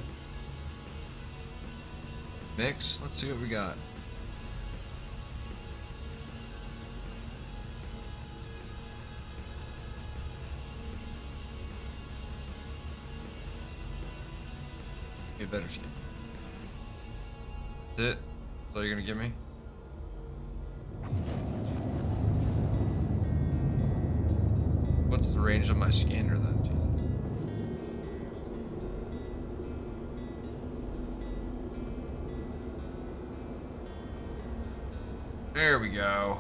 mix. Let's see what we got. Get a better skin. That's it? That's all you're gonna give me? What's the range of my scanner then? Jesus. There we go.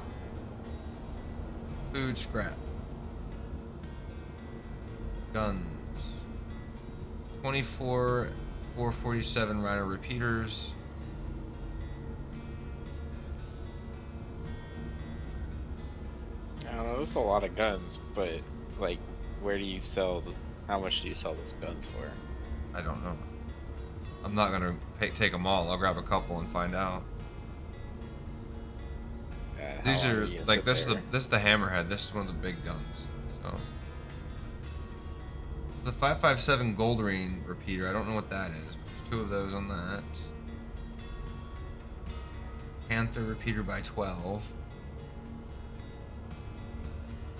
Food scrap. Guns. 24 447 Rhino repeaters. I don't know, there's a lot of guns, but like, where do you sell how much do you sell those guns for? I don't know. I'm not gonna take them all. I'll grab a couple and find out. These are like this is the Hammerhead. This is one of the big guns. So the 557 Goldring repeater. I don't know what that is, but there's 2 of those on that. Panther repeater by 12.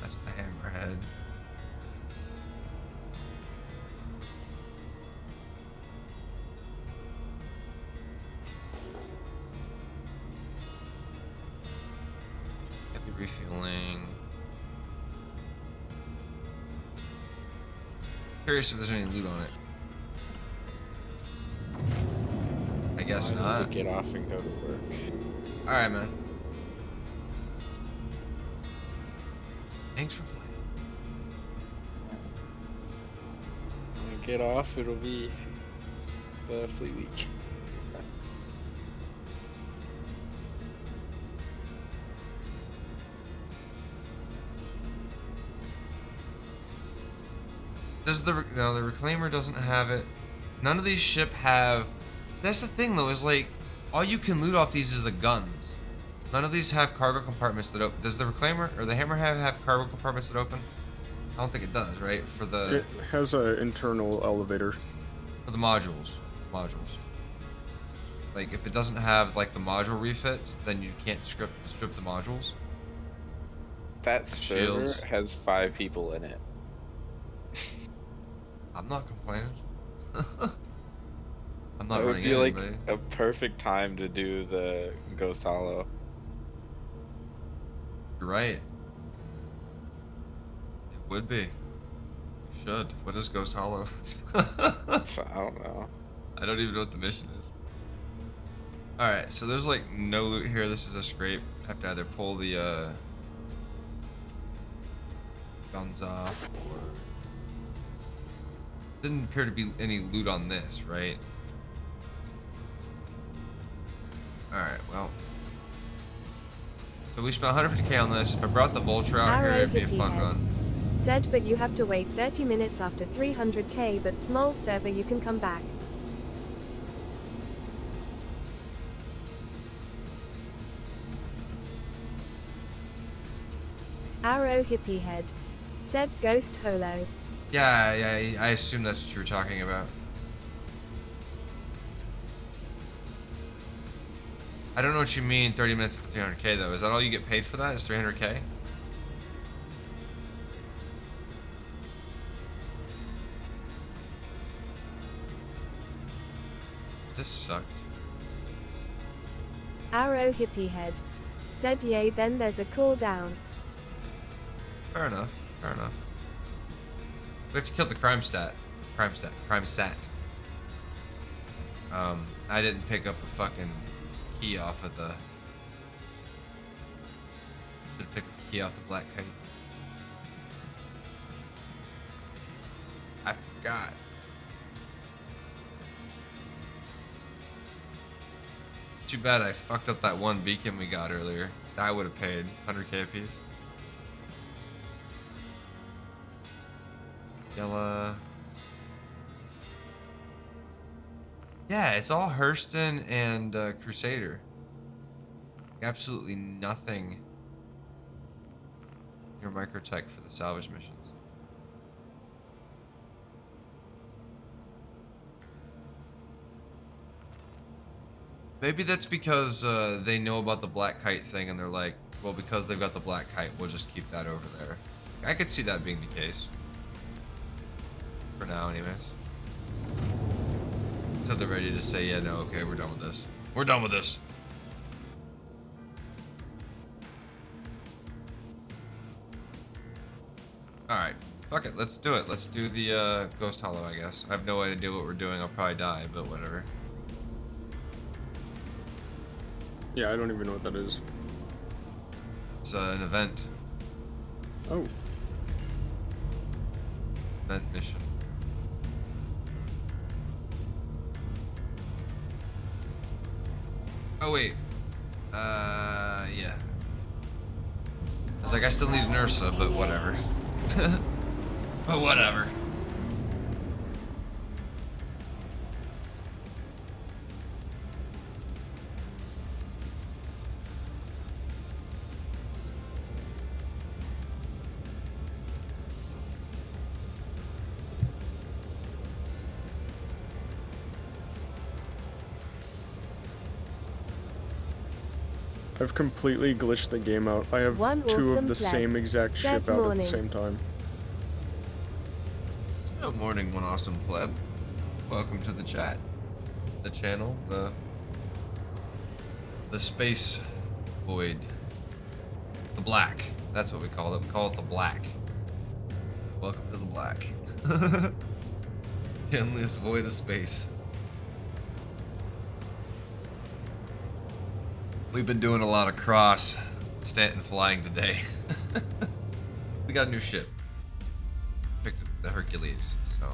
That's the Hammerhead. Heavy refueling. Curious if there's any loot on it. I guess not. Get off and go to work. Alright, man. Thanks for playing. it off, it'll be the Fleet Week. Does the Reclaimer doesn't have it. None of these ship have. That's the thing though, is like all you can loot off these is the guns. None of these have cargo compartments that open. Does the Reclaimer or the Hammerhead have cargo compartments that open? I don't think it does, right? For the It has an internal elevator. For the modules. Like if it doesn't have like the module refits, then you can't strip the modules. That server Shields. has 5 people in it. I'm not complaining. I'm not That would running be like anybody. a perfect time to do the Ghost Hollow. You're right. It would be. We should. What is Ghost Hollow? I don't know. I don't even know what the mission is. Alright, so there's like no loot here. This is a scrape. Have to either pull the guns off or... Didn't appear to be any loot on this, right? Alright, well. So we spent 150k on this. If I brought the Vulture out here, it'd be a fun run. Said, but you have to wait 30 minutes after 300k, but small server you can come back. Arrow hippie head. Said Ghost Holo. Yeah, I assume that's what you were talking about. I don't know what you mean 30 minutes for 300k though. Is that all you get paid for that? Is 300k? This sucked. Arrow hippie head. Said yay, then there's a cooldown. Fair enough. Fair enough. We have to kill the crime stat. Crime stat. I didn't pick up a fucking key off of the... Should've picked up the key off the black kite. I forgot. Too bad I fucked up that one beacon we got earlier. That would have paid 100k a piece. Yellow. Yeah, it's all Hurston and Crusader. Absolutely nothing near Microtech for the salvage missions. Maybe that's because they know about the black kite thing and they're like, well, because they've got the black kite, we'll just keep that over there. I could see that being the case. For now, anyways. Until they're ready to say, yeah, no, okay, we're done with this. We're done with this. Alright, fuck it, let's do it. Let's do the Ghost Hollow, I guess. I have no idea what we're doing. I'll probably die, but whatever. Yeah, I don't even know what that is. It's an event. Oh. Event mission. Oh wait. Yeah. I was like, I still need an Ursa, but whatever. But whatever. I've completely glitched the game out. I have One two awesome of the pleb. same exact Said ship out at morning. the same time. Good morning, one awesome pleb. Welcome to the chat, the channel, the space void, the black. That's what we call it. We call it the black. Welcome to the black. The endless void of space. We've been doing a lot of cross Stanton flying today. We got a new ship. Picked up the Hercules, so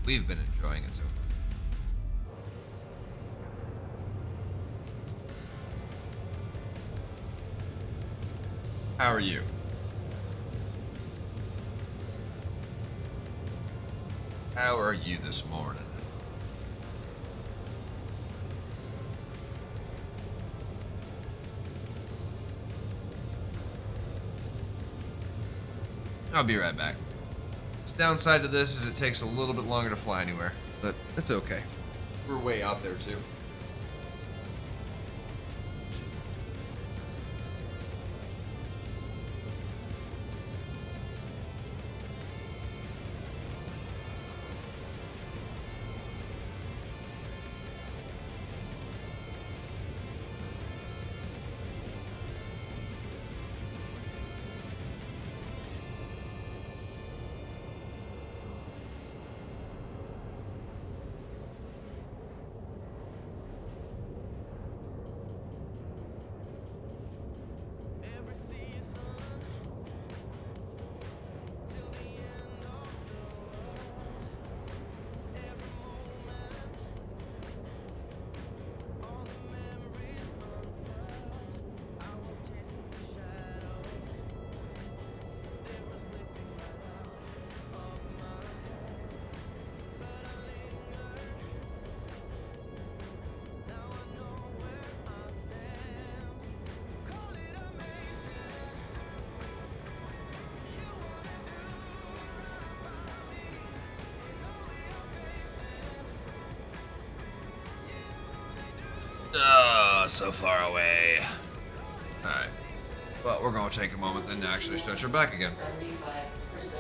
we've been enjoying it so far. How are you? How are you this morning? I'll be right back. The downside to this is it takes a little bit longer to fly anywhere, but it's okay. We're way out there too. So far away. Alright. Well, we're gonna take a moment then to actually stretch her back again. 75%.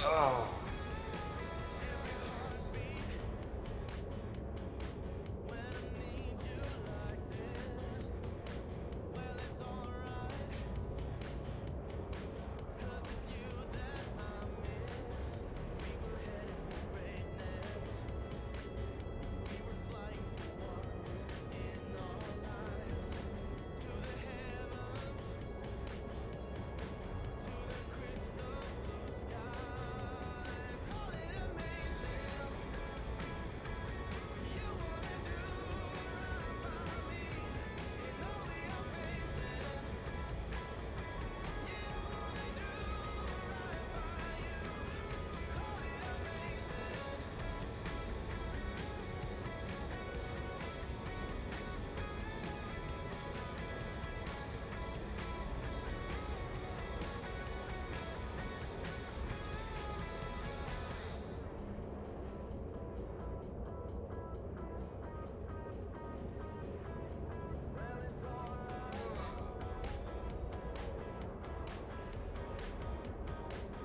Oh.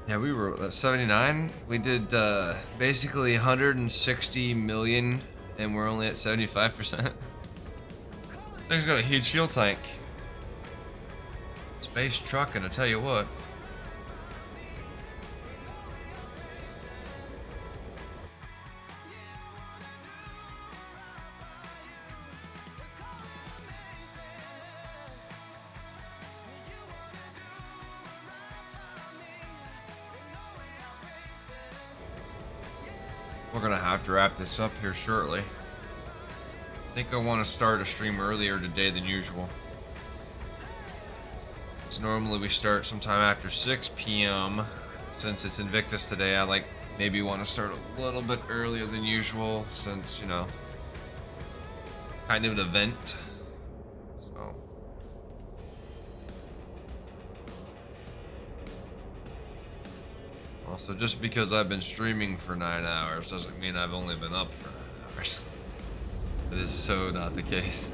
Yeah, we were at 79. We did basically 160 million, and we're only at 75%. Thing's got a huge fuel tank. Space truck, and I tell you what. We're gonna have to wrap this up here shortly. I think I want to start a stream earlier today than usual. So normally we start sometime after 6 p.m. Since it's Invictus today, I maybe want to start a little bit earlier than usual since, you know, kind of an event. So. Also, just because I've been streaming for 9 hours doesn't mean I've only been up for 9 hours. That is so not the case.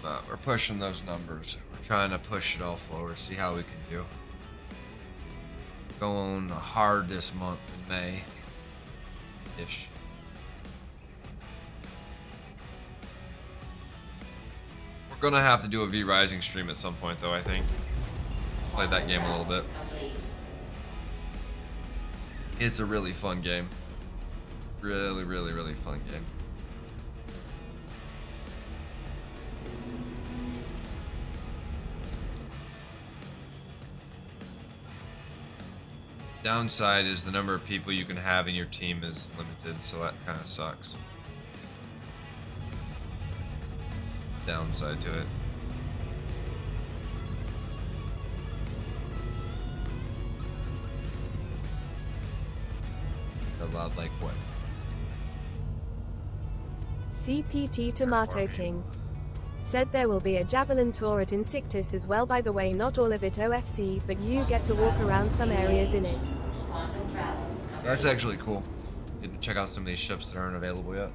But we're pushing those numbers. We're trying to push it all forward, see how we can do. Going hard this month in May-ish. We're gonna have to do a V Rising stream at some point, though, I think. played that game a little bit. It's a really fun game. Really, really, really fun game. Downside is the number of people you can have in your team is limited, so that kind of sucks. Downside to it. Allowed like what? CPT Tomato King said there will be a Javelin tour at Invictus as well. By the way, not all of it OFC, but you get to walk around some areas in it. That's actually cool. Get to check out some of these ships that aren't available yet.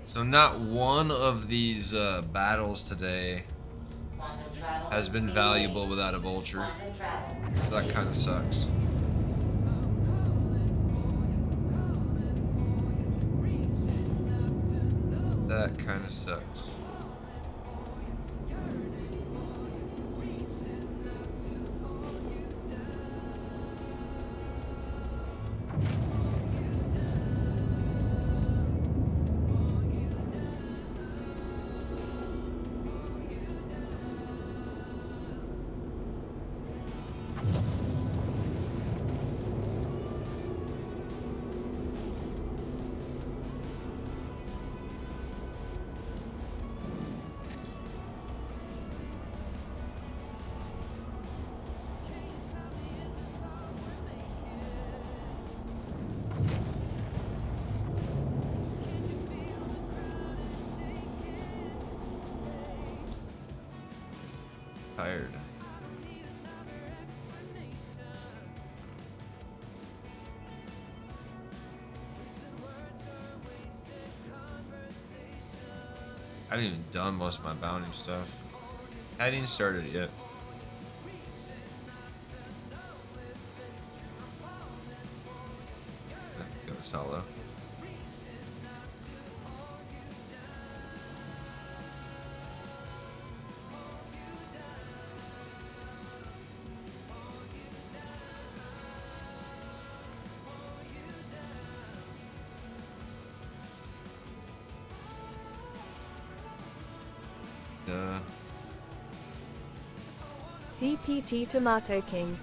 So not one of these battles today has been valuable without a vulture. That kind of sucks. That kind of sucks. Tired. I haven't even done most of my bounty stuff. I hadn't even started it yet. Ghost Hollow. CPT Tomato King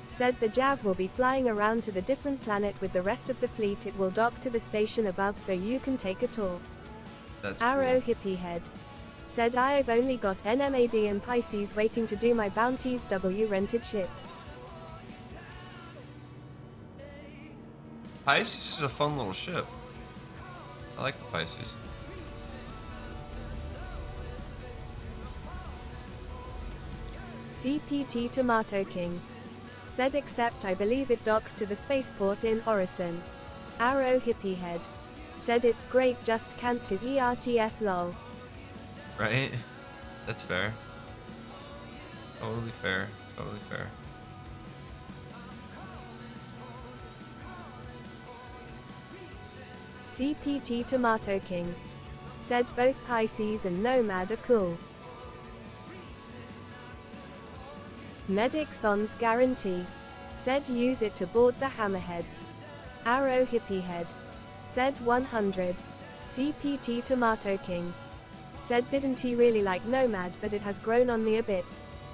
said the Jav will be flying around to the different planet with the rest of the fleet. It will dock to the station above so you can take a tour. That's Arrow cool. Hippie Head said I've only got NMAD and Pisces waiting to do my bounties. W rented ships. Pisces is a fun little ship. I like the Pisces. CPT Tomato King said except I believe it docks to the spaceport in Orison. Arrow Hippie Head said it's great, just can't to ERTS lol. Right? That's fair. Totally fair. Totally fair. CPT Tomato King said both Pisces and Nomad are cool. Medic Son's Guarantee said use it to board the hammerheads. Arrow Hippie Head said 100. CPT Tomato King said didn't he really like Nomad, but it has grown on me a bit.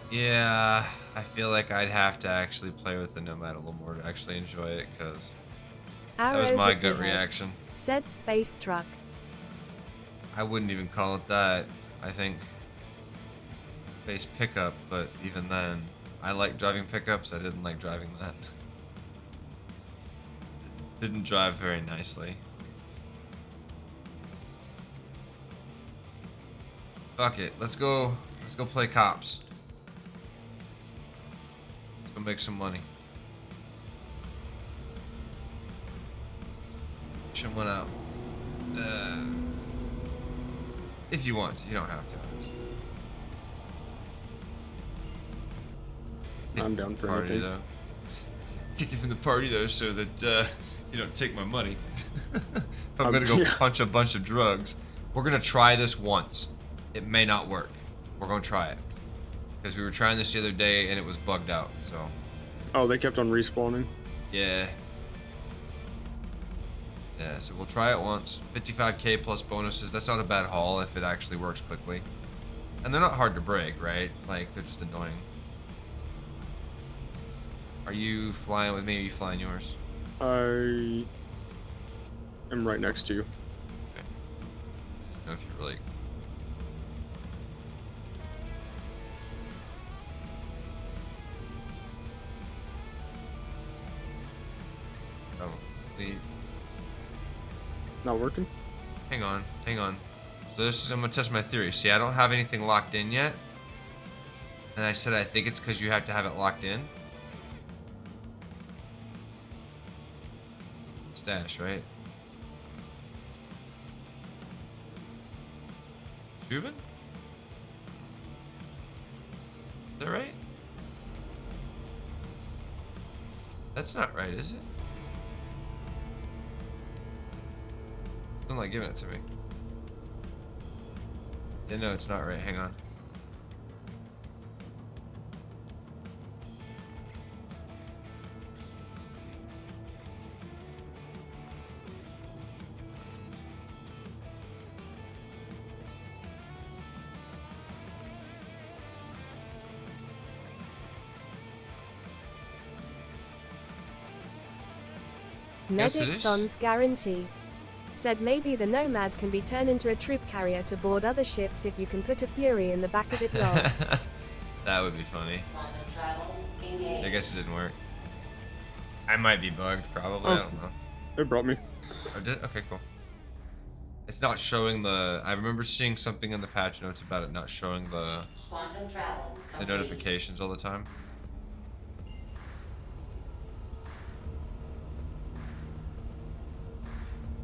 Yeah, I feel like I'd have to actually play with the Nomad a little more to actually enjoy it, because that was my gut reaction. Said Space Truck. I wouldn't even call it that. I think space pickup, but even then, I like driving pickups. I didn't like driving that. Didn't drive very nicely. Fuck it. Let's go play cops. Let's go make some money. Mission went out. If you want to, you don't have to. I'm down for party, anything. though. Kick you from the party, though, so that you don't take my money. If I'm gonna go punch a bunch of drugs, we're gonna try this once. It may not work. We're gonna try it. Because we were trying this the other day and it was bugged out, so. Oh, they kept on respawning? Yeah. Yeah, so we'll try it once. 55k plus bonuses. That's not a bad haul if it actually works quickly. And they're not hard to break, right? Like, they're just annoying. Are you flying with me or are you flying yours? I am right next to you. Okay. I don't know if you're really... Oh, not working? Hang on, hang on. So this is, I'm gonna test my theory. See, I don't have anything locked in yet. And I said I think it's because you have to have it locked in. Stash, right? Shubin? Is that right? That's not right, is it? Still not giving it to me. Yeah, no, it's not right. Hang on. Yes, it is. Nedixon's guarantee. Said maybe the Nomad can be turned into a troop carrier to board other ships if you can put a Fury in the back of it. Lol. That would be funny. I guess it didn't work. I might be bugged, probably. I don't know. It brought me. Oh, did it? Okay, cool. It's not showing the... I remember seeing something in the patch notes about it not showing the notifications all the time.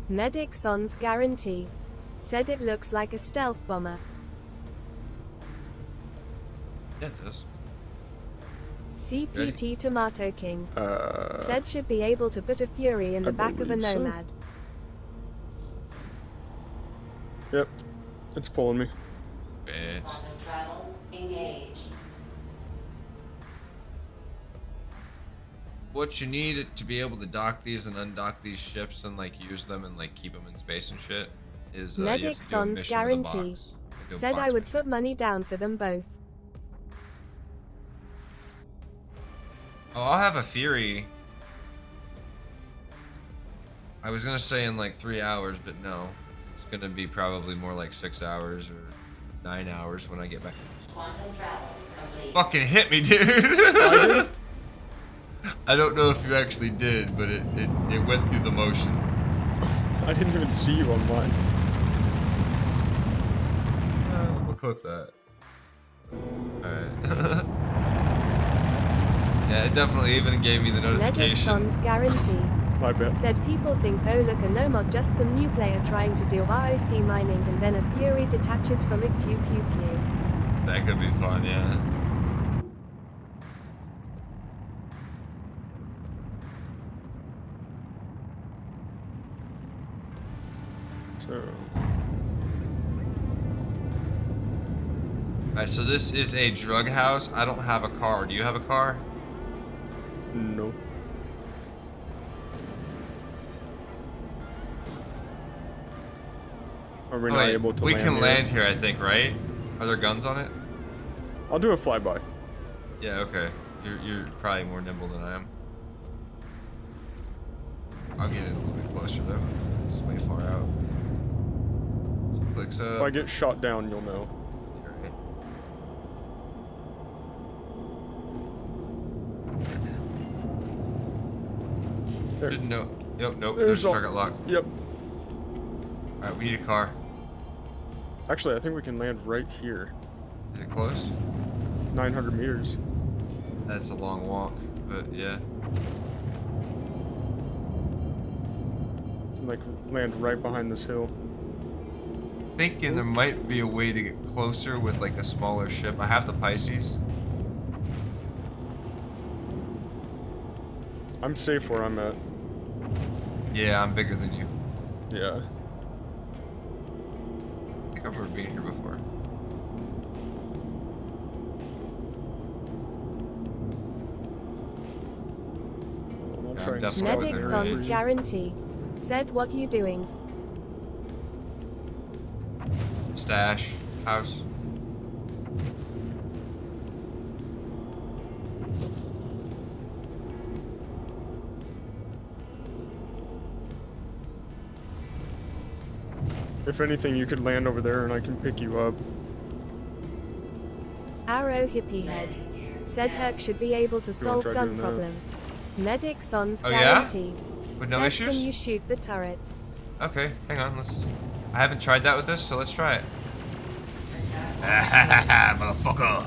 Nedixon's guarantee. Said it looks like a stealth bomber. Yeah, it does. CPT Tomato King. Said should be able to put a Fury in the back of a Nomad. Yep. It's pulling me. Bitch. Travel engaged. What you need to be able to dock these and undock these ships and like use them and like keep them in space and shit is Nedixon's guarantee. Said I would put money down for them both. Oh, I'll have a Fury. I was gonna say in like 3 hours, but no. It's gonna be probably more like 6 hours or 9 hours when I get back. Quantum travel complete. Fucking hit me, dude! I don't know if you actually did, but it went through the motions. I didn't even see you on mine. We'll clip that. Alright. Yeah, it definitely even gave me the notification. Nedixon's guarantee. My bad. Said people think, oh look, a Nomad, just some new player trying to do ROC mining, and then a Fury detaches from it. Pew pew pew. That could be fun, yeah. Alright, so this is a drug house. I don't have a car. Do you have a car? No. Are we not able to land? We can land here, I think, right? Are there guns on it? I'll do a flyby. Yeah, okay. You're probably more nimble than I am. I'll get in a little bit closer though. It's way far out. So clicks up. If I get shot down, you'll know. There. Didn't know. Yep, nope. There's There's target lock. Yep. Alright, we need a car. Actually, I think we can land right here. Is it close? 900 meters. That's a long walk, but yeah. Like, land right behind this hill. Thinking there might be a way to get closer with like a smaller ship. I have the Pisces. I'm safe where I'm at. Yeah, I'm bigger than you. Yeah. I think I remember being here before. Medic Son's guarantee. Said, what you doing? Stash. House. If anything, you could land over there and I can pick you up. Arrow hippie head. Said Herc should be able to solve try gun doing that? problem. Medic Son's Oh, yeah? guarantee. With no Said, issues? can you shoot the turret? Okay, hang on. I haven't tried that with this, so let's try it. Motherfucker.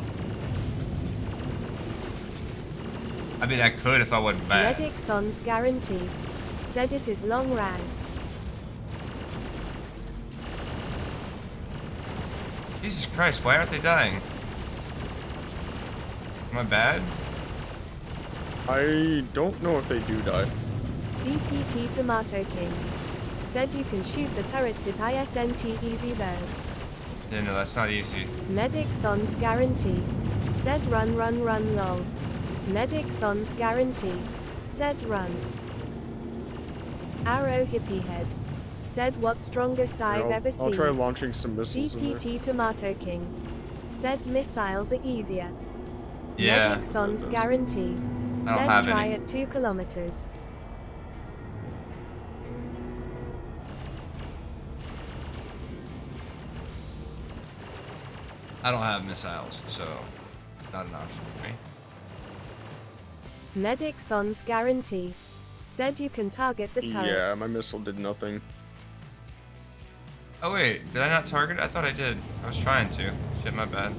I mean, I could if I wasn't bad. Medic Son's guarantee. Said it is long ran. Jesus Christ, why aren't they dying? Am I bad? I don't know if they do die. CPT Tomato King. Said you can shoot the turrets at ISNT easy though. Yeah, no, that's not easy. Medic Son's guarantee. Said run long. Medic Son's guarantee. Said run. Arrow hippie head. Said what strongest I've ever seen. I'll try launching some missiles in there. CPT Tomato King. Said missiles are easier. Yeah. Medic Son's guarantee. I don't Said have try any. at 2 kilometers. I don't have missiles, so not an option for me. Medic Son's guarantee. Said you can target the turret. Yeah, my missile did nothing. Oh wait, did I not target it? I thought I did. I was trying to. Shit, my bad.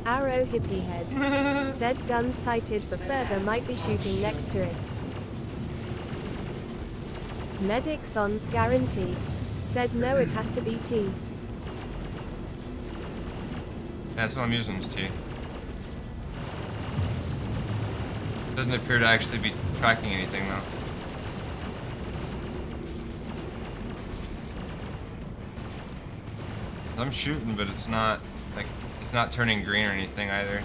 Arrow hippie head. Said gun sighted for further might be shooting next to it. Medic Son's guarantee. Said no, it has to be T. That's what I'm using, is T. Doesn't appear to actually be tracking anything though. I'm shooting, but it's not like it's not turning green or anything either.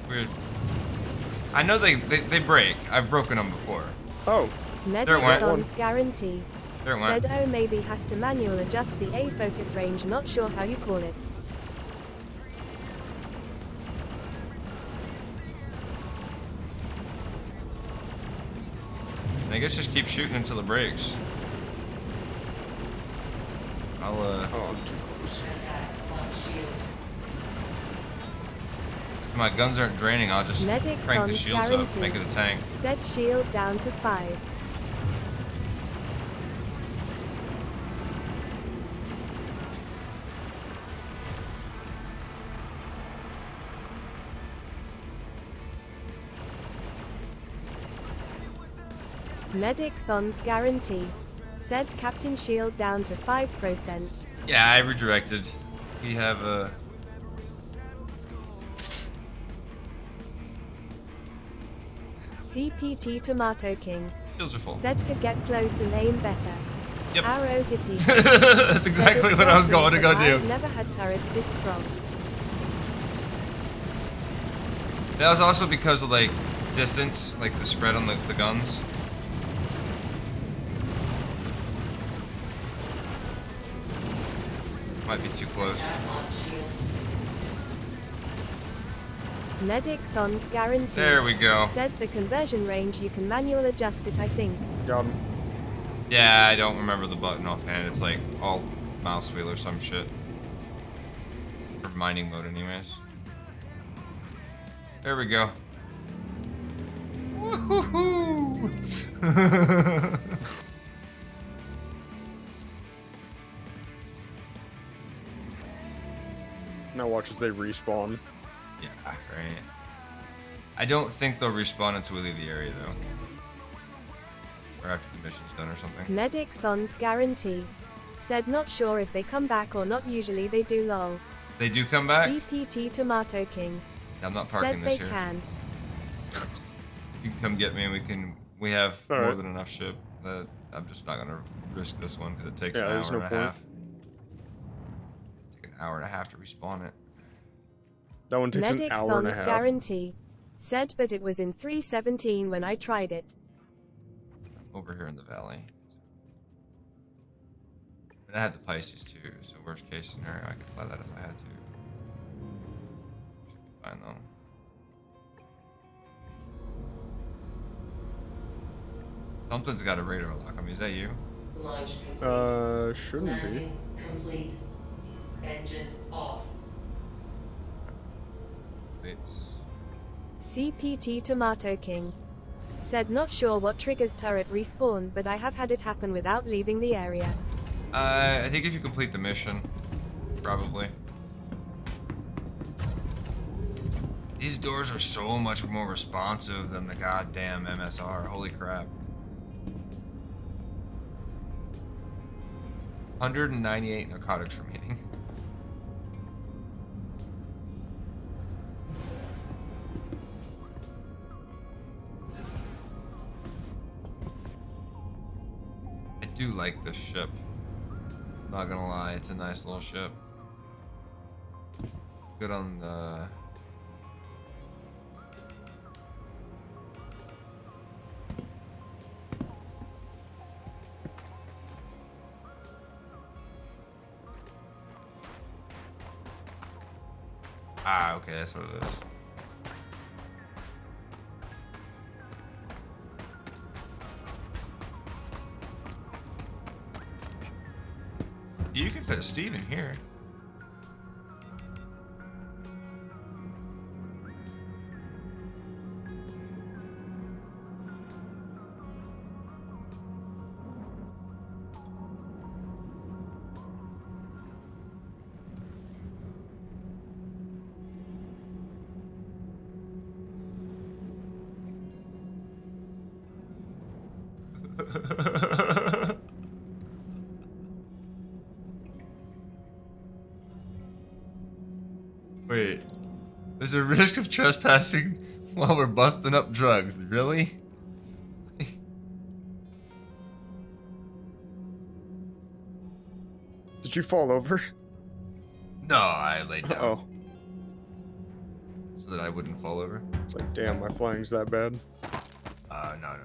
Weird. I know they break. I've broken them before. Oh. Medic There it went. Son's guarantee. There it went. Said oh maybe has to manual adjust the A focus range, not sure how you call it. I guess just keep shooting until it breaks. I'll Oh, I'm too close. If my guns aren't draining, I'll just Medic crank the Son's shields guarantee. up, make it a tank. Said shield down to 5. Medic Son's guarantee. Said Captain Shield down to 5%. Yeah, I redirected. We have a. CPT Tomato King. Shields are full. Said could get close and aim better. Yep. Arrow hippie. That's exactly what I was going to go do. I've never had turrets this strong. That was also because of like distance, like the spread on the guns. Might be too close. Medic Son's guarantee. There we go. Said the conversion range you can manual adjust it, I think. Got him. Yeah, I don't remember the button offhand. It's like all mouse wheel or some shit. For mining mode anyways. There we go. Woohoo! Now watch as they respawn. Yeah, right. I don't think they'll respawn until we leave the area though. Or after the mission's done or something. Medic Son's guarantee. Said not sure if they come back or not, usually they do lol. They do come back? CPT Tomato King. I'm not parking Said this they here. can. You can come get me and we have All more right. than enough ship. That I'm just not gonna risk this one because it takes Yeah, an there's hour no and a point. half. Take an hour and a half to respawn it. That one takes Medic an hour and a Son's half. guarantee. Said but it was in 317 when I tried it. Over here in the valley. And I had the Pisces too, so worst case scenario, I could fly that if I had to. Should be fine though. Something's got a radar lock on me. Is that you? Launch complete. Shouldn't Landing complete. Engines off. Wait. CPT Tomato King. Said not sure what triggers turret respawn, but I have had it happen without leaving the area. I think if you complete the mission, probably. These doors are so much more responsive than the goddamn MSR. Holy crap. 198 narcotics remaining. I do like this ship. Not gonna lie, it's a nice little ship. Good on the... Ah, okay, that's what it is. You can fit Steve in here. Wait, there's a risk of trespassing while we're busting up drugs. Really? Did you fall over? No, I laid down. Oh. So that I wouldn't fall over? It's like, damn, my flying's that bad. No.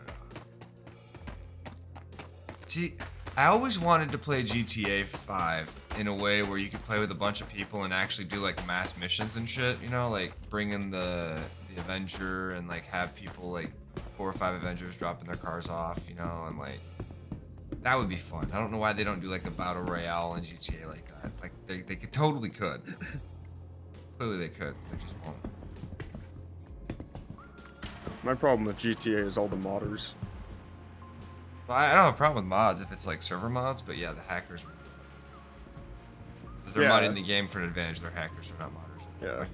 See, I always wanted to play GTA 5 in a way where you could play with a bunch of people and actually do like mass missions and shit, you know, like bring in the Avenger and like have people like 4 or 5 Avengers dropping their cars off, you know, and like that would be fun. I don't know why they don't do like a battle royale in GTA like that. Like they could totally could. Clearly they could. They just won't. My problem with GTA is all the modders. Well, I don't have a problem with mods if it's like server mods, but yeah, the hackers. Because they're modding the game for an advantage. They're hackers, they're not modders. Yeah.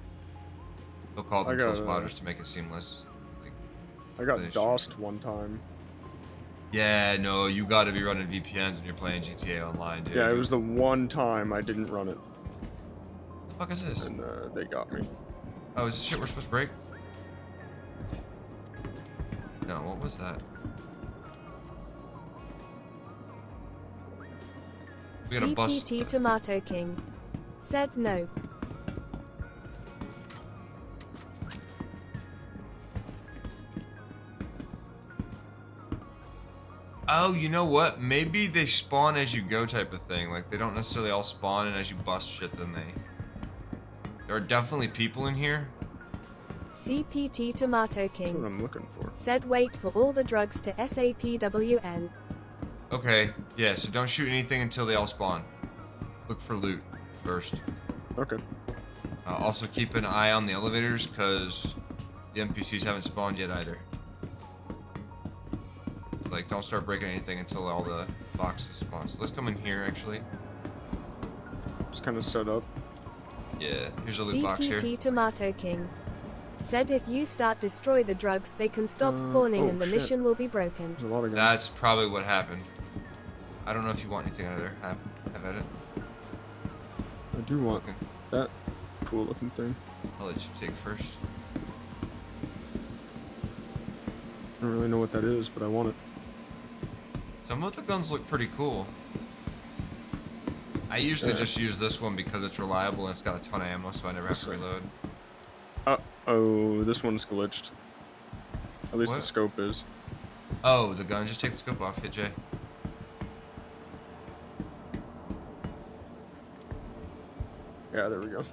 They'll call themselves modders to make it seamless. Like, I got DOSed one time. Yeah, no, you gotta be running VPNs when you're playing GTA Online, dude. Yeah, it was the one time I didn't run it. What the fuck is this? And they got me. Oh, is this shit we're supposed to break? No, what was that? We got a bus. CPT Tomato King. Said no. Oh, you know what? Maybe they spawn as you go type of thing. Like, they don't necessarily all spawn, and as you bust shit, then they... There are definitely people in here. CPT Tomato King. That's what I'm looking for. Said wait for all the drugs to SAPWN. Okay, yeah, so don't shoot anything until they all spawn. Look for loot first. Okay. Also keep an eye on the elevators, because the NPCs haven't spawned yet either. Like, don't start breaking anything until all the boxes spawn. So let's come in here, actually. Just kind of set up. Yeah, here's a loot box here. CPT Tomato King. Said if you start destroy the drugs, they can stop spawning and the mission will be broken. There's a lot of guys. That's probably what happened. I don't know if you want anything out of there. Have at it. I do want That cool looking thing. I'll let you take first. I don't really know what that is, but I want it. Some of the guns look pretty cool. I usually just use this one because it's reliable and it's got a ton of ammo, so I never have to reload. Oh, this one's glitched. At least the scope is. Oh, the gun. Just take the scope off. Hit J. Yeah, there we go.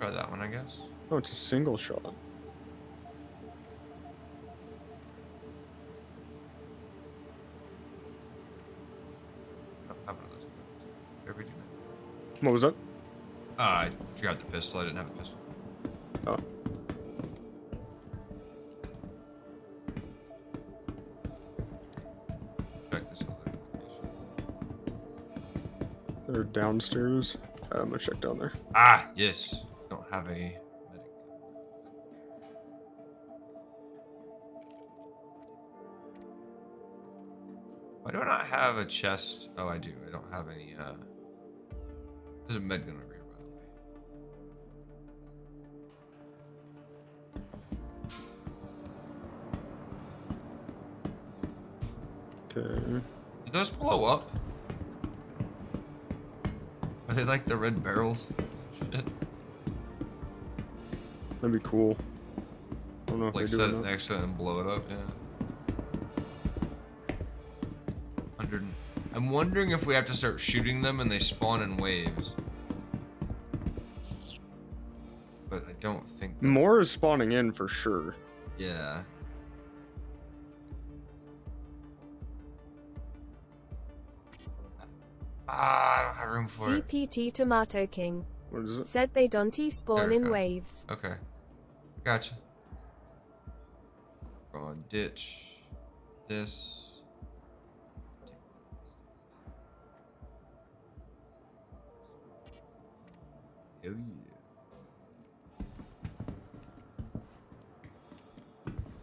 Try that one, I guess. Oh, it's a single shot. What was that? I grabbed the pistol. I didn't have a pistol. Oh. Check this other location. They're downstairs. I'm gonna check down there. Ah, yes. Don't have a medic. Why do I not have a chest? Oh, I do. I don't have any, There's a med gun over here, by the way. Okay. Did those blow up? Are they like the red barrels? Shit. That'd be cool. I don't know if Like they do set or it not. next to it and blow it up, yeah. 100. I'm wondering if we have to start shooting them and they spawn in waves. But I don't think that's... More is spawning in for sure. Yeah. I don't have room for it. CPT Tomato King. What is it? Said they don't spawn There we in go. waves. Okay. Gotcha. Go on, ditch this. Oh yeah.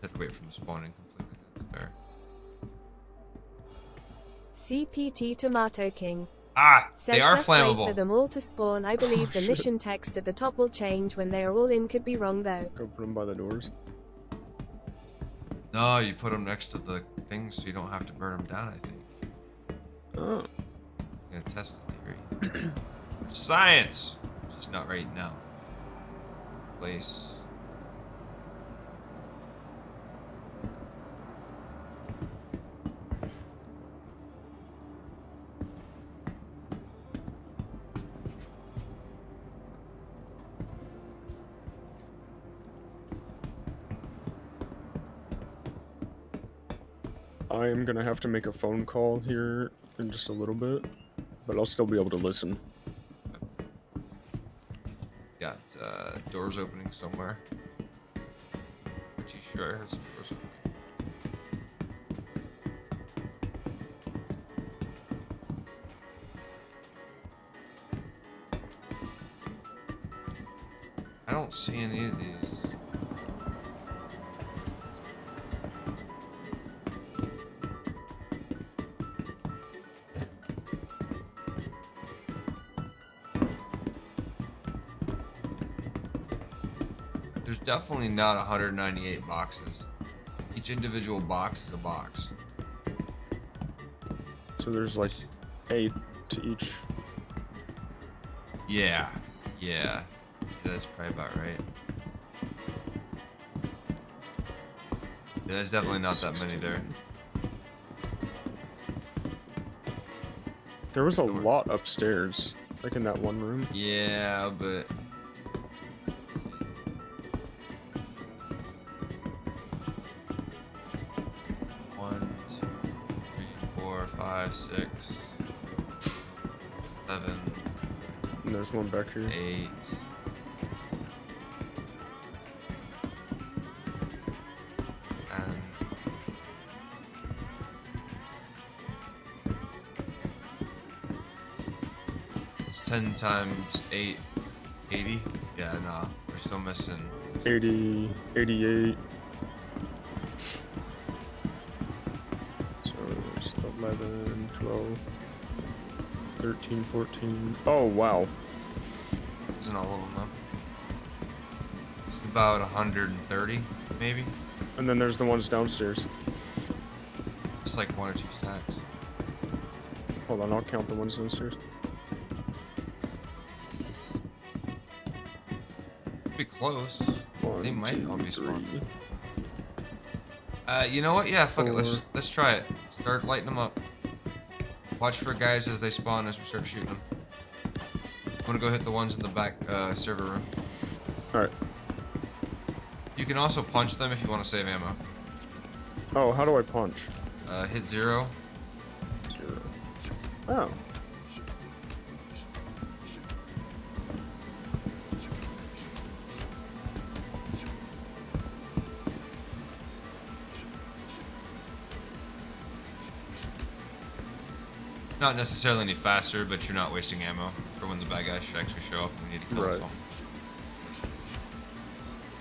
Have to wait for them spawning completely. That's fair. CPT Tomato King. Ah, Said they are just wait flammable. for them all to spawn. I believe the shit. mission text at the top will change when they are all in. Could be wrong though. Go put them by the doors. No, you put them next to the things so you don't have to burn them down, I think. Oh. I'm gonna test the theory. Science! Just not right now. Place. I am gonna have to make a phone call here in just a little bit, but I'll still be able to listen. Got doors opening somewhere. Pretty sure I heard some doors opening. I don't see any of these. There's definitely not 198 boxes. Each individual box is a box. So there's like 8 to each. Yeah, yeah. That's probably about right. Yeah, there's definitely not that many there. There was a lot upstairs, like in that one room. Yeah, but... One, two, three, 4, 5, 6, 7. And there's one back here. 8. And... It's 10 times 8, 80? Yeah, no, we're still missing 80, 88. So there's 11, 12, 13, 14. Oh, wow. Isn't all of them though? Just about 130, maybe. And then there's the ones downstairs. It's like 1 or 2 stacks. Hold on, I'll count the ones downstairs. Pretty close. One, They might two, all be spawned. three. You know what? Yeah, fuck it. 4. Let's try it. Start lighting them up. Watch for guys as they spawn as we start shooting them. I'm gonna go hit the ones in the back server room. Alright. You can also punch them if you want to save ammo. Oh, how do I punch? Hit 0. 0. Oh. Not necessarily any faster, but you're not wasting ammo for when the bad guys should actually show up and we need to kill us all.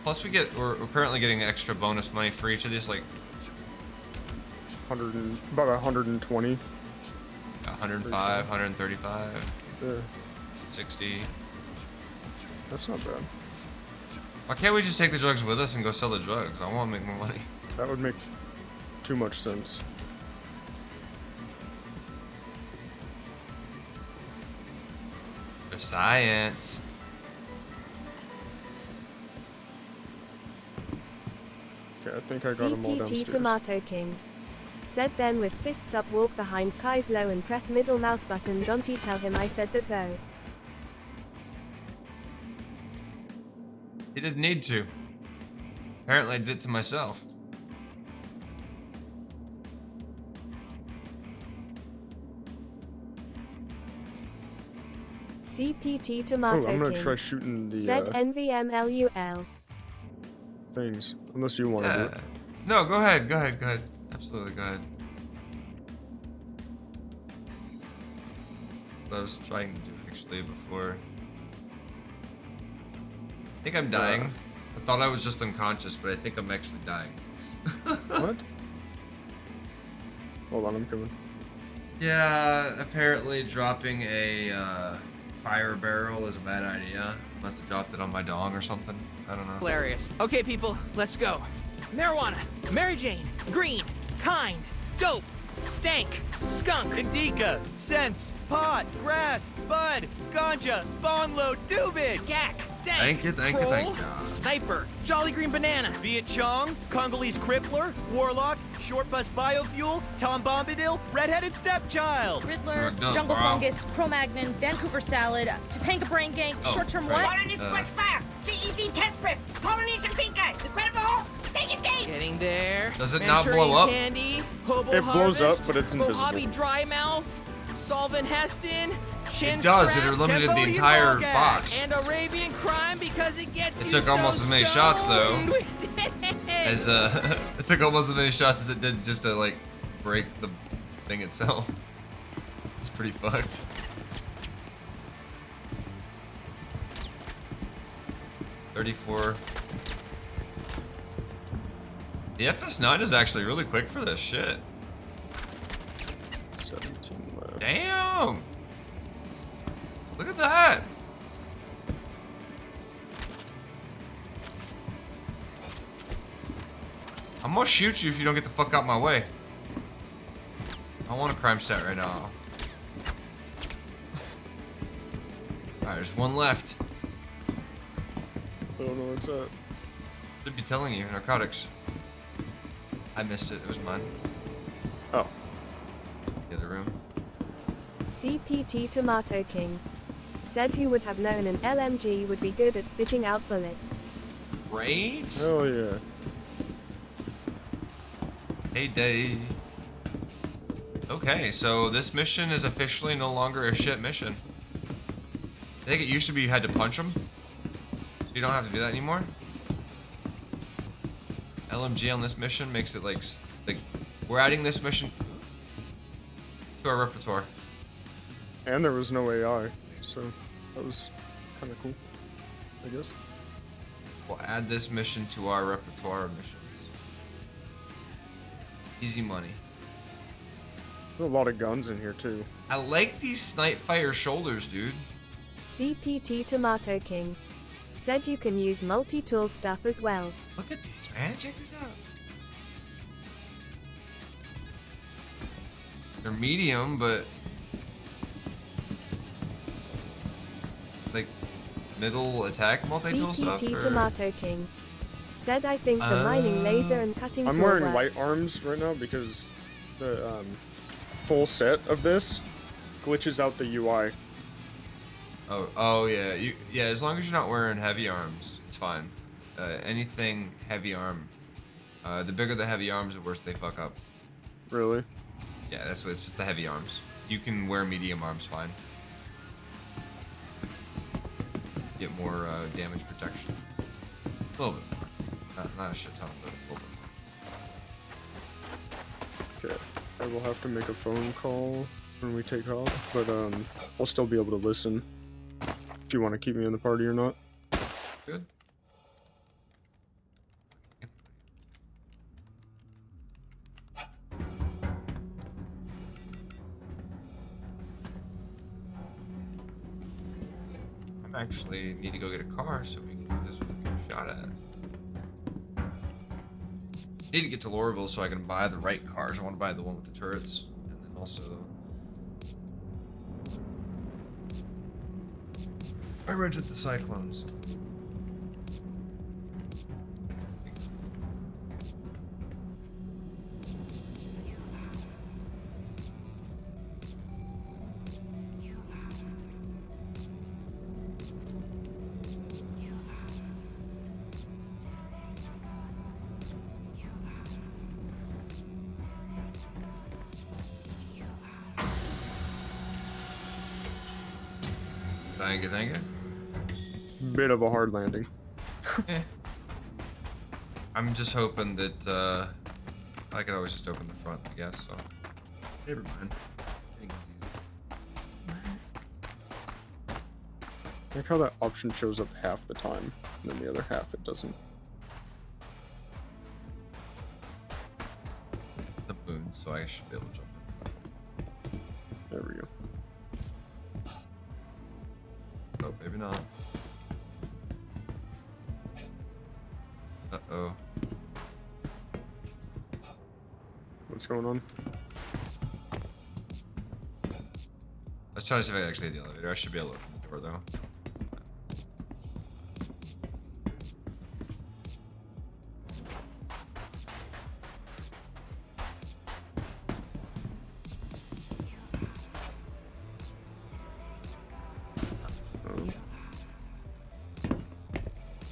Plus we're currently getting extra bonus money for each of these, like about 120. 105, 135, Yeah. 60. That's not bad. Why can't we just take the drugs with us and go sell the drugs? I want to make more money. That would make too much sense. For science. Okay, I think I got them all CPT downstairs. Tomato King. Said then with fists up walk behind Kai's low and press middle mouse button. Don't you tell him I said that though. He didn't need to. Apparently I did it to myself. CPT Tomato I'm gonna King. try shooting the Said NVMLUL. things. Unless you want to do it. No, go ahead. Absolutely, go ahead. What I was trying to do actually before. I think I'm dying. I thought I was just unconscious, but I think I'm actually dying. What? Hold on, I'm coming. Yeah, apparently dropping a fire barrel is a bad idea. Must have dropped it on my dong or something. I don't know. Hilarious. Okay, people, let's go. Marijuana, Mary Jane, green, kind, dope, stank, skunk, indica, sense, pot, grass, bud, ganja, bong load, doobie, gack, dank, Thank you. troll, sniper, jolly green banana, Viet Chong, Congolese crippler, warlock, short bus biofuel, Tom Bombadil, redheaded stepchild, Riddler, Jungle Fungus, Cro-Magnon, Vancouver Salad, Topanga Brain Gang, Short-Term What? Colonies Quest Fire, GED Test Prep, Polynesian Pink Eye, Incredible Hulk, take it deep! Getting there. Does it not Manchurian blow up? Candy, Hobo It blows Harvest, up, but it's invisible. Mojave Dry Mouth, Solvent Heston, Chin It does. It Strap, eliminated the entire box. and Arabian Crime because it gets It you took so almost as many shots though. stoned. We did it. As it took almost as many shots as it did just to like break the thing itself. It's pretty fucked. $34. The FS9 is actually really quick for this shit. 17 left. Damn! Look at that! I'm gonna shoot you if you don't get the fuck out my way. I want a crime stat right now. Alright, there's one left. I don't know what's up. Should be telling you, narcotics. I missed it, it was mine. Oh. The other room. CPT Tomato King. Said who would have known an LMG would be good at spitting out bullets. Right? Hell yeah. Hey, Dave. Okay, so this mission is officially no longer a shit mission. I think it used to be you had to punch them. So you don't have to do that anymore. LMG on this mission makes it like we're adding this mission to our repertoire. And there was no AI, so that was kind of cool, I guess. We'll add this mission to our repertoire of missions. Easy money. There's a lot of guns in here too. I like these snipe fire shoulders, dude. CPT Tomato King said you can use multi-tool stuff as well. Look at these, man. Check this out. They're medium, but like middle attack multi-tool stuff. CPT Tomato King said I think the mining laser and cutting I'm tool wearing works. light arms right now because the full set of this glitches out the UI. Oh yeah, yeah. As long as you're not wearing heavy arms, it's fine. Anything heavy arm, the bigger the heavy arms, the worse they fuck up. Really? Yeah, that's what it's the heavy arms. You can wear medium arms fine. Get more damage protection. A little bit more. Not a shit ton, but a little bit more. Okay. I will have to make a phone call when we take off, but I'll still be able to listen. If you want to keep me in the party or not. Good. I actually need to go get a car so we can do this with a good shot at it. Need to get to Lorville so I can buy the right cars. I want to buy the one with the turrets, and then also I rented the Cyclones. Thank you. Bit of a hard landing. I'm just hoping that I could always just open the front, I guess. So never mind. I think it's easy. I like how that option shows up half the time, and then the other half it doesn't. The moon, so I should be able to jump in. There we go. Oh, maybe not. Uh-oh. What's going on? Let's try to see if I can actually hit the elevator. I should be able to open the door, though.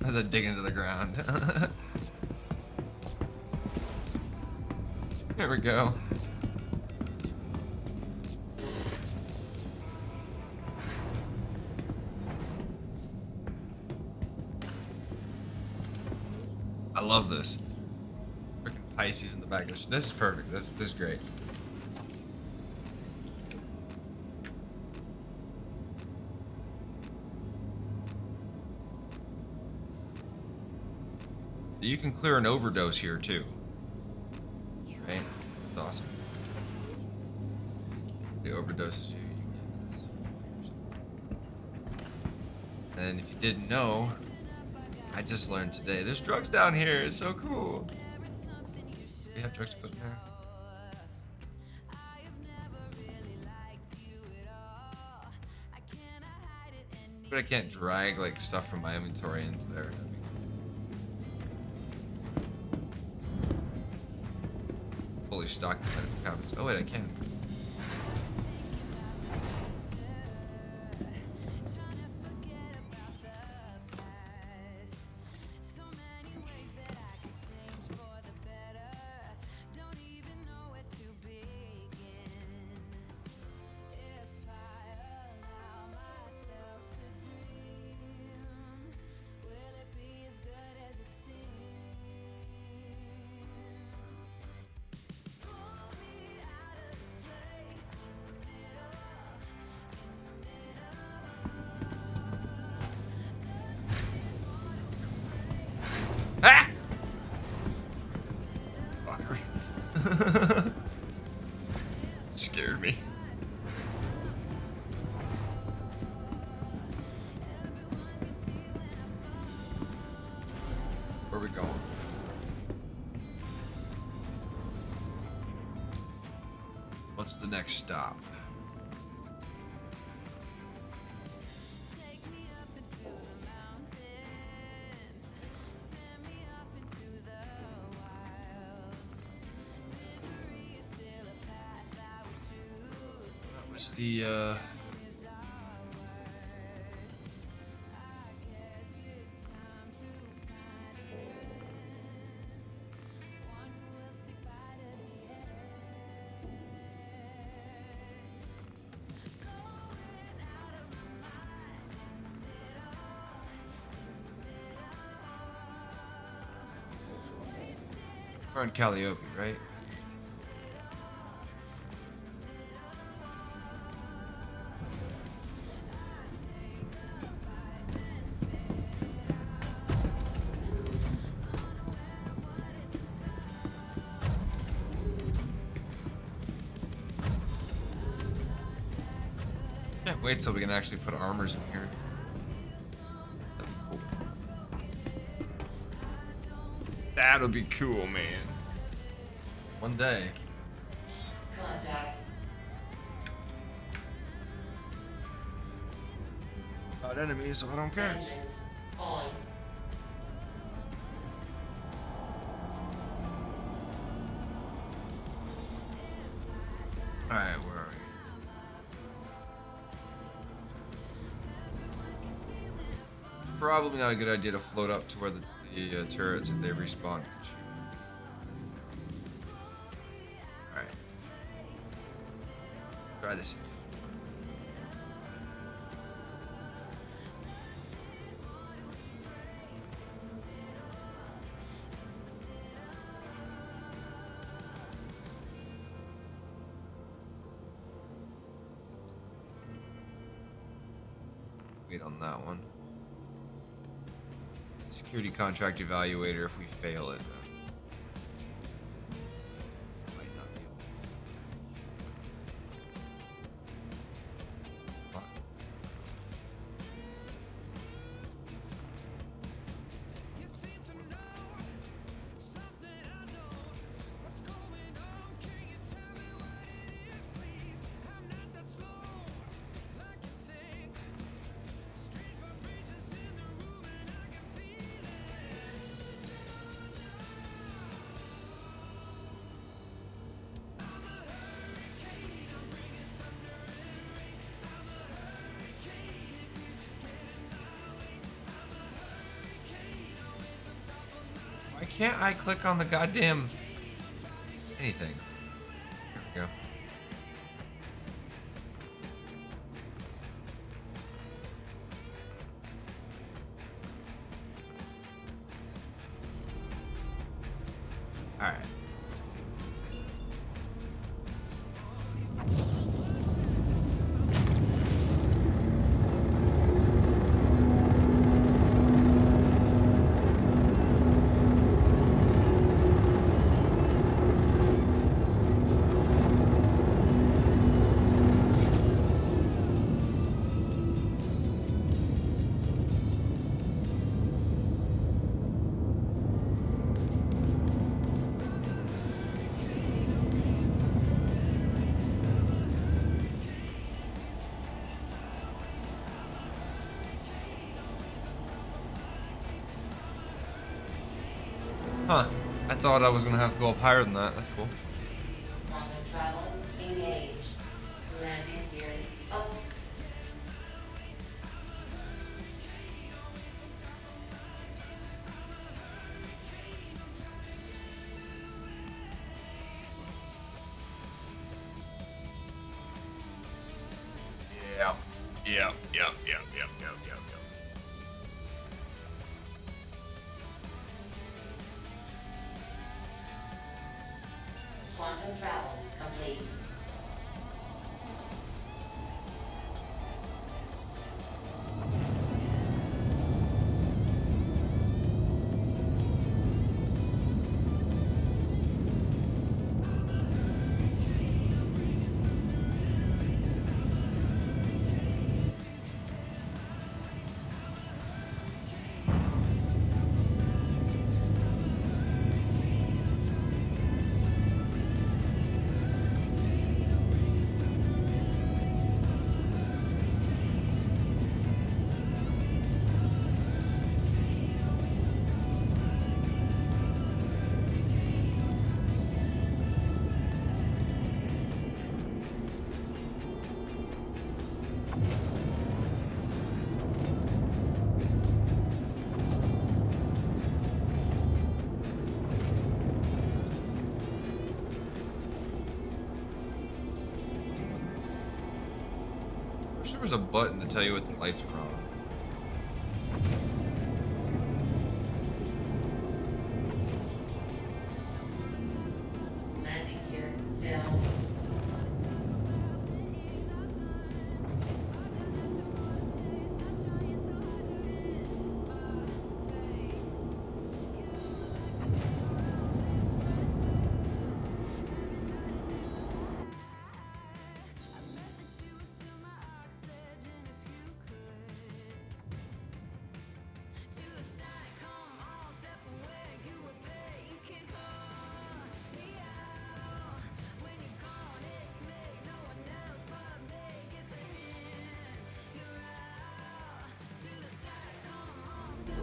As I dig into the ground. There we go. I love this. Freaking Pisces in the back. This is perfect. This is great. You can clear an overdose here too. Right? That's awesome. The overdoses you get this. And if you didn't know, I just learned today. There's drugs down here. It's so cool. Do you have drugs to put in there? But I can't drag like stuff from my inventory into there. Fully stocked with medical cabinets. Oh wait, I can. Scared me. Where are we going? What's the next stop? That was the we're in Calliope, right? Can't wait till we can actually put armors in here. That'll be cool, man. One day. Contact. About enemies, so I don't care. Engines on. Alright, where are we? Probably not a good idea to float up to where the turrets, if they respawn, can shoot. Alright. Try this again. Wait on that one. Security contract evaluator if we fail it. Might not be able to. Fuck. Why can't I click on the goddamn anything? There we go. All right. Huh. I thought I was gonna have to go up higher than that. That's cool. Quantum travel engaged. Landing gear up. Yep. Quantum travel complete. wish there was a button to tell you what the lights were on. Landing gear down.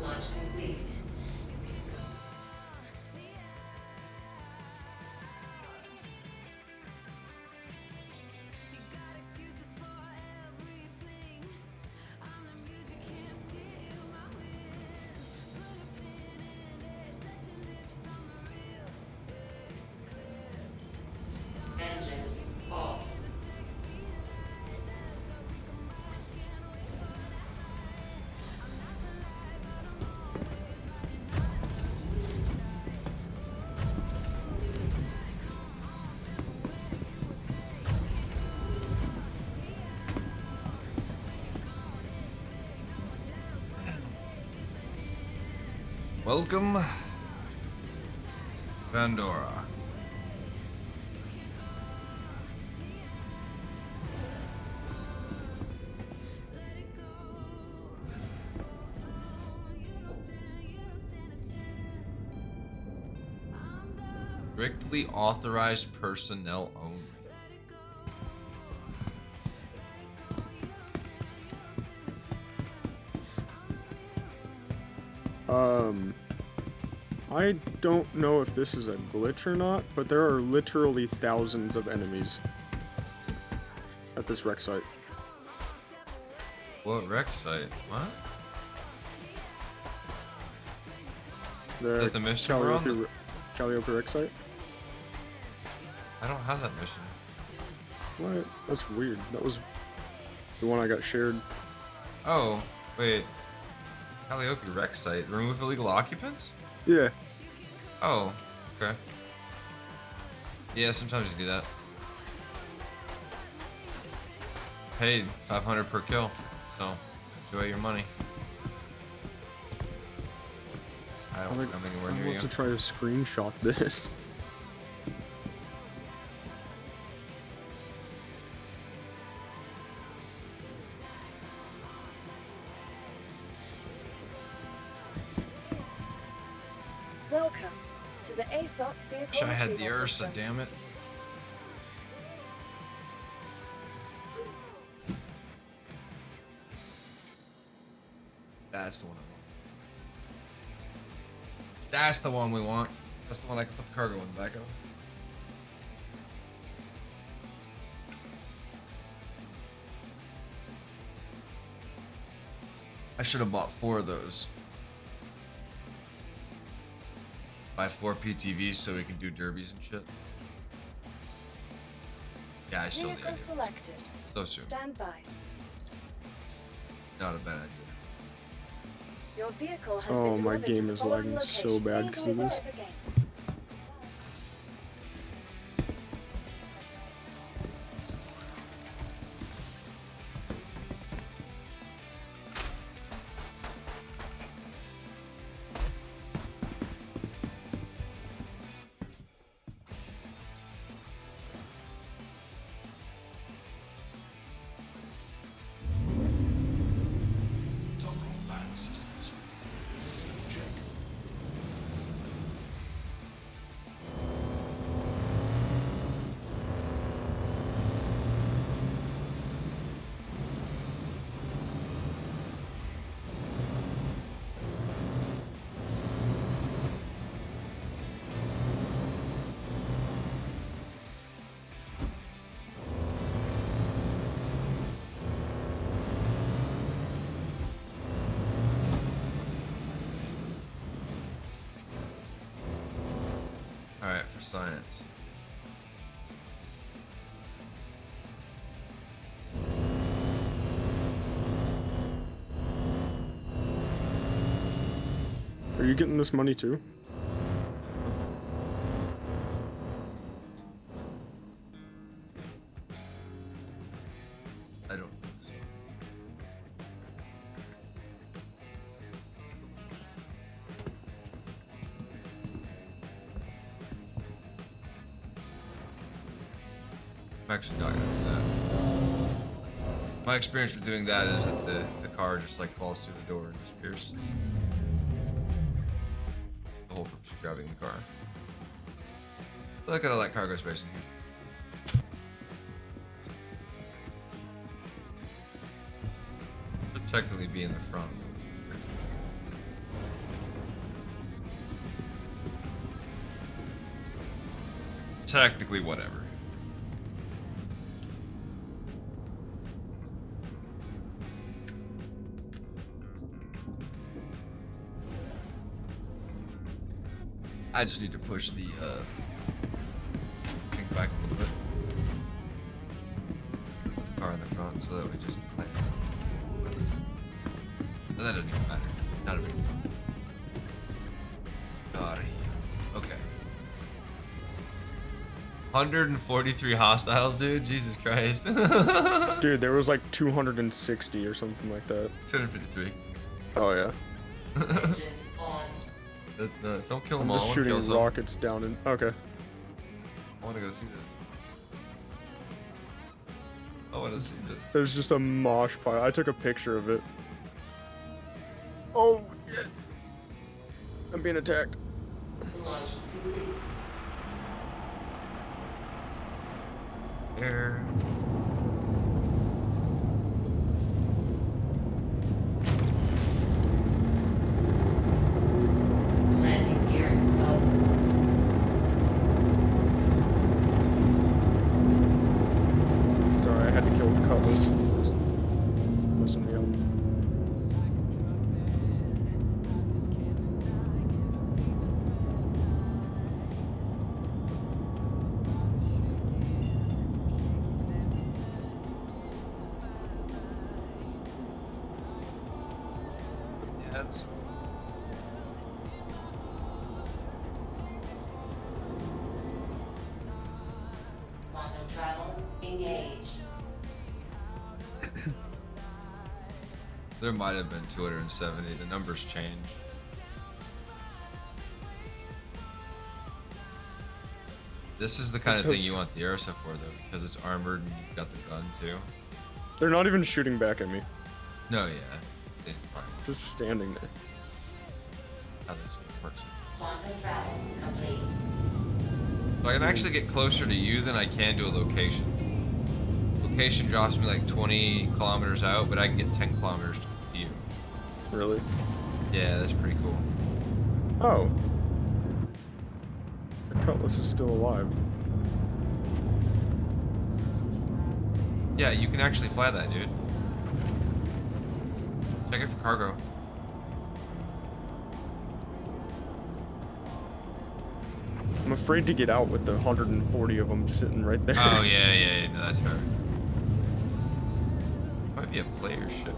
Launch complete. Engines off. Welcome, Pandora. Strictly authorized personnel only. I don't know if this is a glitch or not, but there are literally thousands of enemies at this wreck site. What wreck site? What? The the mission we're on? Calliope wreck site? I don't have that mission. What? That's weird. That was the one I got shared. Oh, wait. Calliope wreck site. Remove illegal occupants? Yeah. Oh, okay. Yeah, sometimes you do that. Paid 500 per kill, so enjoy your money. I don't come anywhere near I you. want to try to screenshot this. Welcome to the ASOP vehicle Wish I had the retrieval Ursa, system. damn it. That's the one I want. That's the one we want. That's the one I can put the cargo in the back of. I should have bought 4 of those. Buy 4 PTVs so we can do derbies and shit. Yeah, I still need Vehicle it. selected. So soon. Stand by. Not a bad idea. Your vehicle has Oh, been my delivered to game the is following lagging so location. bad Please because of visit this. us again. Alright, for science. Are you getting this money too? I don't think so. I'm actually not gonna do that. My experience with doing that is that the car just like falls through the door and disappears. The whole purpose of grabbing the car. Look at all that cargo space in here. Should technically be in the front. Technically, whatever. I just need to push the thing back a little bit. Put the car in the front so that we just play. And that doesn't even matter. Not a big deal. Out of here. Okay. 143 hostiles, dude. Jesus Christ. Dude, there was like 260 or something like that. 253. Oh yeah. That's nuts. Don't kill them I'm all. just I wanna shooting kill some. rockets down in. Okay. I want to go see this. I want to see this. There's just a mosh pile. I took a picture of it. Oh shit! I'm being attacked. Air. Landing gear up. Sorry, I had to kill the cutlass. Just listen me up. Yeah, that's. Quantum travel engaged. There might have been 270. The numbers change. This is the kind of thing you want the airsoft for, though, because it's armored and you've got the gun too. They're not even shooting back at me. No, yeah. It's fine. Just standing there. How this works. Quantum travel complete. So I can actually get closer to you than I can to a location. Location drops me like 20 kilometers out, but I can get 10 kilometers to you. Really? Yeah, that's pretty cool. Oh. The cutlass is still alive. Yeah, you can actually fly that, dude. Check it for cargo. I'm afraid to get out with the 140 of them sitting right there. Oh, yeah, no, that's fair. Might be a player ship.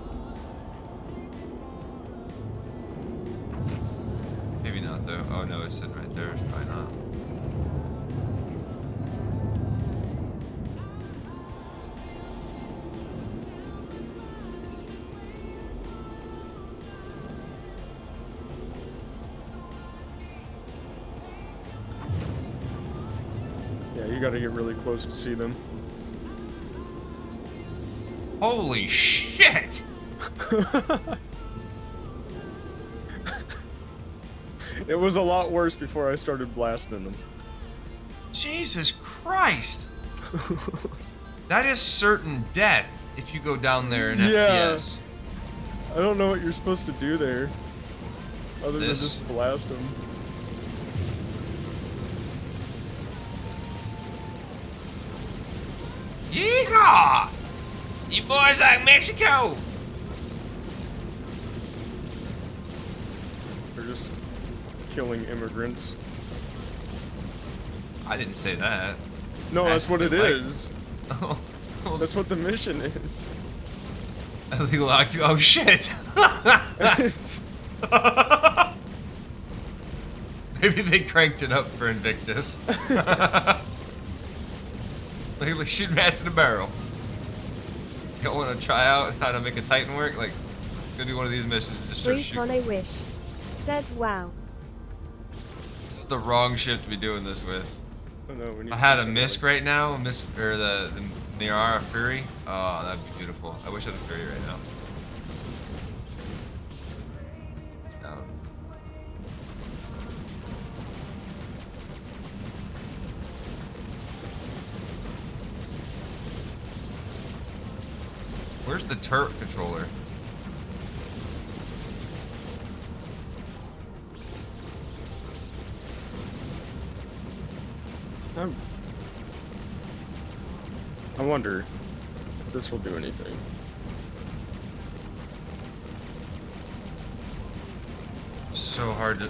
Maybe not, though. Oh, no, it's sitting right there. It's probably not. Yeah, you gotta get really close to see them. Holy shit! It was a lot worse before I started blasting them. Jesus Christ! That is certain death if you go down there in FPS. I don't know what you're supposed to do there. Other than This? just blast them. Yeehaw! You boys like Mexico! They're just killing immigrants. I didn't say that. No, that's what it Like- is. That's what the mission is. Illegal occupation. Oh shit! Maybe they cranked it up for Invictus. Like shooting rats in a barrel. You don't want to try out how to make a Titan work? Like, it's gonna be one of these missions. Just start Freak shooting. on a wish. Said wow. This is the wrong ship to be doing this with. Oh, no, we need I had a Misk right now, or the Niara Fury. Oh, that'd be beautiful. I wish I had a Fury right now. It's down. Where's the turret controller? I wonder if this will do anything. So hard to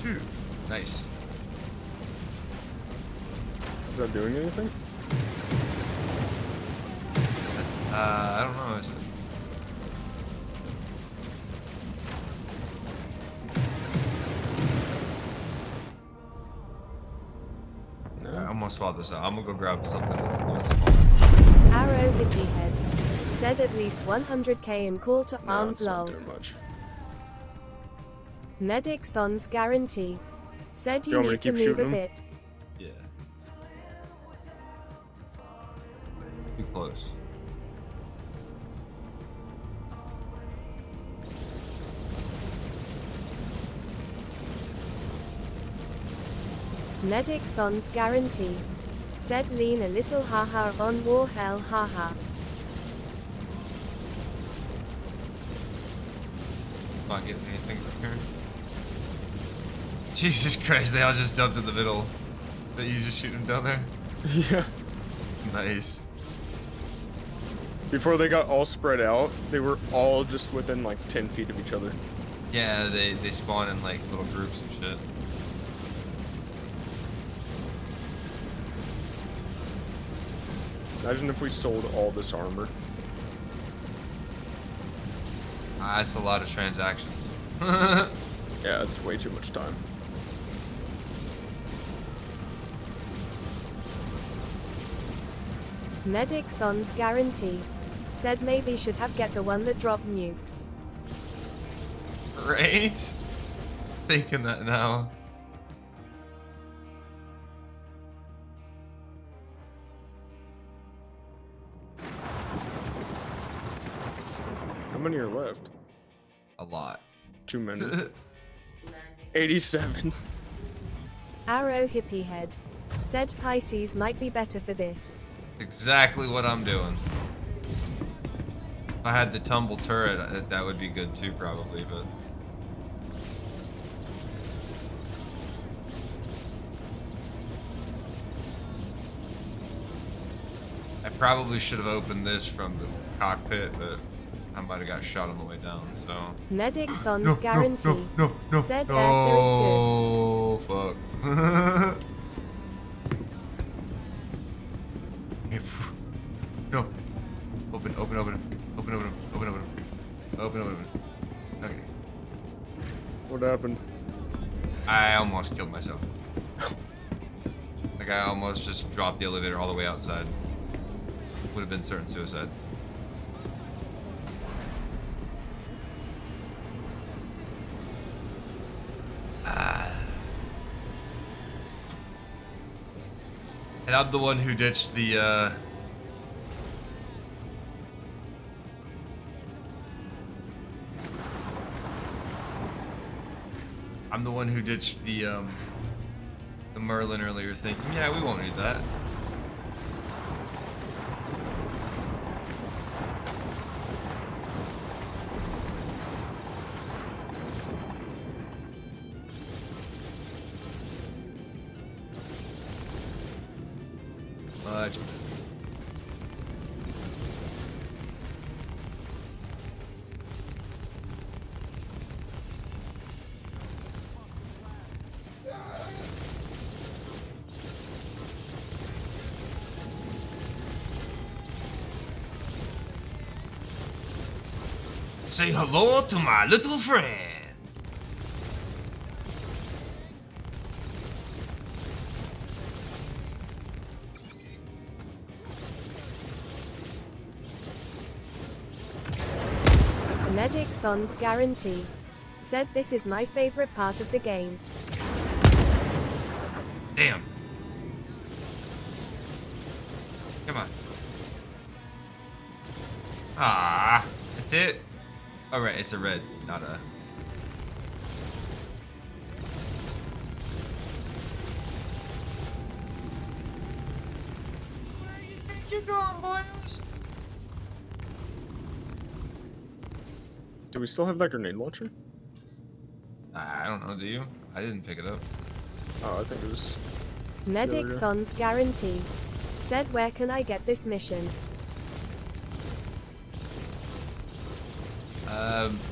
shoot. Nice. Is that doing anything? I don't know. Is it? No. I almost swallowed this out. I'm gonna go grab something that's a little small. Arrow Hitty Head. Said at least 100k and call to arms lol. Much. Medic Son's guarantee. Said you want me need to to keep move a shooting him? bit. Yeah. Too close. Medic Son's guarantee. Said lean a little haha on war hell haha. Not getting anything from here. Jesus Christ, they all just jumped in the middle. That you just shoot them down there? Yeah. Nice. Before they got all spread out, they were all just within like 10 feet of each other. Yeah, they spawn in like little groups and shit. Imagine if we sold all this armor. That's a lot of transactions. Yeah, it's way too much time. Medic Son's guarantee. Said maybe should have get the one that drop nukes. Right? Thinking that now. How many are left? A lot. 2 minutes. 87. Arrow Hippie Head. Said Pisces might be better for this. Exactly what I'm doing. If I had the tumble turret, that would be good too, probably, but. I probably should have opened this from the cockpit, but I might have got shot on the way down, so. Medic Son's guarantee. No. Said Oh, fuck. No. Open. Okay. What happened? I almost killed myself. Like I almost just dropped the elevator all the way outside. Would have been certain suicide. And I'm the one who ditched the Merlin earlier, thinking, yeah, we won't need that. Much better. Say hello to my little friend. Nedixon's guarantee. Said this is my favorite part of the game. Damn. Come on. Ah, that's it. Oh right, it's a red, not a. Where do you think you're going, boys? Do we still have that grenade launcher? I don't know. Do you? I didn't pick it up. Oh, I think it was. Nedixon's guarantee. Said where can I get this mission?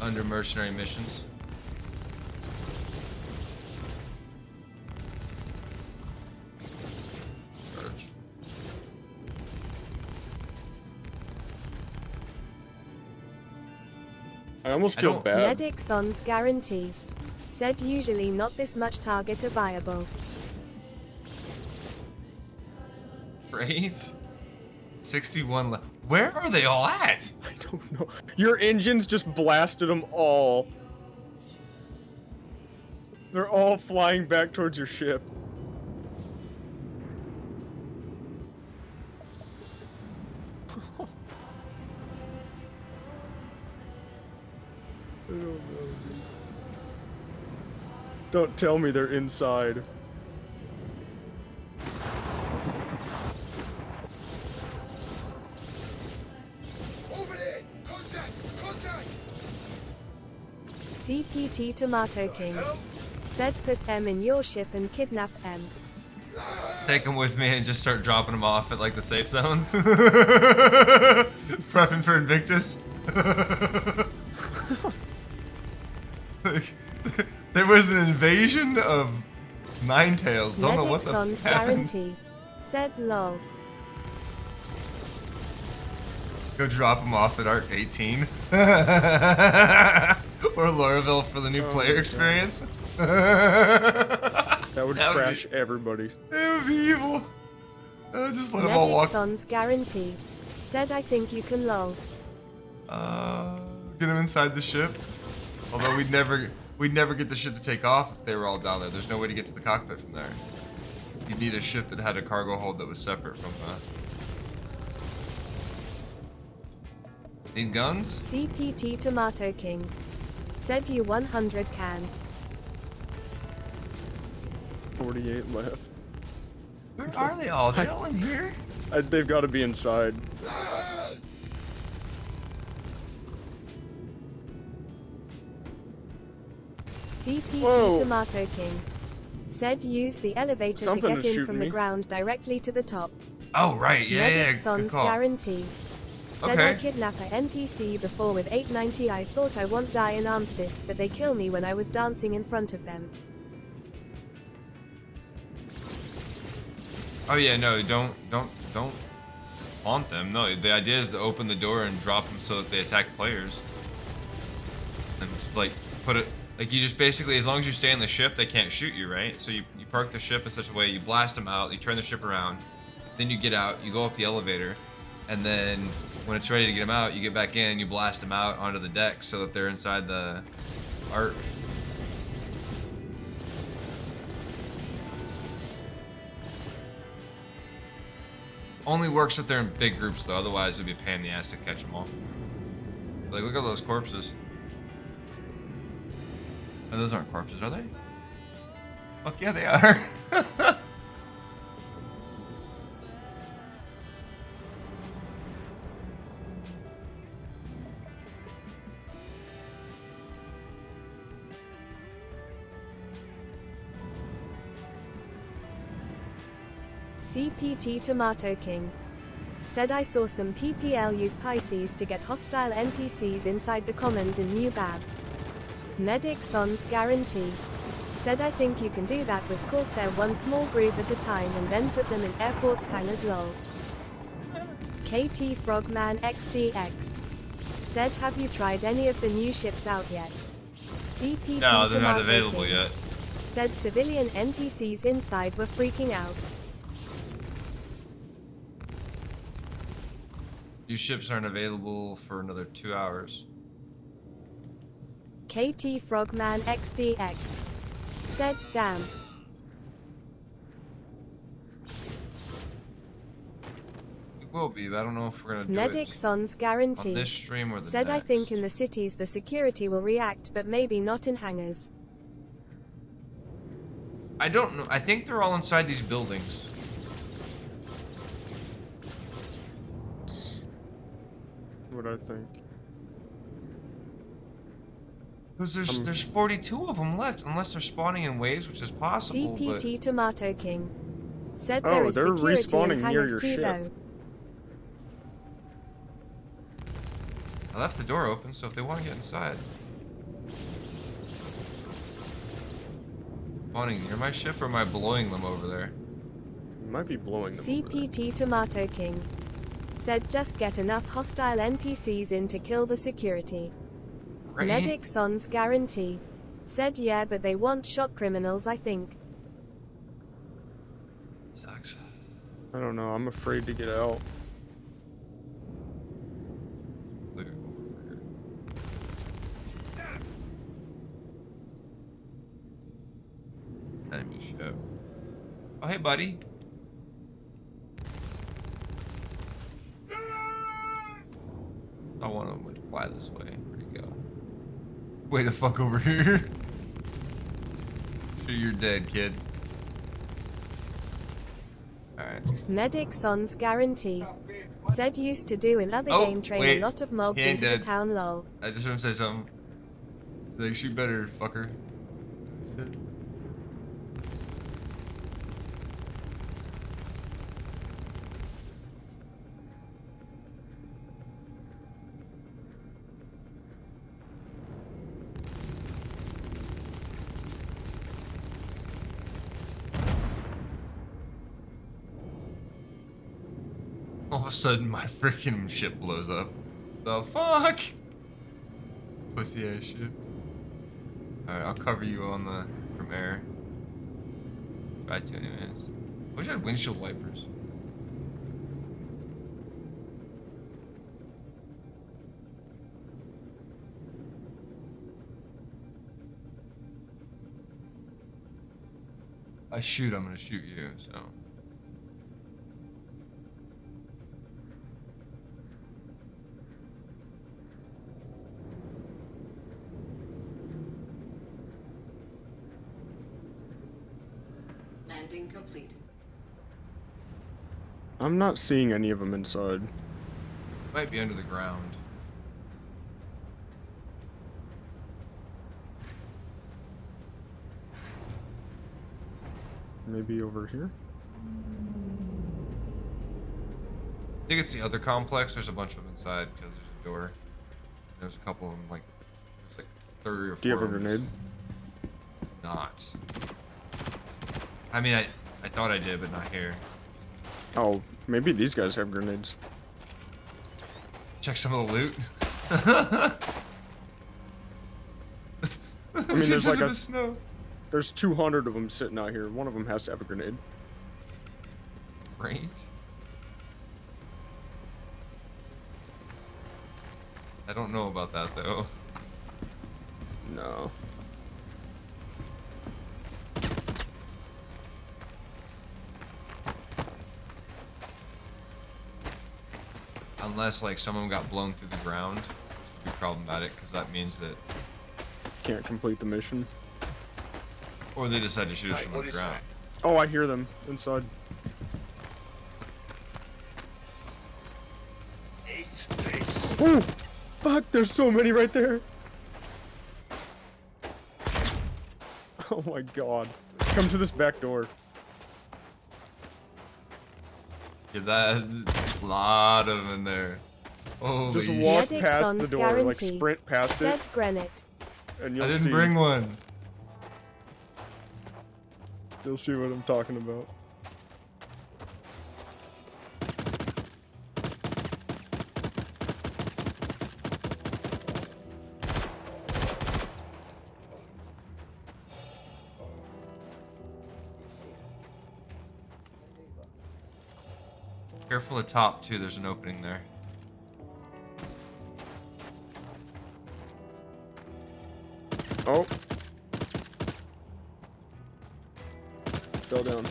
Under mercenary missions. Search. I almost feel bad. Nedixon's guarantee. Said usually not this much target viable. Great. 61 left. Where are they all at? I don't know. Your engines just blasted them all. They're all flying back towards your ship. I don't know. Don't tell me they're inside. CPT Tomato King. Said put M in your ship and kidnap M. Take them with me and just start dropping them off at like the safe zones. Prepping for Invictus. There was an invasion of Ninetails. Don't know what the Nedixon's happened. guarantee. Said lol. Go drop them off at Arc 18. Or Lorville for the new player experience. That would crash everybody. It would be evil. Just let them all walk. Nedixon's guarantee. Said I think you can lol. Get them inside the ship. Although we'd never get the ship to take off if they were all down there. There's no way to get to the cockpit from there. You'd need a ship that had a cargo hold that was separate from that. Need guns? CPT Tomato King. Said you 100 can. 48 left. Where are they all? Are they all in here? They've got to be inside. CPT Whoa. Tomato King. Said use the elevator Something to is get in shooting from the me. ground directly to the top. Oh, right. Yeah, good Nedixon's call. guarantee. Said Okay. I kidnap a NPC before with 890. I thought I won't die in armistice, but they kill me when I was dancing in front of them. Oh yeah, no, don't haunt them. No, the idea is to open the door and drop them so that they attack players. And just like put it, like you just basically, as long as you stay in the ship, they can't shoot you, right? So you park the ship in such a way, you blast them out, you turn the ship around, then you get out, you go up the elevator, and then when it's ready to get them out, you get back in, you blast them out onto the deck so that they're inside the arc. Only works if they're in big groups though, otherwise it'd be a pain in the ass to catch them all. Like, look at those corpses. Oh, those aren't corpses, are they? Fuck yeah, they are. CPT Tomato King. Said I saw some PPL use Pisces to get hostile NPCs inside the commons in New Bab. Nedixon's guarantee. Said I think you can do that with Corsair one small group at a time and then put them in airports hangars lol. KT Frogman XDX. Said have you tried any of the new ships out yet? CPT No, they're not Tomato available King. yet. Said civilian NPCs inside were freaking out. New ships aren't available for another 2 hours. KT Frogman XDX. Said, damn. It will be, but I don't know if we're gonna do Medic it Son's guarantee. on this stream or the Said, next. I think in the cities the security will react, but maybe not in hangars. I don't know. I think they're all inside these buildings. What I think. Because there's 42 of them left, unless they're spawning in waves, which is possible. CPT Tomato King. Said Oh, there is they're security respawning in near hangars your too, ship. though. I left the door open, so if they want to get inside. Spawning near my ship, or am I blowing them over there? You might be blowing them. CPT Tomato King. Said just get enough hostile NPCs in to kill the security. Great. Medic Son's guarantee. Said yeah, but they want shop criminals, I think. Sucks. I don't know. I'm afraid to get out. Enemy ship. Oh, hey, buddy. I want him to fly this way. Where'd he go? Way the fuck over here. Sure, you're dead, kid. Alright. Medic Son's guarantee. Said used to do in other game train wait. a lot of mobs He ain't into dead. the town lol. I just heard him say something. He's like, shoot better, fucker. He said. All of a sudden, my freaking ship blows up. The fuck? Pussy ass shit. Alright, I'll cover you on the from air. Try to, anyways. I wish I had windshield wipers. I shoot, I'm gonna shoot you, so. Landing complete. I'm not seeing any of them inside. Might be under the ground. Maybe over here? I think it's the other complex. There's a bunch of them inside because there's a door. There's a couple of them, like, there's like 30 or 40. Do you have a of them grenade? just Not. I mean, I thought I did, but not here. Oh, maybe these guys have grenades. Check some of the loot. I mean, there's like the snow. There's 200 of them sitting out here. One of them has to have a grenade. Great. I don't know about that though. No. Unless like someone got blown through the ground, which would be problematic because that means that. Can't complete the mission. Or they decide to shoot us from the ground. Oh, I hear them inside. Oh, fuck! There's so many right there. Oh my god! Come to this back door. Get that lot of them in there. Holy Just walk Medic past Son's the door, like guarantee. sprint past Said it, granite. and you'll I didn't see. bring one. You'll see what I'm talking about. Careful the top too, there's an opening there. Oh. Fell down.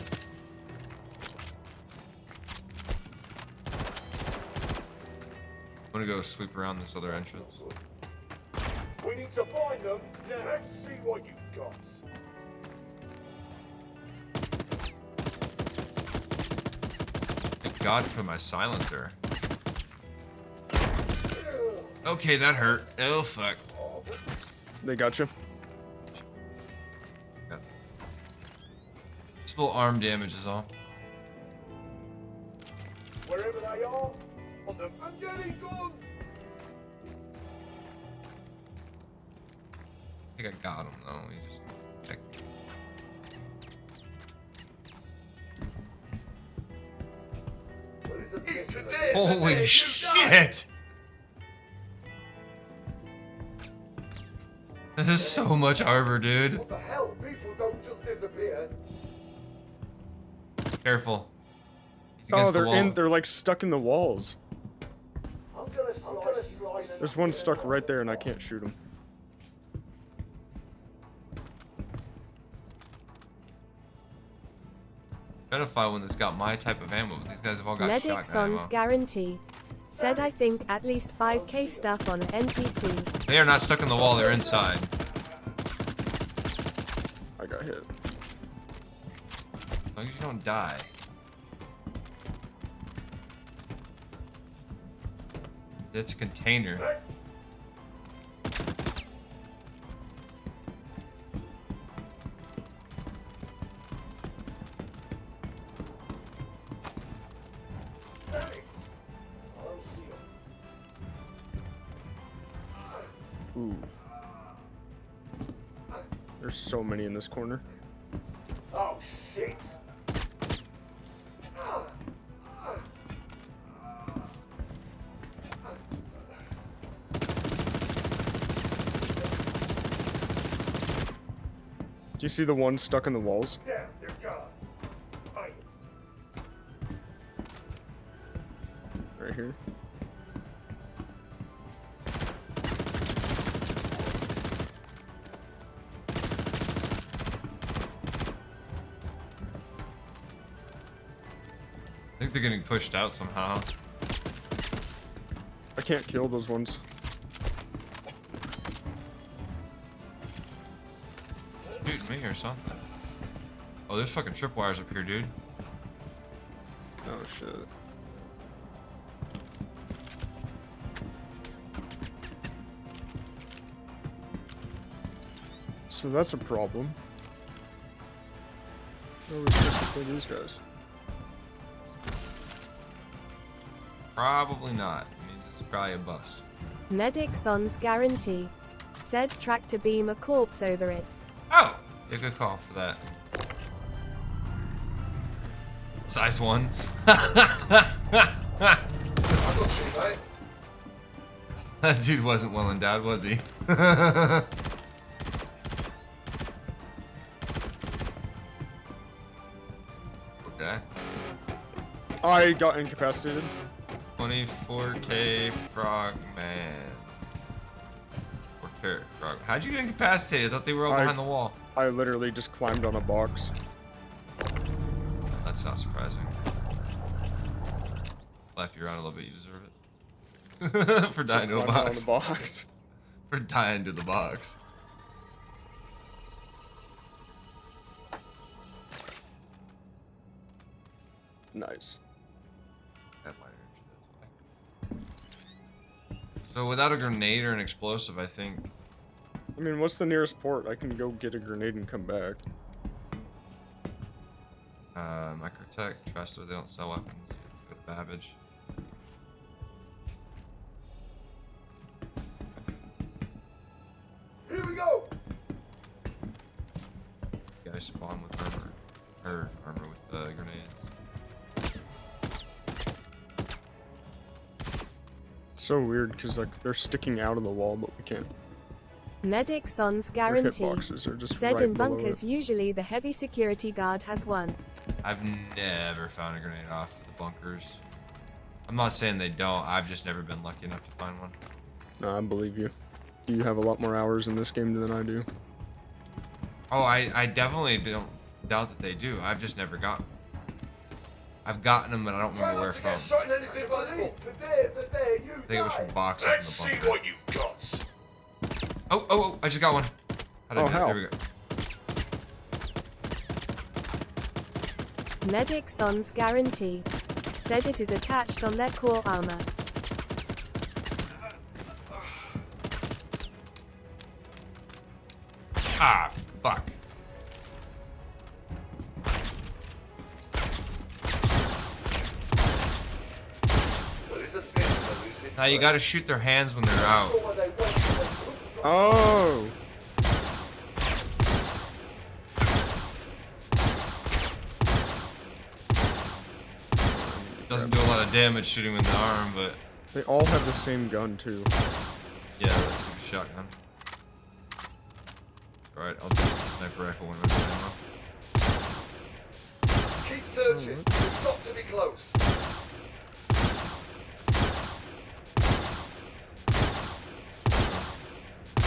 I'm gonna go sweep around this other entrance. We need to find them. Now let's see what you've got. Thank God for my silencer. Okay, that hurt. Oh fuck. They got you. Just a little arm damage is all. Wherever they are, on them. I'm getting gone. I think I got him though. He just checked. Holy shit! This is so much armor, dude. What the hell? People don't just disappear. Careful. He's Oh, against the they're wall. they're like stuck in the walls. I'm gonna slide. There's one stuck right there and I can't shoot him. Trying to find one that's got my type of ammo, but these guys have all got Medic shotgun Son's ammo. guarantee. Said I think at least 5k stuff on NPC. They are not stuck in the wall, they're inside. I got hit. As long as you don't die. That's a container. Ooh. There's so many in this corner. Oh shit. Do you see the one stuck in the walls? Yeah, they're gone. Right here. I think they're getting pushed out somehow. I can't kill those ones. Shoot me or something. Oh, there's fucking tripwires up here, dude. Oh shit. So that's a problem. How are we supposed to play these guys? Probably not. It means it's probably a bust. Medic Son's guarantee. Said tractor beam a corpse over it. Oh! Yeah, good call for that. Size 1. That dude wasn't well endowed, was he? Okay. I got incapacitated. 24k frog man. Or carrot frog. How'd you get incapacitated? I thought they were all behind the wall. I literally just climbed on a box. That's not surprising. Slap you around a little bit, you deserve it. For dying to a Climbed on box. the box. For dying to the box. Nice. That minor injury, that's why. So without a grenade or an explosive, I think. I mean, what's the nearest port? I can go get a grenade and come back. Microtech, Tressler, they don't sell weapons. You have to go to Babbage. Here we go. You guys spawn with armor. Or armor with grenades. It's so weird because like they're sticking out of the wall, but we can't. Medic Son's Their guarantee. hitboxes are just Said right in below bunkers it. usually the heavy security guard has one. I've never found a grenade off the bunkers. I'm not saying they don't. I've just never been lucky enough to find one. No, I believe you. Do you have a lot more hours in this game than I do? Oh, I definitely don't doubt that they do. I've just never got. I've gotten them, but I don't remember where from. I think it was from boxes in the bunker. What you've got. Oh! I just got one. How? There we go. Medic Son's guarantee. Said it is attached on their core armor. Ah, fuck. Now you gotta shoot their hands when they're out. Oh! Doesn't do a lot of damage shooting with the arm, but... They all have the same gun, too. Yeah, that's super shotgun. Alright, I'll just the sniper rifle when we're done. Keep searching. You've got to be close.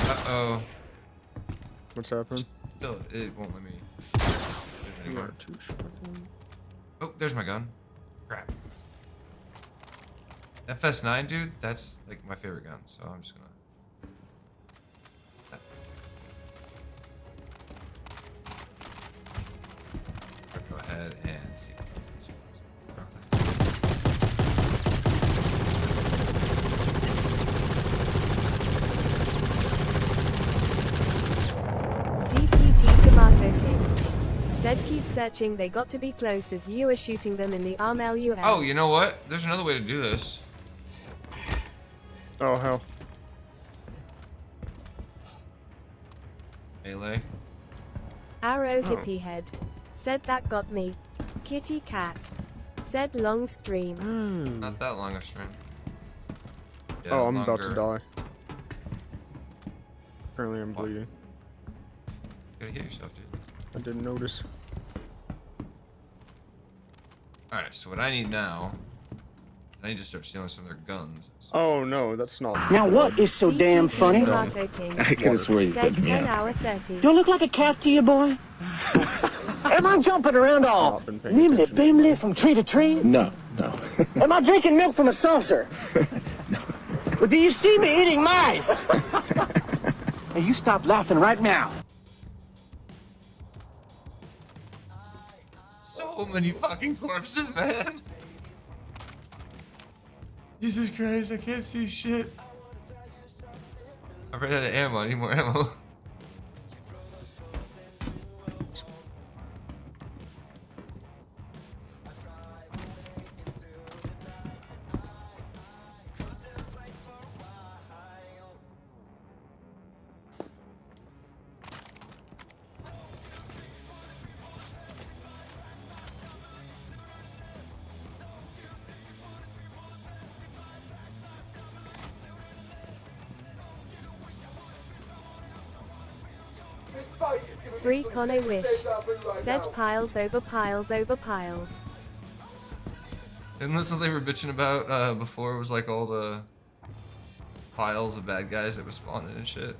Uh-oh. What's happening? Still, it won't let me. Anymore. Two shotgun. Oh, there's my gun. Crap. FS9, dude, that's like my favorite gun, so I'm just gonna... Go ahead and see. CPT Tomato King. Said keep searching, they got to be close as you are shooting them in the arm LUL. Oh, you know what? There's another way to do this. Oh, how? Melee. Arrow hippie head. Said that got me. Kitty cat. Said long stream. Not that long a stream. Yeah, Oh, I'm about to longer. die. Apparently I'm bleeding. You gotta hit yourself, dude. I didn't notice. Alright, so what I need now... I need to start stealing some of their guns. Oh no, that's not. Now what is so damn funny? Tomato King. I could have sworn you Said said 10 yeah. hour 30. Do I look like a cat to you, boy? Am I jumping around all nimbly bimly from tree to tree? No, no. Am I drinking milk from a saucer? No. Well, do you see me eating mice? Hey, you stop laughing right now. So many fucking corpses, man. Jesus Christ, I can't see shit. I ran out of ammo, I need more ammo. Freak on a wish. Said piles over piles over piles. Isn't this what they were bitching about before? It was like all the piles of bad guys that were spawning and shit.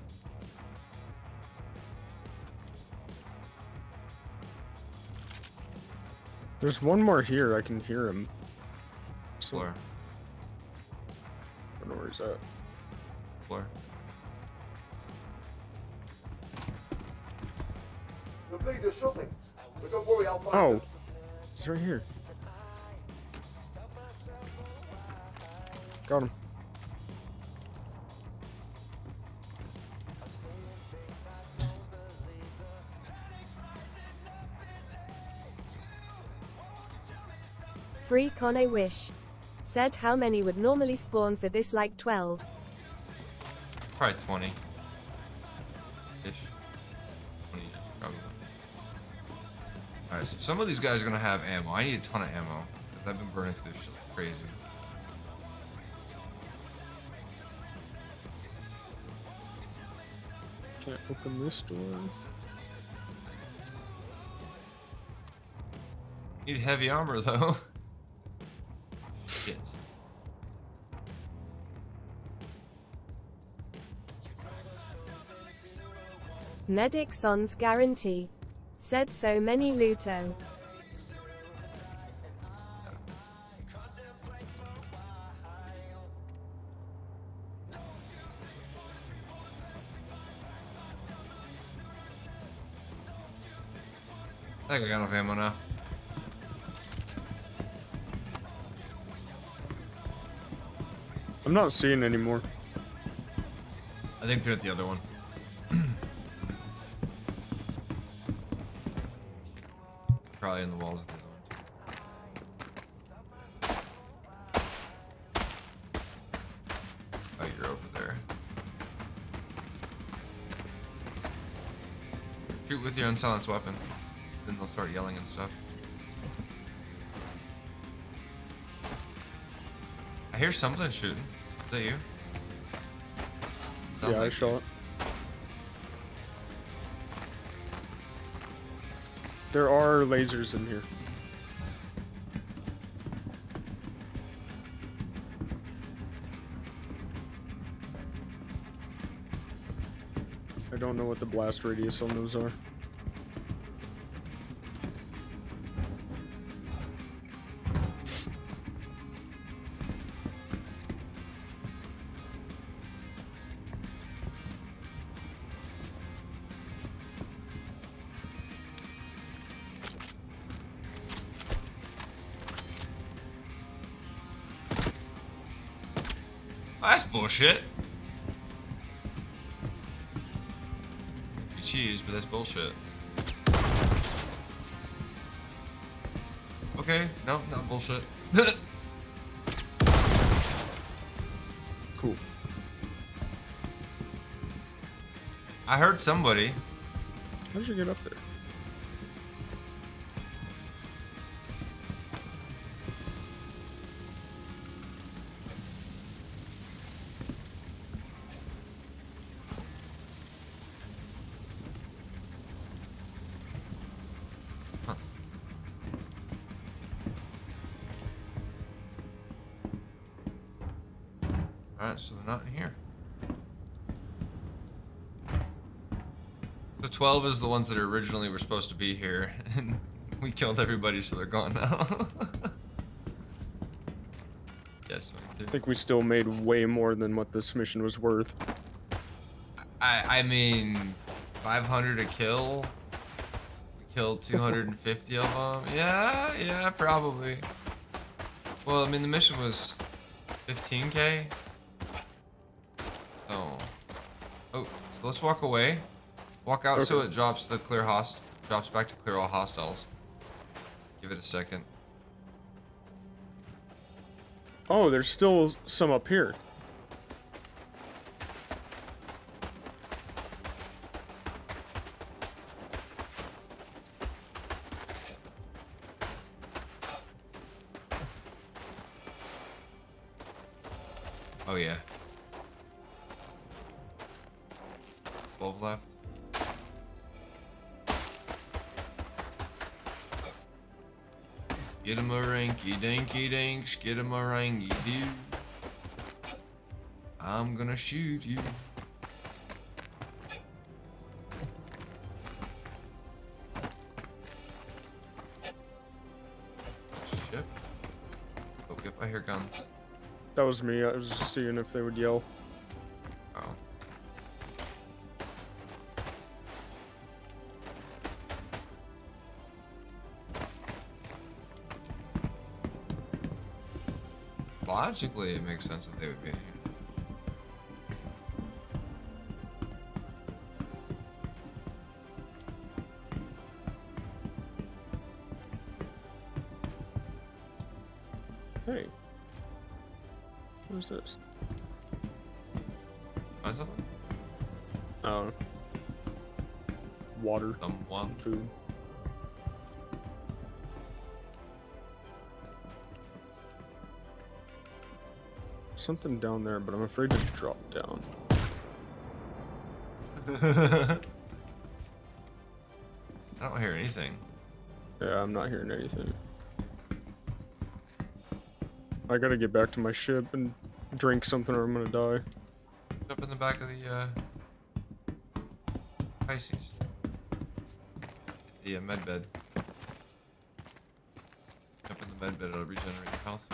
There's one more here. I can hear him. Floor. I don't know where he's at. Floor. The bleeder's shooting. But don't worry, I'll find Oh, him. he's right here. Got him. Freak on a wish. Said how many would normally spawn for this, like 12. Probably 20. Ish. 20, probably. Alright, so some of these guys are gonna have ammo. I need a ton of ammo. Because I've been burning through this shit like crazy. Can't open this door. Need heavy armor though. Shit. Medic sans guarantee. Said so many Luto. I think I got enough ammo now. I'm not seeing any more. I think they're at the other one. Probably in the walls of the other one. Oh, you're over there. Shoot with your unsilenced weapon. Then they'll start yelling and stuff. I hear something shooting. Is that you? Yeah, I shot. There are lasers in here. I don't know what the blast radius on those are. That's bullshit. You cheese, but that's bullshit. Okay, no, not bullshit. Cool. I heard somebody. How did you get up there? Alright, so they're not in here. So 12 is the ones that originally were supposed to be here, and we killed everybody, so they're gone now. Yes, I think we still made way more than what this mission was worth. I mean, 500 a kill. We killed 250 of them. Yeah, probably. Well, I mean, the mission was 15K. So, so let's walk away. Walk out so it drops the clear drops back to clear all hostiles. Give it a second. Oh, there's still some up here. Oh yeah. 12 left. Get him a ranky dinky dinks, get him a rangy doo. I'm gonna shoot you. Shit. Oh, yep, I hear guns. That was me. I was just seeing if they would yell. Oh. Logically, it makes sense that they would be in here. Hey. What's this? Find something? Oh. Water. Someone. Food. Something down there, but I'm afraid to drop down. I don't hear anything. Yeah, I'm not hearing anything. I gotta get back to my ship and drink something or I'm gonna die. Jump in the back of the Pisces. Yeah, med bed. Jump in the med bed, it'll regenerate your health.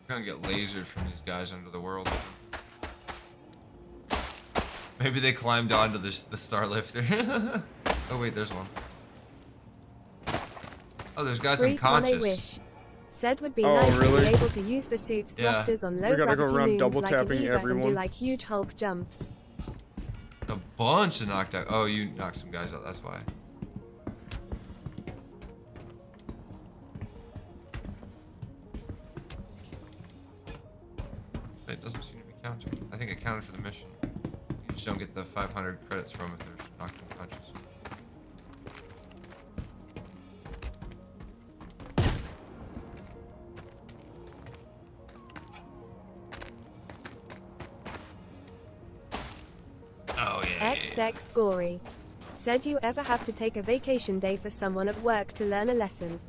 We're gonna get lasered from these guys under the world. Maybe they climbed onto the star lifter. Oh wait, there's one. Oh, there's guys unconscious. Said would be nice to be able to use the suit's Yeah. thrusters on We low gotta go gravity around moons double like an tapping Eva and do everyone. like huge Hulk jumps. A bunch of knocked out. Oh, you knocked some guys out. That's why. It doesn't seem to be counting. I think it counted for the mission. You just don't get the 500 credits from if there's knocked unconscious. Oh yeah. XX Gory. Said you ever have to take a vacation day for someone at work to learn a lesson?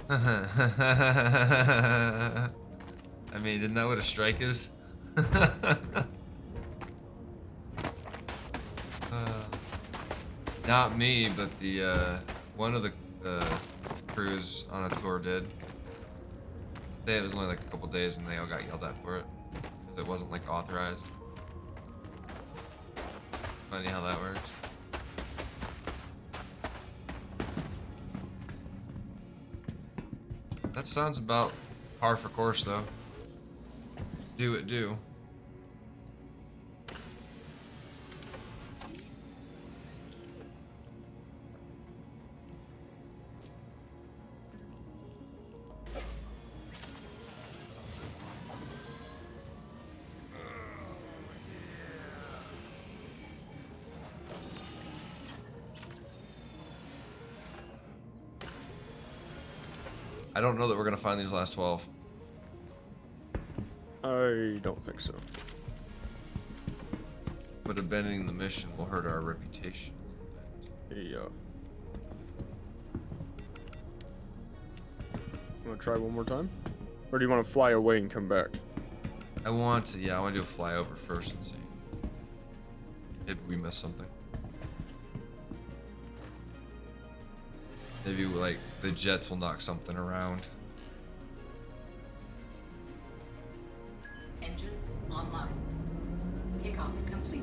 I mean, isn't that what a strike is? Not me, but the one of the crews on a tour did. It was only like a couple days, and they all got yelled at for it because it wasn't like authorized. Funny how that works. That sounds about par for course, though. Do it, do. I don't know that we're gonna find these last 12. I don't think so. But abandoning the mission will hurt our reputation a little bit. Yeah. Want to try one more time? Or do you want to fly away and come back? I want to, yeah, I want to do a flyover first and see. Maybe we missed something. Maybe, like, the jets will knock something around. Engines online. Takeoff complete.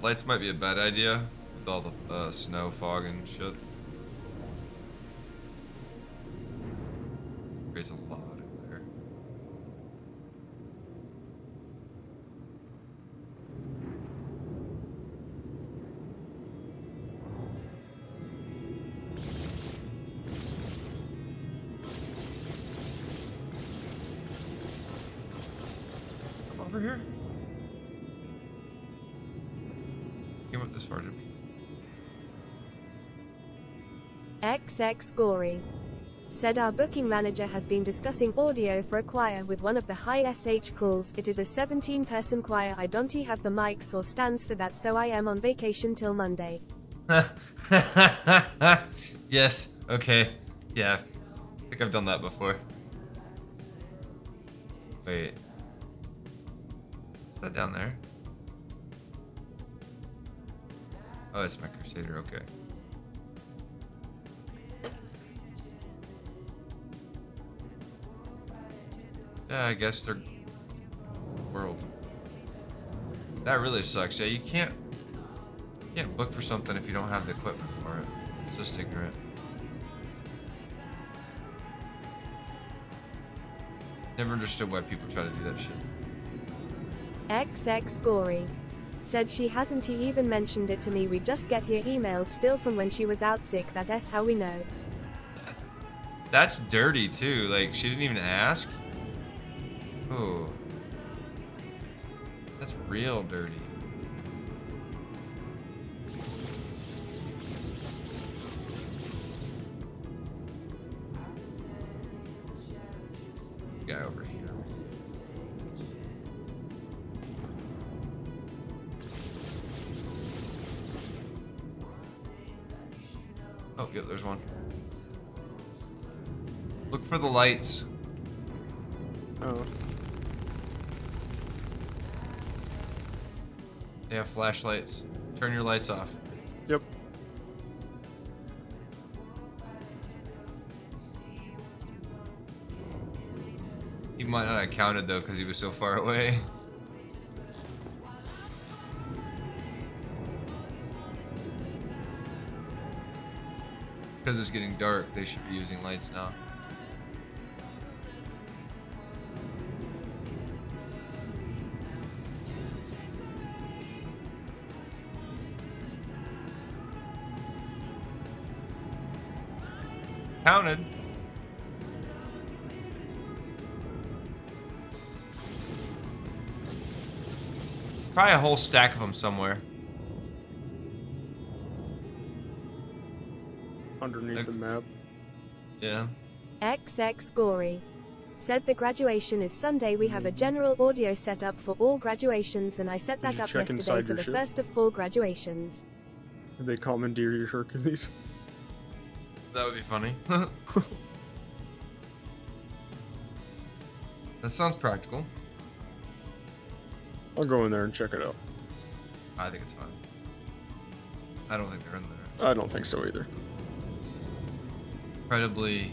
Lights might be a bad idea with all the snow, fog, and shit. Creates a lot in there. Come over here. Came up this far, did we? XX Gory. Said our booking manager has been discussing audio for a choir with one of the high SH calls. It is a 17-person choir. I don't have the mics or stands for that, so I am on vacation till Monday. Yes, okay. Yeah. I think I've done that before. Wait. What's that down there? Oh, it's my Crusader, okay. Yeah, I guess they're world. That really sucks. Yeah, you can't book for something if you don't have the equipment for it. It's just ignorant. Never understood why people try to do that shit. XX Gory. Said she hasn't even mentioned it to me. We just get here emails still from when she was out sick. That's how we know. That's dirty too. Like, she didn't even ask. Oh. That's real dirty. Guy over here. Oh, yep, there's one. Look for the lights. Oh. They have flashlights. Turn your lights off. Yep. He might not have counted though because he was so far away. Because it's getting dark, they should be using lights now. Counted. Probably a whole stack of them somewhere. Underneath the map. Yeah. XX Gory said the graduation is Sunday. We have a general audio setup for all graduations, and I set that you up check yesterday inside for your the ship? first of 4 graduations. Did they commandeer your Hercules? That would be funny. That sounds practical. I'll go in there and check it out. I think it's fine. I don't think they're in there. I don't think so either. Incredibly.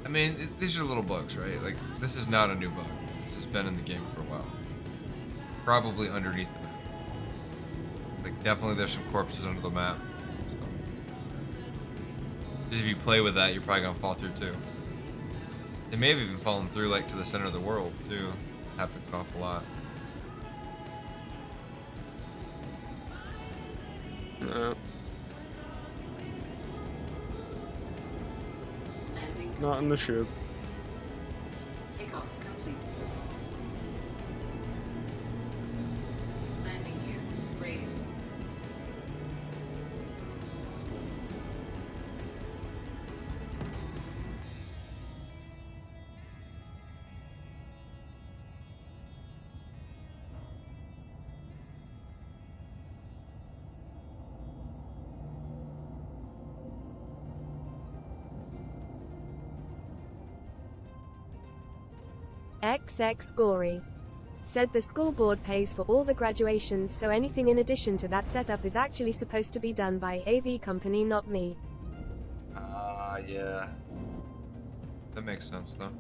I mean, these are little bugs, right? Like, this is not a new bug. This has been in the game for a while. Probably underneath the map. Like, definitely there's some corpses under the map. Because if you play with that, you're probably gonna fall through too. They may have even fallen through, like, to the center of the world too. It happens an awful lot. Not in the ship. Takeoff complete. Landing gear raised. XX Gory said the school board pays for all the graduations, so anything in addition to that setup is actually supposed to be done by AV company, not me. Yeah. That makes sense though.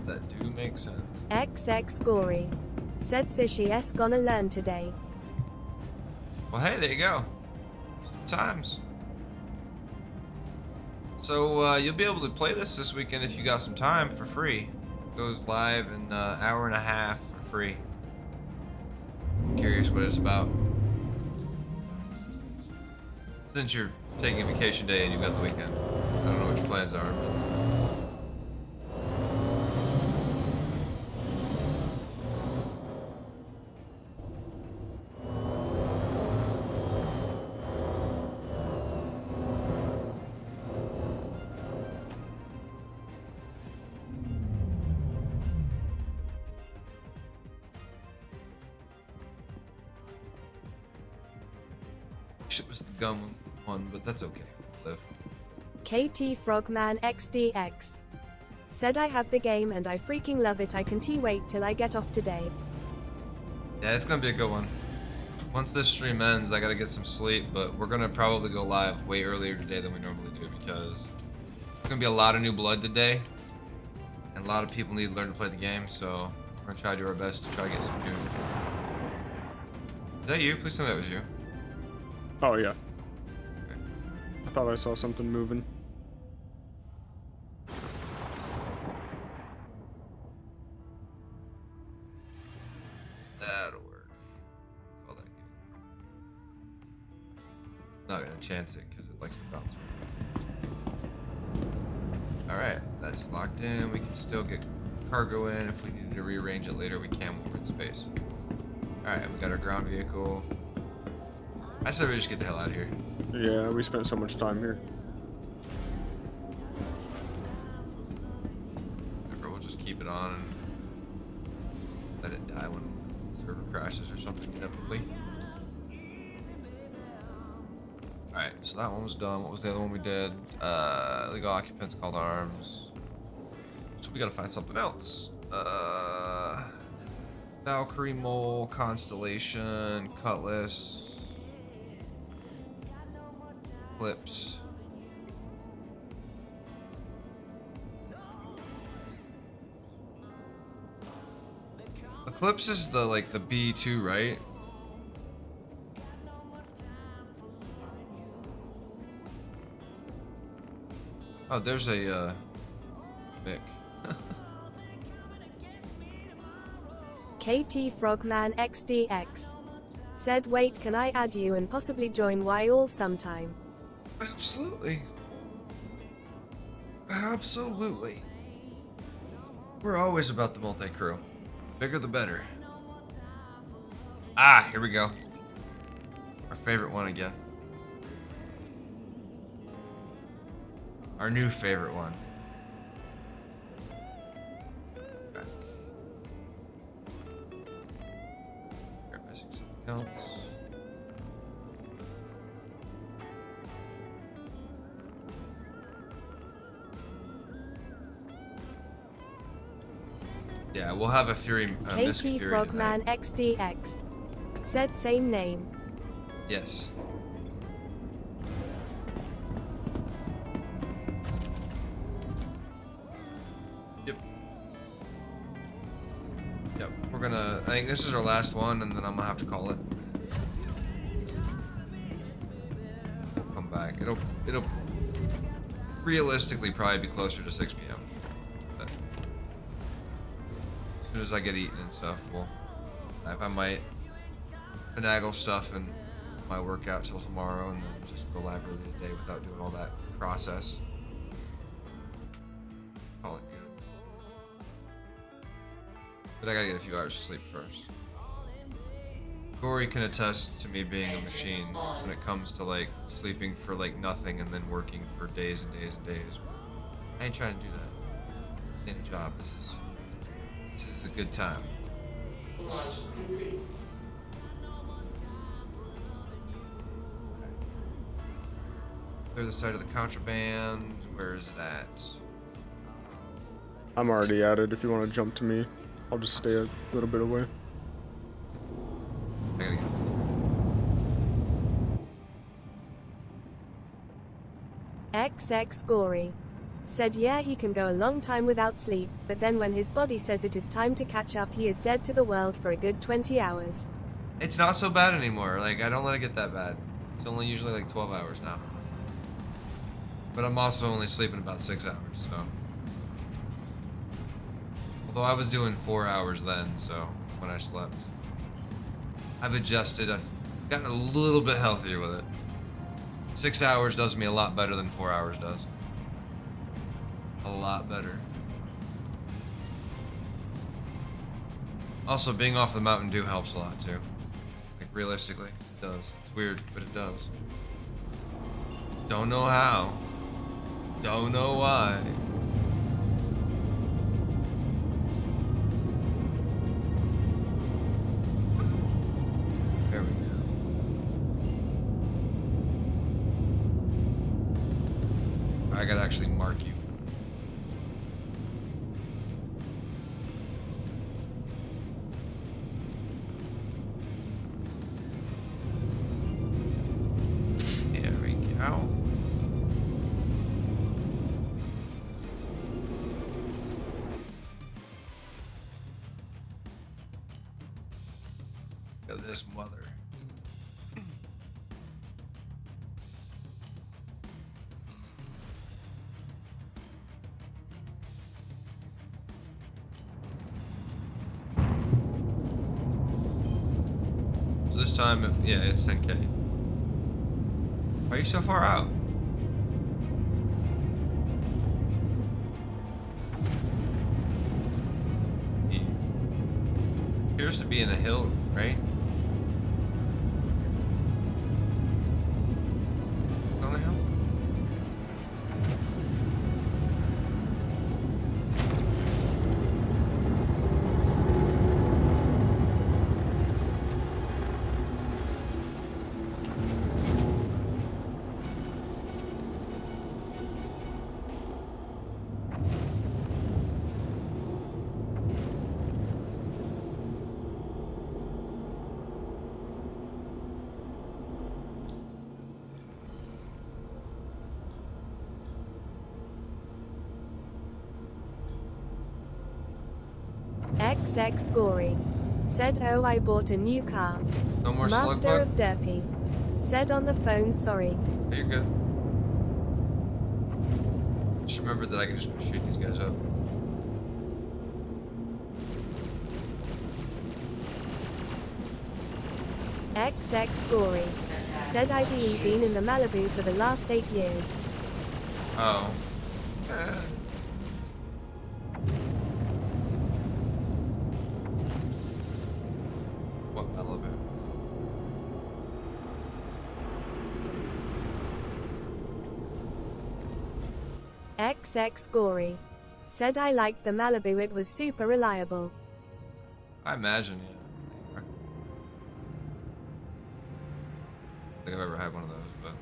That do make sense. XX Gory said Sushi S gonna learn today. Well, hey, there you go. Sometimes. So, you'll be able to play this weekend if you got some time for free. It goes live in an hour and a half for free. I'm curious what it's about. Since you're taking a vacation day and you've got the weekend. I don't know what your plans are, but... It was the gun one, but that's okay. Live. KT Frogman XDX said I have the game and I freaking love it. I can't wait till I get off today. Yeah, it's gonna be a good one. Once this stream ends, I gotta get some sleep, but we're gonna probably go live way earlier today than we normally do because there's gonna be a lot of new blood today, and a lot of people need to learn to play the game, so we're gonna try to do our best to try to get some new. Is that you? Please tell me that was you. Oh, yeah. I thought I saw something moving. That'll work. Call that good. Not gonna chance it because it likes to bounce around. Alright, that's locked in. We can still get cargo in. If we need to rearrange it later, we can when we're in space. Alright, we got our ground vehicle. I said we just get the hell out of here. Yeah, we spent so much time here. it on and let it die when the server crashes or something inevitably. Alright, so that one was done. What was the other one we did? Illegal occupants called arms. So we gotta find something else. Valkyrie Mole, Constellation, Cutlass, Clips. Eclipse is the like the B2, right? Oh, there's a Mick. KT Frogman XDX said, wait, can I add you and possibly join YAll sometime? Absolutely. Absolutely. We're always about the multi-crew. Bigger the better. Ah, here we go. Our favorite one again. Our new favorite one. Okay. We're missing something else. Yeah, we'll have a Fury, Miss KT Fury Frogman tonight. XDX said, same name. Yes. Yep. Yep. We're gonna. I think this is our last one, and then I'm gonna have to call it. Come back. It'll realistically probably be closer to 6 p.m. But as soon as I get eaten and stuff, I might finagle stuff and my workout till tomorrow, and then just go live early today without doing all that process. Call it good. But I gotta get a few hours of sleep first. Gory can attest to me being a machine when it comes to like sleeping for like nothing and then working for days and days and days. I ain't trying to do that. This ain't a job. This is a good time. Launch complete. Clear the side of the contraband. Where is it at? I'm already at it. If you want to jump to me, I'll just stay a little bit away. I gotta get. XX Gory said, yeah, he can go a long time without sleep, but then when his body says it is time to catch up, he is dead to the world for a good 20 hours. It's not so bad anymore. Like, I don't let it get that bad. It's only usually like 12 hours now. But I'm also only sleeping about 6 hours, so. Although I was doing 4 hours then, so, when I slept. I've adjusted, I've gotten a little bit healthier with it. 6 hours does me a lot better than 4 hours does. A lot better. Also, being off the Mountain Dew helps a lot too. Like, realistically, it does. It's weird, but it does. Don't know how. Don't know why. There we go. I gotta actually mark you. There we go. Look at this mother. So this time, yeah, it's 10K. Why are you so far out? He appears to be in a hill, right? On a hill? XX Gory. Said, oh, I bought a new car. No more slug Master bug? of Derpy. Said on the phone, sorry. You're good. Just remember that I can just go shoot these guys up. XX Gory. Said I've been in the Malibu for the last 8 years. Oh. What Malibu? XX Gory. Said I liked the Malibu, it was super reliable. I imagine, yeah. I don't think I've ever had one of those, but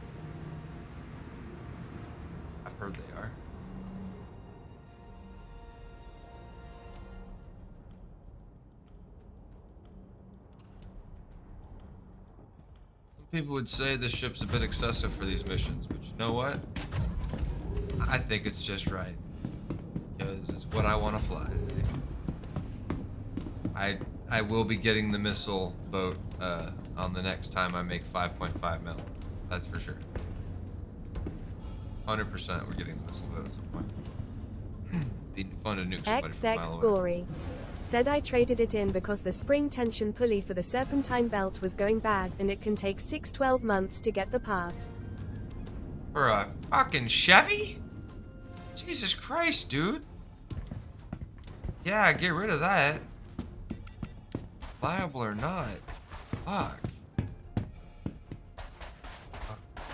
I've heard they are. Some people would say this ship's a bit excessive for these missions, but you know what? I think it's just right. Because it's what I want to fly today. I will be getting the missile boat on the next time I make 5.5 mil. That's for sure. 100% we're getting the missile boat at some point. Be fun to nuke somebody from a mile XX away. Gory. Said I traded it in because the spring tension pulley for the serpentine belt was going bad and it can take 6-12 months to get the part. For a fucking Chevy? Jesus Christ, dude. Yeah, get rid of that. Liable or not. Fuck.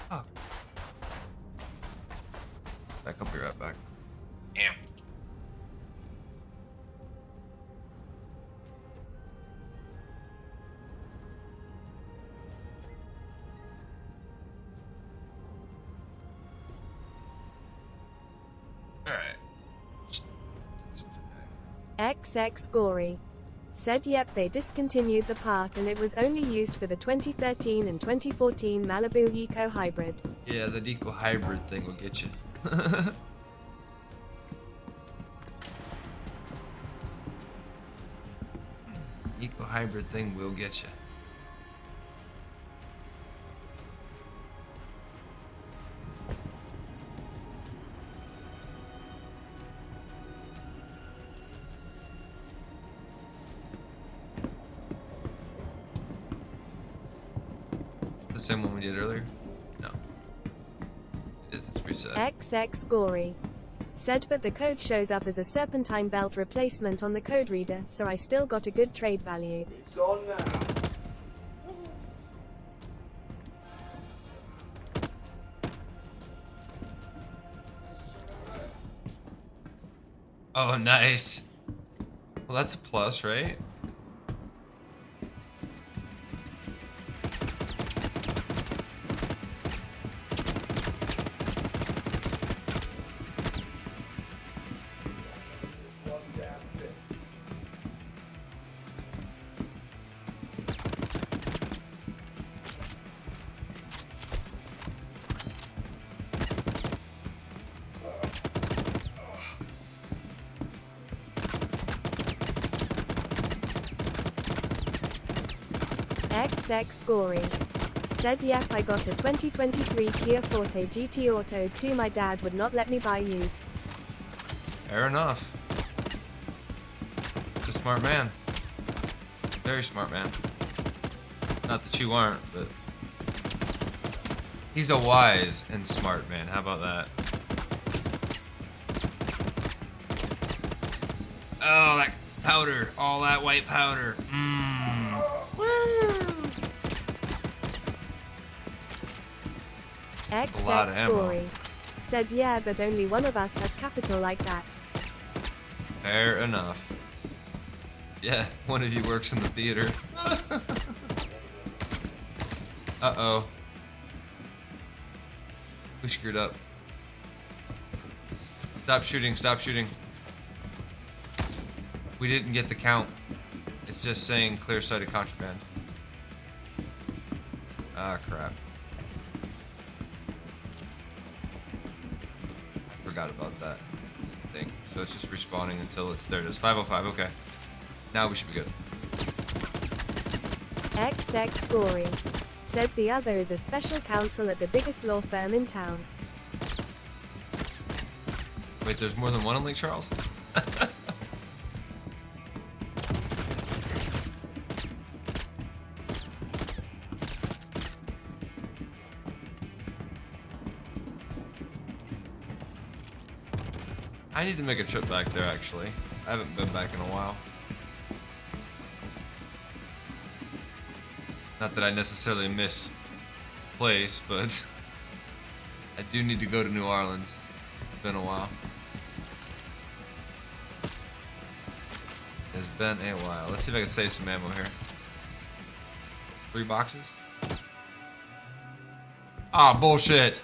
Fuck. Back up, be right back. Damn. Alright. XX Gory. Said yep, they discontinued the part and it was only used for the 2013 and 2014 Malibu Eco Hybrid. Yeah, that eco hybrid thing will get you. Eco hybrid thing will get you. The same one we did earlier? No. It is, it's reset. XX Gory. Said but the code shows up as a serpentine belt replacement on the code reader, so I still got a good trade value. It's on now. Oh, nice. Well, that's a plus, right? XX Gory. Said yep, I got a 2023 Kia Forte GT Auto 2, my dad would not let me buy used. Fair enough. He's a smart man. Very smart man. Not that you aren't, but he's a wise and smart man. How about that? Oh, that powder. All that white powder. Mmm. Woo! A lot of XX ammo. Gory. Said yeah, but only one of us has capital like that. Fair enough. Yeah, one of you works in the theater. Uh-oh. We screwed up. Stop shooting, stop shooting. We didn't get the count. It's just saying clear sighted contraband. Ah, crap. Forgot about that thing. So it's just respawning until it's there. It is 505, okay. Now we should be good. XX Gory. Said the other is a special counsel at the biggest law firm in town. Wait, there's more than one in Lake Charles? I need to make a trip back there, actually. I haven't been back in a while. Not that I necessarily miss place, but I do need to go to New Orleans. It's been a while. It's been a while. Let's see if I can save some ammo here. 3 boxes? Ah, bullshit!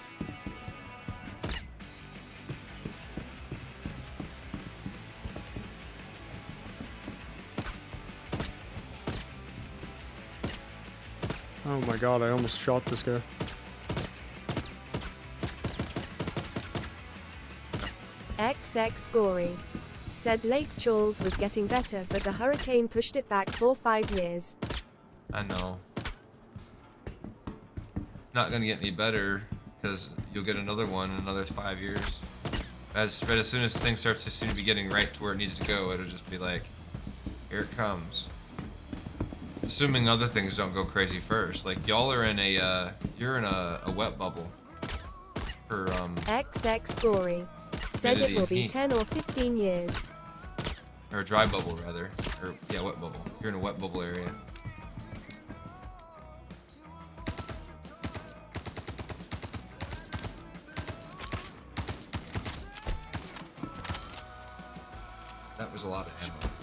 Oh my god, I almost shot this guy. XX Gory. Said Lake Charles was getting better, but the hurricane pushed it back for 5 years. I know. Not gonna get any better, because you'll get another one in another 5 years. As soon as things start to seem to be getting right to where it needs to go, it'll just be like, here it comes. Assuming other things don't go crazy first. Like, y'all are in a, you're in a wet bubble. For, XX Gory. Said it will be heat. 10 or 15 years. Or a dry bubble, rather. Or, yeah, wet bubble. You're in a wet bubble area. That was a lot of ammo.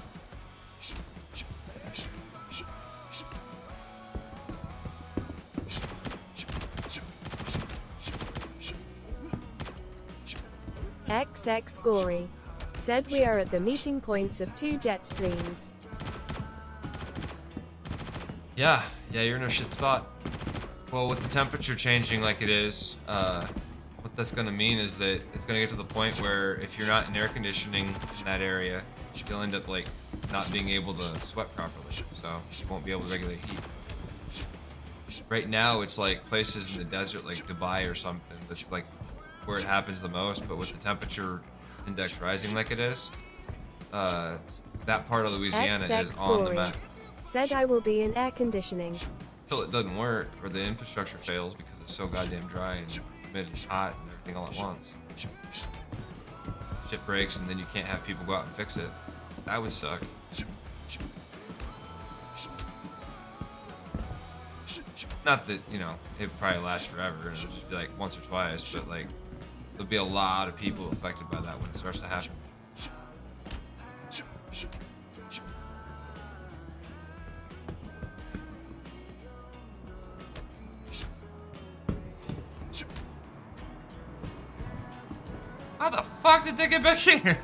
XX Gory. Said we are at the meeting points of 2 jet streams. Yeah, you're in a shit spot. Well, with the temperature changing like it is, what that's gonna mean is that it's gonna get to the point where if you're not in air conditioning in that area, you'll end up like not being able to sweat properly, so you won't be able to regulate heat. Right now, it's like places in the desert like Dubai or something that's like where it happens the most, but with the temperature index rising like it is, that part of Louisiana is on the map. Said I will be in air conditioning. Until it doesn't work, or the infrastructure fails because it's so goddamn dry and humid and hot and everything all at once. Shit breaks and then you can't have people go out and fix it. That would suck. Not that, you know, it probably lasts forever and it'll just be like once or twice, but like, there'll be a lot of people affected by that when it starts to happen. How the fuck did they get back here?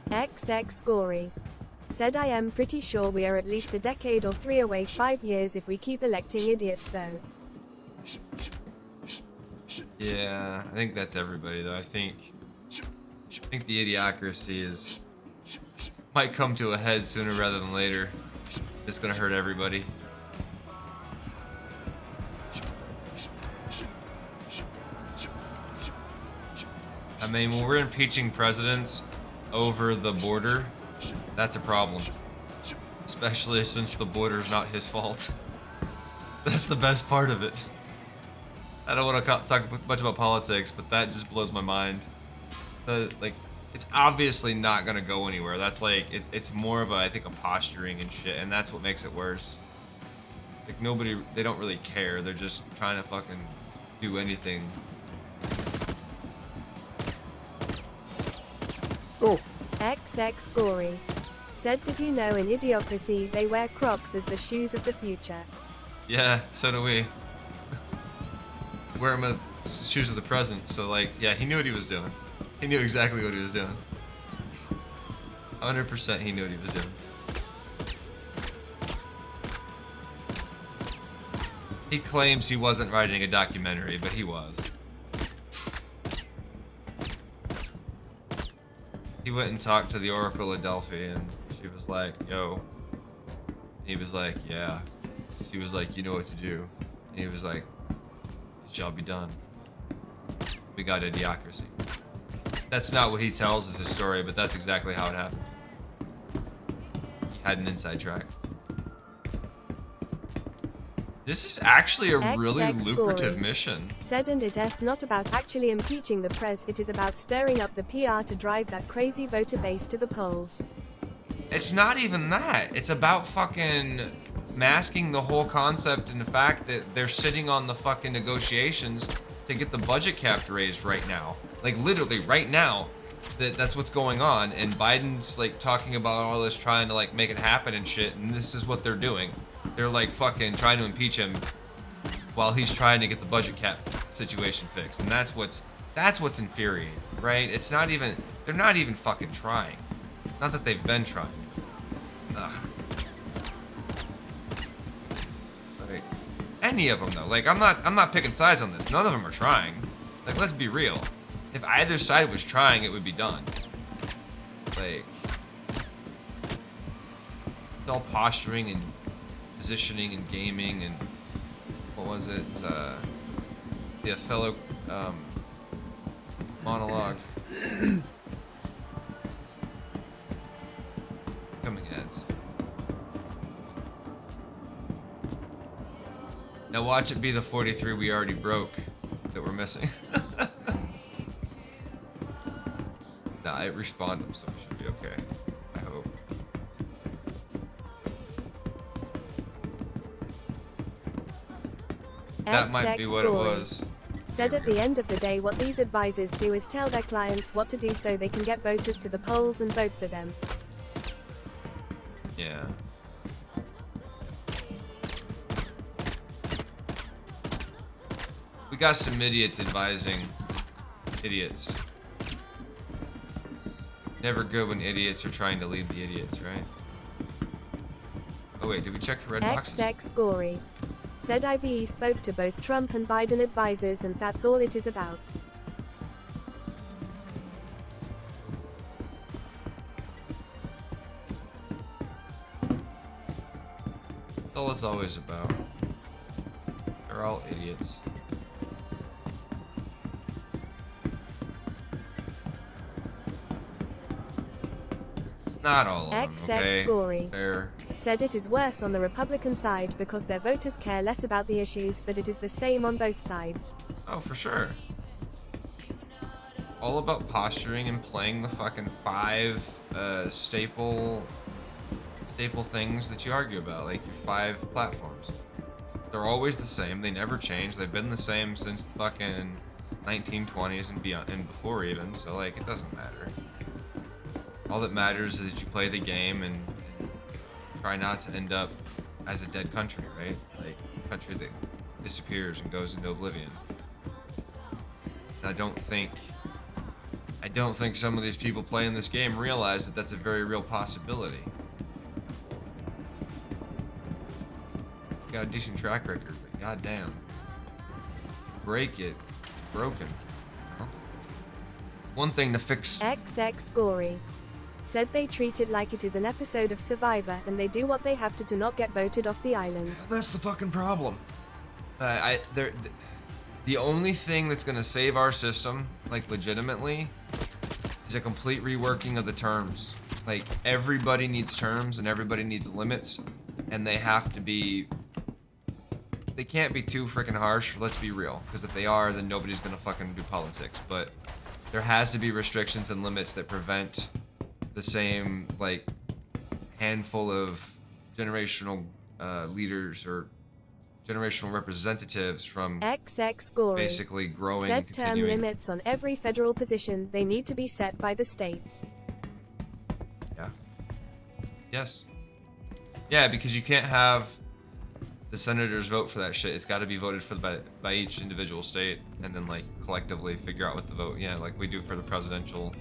XX Gory. Said I am pretty sure we are at least a decade or 3 away, 5 years if we keep electing idiots though. Yeah, I think that's everybody though. I think the idiocracy might come to a head sooner rather than later. It's gonna hurt everybody. I mean, when we're impeaching presidents over the border, that's a problem. Especially since the border's not his fault. That's the best part of it. I don't want to talk much about politics, but that just blows my mind. Like, it's obviously not gonna go anywhere. That's like, it's more of a, I think, a posturing and shit, and that's what makes it worse. Like, they don't really care. They're just trying to fucking do anything. Oh. XX Gory. Said did you know in Idiocracy they wear Crocs as the shoes of the future? Yeah, so do we. Wear them as shoes of the present, so like, yeah, he knew what he was doing. He knew exactly what he was doing. 100% he knew what he was doing. He claims he wasn't writing a documentary, but he was. He went and talked to the Oracle of Delphi, and she was like, yo. He was like, yeah. She was like, you know what to do. And he was like, it shall be done. We got idiocracy. That's not what he tells as his story, but that's exactly how it happened. He had an inside track. This is actually a really lucrative mission. Said, and it's not about actually impeaching the press, it is about stirring up the PR to drive that crazy voter base to the polls. It's not even that. It's about fucking masking the whole concept and the fact that they're sitting on the fucking negotiations to get the budget cap raised right now. Like literally right now, that's what's going on, and Biden's like talking about all this, trying to like make it happen and shit, and this is what they're doing. They're like fucking trying to impeach him while he's trying to get the budget cap situation fixed, and that's what's infuriating, right? It's not even, they're not even fucking trying. Not that they've been trying. Ugh. Like, any of them though, like I'm not picking sides on this. None of them are trying. Like, let's be real. If either side was trying, it would be done. Like, it's all posturing and positioning and gaming and what was it? The Othello monologue. Coming ads. Now watch it be the 43 we already broke that we're missing. Nah, I respawned them, so we should be okay. I hope. That might be what it was. Said at the end of the day, what these advisors do is tell their clients what to do so they can get voters to the polls and vote for them. Yeah. We got some idiots advising idiots. Never good when idiots are trying to lead the idiots, right? Oh wait, did we check for red boxes? XX Gory. Said IVE spoke to both Trump and Biden advisors, and that's all it is about. That's all it's always about. They're all idiots. Not all of them, okay? Gory. Fair. Said it is worse on the Republican side because their voters care less about the issues, but it is the same on both sides. Oh, for sure. All about posturing and playing the fucking 5 staple things that you argue about, like your 5 platforms. They're always the same. They never change. They've been the same since the fucking 1920s and beyond, and before even. So like, it doesn't matter. All that matters is that you play the game and try not to end up as a dead country, right? Like a country that disappears and goes into oblivion. And I don't think some of these people playing this game realize that that's a very real possibility. Got a decent track record, but goddamn, break it, it's broken. You know? One thing to fix. XX Gory. Said they treat it like it is an episode of Survivor, and they do what they have to not get voted off the island. That's the fucking problem. The only thing that's gonna save our system, like legitimately, is a complete reworking of the terms. Like, everybody needs terms and everybody needs limits, and they have to be. They can't be too freaking harsh. Let's be real, because if they are, then nobody's gonna fucking do politics. But there has to be restrictions and limits that prevent the same like handful of generational leaders or generational representatives from XX Gory. Basically growing Set and continuing. term limits on every federal position. They need to be set by the states. Yeah. Yes. Yeah, because you can't have the senators vote for that shit. It's got to be voted for by each individual state, and then like collectively figure out what the vote. Yeah, like we do for the presidential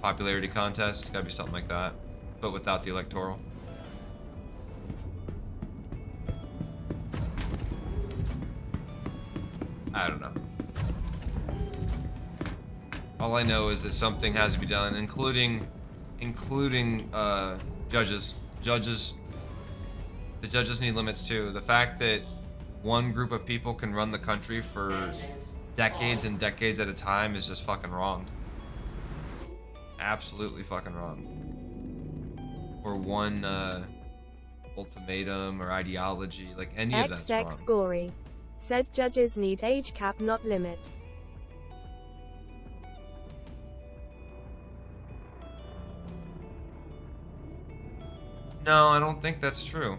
popularity contest. It's got to be something like that, but without the electoral. I don't know. All I know is that something has to be done, including judges. The judges need limits too. The fact that one group of people can run the country for decades and decades at a time is just fucking wrong. Absolutely fucking wrong. Or one ultimatum or ideology, like any of that's wrong. XX Gory said judges need age cap, not limit. No, I don't think that's true.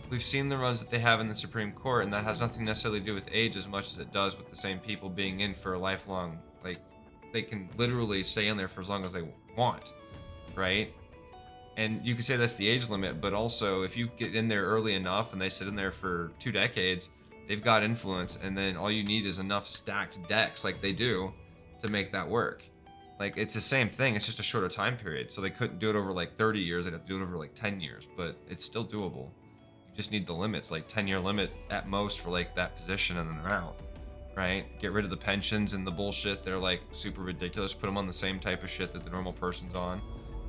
We've seen the runs that they have in the Supreme Court, and that has nothing necessarily to do with age as much as it does with the same people being in for a lifelong, like, they can literally stay in there for as long as they want, right? And you could say that's the age limit, but also if you get in there early enough and they sit in there for 2 decades, they've got influence, and then all you need is enough stacked decks like they do to make that work. Like, it's the same thing, it's just a shorter time period. So they couldn't do it over like 30 years, they'd have to do it over like 10 years, but it's still doable. You just need the limits, like 10-year limit at most for like that position, and then they're out, right? Get rid of the pensions and the bullshit. They're like super ridiculous. Put them on the same type of shit that the normal person's on.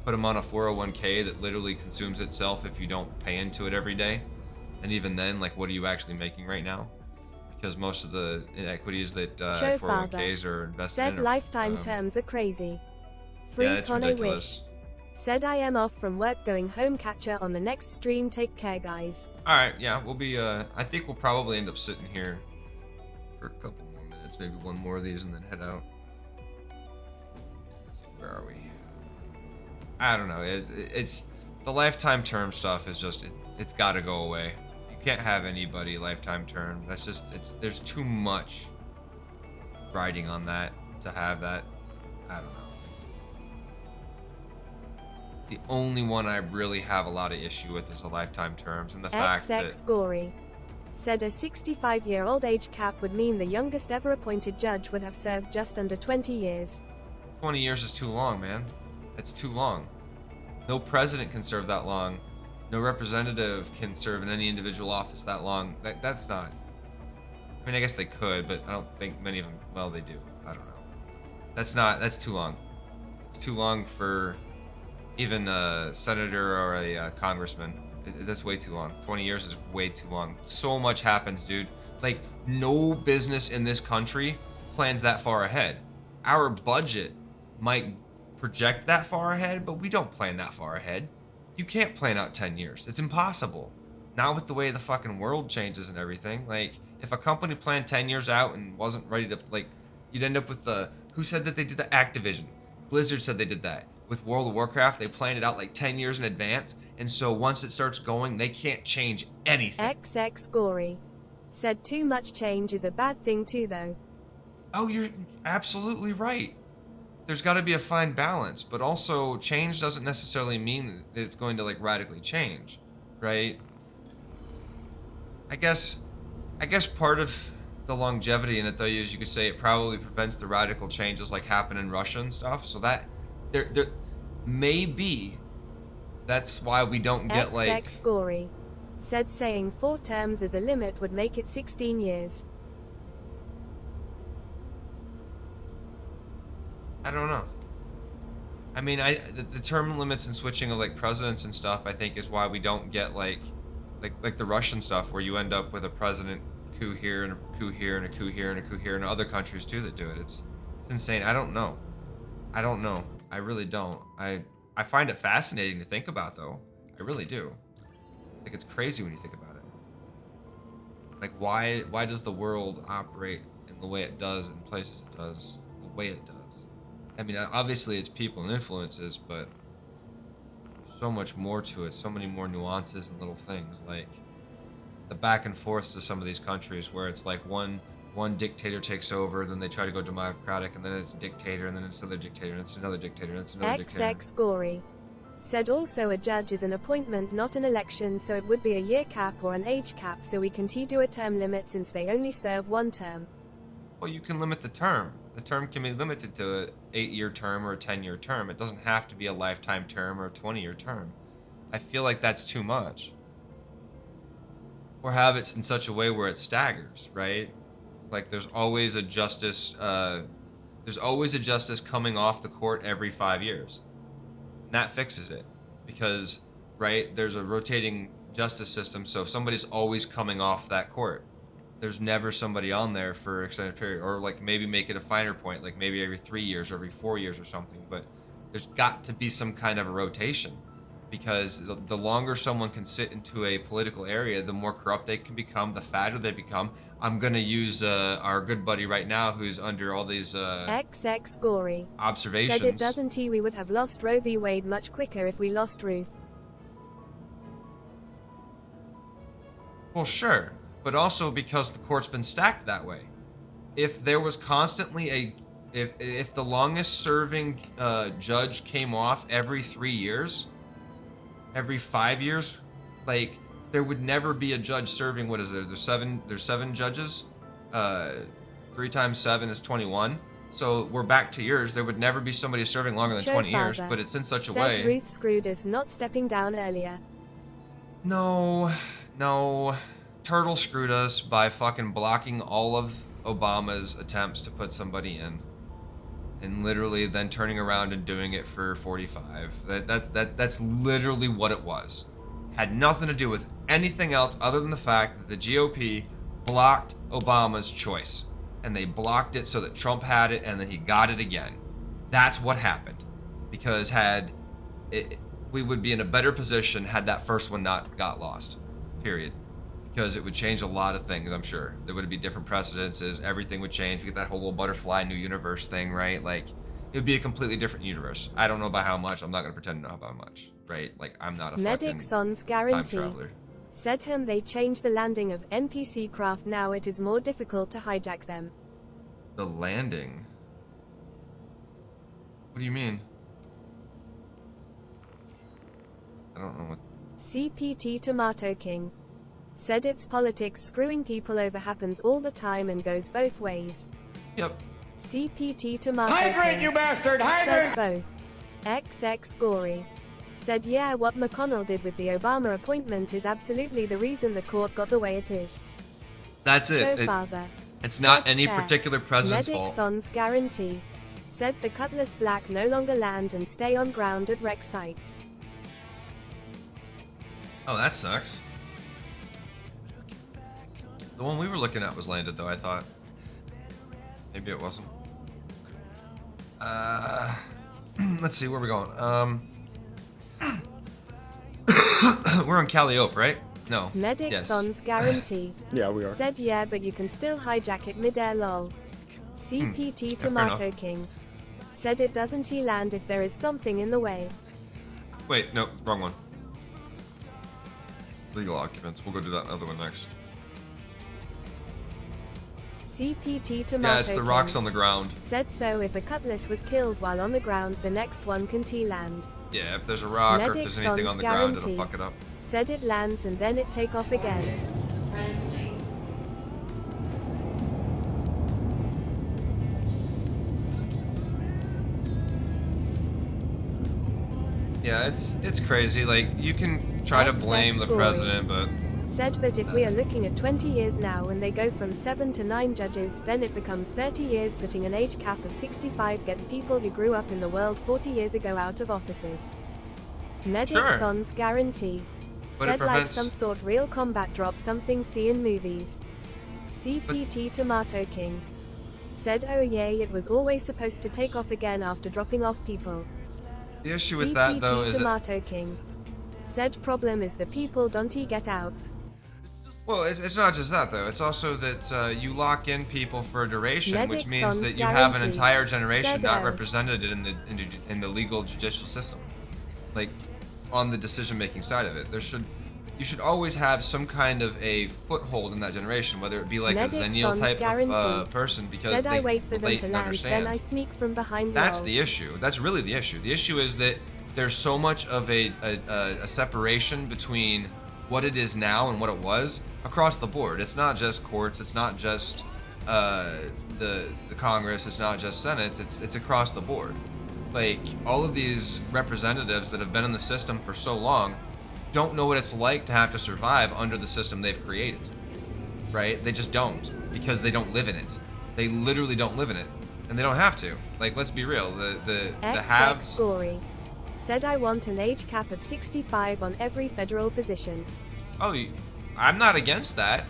Put them on a 401k that literally consumes itself if you don't pay into it every day. And even then, like, what are you actually making right now? Because most of the equities that 401ks are invested said in are, lifetime terms are crazy. Free yeah, it's Connor ridiculous. Wish said I am off from work going home. Catch ya on the next stream. Take care, guys. All right, yeah, we'll be. I think we'll probably end up sitting here for a couple more minutes, maybe one more of these, and then head out. Let's see, where are we? I don't know. It's the lifetime term stuff is just it's got to go away. You can't have anybody lifetime term. That's just there's too much riding on that to have that. I don't know. The only one I really have a lot of issue with is the lifetime terms and the fact that XX Gory said a 65-year-old age cap would mean the youngest ever appointed judge would have served just under 20 years. 20 years is too long, man. It's too long. No president can serve that long. No representative can serve in any individual office that long. That's not. I mean, I guess they could, but I don't think many of them. Well, they do. I don't know. That's too long. It's too long for even a senator or a congressman. That's way too long. 20 years is way too long. So much happens, dude. Like, no business in this country plans that far ahead. Our budget might project that far ahead, but we don't plan that far ahead. You can't plan out 10 years. It's impossible. Not with the way the fucking world changes and everything. Like, if a company planned 10 years out and wasn't ready to, like, you'd end up with the, who said that they did the Activision? Blizzard said they did that. With World of Warcraft, they planned it out like 10 years in advance, and so once it starts going, they can't change anything. XX Gory said too much change is a bad thing too, though. Oh, you're absolutely right. There's got to be a fine balance, but also change doesn't necessarily mean that it's going to like radically change, right? I guess part of the longevity in it though is you could say it probably prevents the radical changes like happen in Russia and stuff. So that there maybe that's why we don't get like. XX Gory said saying 4 terms as a limit would make it 16 years. I don't know. I mean, the term limits and switching of like presidents and stuff, I think, is why we don't get like the Russian stuff, where you end up with a president coup here and a coup here and a coup here and a coup here, and other countries too that do it. It's insane. I don't know. I really don't. I find it fascinating to think about, though. I really do. Like, it's crazy when you think about it. Like, why does the world operate in the way it does, in places it does, the way it does? I mean, obviously it's people and influences, but there's so much more to it, so many more nuances and little things, like the back and forth to some of these countries where it's like one dictator takes over, then they try to go democratic, and then it's a dictator, and then it's another dictator, and it's another dictator, and it's another dictator. XX Gory said also a judge is an appointment, not an election, so it would be a year cap or an age cap, so we can do a term limit since they only serve 1 term. Well, you can limit the term. The term can be limited to an 8-year term or a 10-year term. It doesn't have to be a lifetime term or a 20-year term. I feel like that's too much. Or have it in such a way where it staggers, right? Like there's always a justice. There's always a justice coming off the court every 5 years. And that fixes it, because right there's a rotating justice system, so somebody's always coming off that court. There's never somebody on there for an extended period, or like maybe make it a finer point, like maybe every 3 years or every 4 years or something. But there's got to be some kind of a rotation, because the longer someone can sit into a political area, the more corrupt they can become, the fatter they become. I'm gonna use our good buddy right now, who's under all these XX Gory observations. Said it doesn't he? We would have lost Roe v. Wade much quicker if we lost Ruth. Well, sure, but also because the court's been stacked that way. If there was constantly if the longest serving judge came off every 3 years, every 5 years, like there would never be a judge serving. What is there? There's seven judges. 3 times 7 is 21. So we're back to yours. There would never be somebody serving longer than 20 years, but it's in such a way. Ruth screwed us not stepping down earlier. No. Turtle screwed us by fucking blocking all of Obama's attempts to put somebody in, and literally then turning around and doing it for 45. That's literally what it was. Had nothing to do with anything else other than the fact that the GOP blocked Obama's choice, and they blocked it so that Trump had it, and then he got it again. That's what happened, because we would be in a better position had that first one not got lost, period. Because it would change a lot of things, I'm sure. There would be different precedences, everything would change. We get that whole little butterfly new universe thing, right? Like, it would be a completely different universe. I don't know by how much, I'm not gonna pretend to know how much, right? Like, I'm not a fucking time traveler. Said him they changed the landing of NPC craft, now it is more difficult to hijack them. The landing? What do you mean? I don't know what... CPT Tomato King. Said it's politics, screwing people over happens all the time and goes both ways. Yep. CPT Tomato Hydrate, King. you bastard! Hydrate! Said both. XX Gory. Said yeah, what McConnell did with the Obama appointment is absolutely the reason the court got the way it is. That's it. It's not any particular president's fault. Medic Son's guarantee. Said the Cutlass Black no longer land and stay on ground at wreck sites. Oh, that sucks. The one we were looking at was landed, though, I thought. Maybe it wasn't. Let's see, where are we going? We're on Calliope, right? No. Medic Son's guarantee. Yeah, we are. Said yeah, but you can still hijack it mid-air lol. CPT Tomato King. Said it doesn't he land if there is something in the way. Wait, no, wrong one. Legal occupants. We'll go do that other one next. CPT Tomato Yeah, it's the rocks on the ground. Said so if a Cutlass was killed while on the ground, the next one can T-land. Yeah, if there's a rock or if there's anything on the ground, it'll fuck it up. Said it lands and then it take off again. Yeah, it's crazy. Like, you can try to blame the president, but... Said but if we are looking at 20 years now and they go from 7 to 9 judges, then it becomes 30 years. Putting an age cap of 65 gets people who grew up in the world 40 years ago out of offices. Medic Son's guarantee. But said like some sort real combat drop something see in movies. CPT Tomato King. Said oh yay, it was always supposed to take off again after dropping off people. The issue with that, though, is Tomato King. Said problem is the people don't get out. Well, it's not just that, though. It's also that you lock in people for a duration, Medic which means that you guarantee. have an entire generation Said not represented in the legal judicial system, like on the decision-making side of it. You should always have some kind of a foothold in that generation, whether it be like Medic a Zennial type of person, because said they I wait for them relate to and land, understand. then I sneak from behind. That's lol. the issue. That's really the issue. The issue is that there's so much of a separation between what it is now and what it was across the board. It's not just courts. It's not just the Congress. It's not just Senate. It's across the board. Like, all of these representatives that have been in the system for so long don't know what it's like to have to survive under the system they've created, right? They just don't. because they don't live in it. They literally don't live in it, and they don't have to. Like, let's be real. The haves. Story said I want an age cap of 65 on every federal position. Oh, I'm not against that.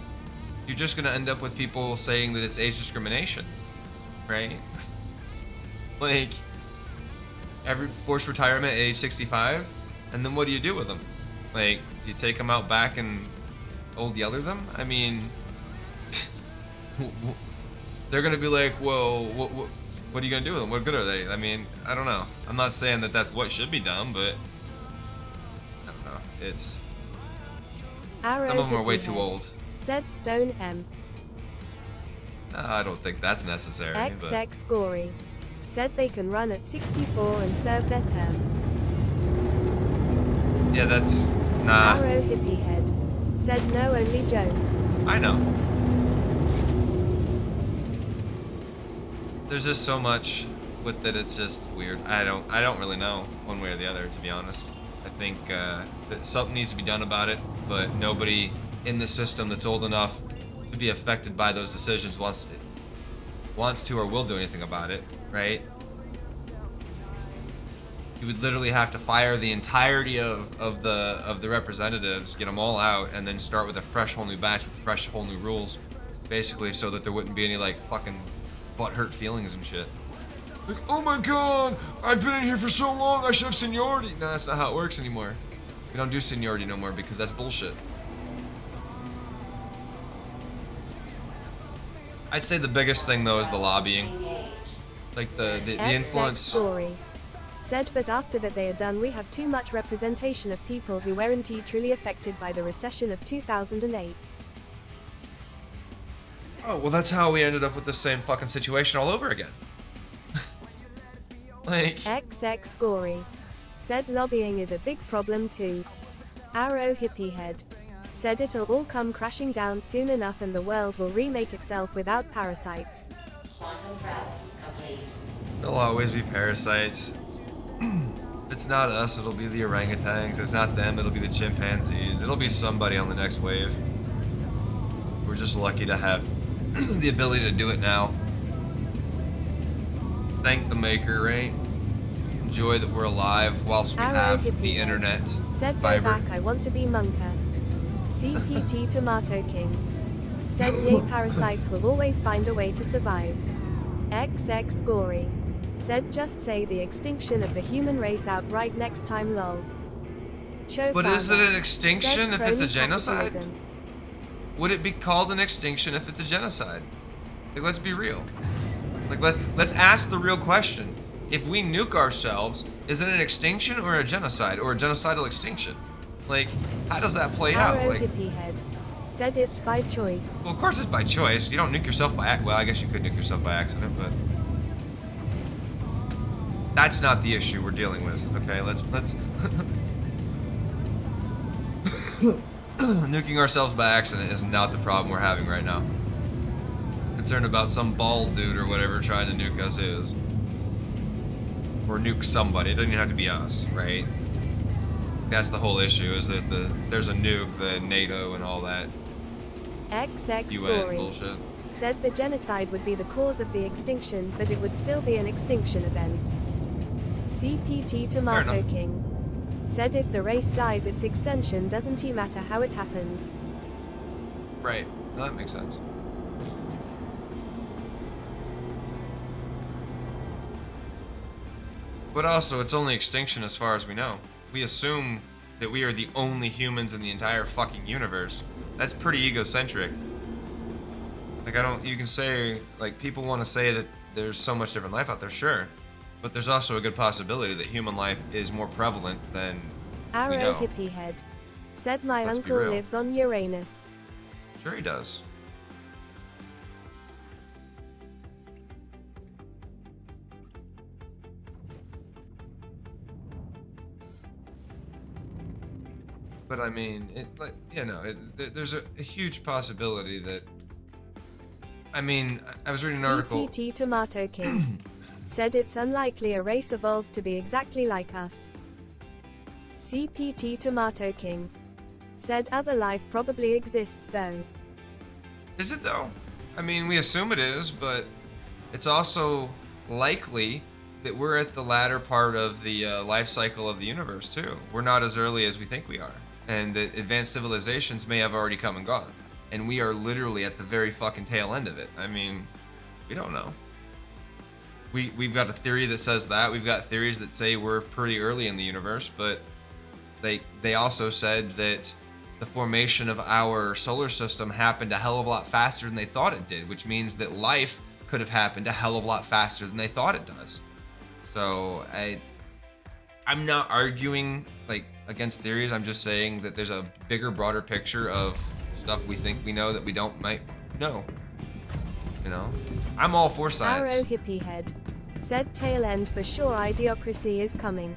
You're just gonna end up with people saying that it's age discrimination, right? Like, every forced retirement at age 65, and then what do you do with them? Like, you take them out back and old yeller them? I mean, they're gonna be like, well, what are you gonna do with them? What good are they? I mean, I don't know. I'm not saying that that's what should be done, but I don't know. It's Arrow some of them are way too old. Said Stone M. I don't think that's necessary. XX Gory said they can run at 64 and serve their term. Yeah, that's nah. Arrow Hippie Head said no, only Jones. I know. There's just so much with it. It's just weird. I don't really know one way or the other, to be honest. I think that something needs to be done about it, but nobody in the system that's old enough to be affected by those decisions wants to or will do anything about it, right? You would literally have to fire the entirety of the representatives, get them all out, and then start with a fresh whole new batch with fresh whole new rules, basically, so that there wouldn't be any like fucking butthurt feelings and shit. Like, oh my god, I've been in here for so long, I should have seniority. No, that's not how it works anymore. We don't do seniority no more because that's bullshit. I'd say the biggest thing though is the lobbying. Like the influence. Story said, but after that they are done, we have too much representation of people who weren't truly affected by the recession of 2008. Oh, well that's how we ended up with the same fucking situation all over again. Like XX Gory said lobbying is a big problem too. Arrow Hippie Head said it'll all come crashing down soon enough and the world will remake itself without parasites. Quantum travel complete. There'll always be parasites. If it's not us, it'll be the orangutans. If it's not them, it'll be the chimpanzees. It'll be somebody on the next wave. We're just lucky to have the ability to do it now. Thank the maker, right? Enjoy that we're alive whilst we have the internet. Said go back, I want to be Monka. CPT Tomato King said yay, parasites will always find a way to survive. XX Gory said just say the extinction of the human race outright next time lol. But is it an extinction if it's a genocide? Would it be called an extinction if it's a genocide? Like, let's be real. Like, let's ask the real question. If we nuke ourselves, is it an extinction or a genocide or a genocidal extinction? Like, how does that play out? Like, Hippie Head said it's by choice. Well, of course it's by choice. You don't nuke yourself by well, I guess you could nuke yourself by accident, but that's not the issue we're dealing with. Okay, let's nuking ourselves by accident is not the problem we're having right now. Concerned about some bald dude or whatever trying to nuke us is. Or nuke somebody. It doesn't even have to be us, right? That's the whole issue, is that there's a nuke, the NATO and all that XX UN Gory bullshit. said the genocide would be the cause of the extinction, but it would still be an extinction event. CPT Tomato King said if the race dies, its extension doesn't matter how it happens. Right. No, that makes sense. But also, it's only extinction as far as we know. We assume that we are the only humans in the entire fucking universe. That's pretty egocentric. Like, you can say, like, people want to say that there's so much different life out there, sure. But there's also a good possibility that human life is more prevalent than we know. Arrow Hippie Head said my Let's be uncle real. lives on Uranus. Sure he does. But I mean, there's a huge possibility that. I mean, I was reading an article. CPT Tomato King said it's unlikely a race evolved to be exactly like us. CPT Tomato King said other life probably exists though. Is it though? I mean, we assume it is, but it's also likely that we're at the latter part of the life cycle of the universe, too. We're not as early as we think we are. And that advanced civilizations may have already come and gone. And we are literally at the very fucking tail end of it. I mean, we don't know. We've got a theory that says that. We've got theories that say we're pretty early in the universe, but they also said that the formation of our solar system happened a hell of a lot faster than they thought it did, which means that life could have happened a hell of a lot faster than they thought it does. So I'm not arguing like against theories. I'm just saying that there's a bigger, broader picture of stuff we think we know that we might know. You know, I'm all for science. Arrow hippie head said tail end for sure. Idiocracy is coming.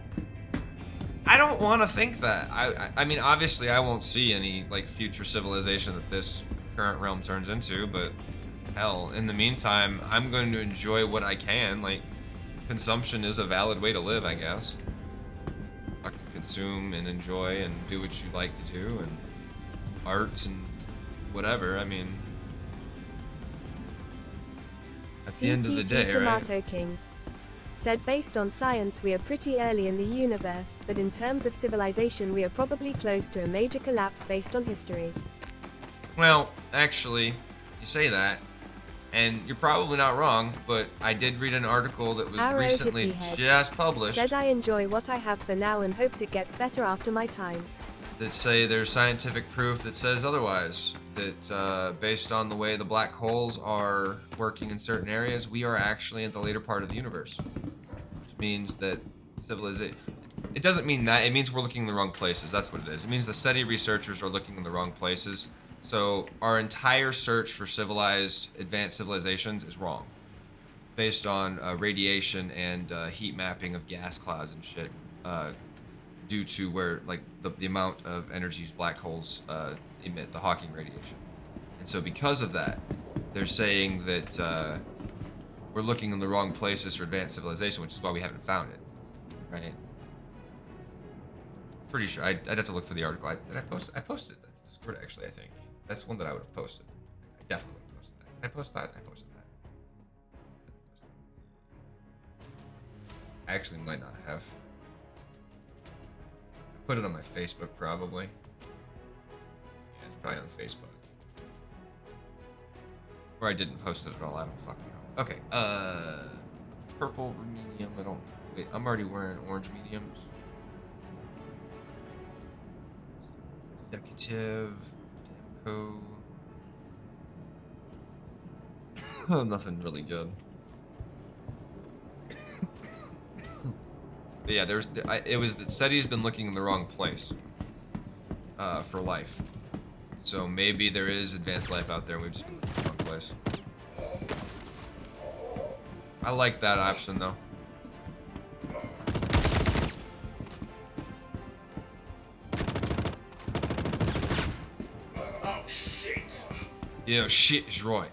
I don't want to think that. I mean, obviously, I won't see any like future civilization that this current realm turns into. But hell, in the meantime, I'm going to enjoy what I can. Like, consumption is a valid way to live, I guess. Fucking consume and enjoy and do what you like to do, and arts and whatever. I mean, at the end of the day, Tomato right? King said based on science we are pretty early in the universe, but in terms of civilization we are probably close to a major collapse based on history. Well, actually, you say that, and you're probably not wrong, but I did read an article that was Arrow recently hippie just published said I enjoy what I have for now and hopes it gets better after my time. that say there's scientific proof that says otherwise. That based on the way the black holes are working in certain areas, we are actually in the later part of the universe. Which means that civilization... It doesn't mean that, it means we're looking in the wrong places. That's what it is. It means the SETI researchers are looking in the wrong places. So our entire search for civilized, advanced civilizations is wrong. Based on radiation and heat mapping of gas clouds and shit. Due to where, like, the amount of energies black holes emit, the Hawking radiation. And so because of that, they're saying that we're looking in the wrong places for advanced civilization, which is why we haven't found it, right? Pretty sure. I'd have to look for the article. I posted it to Discord, actually, I think. That's one that I would have posted. I definitely would have posted that. Did I post that? I posted that. I actually might not have. Put it on my Facebook, probably. Yeah, it's probably on Facebook. Or I didn't post it at all, I don't fucking know. Okay, purple medium, I don't... Wait, I'm already wearing orange mediums. Executive, Demco... Nothing really good. But yeah, it was that SETI's been looking in the wrong place for life. So maybe there is advanced life out there and we've just been looking in the wrong place. I like that option though. Oh shit. Yeah, shit is right.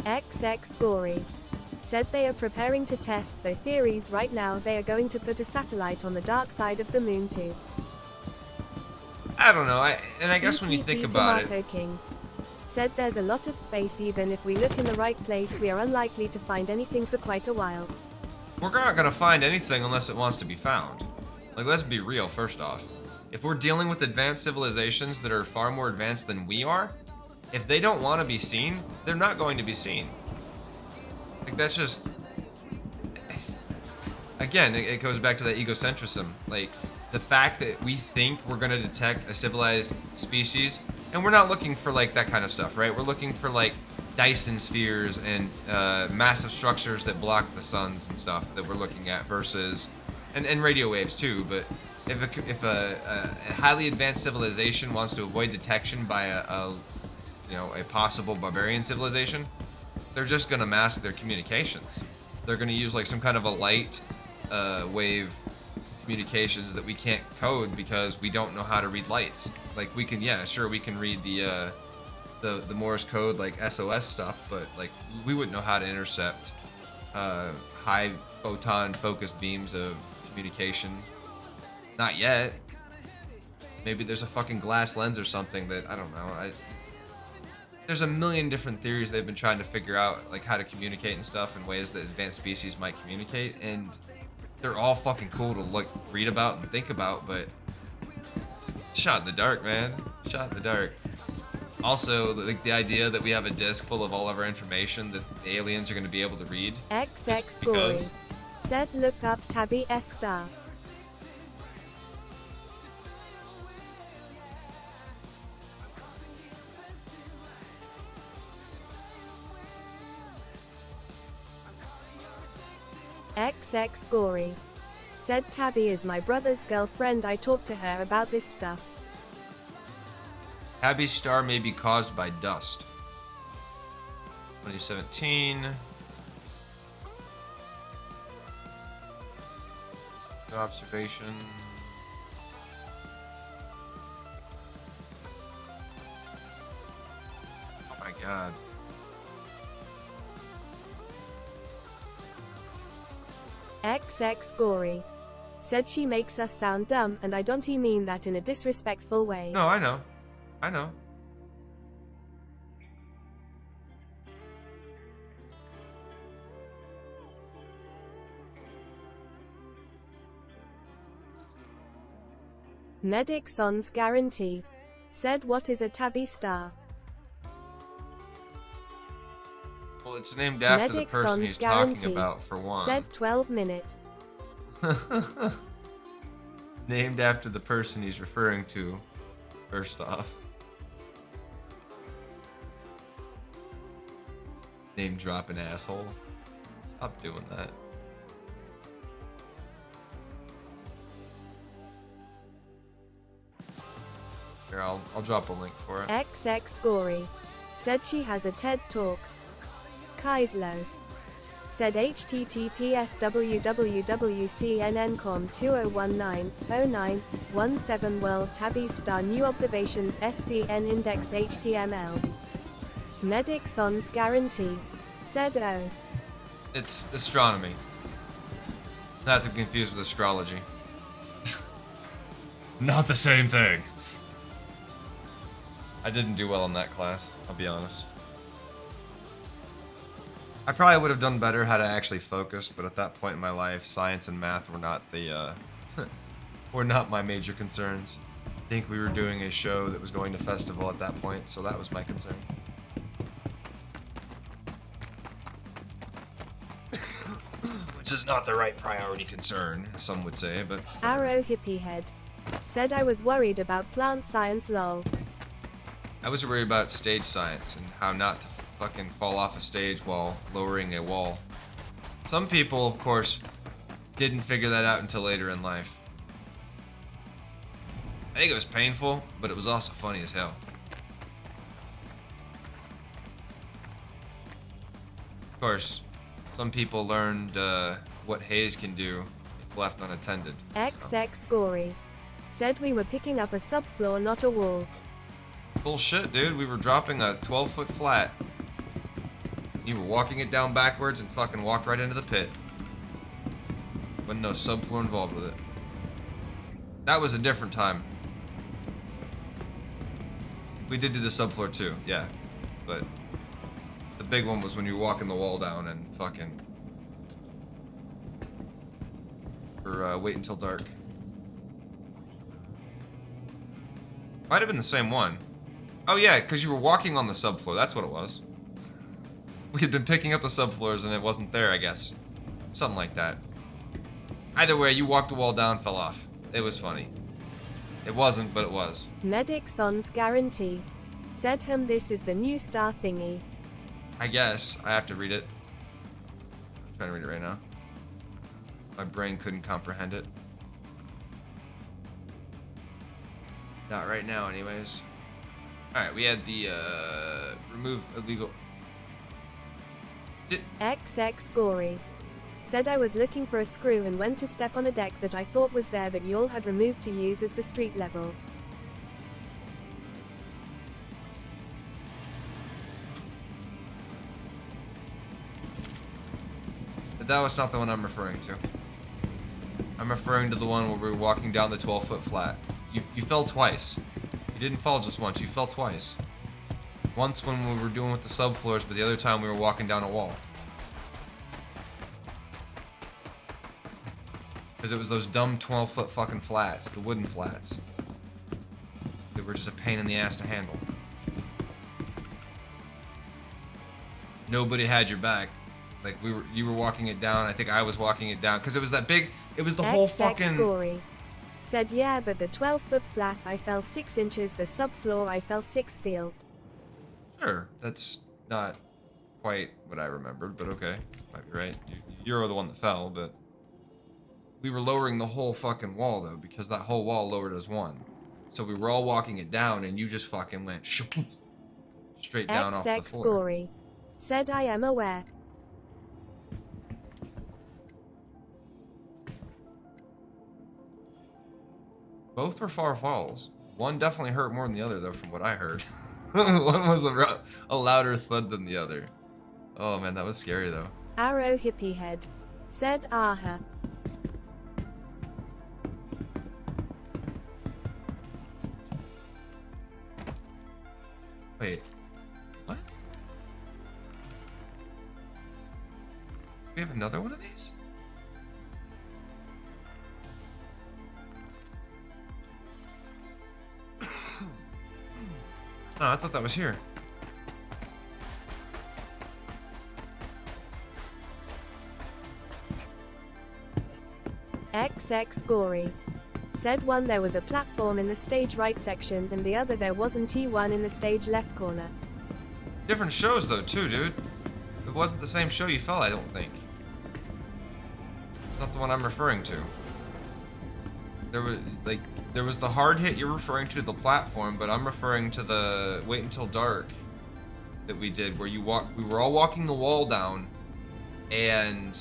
XX Gory said they are preparing to test their theories right now. They are going to put a satellite on the dark side of the moon too. I don't know, I guess when you think about Tomato King said there's a lot of space. Even if we look in the right place, we are unlikely to find anything for quite a while. We're not gonna find anything unless it wants to be found. Like, let's be real, first off. If we're dealing with advanced civilizations that are far more advanced than we are, if they don't want to be seen, they're not going to be seen. Like, that's just... Again, it goes back to that egocentrism. Like, the fact that we think we're going to detect a civilized species, and we're not looking for, like, that kind of stuff, right? We're looking for, like, Dyson spheres and massive structures that block the suns and stuff that we're looking at versus... And radio waves, too, but if a highly advanced civilization wants to avoid detection by a possible barbarian civilization, they're just gonna mask their communications. They're gonna use like some kind of a light wave communications that we can't code because we don't know how to read lights. Like we can, yeah, sure, we can read the the Morse code, like SOS stuff, but like we wouldn't know how to intercept high photon focused beams of communication. Not yet. Maybe there's a fucking glass lens or something that I don't know. There's a million different theories they've been trying to figure out, like how to communicate and stuff in ways that advanced species might communicate, and they're all fucking cool to like read about and think about, but shot in the dark, man. Shot in the dark. Also, like the idea that we have a disk full of all of our information that the aliens are going to be able to read. XX Gory said look up Tabby S star. XX Gory said Tabby is my brother's girlfriend. I talked to her about this stuff. Tabby's star may be caused by dust. 2017. No observation. Oh my god. XX Gory said she makes us sound dumb, and I don't mean that in a disrespectful way. No, I know. I know. Medic Son's Guarantee said what is a Tabby star? Well, it's named after Medic the person Son's he's Guarantee talking about, for one. said 12 minute. It's named after the person he's referring to, first off. Name drop an asshole. Stop doing that. Here, I'll drop a link for it. XX Gory said she has a TED Talk. Kaislo said https www.cnncom 2019-09-17 World Tabby Star New Observations SCN Index HTML. Medic Son's Guarantee said oh. It's astronomy. Not to confuse with astrology. Not the same thing. I didn't do well in that class, I'll be honest. I probably would have done better had I actually focused, but at that point in my life, science and math were not the were not my major concerns. I think we were doing a show that was going to festival at that point, so that was my concern. Which is not the right priority concern, some would say, but... Arrow Hippie Head said I was worried about plant science lol. I was worried about stage science and how not to fucking fall off a stage while lowering a wall. Some people, of course, didn't figure that out until later in life. I think it was painful, but it was also funny as hell. Of course, some people learned what haze can do if left unattended. XX Gory said we were picking up a subfloor, not a wall. Bullshit, dude. We were dropping a 12-foot flat. You were walking it down backwards and fucking walked right into the pit. Wasn't no subfloor involved with it. That was a different time. We did do the subfloor too, yeah. But the big one was when you were walking the wall down and fucking... or wait until dark. Might have been the same one. Oh yeah, because you were walking on the subfloor, that's what it was. We had been picking up the subfloors and it wasn't there, I guess. Something like that. Either way, you walked the wall down, fell off. It was funny. It wasn't, but it was. Medic Son's Guarantee said this is the new star thingy. I guess. I have to read it. I'm trying to read it right now. My brain couldn't comprehend it. Not right now, anyways. Alright, we had the, remove illegal... XX Gory said I was looking for a screw and went to step on a deck that I thought was there that y'all had removed to use as the street level. But that was not the one I'm referring to. I'm referring to the one where we were walking down the 12-foot flat. You fell twice. You didn't fall just once, you fell twice. Once when we were doing with the subfloors, but the other time we were walking down a wall. Because it was those dumb 12-foot fucking flats, the wooden flats. They were just a pain in the ass to handle. Nobody had your back. Like you were walking it down. I think I was walking it down because it was that big. It was the whole fucking. Gory. Said yeah, but the 12-foot flat I fell 6 inches. The subfloor I fell 6 feet. Sure, that's not quite what I remembered, but okay, might be right. You're the one that fell, but we were lowering the whole fucking wall though because that whole wall lowered us one. So we were all walking it down, and you just fucking went straight down off the floor. Gory. Said I am aware. Both were far falls. One definitely hurt more than the other, though, from what I heard. One was a louder thud than the other. Oh man, that was scary though. Arrow hippie head. Said aha. Wait. What? We have another one of these? Oh, I thought that was here. XX Gory. Said one there was a platform in the stage right section and the other there wasn't. T1 in the stage left corner. Different shows though too, dude. It wasn't the same show you fell, I don't think. It's not the one I'm referring to. There was the hard hit you're referring to, the platform, but I'm referring to the wait until dark that we did where we were all walking the wall down and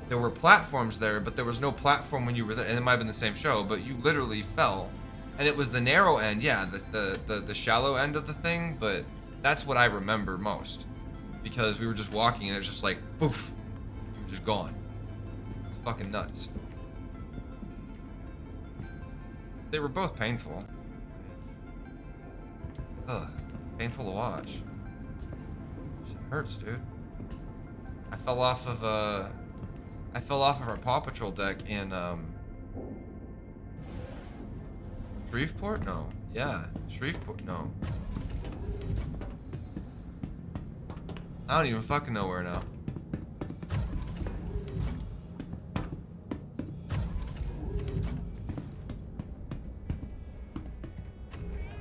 there were platforms there, but there was no platform when you were there, and it might have been the same show, but you literally fell. And it was the narrow end, yeah, the shallow end of the thing, but that's what I remember most. Because we were just walking and it was just like, poof, you were just gone. It's fucking nuts. They were both painful. Ugh, painful to watch. Shit hurts, dude. I fell off of our Paw Patrol deck in Shreveport? No. Yeah, Shreveport. No. I don't even fucking know where now.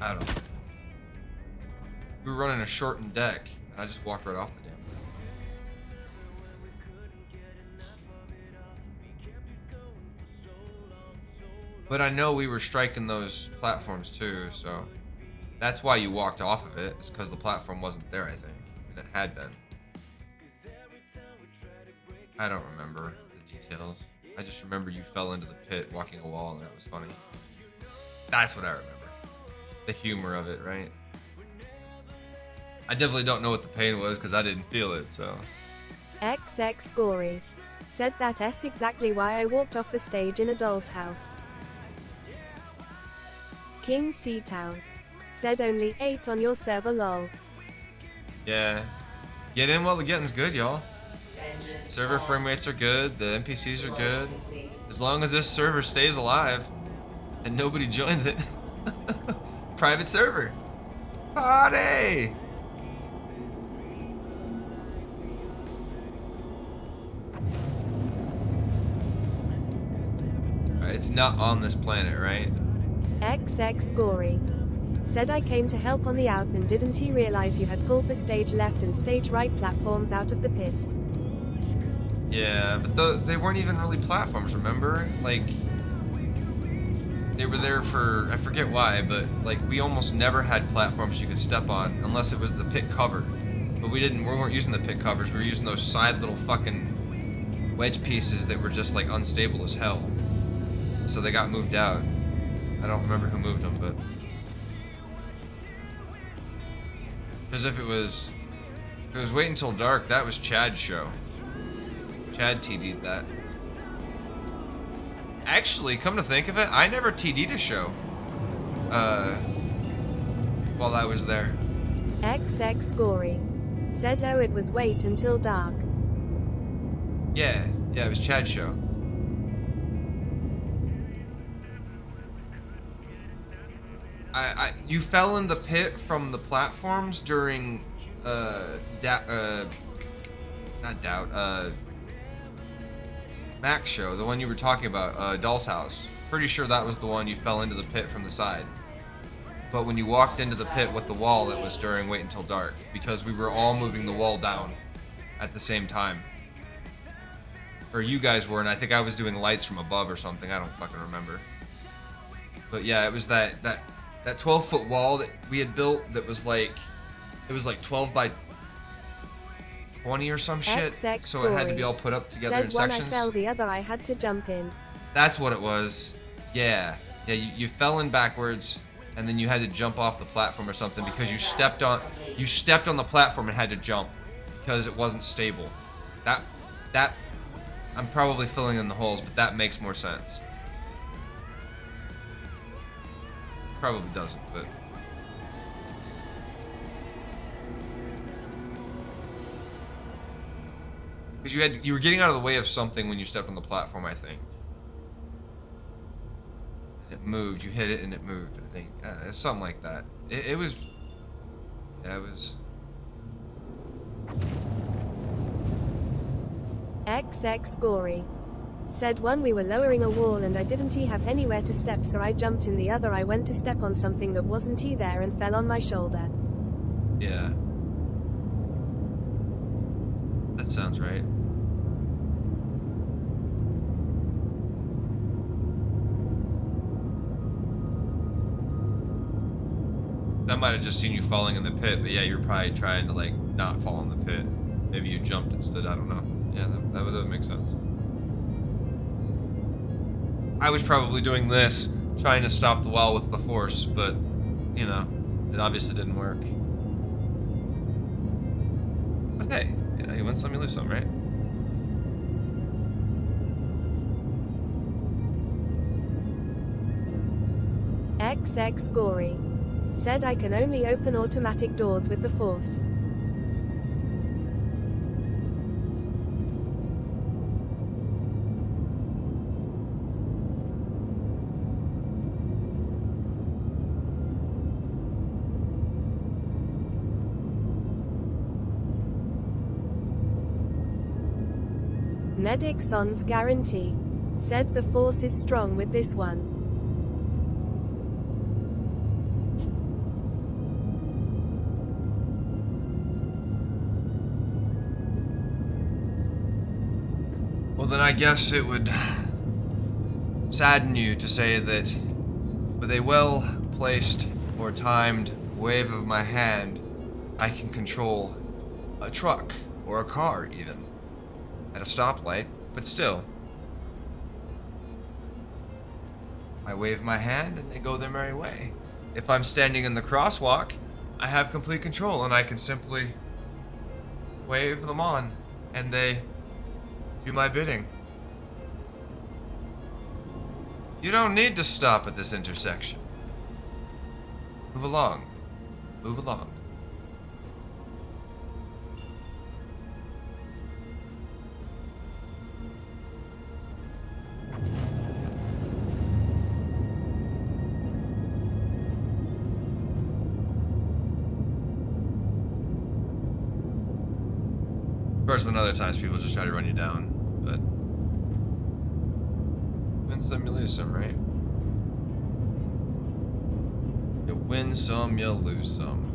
I don't know. We were running a shortened deck, and I just walked right off the damn thing. But I know we were striking those platforms too, so that's why you walked off of it, is because the platform wasn't there, I think. And it had been. I don't remember the details. I just remember you fell into the pit walking a wall, and that was funny. That's what I remember. The humor of it, right? I definitely don't know what the pain was because I didn't feel it, so. XX Gory. Said that's exactly why I walked off the stage in a doll's house. King Seatown. Said only 8 on your server lol. Yeah. Get in while the getting's good, y'all. Server frame rates are good, the NPCs are good. As long as this server stays alive and nobody joins it. Private server. Party! Alright, it's not on this planet, right? XX Gory. Said I came to help on the out and didn't he realize you had pulled the stage left and stage right platforms out of the pit. Yeah, but they weren't even really platforms, remember? Like, they were there for, I forget why, but like we almost never had platforms you could step on unless it was the pit cover. But we weren't using the pit covers, we were using those side little fucking wedge pieces that were just like unstable as hell. So they got moved out. I don't remember who moved them, but. Because if it was Wait Until Dark, that was Chad's show. Chad TD'd that. Actually, come to think of it, I never TD'd a show. While I was there. XX Gory said, oh, it was wait until dark. Yeah, it was Chad's show. You fell in the pit from the platforms during, Mac's show, the one you were talking about, Doll's House. Pretty sure that was the one you fell into the pit from the side. But when you walked into the pit with the wall, it was during Wait Until Dark, because we were all moving the wall down at the same time. Or you guys were, and I think I was doing lights from above or something, I don't fucking remember. But yeah, it was that 12-foot wall that we had built that was like, it was like 12 by 20 or some shit, so it had to be all put up together in sections. One I fell, the other I had to jump in. That's what it was. Yeah, you fell in backwards, and then you had to jump off the platform or something because you stepped on the platform and had to jump because it wasn't stable. That I'm probably filling in the holes, but that makes more sense. Probably doesn't, but because you were getting out of the way of something when you stepped on the platform, I think. It moved. You hit it and it moved. I think something like that. It was. Yeah, it was. XX Gory said, one, we were lowering a wall and I didn't have anywhere to step, so I jumped in. The other, I went to step on something that wasn't there and fell on my shoulder. Yeah. That sounds right. I might have just seen you falling in the pit, but yeah, you're probably trying to like not fall in the pit. Maybe you jumped instead, I don't know. Yeah, that would make sense. I was probably doing this, trying to stop the wall with the force, but, you know, it obviously didn't work. But hey, you know, you win some, you lose some, right? XX Gory said, I can only open automatic doors with the force. Medic Son's guarantee said, the force is strong with this one. Well, then I guess it would sadden you to say that with a well-placed or timed wave of my hand, I can control a truck or a car even at a stoplight, but still. I wave my hand and they go their merry way. If I'm standing in the crosswalk, I have complete control and I can simply wave them on and they do my bidding. You don't need to stop at this intersection. Move along. Move along. Of course, then other times people just try to run you down, but win some, you lose some, right? You win some, you lose some.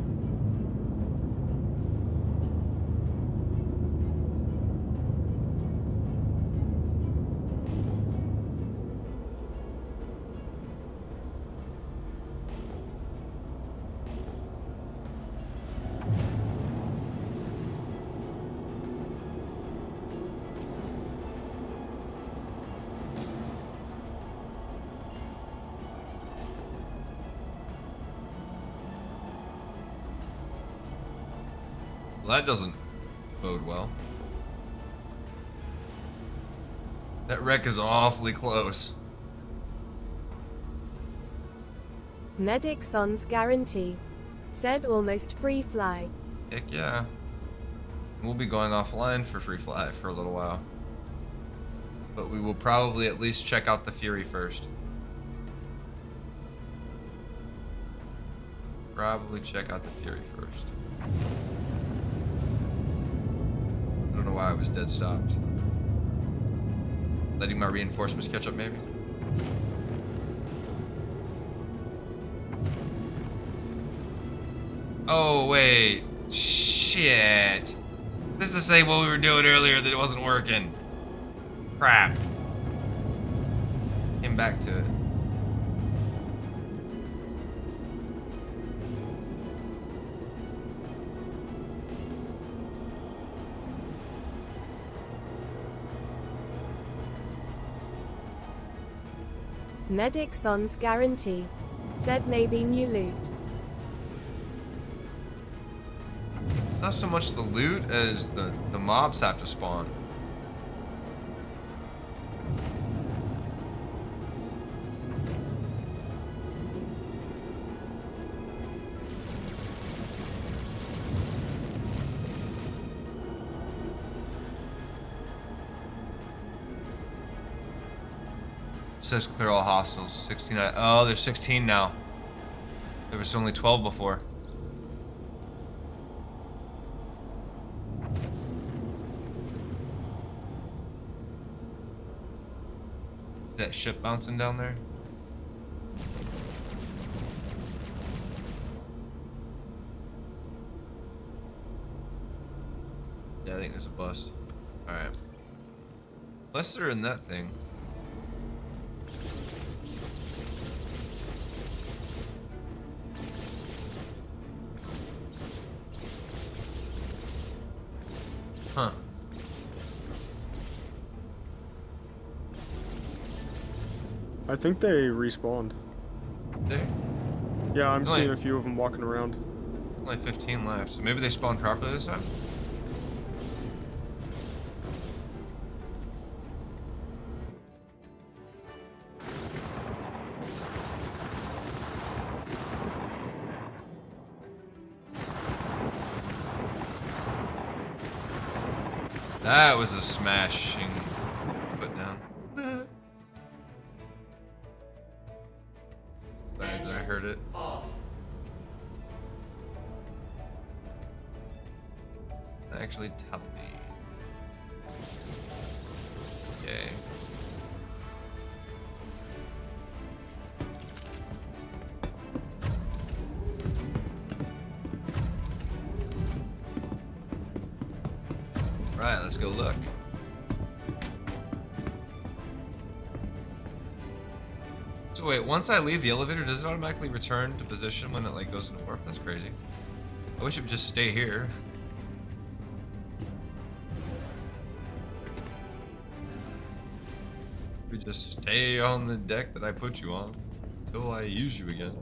Well, that doesn't bode well. That wreck is awfully close. Medic Sans guarantee. Said almost free fly. Heck yeah. We'll be going offline for free fly for a little while. But we will probably at least check out the Fury first. Probably check out the Fury first. I don't know why I was dead stopped. Letting my reinforcements catch up, maybe? Oh, wait. Shit. This is the same what we were doing earlier that it wasn't working. Crap. Came back to it. Medic Sans guarantee. Said maybe new loot. It's not so much the loot as the mobs have to spawn. Says clear all hostiles. 16. Oh, there's 16 now. There was only 12 before. That ship bouncing down there? Yeah, I think there's a bust. Alright. Unless they're in that thing. Huh. I think they respawned. There? Yeah, I'm seeing a few of them walking around. Only 15 left, so maybe they spawned properly this time? That was a smashing put down. Glad that I heard it. Actually, top me. Yay. Right, let's go look. So wait, once I leave the elevator, does it automatically return to position when it like goes into warp? That's crazy. I wish it would just stay here. We just stay on the deck that I put you on until I use you again.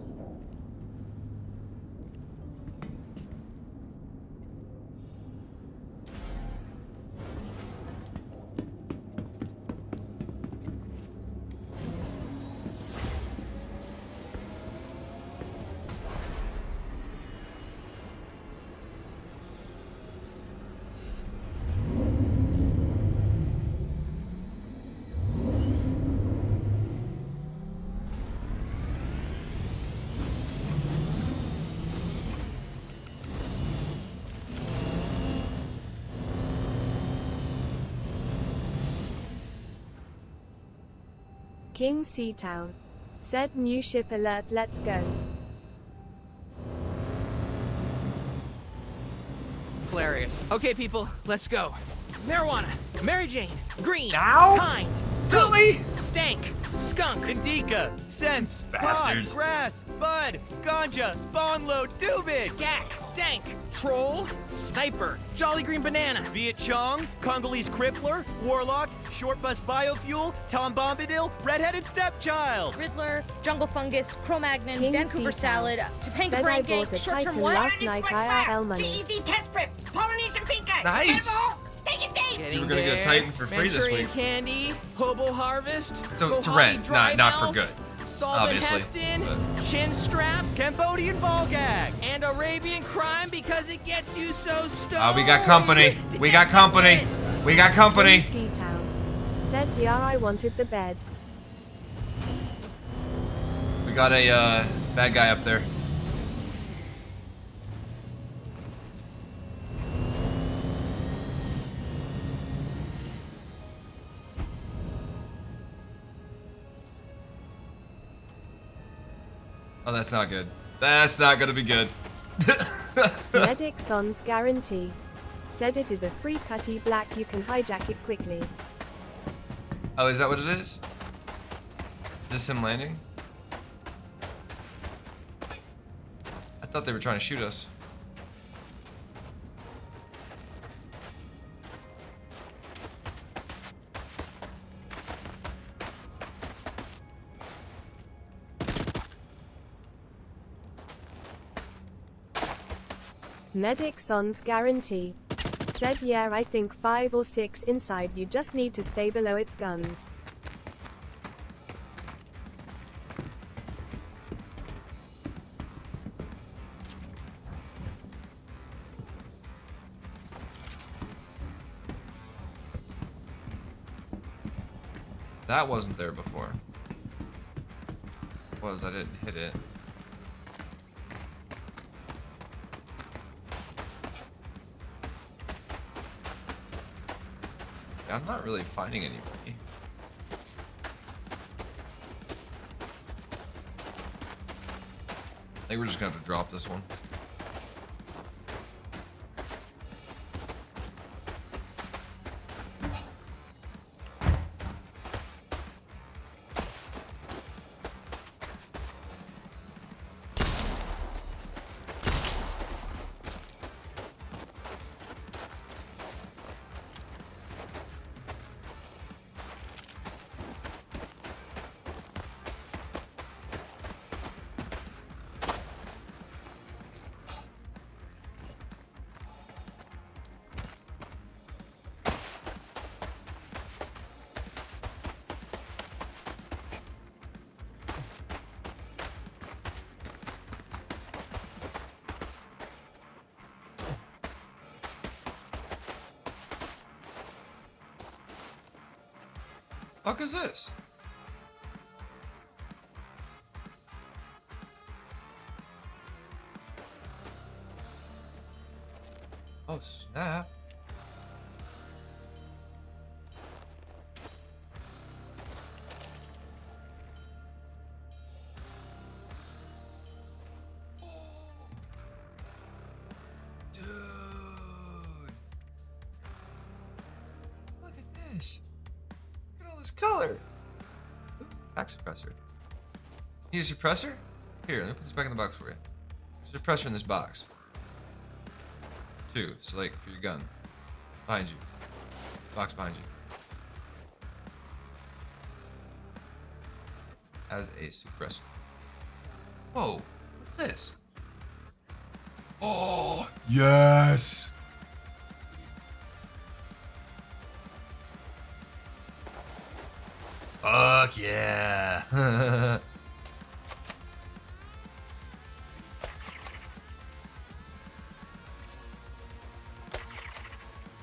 King Seatown. Said new ship alert, let's go. Hilarious. Okay, people, let's go. Marijuana, Mary Jane, green, Now? kind, Really? stank, skunk, Indica, sense, Bastards. pot, grass, bud, ganja, bonlo, dubid, gack, dank, troll, sniper, jolly green banana, Viet Chong, Congolese crippler, warlock, short bus biofuel, Tom Bombadil, redheaded stepchild. Riddler, jungle fungus, Cro-Magnon, King Vancouver Seatown. salad, Topanga Said I brain bought a cake, short-term Titan what? last night IRL money. GED test prep. Polynesian pink eye. Nice. Take it, Dave. You were gonna get a Titan for free this Manchurian week. Candy, Hobo Harvest, To Mojave rent, Dry not for Mouth, good. Solvent Obviously. Heston, But- Chin Strap, Cambodian ball gag, and Arabian Crime because it gets you so stoned. Oh, we got company. We got company. We got company. Seatown. Said, yeah, I wanted the bed. We got a bad guy up there. Oh, that's not good. That's not gonna be good. Medic Son's guarantee. Said it is a free cutty black, you can hijack it quickly. Oh, is that what it is? Is this him landing? I thought they were trying to shoot us. Medic Son's guarantee. Said, yeah, I think 5 or 6 inside, you just need to stay below its guns. That wasn't there before. It was, I didn't hit it. I'm not really finding anybody. I think we're just gonna have to drop this one. Fuck is this? Oh snap. Dude. Look at this. Look at all this color. Ooh, back suppressor. Need a suppressor? Here, let me put this back in the box for you. There's a suppressor in this box. 2, so like for your gun. Behind you. Box behind you. As a suppressor. Whoa, what's this? Oh, yes! Fuck yeah!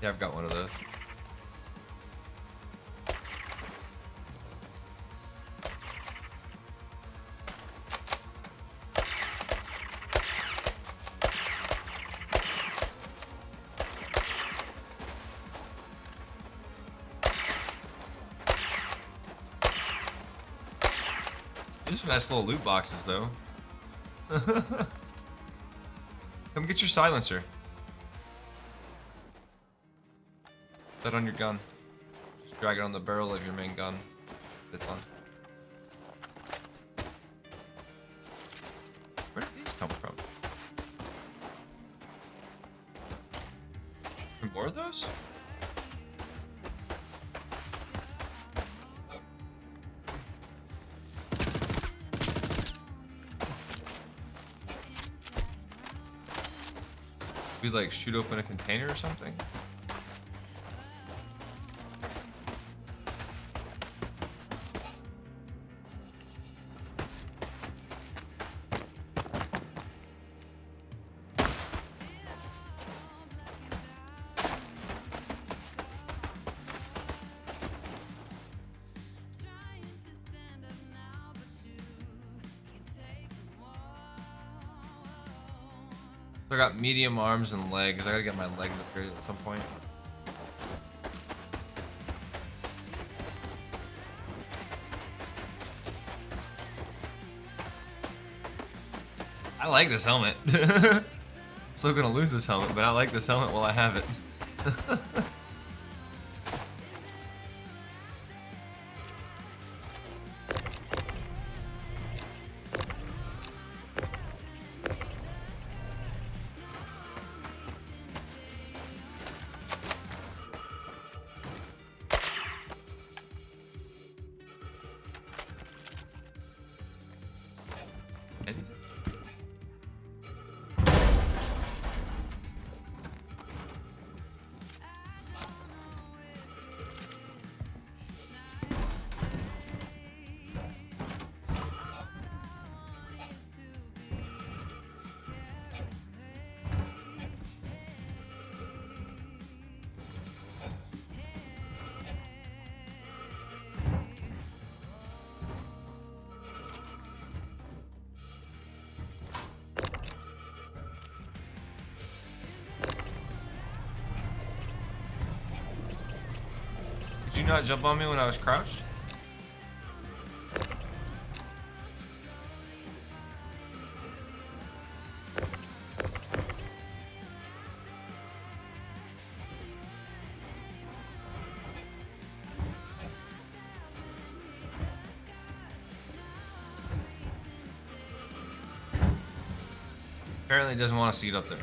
Yeah, I've got one of those. These are nice little loot boxes, though. Come get your silencer. Put that on your gun. Just drag it on the barrel of your main gun. Fits on. Where did these come from? More of those? We like shoot open a container or something? So I got medium arms and legs. I gotta get my legs upgraded at some point. I like this helmet. I'm still gonna lose this helmet, but I like this helmet while I have it. Did you not jump on me when I was crouched? Apparently doesn't want to see it up there.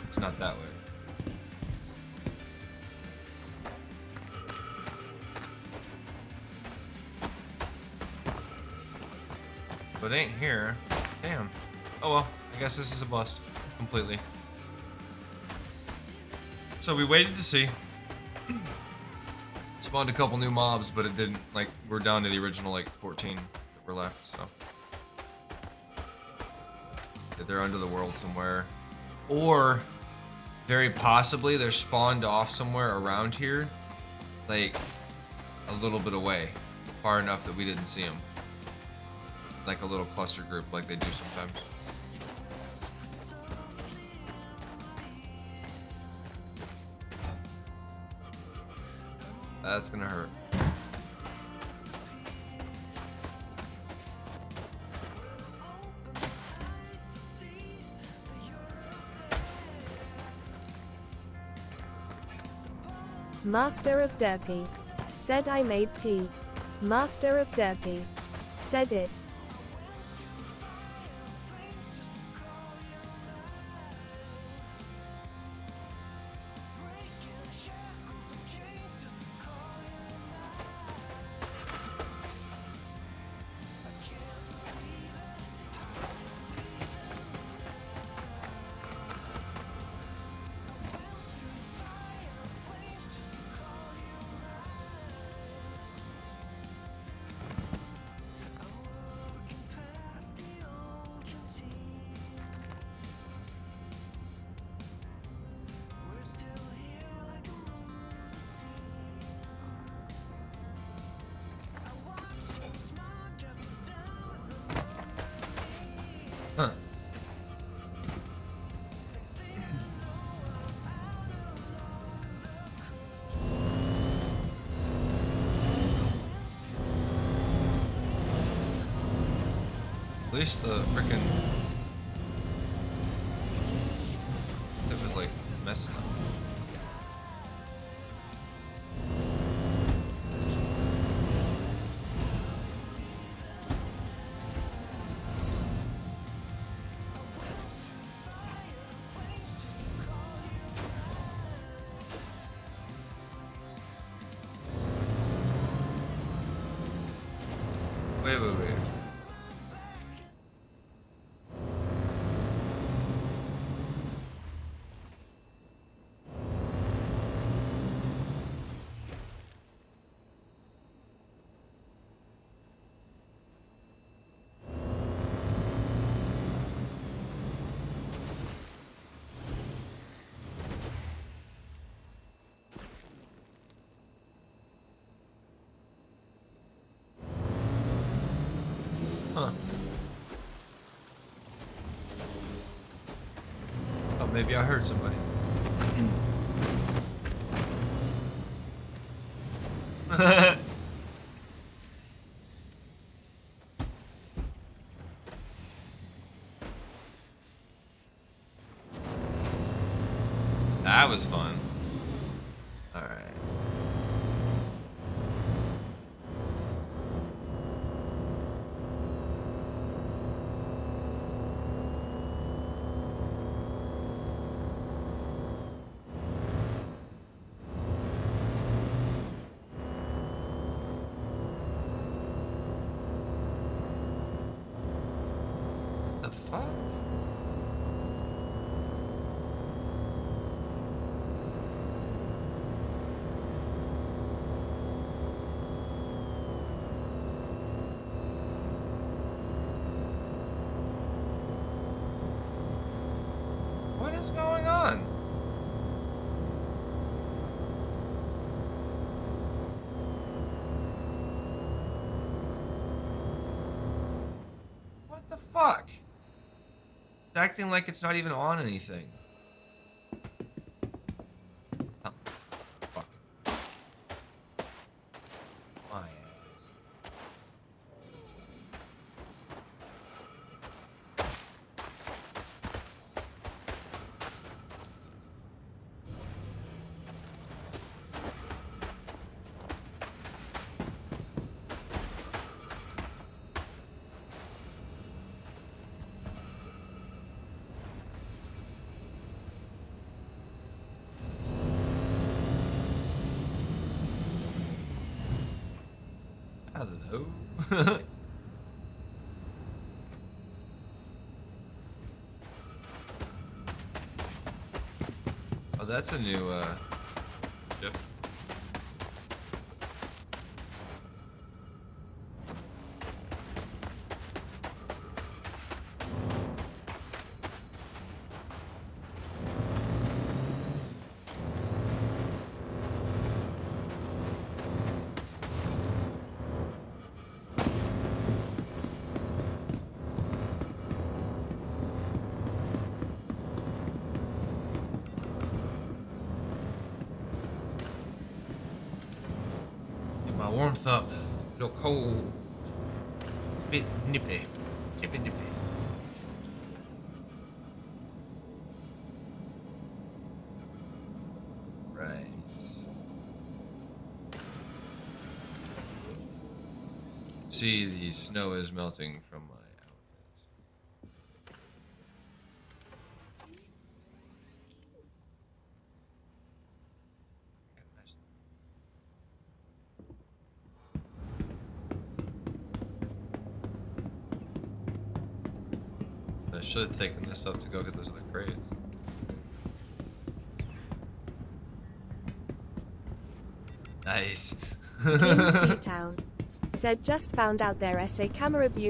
It's not that way. But it ain't here. Damn. Oh well, I guess this is a bust. Completely. So we waited to see. Spawned a couple new mobs, but it didn't, like, we're down to the original, like, 14 that were left, so. They're under the world somewhere. Or, very possibly, they're spawned off somewhere around here, like, a little bit away. Far enough that we didn't see them. Like a little cluster group like they do sometimes. That's gonna hurt. Master of Derpy said I made tea. Master of Derpy said it. Huh. At least the frickin' it was like messing up. Wait. maybe I heard somebody. That was fun. All right. The fuck? What is going on? What the fuck? It's acting like it's not even on anything. Oh, fuck. My ass. Hello. Oh, that's a new ship. Get my warmth up. A little cold. Bit nippy. Chippy nippy. Right. See, the snow is melting from my outfit. I should have taken this up to go get those other crates. Nice. King Town said just found out their SA camera view